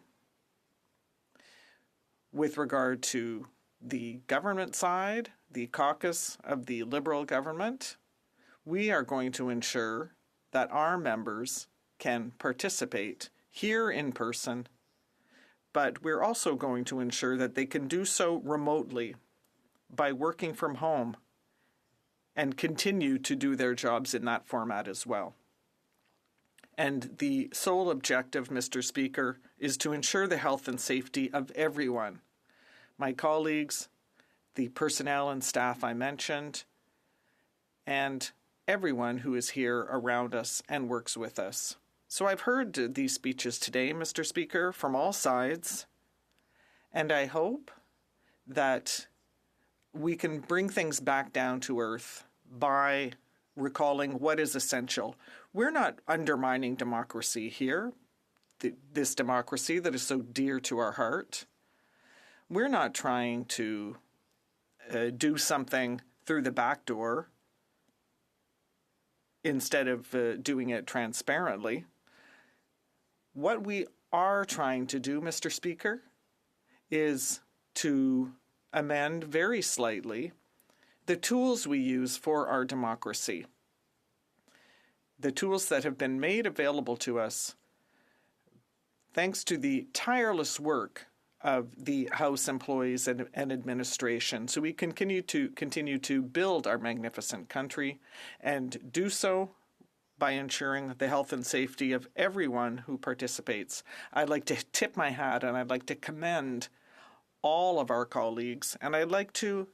With regard to the government side, the caucus of the Liberal government, we are going to ensure that our members can participate here in person, but we're also going to ensure that they can do so remotely by working from home and continue to do their jobs in that format as well. And the sole objective, Mr. Speaker, is to ensure the health and safety of everyone. My colleagues, the personnel and staff I mentioned, and everyone who is here around us and works with us. So I've heard these speeches today, Mr. Speaker, from all sides, and I hope that we can bring things back down to earth by recalling what is essential. We're not undermining democracy here, this democracy that is so dear to our heart. We're not trying to do something through the back door instead of doing it transparently. What we are trying to do, Mr. Speaker, is to amend very slightly the tools we use for our democracy. The tools that have been made available to us thanks to the tireless work of the House employees and administration, so we can continue to build our magnificent country and do so by ensuring the health and safety of everyone who participates. I'd like to tip my hat and I'd like to commend all of our colleagues, and I'd like to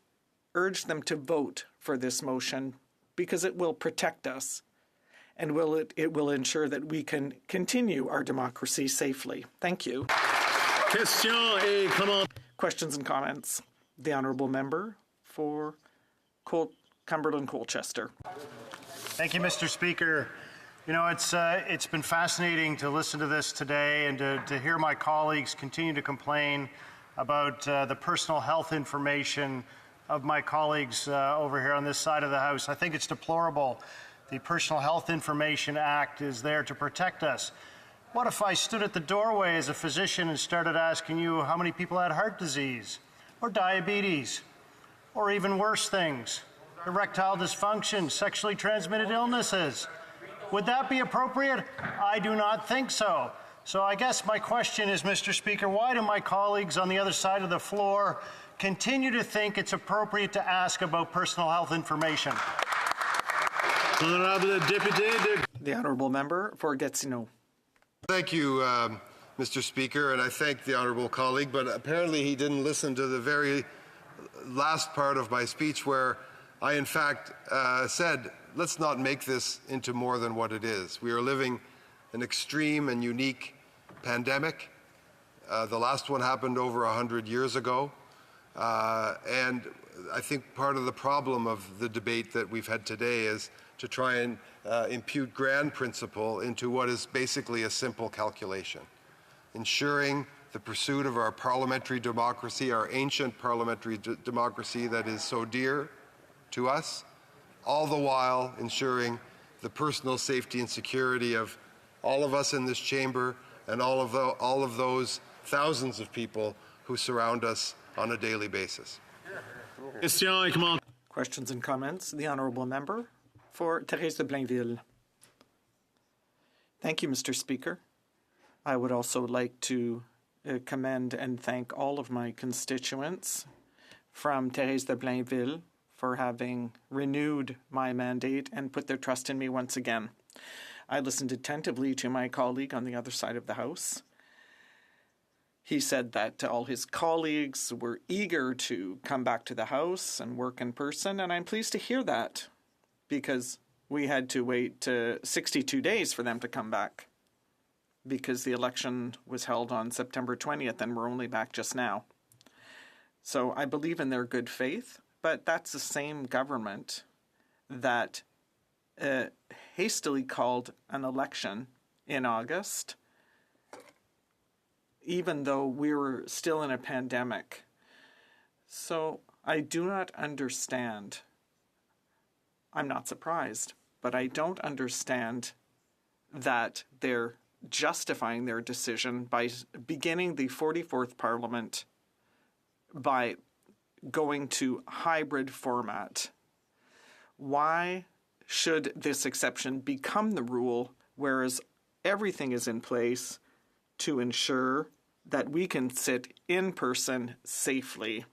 urge them to vote for this motion because it will protect us and it will ensure that we can continue our democracy safely. Thank you. Questions and comments. The Honourable Member for Cumberland Colchester. Thank you, Mr. Speaker. You know, it's been fascinating to listen to this today and to hear my colleagues continue to complain about the personal health information of my colleagues over here on this side of the House. I think it's deplorable. The Personal Health Information Act is there to protect us. What if I stood at the doorway as a physician and started asking you how many people had heart disease or diabetes or even worse things, erectile dysfunction, sexually transmitted illnesses? Would that be appropriate? I do not think so. So I guess my question is, Mr. Speaker, why do my colleagues on the other side of the floor continue to think it's appropriate to ask about personal health information? The Honourable Member for Gatineau. Thank you, Mr. Speaker, and I thank the honourable colleague, but apparently he didn't listen to the very last part of my speech where I, in fact, said, let's not make this into more than what it is. We are living an extreme and unique pandemic. The last one happened over 100 years ago, and I think part of the problem of the debate that we've had today is to try and impute grand principle into what is basically a simple calculation. Ensuring the pursuit of our parliamentary democracy, our ancient parliamentary democracy that is so dear to us, all the while ensuring the personal safety and security of all of us in this chamber and all of those thousands of people who surround us on a daily basis. Questions and comments. The Honourable Member for Thérèse de Blainville. Thank you, Mr. Speaker. I would also like to commend and thank all of my constituents from Thérèse de Blainville for having renewed my mandate and put their trust in me once again. I listened attentively to my colleague on the other side of the House. He said that all his colleagues were eager to come back to the House and work in person, and I'm pleased to hear that, because we had to wait 62 days for them to come back, because the election was held on September 20th and we're only back just now. So I believe in their good faith, but that's the same government that hastily called an election in August, even though we were still in a pandemic. So I do not understand. I'm not surprised, but I don't understand that they're justifying their decision by beginning the 44th Parliament by going to hybrid format. Why should this exception become the rule, whereas everything is in place to ensure that we can sit in person safely.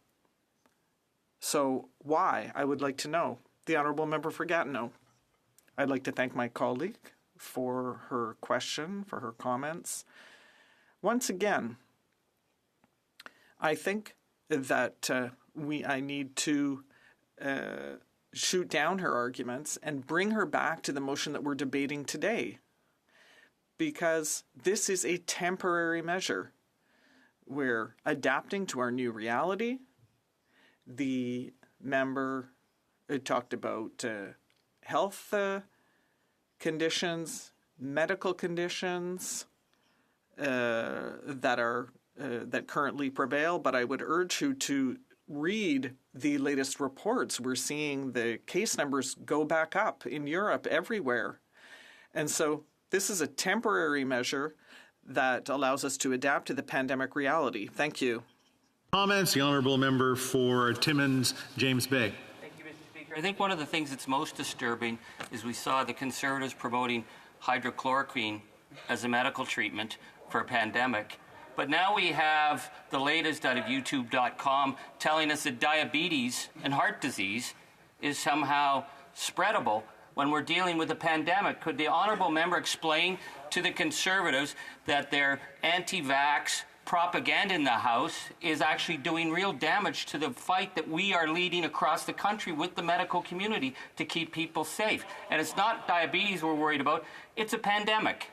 So why? I would like to know. The Honourable Member for Gatineau. I'd like to thank my colleague for her question, for her comments. Once again, I think that I need to shoot down her arguments and bring her back to the motion that we're debating today, because this is a temporary measure. We're adapting to our new reality. The member talked about health conditions, medical conditions that currently prevail, but I would urge you to read the latest reports. We're seeing the case numbers go back up in Europe, everywhere. And so this is a temporary measure that allows us to adapt to the pandemic reality. Thank you. Comments, the Honourable Member for Timmins, James Bay. Thank you, Mr. Speaker. I think one of the things that's most disturbing is we saw the Conservatives promoting hydrochloroquine as a medical treatment for a pandemic. But now we have the latest out of YouTube.com telling us that diabetes and heart disease is somehow spreadable when we're dealing with a pandemic. Could the Honourable Member explain to the Conservatives that their anti-vax propaganda in the House is actually doing real damage to the fight that we are leading across the country with the medical community to keep people safe? And it's not diabetes we're worried about, it's a pandemic.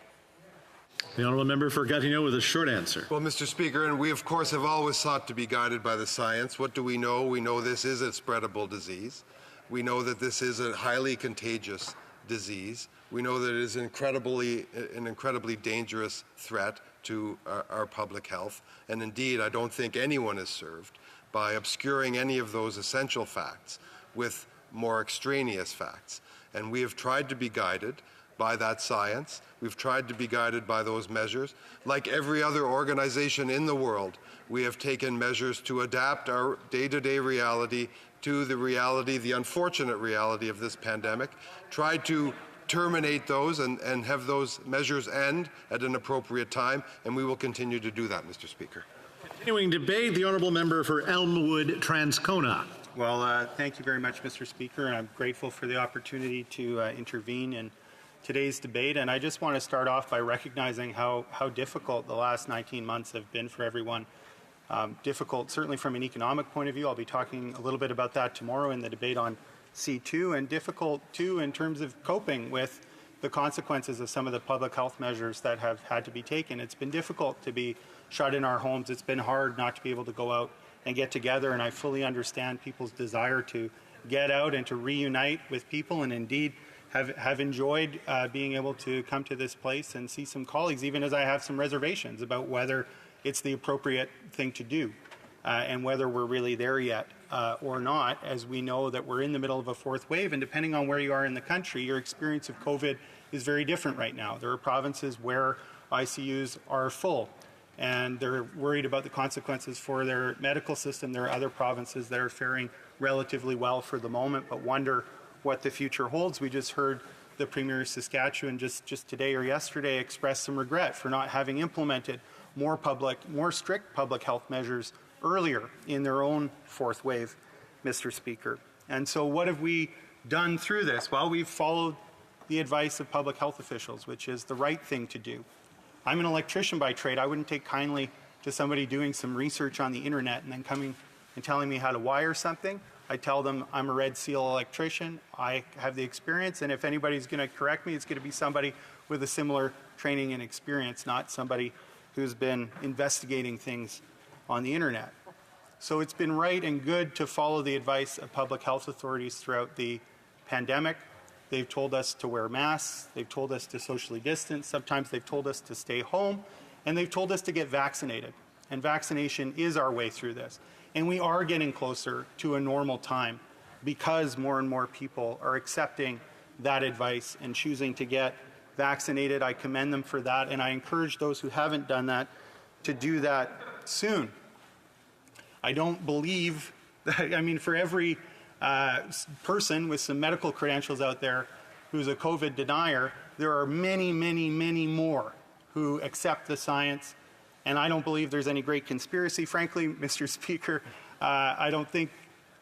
The Honourable Member for Gatineau with a short answer. Well, Mr. Speaker, and we of course have always sought to be guided by the science. What do we know? We know this is a spreadable disease. We know that this is a highly contagious disease. We know that it is an incredibly dangerous threat to our public health. And indeed, I don't think anyone is served by obscuring any of those essential facts with more extraneous facts. And we have tried to be guided by that science. We've tried to be guided by those measures. Like every other organization in the world, we have taken measures to adapt our day-to-day reality to the reality, the unfortunate reality of this pandemic, tried to terminate those and have those measures end at an appropriate time, and we will continue to do that, Mr. Speaker. Continuing debate, the Honourable Member for Elmwood Transcona. Well, thank you very much, Mr. Speaker, and I'm grateful for the opportunity to intervene in today's debate. And I just want to start off by recognizing how difficult the last 19 months have been for everyone. Difficult, certainly from an economic point of view. I'll be talking a little bit about that tomorrow in the debate on C2, and difficult too in terms of coping with the consequences of some of the public health measures that have had to be taken. It's been difficult to be shut in our homes. It's been hard not to be able to go out and get together, and I fully understand people's desire to get out and to reunite with people, and indeed have enjoyed being able to come to this place and see some colleagues, even as I have some reservations about whether it's the appropriate thing to do and whether we're really there yet or not, as we know that we're in the middle of a fourth wave, and depending on where you are in the country, your experience of COVID is very different right now. There are provinces where ICUs are full and they're worried about the consequences for their medical system. There are other provinces that are faring relatively well for the moment, but wonder what the future holds. We just heard the Premier of Saskatchewan just today or yesterday express some regret for not having implemented more strict public health measures earlier in their own fourth wave, Mr. Speaker. And so what have we done through this? Well, we've followed the advice of public health officials, which is the right thing to do. I'm an electrician by trade. I wouldn't take kindly to somebody doing some research on the internet and then coming and telling me how to wire something. I tell them I'm a Red Seal electrician. I have the experience, and if anybody's going to correct me, it's going to be somebody with a similar training and experience, not somebody who's been investigating things on the internet. So it's been right and good to follow the advice of public health authorities throughout the pandemic. They've told us to wear masks. They've told us to socially distance. Sometimes they've told us to stay home, and they've told us to get vaccinated. And vaccination is our way through this. And we are getting closer to a normal time because more and more people are accepting that advice and choosing to get vaccinated. I commend them for that, and I encourage those who haven't done that to do that soon. I don't believe that, I mean, for every person with some medical credentials out there who's a COVID denier. There are many, many, many more who accept the science, and I don't believe there's any great conspiracy. Frankly, Mr. Speaker, I don't think,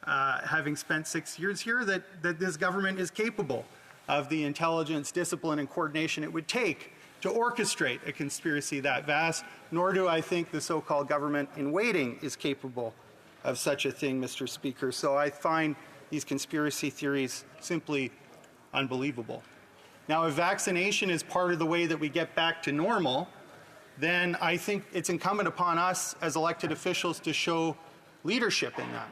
having spent 6 years here, that this government is capable of the intelligence, discipline, and coordination it would take to orchestrate a conspiracy that vast, nor do I think the so-called government in waiting is capable of such a thing, Mr. Speaker. So I find these conspiracy theories simply unbelievable. Now, if vaccination is part of the way that we get back to normal, then I think it's incumbent upon us as elected officials to show leadership in that.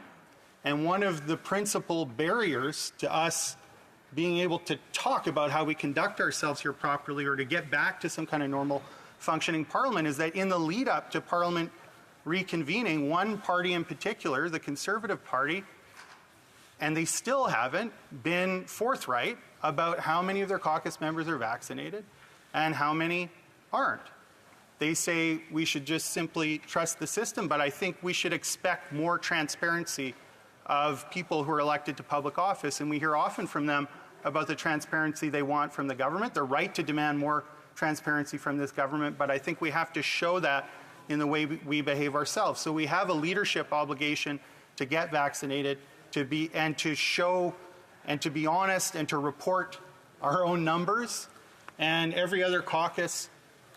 And one of the principal barriers to us being able to talk about how we conduct ourselves here properly or to get back to some kind of normal functioning parliament is that in the lead up to parliament reconvening, one party in particular, the Conservative Party, and they still haven't been forthright about how many of their caucus members are vaccinated and how many aren't. They say we should just simply trust the system, but I think we should expect more transparency of people who are elected to public office, and we hear often from them about the transparency they want from the government. They're right to demand more transparency from this government, but I think we have to show that in the way we behave ourselves. So we have a leadership obligation to get vaccinated, to show and to be honest and to report our own numbers, and every other caucus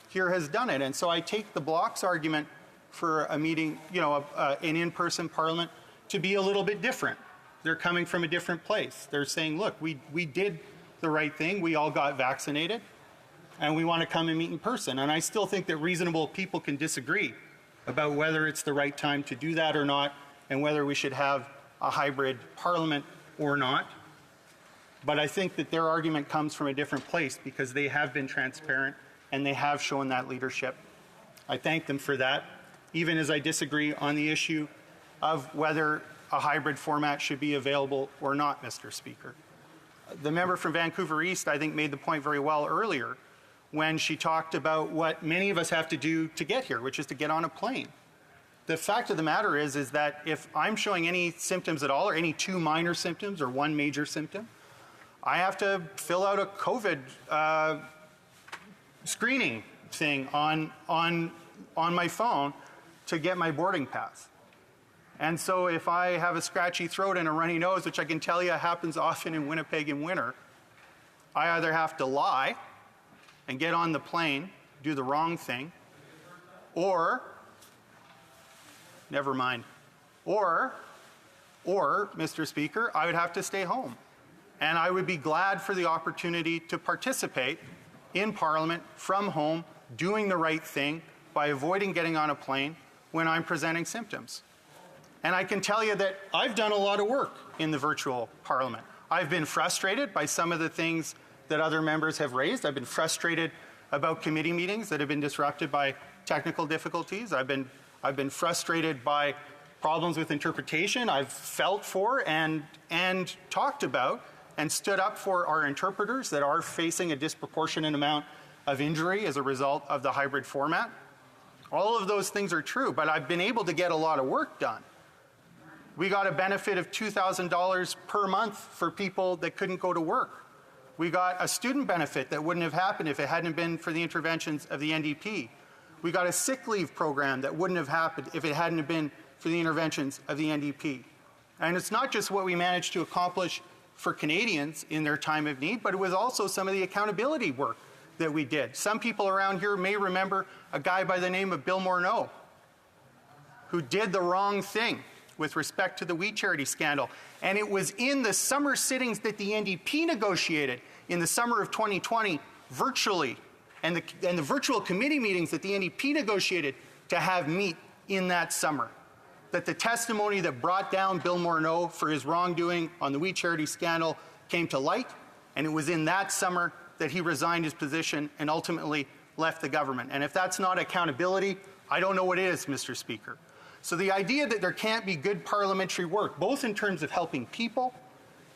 here has done it. And so I take the Block's argument for a meeting, an in-person parliament, to be a little bit different. They're coming from a different place. They're saying, look, we did the right thing. We all got vaccinated, and we want to come and meet in person. And I still think that reasonable people can disagree about whether it's the right time to do that or not, and whether we should have a hybrid parliament or not. But I think that their argument comes from a different place because they have been transparent and they have shown that leadership. I thank them for that, even as I disagree on the issue of whether a hybrid format should be available or not, Mr. Speaker. The member from Vancouver East, I think, made the point very well earlier when she talked about what many of us have to do to get here, which is to get on a plane. The fact of the matter is that if I'm showing any symptoms at all, or any 2 minor symptoms or 1 major symptom, I have to fill out a COVID screening thing on my phone to get my boarding pass. And so if I have a scratchy throat and a runny nose, which I can tell you happens often in Winnipeg in winter, I either have to lie and get on the plane, do the wrong thing, or, never mind, or, Mr. Speaker, I would have to stay home. And I would be glad for the opportunity to participate in Parliament from home, doing the right thing by avoiding getting on a plane when I'm presenting symptoms. And I can tell you that I've done a lot of work in the virtual Parliament. I've been frustrated by some of the things that other members have raised. I've been frustrated about committee meetings that have been disrupted by technical difficulties. I've been frustrated by problems with interpretation. I've felt for and talked about and stood up for our interpreters that are facing a disproportionate amount of injury as a result of the hybrid format. All of those things are true, but I've been able to get a lot of work done. We got a benefit of $2,000 per month for people that couldn't go to work. We got a student benefit that wouldn't have happened if it hadn't been for the interventions of the NDP. We got a sick leave program that wouldn't have happened if it hadn't been for the interventions of the NDP. And it's not just what we managed to accomplish for Canadians in their time of need, but it was also some of the accountability work that we did. Some people around here may remember a guy by the name of Bill Morneau, who did the wrong thing with respect to the We Charity scandal. And it was in the summer sittings that the NDP negotiated in the summer of 2020 virtually, and the virtual committee meetings that the NDP negotiated to have meet in that summer, that the testimony that brought down Bill Morneau for his wrongdoing on the We Charity scandal came to light, and it was in that summer that he resigned his position and ultimately left the government. And if that's not accountability, I don't know what is, Mr. Speaker. So the idea that there can't be good parliamentary work, both in terms of helping people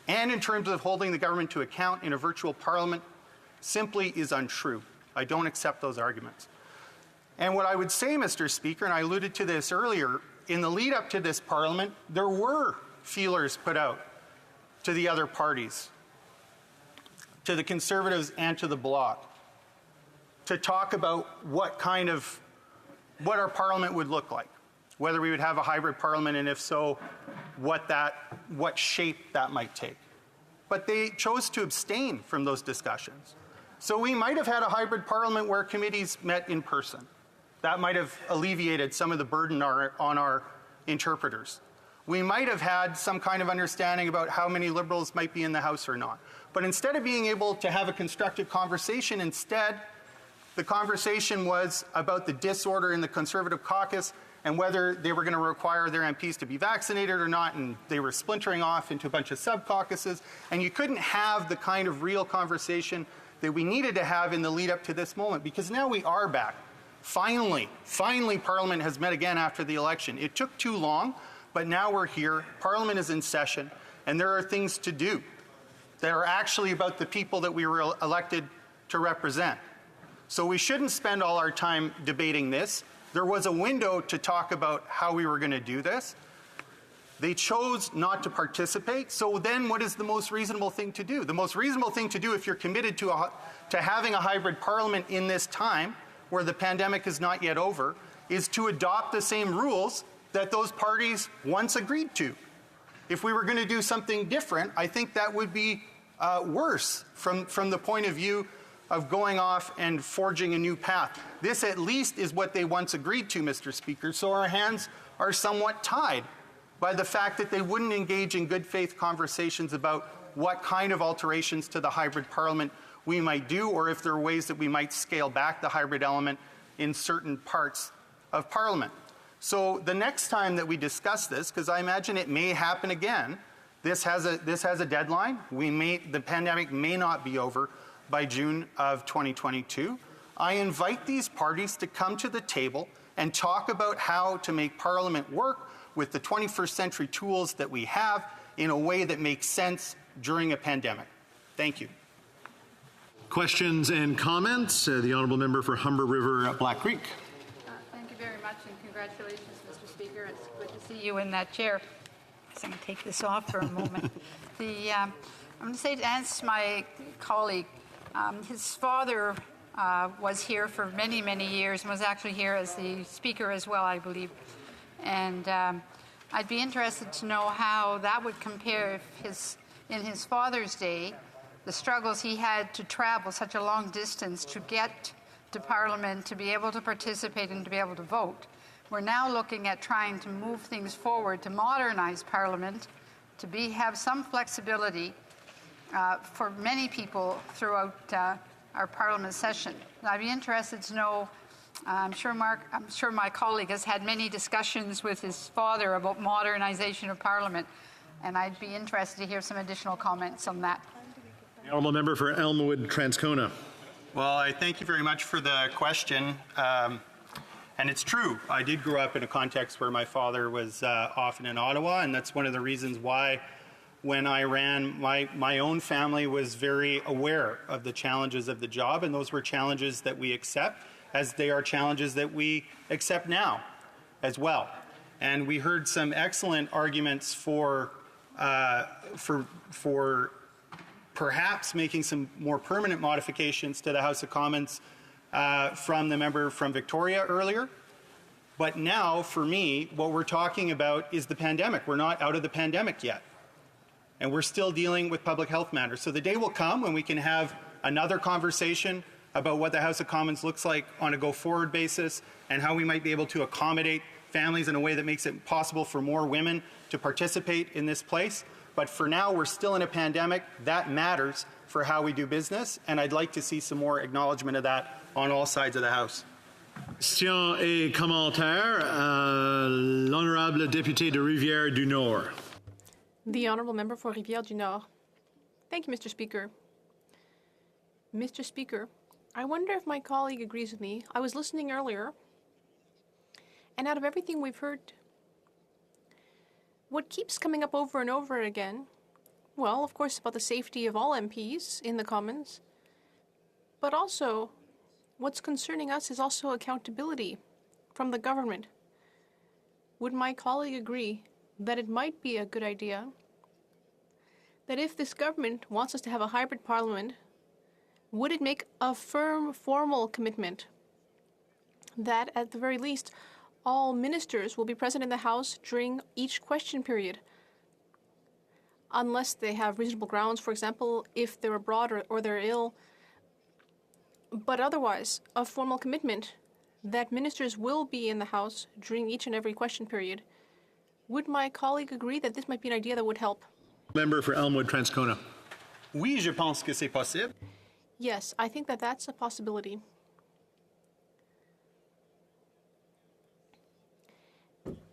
and in terms of holding the government to account in a virtual parliament, simply is untrue. I don't accept those arguments. And what I would say, Mr. Speaker, and I alluded to this earlier, in the lead up to this parliament, there were feelers put out to the other parties. to the Conservatives and to the Bloc to talk about what our Parliament would look like, whether we would have a hybrid Parliament, and if so, what shape that might take. But they chose to abstain from those discussions. So we might have had a hybrid Parliament where committees met in person. That might have alleviated some of the burden on our interpreters. We might have had some kind of understanding about how many Liberals might be in the House or not. But instead of being able to have a constructive conversation, instead, the conversation was about the disorder in the Conservative caucus and whether they were going to require their MPs to be vaccinated or not, and they were splintering off into a bunch of sub-caucuses, and you couldn't have the kind of real conversation that we needed to have in the lead up to this moment, because now we are back. Finally, Parliament has met again after the election. It took too long, but now we're here. Parliament is in session, and there are things to do that are actually about the people that we were elected to represent. So we shouldn't spend all our time debating this. There was a window to talk about how we were going to do this. They chose not to participate. So then what is the most reasonable thing to do? The most reasonable thing to do, if you're committed to having a hybrid Parliament in this time, where the pandemic is not yet over, is to adopt the same rules that those parties once agreed to. If we were going to do something different, I think that would be worse from the point of view of going off and forging a new path. This at least is what they once agreed to, Mr. Speaker, so our hands are somewhat tied by the fact that they wouldn't engage in good faith conversations about what kind of alterations to the hybrid Parliament we might do, or if there are ways that we might scale back the hybrid element in certain parts of Parliament. So the next time that we discuss this, because I imagine it may happen again, this has a deadline. The pandemic may not be over by June of 2022. I invite these parties to come to the table and talk about how to make Parliament work with the 21st century tools that we have in a way that makes sense during a pandemic. Thank you. Questions and comments? The Honourable Member for Humber River, Black Creek. Thank you very much, and congratulations, Mr. Speaker. It's good to see you in that chair. So I'm going to take this off for a moment. I'm going to say to answer my colleague, his father was here for many, many years and was actually here as the Speaker as well, I believe. And I'd be interested to know how that would compare if in his father's day, the struggles he had to travel such a long distance to get to Parliament, to be able to participate and to be able to vote. We're now looking at trying to move things forward to modernize Parliament, to have some flexibility for many people throughout our Parliament session. And I'd be interested to know, I'm sure my colleague has had many discussions with his father about modernization of Parliament, and I'd be interested to hear some additional comments on that. The Honourable Member for Elmwood, Transcona. Well, I thank you very much for the question. And it's true, I did grow up in a context where my father was often in Ottawa, and that's one of the reasons why when I ran, my own family was very aware of the challenges of the job, and those were challenges that we accept, as they are challenges that we accept now as well. And we heard some excellent arguments for perhaps making some more permanent modifications to the House of Commons from the member from Victoria earlier. But now, for me, what we're talking about is the pandemic. We're not out of the pandemic yet. And we're still dealing with public health matters. So the day will come when we can have another conversation about what the House of Commons looks like on a go-forward basis and how we might be able to accommodate families in a way that makes it possible for more women to participate in this place. But for now, we're still in a pandemic. That matters for how we do business, and I'd like to see some more acknowledgement of that on all sides of the House. Question et commentaire. L'honorable député de Rivière-du-Nord. The Honourable Member for Rivière-du-Nord. Thank you, Mr. Speaker. Mr. Speaker, I wonder if my colleague agrees with me. I was listening earlier, and out of everything we've heard, what keeps coming up over and over again, well, of course, about the safety of all MPs in the Commons, but also what's concerning us is also accountability from the government. Would my colleague agree that it might be a good idea that if this government wants us to have a hybrid Parliament, would it make a firm, formal commitment that, at the very least, all ministers will be present in the House during each question period, unless they have reasonable grounds, for example, if they're abroad or they're ill. But otherwise, a formal commitment that ministers will be in the House during each and every question period. Would my colleague agree that this might be an idea that would help? Member for Elmwood Transcona. Oui, je pense que c'est possible. Yes, I think that that's a possibility.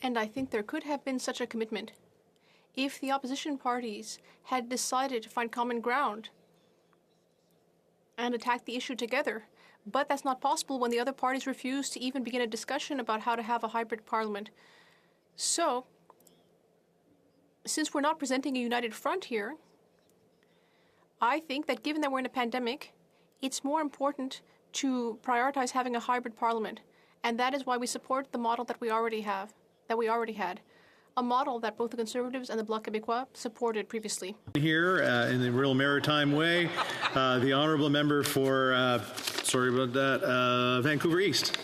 And I think there could have been such a commitment if the opposition parties had decided to find common ground and attack the issue together. But that's not possible when the other parties refuse to even begin a discussion about how to have a hybrid parliament. So, since we're not presenting a united front here, I think that given that we're in a pandemic, it's more important to prioritize having a hybrid parliament. And that is why we support the model that we already had. A model that both the Conservatives and the Bloc Québécois supported previously. Here in the real maritime way, the honourable member for, Vancouver East.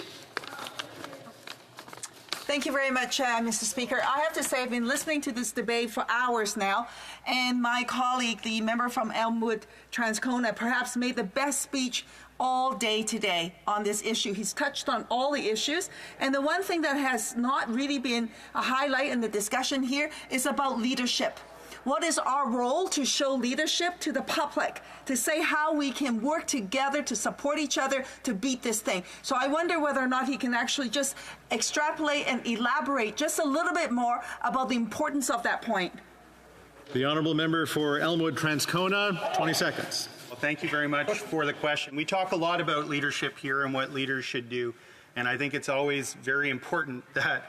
Thank you very much, Mr. Speaker. I have to say I've been listening to this debate for hours now, and my colleague, the member from Elmwood Transcona, perhaps made the best speech all day today on this issue. He's touched on all the issues, and the one thing that has not really been a highlight in the discussion here is about leadership. What is our role to show leadership to the public, to say how we can work together to support each other to beat this thing? So I wonder whether or not he can actually just extrapolate and elaborate just a little bit more about the importance of that point. The honourable member for Elmwood Transcona, 20 seconds. Well, thank you very much for the question. We talk a lot about leadership here and what leaders should do, and I think it's always very important that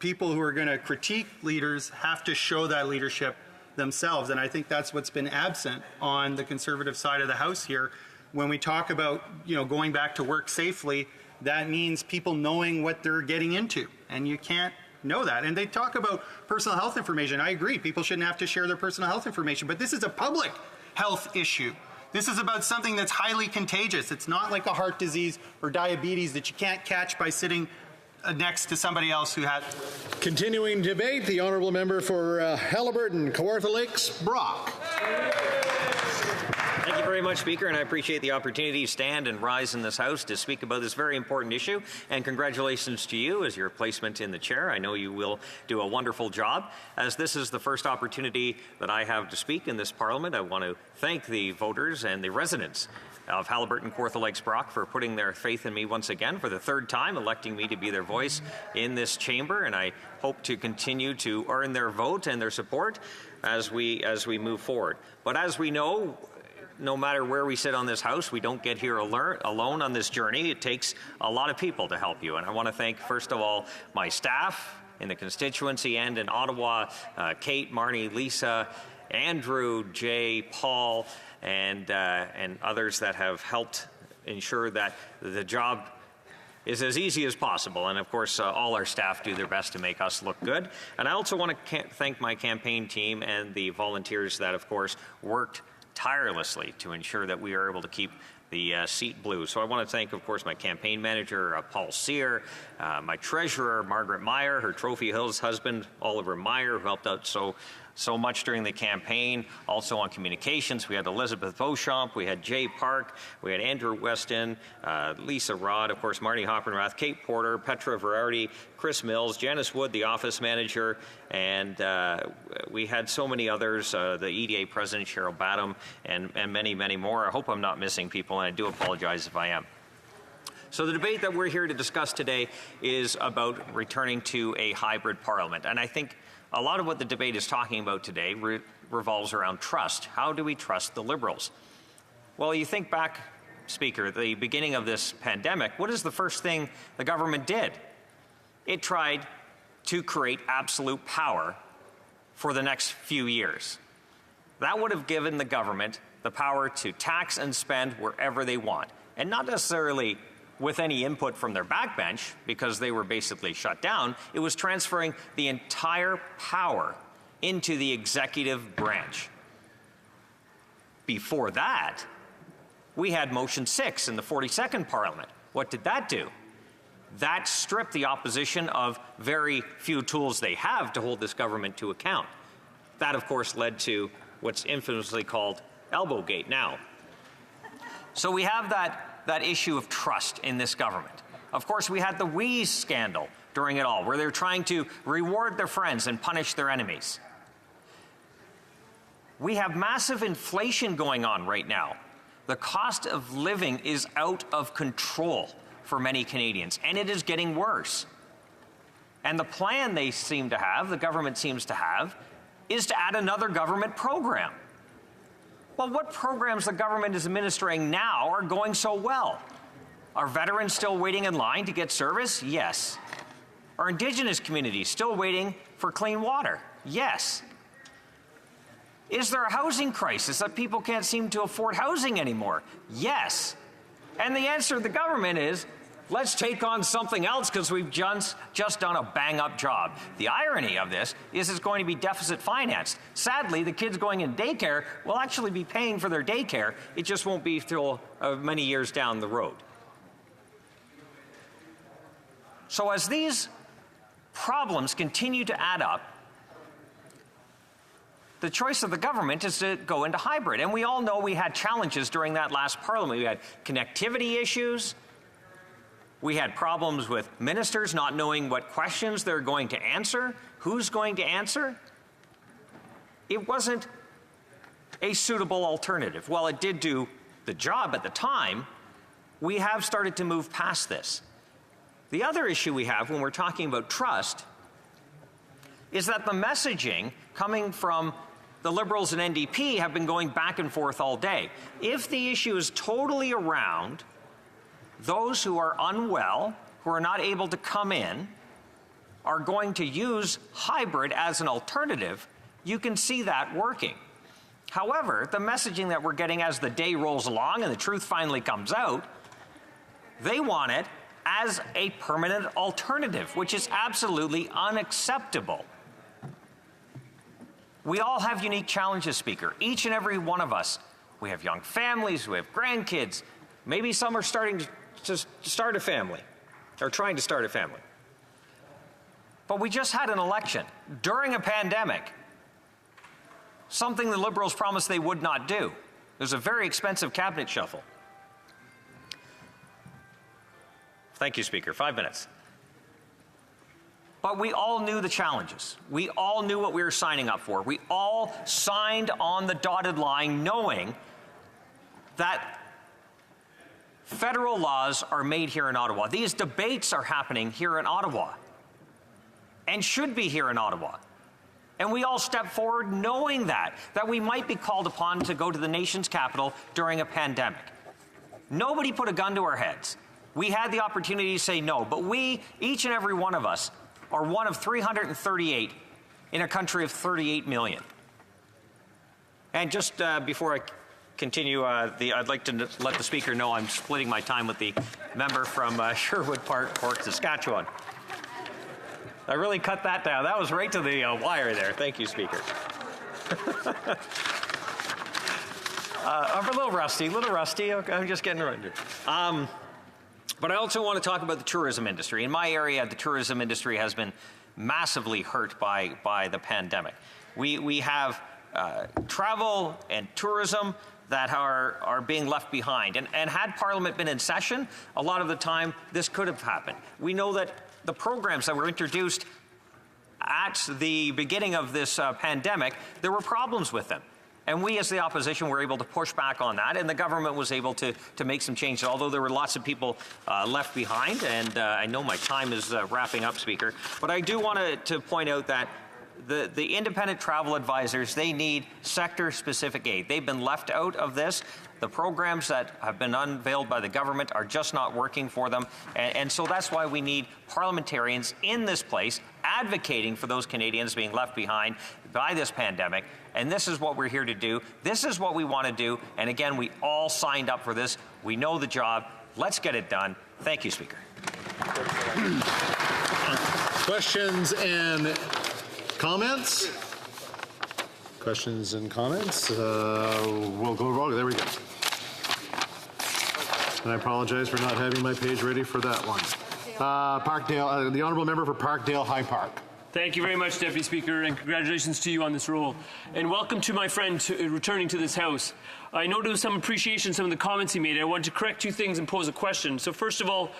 people who are going to critique leaders have to show that leadership themselves, and I think that's what's been absent on the Conservative side of the House here. When we talk about, going back to work safely, that means people knowing what they're getting into, and you can't know that. And they talk about personal health information. I agree, people shouldn't have to share their personal health information, but this is a public health issue. This is about something that's highly contagious. It's not like a heart disease or diabetes that you can't catch by sitting next to somebody else who had. Continuing debate, the honourable member for Haliburton, Kawartha Lakes, Brock. Thank you very much, Speaker, and I appreciate the opportunity to stand and rise in this House to speak about this very important issue. And congratulations to you as your placement in the chair. I know you will do a wonderful job. As this is the first opportunity that I have to speak in this Parliament, I want to thank the voters and the residents of Haliburton, Kawartha Lakes, Brock for putting their faith in me once again for the third time, electing me to be their voice in this chamber, and I hope to continue to earn their vote and their support as we move forward. But as we know, no matter where we sit on this House, we don't get here alone on this journey. It takes a lot of people to help you, and I want to thank, first of all, my staff in the constituency and in Ottawa, Kate, Marnie, Lisa, Andrew, Jay, Paul, and others that have helped ensure that the job is as easy as possible. And of course, all our staff do their best to make us look good. And I also want to thank my campaign team and the volunteers that, of course, worked tirelessly to ensure that we are able to keep the seat blue. So I want to thank, of course, my campaign manager, Paul Sear, my treasurer, Margaret Meyer, her Trophy Hills husband, Oliver Meyer, who helped out so much during the campaign. Also on communications, we had Elizabeth Beauchamp, we had Jay Park, we had Andrew Weston, Lisa Rod, of course, Marty Hoppenrath, Kate Porter, Petra Verardi, Chris Mills, Janice Wood, the office manager, and we had so many others, the EDA president, Cheryl Badham, and many, many more. I hope I'm not missing people, and I do apologize if I am. So the debate that we're here to discuss today is about returning to a hybrid parliament, and I think a lot of what the debate is talking about today revolves around trust. How do we trust the Liberals? Well, you think back, Speaker, the beginning of this pandemic, what is the first thing the government did? It tried to create absolute power for the next few years. That would have given the government the power to tax and spend wherever they want, and not necessarily with any input from their backbench, because they were basically shut down. It was transferring the entire power into the executive branch. Before that, We had Motion 6 in the 42nd Parliament. What did that do? That stripped the opposition of very few tools they have to hold this government to account. That, of course, led to what's infamously called Elbowgate now. So we have that issue of trust in this government. Of course, we had the Wheeze scandal during it all, where they're trying to reward their friends and punish their enemies. We have massive inflation going on right now. The cost of living is out of control for many Canadians, and it is getting worse. And the plan they seem to have, the government seems to have, is to add another government program. Well, what programs the government is administering now are going so well? Are veterans still waiting in line to get service? Yes. Are Indigenous communities still waiting for clean water? Yes. Is there a housing crisis that people can't seem to afford housing anymore? Yes. And the answer of the government is, let's take on something else because we've just done a bang-up job. The irony of this is it's going to be deficit financed. Sadly, the kids going in daycare will actually be paying for their daycare. It just won't be till many years down the road. So as these problems continue to add up, the choice of the government is to go into hybrid. And we all know we had challenges during that last parliament. We had connectivity issues. We had problems with ministers not knowing what questions they're going to answer, who's going to answer. It wasn't a suitable alternative. While it did do the job at the time, we have started to move past this. The other issue we have when we're talking about trust is that the messaging coming from the Liberals and NDP have been going back and forth all day. If the issue is totally around those who are unwell, who are not able to come in, are going to use hybrid as an alternative, you can see that working. However, the messaging that we're getting as the day rolls along and the truth finally comes out, they want it as a permanent alternative, which is absolutely unacceptable. We all have unique challenges, Speaker. Each and every one of us. We have young families, we have grandkids. Maybe some are starting to start a family, or trying to start a family. But we just had an election during a pandemic, something the Liberals promised they would not do. There's a very expensive cabinet shuffle. Thank you, Speaker. 5 minutes. But we all knew the challenges. We all knew what we were signing up for. We all signed on the dotted line knowing that federal laws are made here in Ottawa. These debates are happening here in Ottawa and should be here in Ottawa. And we all stepped forward knowing that we might be called upon to go to the nation's capital during a pandemic. Nobody put a gun to our heads. We had the opportunity to say no, but we, each and every one of us, are one of 338 in a country of 38 million. And just before I continue, I'd like to let the Speaker know I'm splitting my time with the member from Sherwood Park, Saskatchewan. I really cut that down. That was right to the wire there. Thank you, Speaker. I'm a little rusty. Okay, I'm just getting around here. But I also want to talk about the tourism industry. In my area, the tourism industry has been massively hurt by the pandemic. We have travel and tourism that are being left behind. And had Parliament been in session, a lot of the time this could have happened. We know that the programs that were introduced at the beginning of this pandemic, there were problems with them. And we as the opposition were able to push back on that, and the government was able to make some changes, although there were lots of people left behind. And I know my time is wrapping up, Speaker, but I do want to point out that the independent travel advisors, they need sector-specific aid. They've been left out of this. The programs that have been unveiled by the government are just not working for them. And so that's why we need parliamentarians in this place advocating for those Canadians being left behind by this pandemic. And this is what we're here to do. This is what we want to do. And again, we all signed up for this. We know the job. Let's get it done. Thank you, Speaker. Questions and comments? Questions and comments? We'll go wrong. There we go. And I apologize for not having my page ready for that one. Parkdale, the honourable member for Parkdale High Park. Thank you very much, Deputy Speaker, and congratulations to you on this role. And welcome to my friend returning to this House. I know there was some appreciation some of the comments he made. I want to correct two things and pose a question. So first of all,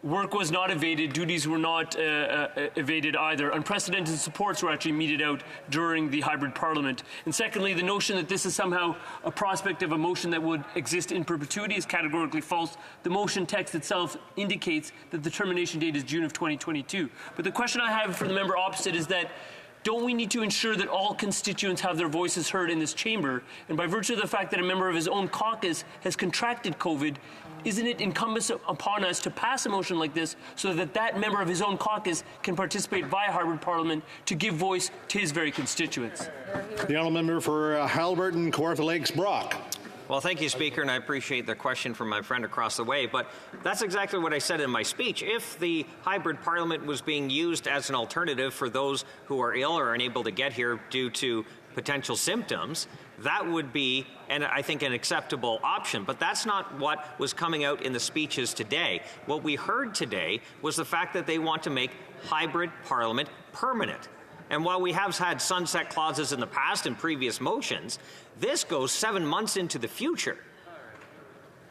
work was not evaded, duties were not evaded either. Unprecedented supports were actually meted out during the hybrid parliament. And secondly, the notion that this is somehow a prospect of a motion that would exist in perpetuity is categorically false. The motion text itself indicates that the termination date is June of 2022. But the question I have for the member opposite is that don't we need to ensure that all constituents have their voices heard in this chamber? And by virtue of the fact that a member of his own caucus has contracted COVID, isn't it incumbent upon us to pass a motion like this so that that member of his own caucus can participate via hybrid parliament to give voice to his very constituents? The honourable member for Haliburton, Kawartha Lakes, Brock. Well, thank you, Speaker, and I appreciate the question from my friend across the way, but that's exactly what I said in my speech. If the hybrid parliament was being used as an alternative for those who are ill or unable to get here due to potential symptoms, that would be, and I think, an acceptable option. But that's not what was coming out in the speeches today. What we heard today was the fact that they want to make hybrid parliament permanent. And while we have had sunset clauses in the past in previous motions, this goes 7 months into the future.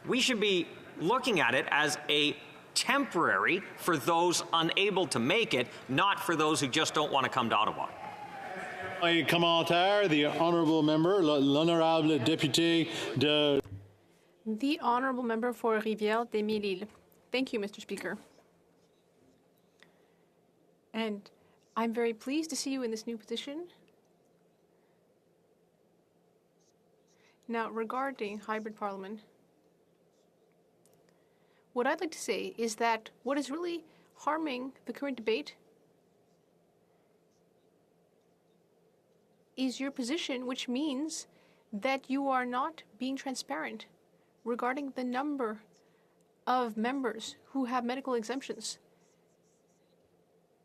We should be looking at it as a temporary for those unable to make it, not for those who just don't want to come to Ottawa. Commentaire, the honourable member, l'honorable député de... The honourable member for Rivière-des-Mille-Îles. Thank you, Mr. Speaker. And I'm very pleased to see you in this new position. Now, regarding hybrid parliament, what I'd like to say is that what is really harming the current debate is your position, which means that you are not being transparent regarding the number of members who have medical exemptions.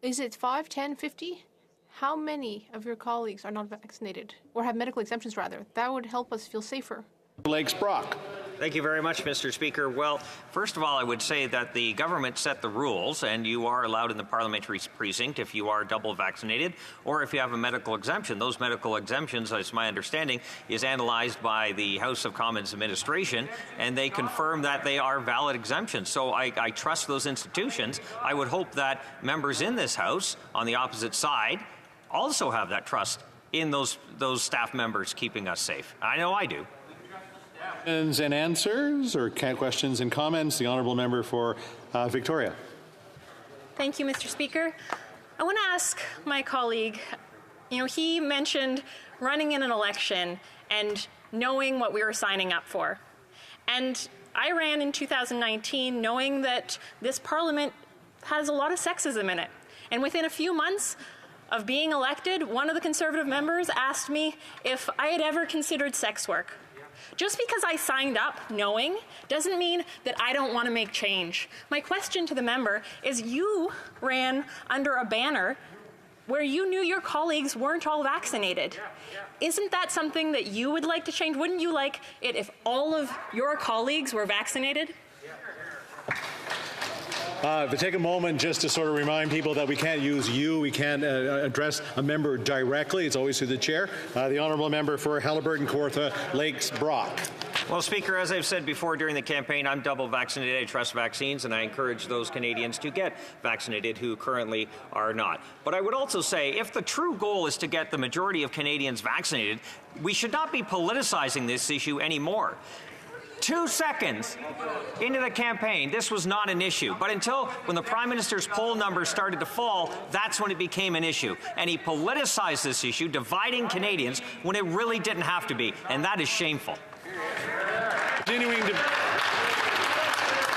Is it 5, 10, 50? How many of your colleagues are not vaccinated, or have medical exemptions rather? That would help us feel safer. Lakes, Brock. Thank you very much, Mr. Speaker. Well, first of all, I would say that the government set the rules, and you are allowed in the parliamentary precinct if you are double vaccinated or if you have a medical exemption. Those medical exemptions, as my understanding, is analyzed by the House of Commons administration, and they confirm that they are valid exemptions. So I trust those institutions. I would hope that members in this House on the opposite side also have that trust in those staff members keeping us safe. I know I do. Questions and answers, or questions and comments? The honourable member for Victoria. Thank you, Mr. Speaker. I want to ask my colleague, he mentioned running in an election and knowing what we were signing up for. And I ran in 2019 knowing that this parliament has a lot of sexism in it. And within a few months of being elected, one of the Conservative members asked me if I had ever considered sex work. Just because I signed up knowing doesn't mean that I don't want to make change. My question to the member is, you ran under a banner where you knew your colleagues weren't all vaccinated. Isn't that something that you would like to change? Wouldn't you like it if all of your colleagues were vaccinated? But take a moment just to sort of remind people that we can't use you. We can't address a member directly. It's always through the chair. The honourable member for Haliburton, Kawartha Lakes, Brock. Well, Speaker, as I've said before during the campaign, I'm double vaccinated. I trust vaccines, and I encourage those Canadians to get vaccinated who currently are not. But I would also say, if the true goal is to get the majority of Canadians vaccinated, we should not be politicizing this issue anymore. 2 seconds into the campaign, this was not an issue. But until when the Prime Minister's poll numbers started to fall, that's when it became an issue. And he politicized this issue, dividing Canadians when it really didn't have to be. And that is shameful.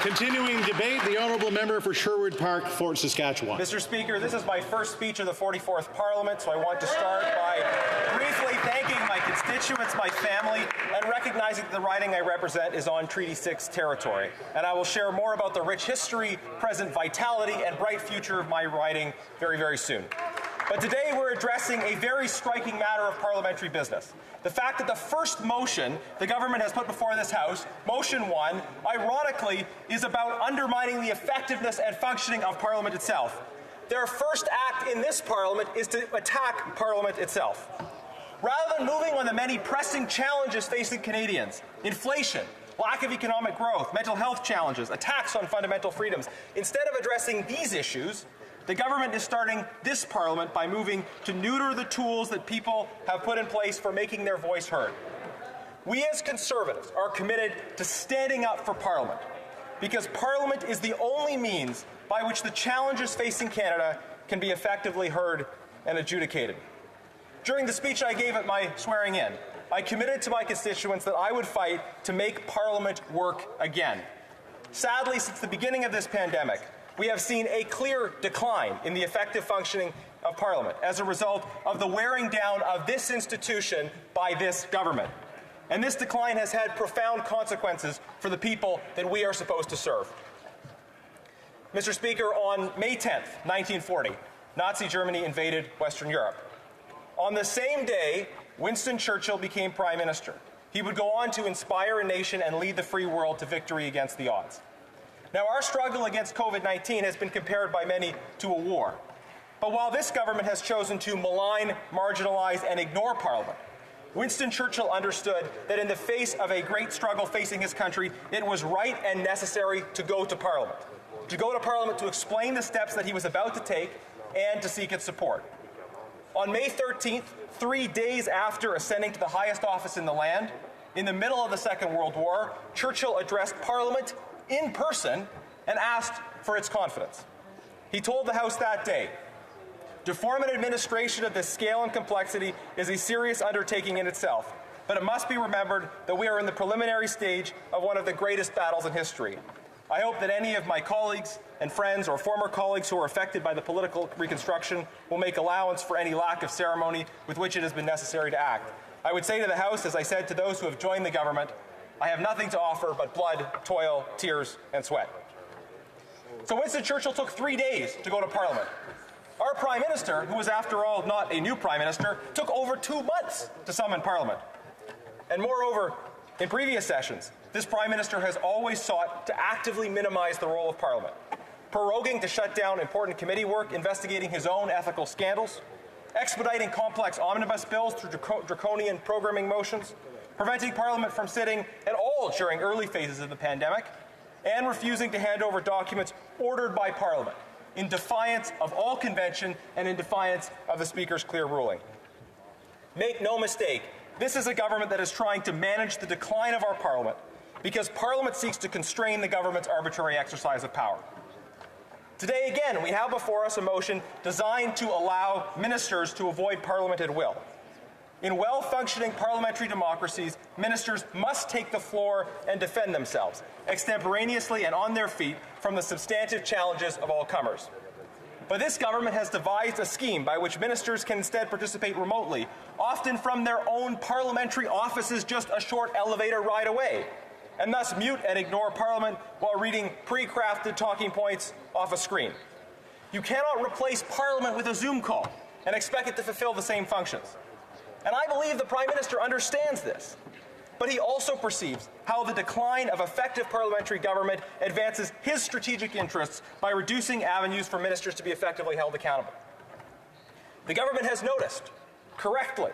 Continuing debate, the honourable member for Sherwood Park, Fort Saskatchewan. Mr. Speaker, this is my first speech of the 44th Parliament, so I want to start by briefly thanking my constituents, my family, and recognizing that the riding I represent is on Treaty 6 territory. And I will share more about the rich history, present vitality, and bright future of my riding very, very soon. But today we're addressing a very striking matter of parliamentary business. The fact that the first motion the government has put before this House, Motion 1, ironically, is about undermining the effectiveness and functioning of Parliament itself. Their first act in this Parliament is to attack Parliament itself. Rather than moving on the many pressing challenges facing Canadians, inflation, lack of economic growth, mental health challenges, attacks on fundamental freedoms, instead of addressing these issues, the government is starting this Parliament by moving to neuter the tools that people have put in place for making their voice heard. We as Conservatives are committed to standing up for Parliament, because Parliament is the only means by which the challenges facing Canada can be effectively heard and adjudicated. During the speech I gave at my swearing-in, I committed to my constituents that I would fight to make Parliament work again. Sadly, since the beginning of this pandemic, we have seen a clear decline in the effective functioning of Parliament as a result of the wearing down of this institution by this government. And this decline has had profound consequences for the people that we are supposed to serve. Mr. Speaker, on May 10th, 1940, Nazi Germany invaded Western Europe. On the same day, Winston Churchill became Prime Minister. He would go on to inspire a nation and lead the free world to victory against the odds. Now, our struggle against COVID-19 has been compared by many to a war. But while this government has chosen to malign, marginalize, and ignore Parliament, Winston Churchill understood that in the face of a great struggle facing his country, it was right and necessary to go to Parliament. To go to Parliament to explain the steps that he was about to take and to seek its support. On May 13th, 3 days after ascending to the highest office in the land, in the middle of the Second World War, Churchill addressed Parliament in person and asked for its confidence. He told the House that day, "To form an administration of this scale and complexity is a serious undertaking in itself, but it must be remembered that we are in the preliminary stage of one of the greatest battles in history. I hope that any of my colleagues and friends or former colleagues who are affected by the political reconstruction will make allowance for any lack of ceremony with which it has been necessary to act. I would say to the House, as I said to those who have joined the government, I have nothing to offer but blood, toil, tears, and sweat." So Winston Churchill took 3 days to go to Parliament. Our Prime Minister, who was after all not a new Prime Minister, took over 2 months to summon Parliament. And moreover, in previous sessions, this Prime Minister has always sought to actively minimize the role of Parliament, proroguing to shut down important committee work, investigating his own ethical scandals, expediting complex omnibus bills through draconian programming motions, preventing Parliament from sitting at all during early phases of the pandemic, and refusing to hand over documents ordered by Parliament, in defiance of all convention and in defiance of the Speaker's clear ruling. Make no mistake, this is a government that is trying to manage the decline of our Parliament because Parliament seeks to constrain the government's arbitrary exercise of power. Today, again, we have before us a motion designed to allow ministers to avoid Parliament at will. In well-functioning parliamentary democracies, ministers must take the floor and defend themselves, extemporaneously and on their feet, from the substantive challenges of all comers. But this government has devised a scheme by which ministers can instead participate remotely, often from their own parliamentary offices just a short elevator ride away, and thus mute and ignore Parliament while reading pre-crafted talking points off a screen. You cannot replace Parliament with a Zoom call and expect it to fulfill the same functions. And I believe the Prime Minister understands this. But he also perceives how the decline of effective parliamentary government advances his strategic interests by reducing avenues for ministers to be effectively held accountable. The government has noticed, correctly,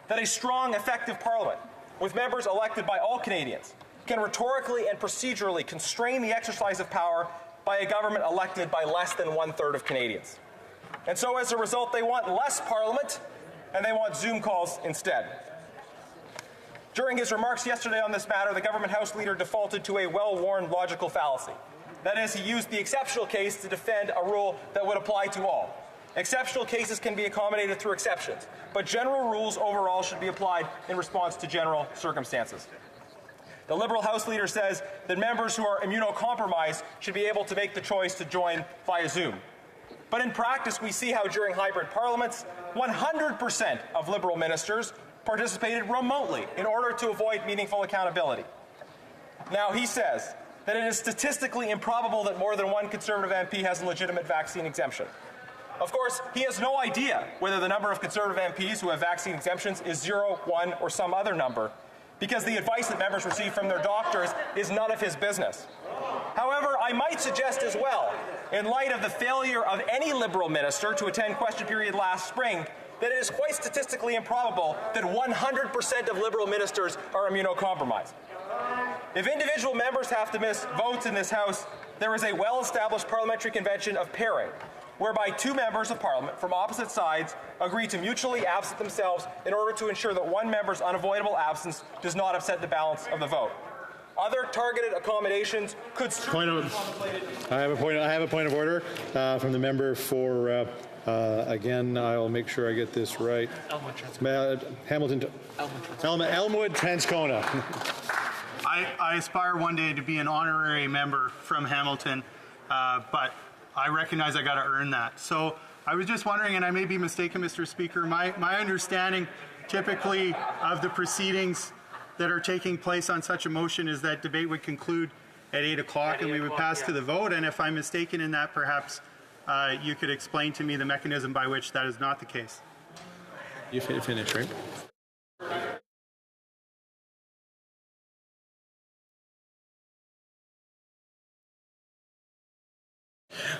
that a strong, effective Parliament, with members elected by all Canadians, can rhetorically and procedurally constrain the exercise of power by a government elected by less than 1/3 of Canadians. And so as a result, they want less Parliament and they want Zoom calls instead. During his remarks yesterday on this matter, the government House leader defaulted to a well-worn logical fallacy. That is, he used the exceptional case to defend a rule that would apply to all. Exceptional cases can be accommodated through exceptions, but general rules overall should be applied in response to general circumstances. The Liberal House leader says that members who are immunocompromised should be able to make the choice to join via Zoom. But in practice, we see how during hybrid parliaments, 100% of Liberal ministers participated remotely in order to avoid meaningful accountability. Now, he says that it is statistically improbable that more than one Conservative MP has a legitimate vaccine exemption. Of course, he has no idea whether the number of Conservative MPs who have vaccine exemptions is 0, 1, or some other number, because the advice that members receive from their doctors is none of his business. However, I might suggest as well, in light of the failure of any Liberal minister to attend question period last spring, that it is quite statistically improbable that 100% of Liberal ministers are immunocompromised. If individual members have to miss votes in this House, there is a well-established parliamentary convention of pairing, whereby two members of Parliament from opposite sides agree to mutually absent themselves in order to ensure that one member's unavoidable absence does not upset the balance of the vote. Other targeted accommodations could I have a point of order from the member for. Again, I'll make sure I get this right. Elmwood, Transcona. I aspire one day to be an honorary member from Hamilton, but I recognize I got to earn that. So I was just wondering, and I may be mistaken, Mr. Speaker, my understanding typically of the proceedings that are taking place on such a motion is that debate would conclude at 8 o'clock and we would pass to the vote. And if I'm mistaken in that, perhaps you could explain to me the mechanism by which that is not the case. You finish, right?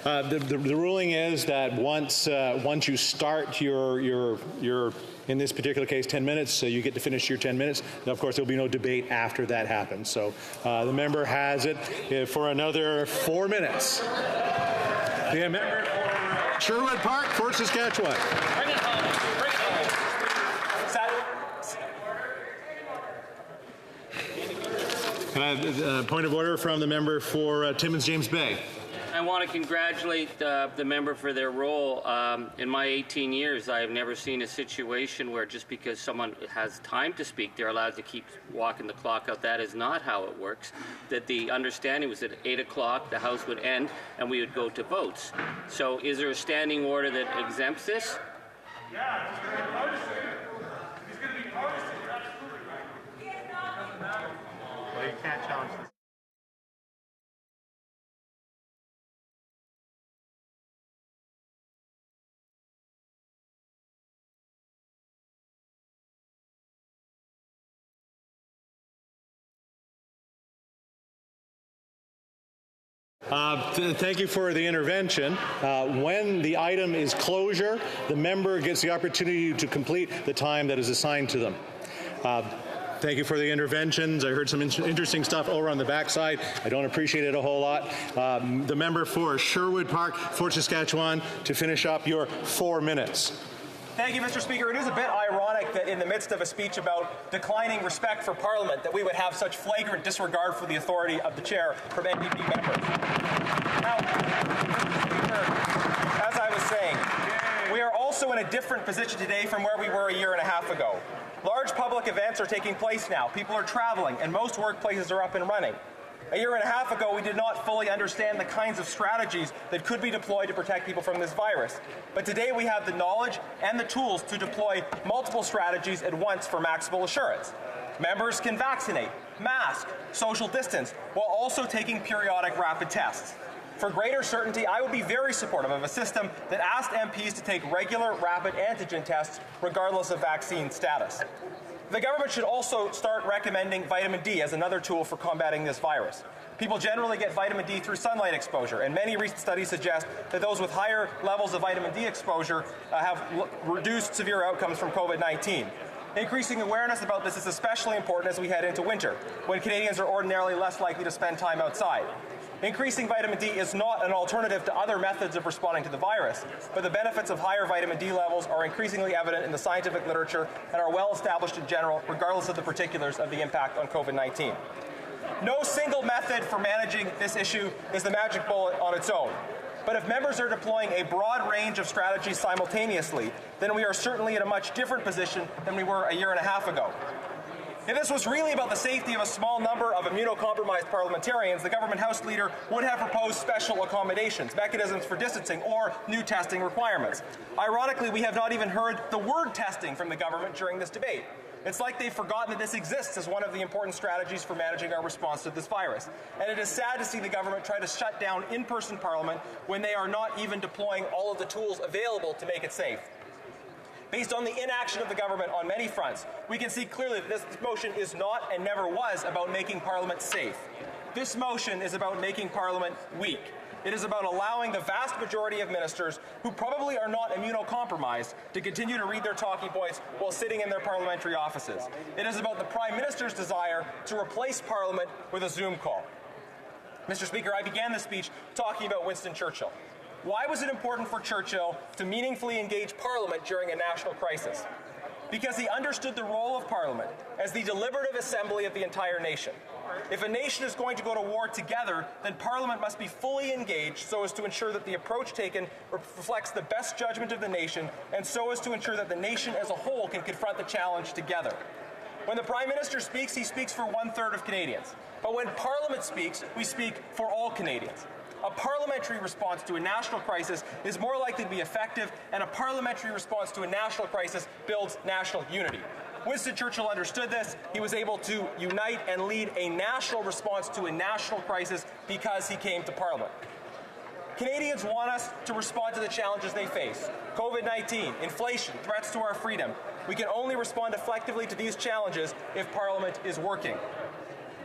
The ruling is that once you start your in this particular case 10 minutes, so you get to finish your 10 minutes. Now, of course, there'll be no debate after that happens. So the member has it for another 4 minutes. The member for Sherwood Park, Fort Saskatchewan. Bring it home. Bring it home. Can I have a point of order from the member for Timmins James Bay? I want to congratulate the member for their role. In my 18 years, I have never seen a situation where just because someone has time to speak, they're allowed to keep walking the clock out. That is not how it works. That the understanding was that at 8 o'clock the House would end and we would go to votes. So is there a standing order that exempts this? Yeah, it's going to be partisan. It's going to be partisan. Absolutely right. Well, you can't challenge this. Thank you for the intervention. When the item is closure, the member gets the opportunity to complete the time that is assigned to them. Thank you for the interventions. I heard some interesting stuff over on the backside. I don't appreciate it a whole lot. The member for Sherwood Park, Fort Saskatchewan, to finish up your 4 minutes. Thank you, Mr. Speaker. It is a bit ironic that in the midst of a speech about declining respect for Parliament that we would have such flagrant disregard for the authority of the chair from NDP members. Now, as I was saying, we are also in a different position today from where we were a year and a half ago. Large public events are taking place now. People are traveling, and most workplaces are up and running. A year and a half ago, we did not fully understand the kinds of strategies that could be deployed to protect people from this virus. But today we have the knowledge and the tools to deploy multiple strategies at once for maximal assurance. Members can vaccinate, mask, social distance, while also taking periodic rapid tests. For greater certainty, I would be very supportive of a system that asked MPs to take regular rapid antigen tests regardless of vaccine status. The government should also start recommending vitamin D as another tool for combating this virus. People generally get vitamin D through sunlight exposure, and many recent studies suggest that those with higher levels of vitamin D exposure have reduced severe outcomes from COVID-19. Increasing awareness about this is especially important as we head into winter, when Canadians are ordinarily less likely to spend time outside. Increasing vitamin D is not an alternative to other methods of responding to the virus, but the benefits of higher vitamin D levels are increasingly evident in the scientific literature and are well established in general, regardless of the particulars of the impact on COVID-19. No single method for managing this issue is the magic bullet on its own. But if members are deploying a broad range of strategies simultaneously, then we are certainly in a much different position than we were a year and a half ago. If this was really about the safety of a small number of immunocompromised parliamentarians, the government House leader would have proposed special accommodations, mechanisms for distancing, or new testing requirements. Ironically, we have not even heard the word testing from the government during this debate. It's like they've forgotten that this exists as one of the important strategies for managing our response to this virus. And it is sad to see the government try to shut down in-person Parliament when they are not even deploying all of the tools available to make it safe. Based on the inaction of the government on many fronts, we can see clearly that this motion is not and never was about making Parliament safe. This motion is about making Parliament weak. It is about allowing the vast majority of ministers who probably are not immunocompromised to continue to read their talking points while sitting in their parliamentary offices. It is about the Prime Minister's desire to replace Parliament with a Zoom call. Mr. Speaker, I began this speech talking about Winston Churchill. Why was it important for Churchill to meaningfully engage Parliament during a national crisis? Because he understood the role of Parliament as the deliberative assembly of the entire nation. If a nation is going to go to war together, then Parliament must be fully engaged so as to ensure that the approach taken reflects the best judgment of the nation and so as to ensure that the nation as a whole can confront the challenge together. When the Prime Minister speaks, he speaks for 1/3 of Canadians. But when Parliament speaks, we speak for all Canadians. A parliamentary response to a national crisis is more likely to be effective, and a parliamentary response to a national crisis builds national unity. Winston Churchill understood this. He was able to unite and lead a national response to a national crisis because he came to Parliament. Canadians want us to respond to the challenges they face. COVID-19, inflation, threats to our freedom. We can only respond effectively to these challenges if Parliament is working.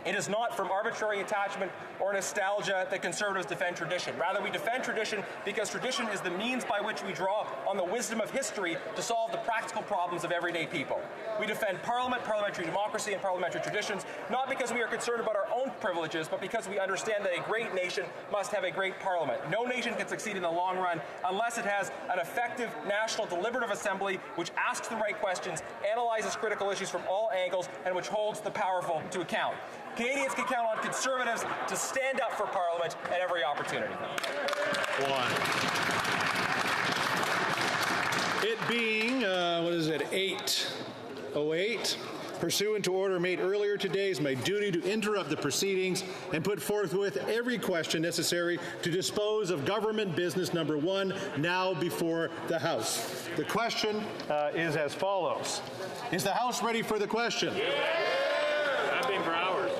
It is not from arbitrary attachment or nostalgia that Conservatives defend tradition. Rather, we defend tradition because tradition is the means by which we draw on the wisdom of history to solve the practical problems of everyday people. We defend Parliament, parliamentary democracy, and parliamentary traditions, not because we are concerned about our own privileges, but because we understand that a great nation must have a great Parliament. No nation can succeed in the long run unless it has an effective national deliberative assembly which asks the right questions, analyzes critical issues from all angles, and which holds the powerful to account. Canadians can count on Conservatives to stand up for Parliament at every opportunity. It being, 8:08, pursuant to order made earlier today, is my duty to interrupt the proceedings and put forthwith every question necessary to dispose of government business number 1 now before the House. The question is as follows. Is the House ready for the question? I've been for hours.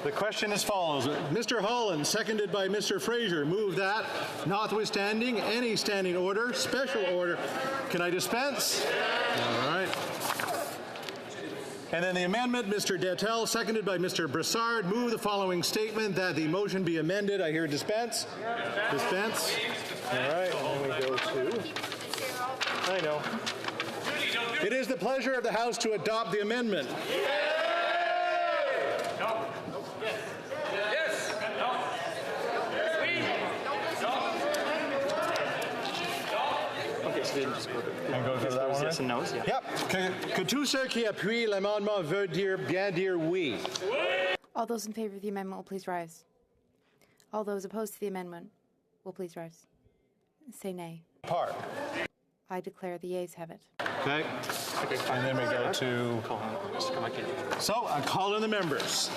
The question is as follows. Mr. Holland, seconded by Mr. Fraser, move that, notwithstanding any standing order, special order. Can I dispense? All right. And then the amendment, Mr. Detel, seconded by Mr. Brassard, move the following statement that the motion be amended. I hear dispense. Dispense. All right. And then we go to... I know. It is the pleasure of the House to adopt the amendment. And go to that one, yes and no's, yeah. Yep. Que tous ceux qui appuient l'amendement veut bien dire oui. All those in favor of the amendment will please rise. All those opposed to the amendment will please rise. Say nay. Par. I declare the ayes have it. Okay. And then we go to... So, I call in the members.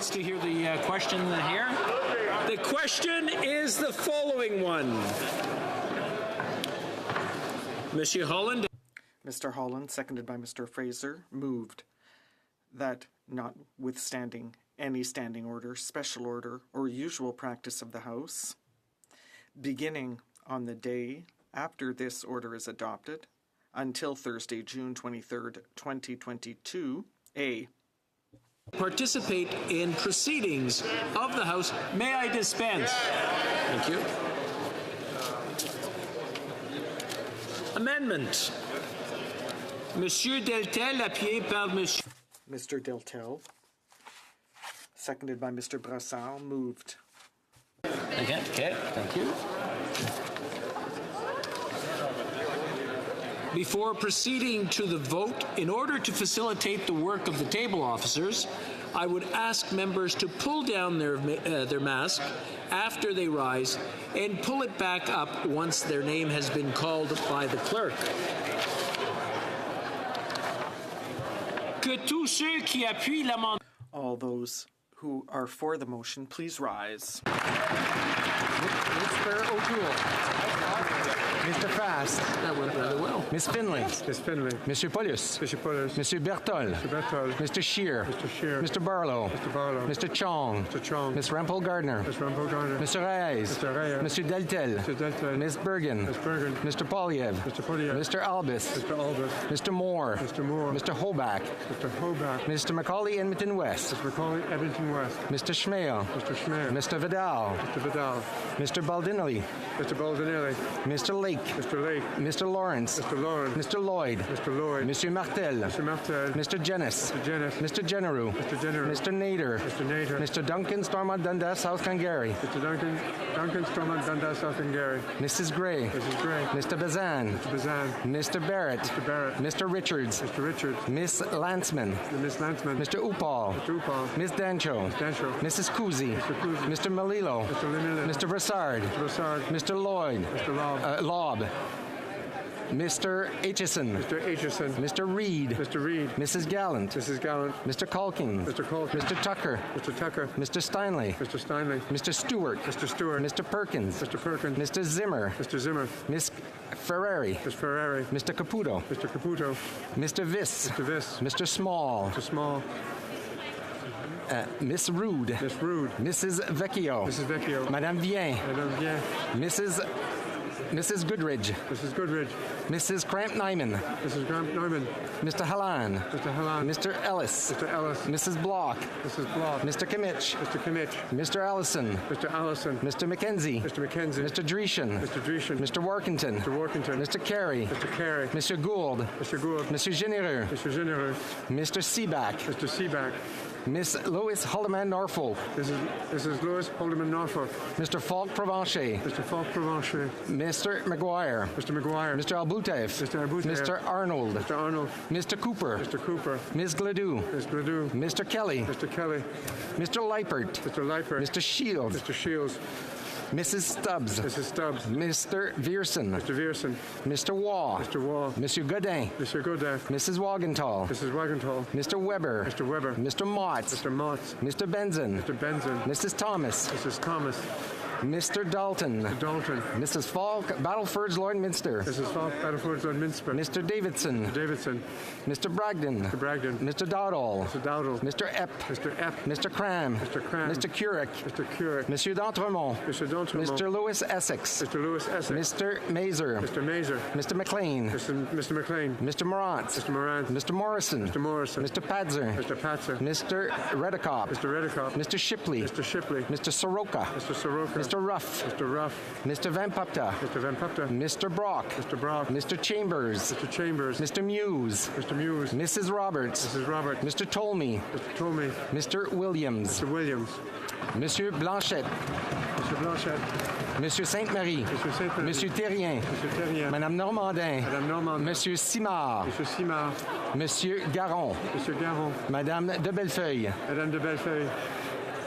wants to hear the question here. The question is the following one. Monsieur Holland. Mr. Holland, seconded by Mr. Fraser, moved that notwithstanding any standing order, special order, or usual practice of the House, beginning on the day after this order is adopted until Thursday, June 23rd, 2022, A. Participate in proceedings of the House. May I dispense? Thank you. Amendment. Monsieur Deltel, appuyé par Monsieur. Mr. Deltel, seconded by Mr. Brassard, moved. Okay, thank you. Before proceeding to the vote, in order to facilitate the work of the table officers, I would ask members to pull down their mask after they rise and pull it back up once their name has been called by the clerk. Que tous ceux qui appuient l'amendement. All those who are for the motion, please rise. Mr. O'Toole. Mr. Fast. That went rather well. Miss Finley. Miss Finley. Monsieur Paulus. Monsieur Paulus. Monsieur Bertol. Mr. Bertol. Mr. Scheer. Mr. Scheer. Mr. Barlow. Mr. Barlow. Mr. Chong. Mr. Chong. Miss Rampel Gardner. Miss Rampel Gardner. Mr. Reyes. Mr. Reyes. Monsieur Deltel. Mr. Deltel. Miss Bergen. Miss Bergen. Mr. Polyev. Mr. Polyev. Mr. Albus. Mr. Albus. Mr. Moore. Mr. Moore. Mr. Hoback. Mr. Hoback. Mr. Macaulay Edmonton West. Mr. Macaulay Edmonton West. Mr. Schmale. Mr. Schmier. Mr. Vidal. Mr. Vidal. Mr. Baldinelli. Mr. Baldinelli. Mr. Lake. Mr. Lake. Mr. Lawrence. Mr. Lawrence. Mr. Lloyd. Mr. Lloyd. Monsieur Martel. Mr. Martel. Mr. Jennis. Mr. Jennis. Mr. Generou. Mr. Generou. Mr. Nader. Mr. Nader. Mr. Duncan Stormont Dundas, South Glengarry. Mr. Duncan Stormont Dundas, South Glengarry. Mrs. Gray. Mrs. Gray. Mr. Bazan. Mr. Bazan. Mr. Barrett. Mr. Barrett. Mr. Richards. Mr. Richards. Miss Lanceman. Miss Lanceman. Mr. Upal. Mr. Upal. Miss Dancho. Miss Dancho. Mrs. Kuzi. Mr. Kuzi. Mr. Malilo. Mr. Limillo. Mr. Brassard. Mr. Brassard. Mr. Lloyd. Mr. Lobb. Mr. Aitchison. Mr. Aitchison. Mr. Reed. Mr. Reed. Mrs. Gallant. Mrs. Gallant. Mr. Culkin. Mr. Culkin. Mr. Tucker. Mr. Tucker. Mr. Steinley. Mr. Steinley. Mr. Stewart. Mr. Stewart. Mr. Perkins. Mr. Perkins. Mr. Zimmer. Mr. Zimmer. Miss Ferrari. Miss Ferrari. Mr. Caputo. Mr. Caputo. Mr. Viss. Mr. Viss. Mr. Small. Mr. Small. Miss Rude. Miss Rude. Mrs. Vecchio. Mrs. Vecchio. Madame Vien. Madame Vien. Mrs. Goodridge. Mrs. Goodridge. Mrs. Cramp Nyman. Mrs. Cramp Nyman. Mr. Halan. Mr. Halan. Mr. Ellis. Mr. Ellis. Mrs. Block. Mrs. Block. Mr. Kimmich. Mr. Kimmich. Mr. Allison. Mr. Allison. Mr. McKenzie. Mr. McKenzie. Mr. Dreeshen. Mr. Dreeshen. Mr. Workington. Mr. Workington. Mr. Carey. Mr. Carey. Mr. Gould. Mr. Gould. Mr. Genereux. Mr. Genereux. Mr. Seaback. Mr. Seaback. Miss Lois Holloman Norfolk. Mrs. Lois Holloman Norfolk. Mr. Falk Provencher. Mr. Falk Provencher. Mr. McGuire. Mr. McGuire. Mr. Albutev. Mr. Albutev. Mr. Arnold. Mr. Arnold. Mr. Cooper. Mr. Cooper. Ms. Gladue. Ms. Gladue. Mr. Kelly. Mr. Kelly. Mr. Leipert. Mr. Leipert. Mr. Shields. Mr. Shields. Mrs. Stubbs. Mrs. Stubbs. Mr. Vierson. Mr. Vierson. Mr. Waugh. Mr. Waugh. Monsieur Godin. Mr. Godin. Mrs. Wagenthal. Mrs. Wagenthal. Mr. Weber. Mr. Weber. Mr. Motts. Mr. Motts. Mr. Benson. Mr. Benson. Mrs. Thomas. Mrs. Thomas. Mr. Dalton. Mr. Dalton. Mrs. Falk, Battleford's Lord Minster. Mrs. Falk, Battleford's Lord Minster. Mr. Davidson. Mr. Davidson. Mr. Bragdon. Mr. Bragdon. Mr. Dowdall. Mr. Dowdall. Mr. Epp. Mr. Epp. Mr. Cram. Mr. Cram. Mr. Curick. Mr. Curick. Monsieur d'Entremont. Mr. d'Entremont. Mr. Lewis Essex. Mr. Lewis Essex. Mr. Mazer. Mr. Mazer. Mr. McLean. Mr. McLean. Mr. Morant. Mr. Morant. Mr. Morrison. Mr. Morrison. Mr. Padzer. Mr. Patzer. Mr. Redicop. Mr. Redicop. Mr. Shipley. Mr. Shipley. Mr. Soroka. Mr. Soroka. Mr. Ruff. Mr. Ruff. Mr. Van Pupta. Mr. Van Pupta. Mr. Brock. Mr. Brock. Mr. Chambers. Mr. Chambers. Mr. Muse. Mr. Muse. Mrs. Roberts. Mrs. Roberts. Mr. Tolmie. Mr. Tolmie. Mr. Williams. Mr. Williams. Monsieur Blanchette. Mr. Blanchette. Monsieur Sainte-Marie. Monsieur Sainte-Marie. Monsieur Terrien. Monsieur Terrien. Madame Normandin. Madame Normandin. Monsieur Simard. Monsieur Simard. Monsieur Garon. Monsieur Garon. Madame de Bellefeuille. Madame de Bellefeuille.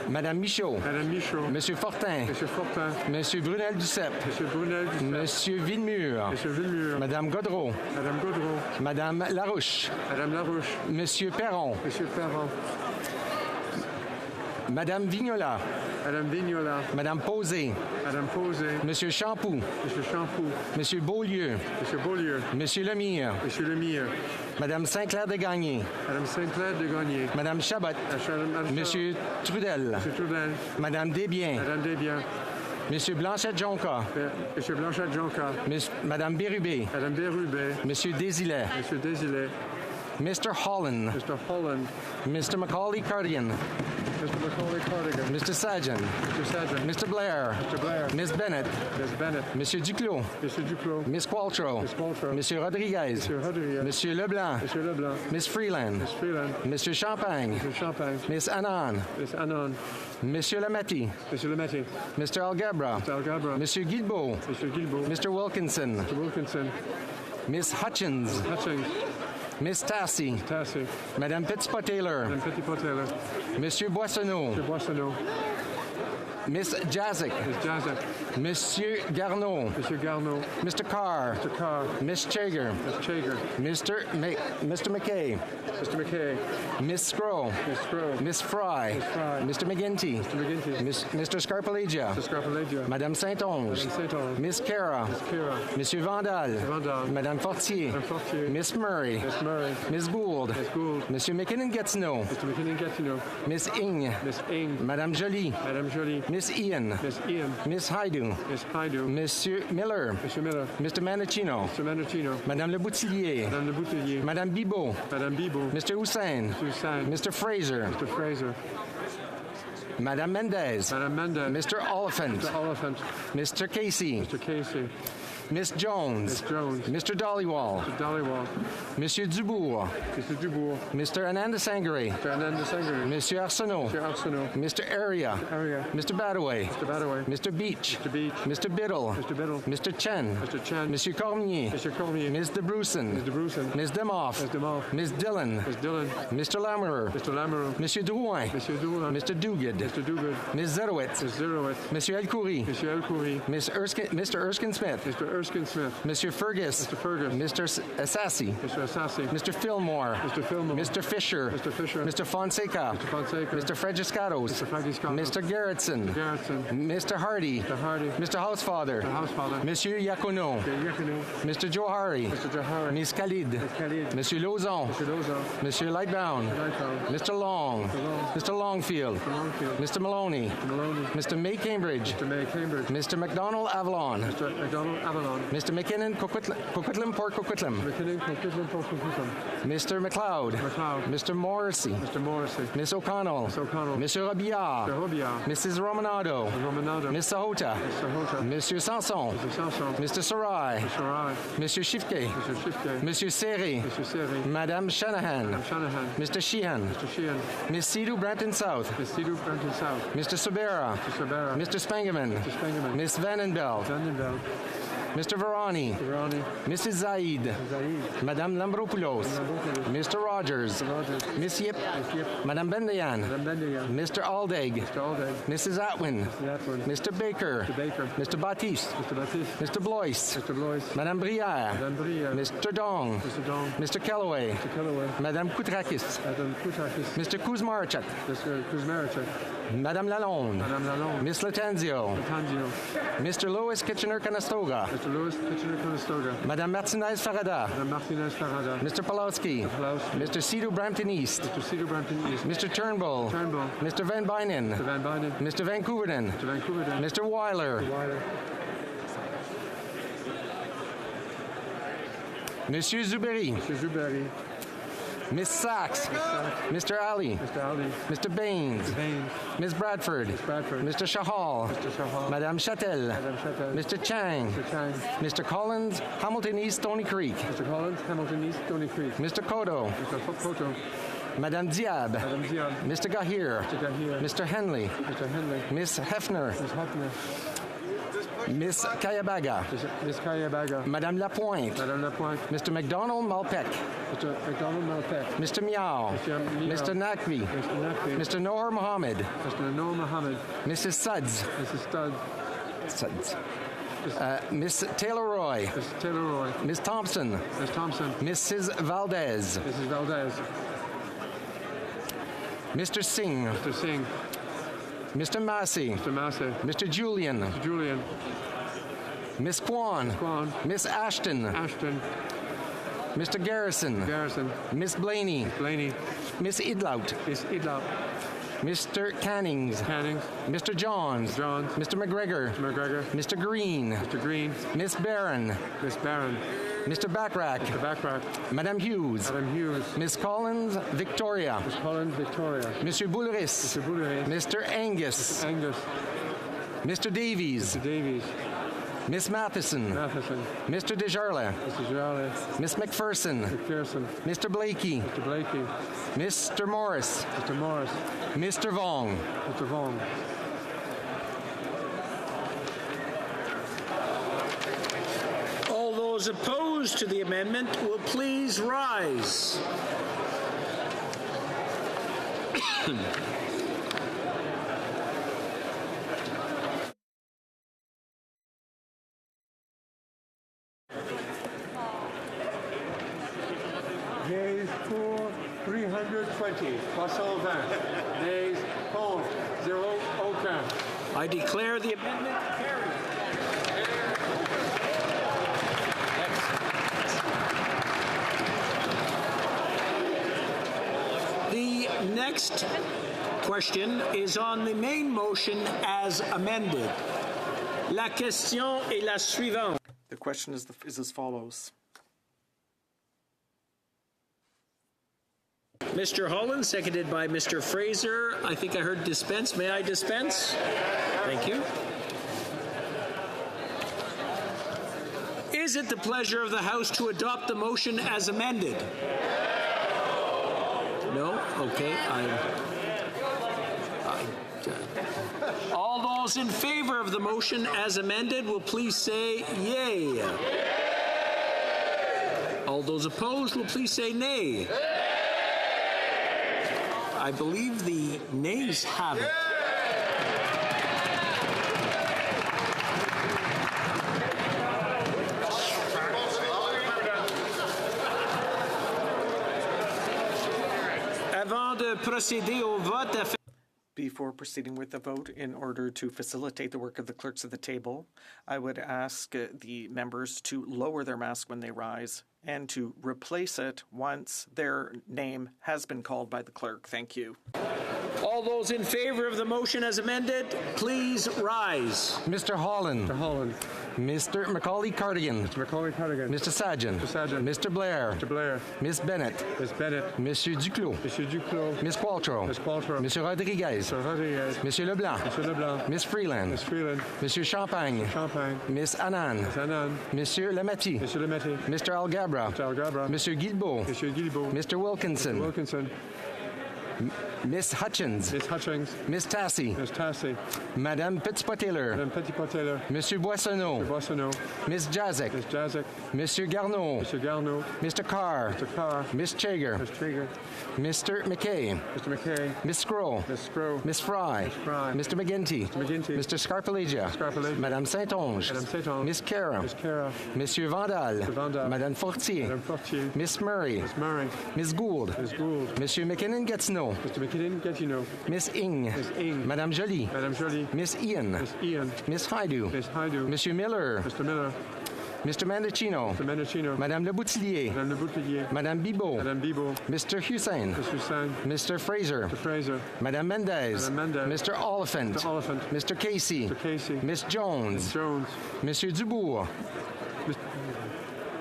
Madame Michaud. Madame Michaud. Monsieur Fortin. Monsieur Fortin. Monsieur Brunel Duceppe. Monsieur Brunel Duceppe. Monsieur Villemur. Monsieur Villemur. Madame Godreau. Madame Godreau. Madame Larouche. Madame Larouche. Monsieur Perron. Monsieur Perron. Madame Vignola. Madame Vignola. Madame Posé. Madame Posé. Monsieur Champoux. Monsieur Champoux. Monsieur Beaulieu. Monsieur Beaulieu. Monsieur Lemire. Monsieur Lemire. Madame Saint-Clair de Gagné. Madame Saint-Clair de Gagné. Madame Chabot. Monsieur Trudel. Monsieur Trudel. Madame Desbiens. Madame Desbiens. Monsieur Blanchette-Jonca. Monsieur Blanchette-Jonca. Madame Bérubé. Madame Bérubé. Monsieur Désilet. Monsieur Désilet. Mr. Holland. Mr. Holland. Mr. Macaulay Cardigan. Mr. Macaulay Cardigan. Mr. Sajan. Mr. Sajan. Mr. Blair. Mr. Blair. Miss Bennett. Miss Bennett. Monsieur Duclos. Monsieur Duclos. Miss Qualtrough. Miss Qualtrough. Monsieur Rodriguez. Monsieur Rodriguez. Monsieur Leblanc. Monsieur Leblanc. Miss Freeland. Miss Freeland. Monsieur Champagne. Monsieur Champagne. Miss Annan. Miss Annan. Monsieur Lametti. Monsieur Lametti. Mr. Algebra. Mr. Algebra. Monsieur Guilbeault. Monsieur Guilbeault. Mr. Wilkinson. Mr. Wilkinson. Miss Hutchins. Hutchins. Miss Tassie. Tassie. Madame Petitpot-Taylor. Madame Petitpot-Taylor. Monsieur Boissonneau. Monsieur Boissonneau. Miss Jazik. Miss Jazik. Monsieur Garneau. Monsieur Garneau. Mr. Carr. Mr. Carr. Miss Chager. Miss Chager. Mr. McKay. Mr. McKay. Miss Scrow. Miss Scrow. Miss Fry. Miss Fry. Mr. McGinty. Mr. McGinty. Mr. Scarpalegia. Mr. Scarpalegia. Madame Saint-Onge. Madame Saint-Onge. Miss Cara. Miss Cara. Monsieur Vandal. Vandal. Madame Fortier. Madame Fortier. Miss Murray. Miss Murray. Miss Gould. Miss Gould. Monsieur McKinnon-Gatineau. Mr. McKinnon-Gatineau. Miss Ing. Miss Ing. Madame Jolie. Madame Jolie. Miss Ian. Miss Ian. Miss Haidu. Miss Haidu. Monsieur Miller. Monsieur Miller. Mr. Manicino. Mr. Manicino. Madame Le Boutillier. Madame Le Boutillier. Madame Bibot. Madame Bibot. Mr. Hussein. Mr. Hussein. Mr. Fraser. Mr. Fraser. Madame Mendez. Madame Mendez. Mr. Oliphant. Mr. Oliphant. Mr. Casey. Mr. Casey. Miss Jones. Miss Jones. Mr. Dollywall. Mr. Dollywall. Monsieur Dubourg. Mr. Dubourg. Mr. Ananda Sangare. Mr. Ananda Sangare. Monsieur Arsenault. Mr. Arsenault. Mr. Area. Area. Mr. Badaway. Mr. Badaway. Mr. Beach. Mr. Beach. Mr. Biddle. Mr. Biddle. Mr. Chen. Mr. Chen. Monsieur Cormier. Mr. Cormier. Ms. De Brusen. Ms. De Brusen. Ms. Demoff. Ms. Demoff. Ms. Dillon. Ms. Dillon. Mr. Lamoureux. Mr. Lamoureux. Monsieur Drouin. Monsieur Drouin. Mr. Duguid. Mr. Duguid. Ms. Zerowitz. Ms. Zerowitz. Monsieur Elkoury. Monsieur Elkoury. Mr. Erskine Smith. Mr. Erskine Smith. Monsieur Fergus. Mr. Fergus. Mr. Assassi. Mr. Assassi. Mr. Fillmore. Mr. Fillmore. Mr. Fisher. Mr. Fisher. Mr. Fonseca. Mr. Fonseca. Mr. Fredgiscatos. Mr. Fredgiscatos. Mr. Garrettson. Mr. Garrettson. Mr. Hardy. Mr. Hardy. Mr. Housefather. Mr. Housefather. Monsieur Yacono. Mr. Yacono. Mr. Johari. Mr. Johari. Miss Khalid. Ms. Khalid. Monsieur Lozon. Mr. Lozon. Monsieur Lightbound. Lightbound. Mr. Long. Mr. Long. Mr. Longfield. Mr. Longfield. Mr. Maloney. Mr. Maloney. Mr. May Cambridge. Mr. May Cambridge. Mr. McDonald Avalon. Mr. McDonald Avalon. Mr. McKinnon Coquitlam Port Coquitlam. McKinnon Coquitlam Port Coquitlam. Mr. McLeod. McLeod. Mr. Morrissey. Mr. Morrissey. Miss O'Connell. Miss O'Connell. Mr. Robillard. Mr. Robillard. Mrs. Romanado. Mr. Romanado. Miss Sahota. Mr. Hota. Monsieur Sanson. Mr. Sanson. Mr. Sarai. Mr. Rai. Monsieur Shifke. Mr. Shifke. Monsieur Seri. Mr. Seri. Madame Shanahan. Madame Shanahan. Mr. Sheehan. Mr. Sheehan. Miss Sidhu Brampton South. Miss Sidhu Brampton South. Mr. Sobera. Mr. Sabera. Mr. Spangerman. Mr. Spangerman. Miss Vandenbelt. Vandenbelt. Mr. Varani. Varani. Mrs. Zaid. Zaid. Madame Lambropoulos. Mr. Rogers. Mr. Rogers. Miss Yip. Miss Yip. Madame Bendayan. Madame Bendayan. Mr. Aldag. Mr. Aldag. Mrs. Atwin. Mr. Atwin. Mr. Baker. Mr. Baker. Mr. Baptiste. Mr. Baptiste. Mr. Blois. Mr. Blois. Madame Brière. Madame Brière. Mr. Dong. Mr. Dong. Mr. Kellaway. Mr. Kellaway. Madame Koutrakis. Madame Koutakis. Mr. Kuzmarchak. Mr. Kuzmarchak. Madame Lalonde. Madame Lalonde. Miss Latanzio. Latanzio. Mr. Louis Kitchener-Conestoga. Mr. Louis Kitchener-Conestoga. Madame Martinez Farada. Madame Martinez Farada. Mr. Pawlowski. Mr. Sidhu Brampton East. Mr. Sidhu Brampton East. Mr. Turnbull. Turnbull. Mr. Van Bynen. Mr. Van Bynen. Mr. Vancouverden. Mr. Vancouverden. Mr. Weiler. Mr. Weiler. Monsieur Zuberi. Mr. Zuberi. Miss Sachs. Mr. Ali. Mr. Ali. Mr. Baines. Mr. Baines. Miss Bradford. Miss Bradford. Mr. Shahal. Mr. Shahal. Madame Chatel. Madame Chatel. Mr. Chang. Mr. Chang. Mr. Collins, Hamilton East, Stony Creek. Mr. Collins, Hamilton East, Stony Creek. Mr. Kodo. Mr. Koto. Madame Diab. Madame Diab. Mr. Gahir. Mr. Gahir. Mr. Henley. Mr. Henley. Miss Hefner. Miss Hefner. Miss Kayabaga. Miss Kayabaga. Madame Lapointe. Madame Lapointe. Mr. McDonald Malpeck. Mr. McDonald Malpeck. Mr. Meow. Mr. Nakvi. Mr. Nakvi. Mr. Noor Mohammed. Mr. Noor Mohammed. Mrs. Suds. Mrs. Studs. Suds. Miss Taylor Roy. Miss Taylor Roy. Miss Thompson. Miss Thompson. Mrs. Valdez. Mrs. Valdez. Mr. Singh. Mr. Singh. Mr. Massey. Mr. Massey. Mr. Julian. Mr. Julian. Miss Kwan. Kwan. Miss Ashton. Ashton. Mr. Garrison. Garrison. Miss Blaney. Blaney. Miss Idlout. Miss Idlout. Mr. Cannings. Cannings. Mr. Johns. Johns. Mr. McGregor. Mr. McGregor. Mr. Green. Mr. Green. Miss Barron. Miss Barron. Mr. Backrack. Mr. Backrack. Madame Hughes. Madame Hughes. Miss Collins Victoria. Miss Collins Victoria. Monsieur Boulris. Mr. Boulris. Mr. Angus. Mr. Angus. Mr. Davies. Mr. Davies. Miss Matheson. Matheson. Mr. Desjardins. Mr. Desjardins. Miss McPherson. McPherson. Mr. Blakey. Mr. Blakey. Mr. Morris. Mr. Morris. Mr. Vong. Mr. Vong. All those opposed to the amendment will please rise. Nays pour 320. 320. Nays contre. 0 aucun. I declare the amendment carried. The next question is on the main motion as amended. La question est la suivante. The question is as follows. Mr. Holland, seconded by Mr. Fraser. I think I heard dispense. May I dispense? Thank you. Is it the pleasure of the House to adopt the motion as amended? No? Okay. All those in favor of the motion as amended will please say yay. All those opposed will please say nay. I believe the nays have it. Avant de procéder au vote, Before proceeding with the vote, in order to facilitate the work of the clerks at the table, I would ask the members to lower their mask when they rise and to replace it once their name has been called by the clerk. Thank you. all those in favor of the motion as amended, please rise. Mr. Holland. Mr. Holland. Mr. Macaulay Cardigan. Mr. Macaulay Cardigan. Mr. Sajan. Mr. Sajan. Mr. Blair. Mr. Blair. Miss Bennett. Miss Bennett. Monsieur Duclos. Monsieur Duclos. Miss Qualtrough. Miss Qualtrough. Monsieur Rodriguez. Mr. Rodriguez. Monsieur Leblanc. Monsieur Leblanc. Miss Freeland. Miss Freeland. Monsieur Champagne. Champagne. Miss Annan. Miss Annan. Monsieur Lametti. Monsieur Lametti. Mr. Algabra. Mr. Algabra. Monsieur Guilbeault. Monsieur Guilbeault. Mr. Wilkinson. Mr. Wilkinson. Miss Hutchins. Miss Hutchins. Miss Tassie. Miss Tassie. Madame Petitpas-Taylor. Madame Petitpas-Taylor. Monsieur Boissonneau. Mr. Boissonneau. Miss Jazek. Miss Jazek. Monsieur Garneau. Mr. Garneau. Mr. Carr. Mr. Carr. Miss Chager. Miss Traeger. Mr. McKay. Mr. McKay. Miss Scroll. Miss Scroll. Miss Fry. Miss Fry. Mr. McGinty. Mr. McGinty. Mr. Scarpelegia. Scarpelegia. Madame Saint-Onge. Madame Saint-Onge. Miss Cara. Miss Cara. Monsieur Vandal. Mr. Vandal. Madame Fortier. Madame Fortier. Miss Murray. Miss Murray. Miss Gould. Miss Gould. Monsieur McKinnon-Gatineau. Mr. McKinnon-Gatineau. Miss Ing. Miss Ing. Madame Jolie. Madame Jolie. Miss Ian. Miss Ian. Miss Haidu. Miss Haidu. Monsieur Miller. Mr. Miller. Mr. Mendocino. Mr. Mendocino. Madame Le Boutillier. Madame Le Boutillier. Madame Bibot. Madame Bibot. Mr. Hussein. Mr. Hussein. Mr. Fraser. Mr. Fraser. Madame Mendez. Madame Mendez. Mr. Oliphant. Mr. Oliphant. Mr. Casey. Mr. Casey. Miss Jones. Miss Jones. Monsieur Dubourg.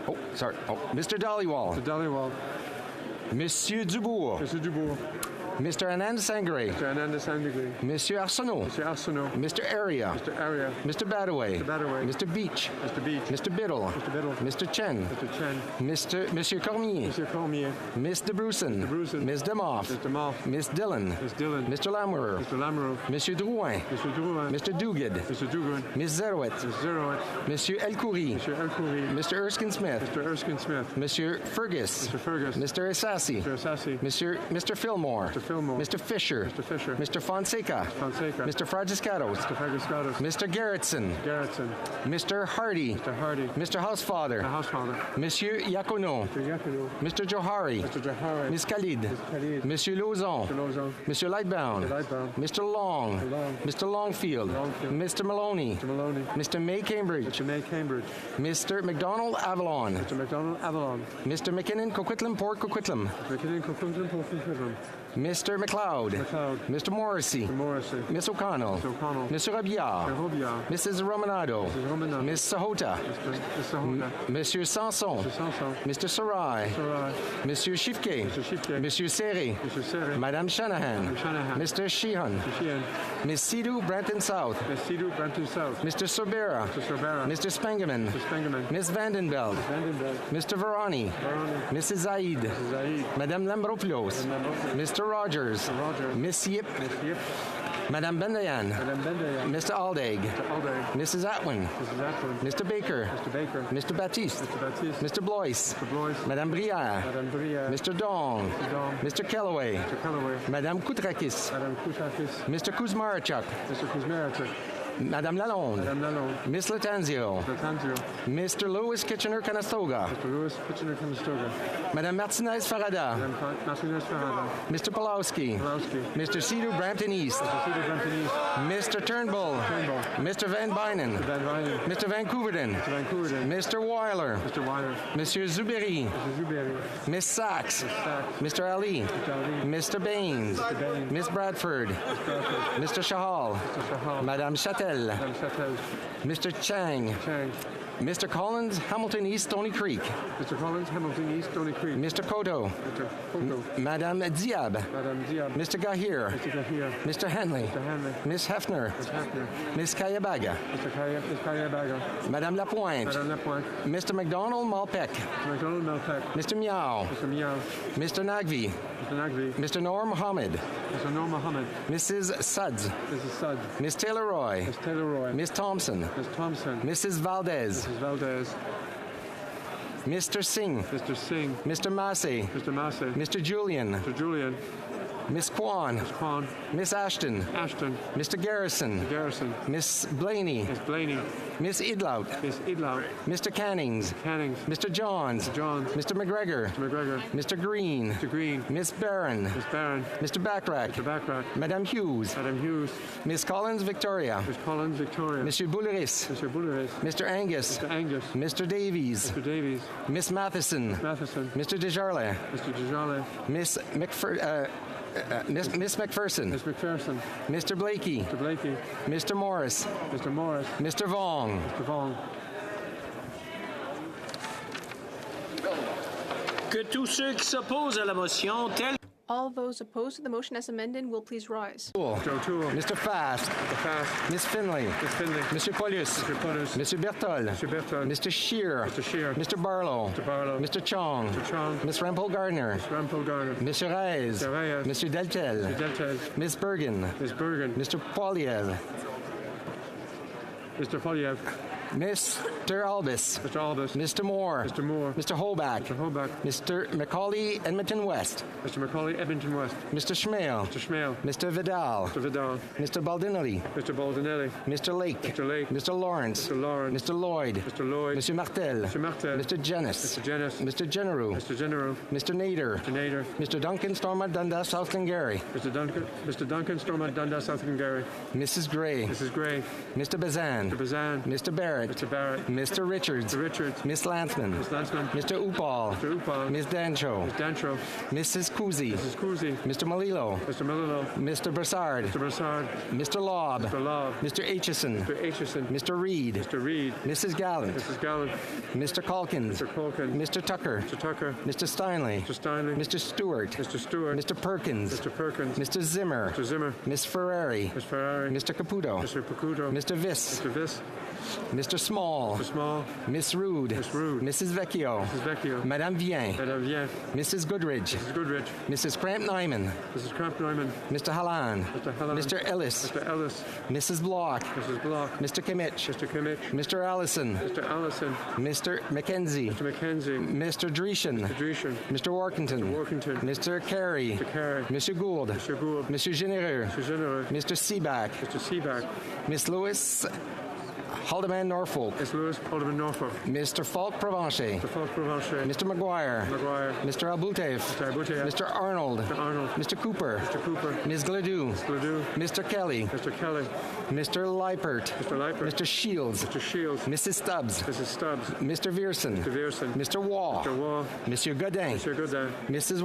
Oh, sorry. Oh, Mr. Dollywall. Mr. Dollywall. Monsieur Dubourg. Mr. Dubourg. Mr. Anand Sangre. Mr. Ananda Sangre. Monsieur Arsenault. Mr. Arsenault. Mr. Area. Mr. Aria. Mr. Badaway. Mr. Badaway. Mr. Beach. Mr. Beach. Mr. Biddle. Mr. Biddle. Mr. Chen. Mr. Chen. Monsieur Cormier. Monsieur Cormier. Miss DeBrusen. DeBrusen. Miss DeMoff. Mr. Moff. Miss Dillon. Miss Dillon. Mr. Lamoureux. Mr. Lamoureux. Monsieur Drouin. Mr. Drouin. Mr. Duguid. Mr. Dugan. Miss Zerouet. Miss Zerouet. Monsieur Elkoury. Monsieur Elkoury. Mr. Erskine Smith. Mr. Erskine Smith. Monsieur Fergus. Mr. Fergus. Mr. Assassi. Mr. Assassi. Mr. Fillmore. Mr. Fillmore. Mr. Fisher. Mr. Fisher. Mr. Fonseca. Fonseca. Mr. Fragiscatos. Mr. Fragiscatos. Mr. Gerritsen. Gerritsen. Mr. Hardy. Mr. Hardy. Mr. Housefather. The Housefather. Monsieur Iacono. Mr. Iacono. Mr. Johari. Mr. Johari. Ms. Khalid. Mr. Khalid. Monsieur Lauzon. Mr. Lauzon. Monsieur Lightbound. Mr. Lightbound. Mr. Long. Mr. Long. Mr. Longfield. Longfield. Mr. Maloney. Mr. Maloney. Mr. May Cambridge. Mr. May Cambridge. Mr. McDonald Avalon. Mr. McDonald Avalon. Mr. McKinnon Coquitlam Port Coquitlam. McKinnon Coquitlam Port Coquitlam. Mr. McLeod. McLeod. Mr. Morrissey. Mr. Morrissey. Miss O'Connell. Mr. O'Connell. Mr. Robillard. Mr. Robillard. Mrs. Romanado. Mrs. Romanado. Miss Sahota. Mr. Sahota. Monsieur Sanson. Mr. Sanson. Mr. Sarai. Sarai. Monsieur Shifke. Mr. Shifke. Monsieur Serre. Mr. Serre. Madame Shanahan. Mr. Shanahan. Mr. Sheehan. Mr. Sheehan. Miss Sidhu Branton South. Miss Sidhu Branton South. Mr. Sorbera. Mr. Sorbera. Mr. Spengeman. Mr. Spengeman. Miss Vandenbeld. Vandenberg. Mr. Verani. Verani. Mrs. Zaid. Mrs. Zaid. Madame Lambropoulos. Madame Lambropoulos. Mr. Rogers. Mr. Rogers. Miss Yip. Miss Yip. Madame Bendayan. Madame Bendayan. Mr. Aldag. Mr. Aldag. Mrs. Atwin. Mrs. Atwin. Mr. Baker. Mr. Baker. Mr. Baptiste. Mr. Baptiste. Mr. Blois. Mr. Blois. Madame Brière. Madame Brière. Mr. Dong. Mr. Dong. Mr. Kellaway. Mr. Callaway. Madame Koutrakis. Madame Kouchakis. Mr. Kuzmarchuk. Mr. Kuzmarchuk. Madame Lalonde. Madame Lalonde. Miss Latanzio. Latanzio. Mr. Louis Kitchener-Conestoga. Mr. Louis Kitchener-Conestoga. Madame Martinez Farada. Madame Martinez Farada. Mr. Pulowski. Pulowski. Mr. Sidhu Brampton East. Mr. Sidhu Brampton East. Mr. Turnbull. Turnbull. Mr. Van Bynen. Mr. Van Bynen. Mr. Vancouverden. Mr. Vancouverden. Mr. Weiler. Mr. Weiler. Monsieur Zuberi. Mr. Zuberi. Miss Sachs. Miss Sachs. Mr. Ali. Mr. Ali. Mr. Baines. Mr. Baines. Miss Bradford. Miss Bradford. Mr. Shahal. Mr. Shahal. Madame Châtel. Madame Châtel. Mr. Chang. Chang. Mr. Collins, Hamilton East, Stony Creek. Mr. Collins, Hamilton East, Stony Creek. Mr. Koto. Mr. Koto. Madame Diab. Madame Diab. Mr. Gahir. Mr. Gahir. Mr. Henley. Mr. Henley. Miss Hefner. Miss Hefner. Miss Kayabaga. Miss Kayabaga. Madame Lapointe. Madame Lapointe. Mr. McDonald Malpeck. Mr. McDonald Malpeck. Mr. Meow. Mr. Meow. Mr. Nagvi. Mr. Nagvi. Mr. Noor Mohammed. Mr. Noor Mohammed. Mrs. Suds. Mrs. Suds. Miss Taylor Roy. Miss Taylor Roy. Miss Thompson. Miss Thompson. Mrs. Valdez. Mrs. Valdez. Mr. Singh. Mr. Singh. Mr. Massey. Mr. Massey. Mr. Julian. Mr. Julian. Miss Kwan. Miss Kwan. Miss Ashton. Ashton. Mr. Garrison. Mr. Garrison. Miss Blaney. Miss Blaney. Miss Idlout. Miss Idlout. Mr. Cannings. Cannings. Mr. Johns. Mr. Johns. Mr. McGregor. Mr. McGregor. Mr. Green. Mr. Green. Miss Barron. Miss Barron. Mr. Backrack. Mr. Backrack. Madame Hughes. Madame Hughes. Miss Collins Victoria. Miss Collins Victoria. Monsieur Bouleris. Mr. Bouleris. Mr. Angus. Mr. Angus. Mr. Davies. Mr. Davies. Miss Matheson. Matheson. Mr. Desjardins. Mr. Desjardins. Miss Miss McPherson. Miss McPherson. Mr. Blakey. Mr. Blakey. Mr. Morris. Mr. Morris. Mr. Vong. Mr. Vong. Que tous ceux qui s'opposent à la motion telle All those opposed to the motion as amended will please rise. Mr. O'Toole. Mr. Fast. Mr. Fast. Miss Finley. Miss Finley. Monsieur Paulus. Mr. Paulus. Monsieur Bertol. Mr. Bertol. Mr. Shear. Mr. Shear. Mr. Barlow. Mr. Barlow. Mr. Chong. Mr. Chong. Miss Rampole Gardner. Miss Rampole Gardner. Mr. Reyes. Mr. Reyes. Monsieur Deltel. Mr. Deltel. Miss Bergen. Miss Bergen. Mr. Poiliev. Mr. Polyev. Mr. Albus. Mr. Albus. Mr. Moore. Mr. Moore. Mr. Holbach. Mr. Holbach. Mr. Macaulay Edmonton West. Mr. Macaulay Edmonton West. Mr. Schmale. Mr. Schmale. Mr. Vidal. Mr. Vidal. Mr. Baldinelli. Mr. Baldinelli. Mr. Lake. Mr. Lake. Mr. Lawrence. Mr. Lawrence. Mr. Lloyd. Mr. Lloyd. Mr. Martel. Mr. Martel. Mr. Jennis. Mr. Jennis. Mr. Generou. Mr. General. Mr. Nader. Mr. Nader. Mr. Duncan Stormont Dundas South Glengarry. Mr. Duncan Stormont Dundas South Glengarry. Mrs. Gray. Mrs. Gray. Mr. Bazan. Mr. Bazan. Mr. Barrett. Mr. Barrett. Mr. Richards. Mr. Richards. Miss Landsman. Miss Landsman. Mr. Upal. Mr. Upal. Miss Dancho. Miss Dancho. Mrs. Kuzi. Mrs. Kuzi. Mr. Malilo. Mr. Melilo. Mr. Brassard. Mr. Brassard. Mr. Lobb. Mr. Lobb. Mr. Aitchison. Mr. Aitchison. Mr. Reed. Mr. Reed. Mrs. Gallant. Mrs. Gallant. Mr. Calkins. Mr. Colkin. Mr. Tucker. Mr. Tucker. Mr. Steinley. Mr. Steinley. Mr. Stewart. Mr. Stewart. Mr. Perkins. Mr. Perkins. Mr. Zimmer. Mr. Zimmer. Miss Ferrari. Miss Ferrari. Mr. Caputo. Mr. Pacuto. Mr. Viss. Mr. Viss. Mr. Small. Mr. Small. Miss Rude. Miss Rude. Mrs. Vecchio. Mrs. Vecchio. Madame Vien. Madame Vien. Mrs. Goodridge. Mrs. Goodridge. Mrs. Cramp-Neumann. Mrs. Cramp-Neumann. Mr. Hallan. Mr. Hallan. Mr. Ellis. Mr. Ellis. Mrs. Block. Mrs. Block. Mr. Kimmich. Mr. Kimmich. Mr. Allison. Mr. Allison. Mr. McKenzie. Mr. McKenzie. Mr. Dreeshen. Mr. Dreeshen. Mr. Workington. Mr. Workington. Mr. Carey. Mr. Carey. Monsieur Gould. Mr. Gould. Monsieur Généreux. Mr. Généreux. Mr. Seaback. Mr. Seaback. Miss Lewis Haldeman Norfolk. Miss Lewis Haldeman Norfolk. Mr. Falk Provencher. Mr. Falk Provencher. Mr. McGuire. McGuire. Mr. Albutev. Mr. Albutev. Mr. Arnold. Mr. Arnold. Mr. Cooper. Mr. Cooper. Ms. Gledoux. Ms. Gledoux. Mr. Kelly. Mr. Kelly. Mr. Leipert. Mr. Leipert. Mr. Shields. Mr. Shields. Mrs. Stubbs. Mrs. Stubbs. Mr. Vierson. Mr. Vierson. Mr. Waugh. Mr. Waugh. Monsieur Godin. Monsieur Godin. Mrs.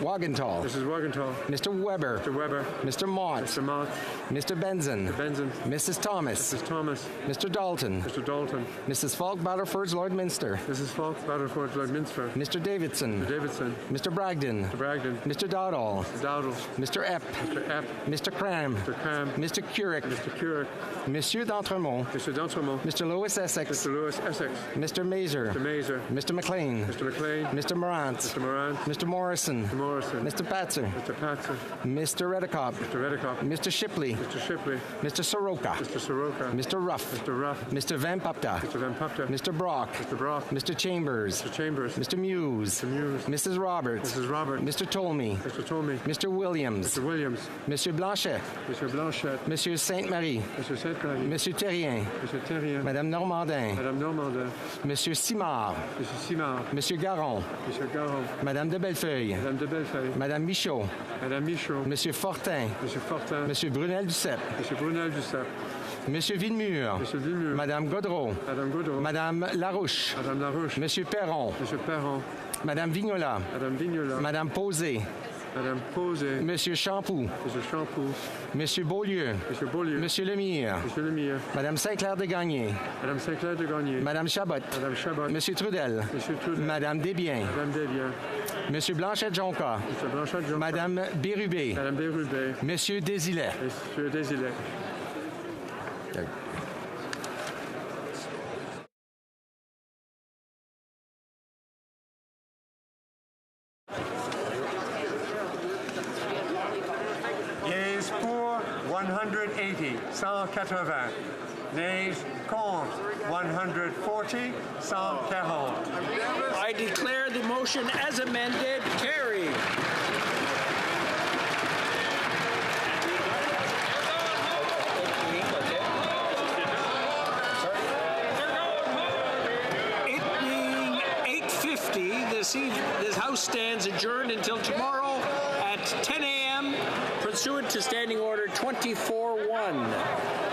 Wagenthal. Mrs. Wagenthal. Mr. Weber. Mr. Weber. Mr. Mott. Mr. Mott. Mr. Benson. Mr. Benson. Mrs. Thomas. Mrs. Thomas. Mr. Dalton. Mr. Dalton. Mrs. Falk Battleford's Lord Minster. Mrs. Falk Battleford's Lord Minster. Mr. Davidson. Mr. Davidson. Mr. Bragdon. Mr. Bragdon. Mr. Dowdall. Mr. Dowdall. Mr. Epp. Mr. Epp. Mr. Cram. Mr. Cram. Mr. Curick. Mr. Curick. Monsieur d'Entremont. Mr. d'Entremont. Mr. Lewis Essex. Mr. Lewis Essex. Mr. Mazer. Mr. Mazer. Mr. McLean. Mr. McLean. Mr. Morant. Mr. Morant. Mr. Morrison. Mr. Morrison. Mr. Patzer. Mr. Patzer. Mr. Redekop. Mr. Redekop. Mr. Shipley. Mr. Shipley. Mr. Soroka. Mr. Soroka. Mr. Ruff. Mr. Ruff. Mr. Van Papta. Mr. Van Papta. Mr. Brock. Mr. Brock. Mr. Chambers. Mr. Chambers. Mr. Muse. Mr. Muse. Mrs. Roberts. Mrs. Roberts. Mr. Tolmie. Mr. Tolmie. Mr. Williams. Mr. Williams. Monsieur Blanchet. Monsieur Blanchet. Monsieur Sainte-Marie. Monsieur Sainte-Marie. Monsieur Terrien. Monsieur Terrien. Madame Normandin. Madame Normandin. Monsieur Simard. Monsieur Simard. Monsieur Garon. Monsieur Garon. Madame de Bellefeuille. Madame de Bellefeuille. Madame Michaud. Madame Michaud. Monsieur Fortin. Monsieur Fortin. Monsieur Brunel Duceppe. Monsieur Brunel Duceppe. Monsieur Villemur. Monsieur Villemur. Madame Godreau. Madame Godreau. Madame Larouche. Madame Larouche. Monsieur Perron. Monsieur Perron. Madame Vignola. Madame Vignola. Madame Posé. Madame Posé. Monsieur Champoux. Monsieur Champoux. Monsieur Beaulieu. Monsieur Beaulieu. Monsieur Lemire. Monsieur Lemire. Madame Saint-Clair de Gagné. Madame Saint-Clair de Gagné. Madame Chabot. Madame Chabot. Monsieur Trudel. Monsieur Trudel. Madame Desbiens. Madame Desbiens. Monsieur Blanchet-Jonca. Monsieur Blanchet-Jonca. Madame Bérubé. Madame Bérubé. Monsieur Désilet. Monsieur Désilet. Yeas pour 180, 180. Nays contre 140, 140. I declare the motion as amended carried. It being 8:50, this House stands adjourned until tomorrow at 10 a.m. pursuant to Standing Order 24-1.